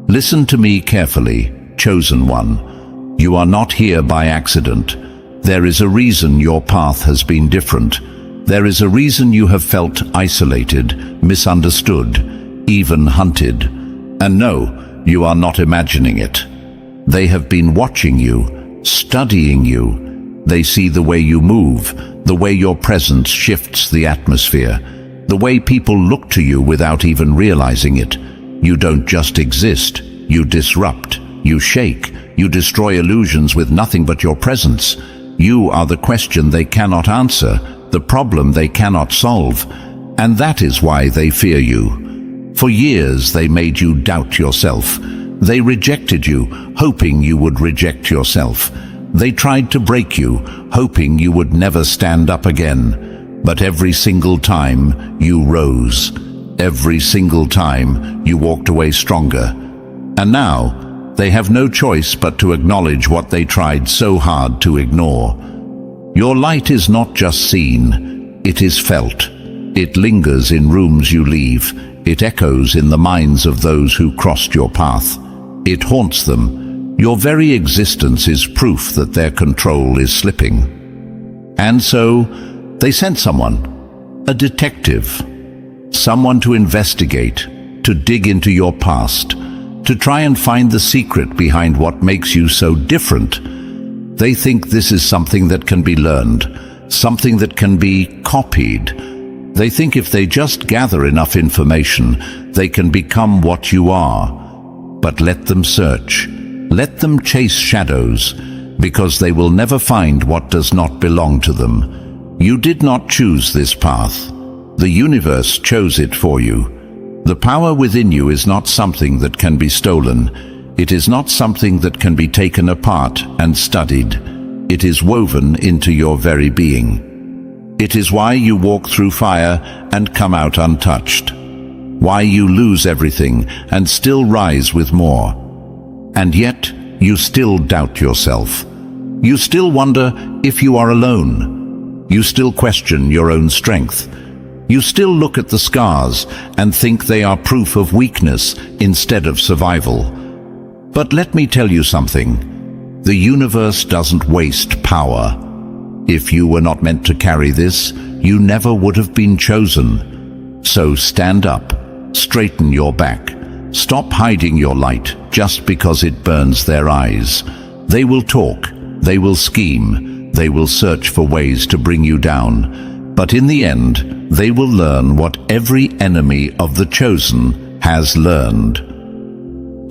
Listen to me carefully, chosen one. You are not here by accident. There is a reason your path has been different. There is a reason you have felt isolated, misunderstood, even hunted. And no, you are not imagining it. They have been watching you, studying you. They see the way you move, the way your presence shifts the atmosphere, the way people look to you without even realizing it. You don't just exist, you disrupt, you shake, you destroy illusions with nothing but your presence. You are the question they cannot answer, the problem they cannot solve, and that is why they fear you. For years they made you doubt yourself. They rejected you, hoping you would reject yourself. They tried to break you, hoping you would never stand up again. But every single time you rose. Every single time you walked away stronger. And now they have no choice but to acknowledge what they tried so hard to ignore. Your light is not just seen, it is felt. It lingers in rooms you leave. It echoes in the minds of those who crossed your path. It haunts them. Your very existence is proof that their control is slipping. And so, they sent someone, a detective, someone to investigate, to dig into your past, to try and find the secret behind what makes you so different. They think this is something that can be learned, something that can be copied. They think if they just gather enough information, they can become what you are. But let them search. Let them chase shadows, because they will never find what does not belong to them. You did not choose this path. The universe chose it for you. The power within you is not something that can be stolen. It is not something that can be taken apart and studied. It is woven into your very being. It is why you walk through fire and come out untouched. Why you lose everything and still rise with more. And yet, you still doubt yourself. You still wonder if you are alone. You still question your own strength. You still look at the scars and think they are proof of weakness instead of survival. But let me tell you something. The universe doesn't waste power. If you were not meant to carry this, you never would have been chosen. So stand up, straighten your back. Stop hiding your light just because it burns their eyes. They will talk, they will scheme, they will search for ways to bring you down. But in the end, they will learn what every enemy of the chosen has learned.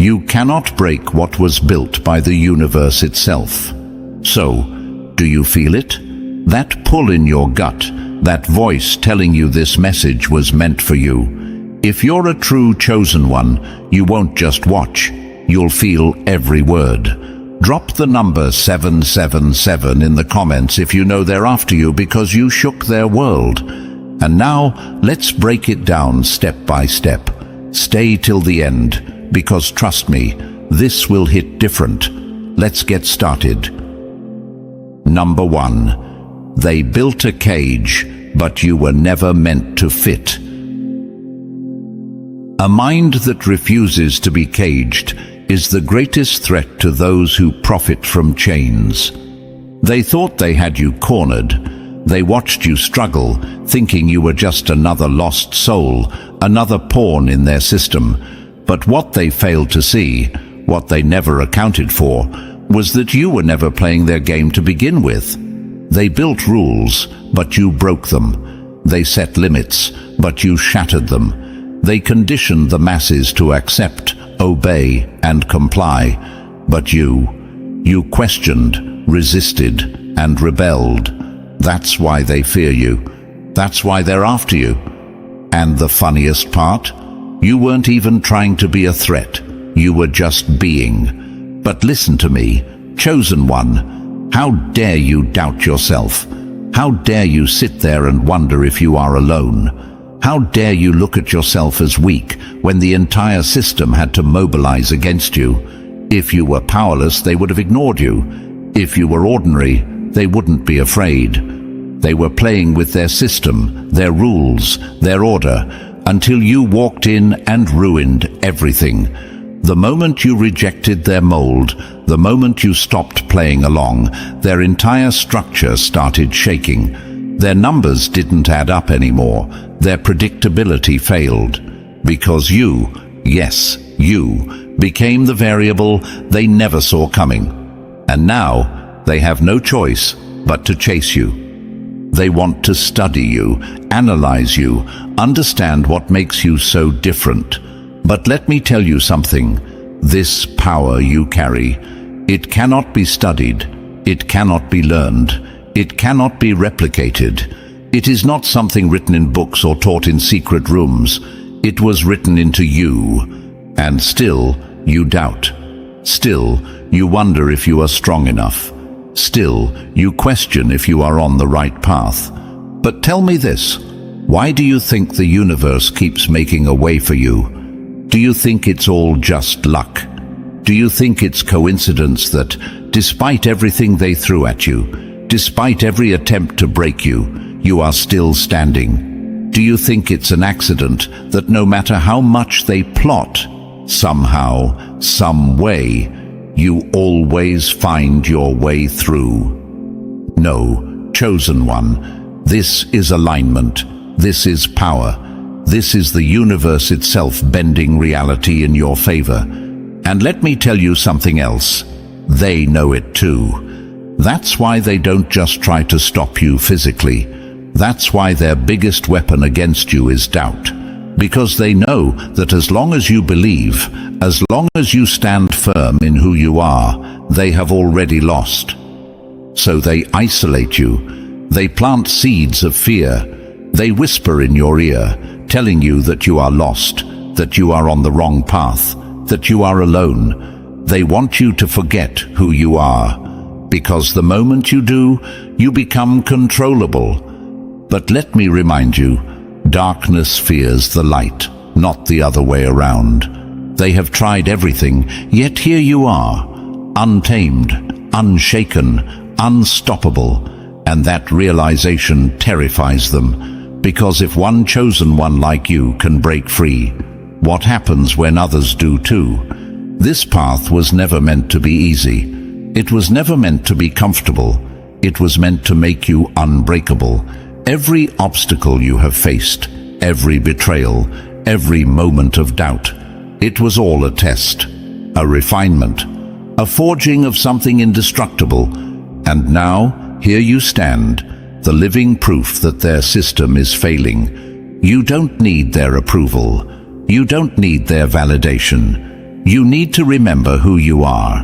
You cannot break what was built by the universe itself. So, do you feel it? That pull in your gut, that voice telling you this message was meant for you. If you're a true chosen one, you won't just watch, you'll feel every word. Drop the number 777 in the comments if you know they're after you because you shook their world. And now, let's break it down step by step. Stay till the end, because trust me, this will hit different. Let's get started. Number 1. They built a cage, but you were never meant to fit. A mind that refuses to be caged is the greatest threat to those who profit from chains. They thought they had you cornered. They watched you struggle, thinking you were just another lost soul, another pawn in their system. But what they failed to see, what they never accounted for, was that you were never playing their game to begin with. They built rules, but you broke them. They set limits, but you shattered them. They conditioned the masses to accept, obey, and comply. But you questioned, resisted, and rebelled. That's why they fear you. That's why they're after you. And the funniest part? You weren't even trying to be a threat. You were just being. But listen to me, chosen one. How dare you doubt yourself? How dare you sit there and wonder if you are alone? How dare you look at yourself as weak when the entire system had to mobilize against you? If you were powerless, they would have ignored you. If you were ordinary, they wouldn't be afraid. They were playing with their system, their rules, their order, until you walked in and ruined everything. The moment you rejected their mold, the moment you stopped playing along, their entire structure started shaking. Their numbers didn't add up anymore. Their predictability failed. Because you, yes, you, became the variable they never saw coming. And now, they have no choice but to chase you. They want to study you, analyze you, understand what makes you so different. But let me tell you something. This power you carry, it cannot be studied, it cannot be learned, it cannot be replicated. It is not something written in books or taught in secret rooms. It was written into you. And still, you doubt. Still, you wonder if you are strong enough. Still, you question if you are on the right path. But tell me this, why do you think the universe keeps making a way for you? Do you think it's all just luck? Do you think it's coincidence that, despite everything they threw at you, despite every attempt to break you, you are still standing? Do you think it's an accident that no matter how much they plot, somehow, some way, you always find your way through? No, chosen one, this is alignment, this is power, this is the universe itself bending reality in your favor. And let me tell you something else, they know it too. That's why they don't just try to stop you physically. That's why their biggest weapon against you is doubt. Because they know that as long as you believe, as long as you stand firm in who you are, they have already lost. So they isolate you. They plant seeds of fear. They whisper in your ear, telling you that you are lost, that you are on the wrong path, that you are alone. They want you to forget who you are. Because the moment you do, you become controllable. But let me remind you, darkness fears the light, not the other way around. They have tried everything, yet here you are, untamed, unshaken, unstoppable, and that realization terrifies them, because if one chosen one like you can break free, what happens when others do too? This path was never meant to be easy. It was never meant to be comfortable. It was meant to make you unbreakable. Every obstacle you have faced, every betrayal, every moment of doubt, it was all a test, a refinement, a forging of something indestructible. And now, here you stand, the living proof that their system is failing. You don't need their approval. You don't need their validation. You need to remember who you are.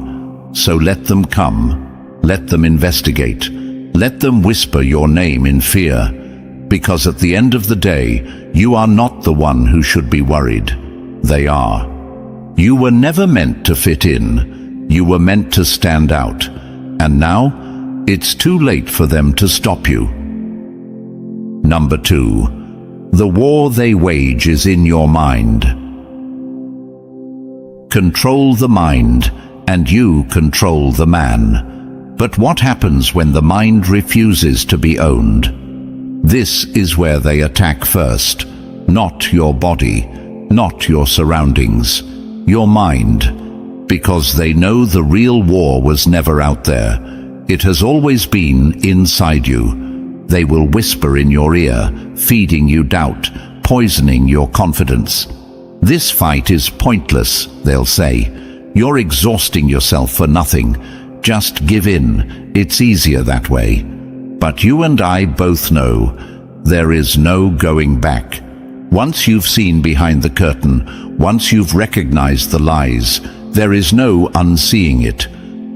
So let them come. Let them investigate. Let them whisper your name in fear. Because at the end of the day, you are not the one who should be worried. They are. You were never meant to fit in. You were meant to stand out. And now, it's too late for them to stop you. Number 2. The war they wage is in your mind. Control the mind, and you control the man. But what happens when the mind refuses to be owned? This is where they attack first. Not your body, not your surroundings, your mind. Because they know the real war was never out there. It has always been inside you. They will whisper in your ear, feeding you doubt, poisoning your confidence. This fight is pointless, they'll say. You're exhausting yourself for nothing. Just give in. It's easier that way. But you and I both know there is no going back. Once you've seen behind the curtain, once you've recognized the lies, there is no unseeing it.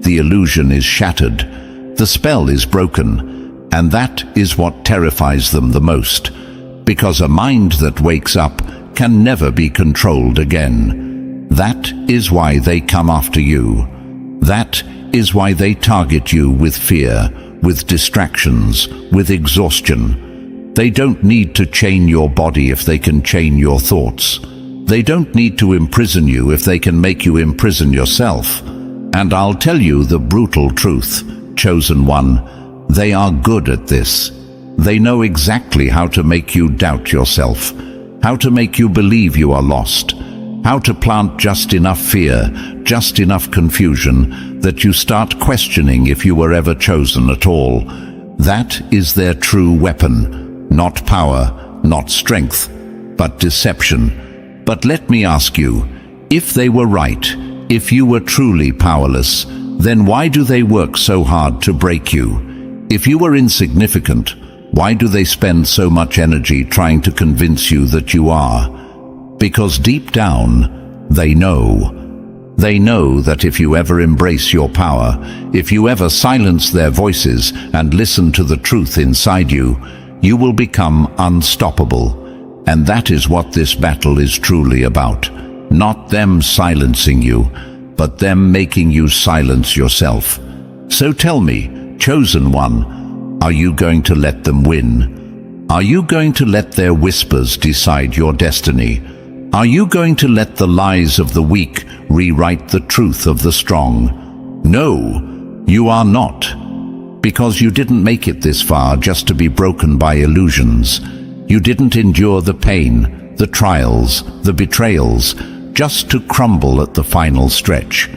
The illusion is shattered. The spell is broken. And that is what terrifies them the most. Because a mind that wakes up can never be controlled again. That is why they come after you. That is why they target you with fear, with distractions, with exhaustion. They don't need to chain your body if they can chain your thoughts. They don't need to imprison you if they can make you imprison yourself. And I'll tell you the brutal truth, chosen one, they are good at this. They know exactly how to make you doubt yourself, how to make you believe you are lost, how to plant just enough fear, just enough confusion, that you start questioning if you were ever chosen at all. That is their true weapon, not power, not strength, but deception. But let me ask you, if they were right, if you were truly powerless, then why do they work so hard to break you? If you were insignificant, why do they spend so much energy trying to convince you that you are? Because deep down, they know. They know that if you ever embrace your power, if you ever silence their voices and listen to the truth inside you, you will become unstoppable. And that is what this battle is truly about. Not them silencing you, but them making you silence yourself. So tell me, chosen one, are you going to let them win? Are you going to let their whispers decide your destiny? Are you going to let the lies of the weak rewrite the truth of the strong? No, you are not. Because you didn't make it this far just to be broken by illusions. You didn't endure the pain, the trials, the betrayals, just to crumble at the final stretch.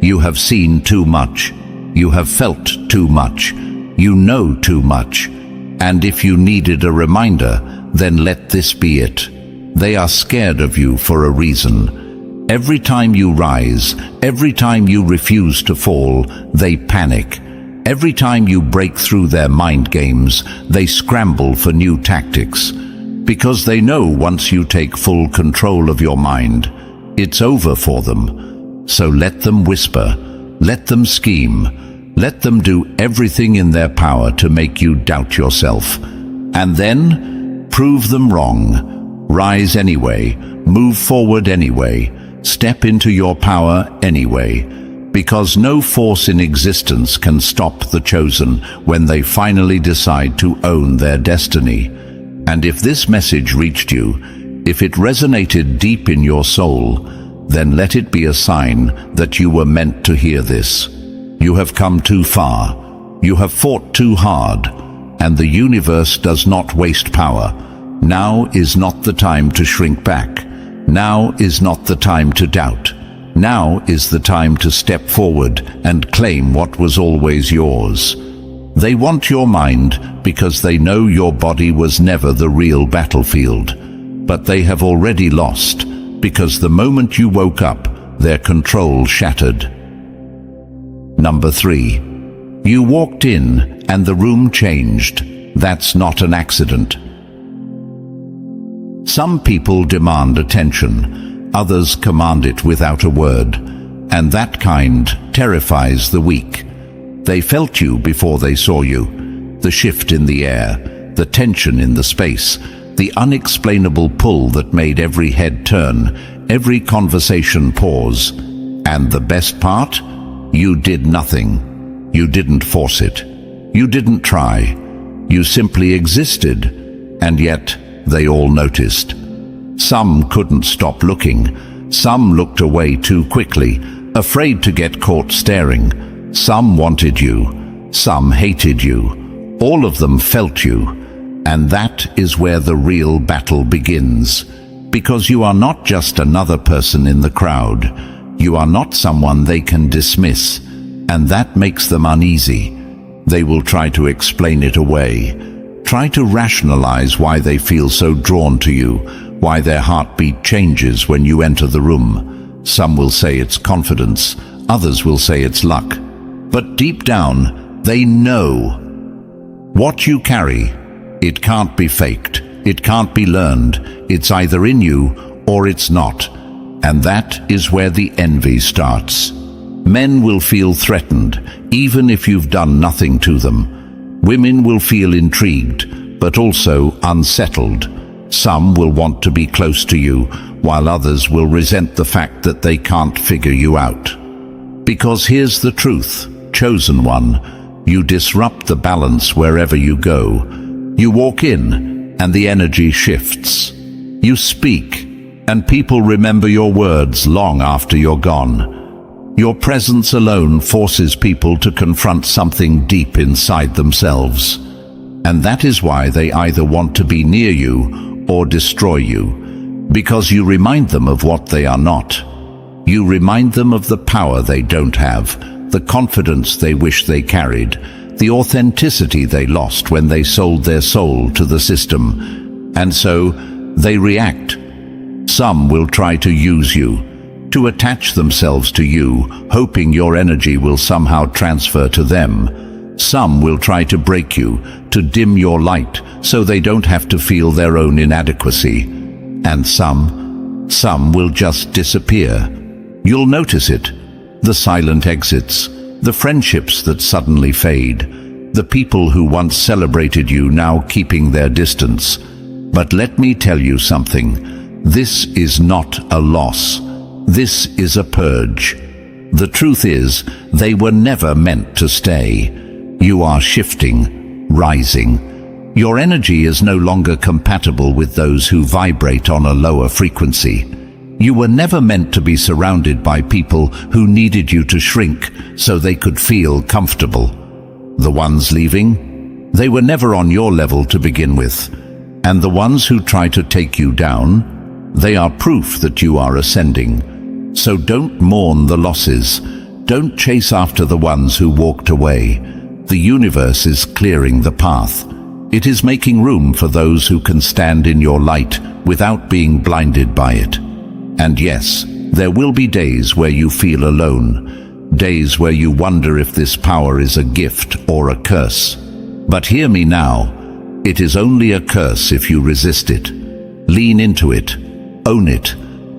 You have seen too much. You have felt too much. You know too much. And if you needed a reminder, then let this be it. They are scared of you for a reason. Every time you rise, every time you refuse to fall, they panic. Every time you break through their mind games, they scramble for new tactics. Because they know once you take full control of your mind, it's over for them. So let them whisper, let them scheme, let them do everything in their power to make you doubt yourself. And then, prove them wrong. Rise anyway, move forward anyway, step into your power anyway. Because no force in existence can stop the chosen when they finally decide to own their destiny. And if this message reached you, if it resonated deep in your soul, then let it be a sign that you were meant to hear this. You have come too far. You have fought too hard, and the universe does not waste power. Now is not the time to shrink back. Now is not the time to doubt. Now is the time to step forward and claim what was always yours. They want your mind because they know your body was never the real battlefield. But they have already lost, because the moment you woke up, their control shattered. Number 3. You walked in and the room changed. That's not an accident. Some people demand attention, others command it without a word, and that kind terrifies the weak. They felt you before they saw you. The shift in the air, the tension in the space, the unexplainable pull that made every head turn, every conversation pause. And the best part? You did nothing. You didn't force it. You didn't try. You simply existed, and yet they all noticed. Some couldn't stop looking. Some looked away too quickly, afraid to get caught staring. Some wanted you. Some hated you. All of them felt you. And that is where the real battle begins. Because you are not just another person in the crowd. You are not someone they can dismiss. And that makes them uneasy. They will try to explain it away. Try to rationalize why they feel so drawn to you, why their heartbeat changes when you enter the room. Some will say it's confidence, others will say it's luck. But deep down, they know. What you carry, it can't be faked, it can't be learned. It's either in you or it's not. And that is where the envy starts. Men will feel threatened, even if you've done nothing to them. Women will feel intrigued, but also unsettled. Some will want to be close to you, while others will resent the fact that they can't figure you out. Because here's the truth, chosen one, you disrupt the balance wherever you go. You walk in, and the energy shifts. You speak, and people remember your words long after you're gone. Your presence alone forces people to confront something deep inside themselves. And that is why they either want to be near you or destroy you, because you remind them of what they are not. You remind them of the power they don't have, the confidence they wish they carried, the authenticity they lost when they sold their soul to the system. And so, they react. Some will try to use you, to attach themselves to you, hoping your energy will somehow transfer to them. Some will try to break you, to dim your light, so they don't have to feel their own inadequacy. And some will just disappear. You'll notice it. The silent exits, the friendships that suddenly fade, the people who once celebrated you now keeping their distance. But let me tell you something. This is not a loss. This is a purge. The truth is, they were never meant to stay. You are shifting, rising. Your energy is no longer compatible with those who vibrate on a lower frequency. You were never meant to be surrounded by people who needed you to shrink so they could feel comfortable. The ones leaving? They were never on your level to begin with. And the ones who try to take you down? They are proof that you are ascending. So don't mourn the losses. Don't chase after the ones who walked away. The universe is clearing the path. It is making room for those who can stand in your light without being blinded by it. And yes, there will be days where you feel alone. Days where you wonder if this power is a gift or a curse. But hear me now. It is only a curse if you resist it. Lean into it. Own it.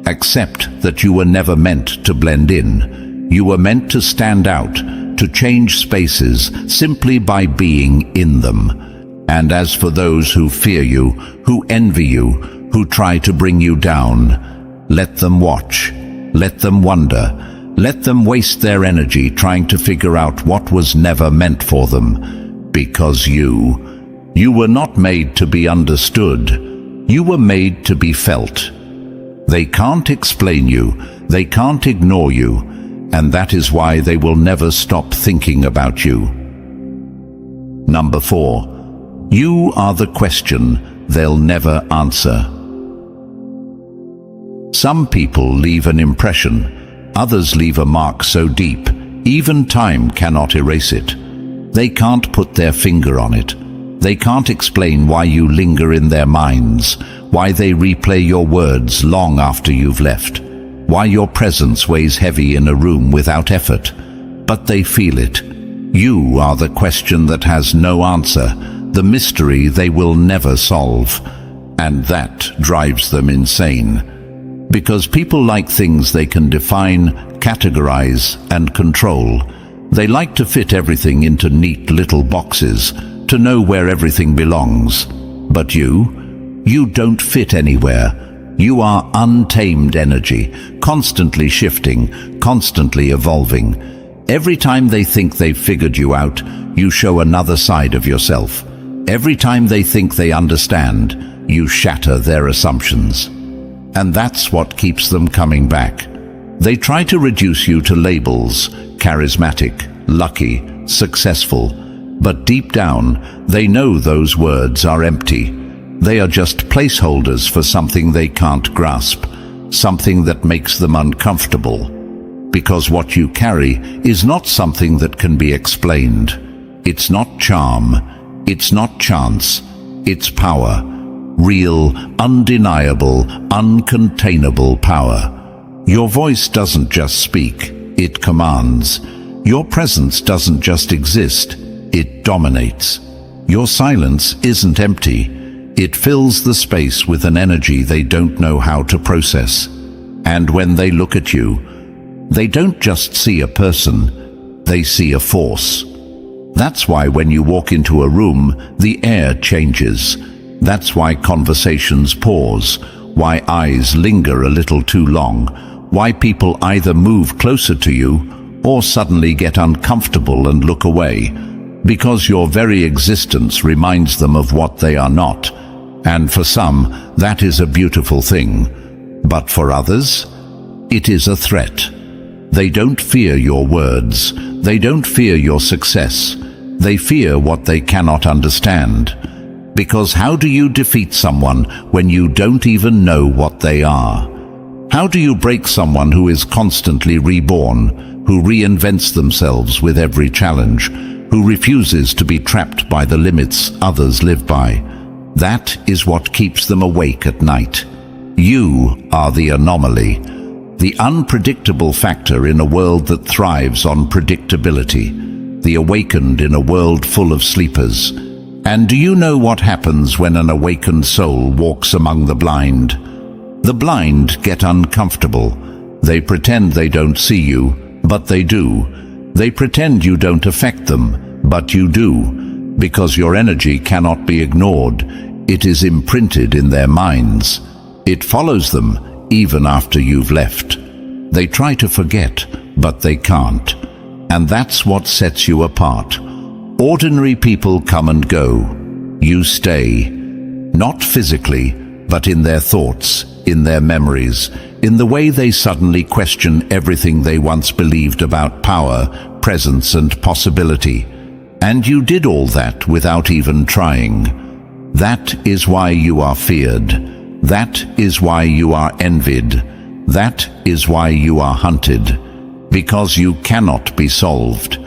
Accept that you were never meant to blend in. You were meant to stand out, to change spaces simply by being in them. And as for those who fear you, who envy you, who try to bring you down, let them watch, let them wonder, Let them waste their energy trying to figure out what was never meant for them. Because you were not made to be understood. You were made to be felt. They can't explain you, they can't ignore you, and that is why they will never stop thinking about you. Number 4. You are the question they'll never answer. Some people leave an impression, others leave a mark so deep, even time cannot erase it. They can't put their finger on it. They can't explain why you linger in their minds, why they replay your words long after you've left, why your presence weighs heavy in a room without effort. But they feel it. You are the question that has no answer, the mystery they will never solve. And that drives them insane. Because people like things they can define, categorize, and control. They like to fit everything into neat little boxes, to know where everything belongs. But you don't fit anywhere. You are untamed energy, constantly shifting, constantly evolving. Every time they think they've figured you out, you show another side of yourself. Every time they think they understand, you shatter their assumptions. And that's what keeps them coming back. They try to reduce you to labels: charismatic, lucky, successful. But deep down, they know those words are empty. They are just placeholders for something they can't grasp, something that makes them uncomfortable. Because what you carry is not something that can be explained. It's not charm, it's not chance, it's power. Real, undeniable, uncontainable power. Your voice doesn't just speak, it commands. Your presence doesn't just exist, it dominates. Your silence isn't empty. It fills the space with an energy they don't know how to process. And when they look at you, they don't just see a person, they see a force. That's why when you walk into a room, the air changes. That's why conversations pause, why eyes linger a little too long, why people either move closer to you or suddenly get uncomfortable and look away. Because your very existence reminds them of what they are not. And for some, that is a beautiful thing. But for others, it is a threat. They don't fear your words. They don't fear your success. They fear what they cannot understand. Because how do you defeat someone when you don't even know what they are? How do you break someone who is constantly reborn, who reinvents themselves with every challenge, who refuses to be trapped by the limits others live by? That is what keeps them awake at night. You are the anomaly, the unpredictable factor in a world that thrives on predictability, the awakened in a world full of sleepers. And do you know what happens when an awakened soul walks among the blind? The blind get uncomfortable. They pretend they don't see you, but they do. They pretend you don't affect them, but you do. Because your energy cannot be ignored. It is imprinted in their minds. It follows them even after you've left. They try to forget, but they can't. And that's what sets you apart. Ordinary people come and go. You stay. Not physically, but in their thoughts, in their memories, in the way they suddenly question everything they once believed about power, presence, and possibility. And you did all that without even trying. That is why you are feared. That is why you are envied. That is why you are hunted. Because you cannot be solved.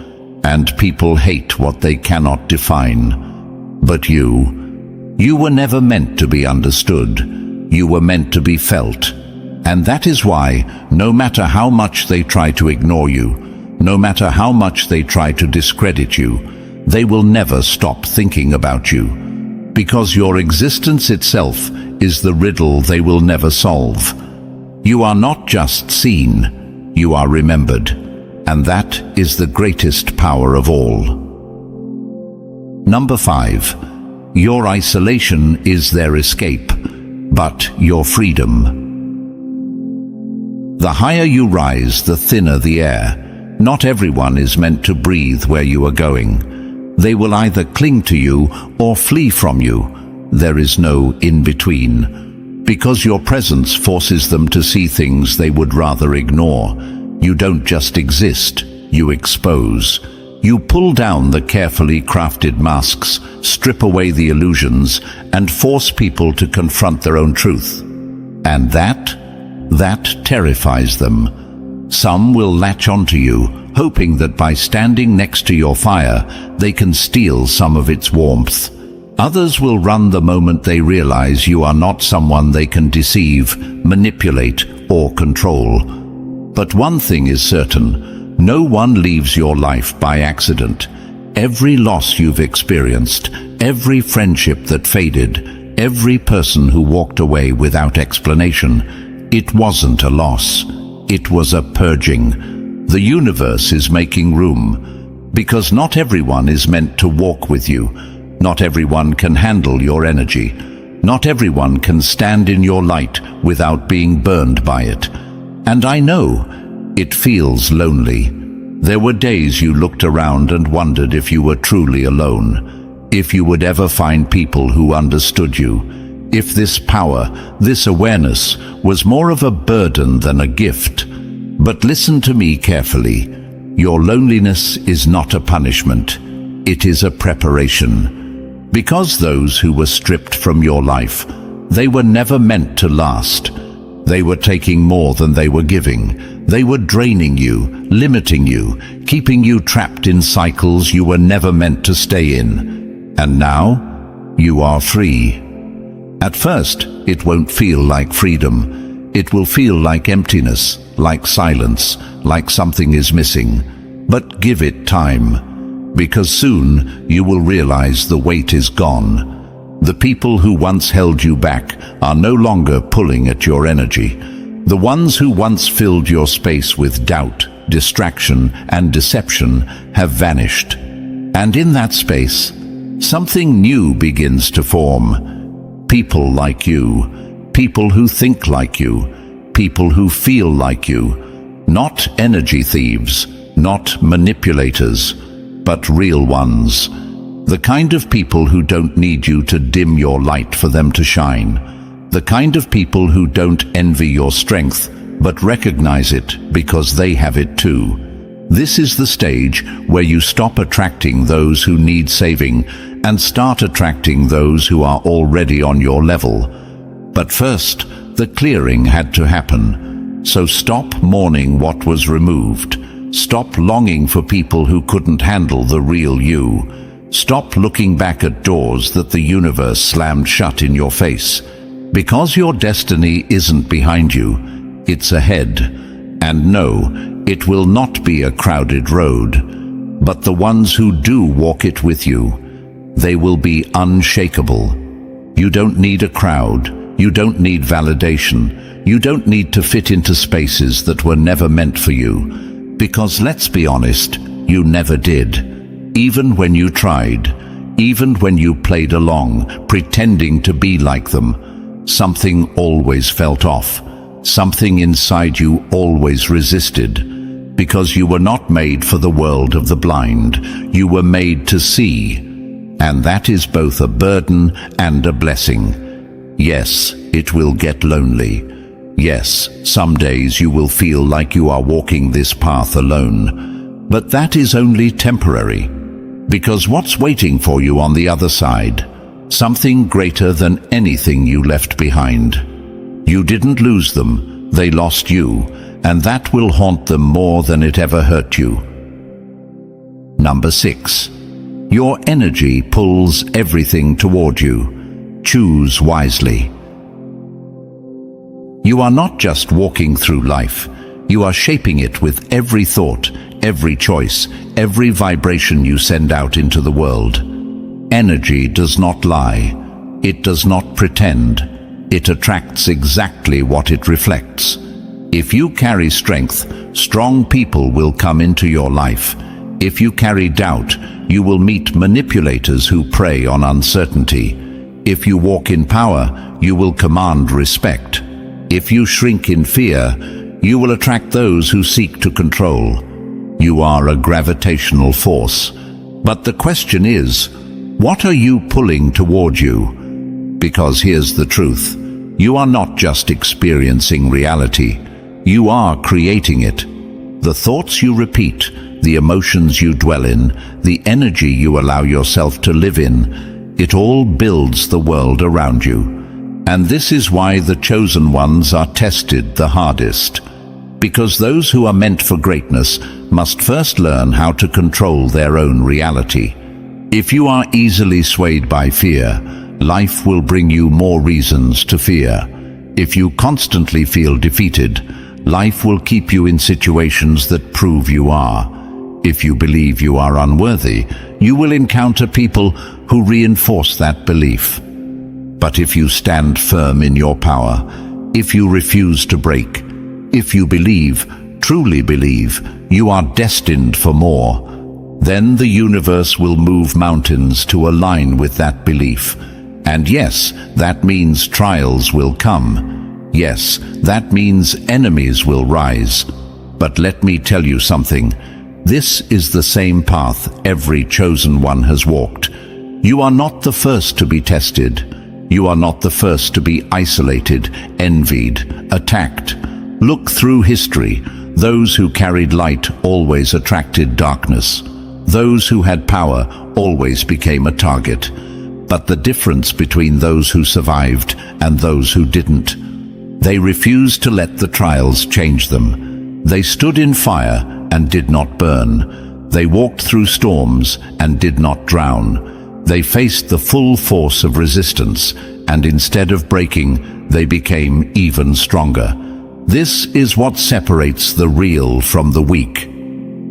And people hate what they cannot define. But you were never meant to be understood. You were meant to be felt. And that is why, no matter how much they try to ignore you, no matter how much they try to discredit you, they will never stop thinking about you. Because your existence itself is the riddle they will never solve. You are not just seen, you are remembered. And that is the greatest power of all. Number 5. Your isolation is their escape, but your freedom. The higher you rise, the thinner the air. Not everyone is meant to breathe where you are going. They will either cling to you or flee from you. There is no in-between. Because your presence forces them to see things they would rather ignore. You don't just exist, you expose. You pull down the carefully crafted masks, strip away the illusions, and force people to confront their own truth. And that terrifies them. Some will latch onto you, hoping that by standing next to your fire, they can steal some of its warmth. Others will run the moment they realize you are not someone they can deceive, manipulate, or control. But one thing is certain, no one leaves your life by accident. Every loss you've experienced, every friendship that faded, every person who walked away without explanation, it wasn't a loss. It was a purging. The universe is making room, because not everyone is meant to walk with you. Not everyone can handle your energy. Not everyone can stand in your light without being burned by it. And I know, it feels lonely. There were days you looked around and wondered if you were truly alone, if you would ever find people who understood you, if this power, this awareness, was more of a burden than a gift. But listen to me carefully. Your loneliness is not a punishment. It is a preparation. Because those who were stripped from your life, they were never meant to last. They were taking more than they were giving. They were draining you, limiting you, keeping you trapped in cycles you were never meant to stay in. And now, you are free. At first, it won't feel like freedom. It will feel like emptiness, like silence, like something is missing. But give it time, because soon you will realize the weight is gone. The people who once held you back are no longer pulling at your energy. The ones who once filled your space with doubt, distraction, and deception have vanished. And in that space, something new begins to form. People like you, people who think like you, people who feel like you. Not energy thieves, not manipulators, but real ones. The kind of people who don't need you to dim your light for them to shine. The kind of people who don't envy your strength, but recognize it because they have it too. This is the stage where you stop attracting those who need saving and start attracting those who are already on your level. But first, the clearing had to happen. So stop mourning what was removed. Stop longing for people who couldn't handle the real you. Stop looking back at doors that the universe slammed shut in your face. Because your destiny isn't behind you, it's ahead. And no, it will not be a crowded road. But the ones who do walk it with you, they will be unshakable. You don't need a crowd. You don't need validation. You don't need to fit into spaces that were never meant for you. Because let's be honest, you never did. Even when you tried, even when you played along, pretending to be like them, something always felt off. Something inside you always resisted. Because you were not made for the world of the blind. You were made to see. And that is both a burden and a blessing. Yes, it will get lonely. Yes, some days you will feel like you are walking this path alone. But that is only temporary. Because what's waiting for you on the other side? Something greater than anything you left behind. You didn't lose them, they lost you, and that will haunt them more than it ever hurt you. Number 6. Your energy pulls everything toward you. Choose wisely. You are not just walking through life. You are shaping it with every thought, every choice, every vibration you send out into the world. Energy does not lie. It does not pretend. It attracts exactly what it reflects. If you carry strength, strong people will come into your life. If you carry doubt, you will meet manipulators who prey on uncertainty. If you walk in power, you will command respect. If you shrink in fear, you will attract those who seek to control. You are a gravitational force. But the question is, what are you pulling toward you? Because here's the truth. You are not just experiencing reality. You are creating it. The thoughts you repeat, the emotions you dwell in, the energy you allow yourself to live in, it all builds the world around you. And this is why the chosen ones are tested the hardest. Because those who are meant for greatness must first learn how to control their own reality. If you are easily swayed by fear, life will bring you more reasons to fear. If you constantly feel defeated, life will keep you in situations that prove you are. If you believe you are unworthy, you will encounter people who reinforce that belief. But if you stand firm in your power, if you refuse to break, if you believe, truly believe, you are destined for more, then the universe will move mountains to align with that belief. And yes, that means trials will come. Yes, that means enemies will rise. But let me tell you something. This is the same path every chosen one has walked. You are not the first to be tested. You are not the first to be isolated, envied, attacked. Look through history. Those who carried light always attracted darkness. Those who had power always became a target. But the difference between those who survived and those who didn't, they refused to let the trials change them. They stood in fire and did not burn. They walked through storms and did not drown. They faced the full force of resistance, and instead of breaking, they became even stronger. This is what separates the real from the weak.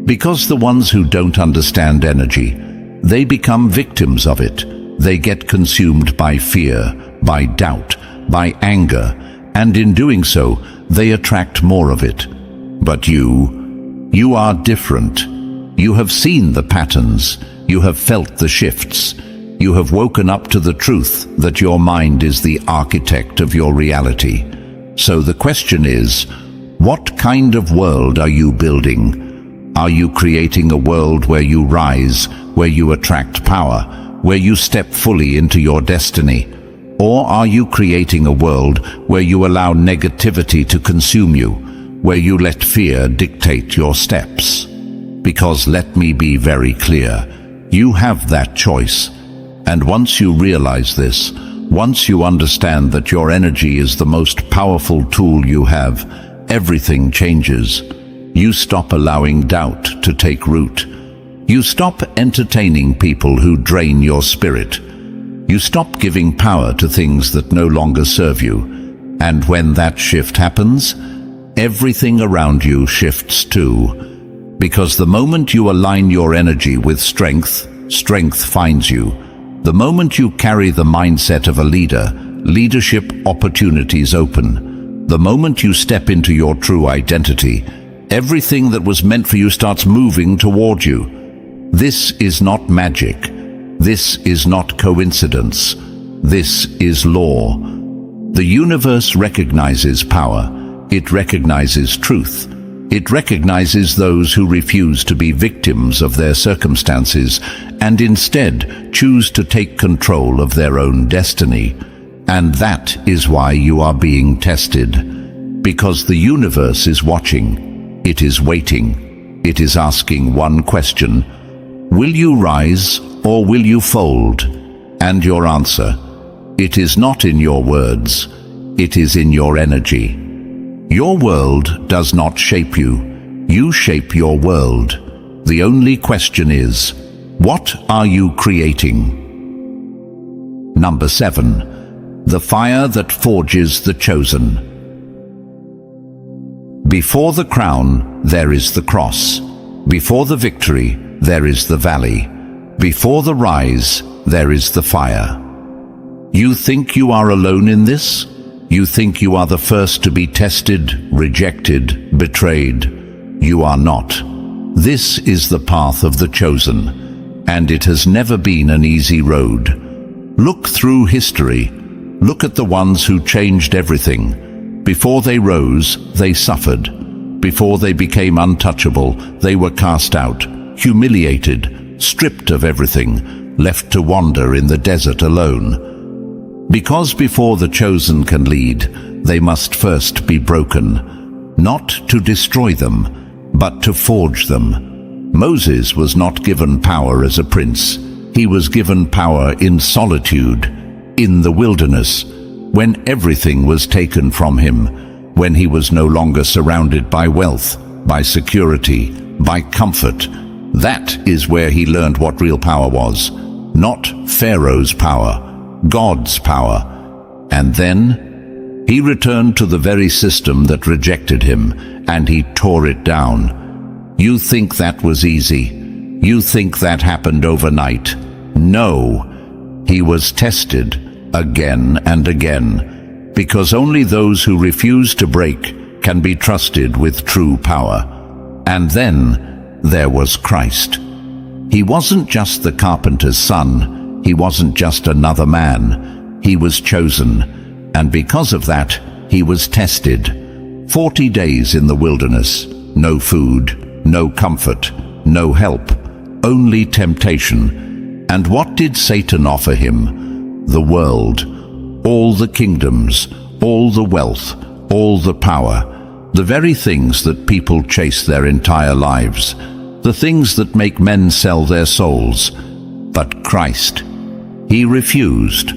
Because the ones who don't understand energy, they become victims of it. They get consumed by fear, by doubt, by anger, and in doing so, they attract more of it. But you are different. You have seen the patterns. You have felt the shifts. You have woken up to the truth that your mind is the architect of your reality. So the question is, what kind of world are you building? Are you creating a world where you rise, where you attract power, where you step fully into your destiny? Or are you creating a world where you allow negativity to consume you, where you let fear dictate your steps? Because let me be very clear, you have that choice. And once you realize this, once you understand that your energy is the most powerful tool you have, everything changes. You stop allowing doubt to take root. You stop entertaining people who drain your spirit. You stop giving power to things that no longer serve you. And when that shift happens, everything around you shifts too. Because the moment you align your energy with strength, strength finds you. The moment you carry the mindset of a leader, leadership opportunities open. The moment you step into your true identity, everything that was meant for you starts moving toward you. This is not magic. This is not coincidence. This is law. The universe recognizes power. It recognizes truth. It recognizes those who refuse to be victims of their circumstances and instead choose to take control of their own destiny. And that is why you are being tested. Because the universe is watching. It is waiting. It is asking one question. Will you rise or will you fold? And your answer, it is not in your words. It is in your energy. Your world does not shape you. You shape your world. The only question is, what are you creating? Number 7. The fire that forges the chosen. Before the crown, there is the cross. Before the victory, there is the valley. Before the rise, there is the fire. You think you are alone in this? You think you are the first to be tested, rejected, betrayed. You are not. This is the path of the chosen, and it has never been an easy road. Look through history. Look at the ones who changed everything. Before they rose, they suffered. before they became untouchable, they were cast out, humiliated, stripped of everything, left to wander in the desert alone. Because before the chosen can lead, they must first be broken, not to destroy them, but to forge them. Moses was not given power as a prince. He was given power in solitude, in the wilderness, when everything was taken from him, when he was no longer surrounded by wealth, by security, by comfort. That is where he learned what real power was. Not Pharaoh's power, God's power. And then he returned to the very system that rejected him, and he tore it down. You think that was easy? You think that happened overnight? No, he was tested again and again, because only those who refuse to break can be trusted with true power. And then there was Christ. He wasn't just the carpenter's son. He wasn't just another man. He was chosen, and because of that, he was tested. 40 days in the wilderness, no food, no comfort, no help, only temptation. And what did Satan offer him? The world, all the kingdoms, all the wealth, all the power, the very things that people chase their entire lives, the things that make men sell their souls. But Christ, he refused,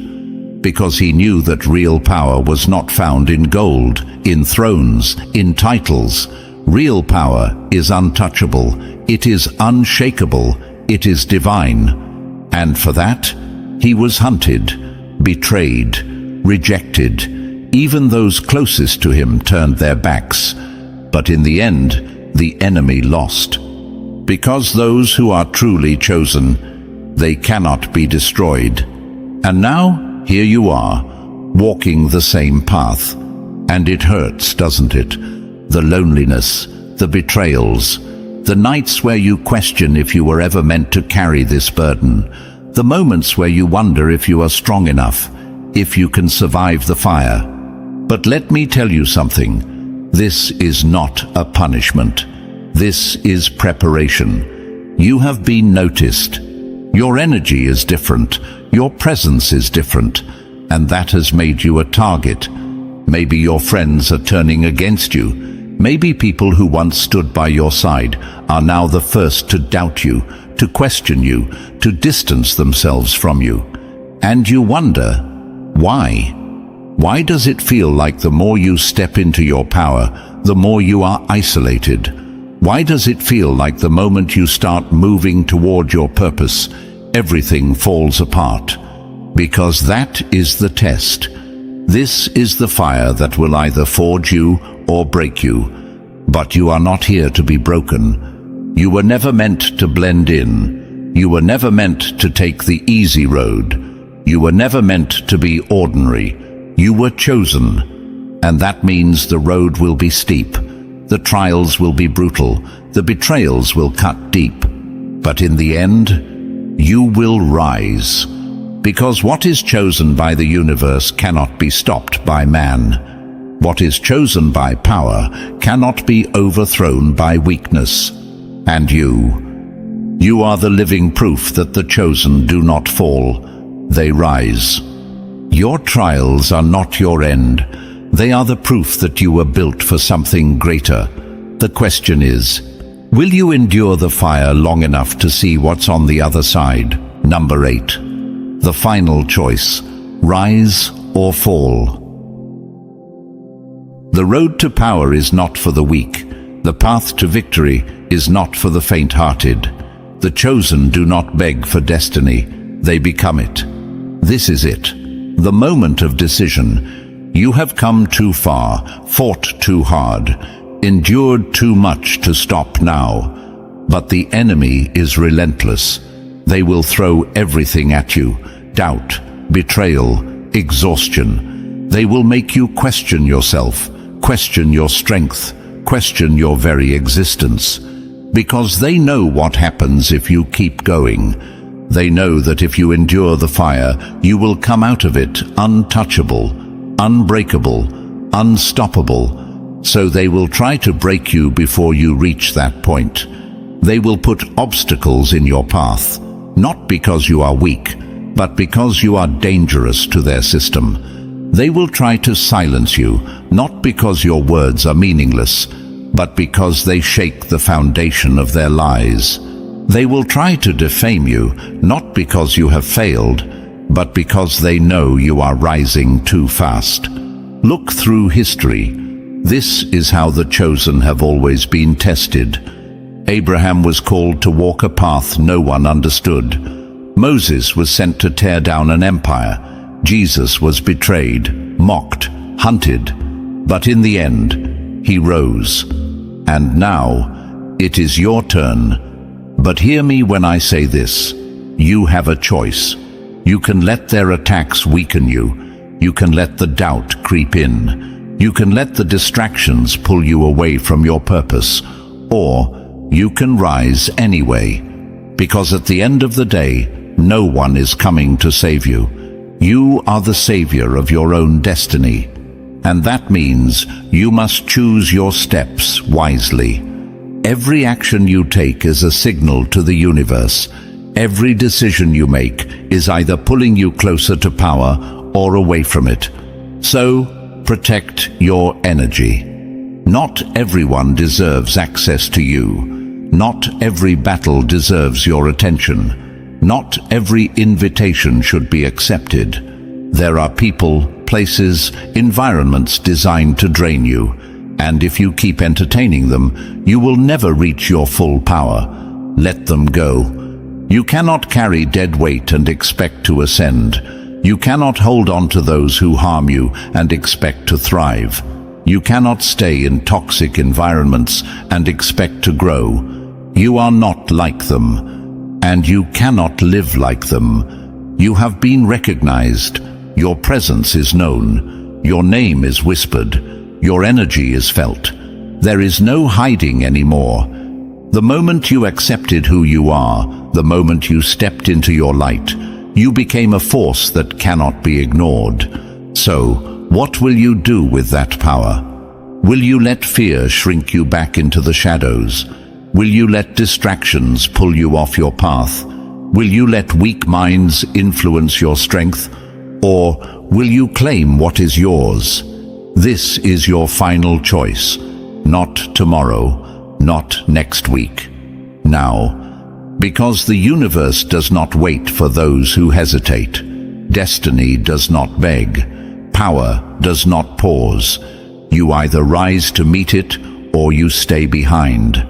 because he knew that real power was not found in gold, in thrones, in titles. Real power is untouchable, it is unshakable, it is divine. And for that, he was hunted, betrayed, rejected. Even those closest to him turned their backs. But in the end, the enemy lost. Because those who are truly chosen, they cannot be destroyed. And now, here you are, walking the same path. And it hurts, doesn't it? The loneliness, the betrayals, the nights where you question if you were ever meant to carry this burden, the moments where you wonder if you are strong enough, if you can survive the fire. But let me tell you something. This is not a punishment. This is preparation. You have been noticed. Your energy is different. Your presence is different. And that has made you a target. Maybe your friends are turning against you. Maybe people who once stood by your side are now the first to doubt you, to question you, to distance themselves from you. And you wonder, why? Why does it feel like the more you step into your power, the more you are isolated? Why does it feel like the moment you start moving toward your purpose, everything falls apart? Because that is the test. This is the fire that will either forge you or break you. But you are not here to be broken. You were never meant to blend in. You were never meant to take the easy road. You were never meant to be ordinary. You were chosen. And that means the road will be steep. The trials will be brutal. The betrayals will cut deep. But in the end, you will rise. Because what is chosen by the universe cannot be stopped by man. What is chosen by power cannot be overthrown by weakness. And you are the living proof that the chosen do not fall. They rise. Your trials are not your end. They are the proof that you were built for something greater. The question is, will you endure the fire long enough to see what's on the other side? Number 8. The final choice. Rise or fall. The road to power is not for the weak. The path to victory is not for the faint-hearted. The chosen do not beg for destiny. They become it. This is it. The moment of decision. You have come too far, fought too hard, endured too much to stop now. But the enemy is relentless. They will throw everything at you. Doubt, betrayal, exhaustion. They will make you question yourself, question your strength, question your very existence. Because they know what happens if you keep going. They know that if you endure the fire, you will come out of it untouchable, unbreakable, unstoppable. So they will try to break you before you reach that point. They will put obstacles in your path, not because you are weak, but because you are dangerous to their system. They will try to silence you, not because your words are meaningless, but because they shake the foundation of their lies. They will try to defame you, not because you have failed, but because they know you are rising too fast. Look through history. This is how the chosen have always been tested. Abraham was called to walk a path no one understood. Moses was sent to tear down an empire. Jesus was betrayed, mocked, hunted, but in the end, he rose. And now, it is your turn. But hear me when I say this. You have a choice. You can let their attacks weaken you. You can let the doubt creep in. You can let the distractions pull you away from your purpose. Or you can rise anyway. Because at the end of the day, no one is coming to save you. You are the savior of your own destiny. And that means you must choose your steps wisely. Every action you take is a signal to the universe. Every decision you make is either pulling you closer to power or away from it. So, protect your energy. Not everyone deserves access to you. Not every battle deserves your attention. Not every invitation should be accepted. There are people, places, environments designed to drain you, and if you keep entertaining them, you will never reach your full power. Let them go. You cannot carry dead weight and expect to ascend. You cannot hold on to those who harm you and expect to thrive. You cannot stay in toxic environments and expect to grow. You are not like them, and you cannot live like them. You have been recognized. Your presence is known. Your name is whispered. Your energy is felt. There is no hiding anymore. The moment you accepted who you are, the moment you stepped into your light, you became a force that cannot be ignored. So, what will you do with that power? Will you let fear shrink you back into the shadows? Will you let distractions pull you off your path? Will you let weak minds influence your strength? Or will you claim what is yours? This is your final choice. Not tomorrow, not next week. Now. Because the universe does not wait for those who hesitate. Destiny does not beg. Power does not pause. You either rise to meet it or you stay behind.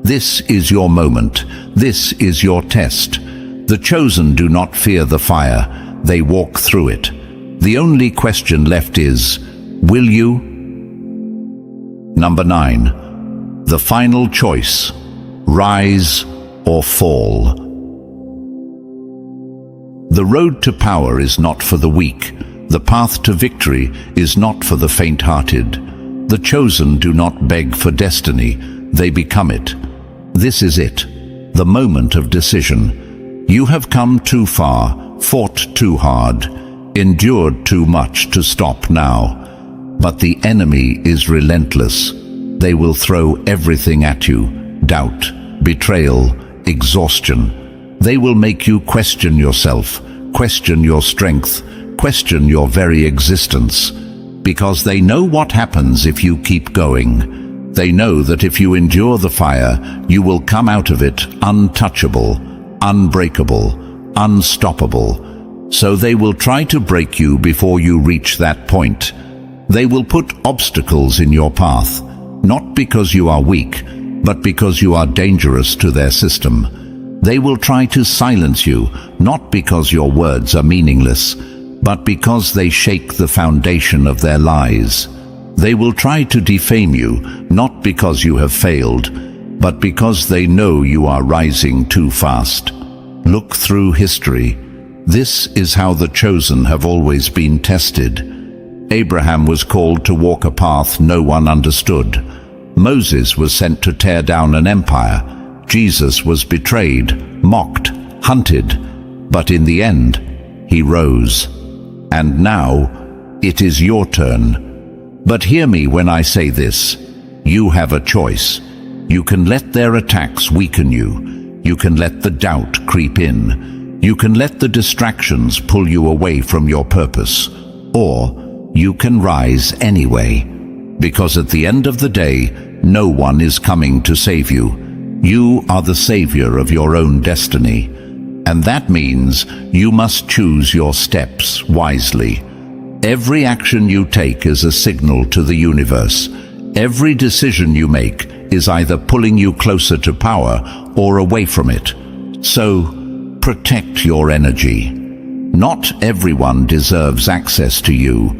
This is your moment. This is your test. The chosen do not fear the fire. They walk through it. The only question left is, will you? Number 9. The final choice. Rise or fall. The road to power is not for the weak. The path to victory is not for the faint-hearted. The chosen do not beg for destiny. They become it. This is it. The moment of decision. You have come too far, fought too hard, endured too much to stop now. But the enemy is relentless. They will throw everything at you. Doubt, betrayal, exhaustion. They will make you question yourself, question your strength, question your very existence. Because they know what happens if you keep going. They know that if you endure the fire, you will come out of it untouchable, unbreakable, unstoppable. So they will try to break you before you reach that point. They will put obstacles in your path, not because you are weak, but because you are dangerous to their system. They will try to silence you, not because your words are meaningless, but because they shake the foundation of their lies. They will try to defame you, not because you have failed, but because they know you are rising too fast. Look through history. This is how the chosen have always been tested. Abraham was called to walk a path no one understood. Moses was sent to tear down an empire. Jesus was betrayed, mocked, hunted, but in the end, he rose. And now, it is your turn. But hear me when I say this. You have a choice. You can let their attacks weaken you. You can let the doubt creep in. You can let the distractions pull you away from your purpose. Or you can rise anyway. Because at the end of the day, no one is coming to save you. You are the savior of your own destiny. And that means you must choose your steps wisely. Every action you take is a signal to the universe. Every decision you make is either pulling you closer to power or away from it. So, protect your energy. Not everyone deserves access to you.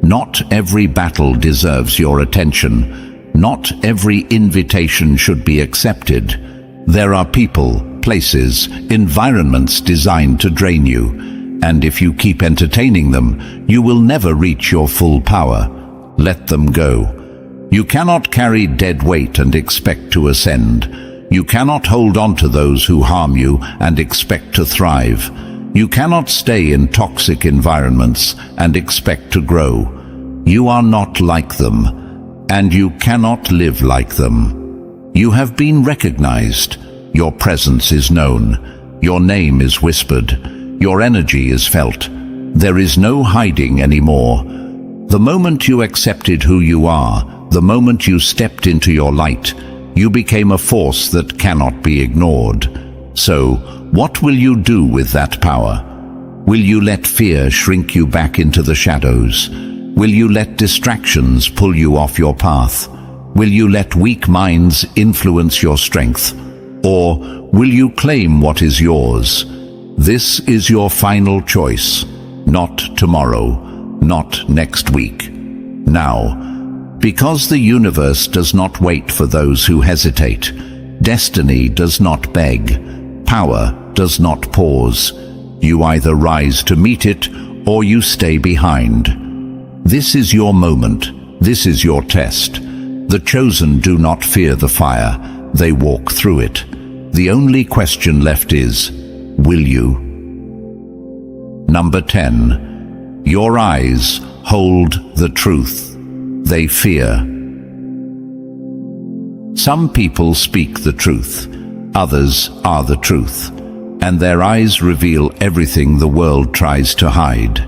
Not every battle deserves your attention. Not every invitation should be accepted. There are people, places, environments designed to drain you, and if you keep entertaining them, you will never reach your full power. Let them go. You cannot carry dead weight and expect to ascend. You cannot hold on to those who harm you and expect to thrive. You cannot stay in toxic environments and expect to grow. You are not like them, and you cannot live like them. You have been recognized. Your presence is known. Your name is whispered. Your energy is felt. There is no hiding anymore. The moment you accepted who you are, the moment you stepped into your light, you became a force that cannot be ignored. So, what will you do with that power? Will you let fear shrink you back into the shadows? Will you let distractions pull you off your path? Will you let weak minds influence your strength? Or will you claim what is yours? This is your final choice. Not tomorrow, not next week. Now, because the universe does not wait for those who hesitate. Destiny does not beg. Power does not pause. You either rise to meet it or you stay behind. This is your moment. This is your test. The chosen do not fear the fire. They walk through it. The only question left is, will you? Number 10. Your eyes hold the truth. They fear. Some people speak the truth. Others are the truth. And their eyes reveal everything the world tries to hide.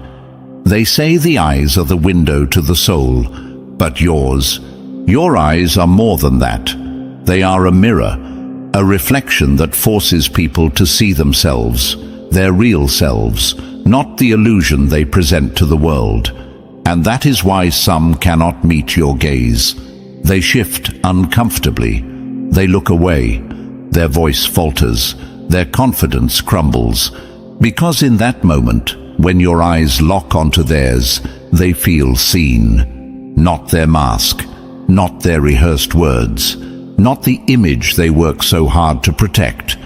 They say the eyes are the window to the soul, but your eyes are more than that. They are a mirror, a reflection that forces people to see themselves, their real selves, not the illusion they present to the world. And that is why some cannot meet your gaze. They shift uncomfortably. They look away. Their voice falters. Their confidence crumbles. Because in that moment, when your eyes lock onto theirs, they feel seen. Not their mask, not their rehearsed words, not the image they work so hard to protect,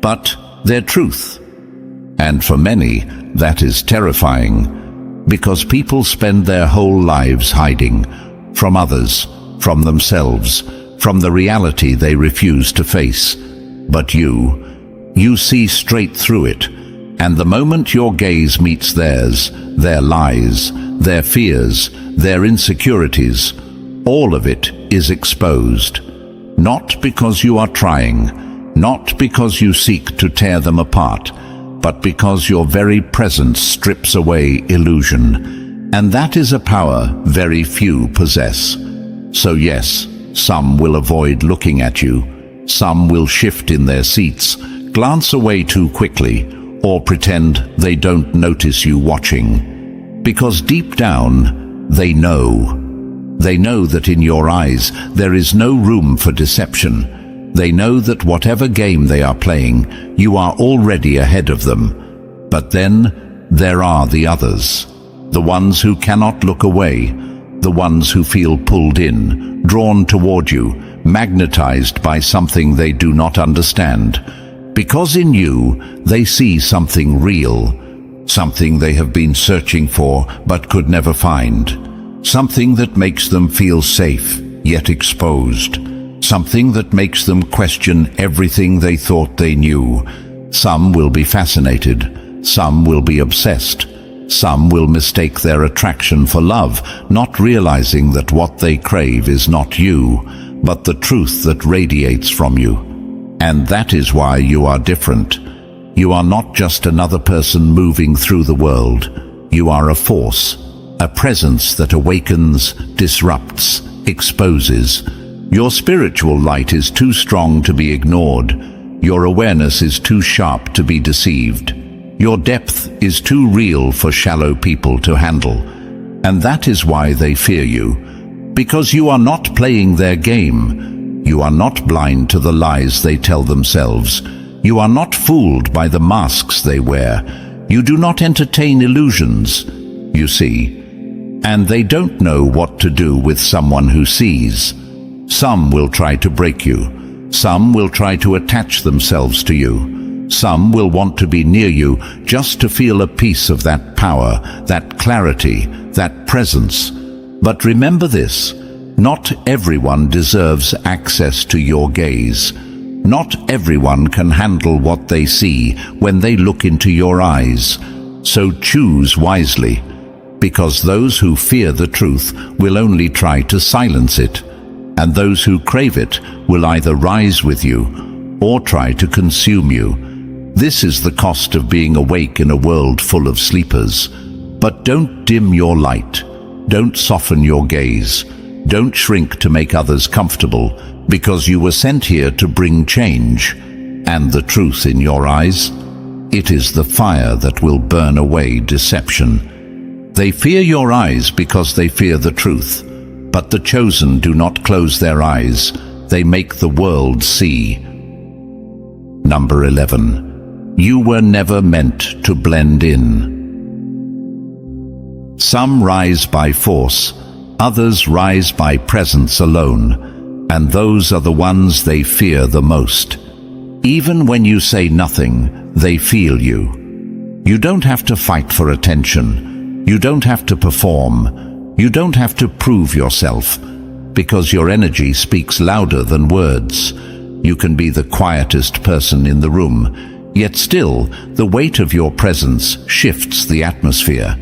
but their truth. And for many, that is terrifying. Because people spend their whole lives hiding from others, from themselves, from the reality they refuse to face. But you see straight through it, and the moment your gaze meets theirs, their lies, their fears, their insecurities, all of it is exposed. Not because you are trying, not because you seek to tear them apart, but because your very presence strips away illusion. And that is a power very few possess. So yes, some will avoid looking at you. Some will shift in their seats, glance away too quickly, or pretend they don't notice you watching. Because deep down, they know. They know that in your eyes there is no room for deception. They know that whatever game they are playing, you are already ahead of them. But then there are the others, the ones who cannot look away, the ones who feel pulled in, drawn toward you, magnetized by something they do not understand. Because in you, they see something real, something they have been searching for but could never find, something that makes them feel safe yet exposed. Something that makes them question everything they thought they knew. Some will be fascinated, some will be obsessed, Some will mistake their attraction for love, not realizing that what they crave is not you, but the truth that radiates from you. And that is why you are different. You are not just another person moving through the world. You are a force, a presence that awakens, disrupts, exposes. Your spiritual light is too strong to be ignored. Your awareness is too sharp to be deceived. Your depth is too real for shallow people to handle. And that is why they fear you. Because you are not playing their game. You are not blind to the lies they tell themselves. You are not fooled by the masks they wear. You do not entertain illusions, you see. And they don't know what to do with someone who sees. Some will try to break you. Some will try to attach themselves to you. Some will want to be near you just to feel a piece of that power, that clarity, that presence. But remember this, not everyone deserves access to your gaze. Not everyone can handle what they see when they look into your eyes. So choose wisely, because those who fear the truth will only try to silence it, and those who crave it will either rise with you or try to consume you. This is the cost of being awake in a world full of sleepers. But don't dim your light. Don't soften your gaze. Don't shrink to make others comfortable, because you were sent here to bring change. And the truth in your eyes? It is the fire that will burn away deception. They fear your eyes because they fear the truth. But the chosen do not close their eyes. They make the world see. Number 11. You were never meant to blend in. Some rise by force, others rise by presence alone, and those are the ones they fear the most. Even when you say nothing, they feel you. You don't have to fight for attention. You don't have to perform. You don't have to prove yourself, because your energy speaks louder than words. You can be the quietest person in the room, yet still, the weight of your presence shifts the atmosphere.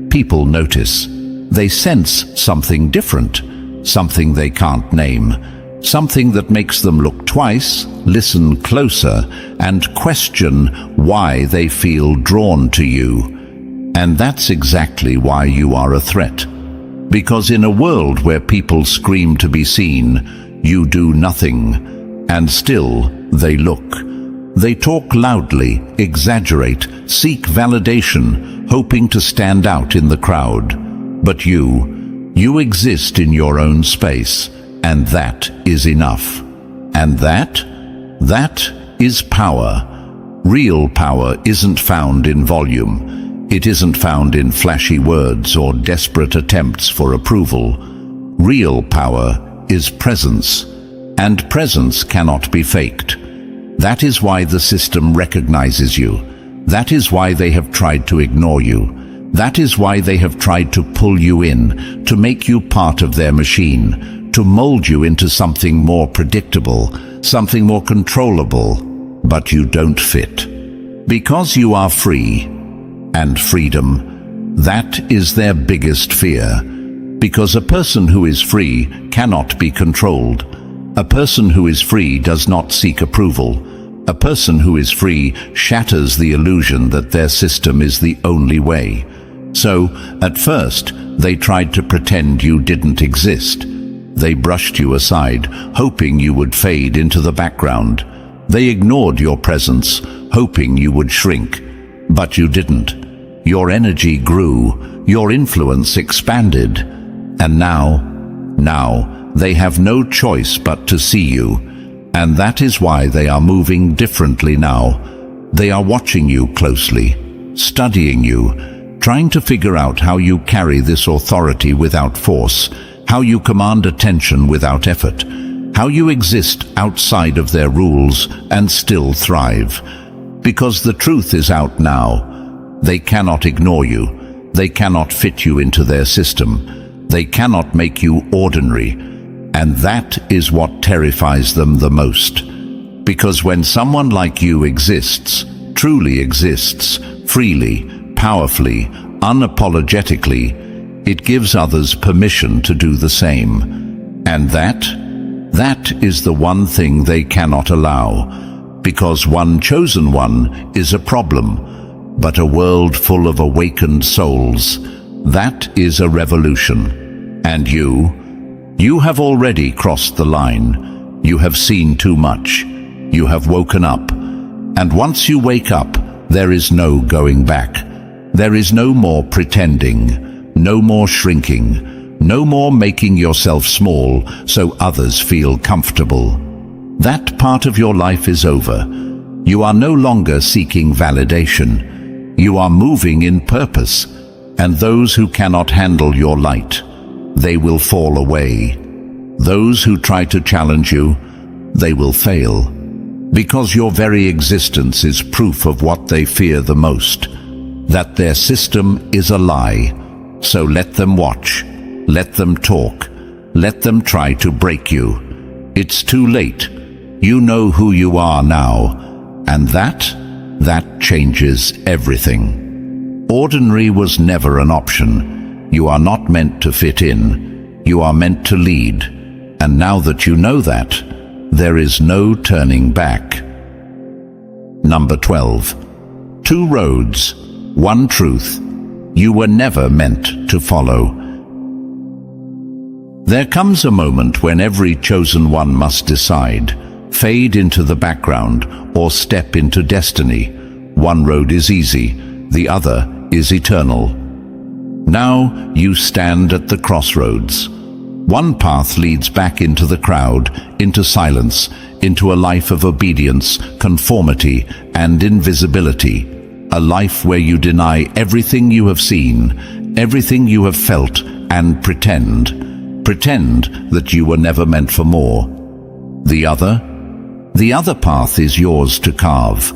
People notice. They sense something different, something they can't name, something that makes them look twice, listen closer, and question why they feel drawn to you. And that's exactly why you are a threat. Because in a world where people scream to be seen, you do nothing, and still they look. They talk loudly, exaggerate, seek validation, hoping to stand out in the crowd. But you exist in your own space, and that is enough. And that is power. Real power isn't found in volume. It isn't found in flashy words or desperate attempts for approval. Real power is presence, and presence cannot be faked. That is why the system recognizes you. That is why they have tried to ignore you. That is why they have tried to pull you in, to make you part of their machine, to mold you into something more predictable, something more controllable. But you don't fit. Because you are free. And freedom, that is their biggest fear. Because a person who is free cannot be controlled. A person who is free does not seek approval. A person who is free shatters the illusion that their system is the only way. So, at first, they tried to pretend you didn't exist. They brushed you aside, hoping you would fade into the background. They ignored your presence, hoping you would shrink. But you didn't. Your energy grew, your influence expanded. And now they have no choice but to see you. And that is why they are moving differently now. They are watching you closely, studying you, trying to figure out how you carry this authority without force, how you command attention without effort, how you exist outside of their rules and still thrive. Because the truth is out now. They cannot ignore you. They cannot fit you into their system. They cannot make you ordinary. And that is what terrifies them the most. Because when someone like you exists, truly exists, freely, powerfully, unapologetically, it gives others permission to do the same. And that is the one thing they cannot allow, because one chosen one is a problem, but a world full of awakened souls, that is a revolution. And you have already crossed the line. You have seen too much. You have woken up. And once you wake up, there is no going back. There is no more pretending, no more shrinking, no more making yourself small so others feel comfortable. That part of your life is over. You are no longer seeking validation. You are moving in purpose, and those who cannot handle your light, they will fall away. Those who try to challenge you, they will fail, because your very existence is proof of what they fear the most, that their system is a lie. So let them watch, let them talk, let them try to break you. It's too late. You know who you are now, and that changes everything. Ordinary was never an option. You are not meant to fit in. You are meant to lead. And now that you know that, there is no turning back. Number 12. 2 roads, 1 truth. You were never meant to follow. There comes a moment when every chosen one must decide, fade into the background, or step into destiny. One road is easy, the other is eternal. Now you stand at the crossroads. One path leads back into the crowd, into silence, into a life of obedience, conformity, and invisibility. A life where you deny everything you have seen, everything you have felt, and pretend that you were never meant for more. The other path is yours to carve.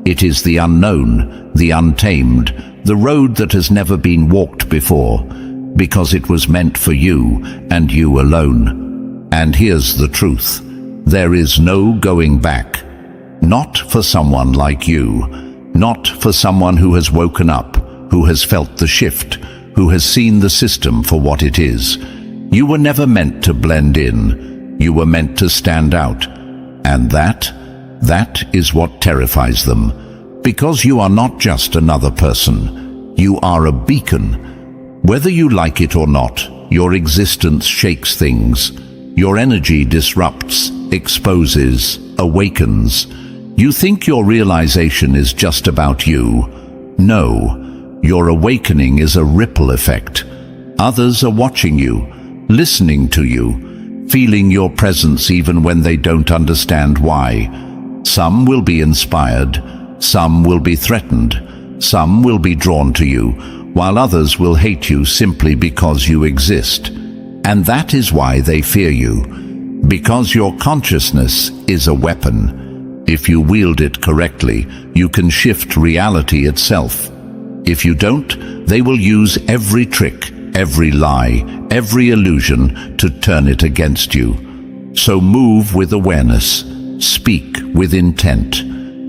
It is the unknown, the untamed, the road that has never been walked before, because it was meant for you and you alone. And here's the truth. There is no going back. Not for someone like you. Not for someone who has woken up, who has felt the shift, who has seen the system for what it is. You were never meant to blend in. You were meant to stand out. And that is what terrifies them. Because you are not just another person. You are a beacon. Whether you like it or not, your existence shakes things. Your energy disrupts, exposes, awakens. You think your realization is just about you. No, your awakening is a ripple effect. Others are watching you, listening to you, feeling your presence even when they don't understand why. Some will be inspired, some will be threatened, some will be drawn to you, while others will hate you simply because you exist. And that is why they fear you, because your consciousness is a weapon. If you wield it correctly, you can shift reality itself. If you don't, they will use every trick, every lie, every illusion to turn it against you. So move with awareness, speak with intent.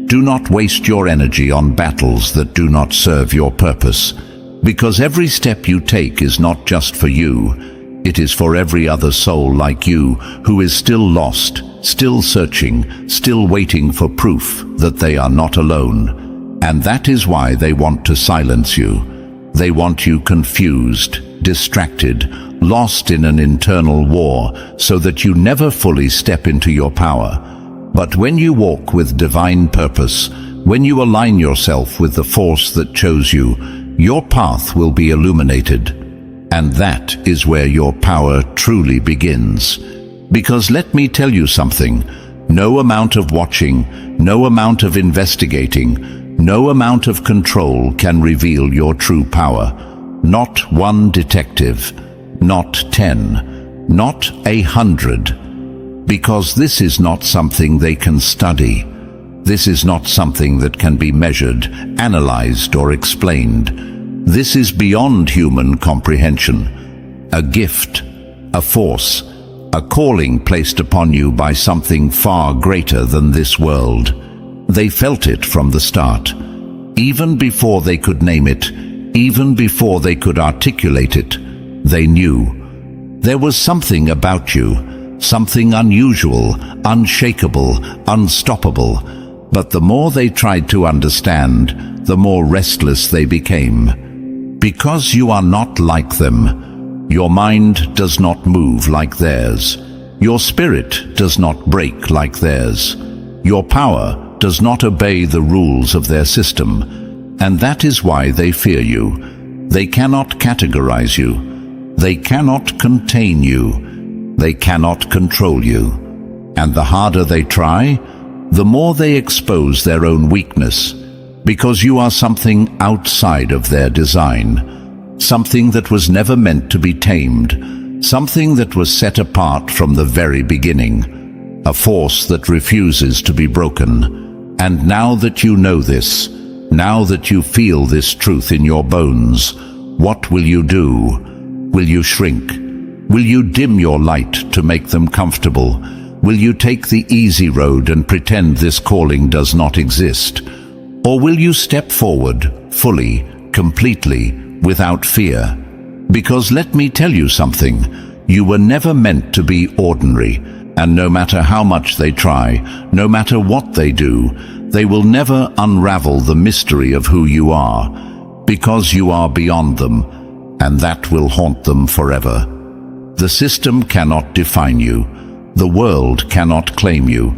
Do not waste your energy on battles that do not serve your purpose. Because every step you take is not just for you, it is for every other soul like you who is still lost, still searching, still waiting for proof that they are not alone. And that is why they want to silence you. They want you confused, distracted, lost in an internal war, so that you never fully step into your power. But when you walk with divine purpose, when you align yourself with the force that chose you, your path will be illuminated. And that is where your power truly begins. Because let me tell you something, no amount of watching, no amount of investigating, no amount of control can reveal your true power. Not one detective, not 10, not 100. Because this is not something they can study. This is not something that can be measured, analyzed, or explained. This is beyond human comprehension. A gift, a force, a calling placed upon you by something far greater than this world. They felt it from the start. Even before they could name it, even before they could articulate it, they knew. There was something about you, something unusual, unshakable, unstoppable. But the more they tried to understand, the more restless they became. Because you are not like them. Your mind does not move like theirs. Your spirit does not break like theirs. Your power does not obey the rules of their system. And that is why they fear you. They cannot categorize you. They cannot contain you. They cannot control you. And the harder they try, the more they expose their own weakness, because you are something outside of their design, something that was never meant to be tamed, something that was set apart from the very beginning, a force that refuses to be broken. And now that you know this, now that you feel this truth in your bones, what will you do? Will you shrink? Will you dim your light to make them comfortable? Will you take the easy road and pretend this calling does not exist? Or will you step forward, fully, completely, without fear? Because let me tell you something, you were never meant to be ordinary, and no matter how much they try, no matter what they do, they will never unravel the mystery of who you are, because you are beyond them, and that will haunt them forever. The system cannot define you. The world cannot claim you,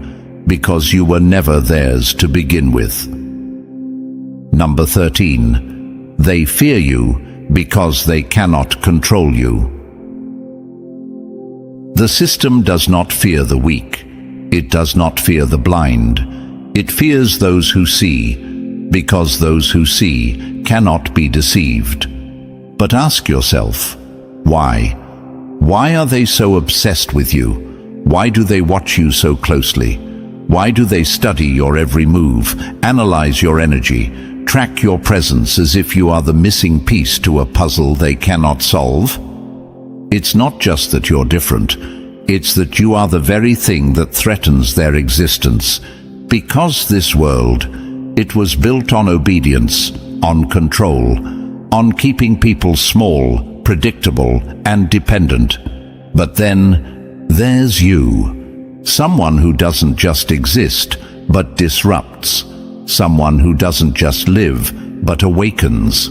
because you were never theirs to begin with. Number 13. They fear you because they cannot control you. The system does not fear the weak. It does not fear the blind. It fears those who see, because those who see cannot be deceived. But ask yourself, why? Why are they so obsessed with you? Why do they watch you so closely? Why do they study your every move, analyze your energy, track your presence as if you are the missing piece to a puzzle they cannot solve? It's not just that you're different, it's that you are the very thing that threatens their existence. Because this world, it was built on obedience, on control, on keeping people small, predictable, and dependent. But then, there's you. Someone who doesn't just exist, but disrupts. Someone who doesn't just live, but awakens.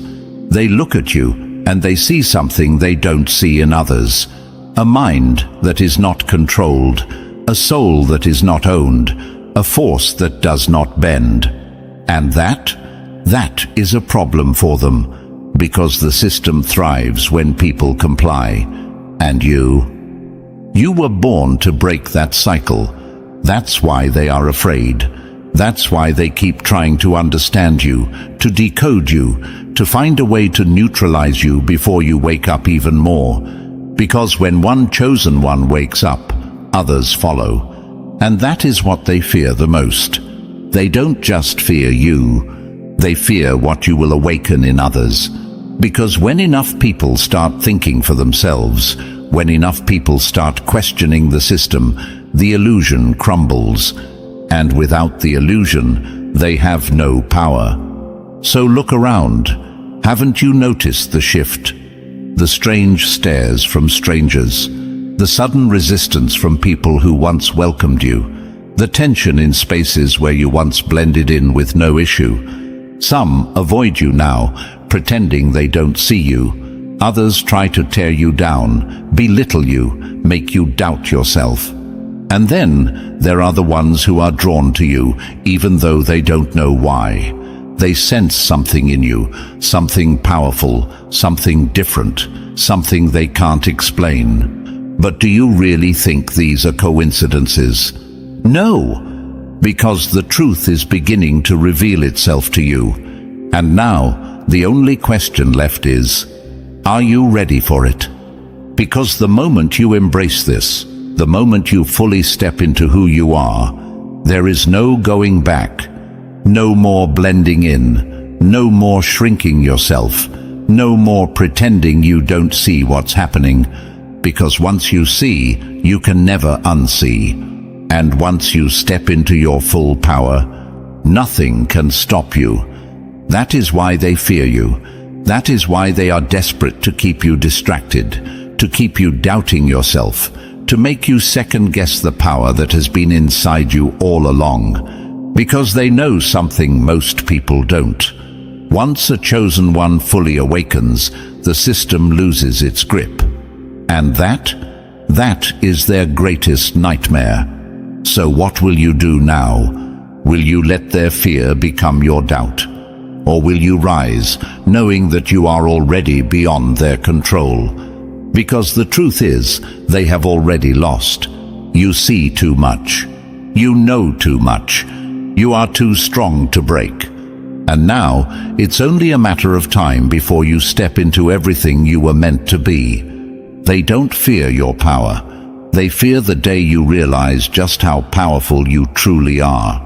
They look at you, and they see something they don't see in others. A mind that is not controlled, a soul that is not owned, a force that does not bend. And that is a problem for them, because the system thrives when people comply. And you were born to break that cycle. That's why they are afraid. That's why they keep trying to understand you, to decode you, to find a way to neutralize you before you wake up even more. Because when one chosen one wakes up, others follow. And that is what they fear the most. They don't just fear you, they fear what you will awaken in others. Because when enough people start thinking for themselves, when enough people start questioning the system, the illusion crumbles. And without the illusion, they have no power. So look around. Haven't you noticed the shift? The strange stares from strangers, the sudden resistance from people who once welcomed you, the tension in spaces where you once blended in with no issue. Some avoid you now, pretending they don't see you. Others try to tear you down, belittle you, make you doubt yourself. And then there are the ones who are drawn to you, even though they don't know why. They sense something in you, something powerful, something different, something they can't explain. But do you really think these are coincidences? No, because the truth is beginning to reveal itself to you. And now, the only question left is, are you ready for it? Because the moment you embrace this, the moment you fully step into who you are, there is no going back. No more blending in, no more shrinking yourself, no more pretending you don't see what's happening, because once you see, you can never unsee. And once you step into your full power, nothing can stop you. That is why they fear you. That is why they are desperate to keep you distracted, to keep you doubting yourself, to make you second-guess the power that has been inside you all along, because they know something most people don't. Once a chosen one fully awakens, the system loses its grip. And that is their greatest nightmare. So what will you do now? Will you let their fear become your doubt? Or will you rise, knowing that you are already beyond their control? Because the truth is, they have already lost. You see too much. You know too much. You are too strong to break. And now, it's only a matter of time before you step into everything you were meant to be. They don't fear your power. They fear the day you realize just how powerful you truly are.